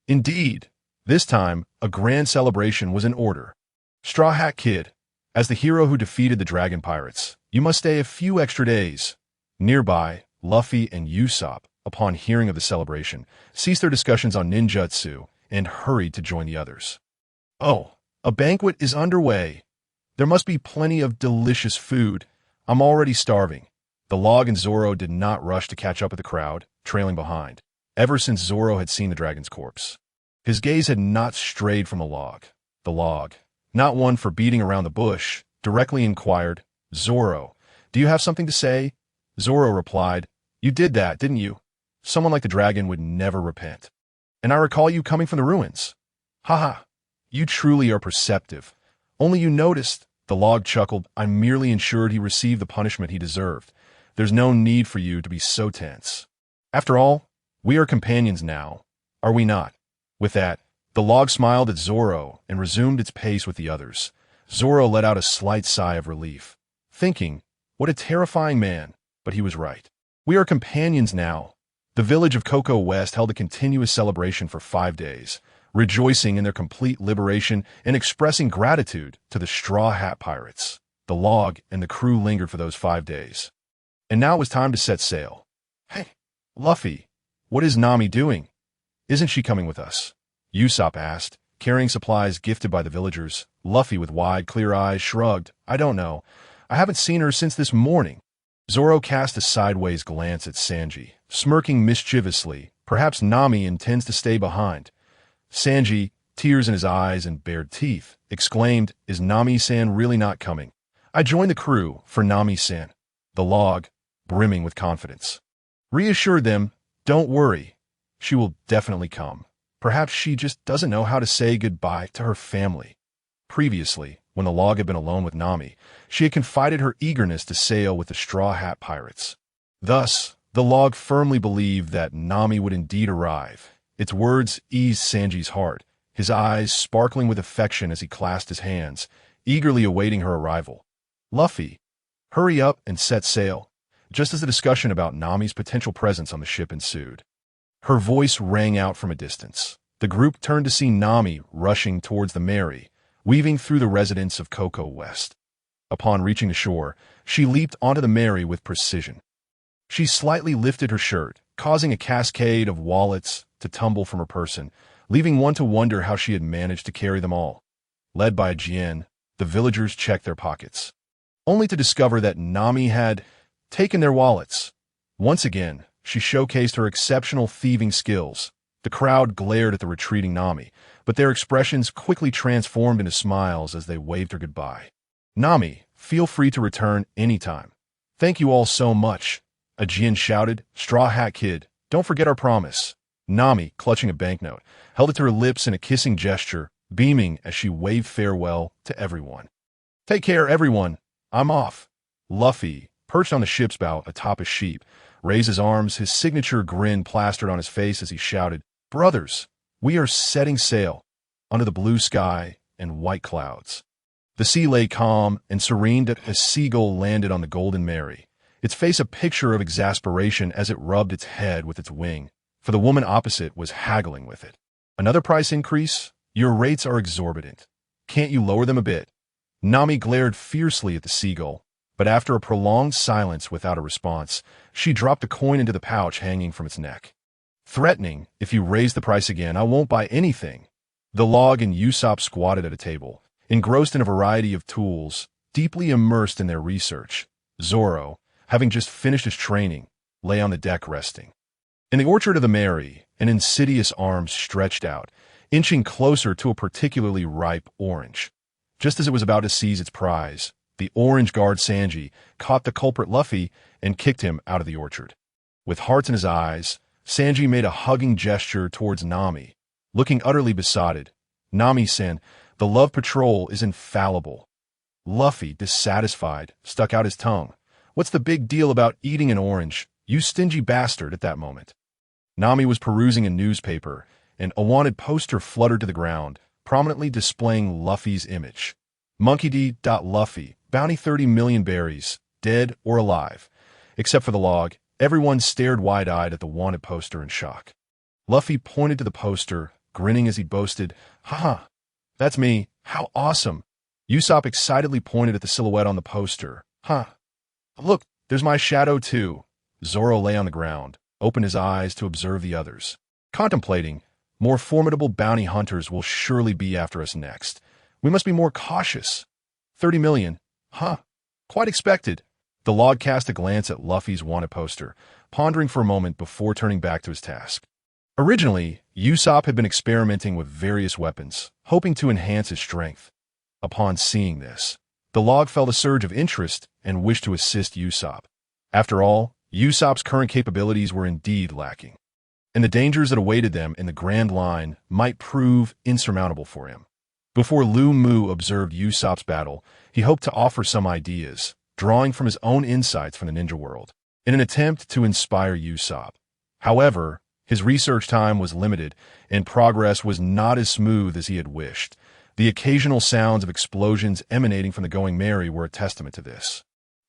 Indeed, this time, a grand celebration was in order. Straw Hat Kid, as the hero who defeated the Dragon Pirates, you must stay a few extra days. Nearby, Luffy and Usopp, upon hearing of the celebration, ceased their discussions on ninjutsu and hurried to join the others. Oh, a banquet is underway. There must be plenty of delicious food. I'm already starving. The log and Zoro did not rush to catch up with the crowd, trailing behind, ever since Zoro had seen the dragon's corpse. His gaze had not strayed from the log. The log, not one for beating around the bush, directly inquired, Zoro, do you have something to say? Zoro replied, You did that, didn't you? Someone like the dragon would never repent. And I recall you coming from the ruins. You truly are perceptive. Only you noticed. The log chuckled. I merely ensured he received the punishment he deserved. There's no need for you to be so tense. After all, we are companions now, are we not? With that, the log smiled at Zoro and resumed its pace with the others, Zoro let out a slight sigh of relief, thinking, what a terrifying man, but he was right. We are companions now. The village of Cocoa West held a continuous celebration for 5 days, rejoicing in their complete liberation and expressing gratitude to the Straw Hat Pirates. The log and the crew lingered for those 5 days. And now it was time to set sail. Hey, Luffy, what is Nami doing? Isn't she coming with us? Usopp asked, carrying supplies gifted by the villagers. Luffy, with wide, clear eyes, shrugged. I don't know. I haven't seen her since this morning. Zoro cast a sideways glance at Sanji, smirking mischievously. Perhaps Nami intends to stay behind. Sanji, tears in his eyes and bared teeth, exclaimed, is Nami-san really not coming? I joined the crew for Nami-san. The log, brimming with confidence, reassured them, don't worry. She will definitely come. Perhaps she just doesn't know how to say goodbye to her family. Previously, when the log had been alone with Nami, she had confided her eagerness to sail with the Straw Hat Pirates. Thus, the log firmly believed that Nami would indeed arrive. Its words eased Sanji's heart, his eyes sparkling with affection as he clasped his hands, eagerly awaiting her arrival. Luffy, hurry up and set sail, just as the discussion about Nami's potential presence on the ship ensued. Her voice rang out from a distance. The group turned to see Nami rushing towards the Mary, weaving through the residents of Cocoa West. Upon reaching the shore, she leaped onto the Mary with precision. She slightly lifted her shirt, causing a cascade of wallets to tumble from her person, leaving one to wonder how she had managed to carry them all. Led by a Jien, the villagers checked their pockets, only to discover that Nami had taken their wallets. Once again, she showcased her exceptional thieving skills. The crowd glared at the retreating Nami, but their expressions quickly transformed into smiles as they waved her goodbye. Nami, feel free to return anytime. Thank you all so much. A Jien shouted, Straw Hat Kid, don't forget our promise. Nami, clutching a banknote, held it to her lips in a kissing gesture, beaming as she waved farewell to everyone. Take care, everyone. I'm off. Luffy, perched on the ship's bow atop a sheep, raised his arms, his signature grin plastered on his face as he shouted, Brothers, we are setting sail under the blue sky and white clouds. The sea lay calm and serene as a seagull landed on the Golden Mary, its face a picture of exasperation as it rubbed its head with its wing, for the woman opposite was haggling with it. Another price increase? Your rates are exorbitant. Can't you lower them a bit? Nami glared fiercely at the seagull, but after a prolonged silence without a response, she dropped a coin into the pouch hanging from its neck. Threatening, if you raise the price again, I won't buy anything. The log and Usopp squatted at a table, engrossed in a variety of tools, deeply immersed in their research. Zoro, having just finished his training, lay on the deck resting. In the orchard of the Mary, an insidious arm stretched out, inching closer to a particularly ripe orange. Just as it was about to seize its prize, the orange guard Sanji caught the culprit Luffy and kicked him out of the orchard. With hearts in his eyes, Sanji made a hugging gesture towards Nami, looking utterly besotted. Nami-san, the love patrol is infallible. Luffy, dissatisfied, stuck out his tongue. What's the big deal about eating an orange, you stingy bastard, at that moment? Nami was perusing a newspaper, and a wanted poster fluttered to the ground, prominently displaying Luffy's image. Monkey D. Luffy, bounty 30 million berries, dead or alive. Except for the log, everyone stared wide-eyed at the wanted poster in shock. Luffy pointed to the poster, grinning as he boasted, Haha, that's me, how awesome. Usopp excitedly pointed at the silhouette on the poster. Huh. Look, there's my shadow too. Zoro lay on the ground, opened his eyes to observe the others. Contemplating, more formidable bounty hunters will surely be after us next. We must be more cautious. 30 million. Huh. Quite expected. The log cast a glance at Luffy's wanted poster, pondering for a moment before turning back to his task. Originally, Usopp had been experimenting with various weapons, hoping to enhance his strength. Upon seeing this, the log felt a surge of interest and wished to assist Usopp. After all, Usopp's current capabilities were indeed lacking, and the dangers that awaited them in the Grand Line might prove insurmountable for him. Before Lu Mu observed Usopp's battle, he hoped to offer some ideas, drawing from his own insights from the ninja world, in an attempt to inspire Usopp. However, his research time was limited, and progress was not as smooth as he had wished. The occasional sounds of explosions emanating from the Going Merry were a testament to this.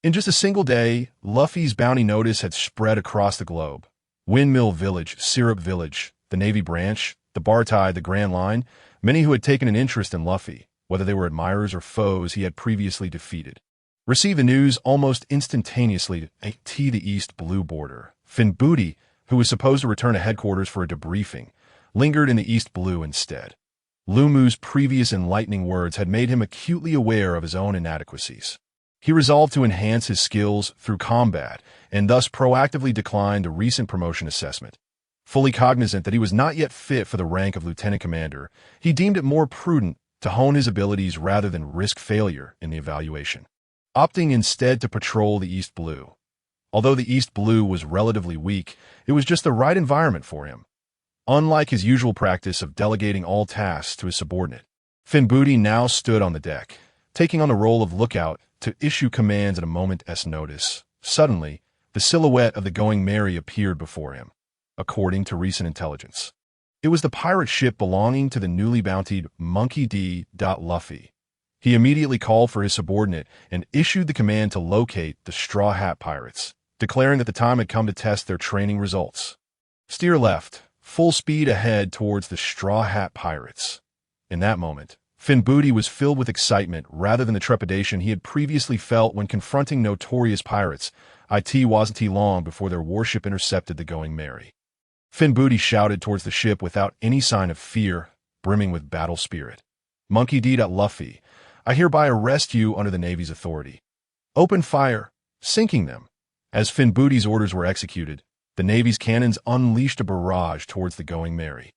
In just a single day, Luffy's bounty notice had spread across the globe. Windmill Village, Syrup Village, the Navy Branch, the Bartai, the Grand Line, many who had taken an interest in Luffy, whether they were admirers or foes he had previously defeated, received the news almost instantaneously to the East Blue border. Finn Booty, who was supposed to return to headquarters for a debriefing, lingered in the East Blue instead. Lumu's previous enlightening words had made him acutely aware of his own inadequacies. He resolved to enhance his skills through combat and thus proactively declined the recent promotion assessment. Fully cognizant that he was not yet fit for the rank of lieutenant commander, he deemed it more prudent to hone his abilities rather than risk failure in the evaluation, opting instead to patrol the East Blue. Although the East Blue was relatively weak, it was just the right environment for him. Unlike his usual practice of delegating all tasks to his subordinate, Finn Booty now stood on the deck, taking on the role of lookout to issue commands at a moment's notice. Suddenly, the silhouette of the Going Merry appeared before him, according to recent intelligence. It was the pirate ship belonging to the newly bountied Monkey D. Luffy. He immediately called for his subordinate and issued the command to locate the Straw Hat Pirates, declaring that the time had come to test their training results. Steer left, full speed ahead towards the Straw Hat Pirates. In that moment, Finn Booty was filled with excitement rather than the trepidation he had previously felt when confronting notorious pirates. It wasn't long before their warship intercepted the Going Merry. Finn Booty shouted towards the ship without any sign of fear, brimming with battle spirit. Monkey D. Luffy, I hereby arrest you under the Navy's authority. Open fire, sinking them. As Finn Booty's orders were executed, the Navy's cannons unleashed a barrage towards the Going Merry.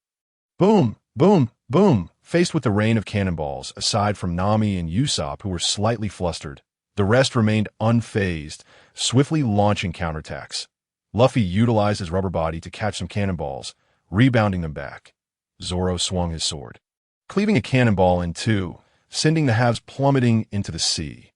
Boom, boom, boom. Faced with the rain of cannonballs, aside from Nami and Usopp, who were slightly flustered, the rest remained unfazed, swiftly launching counterattacks. Luffy utilized his rubber body to catch some cannonballs, rebounding them back. Zoro swung his sword, cleaving a cannonball in two, sending the halves plummeting into the sea.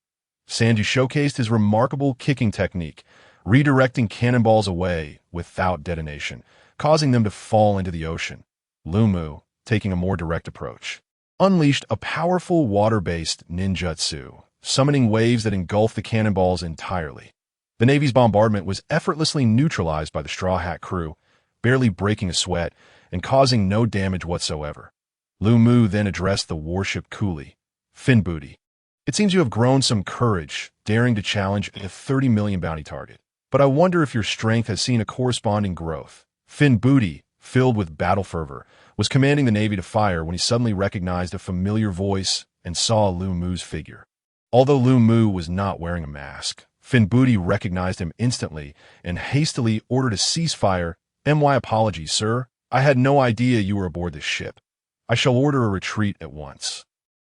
Sanji showcased his remarkable kicking technique, redirecting cannonballs away without detonation, causing them to fall into the ocean. Lumu, taking a more direct approach, unleashed a powerful water-based ninjutsu, summoning waves that engulfed the cannonballs entirely. The Navy's bombardment was effortlessly neutralized by the Straw Hat crew, barely breaking a sweat and causing no damage whatsoever. Lumu then addressed the warship coolly. Finn Booty, it seems you have grown some courage, daring to challenge a 30 million bounty target. But I wonder if your strength has seen a corresponding growth. Finn Booty, filled with battle fervor, was commanding the Navy to fire when he suddenly recognized a familiar voice and saw Lumu's figure. Although Lumu was not wearing a mask, Finn Booty recognized him instantly and hastily ordered a ceasefire. My apologies, sir. I had no idea you were aboard this ship. I shall order a retreat at once.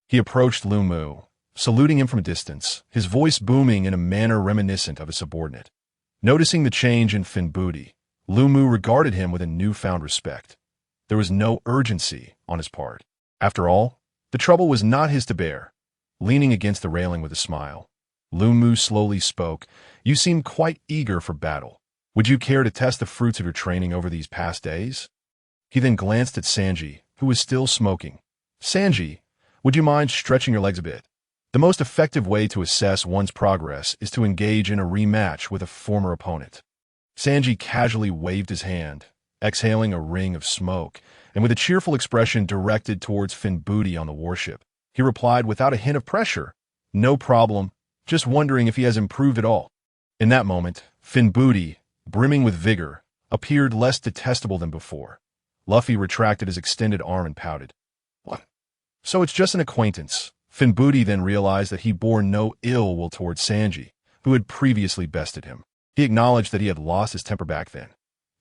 He approached Lumu, saluting him from a distance, his voice booming in a manner reminiscent of his subordinate. Noticing the change in Finn Booty, Lumu regarded him with a newfound respect. There was no urgency on his part. After all, the trouble was not his to bear. Leaning against the railing with a smile, Lumu slowly spoke. You seem quite eager for battle. Would you care to test the fruits of your training over these past days? He then glanced at Sanji, who was still smoking. Sanji, would you mind stretching your legs a bit? The most effective way to assess one's progress is to engage in a rematch with a former opponent. Sanji casually waved his hand, exhaling a ring of smoke, and with a cheerful expression directed towards Finn Booty on the warship, he replied without a hint of pressure, No problem, just wondering if he has improved at all. In that moment, Finn Booty, brimming with vigor, appeared less detestable than before. Luffy retracted his extended arm and pouted. What? So it's just an acquaintance. Finn Booty then realized that he bore no ill will towards Sanji, who had previously bested him. He acknowledged that he had lost his temper back then.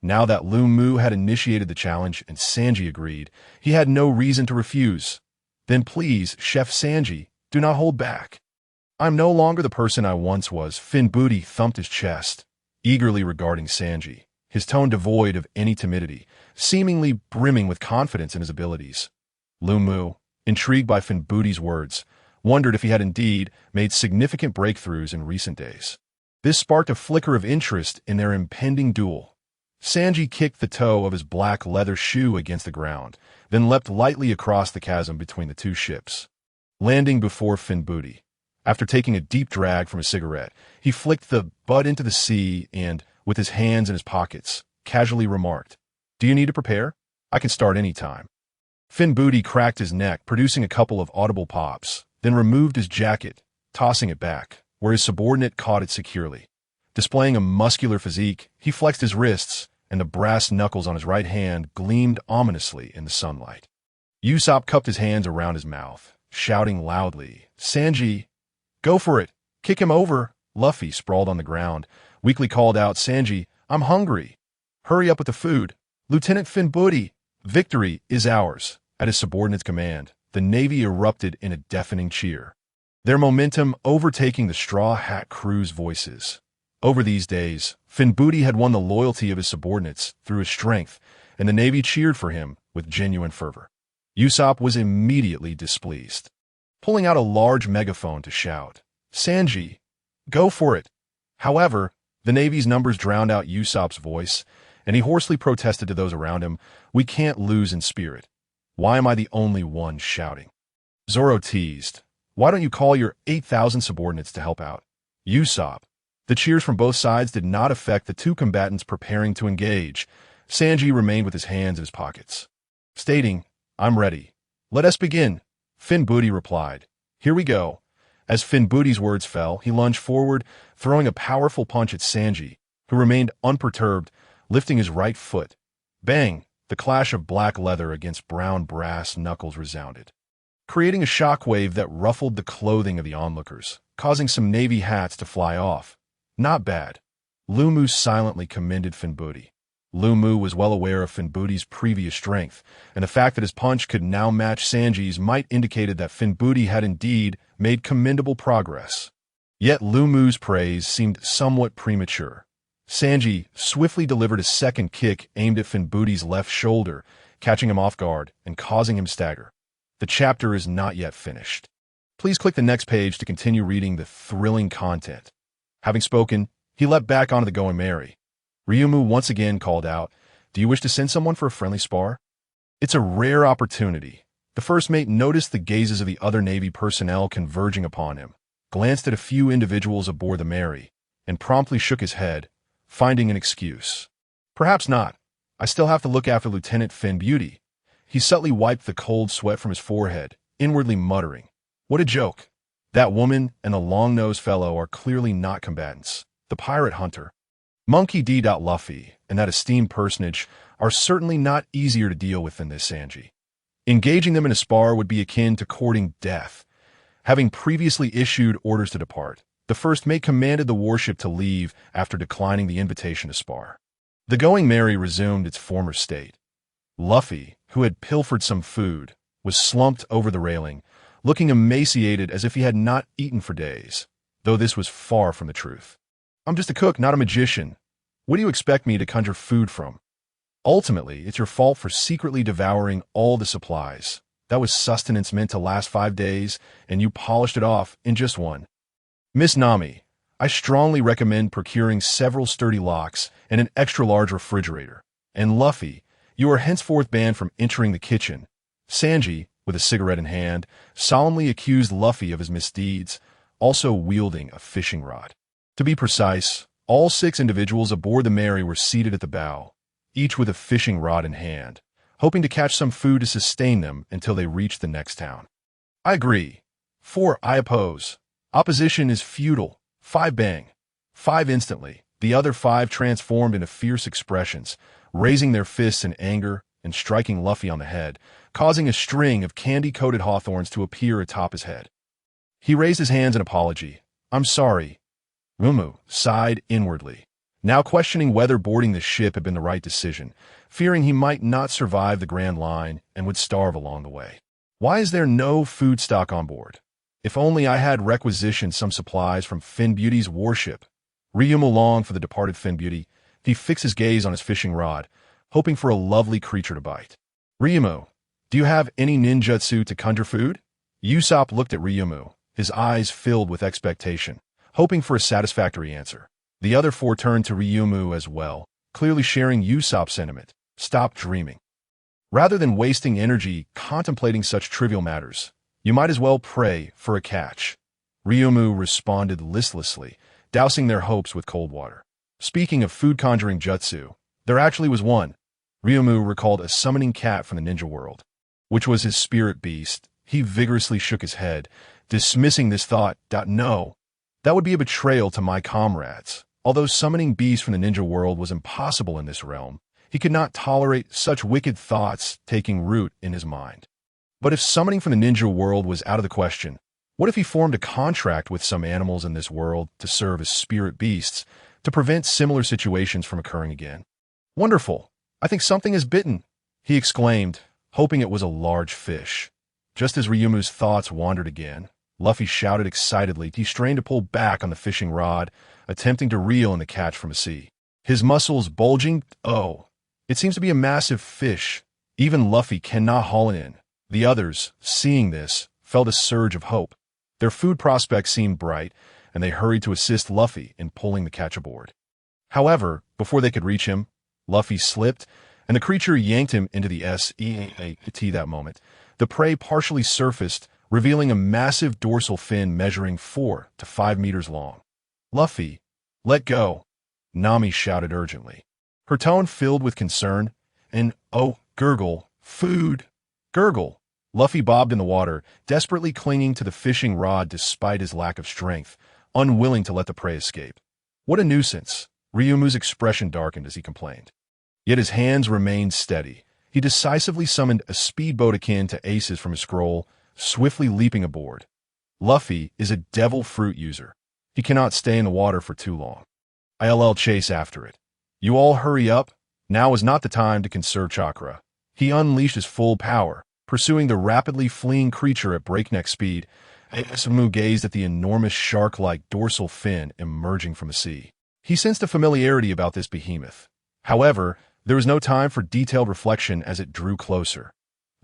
Now that Lumu had initiated the challenge and Sanji agreed, he had no reason to refuse. Then please, Chef Sanji, do not hold back. I'm no longer the person I once was. Finn Booty thumped his chest, eagerly regarding Sanji, his tone devoid of any timidity, seemingly brimming with confidence in his abilities. Lumu, intrigued by Finn Booty's words, wondered if he had indeed made significant breakthroughs in recent days. This sparked a flicker of interest in their impending duel. Sanji kicked the toe of his black leather shoe against the ground, then leapt lightly across the chasm between the two ships, landing before Finbooty. After taking a deep drag from a cigarette, he flicked the butt into the sea and, with his hands in his pockets, casually remarked, "Do you need to prepare? I can start any time." Finbooty cracked his neck, producing a couple of audible pops, then removed his jacket, tossing it back, where his subordinate caught it securely. Displaying a muscular physique, he flexed his wrists, and the brass knuckles on his right hand gleamed ominously in the sunlight. Usopp cupped his hands around his mouth, shouting loudly, "Sanji, go for it! Kick him over!" Luffy, sprawled on the ground, weakly called out, "Sanji, I'm hungry! Hurry up with the food! Lieutenant Finbooty, victory is ours!" At his subordinate's command, the Navy erupted in a deafening cheer, their momentum overtaking the Straw Hat crew's voices. Over these days, Finbooty had won the loyalty of his subordinates through his strength, and the Navy cheered for him with genuine fervor. Usopp was immediately displeased, pulling out a large megaphone to shout, "Sanji, go for it!" However, the Navy's numbers drowned out Usopp's voice, and he hoarsely protested to those around him, "We can't lose in spirit. Why am I the only one shouting?" Zoro teased, "Why don't you call your 8,000 subordinates to help out?" Usopp. The cheers from both sides did not affect the two combatants preparing to engage. Sanji remained with his hands in his pockets, stating, "I'm ready. Let us begin." Finbooty replied, "Here we go." As Finbooty's words fell, he lunged forward, throwing a powerful punch at Sanji, who remained unperturbed, lifting his right foot. Bang! The clash of black leather against brown brass knuckles resounded, creating a shockwave that ruffled the clothing of the onlookers, causing some Navy hats to fly off. Not bad. Lumu silently commended Finbooty. Lumu was well aware of Finbooty's previous strength, and the fact that his punch could now match Sanji's might indicated that Finbooty had indeed made commendable progress. Yet Lumu's praise seemed somewhat premature. Sanji swiftly delivered a second kick aimed at Finbooty's left shoulder, catching him off guard and causing him stagger. The chapter is not yet finished. Please click the next page to continue reading the thrilling content. Having spoken, he leapt back onto the Going Merry. Ryumu once again called out, "Do you wish to send someone for a friendly spar?" It's a rare opportunity. The first mate noticed the gazes of the other Navy personnel converging upon him, glanced at a few individuals aboard the Merry, and promptly shook his head, finding an excuse. "Perhaps not. I still have to look after Lieutenant Finbooty." He subtly wiped the cold sweat from his forehead, inwardly muttering, "What a joke. That woman and the long-nosed fellow are clearly not combatants. The pirate hunter, Monkey D. Luffy, and that esteemed personage are certainly not easier to deal with than this Sanji. Engaging them in a spar would be akin to courting death." Having previously issued orders to depart, the first mate commanded the warship to leave after declining the invitation to spar. The Going Merry resumed its former state. Luffy, who had pilfered some food, was slumped over the railing, looking emaciated as if he had not eaten for days, though this was far from the truth. "I'm just a cook, not a magician. What do you expect me to conjure food from? Ultimately, it's your fault for secretly devouring all the supplies. That was sustenance meant to last 5 days, and you polished it off in just one. Miss Nami, I strongly recommend procuring several sturdy locks and an extra-large refrigerator. And Luffy, you are henceforth banned from entering the kitchen." Sanji, with a cigarette in hand, solemnly accused Luffy of his misdeeds, also wielding a fishing rod. To be precise, all 6 individuals aboard the Merry were seated at the bow, each with a fishing rod in hand, hoping to catch some food to sustain them until they reached the next town. "I agree. 4, I oppose. Opposition is futile." 5 bang. 5 instantly. The other 5 transformed into fierce expressions, raising their fists in anger and striking Luffy on the head, causing a string of candy-coated hawthorns to appear atop his head. He raised his hands in apology. "I'm sorry." Ryumu sighed inwardly, now questioning whether boarding the ship had been the right decision, fearing he might not survive the Grand Line and would starve along the way. "Why is there no food stock on board? If only I had requisitioned some supplies from Finbooty's warship." Ryumu longed for the departed Finbooty. He fixed his gaze on his fishing rod, hoping for a lovely creature to bite. "Ryumu, do you have any ninjutsu to conjure food?" Usopp looked at Ryumu, his eyes filled with expectation, hoping for a satisfactory answer. The other 4 turned to Ryumu as well, clearly sharing Usopp's sentiment. Stop dreaming. Rather than wasting energy contemplating such trivial matters, you might as well pray for a catch. Ryumu responded listlessly, dousing their hopes with cold water. Speaking of food conjuring jutsu, there actually was one. Ryumu recalled a summoning cat from the ninja world, which was his spirit beast. He vigorously shook his head, dismissing this thought. No, that would be a betrayal to my comrades. Although summoning beasts from the ninja world was impossible in this realm, he could not tolerate such wicked thoughts taking root in his mind. But if summoning from the ninja world was out of the question, what if he formed a contract with some animals in this world to serve as spirit beasts to prevent similar situations from occurring again? Wonderful! I think something is bitten, he exclaimed, hoping it was a large fish. Just as Ryumu's thoughts wandered again, Luffy shouted excitedly. He strained to pull back on the fishing rod, attempting to reel in the catch from the sea. His muscles bulging. Oh, it seems to be a massive fish. Even Luffy cannot haul it in. The others, seeing this, felt a surge of hope. Their food prospects seemed bright, and they hurried to assist Luffy in pulling the catch aboard. However, before they could reach him, Luffy slipped, and the creature yanked him into the sea. That moment, the prey partially surfaced, revealing a massive dorsal fin measuring 4 to 5 meters long. Luffy, let go, Nami shouted urgently, her tone filled with concern. And, oh, gurgle, food, gurgle. Luffy bobbed in the water, desperately clinging to the fishing rod despite his lack of strength, unwilling to let the prey escape. What a nuisance! Ryumu's expression darkened as he complained. Yet his hands remained steady. He decisively summoned a speedboat akin to Ace's from his scroll, swiftly leaping aboard. Luffy is a devil fruit user. He cannot stay in the water for too long. I'll chase after it. You all hurry up. Now is not the time to conserve chakra. He unleashed his full power, pursuing the rapidly fleeing creature at breakneck speed. Isamu gazed at the enormous shark-like dorsal fin emerging from the sea. He sensed a familiarity about this behemoth. However, there was no time for detailed reflection as it drew closer.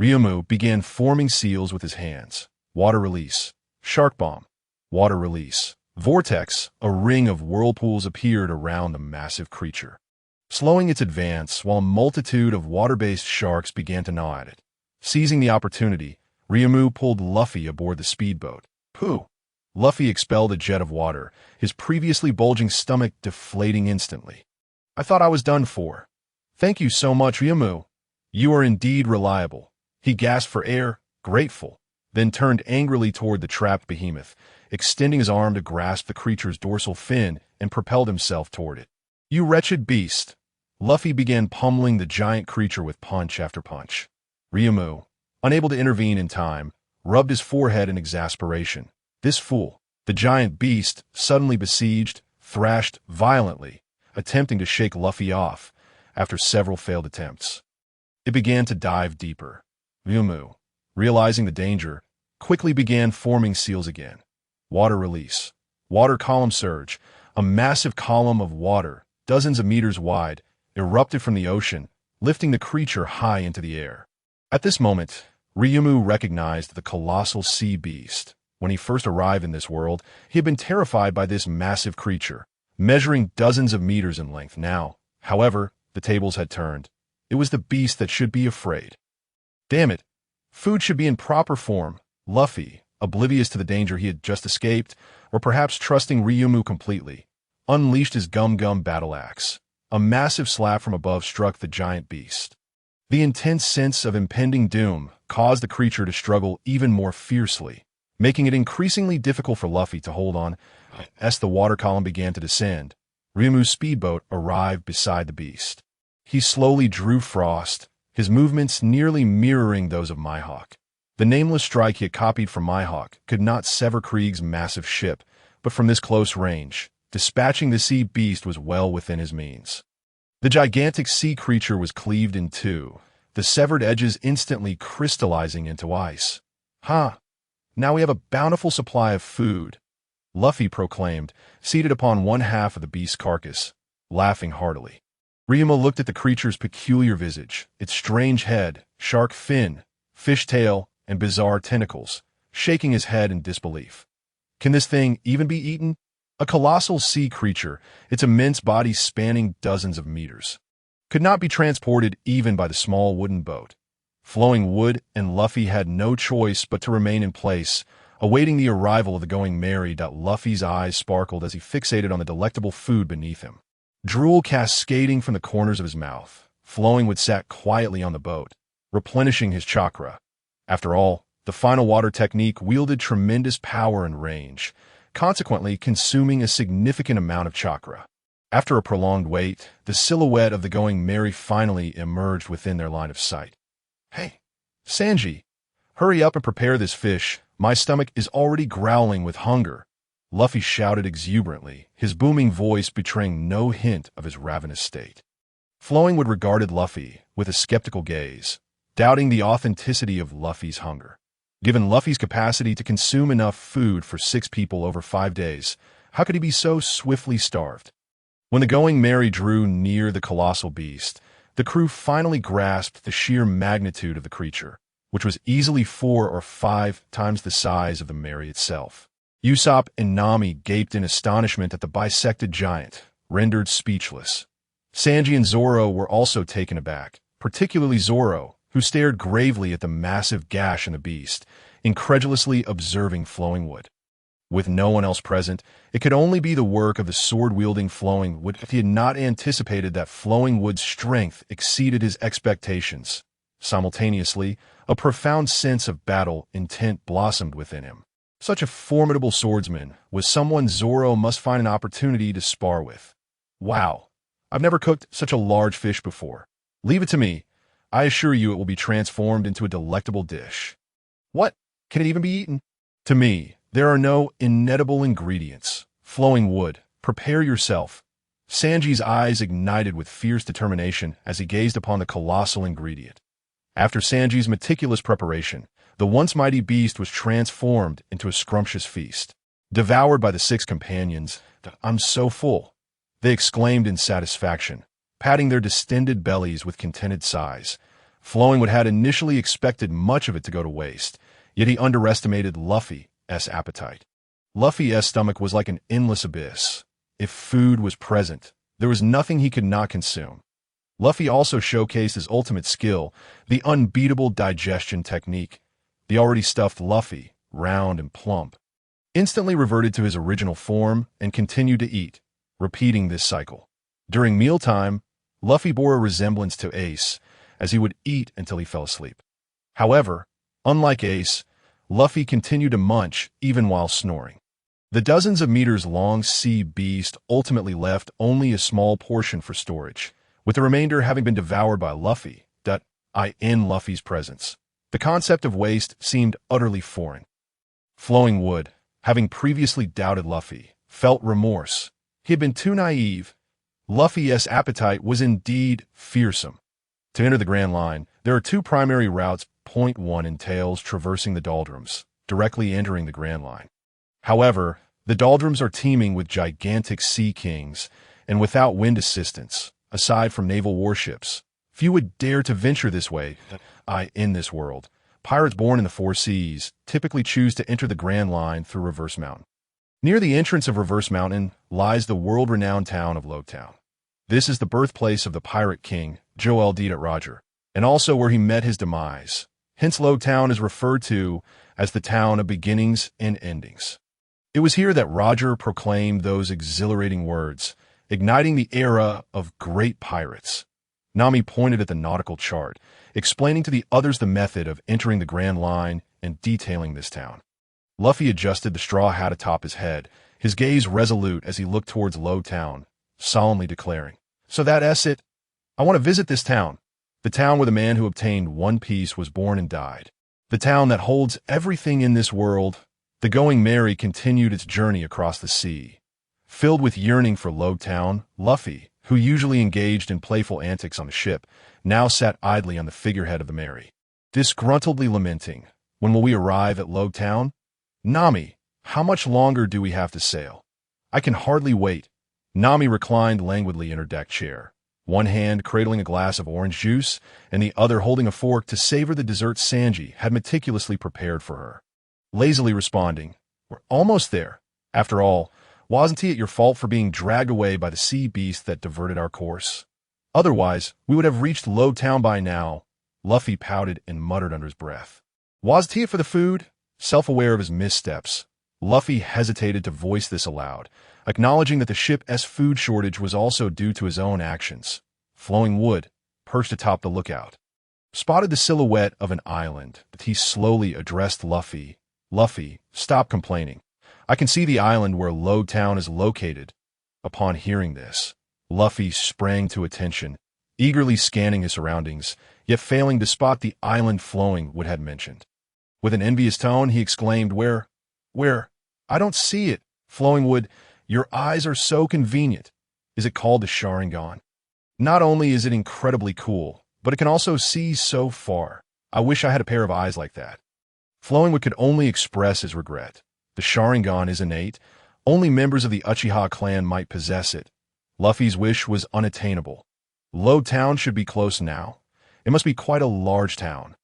Ryumu began forming seals with his hands. Water release. Shark bomb. Water release. Vortex, a ring of whirlpools appeared around the massive creature, slowing its advance while a multitude of water-based sharks began to gnaw at it. Seizing the opportunity, Ryumu pulled Luffy aboard the speedboat. Pooh! Luffy expelled a jet of water, his previously bulging stomach deflating instantly. I thought I was done for. Thank you so much, Ryumu. You are indeed reliable. He gasped for air, grateful, then turned angrily toward the trapped behemoth, extending his arm to grasp the creature's dorsal fin and propelled himself toward it. You wretched beast! Luffy began pummeling the giant creature with punch after punch. Ryumu, unable to intervene in time, rubbed his forehead in exasperation. This fool, the giant beast, suddenly besieged, thrashed violently, attempting to shake Luffy off after several failed attempts. It began to dive deeper. Ryumu, realizing the danger, quickly began forming seals again. Water release. Water column surge. A massive column of water, dozens of meters wide, erupted from the ocean, lifting the creature high into the air. At this moment, Ryumu recognized the colossal sea beast. When he first arrived in this world, he had been terrified by this massive creature, measuring dozens of meters in length. Now, however, the tables had turned. It was the beast that should be afraid. Damn it! Food should be in proper form. Luffy, oblivious to the danger he had just escaped, or perhaps trusting Ryumu completely, unleashed his gum-gum battle axe. A massive slap from above struck the giant beast. The intense sense of impending doom caused the creature to struggle even more fiercely, making it increasingly difficult for Luffy to hold on. As the water column began to descend, Ryumu's speedboat arrived beside the beast. He slowly drew Frost, his movements nearly mirroring those of Mihawk. The nameless strike he had copied from Mihawk could not sever Krieg's massive ship, but from this close range, dispatching the sea beast was well within his means. The gigantic sea creature was cleaved in two, the severed edges instantly crystallizing into ice. Now we have a bountiful supply of food, Luffy proclaimed, seated upon one half of the beast's carcass, laughing heartily. Ryumu looked at the creature's peculiar visage, its strange head, shark fin, fish tail, and bizarre tentacles, shaking his head in disbelief. Can this thing even be eaten? A colossal sea creature, its immense body spanning dozens of meters, could not be transported even by the small wooden boat. Flowing Wood and Luffy had no choice but to remain in place, awaiting the arrival of the Going Merry. Luffy's eyes sparkled as he fixated on the delectable food beneath him. Drool cascading from the corners of his mouth, Flowing Wood sat quietly on the boat, replenishing his chakra. After all, the final water technique wielded tremendous power and range, consequently consuming a significant amount of chakra. After a prolonged wait, the silhouette of the Going Merry finally emerged within their line of sight. "Hey, Sanji, hurry up and prepare this fish. My stomach is already growling with hunger," Luffy shouted exuberantly, his booming voice betraying no hint of his ravenous state. Flowing Wood regarded Luffy with a skeptical gaze, doubting the authenticity of Luffy's hunger. Given Luffy's capacity to consume enough food for 6 people over 5 days, how could he be so swiftly starved? When the Going Merry drew near the colossal beast, the crew finally grasped the sheer magnitude of the creature, which was easily 4 or 5 times the size of the Merry itself. Usopp and Nami gaped in astonishment at the bisected giant, rendered speechless. Sanji and Zoro were also taken aback, particularly Zoro, who stared gravely at the massive gash in the beast, incredulously observing Flowing Wood. With no one else present, it could only be the work of the sword-wielding Flowing Wood if he had not anticipated that Flowing Wood's strength exceeded his expectations. Simultaneously, a profound sense of battle intent blossomed within him. Such a formidable swordsman was someone Zoro must find an opportunity to spar with. "Wow, I've never cooked such a large fish before. Leave it to me. I assure you it will be transformed into a delectable dish." "What? Can it even be eaten?" "To me, there are no inedible ingredients. Flowing Wood, prepare yourself." Sanji's eyes ignited with fierce determination as he gazed upon the colossal ingredient. After Sanji's meticulous preparation, the once mighty beast was transformed into a scrumptious feast. Devoured by the 6 companions, "I'm so full," they exclaimed in satisfaction, patting their distended bellies with contented sighs. Flowing Wood had initially expected much of it to go to waste, yet he underestimated Luffy's appetite. Luffy's stomach was like an endless abyss. If food was present, there was nothing he could not consume. Luffy also showcased his ultimate skill, the unbeatable digestion technique. The already stuffed Luffy, round and plump, instantly reverted to his original form and continued to eat, repeating this cycle. During mealtime, Luffy bore a resemblance to Ace, as he would eat until he fell asleep. However, unlike Ace, Luffy continued to munch even while snoring. The dozens of meters-long sea beast ultimately left only a small portion for storage, with the remainder having been devoured by Luffy. In Luffy's presence, the concept of waste seemed utterly foreign. Flowing Wood, having previously doubted Luffy, felt remorse. He had been too naive. Luffy's appetite was indeed fearsome. To enter the Grand Line, there are 2 primary routes. Point 1 entails traversing the doldrums, directly entering the Grand Line. However, the doldrums are teeming with gigantic sea kings, and without wind assistance, aside from naval warships, few would dare to venture this way. In this world, pirates born in the 4 seas typically choose to enter the Grand Line through Reverse Mountain. Near the entrance of Reverse Mountain lies the world-renowned town of Logtown. This is the birthplace of the pirate king, Joel Roger, and also where he met his demise. Hence Logtown is referred to as the town of beginnings and endings. It was here that Roger proclaimed those exhilarating words, igniting the era of great pirates. Nami pointed at the nautical chart, explaining to the others the method of entering the Grand Line and detailing this town. Luffy adjusted the straw hat atop his head, his gaze resolute as he looked towards Logtown, solemnly declaring, "So that's it. I want to visit this town. The town where the man who obtained One Piece was born and died. The town that holds everything in this world." The Going Merry continued its journey across the sea. Filled with yearning for Logtown, Luffy, who usually engaged in playful antics on the ship, now sat idly on the figurehead of the Merry, disgruntledly lamenting, "When will we arrive at Logtown? Nami, how much longer do we have to sail? I can hardly wait." Nami reclined languidly in her deck chair, one hand cradling a glass of orange juice and the other holding a fork to savor the dessert Sanji had meticulously prepared for her. Lazily responding, "We're almost there. After all, Wasn't he at your fault for being dragged away by the sea beast that diverted our course? Otherwise, we would have reached Low Town by now. Luffy pouted and muttered under his breath. Wasn't he it for the food? Self-aware of his missteps, Luffy hesitated to voice this aloud, acknowledging that the ship's food shortage was also due to his own actions. Flowing Wood, perched atop the lookout, spotted the silhouette of an island, but he slowly addressed Luffy. Luffy, stop complaining. I can see the island where Low Town is located. Upon hearing this, Luffy sprang to attention, eagerly scanning his surroundings, yet failing to spot the island Flowing Wood had mentioned. With an envious tone, he exclaimed, Where? I don't see it. Flowing Wood, your eyes are so convenient. Is it called the Sharingan? Not only is it incredibly cool, but it can also see so far. I wish I had a pair of eyes like that. Flowing Wood could only express his regret. The Sharingan is innate. Only members of the Uchiha clan might possess it. Luffy's wish was unattainable. Low Town should be close now. It must be quite a large town.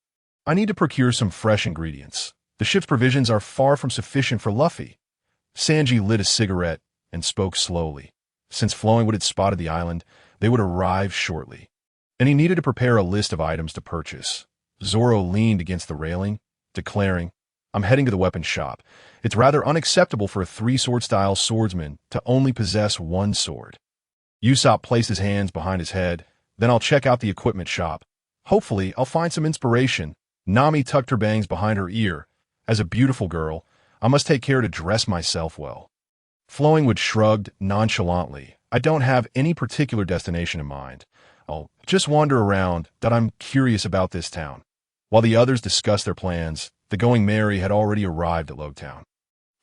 I need to procure some fresh ingredients. The ship's provisions are far from sufficient for Luffy. Sanji lit a cigarette and spoke slowly. Since Flowing Wood had spotted the island, they would arrive shortly, and he needed to prepare a list of items to purchase. Zoro leaned against the railing, declaring, I'm heading to the weapons shop. It's rather unacceptable for a three-sword-style swordsman to only possess one sword. Usopp placed his hands behind his head. Then I'll check out the equipment shop. Hopefully, I'll find some inspiration. Nami tucked her bangs behind her ear. As a beautiful girl, I must take care to dress myself well. Flowing Wood shrugged nonchalantly. I don't have any particular destination in mind. I'll just wander around, that I'm curious about this town. While the others discussed their plans, the Going Merry had already arrived at Low Town.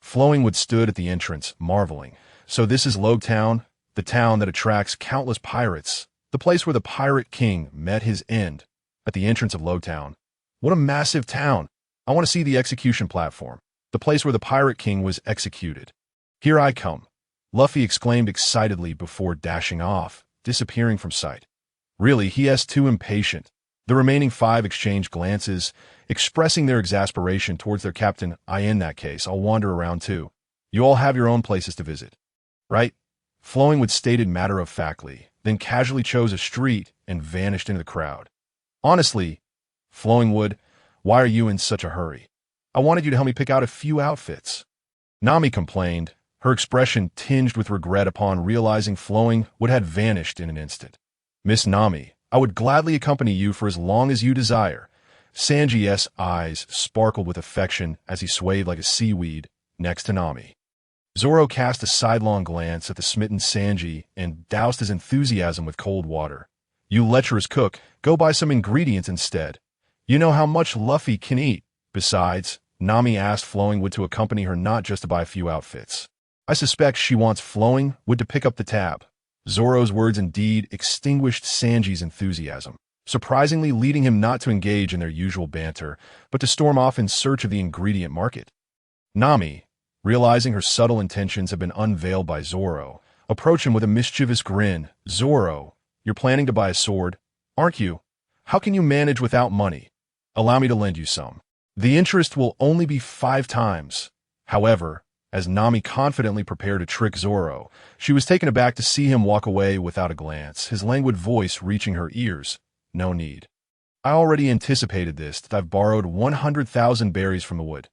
Flowing Wood stood at the entrance, marveling. So this is Low Town, the town that attracts countless pirates, the place where the Pirate King met his end, at the entrance of Low Town. What a massive town! I want to see the execution platform, the place where the Pirate King was executed. Here I come, Luffy exclaimed excitedly before dashing off, disappearing from sight. Really, he is too impatient. The remaining 5 exchanged glances, expressing their exasperation towards their captain. In that case, I'll wander around too. You all have your own places to visit, right? Flowing Wood stated matter-of-factly, then casually chose a street and vanished into the crowd. Honestly, Flowing Wood, why are you in such a hurry? I wanted you to help me pick out a few outfits. Nami complained, her expression tinged with regret upon realizing Flowing Wood had vanished in an instant. Miss Nami, I would gladly accompany you for as long as you desire. Sanji's eyes sparkled with affection as he swayed like a seaweed next to Nami. Zoro cast a sidelong glance at the smitten Sanji and doused his enthusiasm with cold water. You lecherous cook, go buy some ingredients instead. You know how much Luffy can eat. Besides, Nami asked Flowing Wood to accompany her not just to buy a few outfits. I suspect she wants Flowing Wood to pick up the tab. Zoro's words indeed extinguished Sanji's enthusiasm, surprisingly leading him not to engage in their usual banter, but to storm off in search of the ingredient market. Nami, realizing her subtle intentions had been unveiled by Zoro, approached him with a mischievous grin. Zoro, you're planning to buy a sword, aren't you? How can you manage without money? Allow me to lend you some. The interest will only be 5 times. However, as Nami confidently prepared to trick Zoro, she was taken aback to see him walk away without a glance, his languid voice reaching her ears. No need. I already anticipated this, that I've borrowed 100,000 berries from the wood.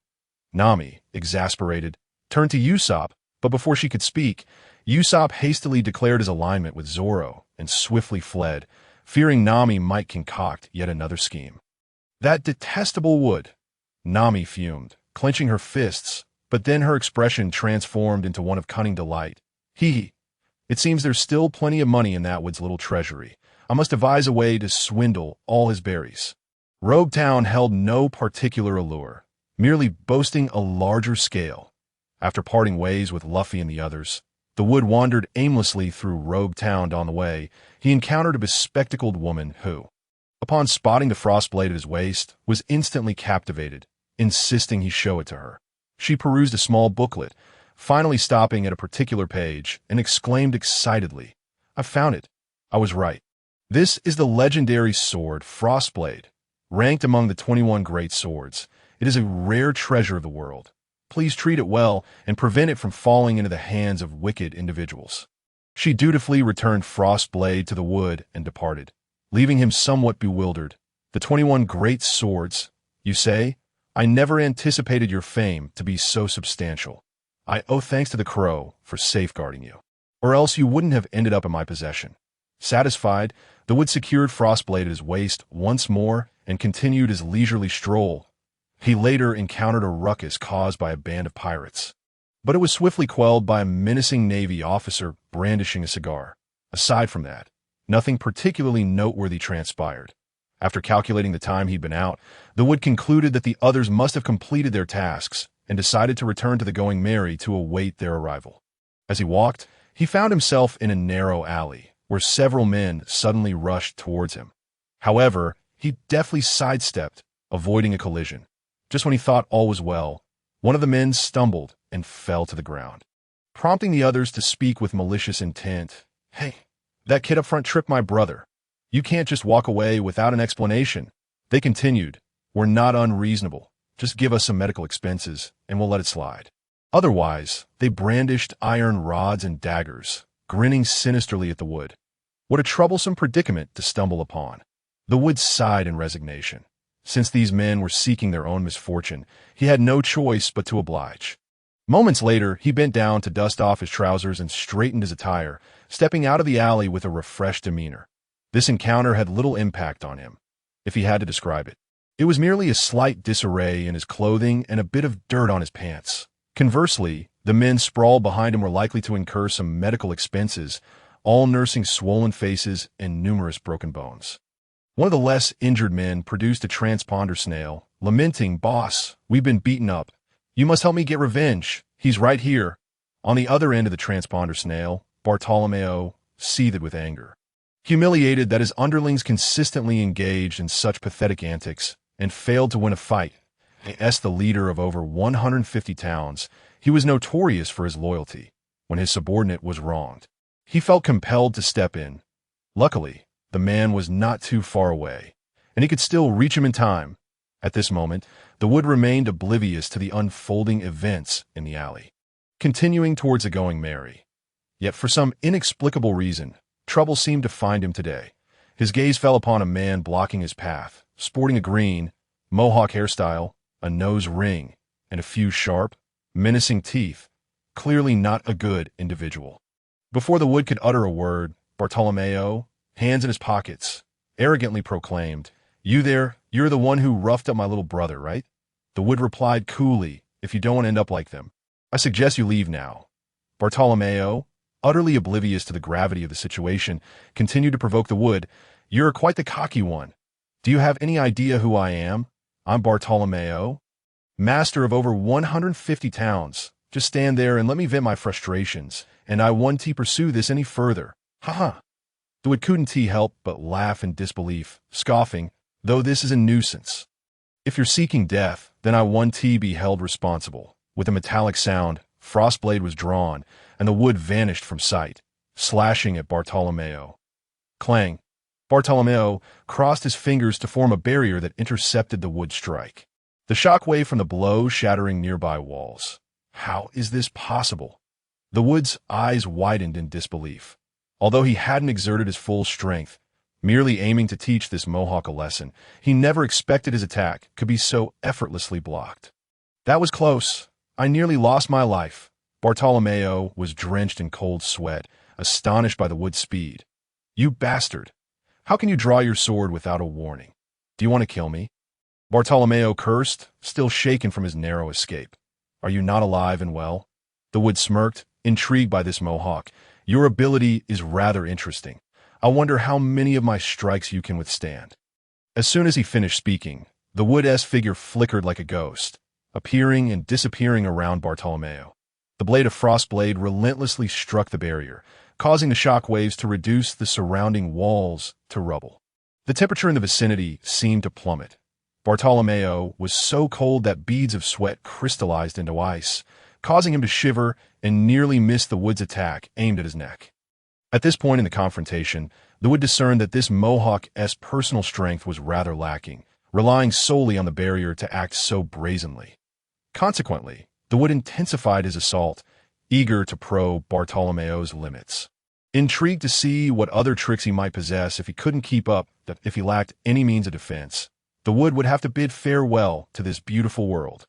Nami, exasperated, turned to Usopp, but before she could speak, Usopp hastily declared his alignment with Zoro and swiftly fled, fearing Nami might concoct yet another scheme. That detestable wood! Nami fumed, clenching her fists, but then her expression transformed into one of cunning delight. Hee. It seems there's still plenty of money in that wood's little treasury. I must devise a way to swindle all his berries. Rogue Town held no particular allure, merely boasting a larger scale. After parting ways with Luffy and the others, the Wood wandered aimlessly through Rogue Town. On the way, he encountered a bespectacled woman who, upon spotting the frostblade at his waist, was instantly captivated, insisting he show it to her. She perused a small booklet, finally stopping at a particular page, and exclaimed excitedly, I found it. I was right. This is the legendary sword Frostblade, ranked among the 21 great swords. It is a rare treasure of the world. Please treat it well and prevent it from falling into the hands of wicked individuals." She dutifully returned Frostblade to the wood and departed, leaving him somewhat bewildered. "The 21 great swords, you say? I never anticipated your fame to be so substantial. I owe thanks to the crow for safeguarding you, or else you wouldn't have ended up in my possession." Satisfied, the wood secured Frostblade at his waist once more and continued his leisurely stroll. He later encountered a ruckus caused by a band of pirates, but it was swiftly quelled by a menacing Navy officer brandishing a cigar. Aside from that, nothing particularly noteworthy transpired. After calculating the time he'd been out, the wood concluded that the others must have completed their tasks and decided to return to the Going Merry to await their arrival. As he walked, he found himself in a narrow alley where several men suddenly rushed towards him. However, he deftly sidestepped, avoiding a collision. Just when he thought all was well, one of the men stumbled and fell to the ground, prompting the others to speak with malicious intent. "Hey, that kid up front tripped my brother. You can't just walk away without an explanation." They continued, "We're not unreasonable. Just give us some medical expenses, and we'll let it slide." Otherwise, they brandished iron rods and daggers, grinning sinisterly at the wood. What a troublesome predicament to stumble upon. The wood sighed in resignation. Since these men were seeking their own misfortune, he had no choice but to oblige. Moments later, he bent down to dust off his trousers and straightened his attire, stepping out of the alley with a refreshed demeanor. This encounter had little impact on him, if he had to describe it. It was merely a slight disarray in his clothing and a bit of dirt on his pants. Conversely, the men sprawled behind him were likely to incur some medical expenses, all nursing swollen faces and numerous broken bones. One of the less injured men produced a transponder snail, lamenting, "Boss, we've been beaten up. You must help me get revenge. He's right here." On the other end of the transponder snail, Bartolomeo seethed with anger. Humiliated that his underlings consistently engaged in such pathetic antics and failed to win a fight, as the leader of over 150 towns, he was notorious for his loyalty when his subordinate was wronged. He felt compelled to step in. Luckily, the man was not too far away, and he could still reach him in time. At this moment, the wood remained oblivious to the unfolding events in the alley, continuing towards the Going Merry. Yet for some inexplicable reason, trouble seemed to find him today. His gaze fell upon a man blocking his path, sporting a green, mohawk hairstyle, a nose ring, and a few sharp, menacing teeth. Clearly not a good individual. Before the wood could utter a word, Bartolomeo, hands in his pockets, arrogantly proclaimed, "You there, you're the one who roughed up my little brother, right?" The wood replied coolly, "If you don't want to end up like them, I suggest you leave now." Bartolomeo, utterly oblivious to the gravity of the situation, continued to provoke the wood. "You're quite the cocky one. Do you have any idea who I am? I'm Bartolomeo, master of over 150 towns. Just stand there and let me vent my frustrations, and I won't pursue this any further. Ha ha." The wood couldn't help but laugh in disbelief, scoffing, "Though this is a nuisance. If you're seeking death, then I won't be held responsible." With a metallic sound, Frostblade was drawn, and the wood vanished from sight, slashing at Bartolomeo. Clang! Bartolomeo crossed his fingers to form a barrier that intercepted the wood strike, the shockwave from the blow shattering nearby walls. How is this possible? The wood's eyes widened in disbelief. Although he hadn't exerted his full strength, merely aiming to teach this Mohawk a lesson, he never expected his attack could be so effortlessly blocked. "That was close. I nearly lost my life." Bartolomeo was drenched in cold sweat, astonished by the wood's speed. "You bastard! How can you draw your sword without a warning? Do you want to kill me?" Bartolomeo cursed, still shaken from his narrow escape. "Are you not alive and well?" The wood smirked, intrigued by this Mohawk. "Your ability is rather interesting. I wonder how many of my strikes you can withstand." As soon as he finished speaking, the wood-s figure flickered like a ghost, appearing and disappearing around Bartolomeo. The blade of Frostblade relentlessly struck the barrier, causing the shock waves to reduce the surrounding walls to rubble. The temperature in the vicinity seemed to plummet. Bartolomeo was so cold that beads of sweat crystallized into ice, causing him to shiver and nearly miss the wood's attack aimed at his neck. At this point in the confrontation, the wood discerned that this Mohawk-s personal strength was rather lacking, relying solely on the barrier to act so brazenly. Consequently, The wood intensified his assault, eager to probe Bartolomeo's limits. Intrigued to see what other tricks he might possess if he couldn't keep up, that if he lacked any means of defense, the wood would have to bid farewell to this beautiful world.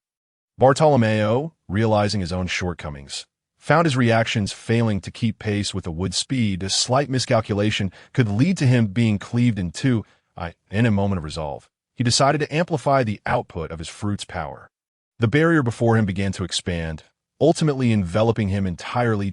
Bartolomeo, realizing his own shortcomings, found his reactions failing to keep pace with the wood's speed. A slight miscalculation could lead to him being cleaved in two. In a moment of resolve, he decided to amplify the output of his fruit's power. The barrier before him began to expand, ultimately enveloping him entirely.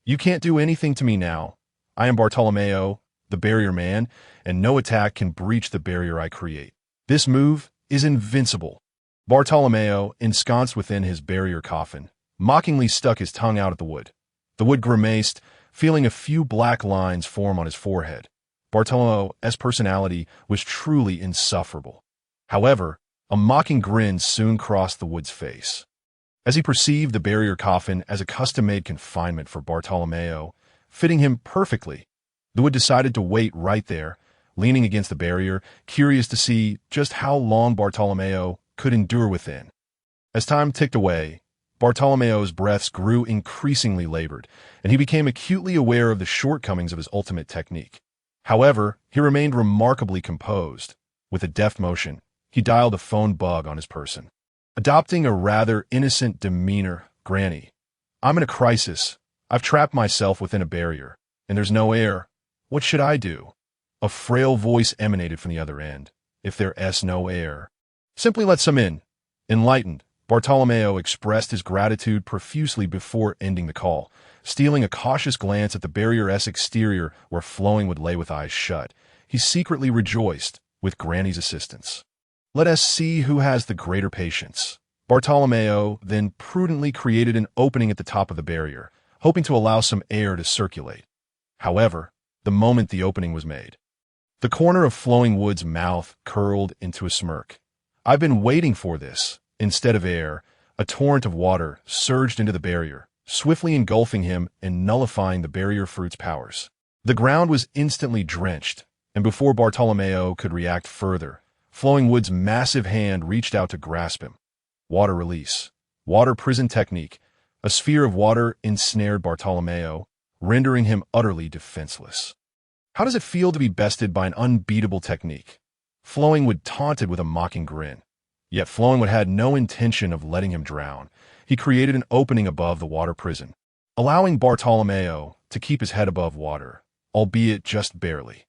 You can't do anything to me now. I am Bartolomeo, the barrier man, and no attack can breach the barrier I create. This move is invincible. Bartolomeo, ensconced within his barrier coffin, mockingly stuck his tongue out at the wood. The wood grimaced, feeling a few black lines form on his forehead. Bartolomeo's personality was truly insufferable. However, a mocking grin soon crossed the wood's face. As he perceived the barrier coffin as a custom-made confinement for Bartolomeo, fitting him perfectly, the wood decided to wait right there, leaning against the barrier, curious to see just how long Bartolomeo could endure within. As time ticked away, Bartolomeo's breaths grew increasingly labored, and he became acutely aware of the shortcomings of his ultimate technique. However, he remained remarkably composed. With a deft motion, he dialed a phone bug on his person. Adopting a rather innocent demeanor, "Granny, I'm in a crisis. I've trapped myself within a barrier, and there's no air. What should I do?" A frail voice emanated from the other end. "If there's no air, simply let some in." Enlightened, Bartolomeo expressed his gratitude profusely before ending the call, stealing a cautious glance at the barrier's exterior where Flowing would lay with eyes shut. He secretly rejoiced, with Granny's assistance. Let us see who has the greater patience. Bartolomeo then prudently created an opening at the top of the barrier, hoping to allow some air to circulate. However, the moment the opening was made, the corner of Flowing Wood's mouth curled into a smirk. "I've been waiting for this." Instead of air, a torrent of water surged into the barrier, swiftly engulfing him and nullifying the barrier fruit's powers. The ground was instantly drenched, and before Bartolomeo could react further, Flowing Wood's massive hand reached out to grasp him. Water release. Water prison technique. A sphere of water ensnared Bartolomeo, rendering him utterly defenseless. How does it feel to be bested by an unbeatable technique? Flowing Wood taunted with a mocking grin. Yet Flowing Wood had no intention of letting him drown. He created an opening above the water prison, allowing Bartolomeo to keep his head above water, albeit just barely.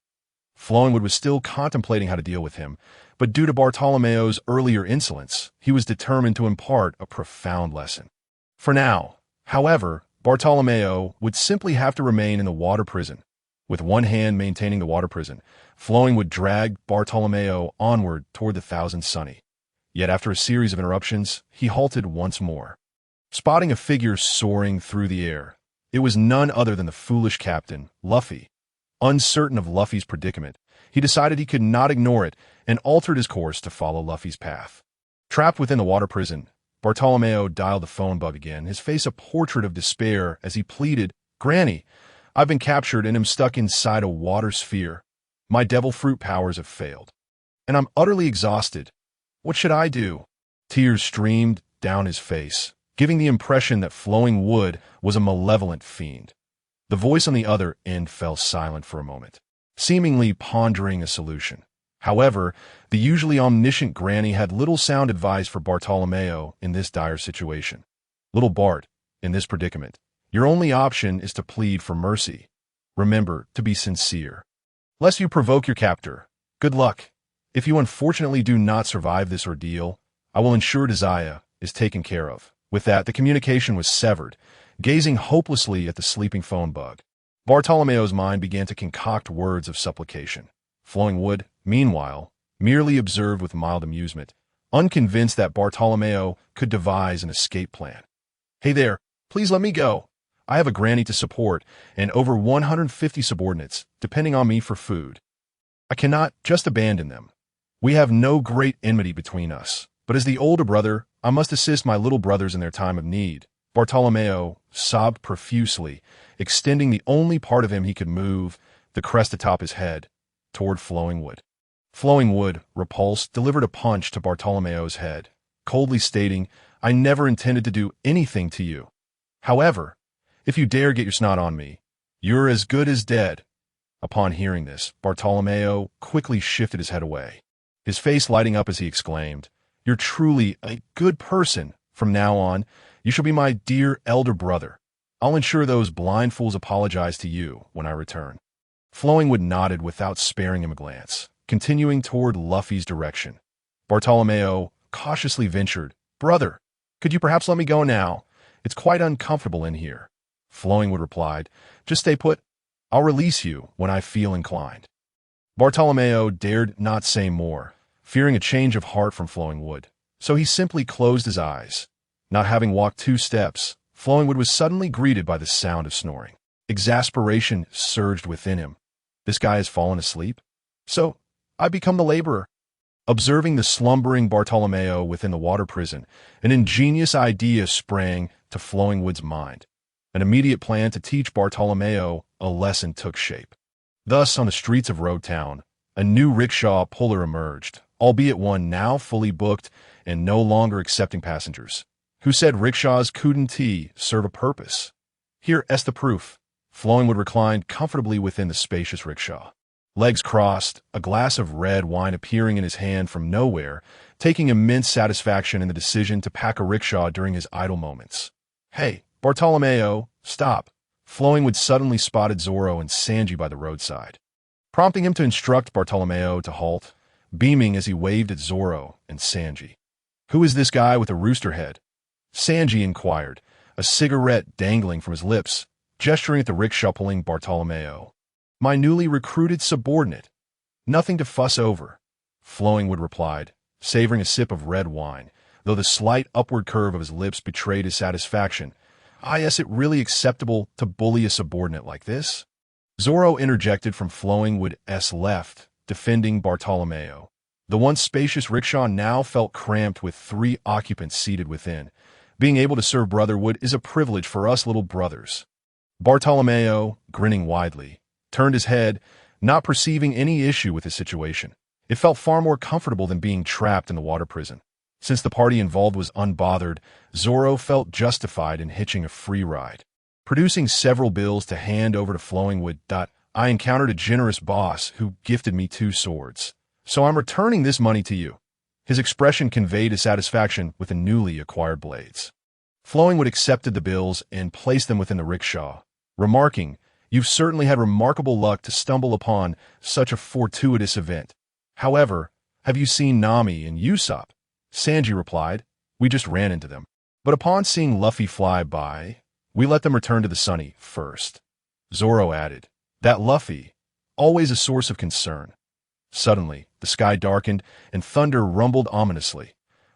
Flowing Wood was still contemplating how to deal with him, but due to Bartolomeo's earlier insolence, he was determined to impart a profound lesson. For now, however, Bartolomeo would simply have to remain in the water prison. With one hand maintaining the water prison, Flowing Wood dragged Bartolomeo onward toward the Thousand Sunny. Yet after a series of interruptions, he halted once more. Spotting a figure soaring through the air, it was none other than the foolish captain, Luffy. Uncertain of Luffy's predicament, he decided he could not ignore it and altered his course to follow Luffy's path. Trapped within the water prison, Bartolomeo dialed the phone bug again, his face a portrait of despair as he pleaded, "Granny, I've been captured and am stuck inside a water sphere. My devil fruit powers have failed, and I'm utterly exhausted. What should I do?" Tears streamed down his face, giving the impression that Flowing Wood was a malevolent fiend. The voice on the other end fell silent for a moment, seemingly pondering a solution. However, the usually omniscient Granny had little sound advice for Bartolomeo in this dire situation. "Little Bart, in this predicament, your only option is to plead for mercy. Remember to be sincere, lest you provoke your captor. Good luck. If you unfortunately do not survive this ordeal, I will ensure Desire is taken care of." With that, the communication was severed, gazing hopelessly at the sleeping phone bug. Bartolomeo's mind began to concoct words of supplication. Flowing Wood, meanwhile, merely observed with mild amusement, unconvinced that Bartolomeo could devise an escape plan. "Hey there, please let me go. I have a granny to support and over 150 subordinates, depending on me for food. I cannot just abandon them. We have no great enmity between us, but as the older brother, I must assist my little brothers in their time of need." Bartolomeo sobbed profusely, extending the only part of him he could move, the crest atop his head, toward Flowing Wood. Flowing Wood, repulsed, delivered a punch to Bartolomeo's head. coldly stating, "I never intended to do anything to you. However, if you dare get your snot on me, you're as good as dead." Upon hearing this, Bartolomeo quickly shifted his head away, his face lighting up as he exclaimed, "You're truly a good person. From now on, you shall be my dear elder brother. I'll ensure those blind fools apologize to you when I return." Flowingwood nodded without sparing him a glance, continuing toward Luffy's direction. Bartolomeo cautiously ventured, "Brother, could you perhaps let me go now? It's quite uncomfortable in here." Flowingwood replied, "Just stay put. I'll release you when I feel inclined." Bartolomeo dared not say more, fearing a change of heart from Flowingwood, so he simply closed his eyes. Not having walked 2 steps, Flowingwood was suddenly greeted by the sound of snoring. Exasperation surged within him. This guy has fallen asleep? So, I become the laborer. Observing the slumbering Bartolomeo within the water prison, an ingenious idea sprang to Flowingwood's mind. An immediate plan to teach Bartolomeo a lesson took shape. Thus, on the streets of Road Town, a new rickshaw puller emerged, albeit one now fully booked and no longer accepting passengers, who said rickshaws couldn't serve a purpose. Here is the proof. Flowingwood reclined comfortably within the spacious rickshaw. Legs crossed, a glass of red wine appearing in his hand from nowhere, taking immense satisfaction in the decision to pack a rickshaw during his idle moments. "Hey, Bartolomeo, stop." Flowingwood suddenly spotted Zoro and Sanji by the roadside, prompting him to instruct Bartolomeo to halt, beaming as he waved at Zoro and Sanji. "Who is this guy with a rooster head?" Sanji inquired, a cigarette dangling from his lips, gesturing at the rickshaw-pulling Bartolomeo. "My newly recruited subordinate. Nothing to fuss over," Flowingwood replied, savoring a sip of red wine, though the slight upward curve of his lips betrayed his satisfaction. "Ah, yes, it really acceptable to bully a subordinate like this?" Zoro interjected from Flowingwood's left, defending Bartolomeo. The once spacious rickshaw now felt cramped with 3 occupants seated within. "Being able to serve Brotherwood is a privilege for us little brothers." Bartolomeo, grinning widely, turned his head, not perceiving any issue with his situation. It felt far more comfortable than being trapped in the water prison. Since the party involved was unbothered, Zoro felt justified in hitching a free ride. Producing several bills to hand over to Flowingwood, "I encountered a generous boss who gifted me 2 swords. So I'm returning this money to you." His expression conveyed his satisfaction with the newly acquired blades. Flowingwood accepted the bills and placed them within the rickshaw, remarking, "You've certainly had remarkable luck to stumble upon such a fortuitous event. However, have you seen Nami and Usopp?" Sanji replied, "We just ran into them. But upon seeing Luffy fly by, we let them return to the Sunny first." Zoro added, "That Luffy, always a source of concern." Suddenly, the sky darkened and thunder rumbled ominously.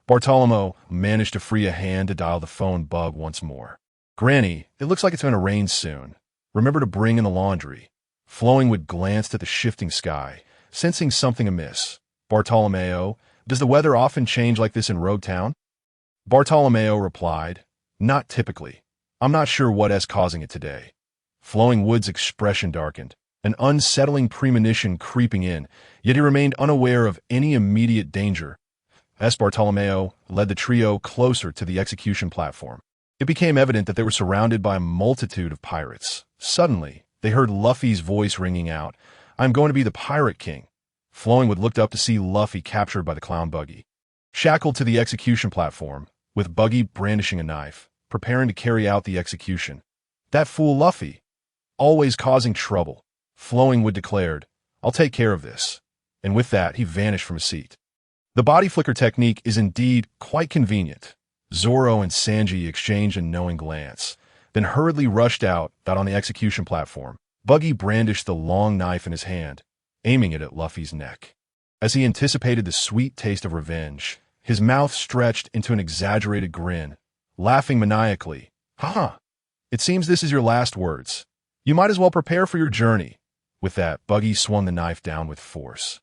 Bartolomeo managed to free a hand to dial the phone bug once more. "Granny, it looks like it's going to rain soon. Remember to bring in the laundry." Flowingwood glanced at the shifting sky, sensing something amiss. "Bartolomeo, does the weather often change like this in Road Town?" Bartolomeo replied, "Not typically. I'm not sure what is causing it today." Flowingwood's expression darkened, an unsettling premonition creeping in, yet he remained unaware of any immediate danger. As Bartolomeo led the trio closer to the execution platform, it became evident that they were surrounded by a multitude of pirates. Suddenly, they heard Luffy's voice ringing out, "I'm going to be the Pirate King." Flowingwood looked up to see Luffy captured by the clown Buggy, shackled to the execution platform, with Buggy brandishing a knife, preparing to carry out the execution. "That fool Luffy, always causing trouble," Flowingwood declared. "I'll take care of this." And with that, he vanished from his seat. The body flicker technique is indeed quite convenient. Zoro and Sanji exchanged a knowing glance, then hurriedly rushed out on the execution platform. Buggy brandished the long knife in his hand, aiming it at Luffy's neck. As he anticipated the sweet taste of revenge, his mouth stretched into an exaggerated grin, laughing maniacally. "Ha! It seems this is your last words. You might as well prepare for your journey." With that, Buggy swung the knife down with force,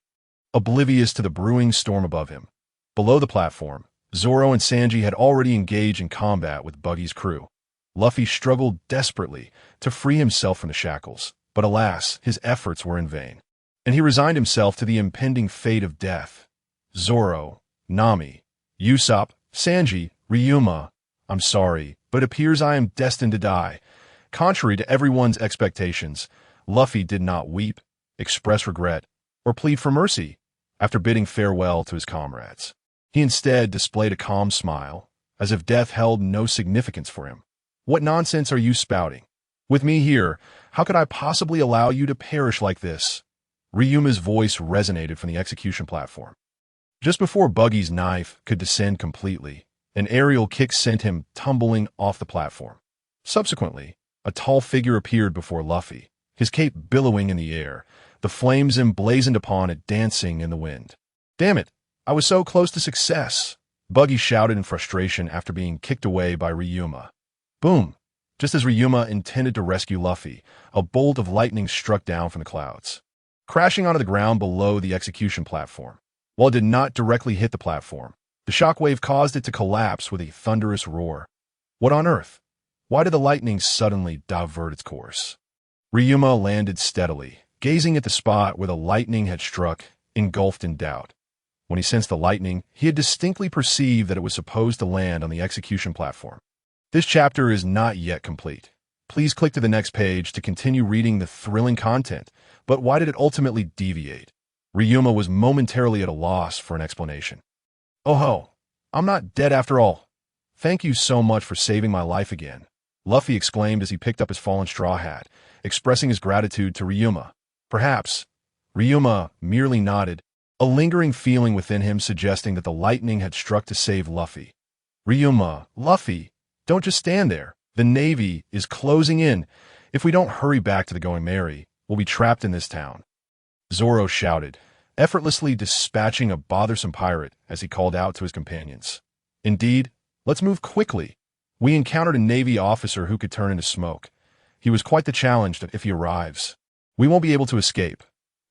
oblivious to the brewing storm above him. Below the platform, Zoro and Sanji had already engaged in combat with Buggy's crew. Luffy struggled desperately to free himself from the shackles, but alas, his efforts were in vain, and he resigned himself to the impending fate of death. Zoro, Nami, Usopp, Sanji, Ryuma, I'm sorry, but it appears I am destined to die. Contrary to everyone's expectations, Luffy did not weep, express regret, or plead for mercy after bidding farewell to his comrades. He instead displayed a calm smile, as if death held no significance for him. What nonsense are you spouting? With me here, how could I possibly allow you to perish like this? Ryuma's voice resonated from the execution platform. Just before Buggy's knife could descend completely, an aerial kick sent him tumbling off the platform. Subsequently, a tall figure appeared before Luffy, his cape billowing in the air, the flames emblazoned upon it dancing in the wind. Damn it, I was so close to success, Buggy shouted in frustration after being kicked away by Ryuma. Boom! Just as Ryuma intended to rescue Luffy, a bolt of lightning struck down from the clouds, crashing onto the ground below the execution platform. While it did not directly hit the platform, the shockwave caused it to collapse with a thunderous roar. What on earth? Why did the lightning suddenly divert its course? Ryuma landed steadily, gazing at the spot where the lightning had struck, engulfed in doubt. When he sensed the lightning, he had distinctly perceived that it was supposed to land on the execution platform. This chapter is not yet complete. Please click to the next page to continue reading the thrilling content. But why did it ultimately deviate? Ryuma was momentarily at a loss for an explanation. Oh ho, I'm not dead after all. Thank you so much for saving my life again, Luffy exclaimed as he picked up his fallen straw hat, expressing his gratitude to Ryuma. Perhaps. Ryuma merely nodded, a lingering feeling within him suggesting that the lightning had struck to save Luffy. Ryuma, Luffy, don't just stand there. The Navy is closing in. If we don't hurry back to the Going Merry, we'll be trapped in this town. Zoro shouted, effortlessly dispatching a bothersome pirate as he called out to his companions. Indeed, let's move quickly. We encountered a Navy officer who could turn into smoke. He was quite the challenge if he arrives. We won't be able to escape.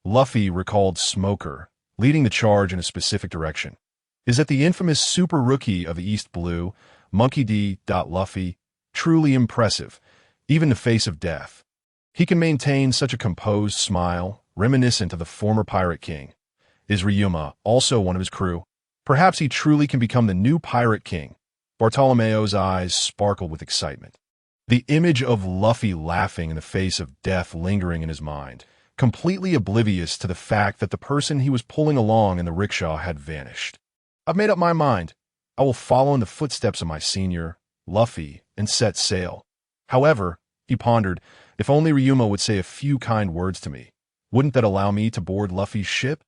Luffy recalled Smoker, leading the charge in a specific direction. Is that the infamous super rookie of the East Blue, Monkey D. Luffy, truly impressive, even in the face of death. He can maintain such a composed smile, reminiscent of the former Pirate King. Is Ryuma also one of his crew? Perhaps he truly can become the new Pirate King. Bartolomeo's eyes sparkled with excitement. The image of Luffy laughing in the face of death lingering in his mind, completely oblivious to the fact that the person he was pulling along in the rickshaw had vanished. I've made up my mind. I will follow in the footsteps of my senior, Luffy, and set sail. However, he pondered, if only Ryuma would say a few kind words to me. Wouldn't that allow me to board Luffy's ship?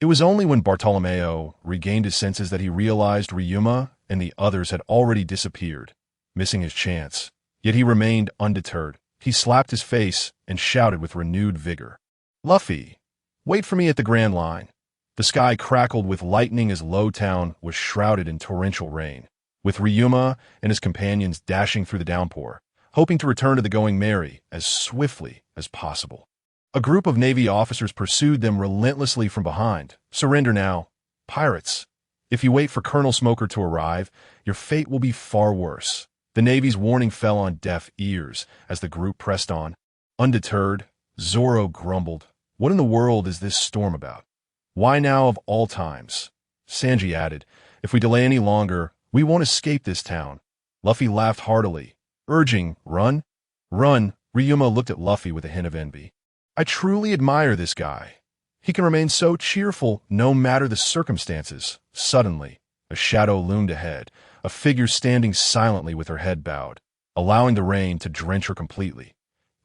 It was only when Bartolomeo regained his senses that he realized Ryuma and the others had already disappeared, missing his chance. Yet he remained undeterred. He slapped his face and shouted with renewed vigor. Luffy, wait for me at the Grand Line. The sky crackled with lightning as Lowtown was shrouded in torrential rain, with Ryuma and his companions dashing through the downpour, hoping to return to the Going Merry as swiftly as possible. A group of Navy officers pursued them relentlessly from behind. Surrender now. Pirates, if you wait for Colonel Smoker to arrive, your fate will be far worse. The Navy's warning fell on deaf ears as the group pressed on. Undeterred, Zoro grumbled, what in the world is this storm about? Why now of all times? Sanji added, if we delay any longer, we won't escape this town. Luffy laughed heartily, urging, run? Run. Ryuma looked at Luffy with a hint of envy. I truly admire this guy. He can remain so cheerful no matter the circumstances. Suddenly, a shadow loomed ahead, a figure standing silently with her head bowed, allowing the rain to drench her completely.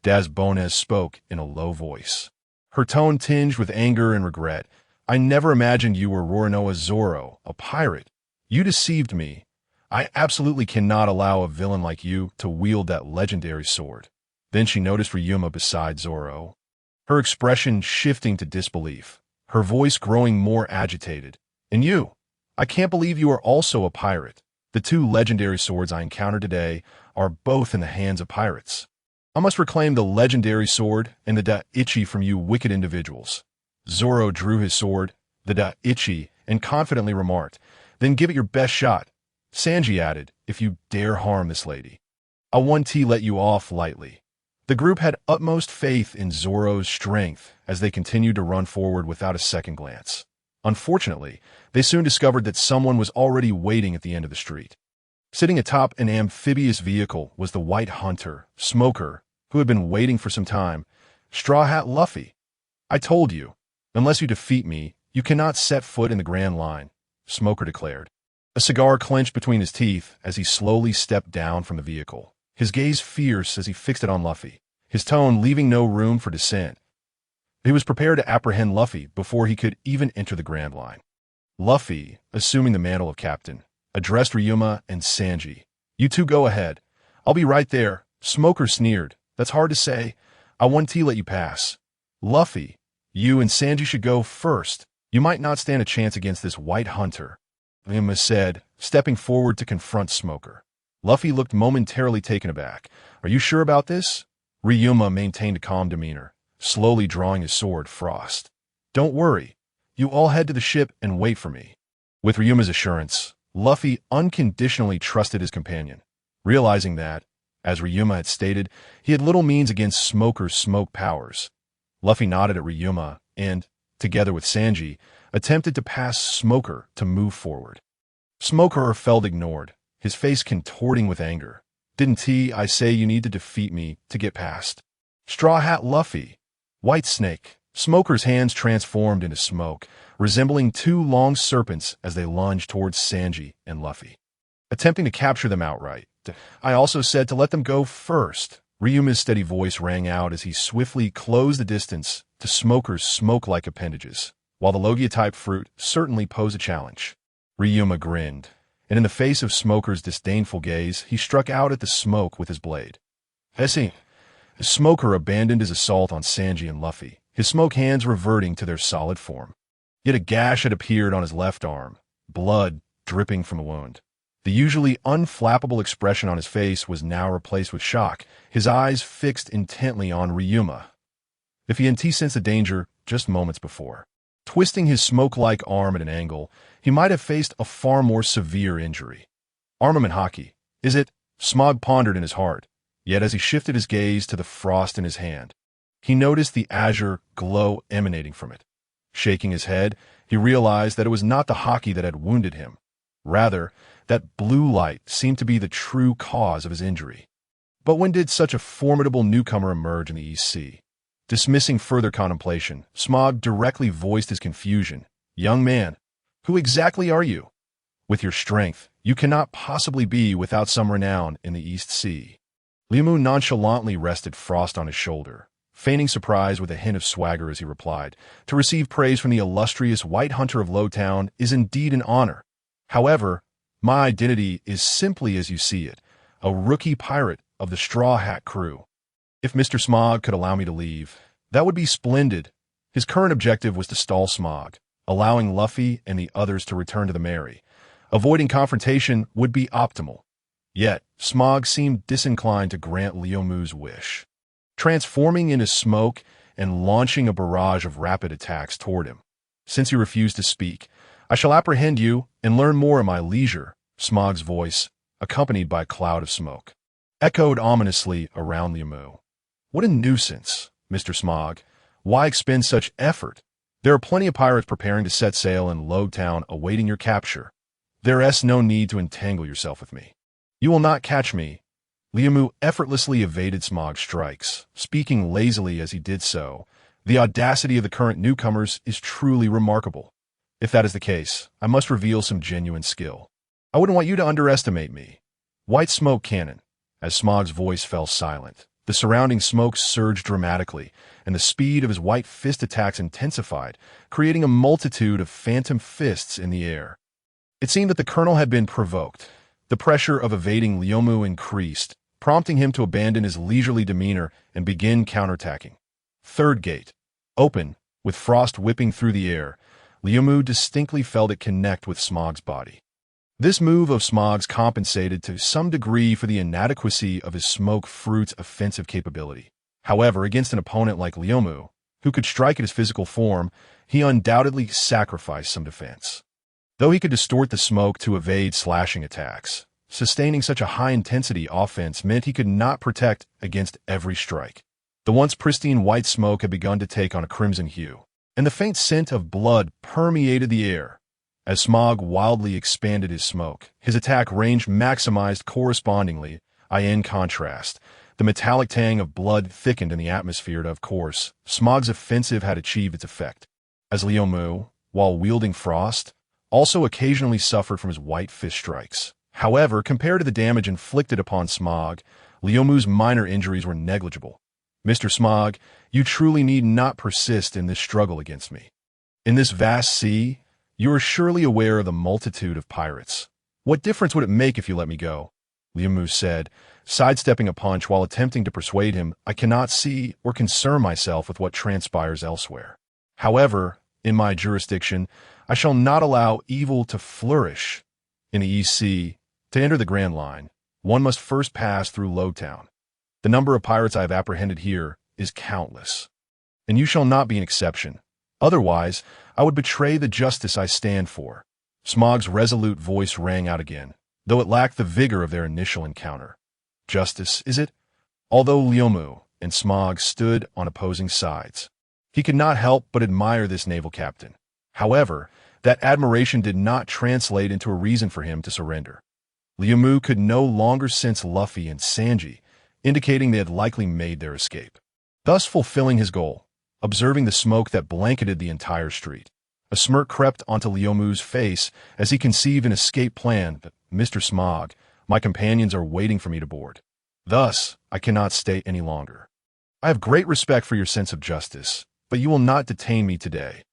Daz Bonez spoke in a low voice, her tone tinged with anger and regret. I never imagined you were Roronoa Zoro, a pirate. You deceived me. I absolutely cannot allow a villain like you to wield that legendary sword. Then she noticed Ryuma beside Zoro, her expression shifting to disbelief, her voice growing more agitated. And you? I can't believe you are also a pirate. The two legendary swords I encountered today are both in the hands of pirates. I must reclaim the legendary sword and the Daichi from you wicked individuals. Zoro drew his sword, the Daichi, and confidently remarked, then give it your best shot. Sanji added, if you dare harm this lady, I won't let you off lightly. The group had utmost faith in Zoro's strength as they continued to run forward without a second glance. Unfortunately, they soon discovered that someone was already waiting at the end of the street. Sitting atop an amphibious vehicle was the white hunter, Smoker, who had been waiting for some time. Straw Hat Luffy. I told you, unless you defeat me, you cannot set foot in the Grand Line, Smoker declared. A cigar clenched between his teeth as he slowly stepped down from the vehicle, his gaze fierce as he fixed it on Luffy, his tone leaving no room for dissent. He was prepared to apprehend Luffy before he could even enter the Grand Line. Luffy, assuming the mantle of captain, addressed Ryuma and Sanji. You two go ahead. I'll be right there. Smoker sneered. That's hard to say. I won't let you pass. Luffy, you and Sanji should go first. You might not stand a chance against this white hunter, Ryuma said, stepping forward to confront Smoker. Luffy looked momentarily taken aback. Are you sure about this? Ryuma maintained a calm demeanor, slowly drawing his sword, Frost. Don't worry. You all head to the ship and wait for me. With Ryuma's assurance, Luffy unconditionally trusted his companion, realizing that, as Ryuma had stated, he had little means against Smoker's smoke powers. Luffy nodded at Ryuma and, together with Sanji, attempted to pass Smoker to move forward. Smoker felt ignored, his face contorting with anger. Didn't I say you need to defeat me to get past? Straw Hat Luffy. White Snake. Smoker's hands transformed into smoke, resembling two long serpents as they lunged towards Sanji and Luffy, attempting to capture them outright. I also said to let them go first. Ryuma's steady voice rang out as he swiftly closed the distance to Smoker's smoke-like appendages. While the Logia-type fruit certainly posed a challenge, Ryuma grinned, and in the face of Smoker's disdainful gaze, he struck out at the smoke with his blade. The Smoker abandoned his assault on Sanji and Luffy, his smoke hands reverting to their solid form. Yet a gash had appeared on his left arm, blood dripping from the wound. The usually unflappable expression on his face was now replaced with shock, his eyes fixed intently on Ryuma. If he hadn't sensed the danger just moments before, twisting his smoke-like arm at an angle, he might have faced a far more severe injury. Armament hockey, is it? Smog pondered in his heart, yet as he shifted his gaze to the frost in his hand, he noticed the azure glow emanating from it. Shaking his head, he realized that it was not the hockey that had wounded him. Rather, that blue light seemed to be the true cause of his injury. But when did such a formidable newcomer emerge in the East Sea? Dismissing further contemplation, Smog directly voiced his confusion. Young man, who exactly are you? With your strength, you cannot possibly be without some renown in the East Sea. Limu nonchalantly rested Frost on his shoulder, feigning surprise with a hint of swagger as he replied, to receive praise from the illustrious White Hunter of Lowtown is indeed an honor. However, my identity is simply as you see it, a rookie pirate of the Straw Hat crew. If Mr. Smog could allow me to leave, that would be splendid. His current objective was to stall Smog, allowing Luffy and the others to return to the Mary. Avoiding confrontation would be optimal. Yet, Smog seemed disinclined to grant Lyomu's wish, transforming into smoke and launching a barrage of rapid attacks toward him. Since you refuse to speak, I shall apprehend you and learn more at my leisure, Smog's voice, accompanied by a cloud of smoke, echoed ominously around Lyomu. What a nuisance, Mr. Smog. Why expend such effort? There are plenty of pirates preparing to set sail in Lowtown awaiting your capture. There's no need to entangle yourself with me. You will not catch me. Lyomu effortlessly evaded Smog's strikes, speaking lazily as he did so. The audacity of the current newcomers is truly remarkable. If that is the case, I must reveal some genuine skill. I wouldn't want you to underestimate me. White Smoke Cannon. As Smog's voice fell silent, the surrounding smoke surged dramatically, and the speed of his white fist attacks intensified, creating a multitude of phantom fists in the air. It seemed that the colonel had been provoked. The pressure of evading Lyomu increased, prompting him to abandon his leisurely demeanor and begin counterattacking. Third gate. Open, with frost whipping through the air, Lyomu distinctly felt it connect with Smog's body. This move of Smog's compensated to some degree for the inadequacy of his smoke fruit's offensive capability. However, against an opponent like Lyomu, who could strike at his physical form, he undoubtedly sacrificed some defense. Though he could distort the smoke to evade slashing attacks, sustaining such a high-intensity offense meant he could not protect against every strike. The once pristine white smoke had begun to take on a crimson hue, and the faint scent of blood permeated the air. As Smog wildly expanded his smoke, his attack range maximized correspondingly. In contrast, the metallic tang of blood thickened in the atmosphere. Of course, Smog's offensive had achieved its effect, as Liu Mu, while wielding frost, also occasionally suffered from his white fist strikes. However, compared to the damage inflicted upon Smog, Liu Mu's minor injuries were negligible. Mr. Smog, you truly need not persist in this struggle against me. In this vast sea, you are surely aware of the multitude of pirates. What difference would it make if you let me go? Liu Mu said, sidestepping a punch while attempting to persuade him. I cannot see or concern myself with what transpires elsewhere. However, in my jurisdiction, I shall not allow evil to flourish. In the East Sea, to enter the Grand Line, one must first pass through Lowtown. The number of pirates I have apprehended here is countless, and you shall not be an exception. Otherwise, I would betray the justice I stand for. Smog's resolute voice rang out again, though it lacked the vigor of their initial encounter. Justice, is it? Although Liu Mu and Smog stood on opposing sides, he could not help but admire this naval captain. However, that admiration did not translate into a reason for him to surrender. Liu Mu could no longer sense Luffy and Sanji, indicating they had likely made their escape, thus fulfilling his goal. Observing the smoke that blanketed the entire street, a smirk crept onto Liu Mu's face as he conceived an escape plan. Mr. Smog, my companions are waiting for me to board. Thus, I cannot stay any longer. I have great respect for your sense of justice, but you will not detain me today.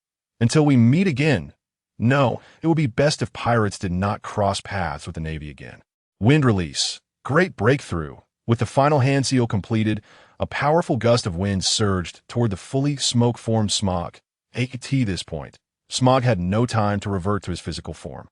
Until we meet again. No, it would be best if pirates did not cross paths with the Navy again. Wind release. Great breakthrough. With the final hand seal completed, a powerful gust of wind surged toward the fully smoke-formed Smog. At this point, Smog had no time to revert to his physical form.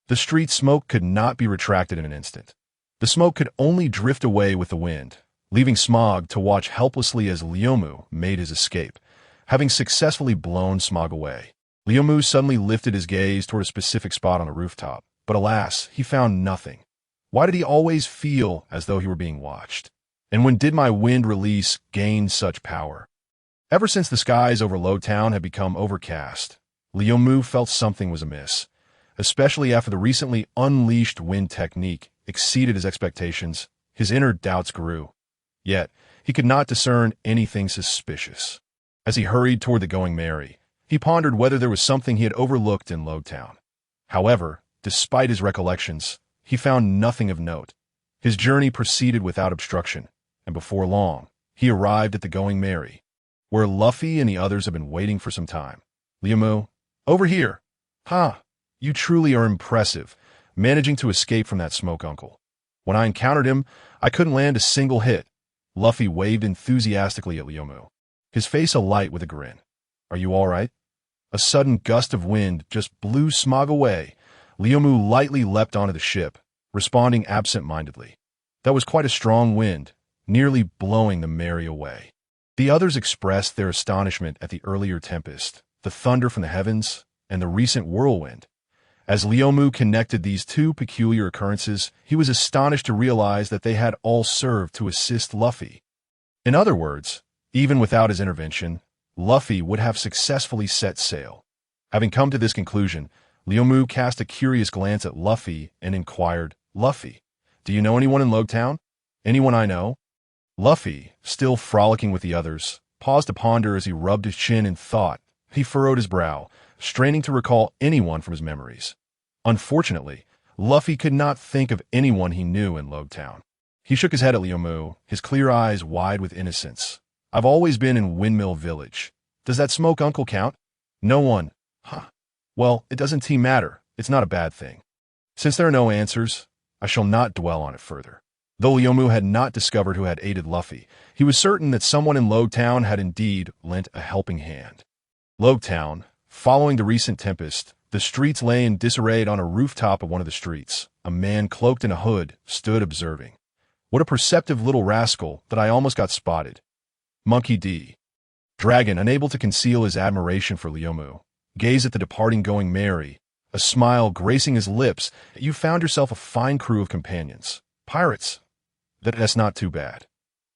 The street smoke could not be retracted in an instant. The smoke could only drift away with the wind, leaving Smog to watch helplessly as Liu Mu made his escape, having successfully blown Smog away. Liu Mu suddenly lifted his gaze toward a specific spot on the rooftop, but alas, he found nothing. Why did he always feel as though he were being watched? And when did my wind release gain such power? Ever since the skies over Lowtown had become overcast, Liu Mu felt something was amiss, especially after the recently unleashed wind technique exceeded his expectations. His inner doubts grew. Yet, he could not discern anything suspicious. As he hurried toward the Going Merry, he pondered whether there was something he had overlooked in Lowtown. However, despite his recollections, he found nothing of note. His journey proceeded without obstruction, and before long, he arrived at the Going Merry, where Luffy and the others had been waiting for some time. Liu Mu, over here. Ha! You truly are impressive, managing to escape from that smoke uncle. When I encountered him, I couldn't land a single hit. Luffy waved enthusiastically at Liu Mu, his face alight with a grin. Are you all right? A sudden gust of wind just blew Smog away. Liu Mu lightly leapt onto the ship, responding absent-mindedly. That was quite a strong wind, nearly blowing the Merry away. The others expressed their astonishment at the earlier tempest, the thunder from the heavens, and the recent whirlwind. As Liu Mu connected these two peculiar occurrences, he was astonished to realize that they had all served to assist Luffy. In other words, even without his intervention, Luffy would have successfully set sail. Having come to this conclusion, Liu Mu cast a curious glance at Luffy and inquired, Luffy, do you know anyone in Lowtown? Anyone I know? Luffy, still frolicking with the others, paused to ponder as he rubbed his chin in thought. He furrowed his brow, straining to recall anyone from his memories. Unfortunately, Luffy could not think of anyone he knew in Lowtown. He shook his head at Liu Mu, his clear eyes wide with innocence. I've always been in Windmill Village. Does that smoke uncle count? No one. Huh. Well, it doesn't matter. It's not a bad thing. Since there are no answers, I shall not dwell on it further. Though Liu Mu had not discovered who had aided Luffy, he was certain that someone in Lowtown had indeed lent a helping hand. Lowtown, following the recent tempest, the streets lay in disarray. On a rooftop of one of the streets, a man cloaked in a hood stood observing. What a perceptive little rascal that I almost got spotted. Monkey D. Dragon, unable to conceal his admiration for Liu Mu, gazed at the departing Going Merry, a smile gracing his lips. You found yourself a fine crew of companions. Pirates. That's not too bad,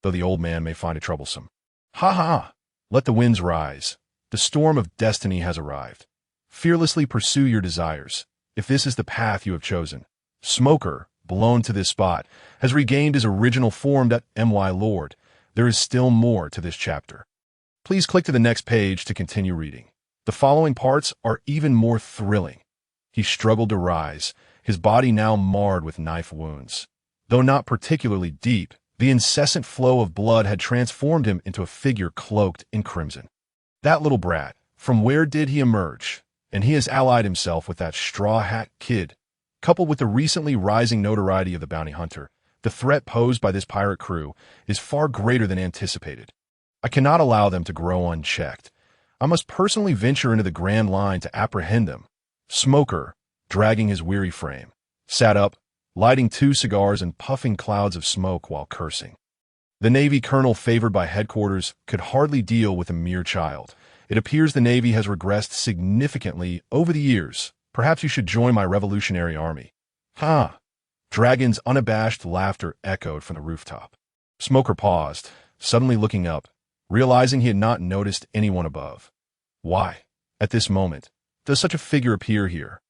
though the old man may find it troublesome. Ha ha! Let the winds rise. The storm of destiny has arrived. Fearlessly pursue your desires, if this is the path you have chosen. Smoker, blown to this spot, has regained his original form. My lord, there is still more to this chapter. Please click to the next page to continue reading. The following parts are even more thrilling. He struggled to rise, his body now marred with knife wounds. Though not particularly deep, the incessant flow of blood had transformed him into a figure cloaked in crimson. That little brat, from where did he emerge? And he has allied himself with that straw hat kid. Coupled with the recently rising notoriety of the bounty hunter, the threat posed by this pirate crew is far greater than anticipated. I cannot allow them to grow unchecked. I must personally venture into the Grand Line to apprehend them. Smoker, dragging his weary frame, sat up, lighting 2 cigars and puffing clouds of smoke while cursing. The Navy colonel favored by headquarters could hardly deal with a mere child. It appears the Navy has regressed significantly over the years. Perhaps you should join my Revolutionary Army. Ha! Dragon's unabashed laughter echoed from the rooftop. Smoker paused, suddenly looking up, realizing he had not noticed anyone above. Why, at this moment, does such a figure appear here?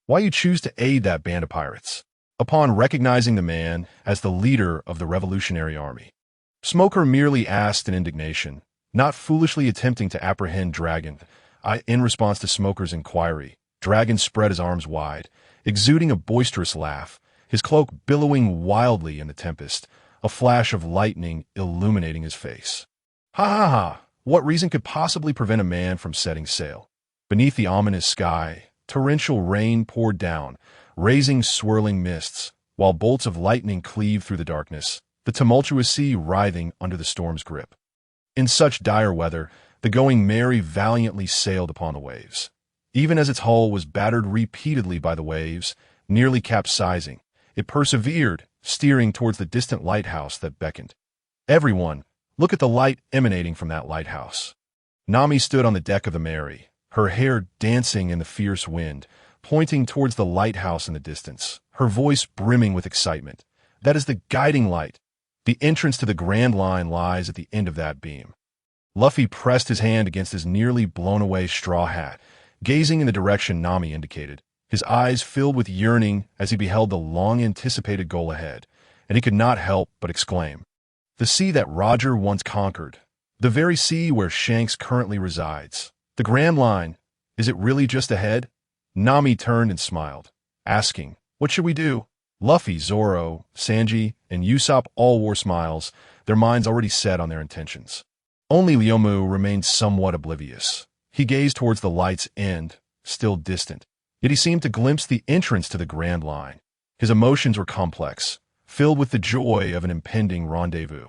Why you choose to aid that band of pirates? Upon recognizing the man as the leader of the Revolutionary Army, Smoker merely asked in indignation, not foolishly attempting to apprehend Dragon. In response to Smoker's inquiry, Dragon spread his arms wide, exuding a boisterous laugh, his cloak billowing wildly in the tempest, a flash of lightning illuminating his face. Ha ha ha! What reason could possibly prevent a man from setting sail? Beneath the ominous sky, torrential rain poured down, raising swirling mists, while bolts of lightning cleaved through the darkness, the tumultuous sea writhing under the storm's grip. In such dire weather, the Going Merry valiantly sailed upon the waves. Even as its hull was battered repeatedly by the waves, nearly capsizing, it persevered, steering towards the distant lighthouse that beckoned. Everyone, look at the light emanating from that lighthouse. Nami stood on the deck of the Mary, her hair dancing in the fierce wind, pointing towards the lighthouse in the distance, her voice brimming with excitement. That is the guiding light. The entrance to the Grand Line lies at the end of that beam. Luffy pressed his hand against his nearly blown-away straw hat, gazing in the direction Nami indicated, his eyes filled with yearning as he beheld the long-anticipated goal ahead, and he could not help but exclaim, "The sea that Roger once conquered, the very sea where Shanks currently resides. The Grand Line, is it really just ahead?" Nami turned and smiled, asking, "What should we do?" Luffy, Zoro, Sanji, and Usopp all wore smiles, their minds already set on their intentions. Only Leomu remained somewhat oblivious. He gazed towards the light's end, still distant, yet he seemed to glimpse the entrance to the Grand Line. His emotions were complex, filled with the joy of an impending rendezvous,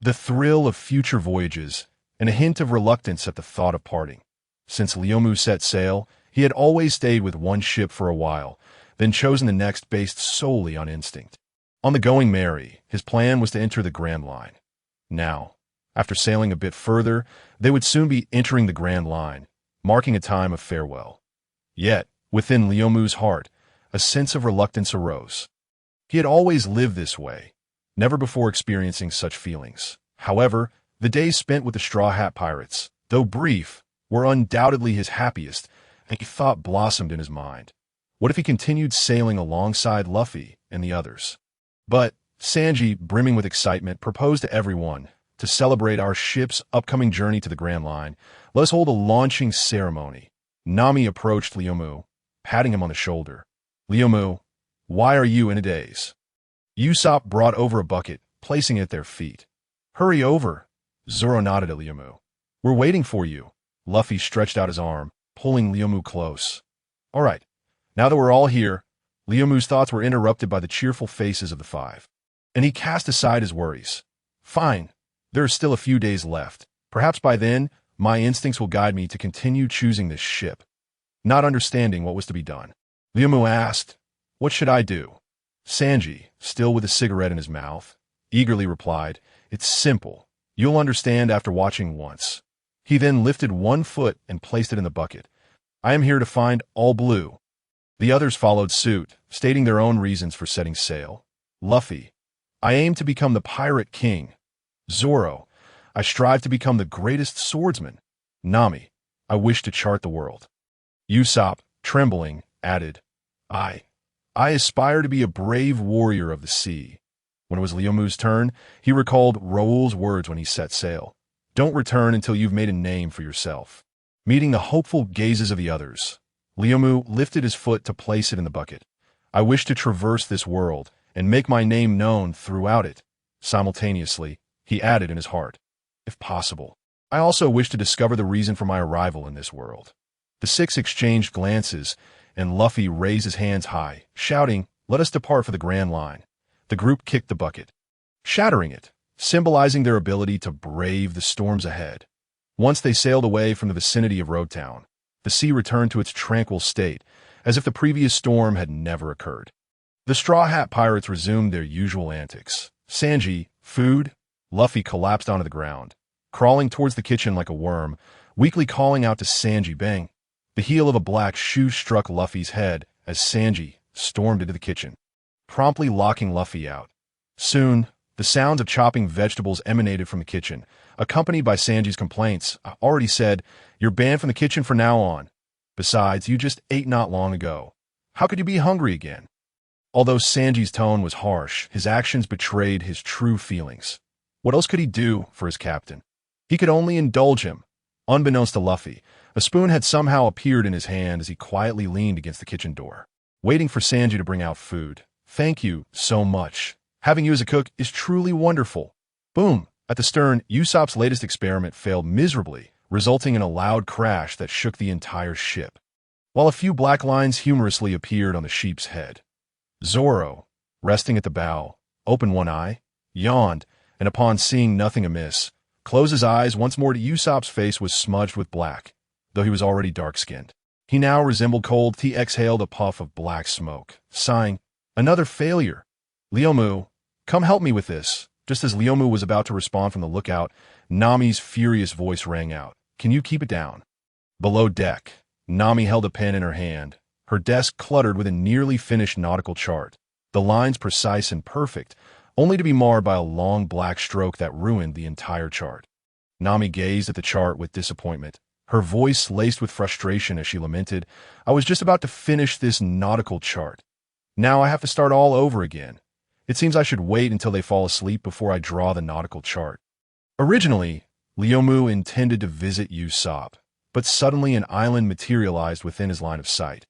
the thrill of future voyages, and a hint of reluctance at the thought of parting. Since Leomu set sail, he had always stayed with one ship for a while, then chosen the next based solely on instinct. On the Going Merry, his plan was to enter the Grand Line. Now, after sailing a bit further, they would soon be entering the Grand Line, marking a time of farewell. Yet, within Leomu's heart, a sense of reluctance arose. He had always lived this way, never before experiencing such feelings. However, the days spent with the Straw Hat Pirates, though brief, were undoubtedly his happiest, and a thought blossomed in his mind. What if he continued sailing alongside Luffy and the others? But Sanji, brimming with excitement, proposed to everyone, to celebrate our ship's upcoming journey to the Grand Line, let us hold a launching ceremony. Nami approached Leomu, patting him on the shoulder. "Leomu, why are you in a daze?" Usopp brought over a bucket, placing it at their feet. "Hurry over." Zoro nodded at Leomu. "We're waiting for you." Luffy stretched out his arm, pulling Leomu close. "All right. Now that we're all here," Leomu's thoughts were interrupted by the cheerful faces of the five, and he cast aside his worries. "Fine. There are still a few days left. Perhaps by then, my instincts will guide me to continue choosing this ship." Not understanding what was to be done, Leomu asked, "What should I do?" Sanji, still with a cigarette in his mouth, eagerly replied, "It's simple. You'll understand after watching once." He then lifted one foot and placed it in the bucket. "I am here to find All Blue." The others followed suit, stating their own reasons for setting sail. Luffy, "I aim to become the Pirate King." Zoro, "I strive to become the greatest swordsman." Nami, I wish to chart the world. Usopp, trembling, added, I aspire to be a brave warrior of the sea. When it was Leomu's turn, he recalled Raoul's words when he set sail. Don't return until you've made a name for yourself. Meeting the hopeful gazes of the others, Leomu lifted his foot to place it in the bucket. I wish to traverse this world and make my name known throughout it. Simultaneously, he added in his heart, if possible, I also wish to discover the reason for my arrival in this world. The six exchanged glances, and Luffy raised his hands high, shouting, let us depart for the Grand Line. The group kicked the bucket, shattering it, symbolizing their ability to brave the storms ahead. Once they sailed away from the vicinity of Roadtown, the sea returned to its tranquil state, as if the previous storm had never occurred. The Straw Hat Pirates resumed their usual antics. Sanji, food. Luffy collapsed onto the ground, crawling towards the kitchen like a worm, weakly calling out to Sanji. Bang! The heel of a black shoe struck Luffy's head as Sanji stormed into the kitchen, promptly locking Luffy out. Soon, the sounds of chopping vegetables emanated from the kitchen, accompanied by Sanji's complaints. I already said, you're banned from the kitchen from now on. Besides, you just ate not long ago. How could you be hungry again? Although Sanji's tone was harsh, his actions betrayed his true feelings. What else could he do for his captain? He could only indulge him. Unbeknownst to Luffy, a spoon had somehow appeared in his hand as he quietly leaned against the kitchen door, waiting for Sanji to bring out food. Thank you so much. Having you as a cook is truly wonderful. Boom! At the stern, Usopp's latest experiment failed miserably, resulting in a loud crash that shook the entire ship, while a few black lines humorously appeared on the sheep's head. Zoro, resting at the bow, opened one eye, yawned, and upon seeing nothing amiss, closed his eyes once more. Usopp's face was smudged with black, though he was already dark-skinned. He now resembled cold. He exhaled a puff of black smoke, sighing, another failure. Leomu, come help me with this. Just as Leomu was about to respond from the lookout, Nami's furious voice rang out. Can you keep it down? Below deck, Nami held a pen in her hand, her desk cluttered with a nearly finished nautical chart, the lines precise and perfect, only to be marred by a long black stroke that ruined the entire chart. Nami gazed at the chart with disappointment, her voice laced with frustration as she lamented, I was just about to finish this nautical chart. Now I have to start all over again. It seems I should wait until they fall asleep before I draw the nautical chart. Originally, Leomu intended to visit Usopp, but suddenly an island materialized within his line of sight.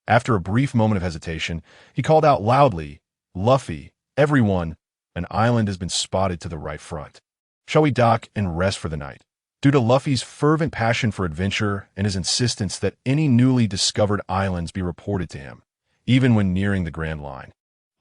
After a brief moment of hesitation, he called out loudly, Luffy, everyone, an island has been spotted to the right front. Shall we dock and rest for the night? Due to Luffy's fervent passion for adventure and his insistence that any newly discovered islands be reported to him, even when nearing the Grand Line,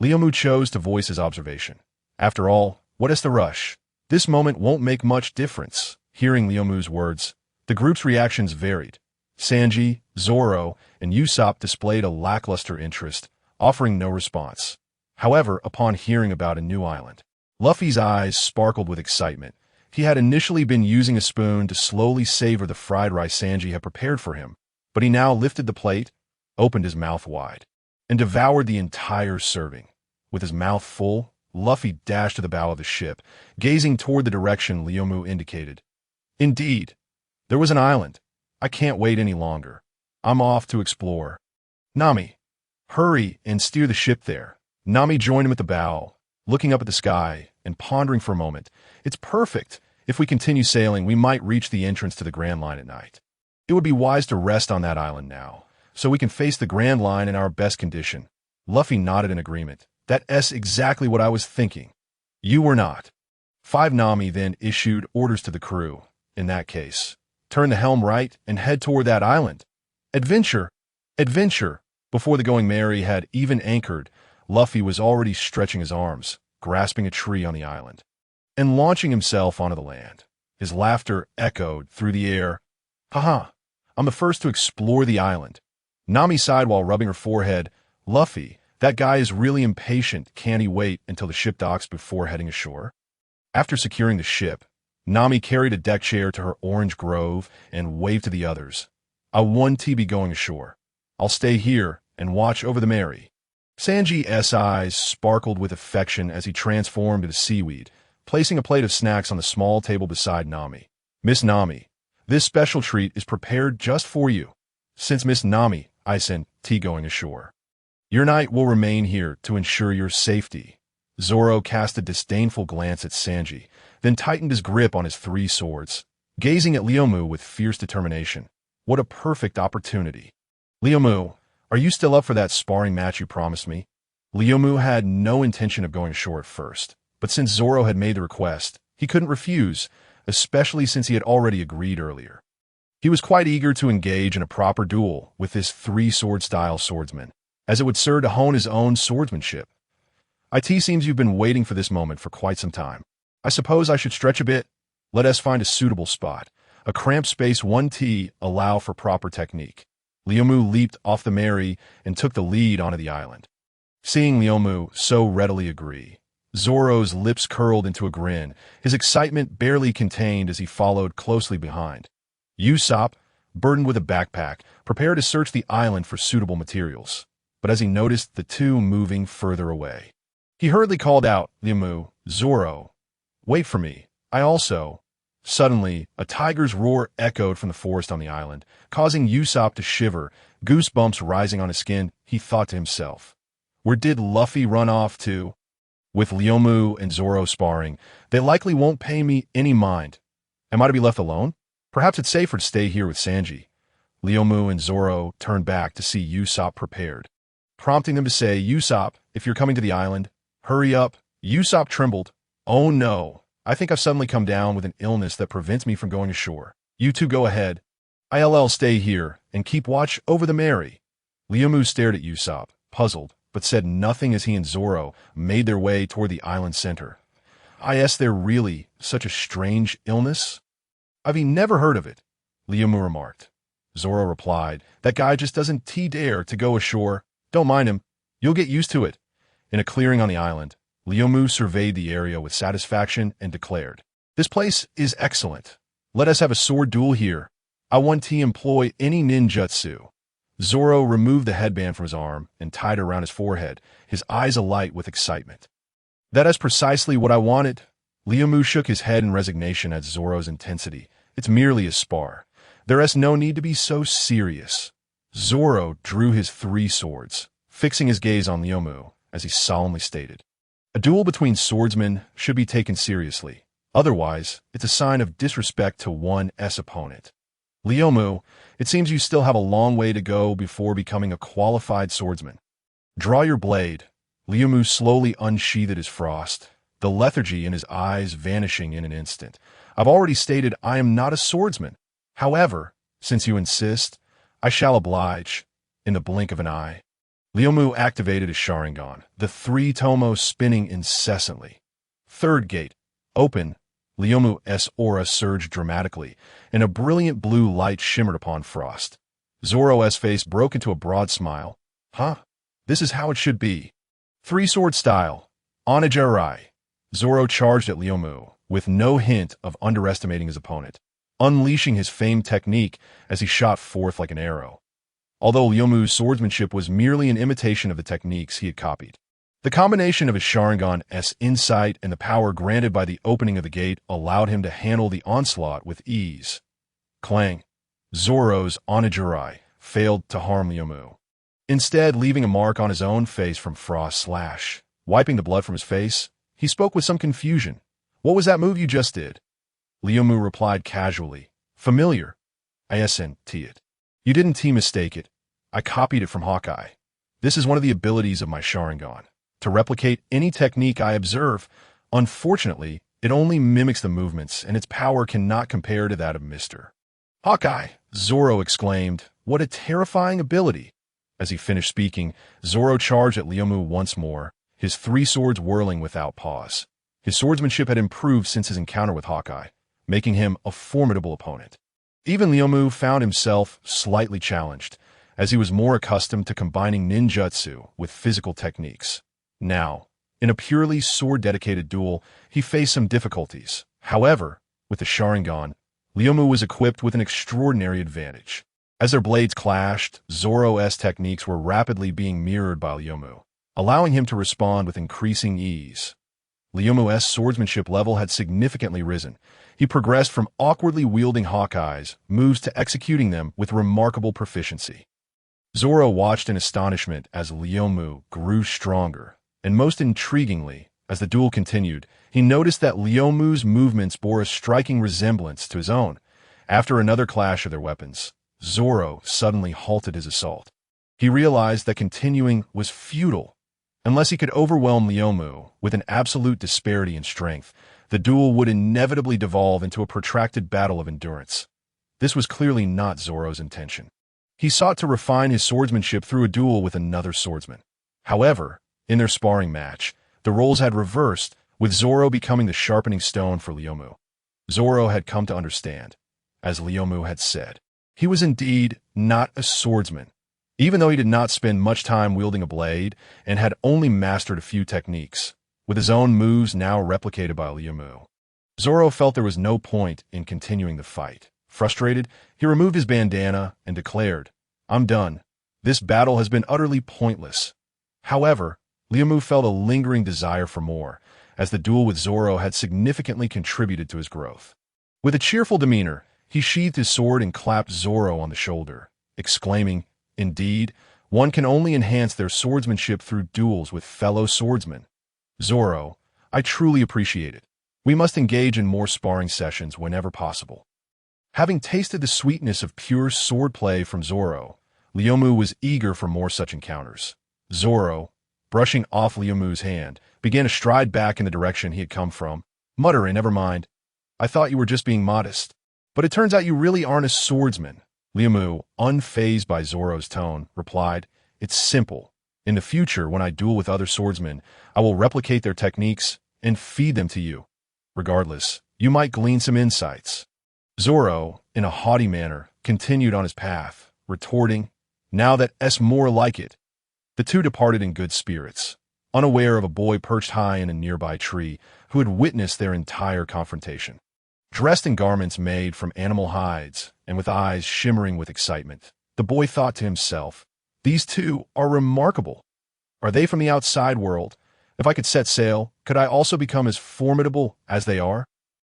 Leomu chose to voice his observation. After all, what is the rush? This moment won't make much difference. Hearing Leomu's words, the group's reactions varied. Sanji, Zoro, and Usopp displayed a lackluster interest, offering no response. However, upon hearing about a new island, Luffy's eyes sparkled with excitement. He had initially been using a spoon to slowly savor the fried rice Sanji had prepared for him, but he now lifted the plate, opened his mouth wide, and devoured the entire serving. With his mouth full, Luffy dashed to the bow of the ship, gazing toward the direction Leomu indicated. Indeed, there was an island. I can't wait any longer. I'm off to explore. Nami, hurry and steer the ship there. Nami joined him at the bow, looking up at the sky and pondering for a moment. It's perfect. If we continue sailing, we might reach the entrance to the Grand Line at night. It would be wise to rest on that island now, so we can face the Grand Line in our best condition. Luffy nodded in agreement. That's exactly what I was thinking. You were not. 5 Nami then issued orders to the crew. In that case, turn the helm right and head toward that island. Adventure! Adventure! Before the Going Merry had even anchored, Luffy was already stretching his arms, grasping a tree on the island, and launching himself onto the land. His laughter echoed through the air. Haha, I'm the first to explore the island. Nami sighed while rubbing her forehead. Luffy, that guy is really impatient. Can't he wait until the ship docks before heading ashore? After securing the ship, Nami carried a deck chair to her orange grove and waved to the others. I want to be going ashore. I'll stay here and watch over the Merry. Sanji's eyes sparkled with affection as he transformed into seaweed, placing a plate of snacks on the small table beside Nami. Miss Nami, This special treat is prepared just for you. Since Miss Nami, I sent tea going ashore. Your knight will remain here to ensure your safety. Zoro cast a disdainful glance at Sanji, then tightened his grip on his three swords, gazing at Leomu with fierce determination. What a perfect opportunity. Leomu, are you still up for that sparring match you promised me? Leomu had no intention of going ashore at first, but since Zoro had made the request, he couldn't refuse, especially since he had already agreed earlier. He was quite eager to engage in a proper duel with this three-sword-style swordsman, as it would serve to hone his own swordsmanship. It seems you've been waiting for this moment for quite some time. I suppose I should stretch a bit? Let us find a suitable spot. A cramped space 1T allow for proper technique. Leomu leaped off the Mary and took the lead onto the island. Seeing Leomu so readily agree, Zoro's lips curled into a grin, his excitement barely contained as he followed closely behind. Usopp, burdened with a backpack, prepared to search the island for suitable materials, but as he noticed the two moving further away, he hurriedly called out, Leomu, Zoro, wait for me, I also... Suddenly, a tiger's roar echoed from the forest on the island, causing Usopp to shiver, goosebumps rising on his skin. He thought to himself, where did Luffy run off to? With Leomu and Zoro sparring, they likely won't pay me any mind. Am I to be left alone? Perhaps it's safer to stay here with Sanji. Leomu and Zoro turned back to see Usopp prepared, prompting them to say, Usopp, if you're coming to the island, hurry up. Usopp trembled. Oh no, I think I've suddenly come down with an illness that prevents me from going ashore. You two go ahead. I'll stay here and keep watch over the Mary. Leomu stared at Usopp, puzzled, but said nothing as he and Zoro made their way toward the island center. Is there really such a strange illness? I've never heard of it, Leomu remarked. Zoro replied, that guy just doesn't dare to go ashore. Don't mind him. You'll get used to it. In a clearing on the island, Leomu surveyed the area with satisfaction and declared, this place is excellent. Let us have a sword duel here. I want to employ any ninjutsu. Zoro removed the headband from his arm and tied it around his forehead, his eyes alight with excitement. That is precisely what I wanted. Leomu shook his head in resignation at Zoro's intensity. It's merely a spar. There is no need to be so serious. Zoro drew his three swords, fixing his gaze on Leomu, as he solemnly stated, a duel between swordsmen should be taken seriously. Otherwise, it's a sign of disrespect to one's opponent. Leomu, it seems you still have a long way to go before becoming a qualified swordsman. Draw your blade. Leomu slowly unsheathed his frost, the lethargy in his eyes vanishing in an instant. I've already stated I am not a swordsman. However, since you insist, I shall oblige. In the blink of an eye, Leomu activated his Sharingan, the three tomos spinning incessantly. Third gate, open. Leomu's aura surged dramatically, and a brilliant blue light shimmered upon Frost. Zoro's face broke into a broad smile. Huh? This is how it should be. Three-sword style. Onajirai. Zoro charged at Leomu, with no hint of underestimating his opponent, unleashing his famed technique as he shot forth like an arrow. Although Leomu's swordsmanship was merely an imitation of the techniques he had copied, the combination of his Sharingan's insight and the power granted by the opening of the gate allowed him to handle the onslaught with ease. Clang. Zoro's Onajirai failed to harm Leomu, instead leaving a mark on his own face from Frost's slash. Wiping the blood from his face, he spoke with some confusion. What was that move you just did? Leomu replied casually, familiar. I sent it. You didn't mistake it. I copied it from Hawkeye. This is one of the abilities of my Sharingan, to replicate any technique I observe. Unfortunately, it only mimics the movements, and its power cannot compare to that of Mr. Hawkeye. Zoro exclaimed, what a terrifying ability. As he finished speaking, Zoro charged at Leomu once more, his three swords whirling without pause. His swordsmanship had improved since his encounter with Hawkeye, making him a formidable opponent. Even Leomu found himself slightly challenged, as he was more accustomed to combining ninjutsu with physical techniques. Now, in a purely sword-dedicated duel, he faced some difficulties. However, with the Sharingan, Leomu was equipped with an extraordinary advantage. As their blades clashed, Zoro's techniques were rapidly being mirrored by Leomu, allowing him to respond with increasing ease. Liumu's swordsmanship level had significantly risen. He progressed from awkwardly wielding Hawkeye's moves to executing them with remarkable proficiency. Zoro watched in astonishment as Liumu grew stronger, and most intriguingly, as the duel continued, he noticed that Liumu's movements bore a striking resemblance to his own. After another clash of their weapons, Zoro suddenly halted his assault. He realized that continuing was futile. Unless he could overwhelm Liumu with an absolute disparity in strength, the duel would inevitably devolve into a protracted battle of endurance. This was clearly not Zoro's intention. He sought to refine his swordsmanship through a duel with another swordsman. However, in their sparring match, the roles had reversed, with Zoro becoming the sharpening stone for Liumu. Zoro had come to understand, as Liumu had said, he was indeed not a swordsman. Even though he did not spend much time wielding a blade and had only mastered a few techniques, with his own moves now replicated by Liumu, Zoro felt there was no point in continuing the fight. Frustrated, he removed his bandana and declared, "I'm done. This battle has been utterly pointless." However, Liumu felt a lingering desire for more, as the duel with Zoro had significantly contributed to his growth. With a cheerful demeanor, he sheathed his sword and clapped Zoro on the shoulder, exclaiming, "Indeed, one can only enhance their swordsmanship through duels with fellow swordsmen. Zoro, I truly appreciate it. We must engage in more sparring sessions whenever possible." Having tasted the sweetness of pure swordplay from Zoro, Liumu was eager for more such encounters. Zoro, brushing off Liumu's hand, began to stride back in the direction he had come from, muttering, "Never mind. I thought you were just being modest. But it turns out you really aren't a swordsman." Liumu, unfazed by Zoro's tone, replied, "It's simple. In the future, when I duel with other swordsmen, I will replicate their techniques and feed them to you. Regardless, you might glean some insights." Zoro, in a haughty manner, continued on his path, retorting, "Now that's more like it." The two departed in good spirits, unaware of a boy perched high in a nearby tree who had witnessed their entire confrontation. Dressed in garments made from animal hides and with eyes shimmering with excitement, the boy thought to himself, "These two are remarkable. Are they from the outside world? If I could set sail, could I also become as formidable as they are?"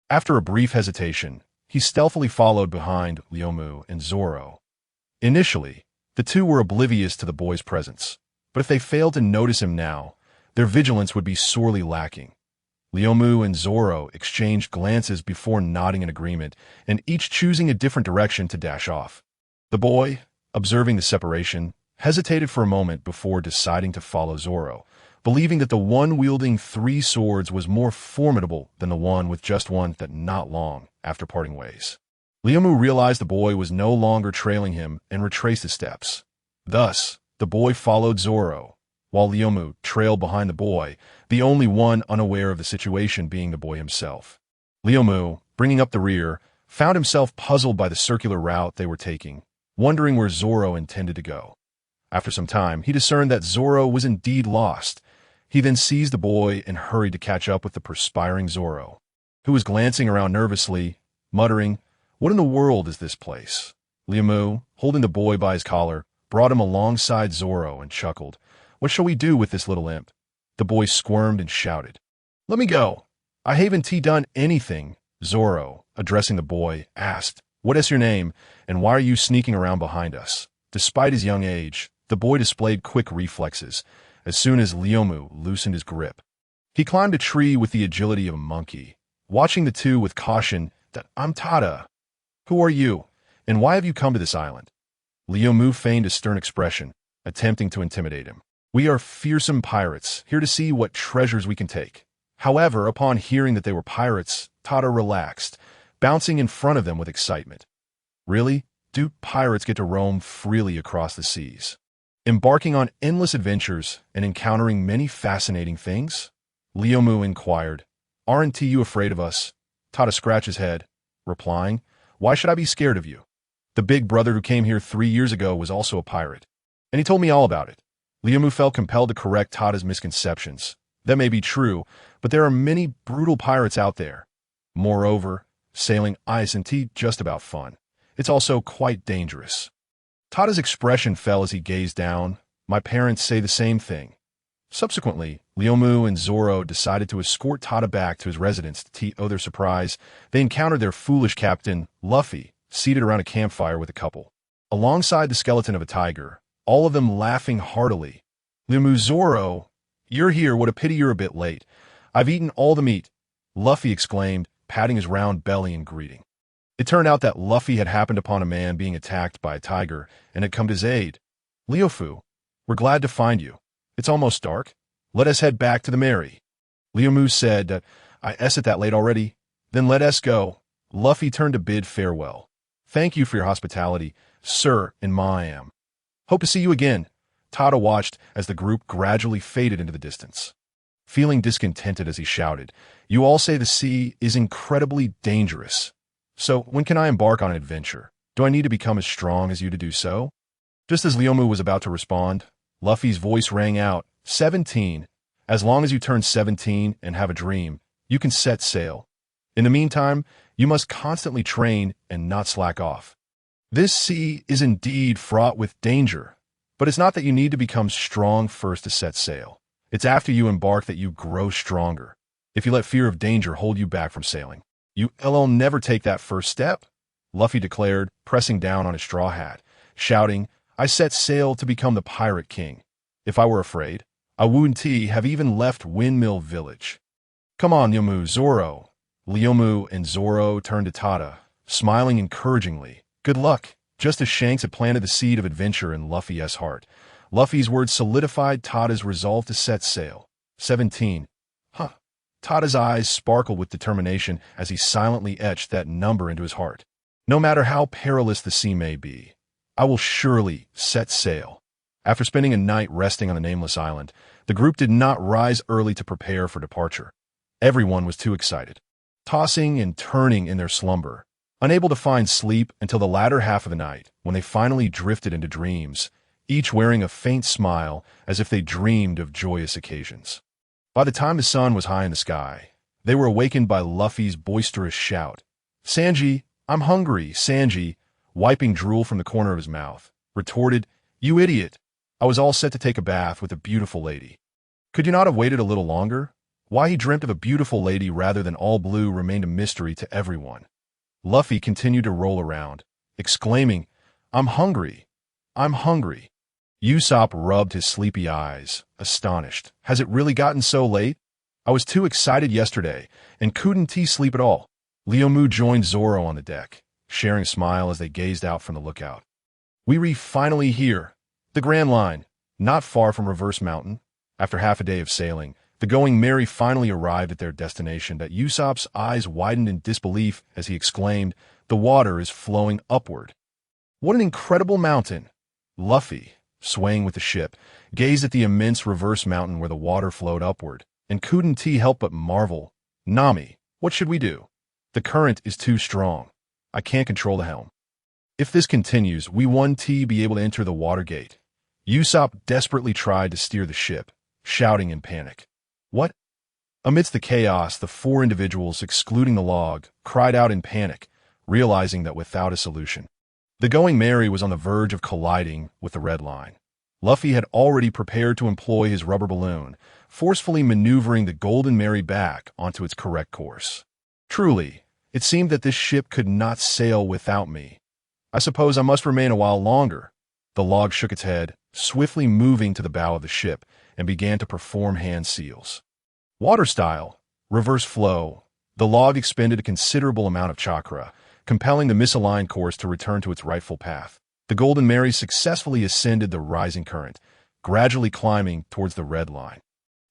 After a brief hesitation, he stealthily followed behind Liumu and Zoro. Initially, the two were oblivious to the boy's presence, but if they failed to notice him now, their vigilance would be sorely lacking. Liumu and Zoro exchanged glances before nodding in agreement, and each choosing a different direction to dash off. The boy, observing the separation, hesitated for a moment before deciding to follow Zoro, believing that the one wielding 3 swords was more formidable than the one with just one. That not long after parting ways, Liumu realized the boy was no longer trailing him and retraced his steps. Thus, the boy followed Zoro, while Liumu trailed behind the boy, the only one unaware of the situation being the boy himself. Liumu, bringing up the rear, found himself puzzled by the circular route they were taking, wondering where Zoro intended to go. After some time, he discerned that Zoro was indeed lost. He then seized the boy and hurried to catch up with the perspiring Zoro, who was glancing around nervously, muttering, "What in the world is this place?" Liumu, holding the boy by his collar, brought him alongside Zoro and chuckled, "What shall we do with this little imp?" The boy squirmed and shouted, "Let me go. I haven't done anything." Zoro, addressing the boy, asked, "What is your name, and why are you sneaking around behind us?" Despite his young age, the boy displayed quick reflexes as soon as Liumu loosened his grip. He climbed a tree with the agility of a monkey, watching the two with caution. "I'm Tada. Who are you, and why have you come to this island?" Liumu feigned a stern expression, attempting to intimidate him. "We are fearsome pirates, here to see what treasures we can take." However, upon hearing that they were pirates, Tada relaxed, bouncing in front of them with excitement. "Really? Do pirates get to roam freely across the seas, embarking on endless adventures and encountering many fascinating things?" Liumu inquired. "Aren't you afraid of us?" Tada scratched his head, replying, "Why should I be scared of you? The big brother who came here 3 years ago was also a pirate, and he told me all about it." Liumu felt compelled to correct Tada's misconceptions. That may be true, but there are many brutal pirates out there. Moreover, sailing ice and tea just about fun. It's also quite dangerous. Tada's expression fell as he gazed down. "My parents say the same thing." Subsequently, Leomu and Zoro decided to escort Tada back to his residence. To their surprise, they encountered their foolish captain, Luffy, seated around a campfire with a couple. Alongside the skeleton of a tiger, all of them laughing heartily. Leomu, Zoro, you're here, what a pity you're a bit late. I've eaten all the meat, Luffy exclaimed, patting his round belly in greeting. It turned out that Luffy had happened upon a man being attacked by a tiger and had come to his aid. Leofu, we're glad to find you. It's almost dark. Let us head back to the Mary. Leomu said, I es it that late already? Then let us go. Luffy turned to bid farewell. Thank you for your hospitality, sir, and ma am. Hope to see you again. Tada watched as the group gradually faded into the distance. Feeling discontented as he shouted, you all say the sea is incredibly dangerous. So, when can I embark on an adventure? Do I need to become as strong as you to do so? Just as Leomu was about to respond, Luffy's voice rang out, 17. As long as you turn 17 and have a dream, you can set sail. In the meantime, you must constantly train and not slack off. This sea is indeed fraught with danger, but it's not that you need to become strong first to set sail. It's after you embark that you grow stronger. If you let fear of danger hold you back from sailing, you'll never take that first step, Luffy declared, pressing down on his straw hat, shouting, I set sail to become the Pirate King. If I were afraid, I wouldn't have even left Windmill Village. Come on, Leomu, Zoro. Leomu and Zoro turned to Tada, smiling encouragingly. Good luck. Just as Shanks had planted the seed of adventure in Luffy's heart, Luffy's words solidified Tada's resolve to set sail. 17. Tada's eyes sparkled with determination as he silently etched that number into his heart. No matter how perilous the sea may be, I will surely set sail. After spending a night resting on the nameless island, the group did not rise early to prepare for departure. Everyone was too excited, tossing and turning in their slumber, unable to find sleep until the latter half of the night, when they finally drifted into dreams, each wearing a faint smile as if they dreamed of joyous occasions. By the time the sun was high in the sky, they were awakened by Luffy's boisterous shout. Sanji, I'm hungry. Sanji, wiping drool from the corner of his mouth, retorted, You idiot. I was all set to take a bath with a beautiful lady. Could you not have waited a little longer? Why he dreamt of a beautiful lady rather than all blue remained a mystery to everyone. Luffy continued to roll around, exclaiming, I'm hungry. I'm hungry. Usopp rubbed his sleepy eyes, astonished. Has it really gotten so late? I was too excited yesterday and couldn't sleep at all. Leomu joined Zoro on the deck, sharing a smile as they gazed out from the lookout. We finally here. The Grand Line, not far from Reverse Mountain. After half a day of sailing, the Going Merry finally arrived at their destination. That Usopp's eyes widened in disbelief as he exclaimed, The water is flowing upward. What an incredible mountain! Luffy, swaying with the ship, gazed at the immense Reverse Mountain where the water flowed upward, and couldn't help but marvel. Nami, what should we do? The current is too strong. I can't control the helm. If this continues, we won't be able to enter the water gate. Usopp desperately tried to steer the ship, shouting in panic. What? Amidst the chaos, the four individuals, excluding the log, cried out in panic, realizing that without a solution, the Going Merry was on the verge of colliding with the Red Line. Luffy had already prepared to employ his rubber balloon, forcefully maneuvering the Golden Merry back onto its correct course. Truly, it seemed that this ship could not sail without me. I suppose I must remain a while longer. The log shook its head, swiftly moving to the bow of the ship, and began to perform hand seals. Water style, reverse flow. The log expended a considerable amount of chakra, compelling the misaligned course to return to its rightful path. The Golden Merry successfully ascended the rising current, gradually climbing towards the Red Line.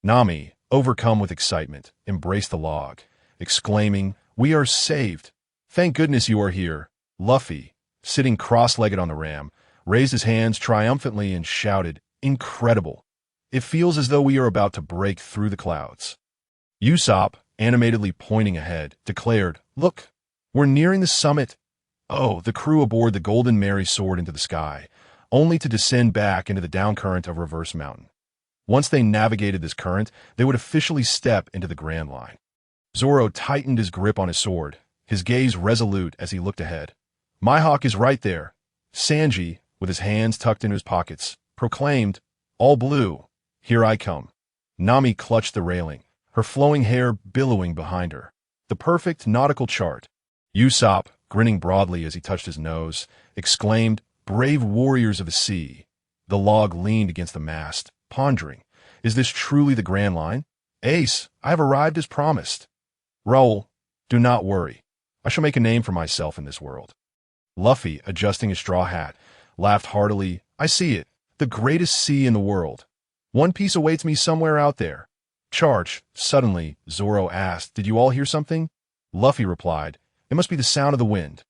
Nami, overcome with excitement, embraced the log, exclaiming, We are saved. Thank goodness you are here. Luffy, sitting cross-legged on the ram, raised his hands triumphantly and shouted, Incredible. It feels as though we are about to break through the clouds. Usopp, animatedly pointing ahead, declared, Look, we're nearing the summit. Oh, the crew aboard the Golden Merry soared into the sky, only to descend back into the downcurrent of Reverse Mountain. Once they navigated this current, they would officially step into the Grand Line. Zoro tightened his grip on his sword, his gaze resolute as he looked ahead. Mihawk is right there. Sanji, with his hands tucked into his pockets, proclaimed, All blue, here I come. Nami clutched the railing, her flowing hair billowing behind her. The perfect nautical chart. Usopp, grinning broadly as he touched his nose, exclaimed, "Brave warriors of the sea." The log leaned against the mast, pondering. Is this truly the Grand Line? Ace, I have arrived as promised. Raoul, do not worry. I shall make a name for myself in this world. Luffy, adjusting his straw hat, laughed heartily. I see it. The greatest sea in the world. One Piece awaits me somewhere out there. Charge, suddenly, Zoro asked, did you all hear something? Luffy replied, it must be the sound of the wind.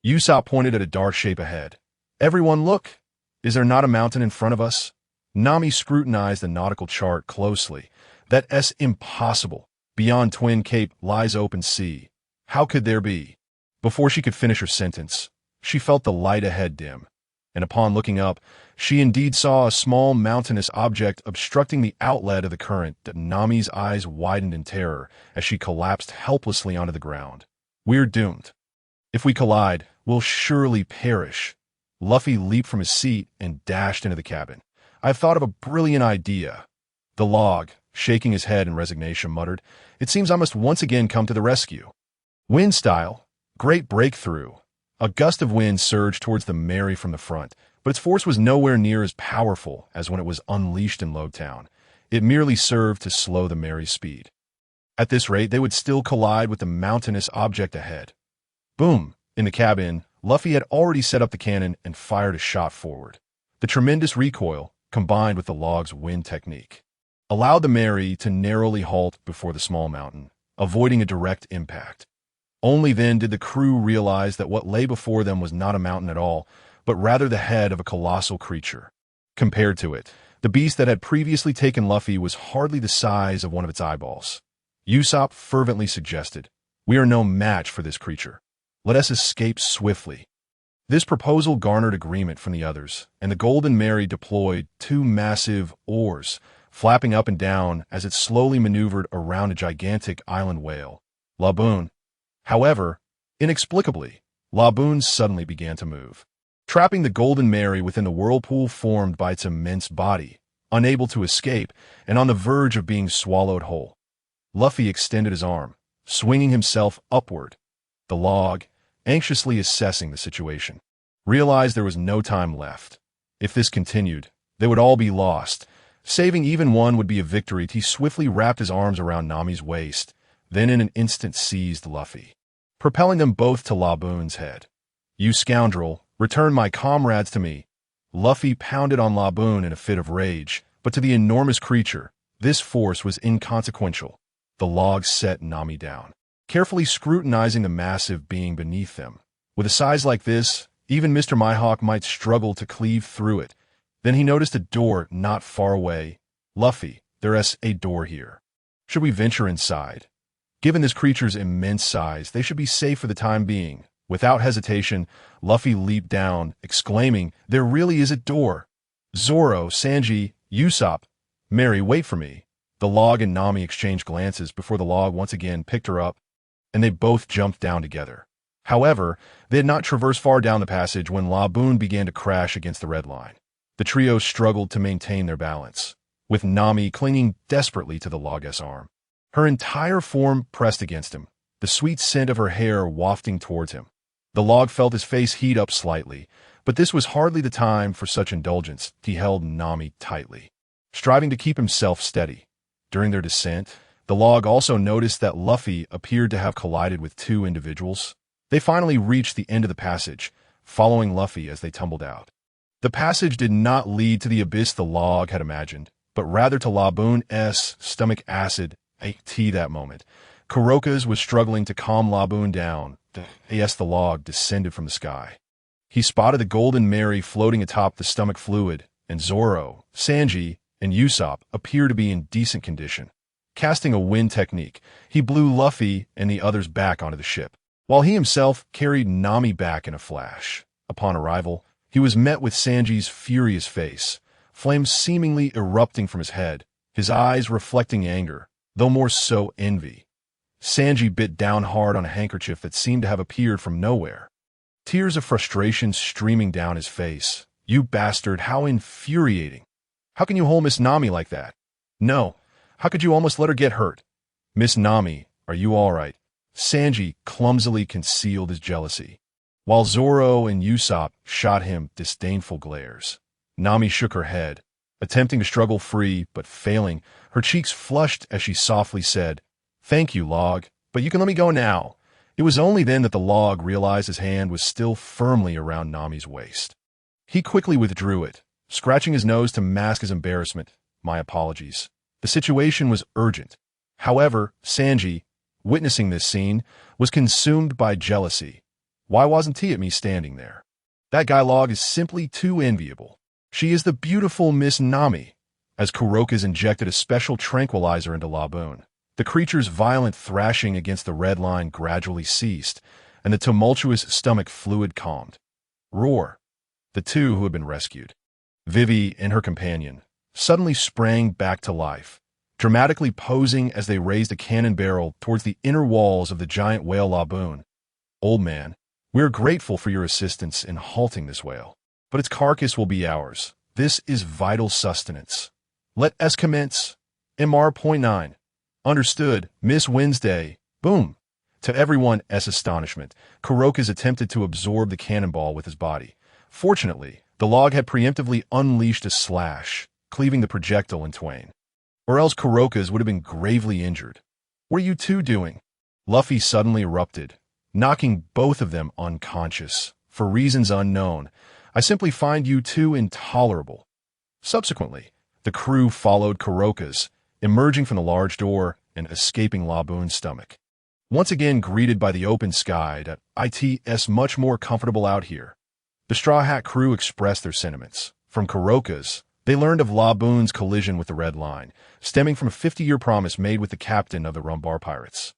Usopp pointed at a dark shape ahead. Everyone look! Is there not a mountain in front of us? Nami scrutinized the nautical chart closely. That's impossible. Beyond Twin Cape lies open sea. How could there be? Before she could finish her sentence, she felt the light ahead dim, and upon looking up, she indeed saw a small mountainous object obstructing the outlet of the current. Nami's eyes widened in terror as she collapsed helplessly onto the ground. We're doomed. If we collide, we'll surely perish. Luffy leaped from his seat and dashed into the cabin. I've thought of a brilliant idea. The log, shaking his head in resignation, muttered, it seems I must once again come to the rescue. Wind style. Great breakthrough. A gust of wind surged towards the Mary from the front, but its force was nowhere near as powerful as when it was unleashed in Logtown. It merely served to slow the Mary's speed. At this rate, they would still collide with the mountainous object ahead. Boom! In the cabin, Luffy had already set up the cannon and fired a shot forward. The tremendous recoil, combined with the log's wind technique, allowed the Mary to narrowly halt before the small mountain, avoiding a direct impact. Only then did the crew realize that what lay before them was not a mountain at all, but rather the head of a colossal creature. Compared to it, the beast that had previously taken Luffy was hardly the size of one of its eyeballs. Usopp fervently suggested, we are no match for this creature. Let us escape swiftly. This proposal garnered agreement from the others, and the Golden Mary deployed 2 massive oars, flapping up and down as it slowly maneuvered around a gigantic island whale, Laboon. However, inexplicably, Laboon suddenly began to move, trapping the Golden Mary within the whirlpool formed by its immense body, unable to escape and on the verge of being swallowed whole. Luffy extended his arm, swinging himself upward. The log, anxiously assessing the situation, realized there was no time left. If this continued, they would all be lost. Saving even one would be a victory. He swiftly wrapped his arms around Nami's waist, then in an instant seized Luffy, propelling them both to Laboon's head. You scoundrel, return my comrades to me. Luffy pounded on Laboon in a fit of rage, but to the enormous creature, this force was inconsequential. The log set Nami down, carefully scrutinizing the massive being beneath them. With a size like this, even Mr. Mihawk might struggle to cleave through it. Then he noticed a door not far away. Luffy, there's a door here. Should we venture inside? Given this creature's immense size, they should be safe for the time being. Without hesitation, Luffy leaped down, exclaiming, there really is a door. Zoro, Sanji, Usopp, Mary, wait for me. The log and Nami exchanged glances before the log once again picked her up, and they both jumped down together. However, they had not traversed far down the passage when Laboon began to crash against the red line. The trio struggled to maintain their balance, with Nami clinging desperately to the log's arm. Her entire form pressed against him, the sweet scent of her hair wafting towards him. The log felt his face heat up slightly, but this was hardly the time for such indulgence. He held Nami tightly, striving to keep himself steady. During their descent, the log also noticed that Luffy appeared to have collided with 2 individuals. They finally reached the end of the passage, following Luffy as they tumbled out. The passage did not lead to the abyss the log had imagined, but rather to Laboon's stomach acid. That moment, Kuroka's was struggling to calm Laboon down. The log descended from the sky. He spotted the Golden Mary floating atop the stomach fluid, and Zoro, Sanji, and Usopp appear to be in decent condition. Casting a wind technique, he blew Luffy and the others back onto the ship, while he himself carried Nami back in a flash. Upon arrival, he was met with Sanji's furious face, flames seemingly erupting from his head, his eyes reflecting anger, though more so envy. Sanji bit down hard on a handkerchief that seemed to have appeared from nowhere, tears of frustration streaming down his face. You bastard, how infuriating. How can you hold Miss Nami like that? No, How could you almost let her get hurt? Miss Nami, are you all right? Sanji clumsily concealed his jealousy, while Zoro and Usopp shot him disdainful glares. Nami shook her head, attempting to struggle free, but failing. Her cheeks flushed as she softly said, "Thank you, Log, but you can let me go now." It was only then that the Log realized his hand was still firmly around Nami's waist. He quickly withdrew it, scratching his nose to mask his embarrassment. "My apologies. The situation was urgent." However, Sanji, witnessing this scene, was consumed by jealousy. Why wasn't he at me standing there? That guy Log is simply too enviable. She is the beautiful Miss Nami. As Kuroka's injected a special tranquilizer into Laboon, the creature's violent thrashing against the red line gradually ceased, and the tumultuous stomach fluid calmed. Roar. The two who had been rescued, Vivi and her companion, suddenly sprang back to life, dramatically posing as they raised a cannon barrel towards the inner walls of the giant whale Laboon. "Old man, we are grateful for your assistance in halting this whale, but its carcass will be ours. This is vital sustenance. Let us commence. MR.9. Understood, Miss Wednesday." Boom. To everyone's astonishment, Kuroka's attempted to absorb the cannonball with his body. Fortunately, the Log had preemptively unleashed a slash, cleaving the projectile in twain. Or else Kuroka's would have been gravely injured. "What are you two doing?" Luffy suddenly erupted, knocking both of them unconscious. "For reasons unknown, I simply find you two intolerable." Subsequently, the crew followed Kuroka's, emerging from the large door and escaping Laboon's stomach. Once again greeted by the open sky that it's much more comfortable out here, the Straw Hat crew expressed their sentiments. From Kuroka's, they learned of Laboon's collision with the Red Line, stemming from a 50-year promise made with the captain of the Rumbar Pirates.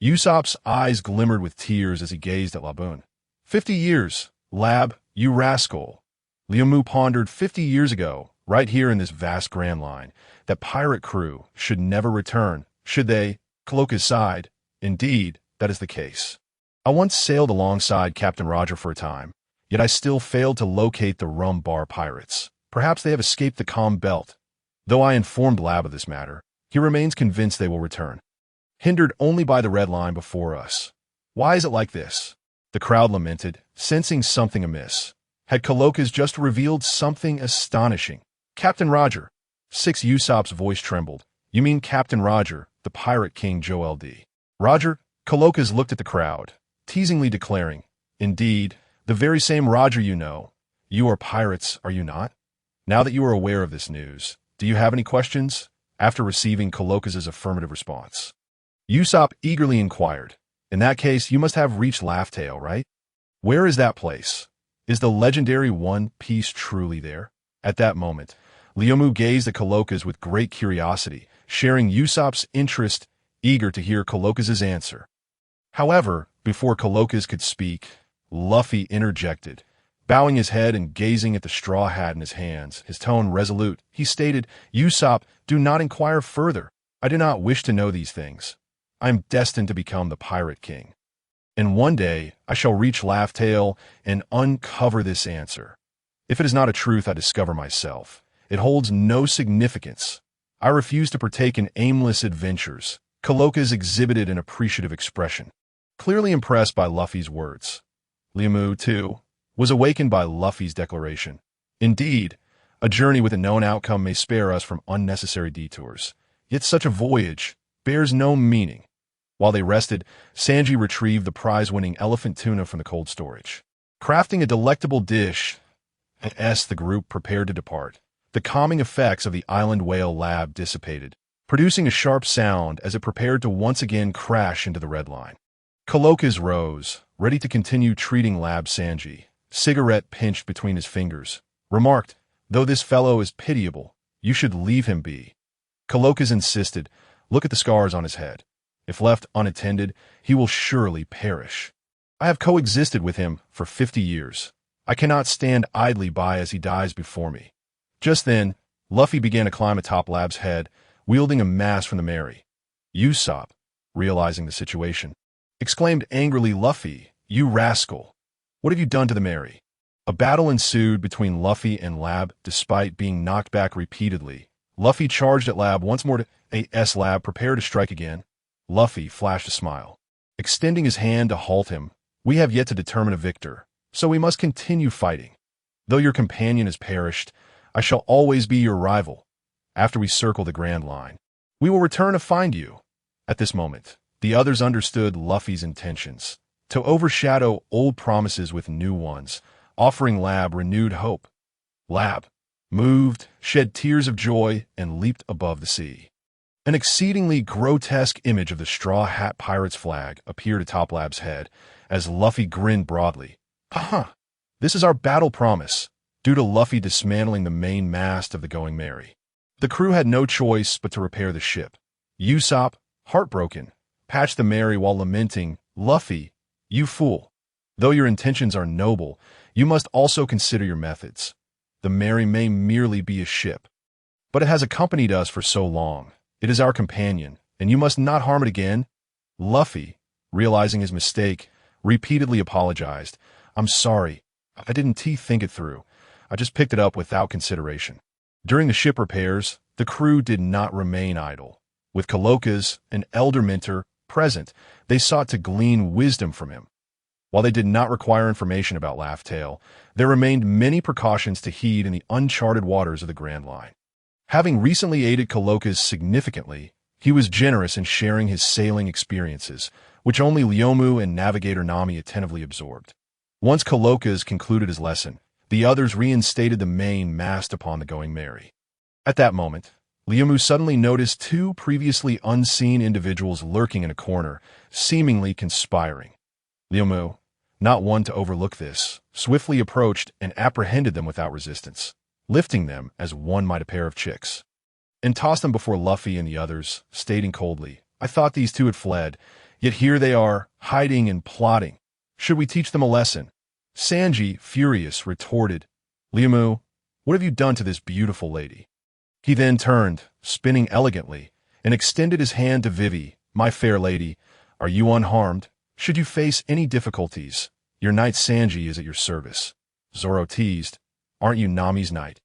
Usopp's eyes glimmered with tears as he gazed at Laboon. 50 years, Lab, you rascal." Liumu pondered. 50 years ago, right here in this vast Grand Line, that pirate crew should never return, should they? Cloak sighed. "Indeed, that is the case. I once sailed alongside Captain Roger for a time, yet I still failed to locate the Rumbar Pirates. Perhaps they have escaped the Calm Belt. Though I informed Lab of this matter, he remains convinced they will return. Hindered only by the Red Line before us. Why is it like this?" The crowd lamented, sensing something amiss. Had Coloca's just revealed something astonishing? "Captain Roger." Usopp's voice trembled. "You mean Captain Roger, the Pirate King Joe LD. Roger?" Coloca's looked at the crowd, teasingly declaring, "Indeed, the very same Roger you know. You are pirates, are you not? Now that you are aware of this news, do you have any questions?" After receiving Coloca's affirmative response, Usopp eagerly inquired, "In that case, you must have reached Laugh-Tale, right? Where is that place? Is the legendary One Piece truly there?" At that moment, Liumu gazed at Coloca's with great curiosity, sharing Usopp's interest, eager to hear Coloca's answer. However, before Coloca's could speak, Luffy interjected. Bowing his head and gazing at the straw hat in his hands, his tone resolute, he stated, "Usopp, do not inquire further. I do not wish to know these things. I am destined to become the Pirate King. And one day I shall reach Laugh-Tale and uncover this answer. If it is not a truth I discover myself, it holds no significance. I refuse to partake in aimless adventures." Coloca's exhibited an appreciative expression, clearly impressed by Luffy's words. Liumu, too, was awakened by Luffy's declaration. "Indeed, a journey with a known outcome may spare us from unnecessary detours. Yet such a voyage bears no meaning." While they rested, Sanji retrieved the prize-winning elephant tuna from the cold storage. Crafting a delectable dish, the group prepared to depart. The calming effects of the island whale lab dissipated, producing a sharp sound as it prepared to once again crash into the Red Line. Coloca's rose, ready to continue treating Lab Sanji, cigarette pinched between his fingers, remarked, "Though this fellow is pitiable, you should leave him be." Coloca's insisted, "Look at the scars on his head. If left unattended, he will surely perish. I have coexisted with him for 50 years. I cannot stand idly by as he dies before me." Just then, Luffy began to climb atop Lab's head, wielding a mass from the Mary. Usopp, realizing the situation, exclaimed angrily, "Luffy, you rascal! What have you done to the Mary?" A battle ensued between Luffy and Lab. Despite being knocked back repeatedly, Luffy charged at Lab once more to Lab, prepare to strike again. Luffy flashed a smile, extending his hand to halt him. We have yet to determine a victor, so we must continue fighting. Though your companion has perished, I shall always be your rival. After we circle the Grand Line, we will return to find you. At this moment, the others understood Luffy's intentions, to overshadow old promises with new ones, offering Lab renewed hope. Lab moved, shed tears of joy, and leaped above the sea. An exceedingly grotesque image of the Straw Hat Pirate's flag appeared atop Lab's head as Luffy grinned broadly. Aha! This is our battle promise, due to Luffy dismantling the main mast of the Going Merry. The crew had no choice but to repair the ship. Usopp, heartbroken, patched the Merry while lamenting, Luffy, you fool. Though your intentions are noble, you must also consider your methods. The Merry may merely be a ship, but it has accompanied us for so long. It is our companion, and you must not harm it again. Luffy, realizing his mistake, repeatedly apologized. I'm sorry. I didn't think it through. I just picked it up without consideration. During the ship repairs, the crew did not remain idle. With Coloca's, an elder mentor, present, they sought to glean wisdom from him. While they did not require information about Laugh Tale, there remained many precautions to heed in the uncharted waters of the Grand Line. Having recently aided Coloca's significantly, he was generous in sharing his sailing experiences, which only Lyomu and Navigator Nami attentively absorbed. Once Coloca's concluded his lesson, the others reinstated the main mast upon the Going Merry. At that moment, Lyomu suddenly noticed two previously unseen individuals lurking in a corner, seemingly conspiring. Lyomu, not one to overlook this, swiftly approached and apprehended them without resistance, lifting them as one might a pair of chicks, and tossed them before Luffy and the others, stating coldly, I thought these two had fled, yet here they are, hiding and plotting. Should we teach them a lesson? Sanji, furious, retorted, Lyomu, what have you done to this beautiful lady? He then turned, spinning elegantly, and extended his hand to Vivi. My fair lady, are you unharmed? Should you face any difficulties, your knight Sanji is at your service. Zoro teased, aren't you Nami's knight?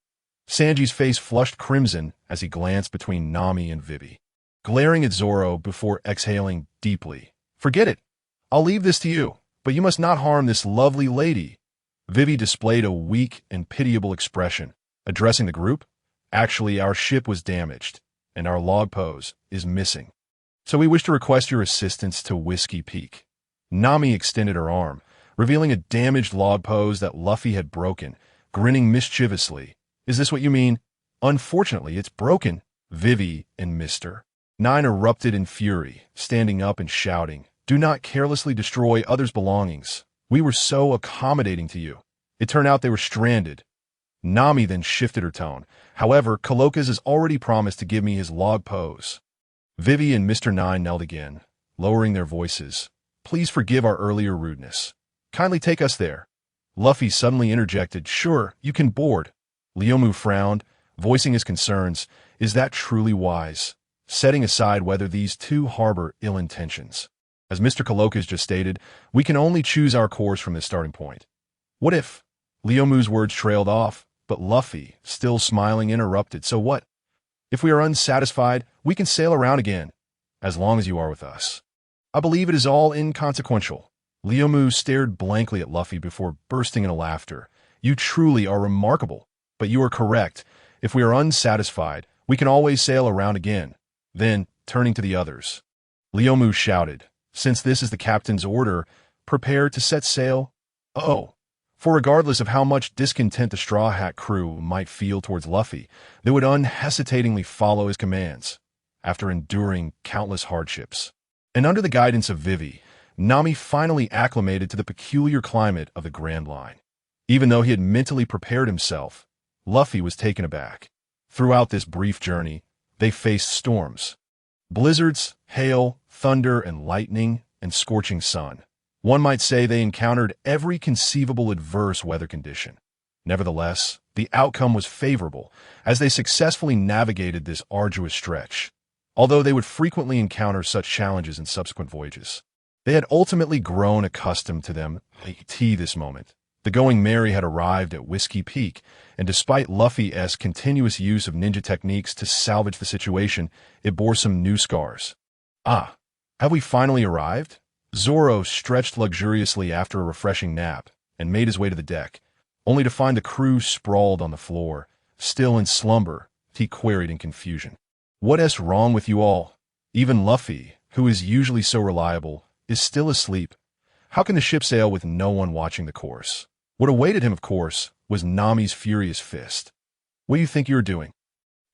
Sanji's face flushed crimson as he glanced between Nami and Vivi, glaring at Zoro before exhaling deeply. Forget it. I'll leave this to you, but you must not harm this lovely lady. Vivi displayed a weak and pitiable expression, addressing the group. Actually, our ship was damaged, and our log pose is missing. So we wish to request your assistance to Whiskey Peak. Nami extended her arm, revealing a damaged log pose that Luffy had broken, grinning mischievously. Is this what you mean? Unfortunately, it's broken. Vivi and Mr. 9 erupted in fury, standing up and shouting, do not carelessly destroy others' belongings. We were so accommodating to you. It turned out they were stranded. Nami then shifted her tone. However, Coloca's has already promised to give me his log pose. Vivi and Mr. 9 knelt again, lowering their voices. Please forgive our earlier rudeness. Kindly take us there. Luffy suddenly interjected, sure, you can board. Lyomu frowned, voicing his concerns. Is that truly wise? Setting aside whether these two harbor ill intentions. As Mr. Coloca's just stated, we can only choose our course from this starting point. What if? Lyomu's words trailed off, but Luffy, still smiling, interrupted. So what? If we are unsatisfied, we can sail around again, as long as you are with us. I believe it is all inconsequential. Lyomu stared blankly at Luffy before bursting into laughter. You truly are remarkable, but you are correct. If we are unsatisfied, we can always sail around again. Then, turning to the others, Lyomu shouted, since this is the captain's order, prepare to set sail. Oh. For regardless of how much discontent the Straw Hat crew might feel towards Luffy, they would unhesitatingly follow his commands, after enduring countless hardships. And under the guidance of Vivi, Nami finally acclimated to the peculiar climate of the Grand Line. Even though he had mentally prepared himself, Luffy was taken aback. Throughout this brief journey, they faced storms. Blizzards, hail, thunder and lightning, and scorching sun. One might say they encountered every conceivable adverse weather condition. Nevertheless, the outcome was favorable, as they successfully navigated this arduous stretch. Although they would frequently encounter such challenges in subsequent voyages, they had ultimately grown accustomed to them. This moment, The Going Merry had arrived at Whiskey Peak, and despite Luffy's continuous use of ninja techniques to salvage the situation, it bore some new scars. Ah, have we finally arrived? Zoro stretched luxuriously after a refreshing nap and made his way to the deck, only to find the crew sprawled on the floor, still in slumber. He queried in confusion. What's wrong with you all? Even Luffy, who is usually so reliable, is still asleep. How can the ship sail with no one watching the course? What awaited him, of course, was Nami's furious fist. What do you think you're doing?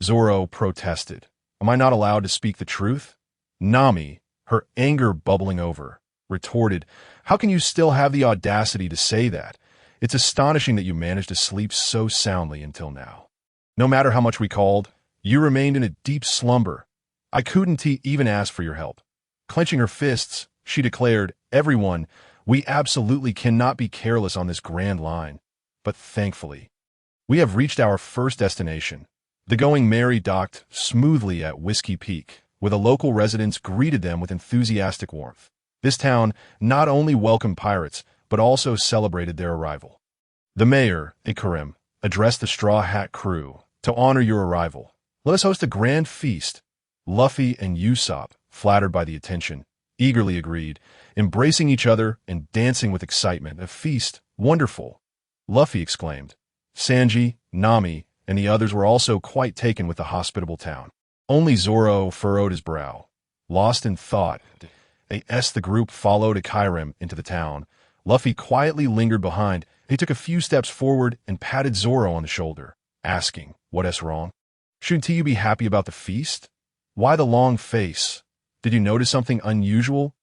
Zoro protested. Am I not allowed to speak the truth? Nami, her anger bubbling over, retorted, How can you still have the audacity to say that? It's astonishing that you managed to sleep so soundly until now. No matter how much we called, you remained in a deep slumber. I couldn't even ask for your help. Clenching her fists, she declared, Everyone, we absolutely cannot be careless on this grand line. But thankfully, we have reached our first destination. The Going Merry docked smoothly at Whiskey Peak, where the local residents greeted them with enthusiastic warmth. This town not only welcomed pirates, but also celebrated their arrival. The mayor, Ikarim, addressed the Straw Hat crew. To honor your arrival, let us host a grand feast. Luffy and Usopp, flattered by the attention, eagerly agreed, embracing each other and dancing with excitement. A feast, wonderful, Luffy exclaimed. Sanji, Nami, and the others were also quite taken with the hospitable town. Only Zoro furrowed his brow, lost in thought. As the group followed Ikarim into the town, Luffy quietly lingered behind. He took a few steps forward and patted Zoro on the shoulder, asking, What's wrong? Shouldn't you be happy about the feast? Why the long face? Did you notice something unusual?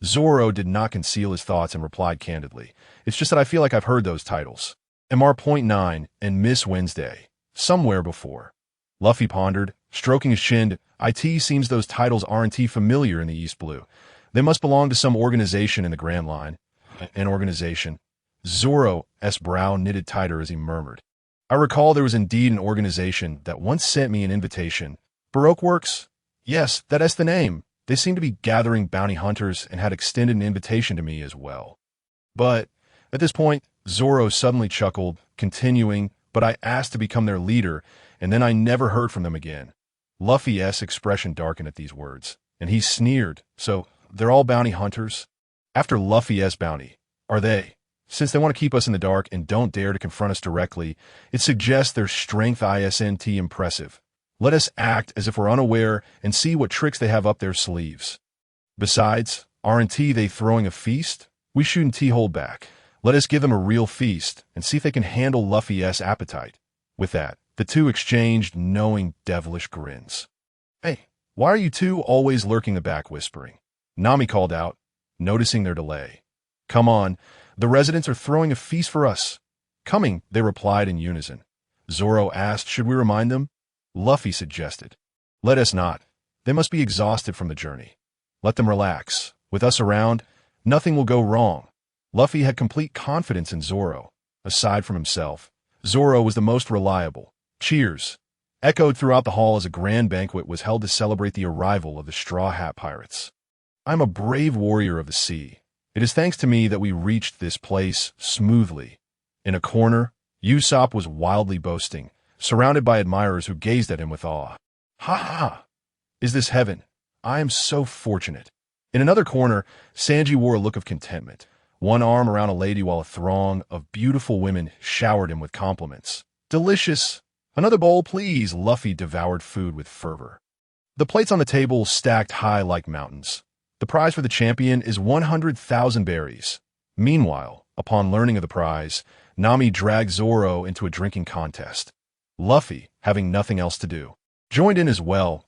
Zoro did not conceal his thoughts and replied candidly, It's just that I feel like I've heard those titles. MR.9 and Miss Wednesday, somewhere before. Luffy pondered, stroking his chin. It seems those titles aren't familiar in the East Blue. They must belong to some organization in the Grand Line. An organization. Zoro's brow knitted tighter as he murmured. I recall there was indeed an organization that once sent me an invitation. Baroque Works? Yes, that's the name. They seem to be gathering bounty hunters and had extended an invitation to me as well. But, at this point, Zoro suddenly chuckled, continuing, But I asked to become their leader, and then I never heard from them again. Luffy's expression darkened at these words, and he sneered. So, they're all bounty hunters? After Luffy's bounty, are they? Since they want to keep us in the dark and don't dare to confront us directly, it suggests their strength isn't impressive. Let us act as if we're unaware and see what tricks they have up their sleeves. Besides, aren't they throwing a feast? We shouldn't hold back. Let us give them a real feast and see if they can handle Luffy's appetite. With that, the two exchanged knowing, devilish grins. Hey, why are you two always lurking the back whispering? Nami called out, noticing their delay. Come on, the residents are throwing a feast for us. Coming, they replied in unison. Zoro asked, should we remind them? Luffy suggested. Let us not. They must be exhausted from the journey. Let them relax. With us around, nothing will go wrong. Luffy had complete confidence in Zoro. Aside from himself, Zoro was the most reliable. Cheers! Echoed throughout the hall as a grand banquet was held to celebrate the arrival of the Straw Hat Pirates. I'm a brave warrior of the sea. It is thanks to me that we reached this place smoothly. In a corner, Usopp was wildly boasting, surrounded by admirers who gazed at him with awe. Ha ha! Is this heaven? I am so fortunate. In another corner, Sanji wore a look of contentment, one arm around a lady while a throng of beautiful women showered him with compliments. Delicious! Another bowl, please! Luffy devoured food with fervor. The plates on the table stacked high like mountains. The prize for the champion is 100,000 berries. Meanwhile, upon learning of the prize, Nami dragged Zoro into a drinking contest. Luffy, having nothing else to do, joined in as well.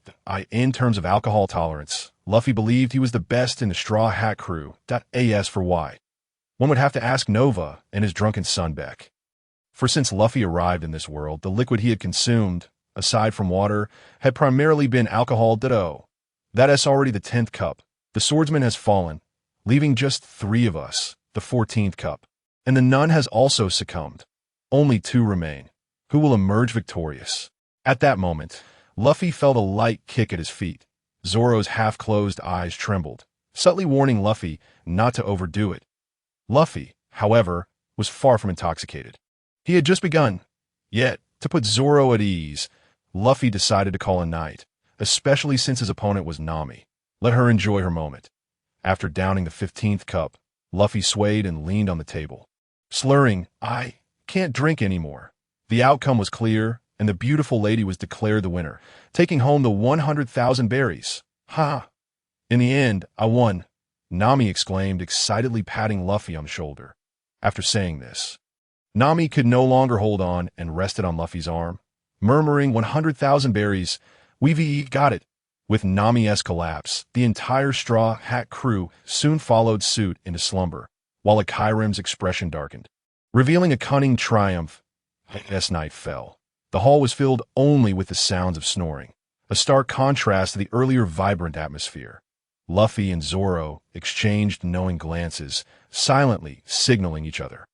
In terms of alcohol tolerance, Luffy believed he was the best in the Straw Hat crew. As for why? One would have to ask Nova and his drunken son Beck. For since Luffy arrived in this world, the liquid he had consumed, aside from water, had primarily been alcohol. That's already the 10th cup. The swordsman has fallen, leaving just 3 of us, the 14th cup. And the nun has also succumbed. Only 2 remain. Who will emerge victorious? At that moment, Luffy felt a light kick at his feet. Zoro's half-closed eyes trembled, subtly warning Luffy not to overdo it. Luffy, however, was far from intoxicated. He had just begun. Yet, to put Zoro at ease, Luffy decided to call a night, especially since his opponent was Nami. Let her enjoy her moment. After downing the 15th cup, Luffy swayed and leaned on the table. Slurring, "I can't drink anymore." The outcome was clear, and the beautiful lady was declared the winner, taking home the 100,000 berries. Ha! In the end, I won, Nami exclaimed, excitedly patting Luffy on the shoulder. After saying this, Nami could no longer hold on and rested on Luffy's arm, murmuring 100,000 berries. We've got it. With Nami's collapse, the entire Straw Hat crew soon followed suit into slumber, while Akiram's expression darkened, revealing a cunning triumph. As night fell, the hall was filled only with the sounds of snoring, a stark contrast to the earlier vibrant atmosphere. Luffy and Zoro exchanged knowing glances, silently signaling each other.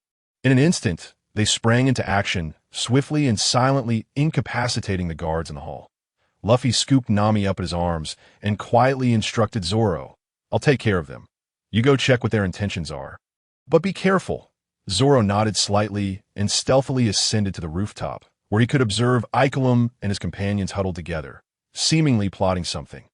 In an instant, they sprang into action, swiftly and silently incapacitating the guards in the hall. Luffy scooped Nami up in his arms and quietly instructed Zoro, "I'll take care of them. You go check what their intentions are. But be careful." Zoro nodded slightly and stealthily ascended to the rooftop, where he could observe Ikelim and his companions huddled together, seemingly plotting something.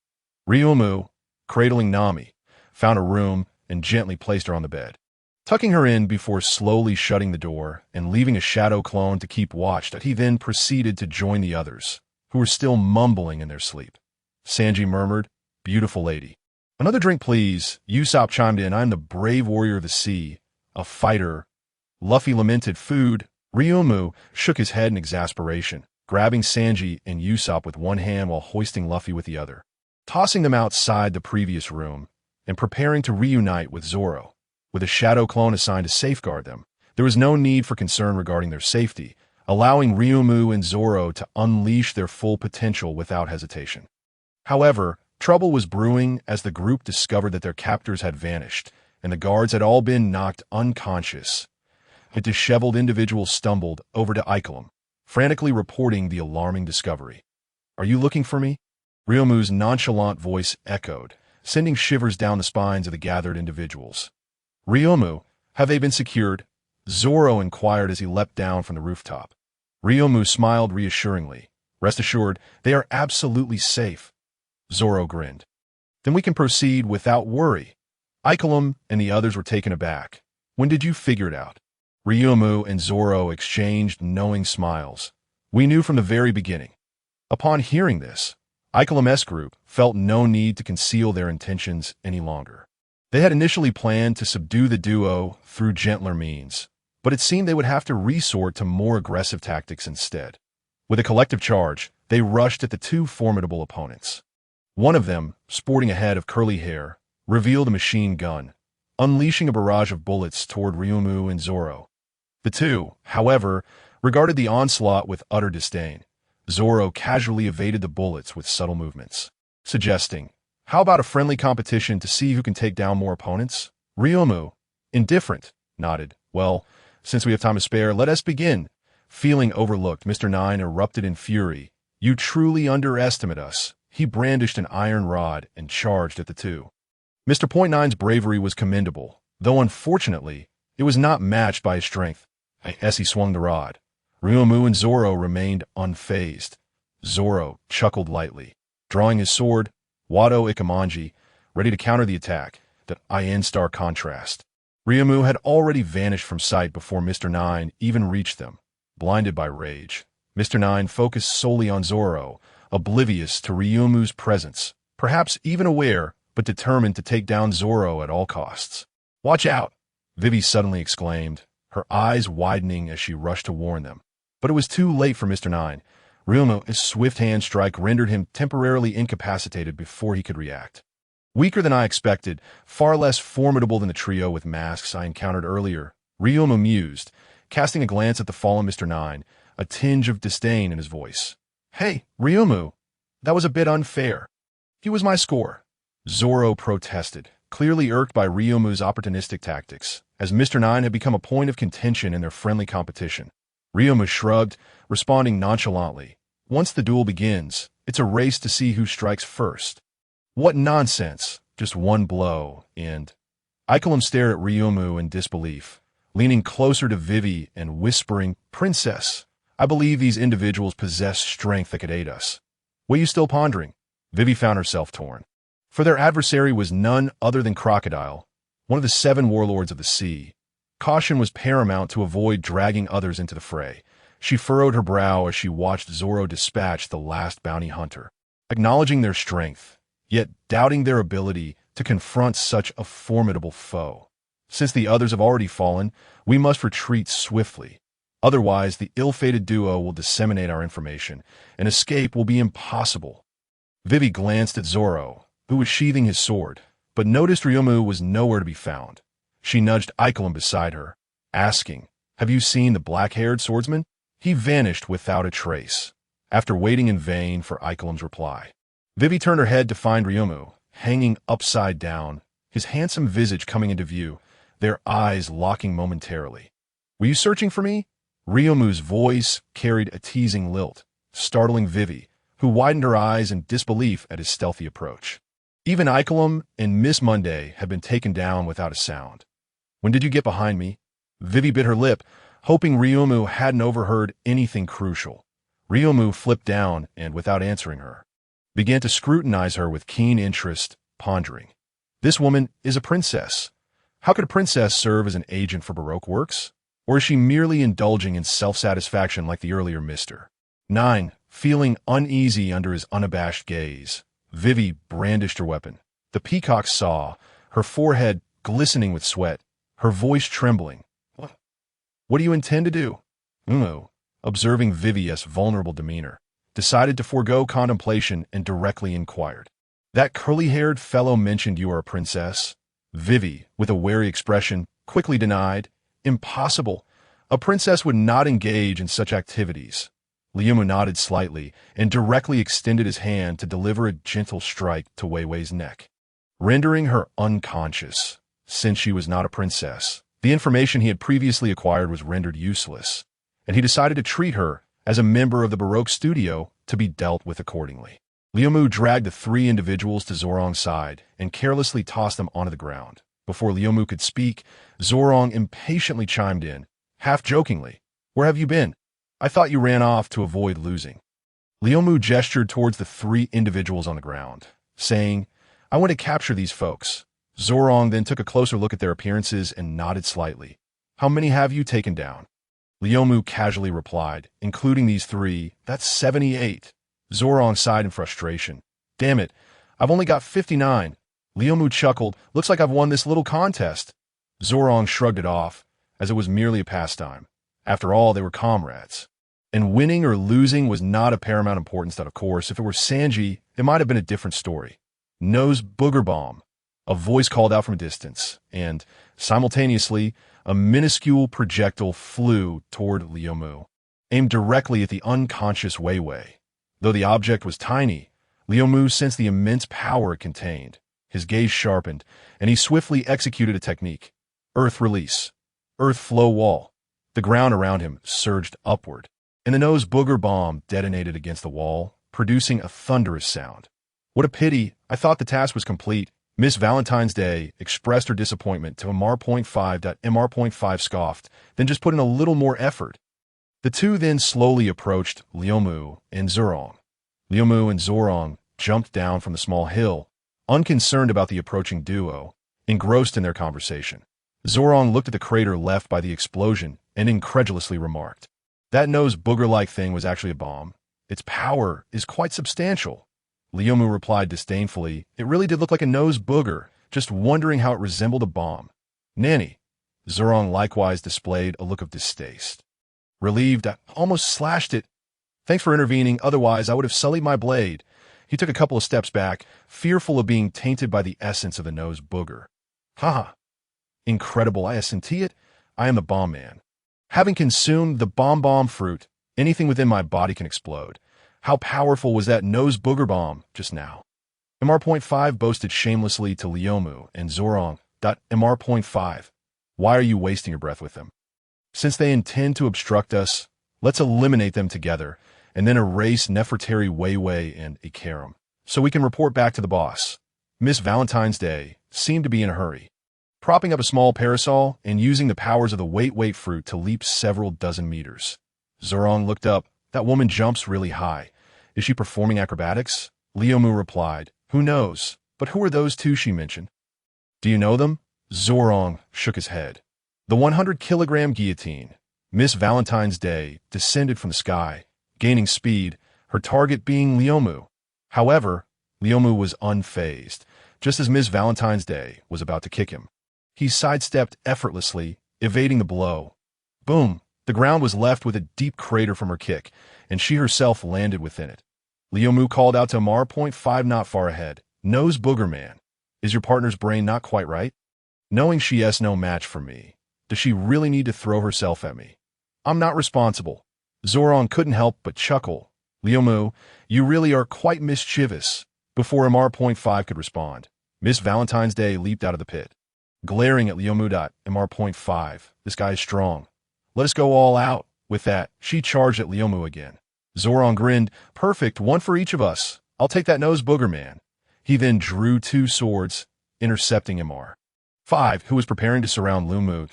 Ryumu, cradling Nami, found a room and gently placed her on the bed, tucking her in before slowly shutting the door and leaving a shadow clone to keep watch. That he then proceeded to join the others, who were still mumbling in their sleep. Sanji murmured, "Beautiful lady." "Another drink, please." Usopp chimed in, "I'm the brave warrior of the sea, a fighter." Luffy lamented, "Food." Ryumu shook his head in exasperation, grabbing Sanji and Usopp with one hand while hoisting Luffy with the other, tossing them outside the previous room, and preparing to reunite with Zoro. With a shadow clone assigned to safeguard them, there was no need for concern regarding their safety, allowing Ryumu and Zoro to unleash their full potential without hesitation. However, trouble was brewing as the group discovered that their captors had vanished, and the guards had all been knocked unconscious. A disheveled individual stumbled over to Ikelim, frantically reporting the alarming discovery. "Are you looking for me?" Ryumu's nonchalant voice echoed, sending shivers down the spines of the gathered individuals. "Ryumu, have they been secured?" Zoro inquired as he leapt down from the rooftop. Ryumu smiled reassuringly. "Rest assured, they are absolutely safe." Zoro grinned. "Then we can proceed without worry." Ikelim and the others were taken aback. "When did you figure it out?" Ryumu and Zoro exchanged knowing smiles. "We knew from the very beginning." Upon hearing this, Ikelim's group felt no need to conceal their intentions any longer. They had initially planned to subdue the duo through gentler means, but it seemed they would have to resort to more aggressive tactics instead. With a collective charge, they rushed at the two formidable opponents. One of them, sporting a head of curly hair, revealed a machine gun, unleashing a barrage of bullets toward Ryumu and Zoro. The two, however, regarded the onslaught with utter disdain. Zoro casually evaded the bullets with subtle movements, suggesting, "How about a friendly competition to see who can take down more opponents?" Ryumu, indifferent, nodded. "Well, since we have time to spare, let us begin." Feeling overlooked, Mr. Nine erupted in fury. "You truly underestimate us." He brandished an iron rod and charged at the two. Mr. Point Nine's bravery was commendable, though unfortunately, it was not matched by his strength. As he swung the rod, Ryumu and Zoro remained unfazed. Zoro chuckled lightly, drawing his sword, Wado Ikamanji, ready to counter the attack. That in stark contrast, Ryumu had already vanished from sight before Mr. Nine even reached them. Blinded by rage, Mr. Nine focused solely on Zoro, oblivious to Ryumu's presence, perhaps even aware, but determined to take down Zoro at all costs. "Watch out!" Vivi suddenly exclaimed, her eyes widening as she rushed to warn them. But it was too late for Mr. Nine. Ryumu's swift hand strike rendered him temporarily incapacitated before he could react. Weaker than I expected, far less formidable than the trio with masks I encountered earlier, Ryumu mused, casting a glance at the fallen Mr. Nine, a tinge of disdain in his voice. "Hey, Ryumu, that was a bit unfair. He was my score." Zoro protested, clearly irked by Ryumu's opportunistic tactics, as Mr. Nine had become a point of contention in their friendly competition. Ryumu shrugged, responding nonchalantly, "Once the duel begins, it's a race to see who strikes first." "What nonsense, just one blow, and—" Ikelim stared at Ryumu in disbelief, leaning closer to Vivi and whispering, "Princess, I believe these individuals possess strength that could aid us." "What are you still pondering?" Vivi found herself torn. For their adversary was none other than Crocodile, one of the 7 warlords of the sea. Caution was paramount to avoid dragging others into the fray. She furrowed her brow as she watched Zoro dispatch the last bounty hunter, acknowledging their strength, yet doubting their ability to confront such a formidable foe. "Since the others have already fallen, we must retreat swiftly. Otherwise, the ill-fated duo will disseminate our information, and escape will be impossible." Vivi glanced at Zoro, who was sheathing his sword, but noticed Ryumu was nowhere to be found. She nudged Ikelim beside her, asking, "Have you seen the black-haired swordsman?" He vanished without a trace, after waiting in vain for Ikelim's reply. Vivi turned her head to find Ryumu, hanging upside down, his handsome visage coming into view, their eyes locking momentarily. "Were you searching for me?" Ryumu's voice carried a teasing lilt, startling Vivi, who widened her eyes in disbelief at his stealthy approach. Even Ikelim and Miss Monday had been taken down without a sound. "When did you get behind me?" Vivi bit her lip, hoping Ryumu hadn't overheard anything crucial. Ryumu flipped down and, without answering her, began to scrutinize her with keen interest, pondering. "This woman is a princess. How could a princess serve as an agent for Baroque works? Or is she merely indulging in self-satisfaction like the earlier Mr. 9, feeling uneasy under his unabashed gaze, Vivi brandished her weapon. The peacock saw, her forehead glistening with sweat, her voice trembling. "What do you intend to do?" Umu, observing Vivi's vulnerable demeanor, decided to forego contemplation and directly inquired. "That curly-haired fellow mentioned you are a princess." Vivi, with a wary expression, quickly denied. "Impossible. A princess would not engage in such activities." Ryumu nodded slightly and directly extended his hand to deliver a gentle strike to Wei Wei's neck, rendering her unconscious. Since she was not a princess, the information he had previously acquired was rendered useless, and he decided to treat her as a member of the Baroque studio to be dealt with accordingly. Ryumu dragged the 3 individuals to Zorong's side and carelessly tossed them onto the ground. Before Ryumu could speak, Zorong impatiently chimed in, half jokingly, "Where have you been? I thought you ran off to avoid losing." Ryumu gestured towards the 3 individuals on the ground, saying, "I want to capture these folks." Zorong then took a closer look at their appearances and nodded slightly. "How many have you taken down?" Ryumu casually replied, "Including these 3, that's 78. Zorong sighed in frustration. "Damn it, I've only got 59. Ryumu chuckled, "Looks like I've won this little contest." Zorong shrugged it off, as it was merely a pastime. After all, they were comrades. And winning or losing was not of paramount importance that, of course, if it were Sanji, it might have been a different story. "Nose booger bomb," a voice called out from a distance, and, simultaneously, a minuscule projectile flew toward Ryumu, aimed directly at the unconscious Wei Wei. Though the object was tiny, Ryumu sensed the immense power it contained. His gaze sharpened, and he swiftly executed a technique. Earth release. Earth flow wall. The ground around him surged upward, and the nose booger bomb detonated against the wall, producing a thunderous sound. "What a pity, I thought the task was complete." Miss Valentine's Day expressed her disappointment to MR.5. MR.5 scoffed, "Then just put in a little more effort." The 2 then slowly approached Ryumu and Zorong. Ryumu and Zorong jumped down from the small hill, unconcerned about the approaching duo, engrossed in their conversation. Zorong looked at the crater left by the explosion and incredulously remarked, "That nose booger-like thing was actually a bomb. Its power is quite substantial." Ryumu replied disdainfully, "It really did look like a nose booger, just wondering how it resembled a bomb." "Nanny." Zorong likewise displayed a look of distaste. "Relieved, I almost slashed it. Thanks for intervening, otherwise I would have sullied my blade." He took a couple of steps back, fearful of being tainted by the essence of the nose booger. "Haha. Incredible, I assentee it. I am the bomb man. Having consumed the bomb fruit, anything within my body can explode. How powerful was that nose booger bomb just now?" MR.5 boasted shamelessly to Ryumu and Zorong. MR.5. "Why are you wasting your breath with them? Since they intend to obstruct us, let's eliminate them together, and then erase Nefertari Wei Wei and Ikarim, so we can report back to the boss." Miss Valentine's Day seemed to be in a hurry. propping up a small parasol and using the powers of the wait fruit to leap several dozen meters. Zorong looked up. That woman jumps really high. Is she performing acrobatics? Liumu replied. Who knows? But who are those two she mentioned? Do you know them? Zorong shook his head. The 100-kilogram guillotine, Miss Valentine's Day, descended from the sky, gaining speed, her target being Liumu. However, Liumu was unfazed, just as Miss Valentine's Day was about to kick him. He sidestepped effortlessly, evading the blow. Boom! The ground was left with a deep crater from her kick, and she herself landed within it. Liumu called out to Mar.5 not far ahead. Nose booger man. Is your partner's brain not quite right? Knowing she has no match for me, does she really need to throw herself at me? I'm not responsible. Zorong couldn't help but chuckle. Liumu, you really are quite mischievous. Before Mar.5 could respond, Miss Valentine's Day leaped out of the pit. Glaring at Liumu. Mar.5, this guy is strong. Let us go all out. With that, she charged at Liumu again. Zorong grinned. Perfect, one for each of us. I'll take that nose booger man. He then drew two swords, intercepting Mar.5, who was preparing to surround Liumu.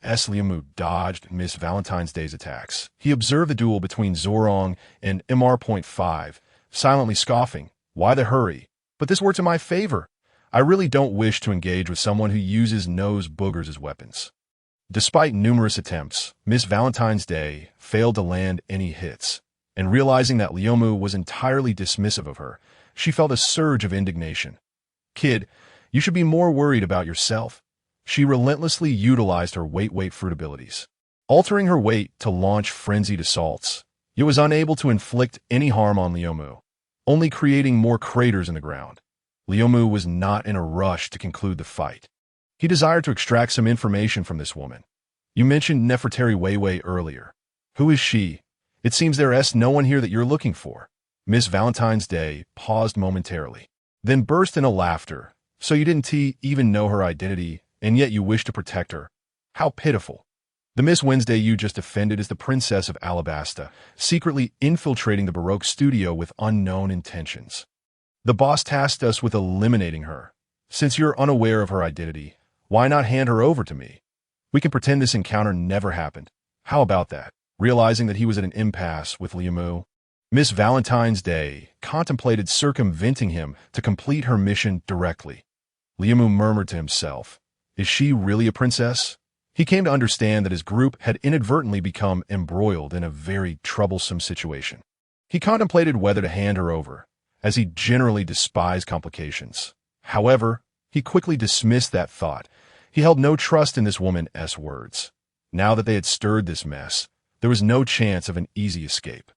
As Liumu dodged Miss Valentine's Day's attacks, he observed the duel between Zorong and Mar.5, silently scoffing. Why the hurry? But this works in my favor. I really don't wish to engage with someone who uses nose boogers as weapons. Despite numerous attempts, Miss Valentine's Day failed to land any hits, and realizing that Liumu was entirely dismissive of her, she felt a surge of indignation. Kid, you should be more worried about yourself. She relentlessly utilized her wait fruit abilities, altering her weight to launch frenzied assaults. It was unable to inflict any harm on Liumu, only creating more craters in the ground. Liumu was not in a rush to conclude the fight. He desired to extract some information from this woman. You mentioned Nefertari Weiwei earlier. Who is she? It seems there is no one here that you're looking for. Miss Valentine's Day paused momentarily, then burst into laughter. So you didn't even know her identity, and yet you wish to protect her. How pitiful. The Miss Wednesday you just offended is the Princess of Alabasta, secretly infiltrating the Baroque studio with unknown intentions. The boss tasked us with eliminating her. Since you're unaware of her identity, why not hand her over to me? We can pretend this encounter never happened. How about that? Realizing that he was at an impasse with Liumu, Miss Valentine's Day contemplated circumventing him to complete her mission directly. Liumu murmured to himself, is she really a princess? He came to understand that his group had inadvertently become embroiled in a very troublesome situation. He contemplated whether to hand her over, as he generally despised complications. However, he quickly dismissed that thought. He held no trust in this woman's words. Now that they had stirred this mess, there was no chance of an easy escape.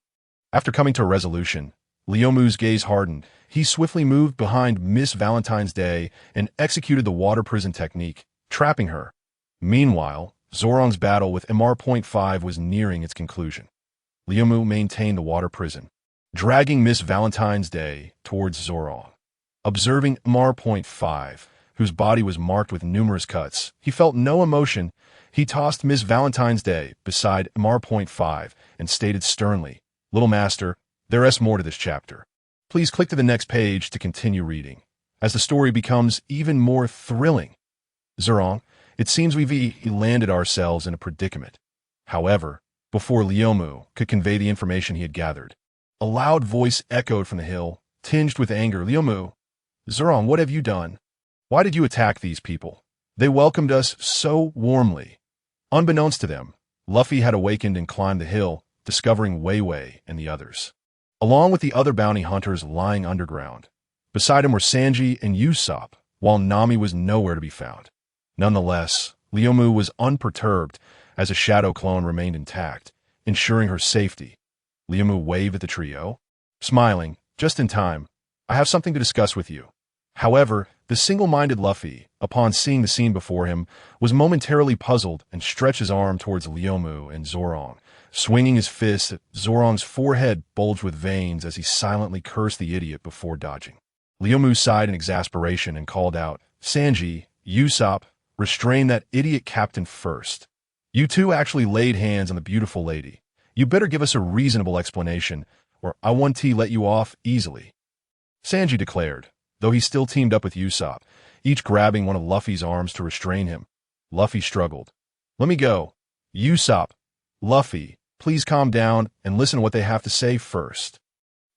After coming to a resolution, Liumu's gaze hardened. He swiftly moved behind Miss Valentine's Day and executed the water prison technique, trapping her. Meanwhile, Zorong's battle with Mar.5 was nearing its conclusion. Liumu maintained the water prison, dragging Miss Valentine's Day towards Zorong. Observing Mar.5, whose body was marked with numerous cuts, he felt no emotion. He tossed Miss Valentine's Day beside Mar.5 and stated sternly, Little Master, there is more to this chapter. Please click to the next page to continue reading, as the story becomes even more thrilling. Zorong, it seems we've landed ourselves in a predicament. However, before Liumu could convey the information he had gathered, a loud voice echoed from the hill, tinged with anger. Liumu, Zorong, what have you done? Why did you attack these people? They welcomed us so warmly. Unbeknownst to them, Luffy had awakened and climbed the hill, discovering Weiwei and the others, along with the other bounty hunters lying underground. Beside him were Sanji and Usopp, while Nami was nowhere to be found. Nonetheless, Liumu was unperturbed as a shadow clone remained intact, ensuring her safety. Liumu waved at the trio, smiling, just in time. I have something to discuss with you. However, the single-minded Luffy, upon seeing the scene before him, was momentarily puzzled and stretched his arm towards Liumu and Zorong. Swinging his fist, Zorong's forehead bulged with veins as he silently cursed the idiot before dodging. Liumu sighed in exasperation and called out, Sanji, Usopp, restrain that idiot captain first. You two actually laid hands on the beautiful lady. You better give us a reasonable explanation, or I won't let you off easily. Sanji declared, though he still teamed up with Usopp. each grabbing one of Luffy's arms to restrain him. Luffy struggled. "Let me go. Usopp. Luffy, please calm down and listen to what they have to say first."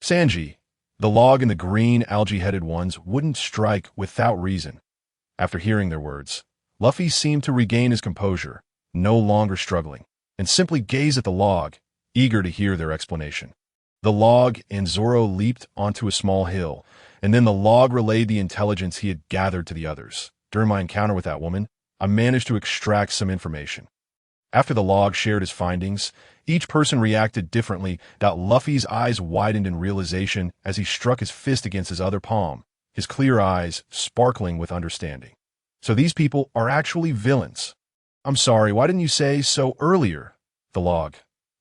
Sanji, the log and the green algae-headed ones, wouldn't strike without reason. After hearing their words, Luffy seemed to regain his composure, no longer struggling, and simply gazed at the log, eager to hear their explanation. The log and Zoro leaped onto a small hill, and then the log relayed the intelligence he had gathered to the others. "During my encounter with that woman, I managed to extract some information." After the log shared his findings, each person reacted differently. Luffy's eyes widened in realization as he struck his fist against his other palm, his clear eyes sparkling with understanding. "So these people are actually villains. I'm sorry, why didn't you say so earlier?" The log.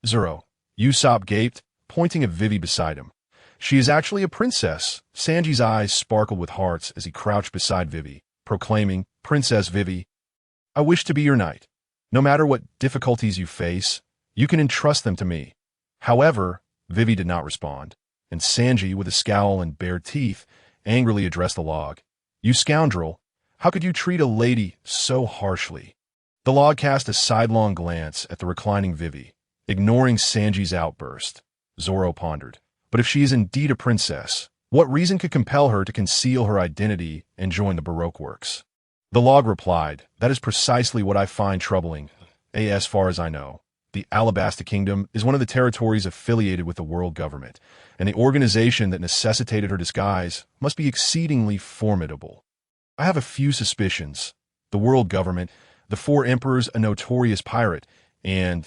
"Zoro," Usopp gaped, pointing at Vivi beside him. "She is actually a princess." Sanji's eyes sparkled with hearts as he crouched beside Vivi, proclaiming, "Princess Vivi, I wish to be your knight. No matter what difficulties you face, you can entrust them to me." However, Vivi did not respond, and Sanji, with a scowl and bared teeth, angrily addressed the log. "You scoundrel, how could you treat a lady so harshly?" The log cast a sidelong glance at the reclining Vivi, ignoring Sanji's outburst. Zoro pondered. But if she is indeed a princess, what reason could compel her to conceal her identity and join the Baroque works? The log replied, "That is precisely what I find troubling. As far as I know, the Alabasta Kingdom is one of the territories affiliated with the world government, and the organization that necessitated her disguise must be exceedingly formidable. I have a few suspicions. The world government, the four emperors, a notorious pirate, and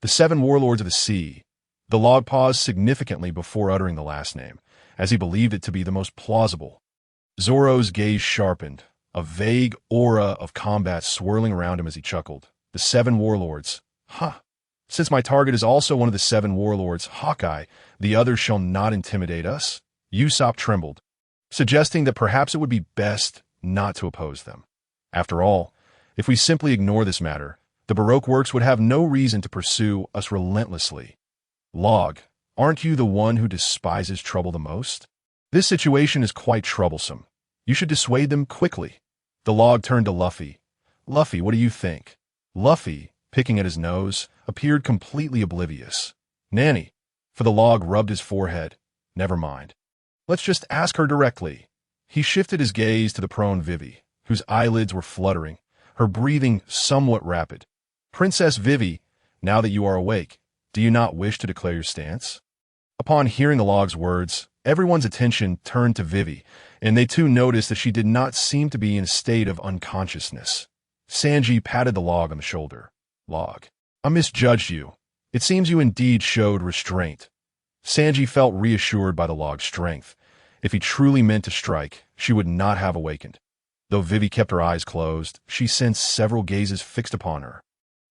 the seven warlords of the sea." The log paused significantly before uttering the last name, as he believed it to be the most plausible. Zoro's gaze sharpened, a vague aura of combat swirling around him as he chuckled. "The seven warlords. Huh. Since my target is also one of the seven warlords, Hawkeye, the others shall not intimidate us." Usopp trembled, suggesting that perhaps it would be best not to oppose them. After all, if we simply ignore this matter, the Baroque works would have no reason to pursue us relentlessly. "Log, aren't you the one who despises trouble the most? This situation is quite troublesome. You should dissuade them quickly." The log turned to Luffy. "Luffy, what do you think?" Luffy, picking at his nose, appeared completely oblivious. "Nanny," for the log rubbed his forehead. "Never mind. Let's just ask her directly." He shifted his gaze to the prone Vivi, whose eyelids were fluttering, her breathing somewhat rapid. "Princess Vivi, now that you are awake, do you not wish to declare your stance?" Upon hearing the log's words, everyone's attention turned to Vivi, and they too noticed that she did not seem to be in a state of unconsciousness. Sanji patted the log on the shoulder. "Log, I misjudged you. It seems you indeed showed restraint." Sanji felt reassured by the log's strength. If he truly meant to strike, she would not have awakened. Though Vivi kept her eyes closed, she sensed several gazes fixed upon her.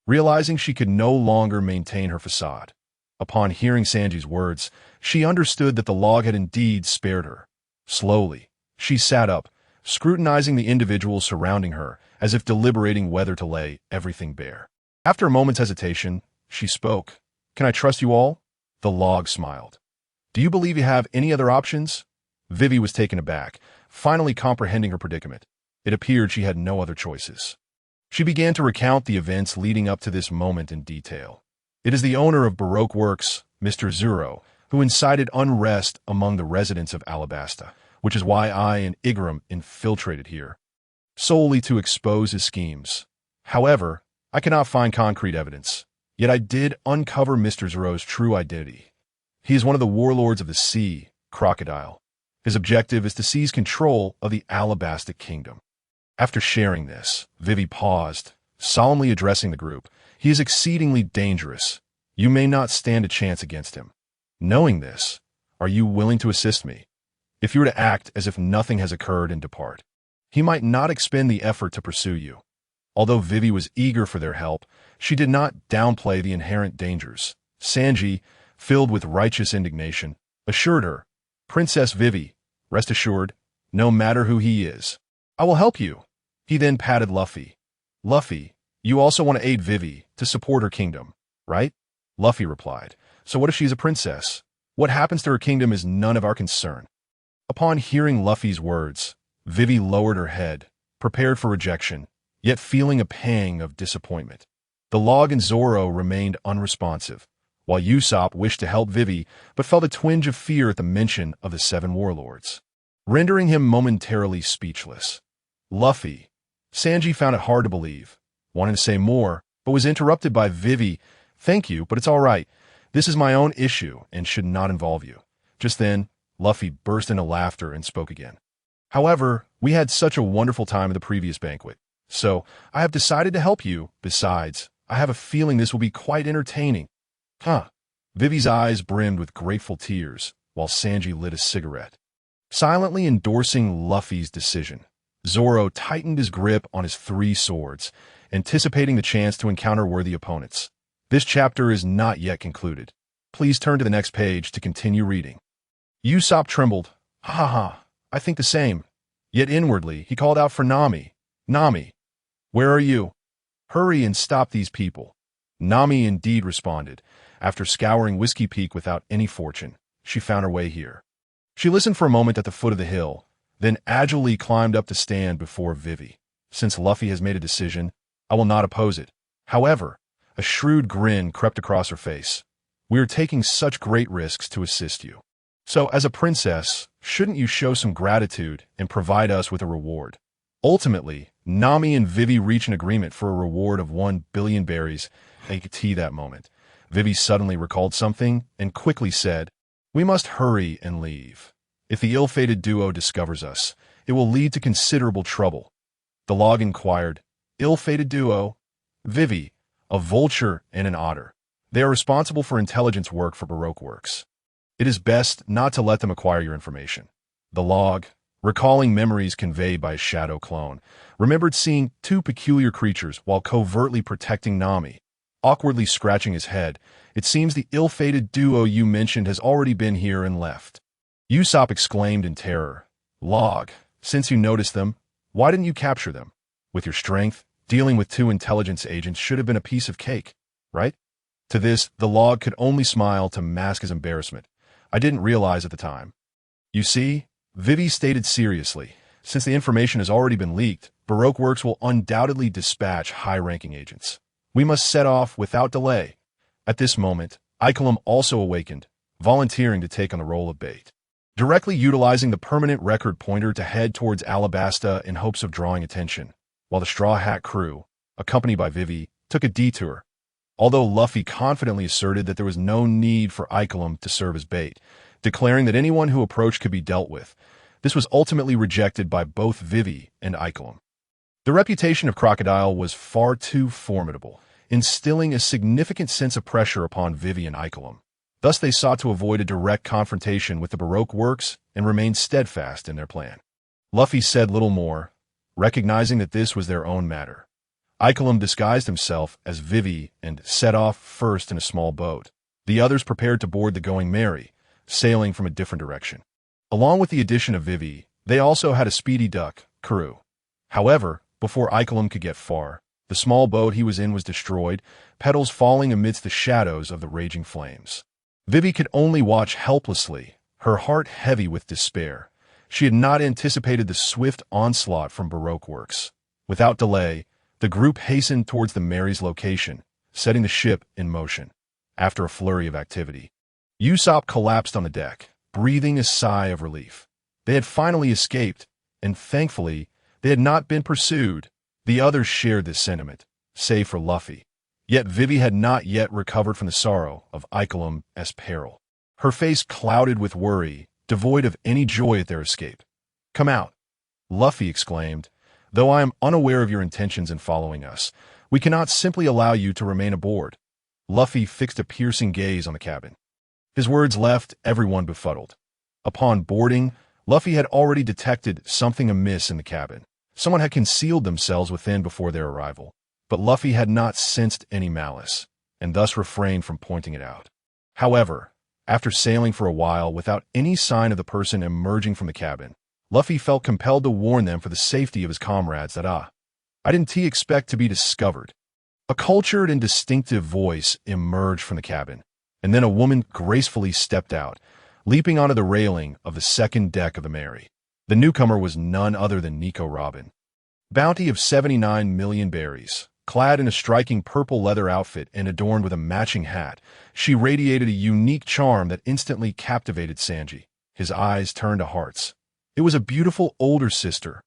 Realizing she could no longer maintain her facade, upon hearing Sanji's words, she understood that the log had indeed spared her. Slowly, she sat up, scrutinizing the individuals surrounding her, as if deliberating whether to lay everything bare. After a moment's hesitation, she spoke. "Can I trust you all?" The log smiled. "Do you believe you have any other options?" Vivi was taken aback, finally comprehending her predicament. It appeared she had no other choices. She began to recount the events leading up to this moment in detail. "It is the owner of Baroque Works, Mr. Zoro, who incited unrest among the residents of Alabasta, which is why I and Igaram infiltrated here, solely to expose his schemes. However, I cannot find concrete evidence, yet I did uncover Mr. Zoro's true identity. He is one of the warlords of the sea, Crocodile. His objective is to seize control of the Alabasta Kingdom." After sharing this, Vivi paused, solemnly addressing the group. "He is exceedingly dangerous. You may not stand a chance against him. Knowing this, are you willing to assist me? If you were to act as if nothing has occurred and depart, he might not expend the effort to pursue you." Although Vivi was eager for their help, she did not downplay the inherent dangers. Sanji, filled with righteous indignation, assured her, "Princess Vivi, rest assured, no matter who he is, I will help you." He then patted Luffy. "Luffy, you also want to aid Vivi to support her kingdom, right?" Luffy replied, "So what if she's a princess? What happens to her kingdom is none of our concern." Upon hearing Luffy's words, Vivi lowered her head, prepared for rejection, yet feeling a pang of disappointment. The log and Zoro remained unresponsive, while Usopp wished to help Vivi but felt a twinge of fear at the mention of the seven warlords, rendering him momentarily speechless. Luffy. Sanji found it hard to believe, wanted to say more, but was interrupted by Vivi. "Thank you, but it's all right. This is my own issue and should not involve you." Just then, Luffy burst into laughter and spoke again. "However, we had such a wonderful time at the previous banquet, so I have decided to help you. Besides, I have a feeling this will be quite entertaining." Huh. Vivi's eyes brimmed with grateful tears, while Sanji lit a cigarette. Silently endorsing Luffy's decision, Zoro tightened his grip on his three swords, anticipating the chance to encounter worthy opponents. This chapter is not yet concluded. Please turn to the next page to continue reading. Usopp trembled. "Ha ha, I think the same." Yet inwardly, he called out for Nami. "Nami, where are you? Hurry and stop these people." Nami indeed responded. After scouring Whiskey Peak without any fortune, she found her way here. She listened for a moment at the foot of the hill, then agilely climbed up to stand before Vivi. "Since Luffy has made a decision, I will not oppose it." However, a shrewd grin crept across her face. "We are taking such great risks to assist you. So, as a princess, shouldn't you show some gratitude and provide us with a reward?" Ultimately, Nami and Vivi reach an agreement for a reward of 1 billion berries. They could tea that moment. Vivi suddenly recalled something and quickly said, "We must hurry and leave. If the ill-fated duo discovers us, it will lead to considerable trouble." The log inquired, "Ill-fated duo?" "Vivi, a vulture and an otter. They are responsible for intelligence work for Baroque works. It is best not to let them acquire your information." The log, recalling memories conveyed by a shadow clone, remembered seeing two peculiar creatures while covertly protecting Nami. Awkwardly scratching his head, "It seems the ill-fated duo you mentioned has already been here and left." Usopp exclaimed in terror, "Log, since you noticed them, why didn't you capture them? With your strength, dealing with two intelligence agents should have been a piece of cake, right?" To this, the log could only smile to mask his embarrassment. "I didn't realize at the time." "You see," Vivi stated seriously, "since the information has already been leaked, Baroque Works will undoubtedly dispatch high-ranking agents. We must set off without delay." At this moment, Ikelim also awakened, volunteering to take on the role of bait, directly utilizing the permanent record pointer to head towards Alabasta in hopes of drawing attention, while the Straw Hat crew, accompanied by Vivi, took a detour. Although Luffy confidently asserted that there was no need for Ikelim to serve as bait, declaring that anyone who approached could be dealt with, this was ultimately rejected by both Vivi and Ikelim. The reputation of Crocodile was far too formidable, instilling a significant sense of pressure upon Vivi and Ikelim. Thus they sought to avoid a direct confrontation with the Baroque Works and remained steadfast in their plan. Luffy said little more, recognizing that this was their own matter. Ikelim disguised himself as Vivi and set off first in a small boat. The others prepared to board the Going Merry, sailing from a different direction. Along with the addition of Vivi, they also had a speedy duck crew. However, before Ikelim could get far, the small boat he was in was destroyed, petals falling amidst the shadows of the raging flames. Vivi could only watch helplessly, her heart heavy with despair. She had not anticipated the swift onslaught from Baroque Works. Without delay, the group hastened towards the Mary's location, setting the ship in motion. After a flurry of activity, Usopp collapsed on the deck, breathing a sigh of relief. They had finally escaped, and thankfully, they had not been pursued. The others shared this sentiment, save for Luffy. Yet Vivi had not yet recovered from the sorrow of Ikelim's peril. Her face clouded with worry, devoid of any joy at their escape. "Come out," Luffy exclaimed. "Though I am unaware of your intentions in following us, we cannot simply allow you to remain aboard." Luffy fixed a piercing gaze on the cabin. His words left everyone befuddled. Upon boarding, Luffy had already detected something amiss in the cabin. Someone had concealed themselves within before their arrival, but Luffy had not sensed any malice, and thus refrained from pointing it out. However, after sailing for a while without any sign of the person emerging from the cabin, Luffy felt compelled to warn them for the safety of his comrades that, "I didn't expect to be discovered." A cultured and distinctive voice emerged from the cabin, and then a woman gracefully stepped out, leaping onto the railing of the second deck of the Mary. The newcomer was none other than Nico Robin. Bounty of 79 million berries. Clad in a striking purple leather outfit and adorned with a matching hat, she radiated a unique charm that instantly captivated Sanji. His eyes turned to hearts. It was a beautiful older sister.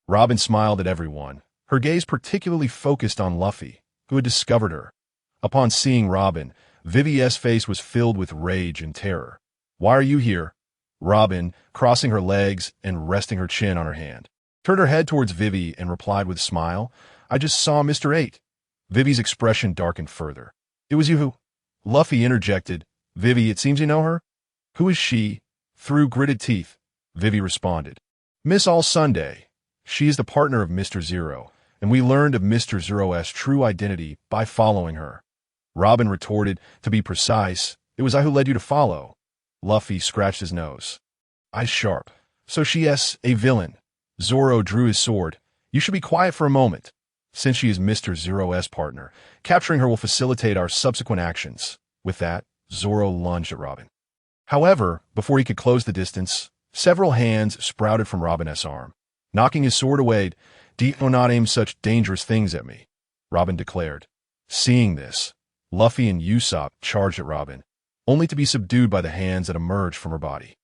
Robin smiled at everyone, her gaze particularly focused on Luffy, who had discovered her. Upon seeing Robin, Vivi's face was filled with rage and terror. "Why are you here?" Robin, crossing her legs and resting her chin on her hand, turned her head towards Vivi and replied with a smile, "I just saw Mr. 8. Vivi's expression darkened further. "It was you who—" Luffy interjected, "Vivi, it seems you know her?" "Who is she?" Through gritted teeth, Vivi responded, "Miss All Sunday. She is the partner of Mr. Zero, and we learned of Mr. Zero's true identity by following her." Robin retorted, "To be precise, it was I who led you to follow." Luffy scratched his nose. "Eyes sharp. So she is a villain." Zoro drew his sword. "You should be quiet for a moment. Since she is Mr. Zero's partner, capturing her will facilitate our subsequent actions." With that, Zoro lunged at Robin. However, before he could close the distance, several hands sprouted from Robin's arm. Knocking his sword away, "Do not aim such dangerous things at me," Robin declared. Seeing this, Luffy and Usopp charged at Robin, only to be subdued by the hands that emerged from her body.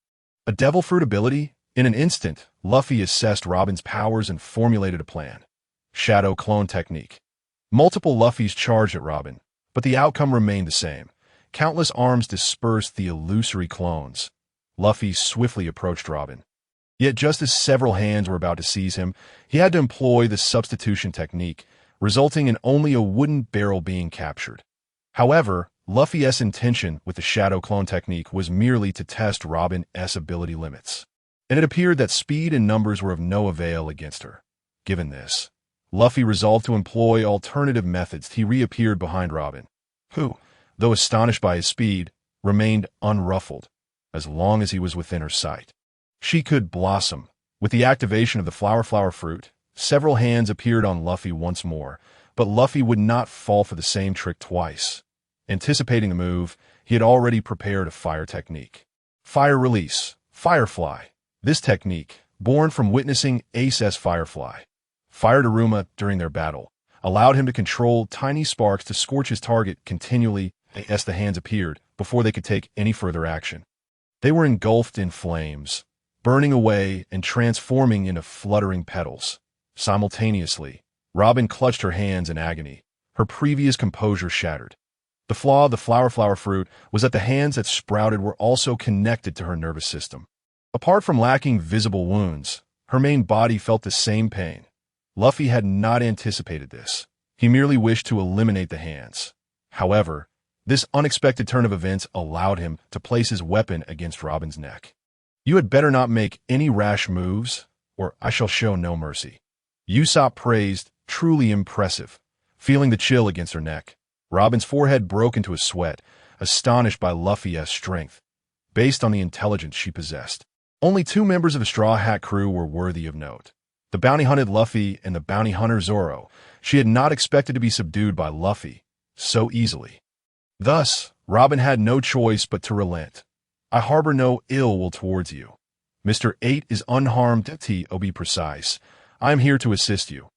A devil fruit ability? In an instant, Luffy assessed Robin's powers and formulated a plan. Shadow clone technique. Multiple Luffys charged at Robin, but the outcome remained the same. Countless arms dispersed the illusory clones. Luffy swiftly approached Robin. Yet just as several hands were about to seize him, he had to employ the substitution technique, resulting in only a wooden barrel being captured. However, Luffy's intention with the shadow clone technique was merely to test Robin's ability limits, and it appeared that speed and numbers were of no avail against her. Given this, Luffy resolved to employ alternative methods. He reappeared behind Robin, who, though astonished by his speed, remained unruffled as long as he was within her sight. She could blossom. With the activation of the flower fruit, several hands appeared on Luffy once more, but Luffy would not fall for the same trick twice. Anticipating the move, he had already prepared a fire technique. Fire release. Firefly. This technique, born from witnessing Ace's Firefly, fired Aruma during their battle, allowed him to control tiny sparks to scorch his target continually as the hands appeared before they could take any further action. They were engulfed in flames, burning away and transforming into fluttering petals. Simultaneously, Robin clutched her hands in agony, her previous composure shattered. The flaw of the flower fruit was that the hands that sprouted were also connected to her nervous system. Apart from lacking visible wounds, her main body felt the same pain. Luffy had not anticipated this. He merely wished to eliminate the hands. However, this unexpected turn of events allowed him to place his weapon against Robin's neck. "You had better not make any rash moves, or I shall show no mercy." Usopp praised, "Truly impressive." Feeling the chill against her neck, Robin's forehead broke into a sweat, astonished by Luffy's strength. Based on the intelligence she possessed, only 2 members of the Straw Hat crew were worthy of note: the bounty hunted Luffy and the bounty hunter Zoro. She had not expected to be subdued by Luffy so easily. Thus, Robin had no choice but to relent. "I harbor no ill will towards you. Mr. 8 is unharmed, to be precise. I am here to assist you."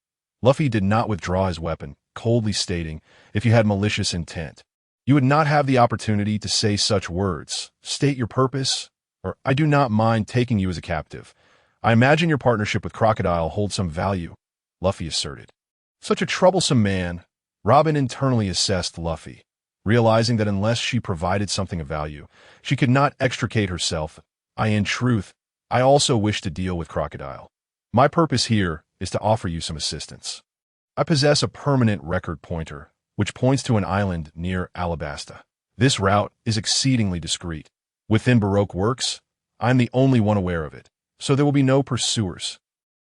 Luffy did not withdraw his weapon, coldly stating, "If you had malicious intent, you would not have the opportunity to say such words. State your purpose, or I do not mind taking you as a captive. I imagine your partnership with Crocodile holds some value," Luffy asserted. Such a troublesome man. Robin internally assessed Luffy, realizing that unless she provided something of value, she could not extricate herself. In truth, I also wish to deal with Crocodile. My purpose here is to offer you some assistance. I possess a permanent record pointer, which points to an island near Alabasta. This route is exceedingly discreet. Within Baroque works, I am the only one aware of it, so there will be no pursuers.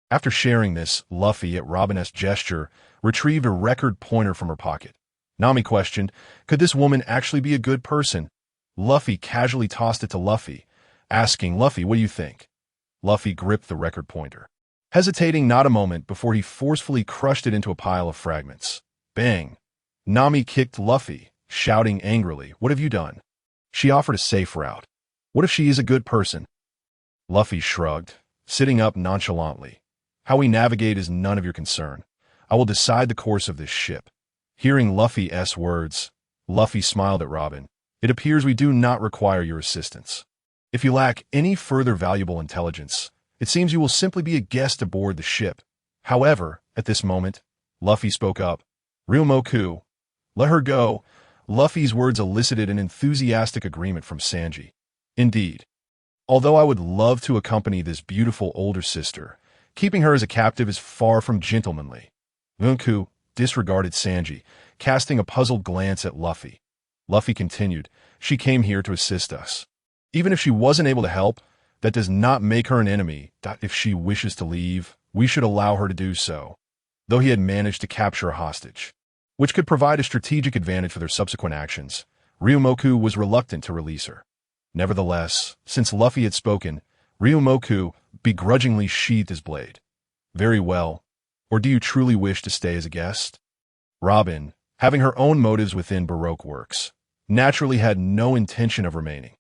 After sharing this, Luffy, at Robin's gesture, retrieved a record pointer from her pocket. Nami questioned, could this woman actually be a good person? Luffy casually tossed it to Luffy, asking, "Luffy, what do you think?" Luffy gripped the record pointer, hesitating not a moment before he forcefully crushed it into a pile of fragments. Bang! Nami kicked Luffy, shouting angrily, "What have you done?" She offered a safe route. "What if she is a good person?" Luffy shrugged, sitting up nonchalantly. How we navigate is none of your concern. I will decide the course of this ship." Hearing Luffy's words, Luffy smiled at Robin. "It appears we do not require your assistance. If you lack any further valuable intelligence, it seems you will simply be a guest aboard the ship. However, at this moment, Luffy spoke up. "Ryumoku, let her go." Luffy's words elicited an enthusiastic agreement from Sanji. "Indeed. Although I would love to accompany this beautiful older sister, keeping her as a captive is far from gentlemanly." Ryumoku disregarded Sanji, casting a puzzled glance at Luffy. Luffy continued, "She came here to assist us. Even if she wasn't able to help, that does not make her an enemy. If she wishes to leave, we should allow her to do so." Though he had managed to capture a hostage, which could provide a strategic advantage for their subsequent actions, Ryumoku was reluctant to release her. Nevertheless, since Luffy had spoken, Ryumoku begrudgingly sheathed his blade. "Very well. Or do you truly wish to stay as a guest?" Robin, having her own motives within Baroque works, naturally had no intention of remaining.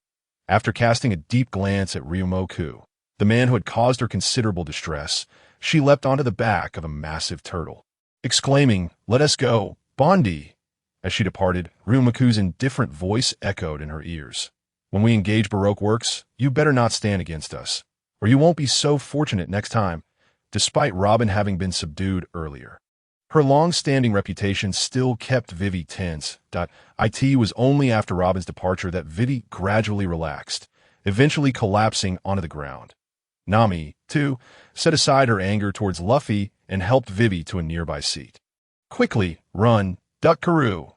After casting a deep glance at Ryumoku, the man who had caused her considerable distress, she leapt onto the back of a massive turtle, exclaiming, "Let us go, Bondi!" As she departed, Ryumoku's indifferent voice echoed in her ears. "When we engage Baroque works, you better not stand against us, or you won't be so fortunate next time." Despite Robin having been subdued earlier, her long-standing reputation still kept Vivi tense. It was only after Robin's departure that Vivi gradually relaxed, eventually collapsing onto the ground. Nami, too, set aside her anger towards Luffy and helped Vivi to a nearby seat. "Quickly, run, Duck Karoo!"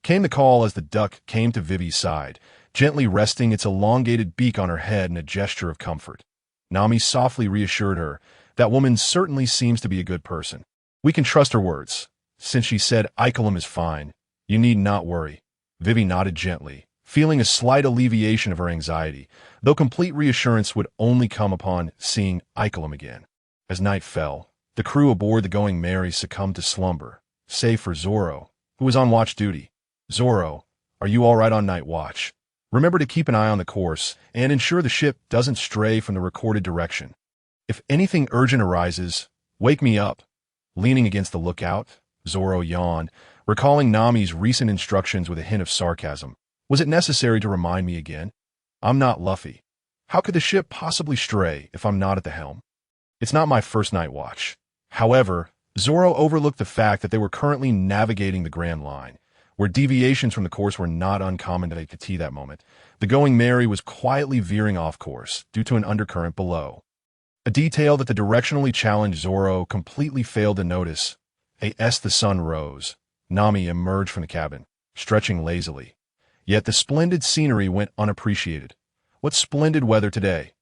came the call as the duck came to Vivi's side, gently resting its elongated beak on her head in a gesture of comfort. Nami softly reassured her, "That woman certainly seems to be a good person. We can trust her words. Since she said Ikelim is fine, you need not worry." Vivi nodded gently, feeling a slight alleviation of her anxiety, though complete reassurance would only come upon seeing Ikelim again. As night fell, the crew aboard the Going Merry succumbed to slumber, save for Zoro, who was on watch duty. "Zoro, are you all right on night watch? Remember to keep an eye on the course and ensure the ship doesn't stray from the recorded direction. If anything urgent arises, wake me up." Leaning against the lookout, Zoro yawned, recalling Nami's recent instructions with a hint of sarcasm. "Was it necessary to remind me again? I'm not Luffy. How could the ship possibly stray if I'm not at the helm? It's not my first night watch." However, Zoro overlooked the fact that they were currently navigating the Grand Line, where deviations from the course were not uncommon to AKT that moment. The Going Merry was quietly veering off course due to an undercurrent below, a detail that the directionally challenged Zoro completely failed to notice. As the sun rose, Nami emerged from the cabin, stretching lazily. Yet the splendid scenery went unappreciated. "What splendid weather today."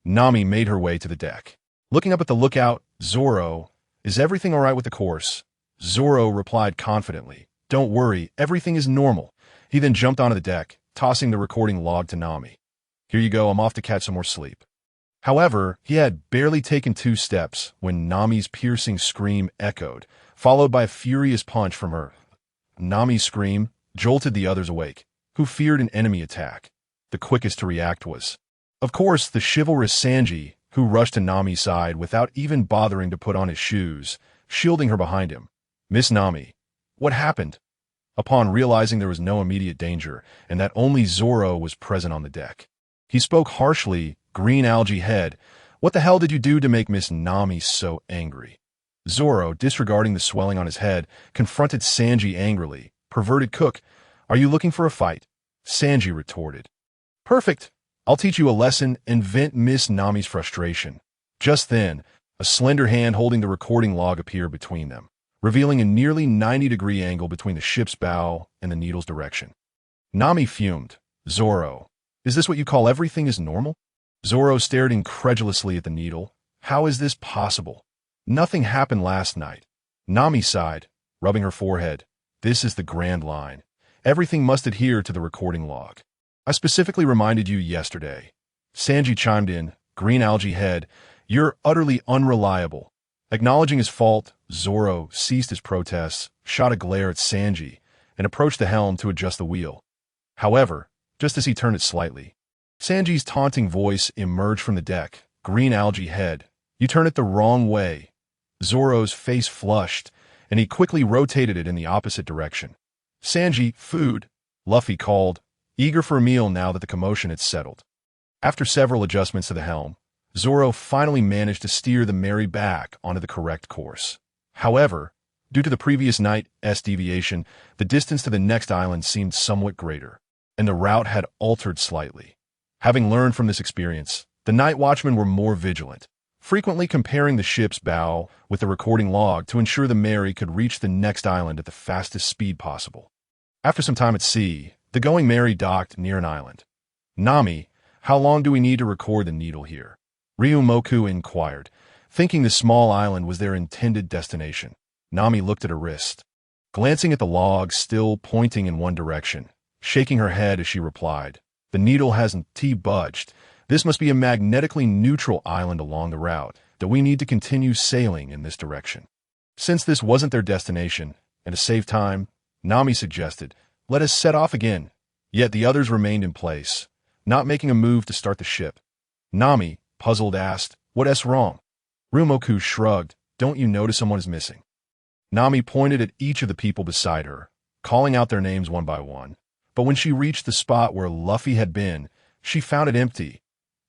Nami made her way to the deck. Looking up at the lookout, "Zoro, is everything all right with the course?" Zoro replied confidently, "Don't worry, everything is normal." He then jumped onto the deck, tossing the recording log to Nami. "Here you go, I'm off to catch some more sleep." However, he had barely taken 2 steps when Nami's piercing scream echoed, followed by a furious punch from her. Nami's scream jolted the others awake, who feared an enemy attack. The quickest to react was, of course, the chivalrous Sanji, who rushed to Nami's side without even bothering to put on his shoes, shielding her behind him. "Miss Nami, what happened?" Upon realizing there was no immediate danger and that only Zoro was present on the deck, he spoke harshly. "Green algae head, what the hell did you do to make Miss Nami so angry?" Zoro, disregarding the swelling on his head, confronted Sanji angrily. "Perverted cook, are you looking for a fight?" Sanji retorted. "Perfect. I'll teach you a lesson and vent Miss Nami's frustration." Just then, a slender hand holding the recording log appeared between them, revealing a nearly 90-degree angle between the ship's bow and the needle's direction. Nami fumed. "Zoro, is this what you call everything is normal?" Zoro stared incredulously at the needle. "How is this possible? Nothing happened last night." Nami sighed, rubbing her forehead. "This is the Grand Line. Everything must adhere to the recording log. I specifically reminded you yesterday." Sanji chimed in. "Green algae head, you're utterly unreliable." Acknowledging his fault, Zoro ceased his protests, shot a glare at Sanji, and approached the helm to adjust the wheel. However, just as he turned it slightly, Sanji's taunting voice emerged from the deck. "Green algae head, you turn it the wrong way." Zoro's face flushed, and he quickly rotated it in the opposite direction. "Sanji, food," Luffy called, eager for a meal now that the commotion had settled. After several adjustments to the helm, Zoro finally managed to steer the Merry back onto the correct course. However, due to the previous night's deviation, the distance to the next island seemed somewhat greater, and the route had altered slightly. Having learned from this experience, the night watchmen were more vigilant, frequently comparing the ship's bow with the recording log to ensure the Merry could reach the next island at the fastest speed possible. After some time at sea, the Going Merry docked near an island. "Nami, how long do we need to record the needle here?" Ryumoku inquired, thinking the small island was their intended destination. Nami looked at her wrist, glancing at the log still pointing in one direction, shaking her head as she replied, "The needle hasn't budged. This must be a magnetically neutral island along the route, that we need to continue sailing in this direction." Since this wasn't their destination, and to save time, Nami suggested, "Let us set off again." Yet the others remained in place, not making a move to start the ship. Nami, puzzled, asked, "What's wrong?" Ryumoku shrugged, "Don't you notice someone is missing?" Nami pointed at each of the people beside her, calling out their names one by one. But when she reached the spot where Luffy had been, she found it empty.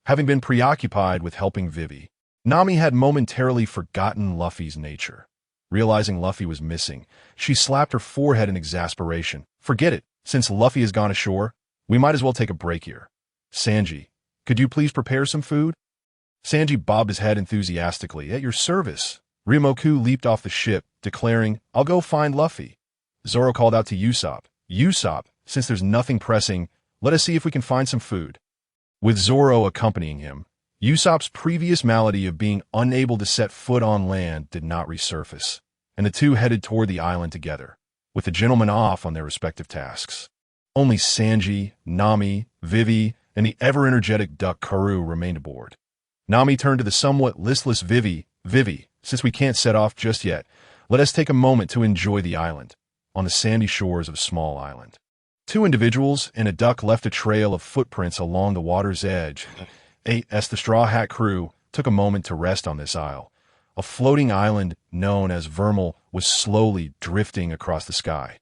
Having been preoccupied with helping Vivi, Nami had momentarily forgotten Luffy's nature. Realizing Luffy was missing, she slapped her forehead in exasperation. "Forget it. Since Luffy has gone ashore, we might as well take a break here. Sanji, could you please prepare some food?" Sanji bobbed his head enthusiastically. "At your service." Ryumoku leaped off the ship, declaring, "I'll go find Luffy." Zoro called out to Usopp, "Usopp, since there's nothing pressing, let us see if we can find some food." With Zoro accompanying him, Usopp's previous malady of being unable to set foot on land did not resurface, and the two headed toward the island together, with the gentlemen off on their respective tasks. Only Sanji, Nami, Vivi, and the ever-energetic duck Karoo remained aboard. Nami turned to the somewhat listless Vivi, "Vivi, since we can't set off just yet, let us take a moment to enjoy the island," on the sandy shores of a small island. Two individuals and a duck left a trail of footprints along the water's edge. As the Straw Hat crew took a moment to rest on this isle, a floating island known as Vermal was slowly drifting across the sky.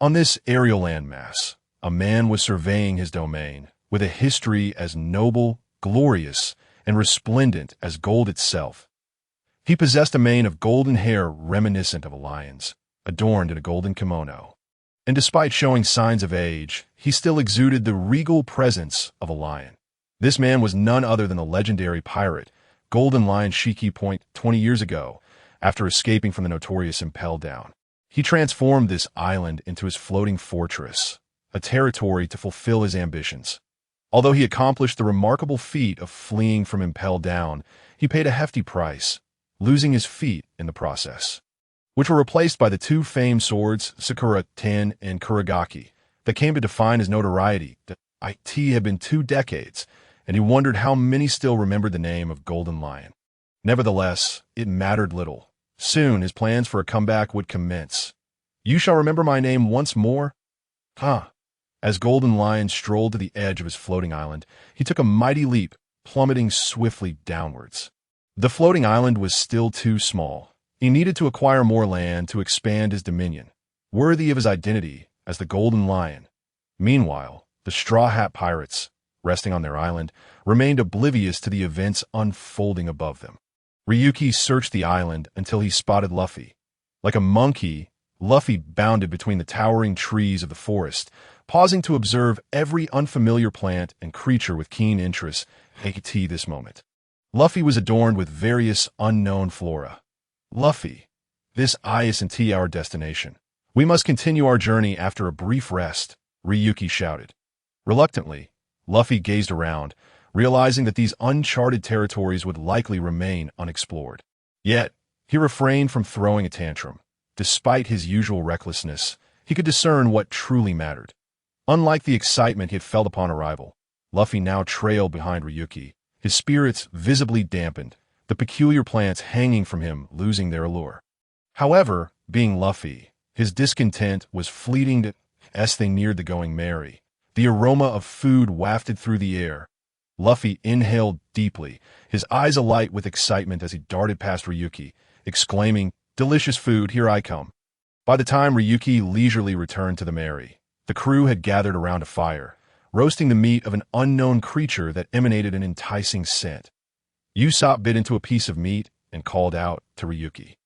On this aerial landmass, a man was surveying his domain, with a history as noble, glorious, and resplendent as gold itself. He possessed a mane of golden hair reminiscent of a lion's, adorned in a golden kimono. And despite showing signs of age, he still exuded the regal presence of a lion. This man was none other than the legendary pirate, Golden Lion Shiki Point 20 years ago, after escaping from the notorious Impel Down. He transformed this island into his floating fortress, a territory to fulfill his ambitions. Although he accomplished the remarkable feat of fleeing from Impel Down, he paid a hefty price, losing his feet in the process, which were replaced by the two famed swords, Sakura Ten and Kuragaki, that came to define his notoriety. It had been 2 decades, and he wondered how many still remembered the name of Golden Lion. Nevertheless, it mattered little. Soon his plans for a comeback would commence. "You shall remember my name once more?" As Golden Lion strolled to the edge of his floating island, he took a mighty leap, plummeting swiftly downwards. The floating island was still too small. He needed to acquire more land to expand his dominion, worthy of his identity as the Golden Lion. Meanwhile, the Straw Hat Pirates, resting on their island, remained oblivious to the events unfolding above them. Ryuki searched the island until he spotted Luffy. Like a monkey, Luffy bounded between the towering trees of the forest, pausing to observe every unfamiliar plant and creature with keen interest. This moment, Luffy was adorned with various unknown flora. "Luffy, this isn't our destination. We must continue our journey after a brief rest," Ryuki shouted. Reluctantly, Luffy gazed around, realizing that these uncharted territories would likely remain unexplored. Yet, he refrained from throwing a tantrum. Despite his usual recklessness, he could discern what truly mattered. Unlike the excitement he had felt upon arrival, Luffy now trailed behind Ryuki, his spirits visibly dampened, the peculiar plants hanging from him losing their allure. However, being Luffy, his discontent was fleeting as they neared the Going Merry. The aroma of food wafted through the air. Luffy inhaled deeply, his eyes alight with excitement as he darted past Ryuki, exclaiming, "Delicious food, here I come." By the time Ryuki leisurely returned to the Mary, the crew had gathered around a fire, roasting the meat of an unknown creature that emanated an enticing scent. Usopp bit into a piece of meat and called out to Ryuki,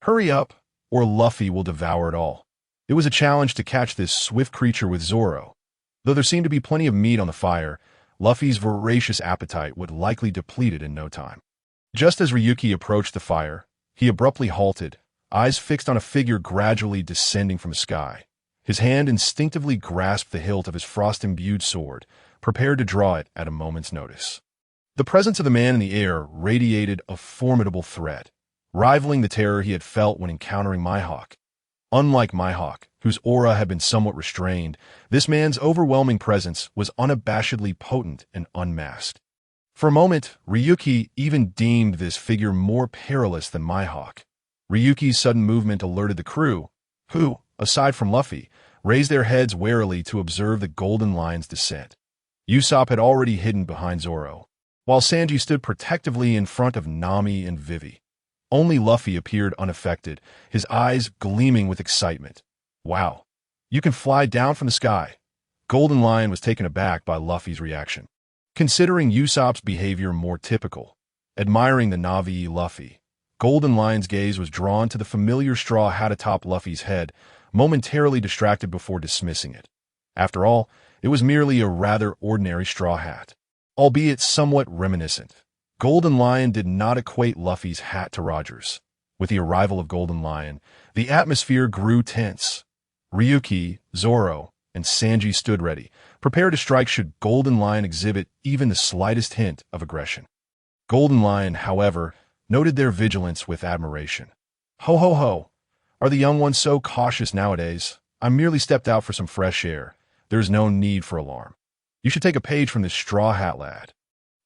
"Hurry up, or Luffy will devour it all." It was a challenge to catch this swift creature with Zoro. Though there seemed to be plenty of meat on the fire, Luffy's voracious appetite would likely deplete it in no time. Just as Ryuki approached the fire, he abruptly halted, eyes fixed on a figure gradually descending from the sky. His hand instinctively grasped the hilt of his frost-imbued sword, prepared to draw it at a moment's notice. The presence of the man in the air radiated a formidable threat, rivaling the terror he had felt when encountering Mihawk. Unlike Mihawk, whose aura had been somewhat restrained, this man's overwhelming presence was unabashedly potent and unmasked. For a moment, Ryuki even deemed this figure more perilous than Mihawk. Ryuki's sudden movement alerted the crew, who, aside from Luffy, raised their heads warily to observe the Golden Lion's descent. Usopp had already hidden behind Zoro, while Sanji stood protectively in front of Nami and Vivi. Only Luffy appeared unaffected, his eyes gleaming with excitement. "Wow, you can fly down from the sky." Golden Lion was taken aback by Luffy's reaction. Considering Usopp's behavior more typical, admiring the Na'vi Luffy, Golden Lion's gaze was drawn to the familiar straw hat atop Luffy's head, momentarily distracted before dismissing it. After all, it was merely a rather ordinary straw hat, albeit somewhat reminiscent. Golden Lion did not equate Luffy's hat to Roger's. With the arrival of Golden Lion, the atmosphere grew tense. Ryuki, Zoro, and Sanji stood ready, prepared to strike should Golden Lion exhibit even the slightest hint of aggression. Golden Lion, however, noted their vigilance with admiration. "Ho ho ho! Are the young ones so cautious nowadays? I merely stepped out for some fresh air. There is no need for alarm. You should take a page from this straw hat lad."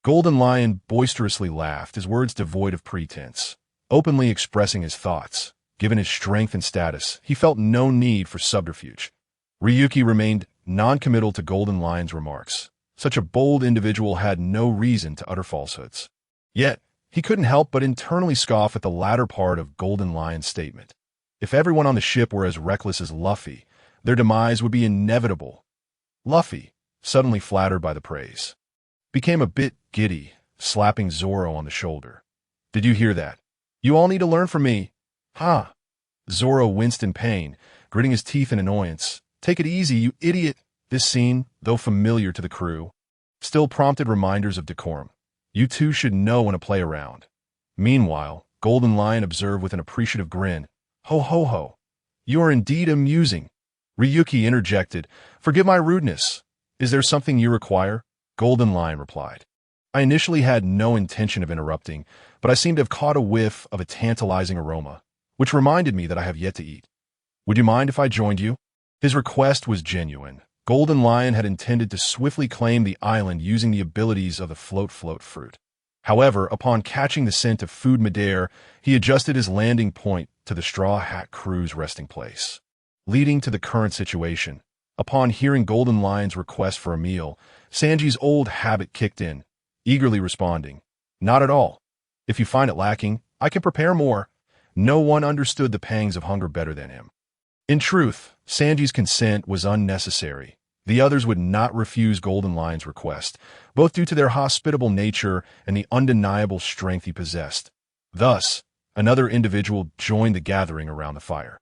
Golden Lion boisterously laughed, his words devoid of pretense, openly expressing his thoughts. Given his strength and status, he felt no need for subterfuge. Ryuki remained non-committal to Golden Lion's remarks. Such a bold individual had no reason to utter falsehoods. Yet, he couldn't help but internally scoff at the latter part of Golden Lion's statement. If everyone on the ship were as reckless as Luffy, their demise would be inevitable. Luffy, suddenly flattered by the praise, became a bit giddy, slapping Zoro on the shoulder. "Did you hear that? You all need to learn from me." "Huh?" Zoro winced in pain, gritting his teeth in annoyance. "Take it easy, you idiot." This scene, though familiar to the crew, still prompted reminders of decorum. You two should know when to play around. Meanwhile, Golden Lion observed with an appreciative grin, "Ho ho ho. You are indeed amusing." Ryuki interjected, "Forgive my rudeness. Is there something you require?" Golden Lion replied. I initially had no intention of interrupting, but I seemed to have caught a whiff of a tantalizing aroma, which reminded me that I have yet to eat. "Would you mind if I joined you?" His request was genuine. Golden Lion had intended to swiftly claim the island using the abilities of the float fruit. However, upon catching the scent of food midair, he adjusted his landing point to the Straw Hat crew's resting place. Leading to the current situation, upon hearing Golden Lion's request for a meal, Sanji's old habit kicked in, eagerly responding, "Not at all. If you find it lacking, I can prepare more." No one understood the pangs of hunger better than him. In truth, Sanji's consent was unnecessary. The others would not refuse Golden Lion's request, both due to their hospitable nature and the undeniable strength he possessed. Thus, another individual joined the gathering around the fire.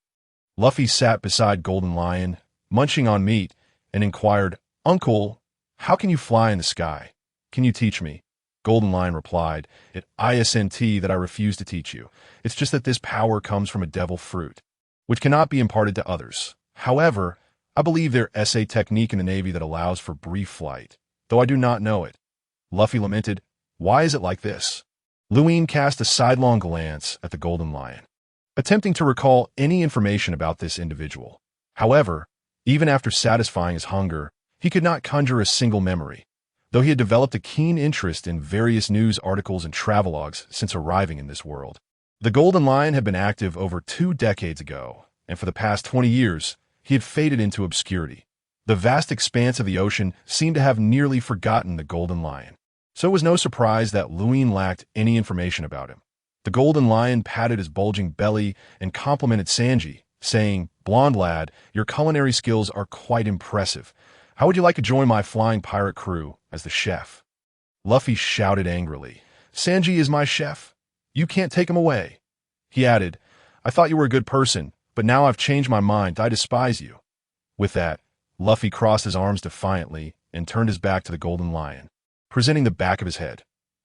Luffy sat beside Golden Lion, munching on meat, and inquired, "Uncle, how can you fly in the sky? Can you teach me?" Golden Lion replied, "It isn't that I refuse to teach you. It's just that this power comes from a devil fruit, which cannot be imparted to others. However, I believe there is a technique in the Navy that allows for brief flight, though I do not know it." Luffy lamented, "Why is it like this?" Luin cast a sidelong glance at the Golden Lion, attempting to recall any information about this individual. However, even after satisfying his hunger, he could not conjure a single memory, though he had developed a keen interest in various news articles and travelogues since arriving in this world. The Golden Lion had been active over 2 decades ago, and for the past 20 years, he had faded into obscurity. The vast expanse of the ocean seemed to have nearly forgotten the Golden Lion, so it was no surprise that Luin lacked any information about him. The Golden Lion patted his bulging belly and complimented Sanji, saying, "Blonde lad, your culinary skills are quite impressive. How would you like to join my flying pirate crew as the chef?" Luffy shouted angrily, "Sanji is my chef. You can't take him away." He added, "I thought you were a good person, but now I've changed my mind. I despise you." With that, Luffy crossed his arms defiantly and turned his back to the Golden Lion, presenting the back of his head.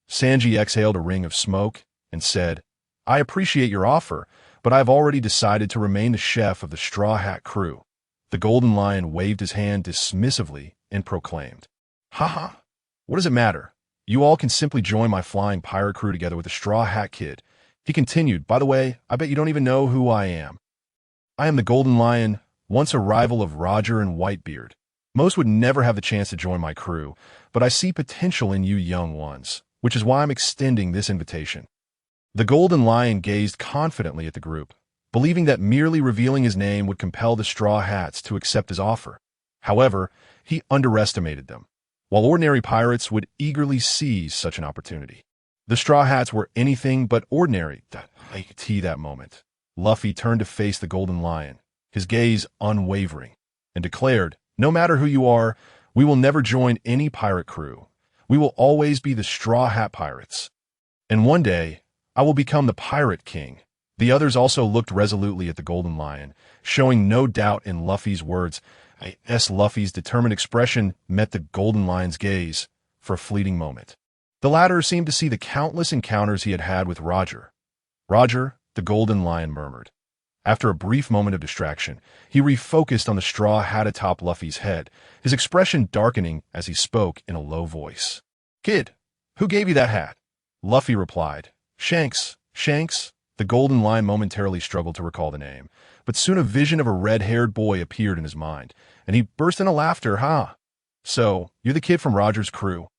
Sanji exhaled a ring of smoke and said, "I appreciate your offer, but I've already decided to remain the chef of the Straw Hat crew." The Golden Lion waved his hand dismissively and proclaimed, "Haha, what does it matter? You all can simply join my flying pirate crew together with the Straw Hat Kid." He continued, "By the way, I bet you don't even know who I am. I am the Golden Lion, once a rival of Roger and Whitebeard. Most would never have the chance to join my crew, but I see potential in you young ones, which is why I'm extending this invitation." The Golden Lion gazed confidently at the group, believing that merely revealing his name would compel the Straw Hats to accept his offer. However, he underestimated them. While ordinary pirates would eagerly seize such an opportunity, the Straw Hats were anything but ordinary that moment. Luffy turned to face the Golden Lion, his gaze unwavering, and declared, "No matter who you are, we will never join any pirate crew. We will always be the Straw Hat Pirates. And one day, I will become the Pirate King." The others also looked resolutely at the Golden Lion, showing no doubt in Luffy's words. Luffy's determined expression met the Golden Lion's gaze for a fleeting moment. The latter seemed to see the countless encounters he had had with Roger. "Roger," the Golden Lion murmured. After a brief moment of distraction, he refocused on the straw hat atop Luffy's head, his expression darkening as he spoke in a low voice. "Kid, who gave you that hat?" Luffy replied, "Shanks." Shanks? The Golden Lion momentarily struggled to recall the name, but soon a vision of a red-haired boy appeared in his mind, and he burst into laughter. "Ha! So, you're the kid from Roger's crew.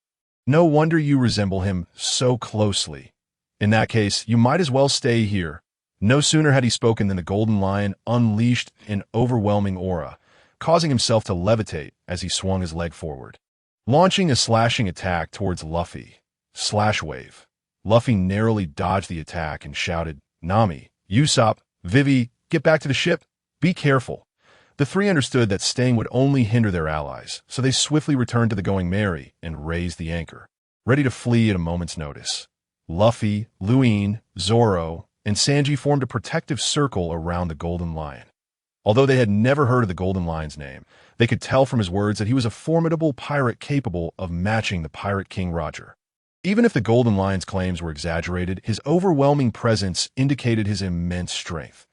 No wonder you resemble him so closely. In that case, you might as well stay here." No sooner had he spoken than the Golden Lion unleashed an overwhelming aura, causing himself to levitate as he swung his leg forward, launching a slashing attack towards Luffy. Slash wave. Luffy narrowly dodged the attack and shouted, "Nami, Usopp, Vivi, get back to the ship. Be careful." The three understood that staying would only hinder their allies, so they swiftly returned to the Going Merry and raised the anchor, ready to flee at a moment's notice. Luffy, Luin, Zoro, and Sanji formed a protective circle around the Golden Lion. Although they had never heard of the Golden Lion's name, they could tell from his words that he was a formidable pirate capable of matching the Pirate King Roger. Even if the Golden Lion's claims were exaggerated, his overwhelming presence indicated his immense strength.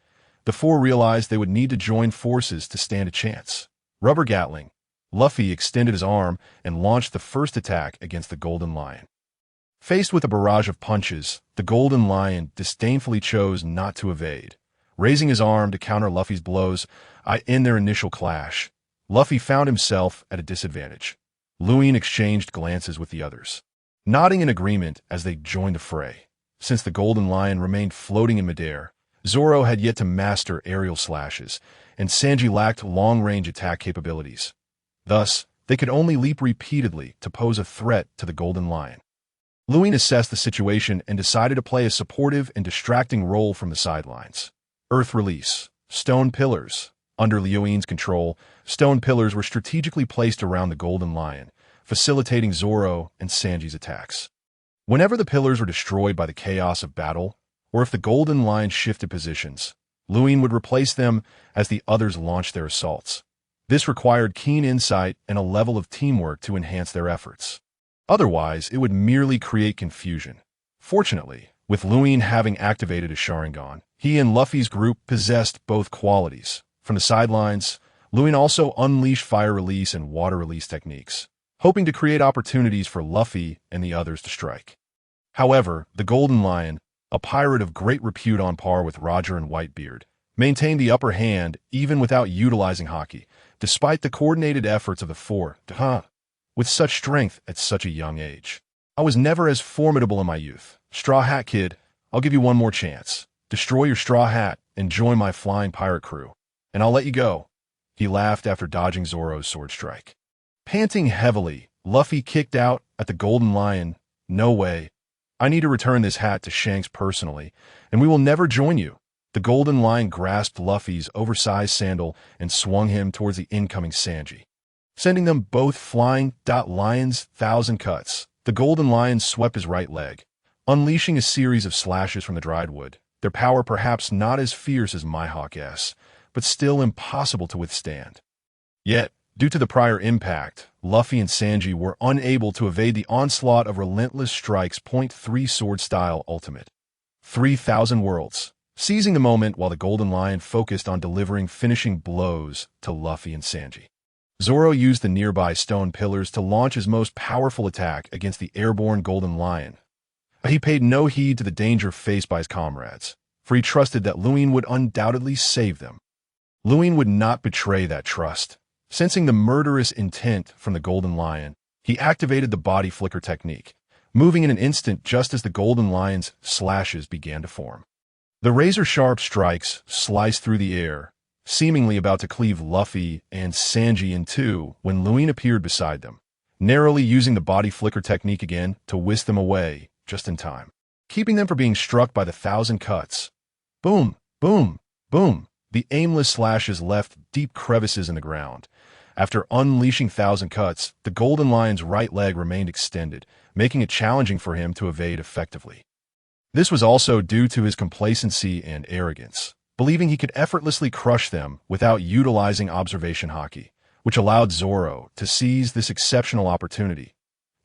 The four realized they would need to join forces to stand a chance. Rubber Gatling. Luffy extended his arm and launched the first attack against the Golden Lion. Faced with a barrage of punches, the Golden Lion disdainfully chose not to evade. Raising his arm to counter Luffy's blows, in their initial clash, Luffy found himself at a disadvantage. Luin exchanged glances with the others, nodding in agreement as they joined the fray. Since the Golden Lion remained floating in midair, Zoro had yet to master aerial slashes, and Sanji lacked long-range attack capabilities. Thus, they could only leap repeatedly to pose a threat to the Golden Lion. Luin assessed the situation and decided to play a supportive and distracting role from the sidelines. Earth Release. Stone Pillars. Under Luin's control, stone pillars were strategically placed around the Golden Lion, facilitating Zoro and Sanji's attacks. Whenever the pillars were destroyed by the chaos of battle, or if the Golden Lion shifted positions, Luin would replace them as the others launched their assaults. This required keen insight and a level of teamwork to enhance their efforts. Otherwise, it would merely create confusion. Fortunately, with Luin having activated a Sharingan, he and Luffy's group possessed both qualities. From the sidelines, Luin also unleashed fire release and water release techniques, hoping to create opportunities for Luffy and the others to strike. However, the Golden Lion, a pirate of great repute on par with Roger and Whitebeard, maintained the upper hand even without utilizing haki, despite the coordinated efforts of the four. With such strength at such a young age. "I was never as formidable in my youth. Straw Hat Kid, I'll give you one more chance. Destroy your straw hat and join my flying pirate crew, and I'll let you go." He laughed after dodging Zoro's sword strike. Panting heavily, Luffy kicked out at the Golden Lion. "No way. I need to return this hat to Shanks personally, and we will never join you. The golden lion grasped Luffy's oversized sandal and swung him towards the incoming Sanji, sending them both flying. Lion's thousand cuts. The golden lion swept his right leg, unleashing a series of slashes from the dried wood, their power perhaps not as fierce as Mihawk's, but still impossible to withstand. Yet, due to the prior impact, Luffy and Sanji were unable to evade the onslaught of relentless strikes. 3 sword style ultimate. 3,000 worlds. Seizing the moment while the golden lion focused on delivering finishing blows to Luffy and Sanji, Zoro used the nearby stone pillars to launch his most powerful attack against the airborne golden lion. He paid no heed to the danger faced by his comrades, for he trusted that Luin would undoubtedly save them. Luin would not betray that trust. Sensing the murderous intent from the golden lion, he activated the body flicker technique, moving in an instant just as the golden lion's slashes began to form. The razor-sharp strikes sliced through the air, seemingly about to cleave Luffy and Sanji in two when Luin appeared beside them, narrowly using the body flicker technique again to whisk them away just in time, keeping them from being struck by the 1,000 cuts. Boom, boom, boom. The aimless slashes left deep crevices in the ground. After unleashing 1,000 cuts, the golden lion's right leg remained extended, making it challenging for him to evade effectively. This was also due to his complacency and arrogance, believing he could effortlessly crush them without utilizing observation haki, which allowed Zoro to seize this exceptional opportunity.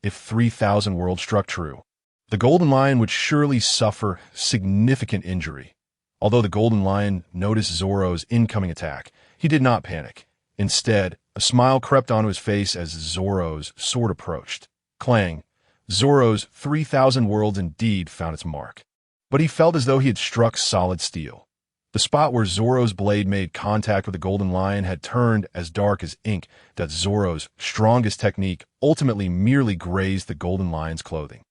If 3,000 worlds struck true, the golden lion would surely suffer significant injury. Although the golden lion noticed Zoro's incoming attack, he did not panic. Instead, a smile crept onto his face as Zoro's sword approached. Clang! Zoro's 3,000 worlds indeed found its mark. But he felt as though he had struck solid steel. The spot where Zoro's blade made contact with the golden lion had turned as dark as ink that Zoro's strongest technique ultimately merely grazed the golden lion's clothing.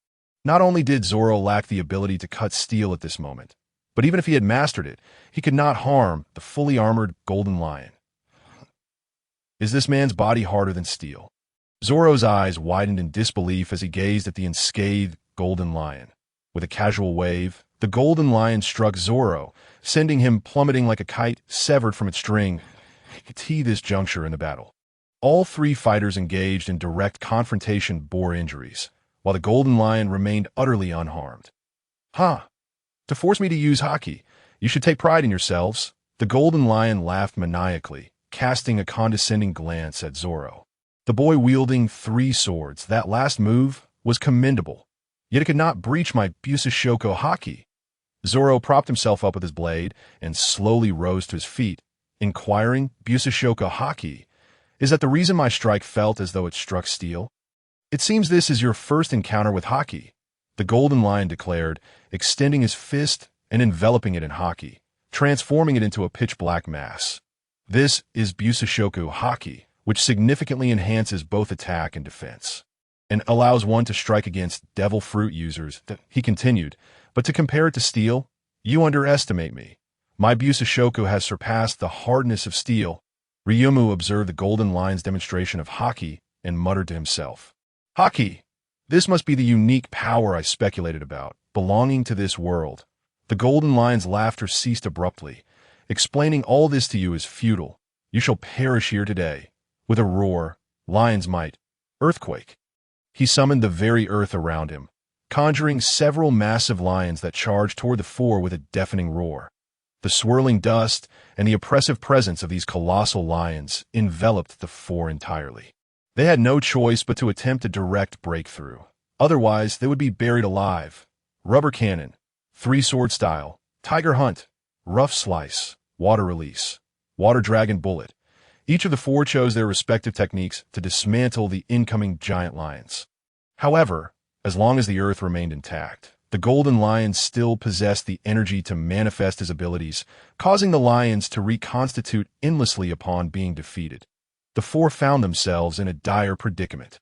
Not only did Zoro lack the ability to cut steel at this moment, but even if he had mastered it, he could not harm the fully armored golden lion. Is this man's body harder than steel? Zoro's eyes widened in disbelief as he gazed at the unscathed golden lion. With a casual wave, the golden lion struck Zoro, sending him plummeting like a kite severed from its string. At this juncture in the battle, all three fighters engaged in direct confrontation bore injuries, while the golden lion remained utterly unharmed. "Huh! To force me to use haki, you should take pride in yourselves." The golden lion laughed maniacally, casting a condescending glance at Zoro. The boy wielding 3 swords, that last move was commendable, yet it could not breach my Busashoko haki. Zoro propped himself up with his blade and slowly rose to his feet, inquiring, "Busashoko haki, is that the reason my strike felt as though it struck steel?" "It seems this is your first encounter with haki," the golden lion declared, extending his fist and enveloping it in haki, transforming it into a pitch-black mass. "This is Busashoku haki, which significantly enhances both attack and defense, and allows one to strike against devil fruit users," he continued. "But to compare it to steel, you underestimate me. My Busashoku has surpassed the hardness of steel." Ryumu observed the golden lion's demonstration of haki and muttered to himself, "Haki! This must be the unique power I speculated about, belonging to this world." The golden lion's laughter ceased abruptly. "Explaining all this to you is futile. You shall perish here today." With a roar, lion's might, earthquake, he summoned the very earth around him, conjuring several massive lions that charged toward the four with a deafening roar. The swirling dust and the oppressive presence of these colossal lions enveloped the four entirely. They had no choice but to attempt a direct breakthrough. Otherwise, they would be buried alive. Rubber cannon, 3-sword style, tiger hunt, rough slice, water release, water dragon bullet. Each of the four chose their respective techniques to dismantle the incoming giant lions. However, as long as the earth remained intact, the golden lion still possessed the energy to manifest his abilities, causing the lions to reconstitute endlessly upon being defeated. The four found themselves in a dire predicament.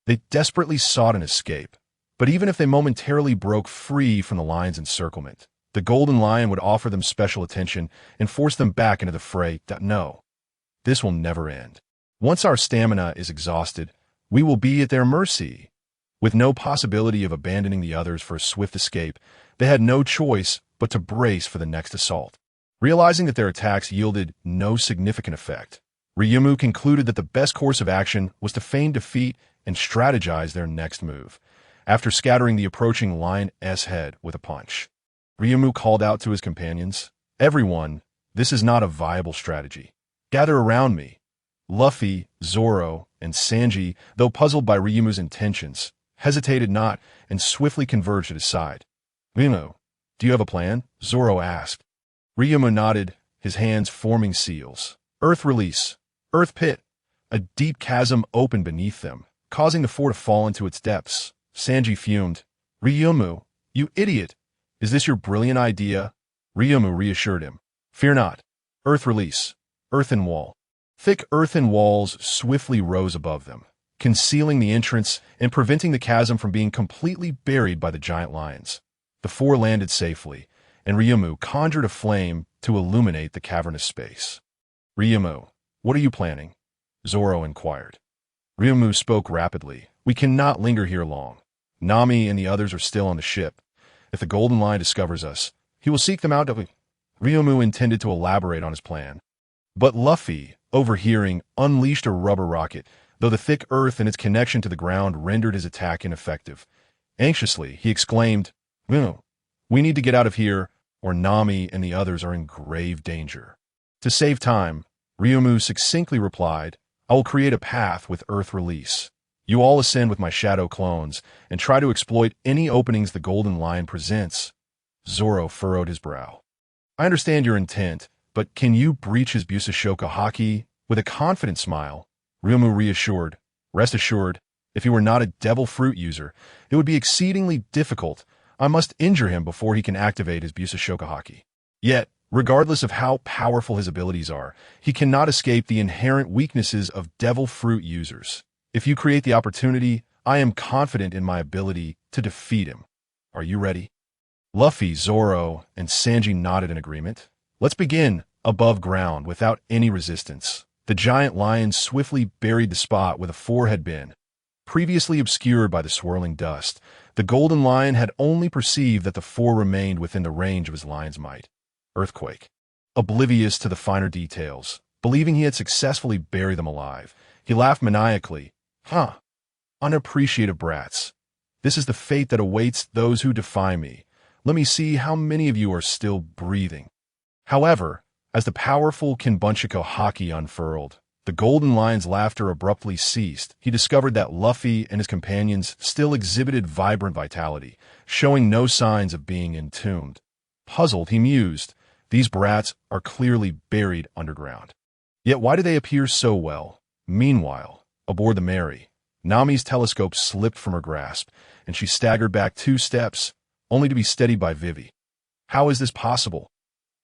They desperately sought an escape, but even if they momentarily broke free from the lion's encirclement, the golden lion would offer them special attention and force them back into the fray. No, this will never end. Once our stamina is exhausted, we will be at their mercy. With no possibility of abandoning the others for a swift escape, they had no choice but to brace for the next assault. Realizing that their attacks yielded no significant effect, Ryumu concluded that the best course of action was to feign defeat and strategize their next move. After scattering the approaching lion's head with a punch, Ryumu called out to his companions, "Everyone, this is not a viable strategy. Gather around me." Luffy, Zoro, and Sanji, though puzzled by Ryumu's intentions, hesitated not and swiftly converged at his side. "Ryumu, do you have a plan?" Zoro asked. Ryumu nodded, his hands forming seals. Earth release. Earth pit. A deep chasm opened beneath them, causing the four to fall into its depths. Sanji fumed. "Ryumu, you idiot! Is this your brilliant idea?" Ryumu reassured him. "Fear not. Earth release. Earthen wall." Thick earthen walls swiftly rose above them, concealing the entrance and preventing the chasm from being completely buried by the giant lions. The four landed safely, and Ryumu conjured a flame to illuminate the cavernous space. "Ryumu, what are you planning?" Zoro inquired. Ryumu spoke rapidly. "We cannot linger here long. Nami and the others are still on the ship. If the Golden Lion discovers us, he will seek them out to..." Ryumu intended to elaborate on his plan. But Luffy, overhearing, unleashed a rubber rocket, though the thick earth and its connection to the ground rendered his attack ineffective. Anxiously, he exclaimed, "No, we need to get out of here, or Nami and the others are in grave danger." To save time, Ryumu succinctly replied, "I will create a path with earth release. You all ascend with my shadow clones and try to exploit any openings the Golden Lion presents." Zoro furrowed his brow. "I understand your intent, but can you breach his Busashoka Haki?" With a confident smile, Ryumu reassured, "Rest assured, if he were not a devil fruit user, it would be exceedingly difficult. I must injure him before he can activate his Busashoka Haki. Yet, regardless of how powerful his abilities are, he cannot escape the inherent weaknesses of devil fruit users. If you create the opportunity, I am confident in my ability to defeat him. Are you ready?" Luffy, Zoro, and Sanji nodded in agreement. "Let's begin above ground without any resistance." The giant lion swiftly buried the spot where the four had been. Previously obscured by the swirling dust, the Golden Lion had only perceived that the four remained within the range of his lion's might. Earthquake. Oblivious to the finer details, believing he had successfully buried them alive, he laughed maniacally. "Huh. Unappreciative brats. This is the fate that awaits those who defy me. Let me see how many of you are still breathing." However, as the powerful Kinbunchiko Haki unfurled, the Golden Lion's laughter abruptly ceased. He discovered that Luffy and his companions still exhibited vibrant vitality, showing no signs of being entombed. Puzzled, he mused, "These brats are clearly buried underground. Yet why do they appear so well?" Meanwhile, aboard the Mary, Nami's telescope slipped from her grasp, and she staggered back 2 steps, only to be steadied by Vivi. How is this possible?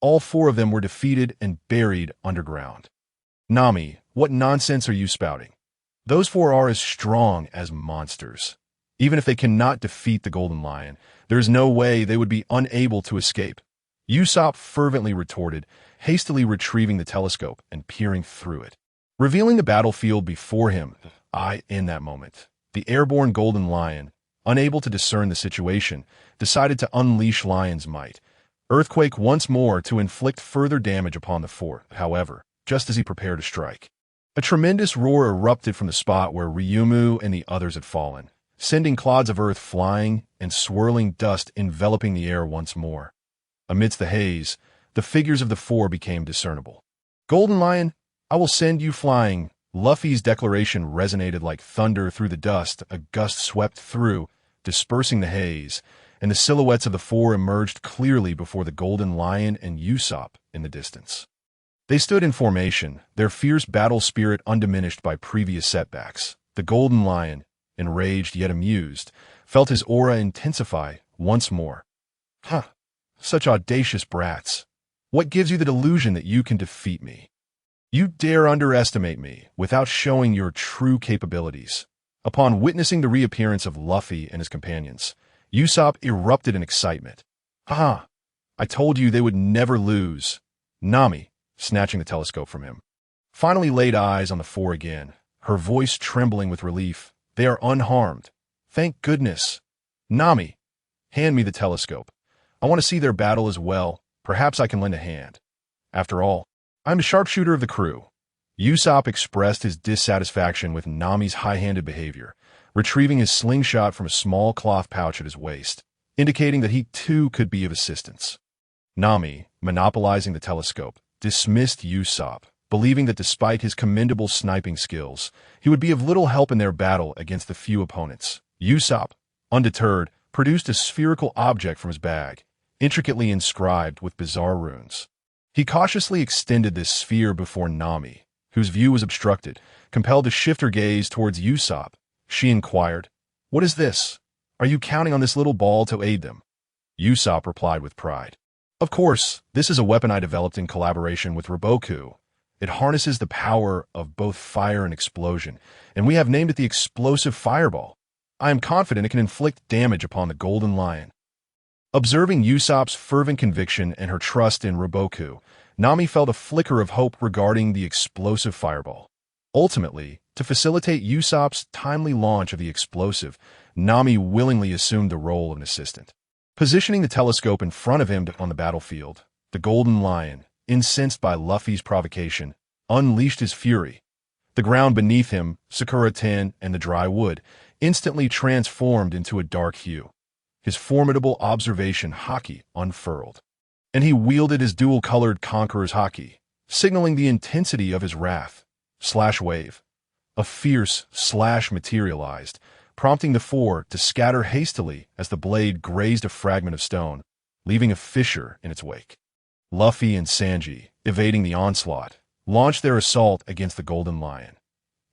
All 4 of them were defeated and buried underground. "Nami, what nonsense are you spouting? Those 4 are as strong as monsters. Even if they cannot defeat the Golden Lion, there is no way they would be unable to escape." Usopp fervently retorted, hastily retrieving the telescope and peering through it. Revealing the battlefield before him, in that moment, the airborne Golden Lion, unable to discern the situation, decided to unleash lion's might. Earthquake once more to inflict further damage upon the fort, however, just as he prepared to strike. A tremendous roar erupted from the spot where Ryumu and the others had fallen, sending clouds of earth flying and swirling dust enveloping the air once more. Amidst the haze, the figures of the 4 became discernible. "Golden Lion, I will send you flying." Luffy's declaration resonated like thunder through the dust. A gust swept through, dispersing the haze, and the silhouettes of the 4 emerged clearly before the Golden Lion and Usopp in the distance. They stood in formation, their fierce battle spirit undiminished by previous setbacks. The Golden Lion, enraged yet amused, felt his aura intensify once more. "Huh, such audacious brats. What gives you the delusion that you can defeat me? You dare underestimate me without showing your true capabilities." Upon witnessing the reappearance of Luffy and his companions, Usopp erupted in excitement. "Ah, I told you they would never lose." Nami, snatching the telescope from him, finally laid eyes on the 4 again, her voice trembling with relief. "They are unharmed. Thank goodness. Nami, hand me the telescope. I want to see their battle as well. Perhaps I can lend a hand. After all, I'm the sharpshooter of the crew. Usopp expressed his dissatisfaction with Nami's high-handed behavior, retrieving his slingshot from a small cloth pouch at his waist, indicating that he too could be of assistance. Nami, monopolizing the telescope, dismissed Usopp, believing that despite his commendable sniping skills, he would be of little help in their battle against the few opponents. Usopp, undeterred, produced a spherical object from his bag, intricately inscribed with bizarre runes. He cautiously extended this sphere before Nami, whose view was obstructed, compelled to shift her gaze towards Usopp. She inquired, "What is this? Are you counting on this little ball to aid them?" Usopp replied with pride, "Of course, this is a weapon I developed in collaboration with Roboku. It harnesses the power of both fire and explosion, and we have named it the Explosive Fireball. I am confident it can inflict damage upon the Golden Lion." Observing Usopp's fervent conviction and her trust in Roboku, Nami felt a flicker of hope regarding the Explosive Fireball. Ultimately, to facilitate Usopp's timely launch of the explosive, Nami willingly assumed the role of an assistant. Positioning the telescope in front of him on the battlefield, the Golden Lion, incensed by Luffy's provocation, unleashed his fury. The ground beneath him, Sakura Ten, and the dry wood instantly transformed into a dark hue. His formidable observation haki unfurled, and he wielded his dual-colored Conqueror's haki, signaling the intensity of his wrath. Slash wave. A fierce slash materialized, prompting the four to scatter hastily as the blade grazed a fragment of stone, leaving a fissure in its wake. Luffy and Sanji, evading the onslaught, launched their assault against the Golden Lion.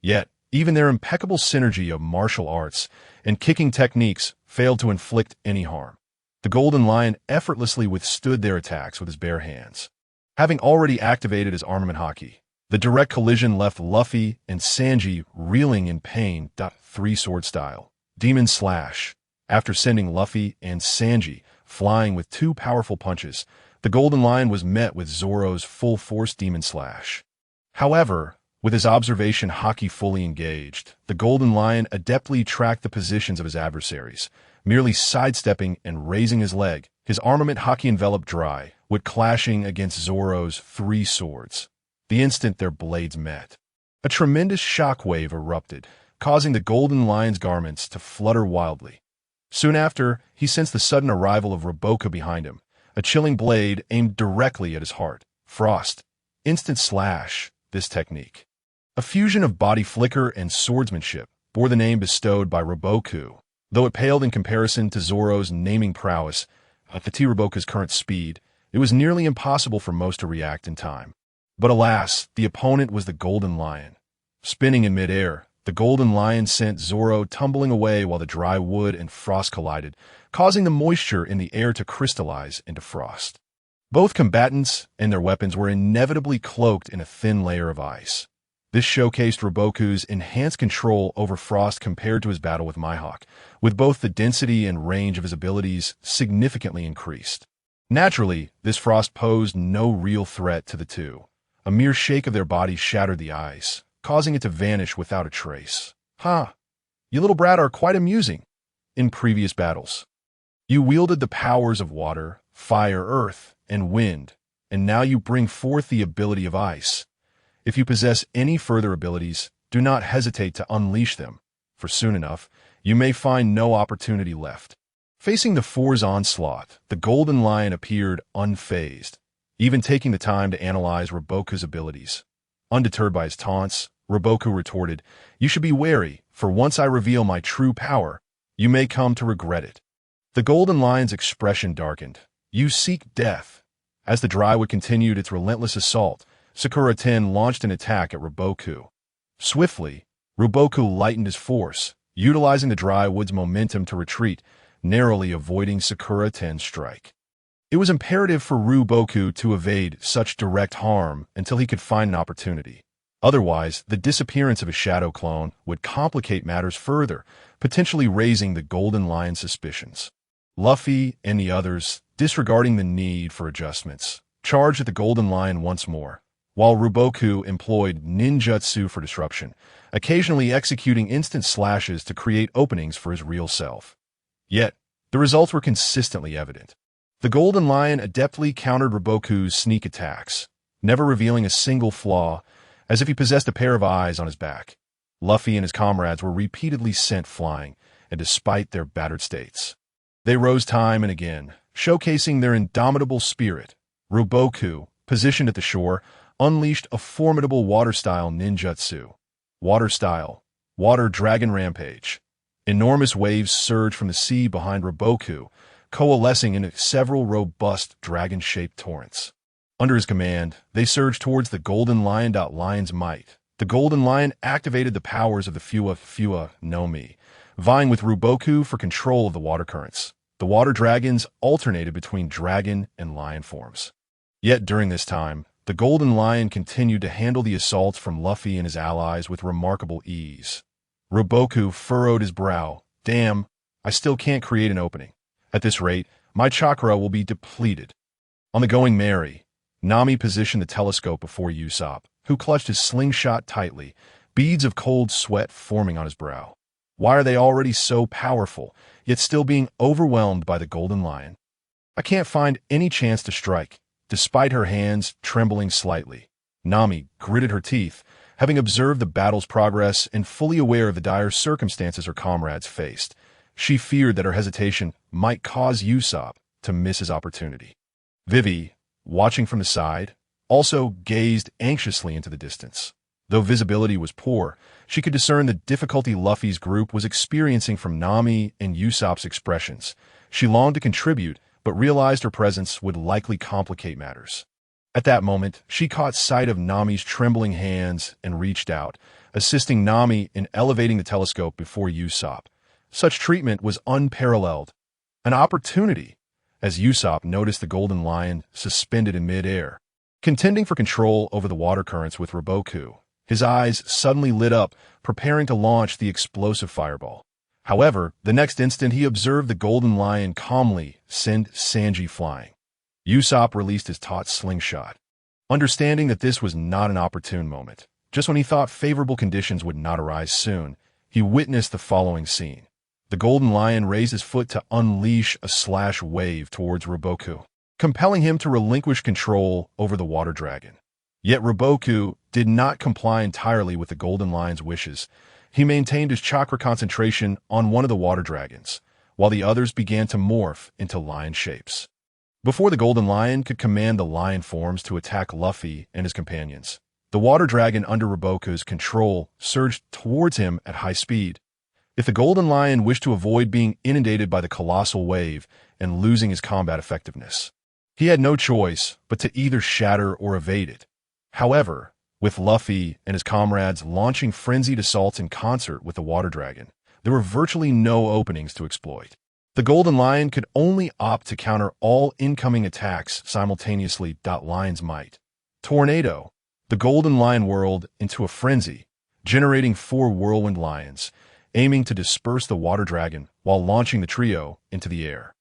Yet, even their impeccable synergy of martial arts and kicking techniques failed to inflict any harm. The Golden Lion effortlessly withstood their attacks with his bare hands. Having already activated his armament haki, the direct collision left Luffy and Sanji reeling in pain. Three-sword style. Demon Slash. After sending Luffy and Sanji flying with two powerful punches, the Golden Lion was met with Zoro's full-force Demon Slash. However, with his observation haki fully engaged, the Golden Lion adeptly tracked the positions of his adversaries, merely sidestepping and raising his leg. His armament haki enveloped dry, wood clashing against Zoro's three swords. The instant their blades met, a tremendous shockwave erupted, causing the Golden Lion's garments to flutter wildly. Soon after, he sensed the sudden arrival of Roboku behind him, a chilling blade aimed directly at his heart. Frost. Instant slash. This technique, a fusion of body flicker and swordsmanship, bore the name bestowed by Roboku, though it paled in comparison to Zoro's naming prowess. At the T-Roboku's current speed, it was nearly impossible for most to react in time. But alas, the opponent was the Golden Lion. Spinning in midair, the Golden Lion sent Zoro tumbling away while the dry wood and frost collided, causing the moisture in the air to crystallize into frost. Both combatants and their weapons were inevitably cloaked in a thin layer of ice. This showcased Roboku's enhanced control over frost compared to his battle with Mihawk, with both the density and range of his abilities significantly increased. Naturally, this frost posed no real threat to the two. A mere shake of their bodies shattered the ice, causing it to vanish without a trace. "Ha! You little brat are quite amusing. In previous battles, you wielded the powers of water, fire, earth, and wind, and now you bring forth the ability of ice. If you possess any further abilities, do not hesitate to unleash them, for soon enough, you may find no opportunity left." Facing the four's onslaught, the Golden Lion appeared unfazed, even taking the time to analyze Roboku's abilities. Undeterred by his taunts, Roboku retorted, "You should be wary, for once I reveal my true power, you may come to regret it." The Golden Lion's expression darkened. "You seek death." As the drywood continued its relentless assault, Sakura Ten launched an attack at Roboku. Swiftly, Roboku lightened his force, utilizing the drywood's momentum to retreat, narrowly avoiding Sakura Ten's strike. It was imperative for Roboku to evade such direct harm until he could find an opportunity. Otherwise, the disappearance of a shadow clone would complicate matters further, potentially raising the Golden Lion's suspicions. Luffy and the others, disregarding the need for adjustments, charged at the Golden Lion once more. while Ruboku employed ninjutsu for disruption, occasionally executing instant slashes to create openings for his real self. Yet, the results were consistently evident. The Golden Lion adeptly countered Ruboku's sneak attacks, never revealing a single flaw, as if he possessed a pair of eyes on his back. Luffy and his comrades were repeatedly sent flying, and despite their battered states, they rose time and again, showcasing their indomitable spirit. Ruboku, positioned at the shore, unleashed a formidable water-style ninjutsu. Water-style, water dragon rampage. Enormous waves surged from the sea behind Ruboku, coalescing into several robust dragon-shaped torrents. Under his command, they surged towards the Golden Lion. Lion's might. The Golden Lion activated the powers of the Fua no Mi, vying with Ruboku for control of the water currents. The water dragons alternated between dragon and lion forms. Yet during this time, the Golden Lion continued to handle the assaults from Luffy and his allies with remarkable ease. Ruboku furrowed his brow. Damn, I still can't create an opening. At this rate, my chakra will be depleted. On the going merry, Nami positioned the telescope before Usopp, who clutched his slingshot tightly, beads of cold sweat forming on his brow. Why are they already so powerful, yet still being overwhelmed by the Golden Lion? I can't find any chance to strike, despite her hands trembling slightly. Nami gritted her teeth, having observed the battle's progress and fully aware of the dire circumstances her comrades faced. She feared that her hesitation might cause Usopp to miss his opportunity. Vivi, watching from the side, also gazed anxiously into the distance. Though visibility was poor, she could discern the difficulty Luffy's group was experiencing from Nami and Usopp's expressions. She longed to contribute, but realized her presence would likely complicate matters. At that moment, she caught sight of Nami's trembling hands and reached out, assisting Nami in elevating the telescope before Usopp. Such treatment was unparalleled. An opportunity, as Usopp noticed the Golden Lion suspended in mid-air, contending for control over the water currents with Ruboku. His eyes suddenly lit up, preparing to launch the explosive fireball. However, the next instant he observed the Golden Lion calmly send Sanji flying. Usopp released his taut slingshot, understanding that this was not an opportune moment. Just when he thought favorable conditions would not arise soon, he witnessed the following scene. The Golden Lion raised his foot to unleash a slash wave towards Ruboku, compelling him to relinquish control over the water dragon. Yet Ruboku did not comply entirely with the Golden Lion's wishes. He maintained his chakra concentration on one of the water dragons, while the others began to morph into lion shapes. Before the Golden Lion could command the lion forms to attack Luffy and his companions, the water dragon under Ruboku's control surged towards him at high speed. If the Golden Lion wished to avoid being inundated by the colossal wave and losing his combat effectiveness, he had no choice but to either shatter or evade it. However, with Luffy and his comrades launching frenzied assaults in concert with the water dragon, there were virtually no openings to exploit. The Golden Lion could only opt to counter all incoming attacks simultaneously. Lion's might. Tornado. The Golden Lion whirled into a frenzy, generating 4 whirlwind lions, aiming to disperse the water dragon while launching the trio into the air.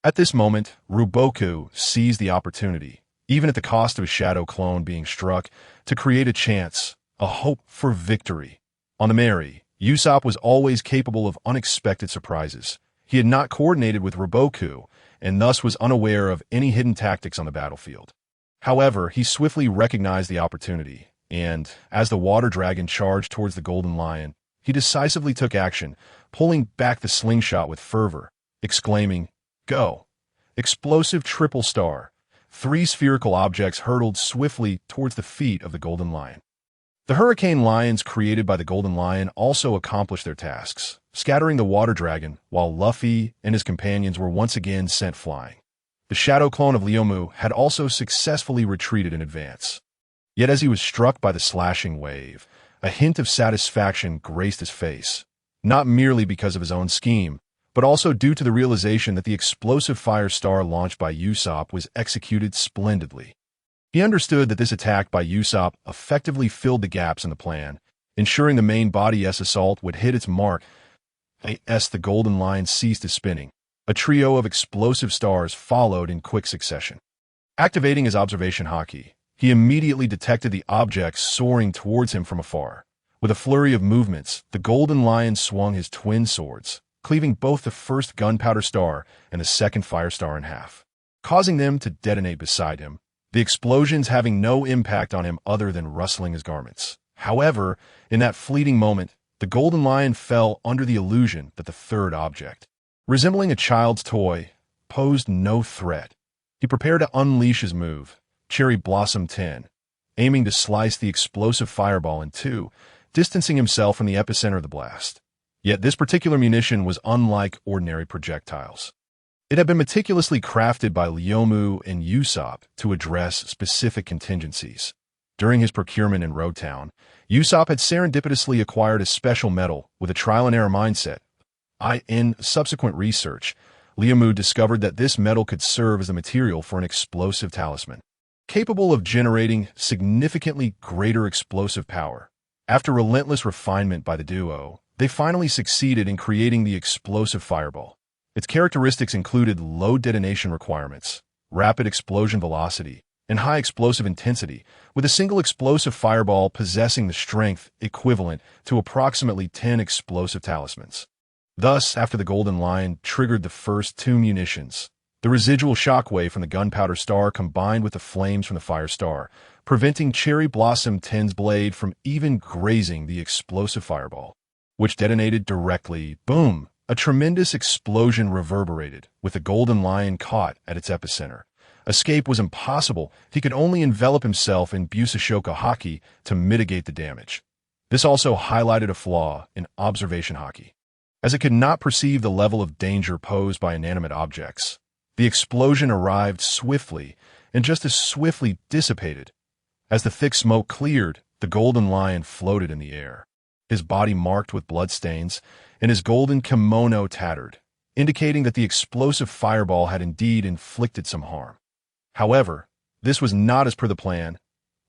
At this moment, Ruboku seized the opportunity, even at the cost of a shadow clone being struck, to create a chance, a hope for victory. On the merry, Usopp was always capable of unexpected surprises. He had not coordinated with Ruboku, and thus was unaware of any hidden tactics on the battlefield. However, he swiftly recognized the opportunity, and, as the water dragon charged towards the Golden Lion, he decisively took action, pulling back the slingshot with fervor, exclaiming, "Go!" Explosive triple star. 3 spherical objects hurtled swiftly towards the feet of the Golden Lion. The hurricane lions created by the Golden Lion also accomplished their tasks, scattering the water dragon, while Luffy and his companions were once again sent flying. The shadow clone of Leomu had also successfully retreated in advance. Yet as he was struck by the slashing wave, a hint of satisfaction graced his face, not merely because of his own scheme, but also due to the realization that the explosive fire star launched by Usopp was executed splendidly. He understood that this attack by Usopp effectively filled the gaps in the plan, ensuring the main body S assault would hit its mark. As the Golden Lion ceased his spinning, a trio of explosive stars followed in quick succession. Activating his observation haki, he he immediately detected the object soaring towards him from afar. With a flurry of movements, the golden lion swung his twin swords, cleaving both the first gunpowder star and the second fire star in half, causing them to detonate beside him, the explosions having no impact on him other than rustling his garments. However, in that fleeting moment, the golden lion fell under the illusion that the third object, resembling a child's toy, posed no threat. He prepared to unleash his move, Cherry Blossom 10, aiming to slice the explosive fireball in two, distancing himself from the epicenter of the blast. Yet this particular munition was unlike ordinary projectiles. It had been meticulously crafted by Lyomu and Usopp to address specific contingencies. During his procurement in Road Town, Usopp had serendipitously acquired a special metal with a trial-and-error mindset. In subsequent research, Lyomu discovered that this metal could serve as the material for an explosive talisman, capable of generating significantly greater explosive power. After relentless refinement by the duo, they finally succeeded in creating the explosive fireball. Its characteristics included low detonation requirements, rapid explosion velocity, and high explosive intensity, with a single explosive fireball possessing the strength equivalent to approximately 10 explosive talismans. Thus, after the Golden Lion triggered the first two munitions, the residual shockwave from the gunpowder star combined with the flames from the fire star, preventing Cherry Blossom 10's blade from even grazing the explosive fireball, which detonated directly. Boom! A tremendous explosion reverberated, with the Golden Lion caught at its epicenter. Escape was impossible. He could only envelop himself in Busashoka Haki to mitigate the damage. This also highlighted a flaw in observation Haki, as it could not perceive the level of danger posed by inanimate objects. The explosion arrived swiftly and just as swiftly dissipated. As the thick smoke cleared, the Golden Lion floated in the air, his body marked with bloodstains and his golden kimono tattered, indicating that the explosive fireball had indeed inflicted some harm. However, this was not as per the plan.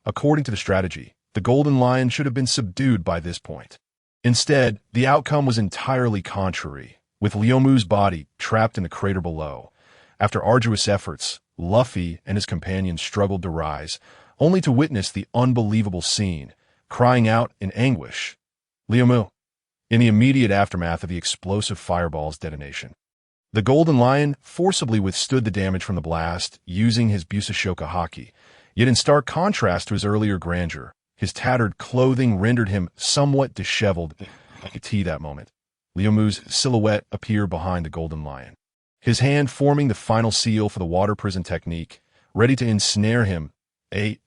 According to the strategy, the Golden Lion should have been subdued by this point. Instead, the outcome was entirely contrary, with Lyomu's body trapped in the crater below. After arduous efforts, Luffy and his companions struggled to rise, only to witness the unbelievable scene, crying out in anguish, "Lyomu!" in the immediate aftermath of the explosive fireball's detonation. The Golden Lion forcibly withstood the damage from the blast using his Busashoka Haki, yet in stark contrast to his earlier grandeur, his tattered clothing rendered him somewhat disheveled. I could see that moment. Lyomu's silhouette appeared behind the Golden Lion, his hand forming the final seal for the water prison technique, ready to ensnare him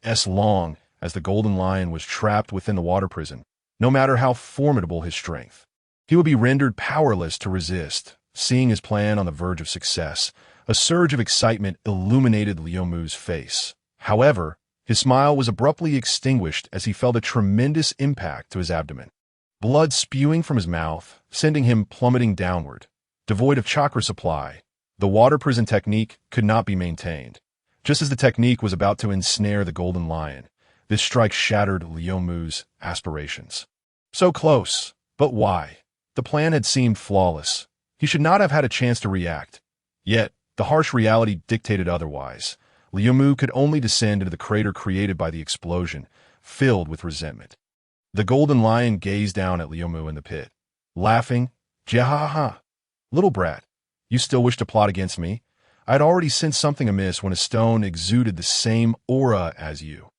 as long as the Golden Lion was trapped within the water prison. No matter how formidable his strength, he would be rendered powerless to resist. Seeing his plan on the verge of success, a surge of excitement illuminated Lyomu's face. However, his smile was abruptly extinguished as he felt a tremendous impact to his abdomen. Blood spewing from his mouth, sending him plummeting downward. Devoid of chakra supply, the water prison technique could not be maintained. Just as the technique was about to ensnare the Golden Lion, this strike shattered Lyomu's aspirations. So close, but why? The plan had seemed flawless. He should not have had a chance to react. Yet, the harsh reality dictated otherwise. Lyomu could only descend into the crater created by the explosion, filled with resentment. The Golden Lion gazed down at Lyomu in the pit, laughing, "Jahaha! Little brat, you still wish to plot against me? I had already sensed something amiss when a stone exuded the same aura as you.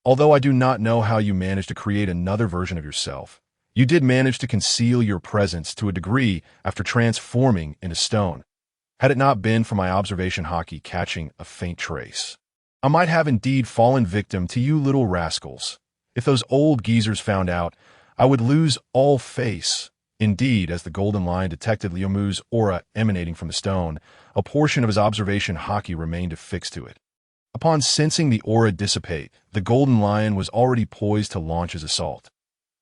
Although I do not know how you managed to create another version of yourself, you did manage to conceal your presence to a degree after transforming into stone. Had it not been for my observation Haki catching a faint trace, I might have indeed fallen victim to you little rascals. If those old geezers found out, I would lose all face." Indeed, as the Golden Lion detected Lyomu's aura emanating from the stone, a portion of his observation Haki remained affixed to it. Upon sensing the aura dissipate, the Golden Lion was already poised to launch his assault.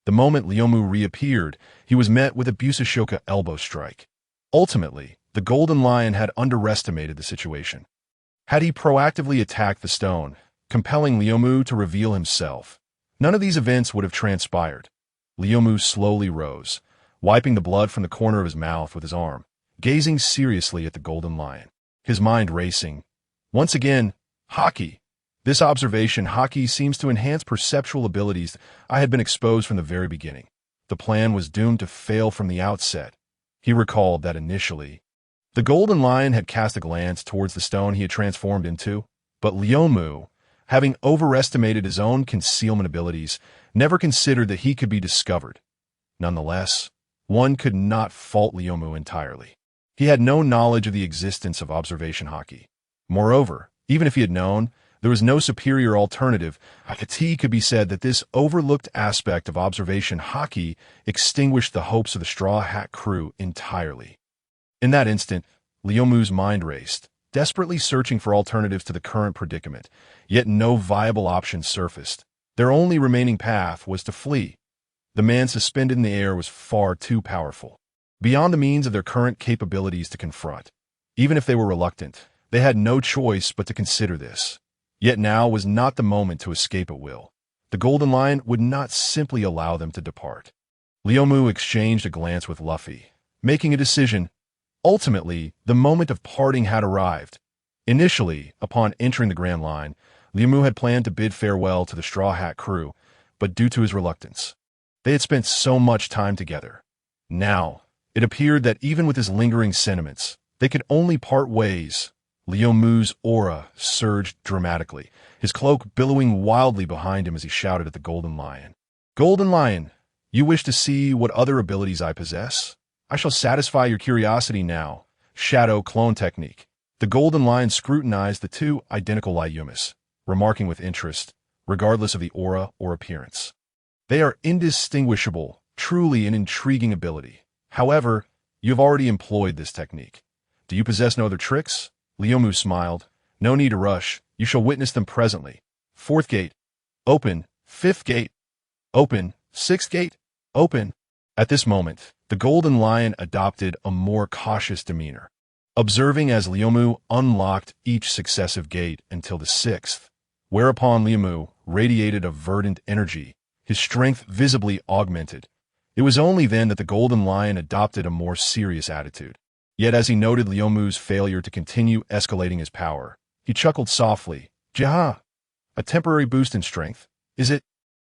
The moment Lyomu reappeared, he was met with a Busashoka elbow strike. Ultimately, the Golden Lion had underestimated the situation. Had he proactively attacked the stone, compelling Lyomu to reveal himself, none of these events would have transpired. Lyomu slowly rose, wiping the blood from the corner of his mouth with his arm, gazing seriously at the Golden Lion, his mind racing. Once again, Haki! This observation haki seems to enhance perceptual abilities I had been exposed from the very beginning. The plan was doomed to fail from the outset. He recalled that initially, the golden lion had cast a glance towards the stone he had transformed into, but Liumu, having overestimated his own concealment abilities, never considered that he could be discovered. Nonetheless, one could not fault Liumu entirely. He had no knowledge of the existence of observation haki. Moreover, even if he had known, there was no superior alternative. It could be said that this overlooked aspect of observation haki extinguished the hopes of the Straw Hat crew entirely. In that instant, Liumu's mind raced, desperately searching for alternatives to the current predicament, yet no viable option surfaced. Their only remaining path was to flee. The man suspended in the air was far too powerful, beyond the means of their current capabilities to confront. Even if they were reluctant, they had no choice but to consider this. Yet now was not the moment to escape at will. The Golden Lion would not simply allow them to depart. Liumu exchanged a glance with Luffy, making a decision. Ultimately, the moment of parting had arrived. Initially, upon entering the Grand Line, Liumu had planned to bid farewell to the Straw Hat crew, but due to his reluctance, they had spent so much time together. Now, it appeared that even with his lingering sentiments, they could only part ways. Liumu's aura surged dramatically, his cloak billowing wildly behind him as he shouted at the Golden Lion. "Golden Lion, you wish to see what other abilities I possess? I shall satisfy your curiosity now." Shadow clone technique. The Golden Lion scrutinized the two identical Liumas, remarking with interest, regardless of the aura or appearance. "They are indistinguishable, truly an intriguing ability. However, you have already employed this technique. Do you possess no other tricks?" Liumu smiled. "No need to rush. You shall witness them presently. Fourth gate. Open. Fifth gate. Open. Sixth gate. Open." At this moment, the Golden Lion adopted a more cautious demeanor, observing as Liumu unlocked each successive gate until the sixth, whereupon Liumu radiated a verdant energy, his strength visibly augmented. It was only then that the Golden Lion adopted a more serious attitude. Yet as he noted Liumu's failure to continue escalating his power, he chuckled softly. "Jaha! A temporary boost in strength, is it?"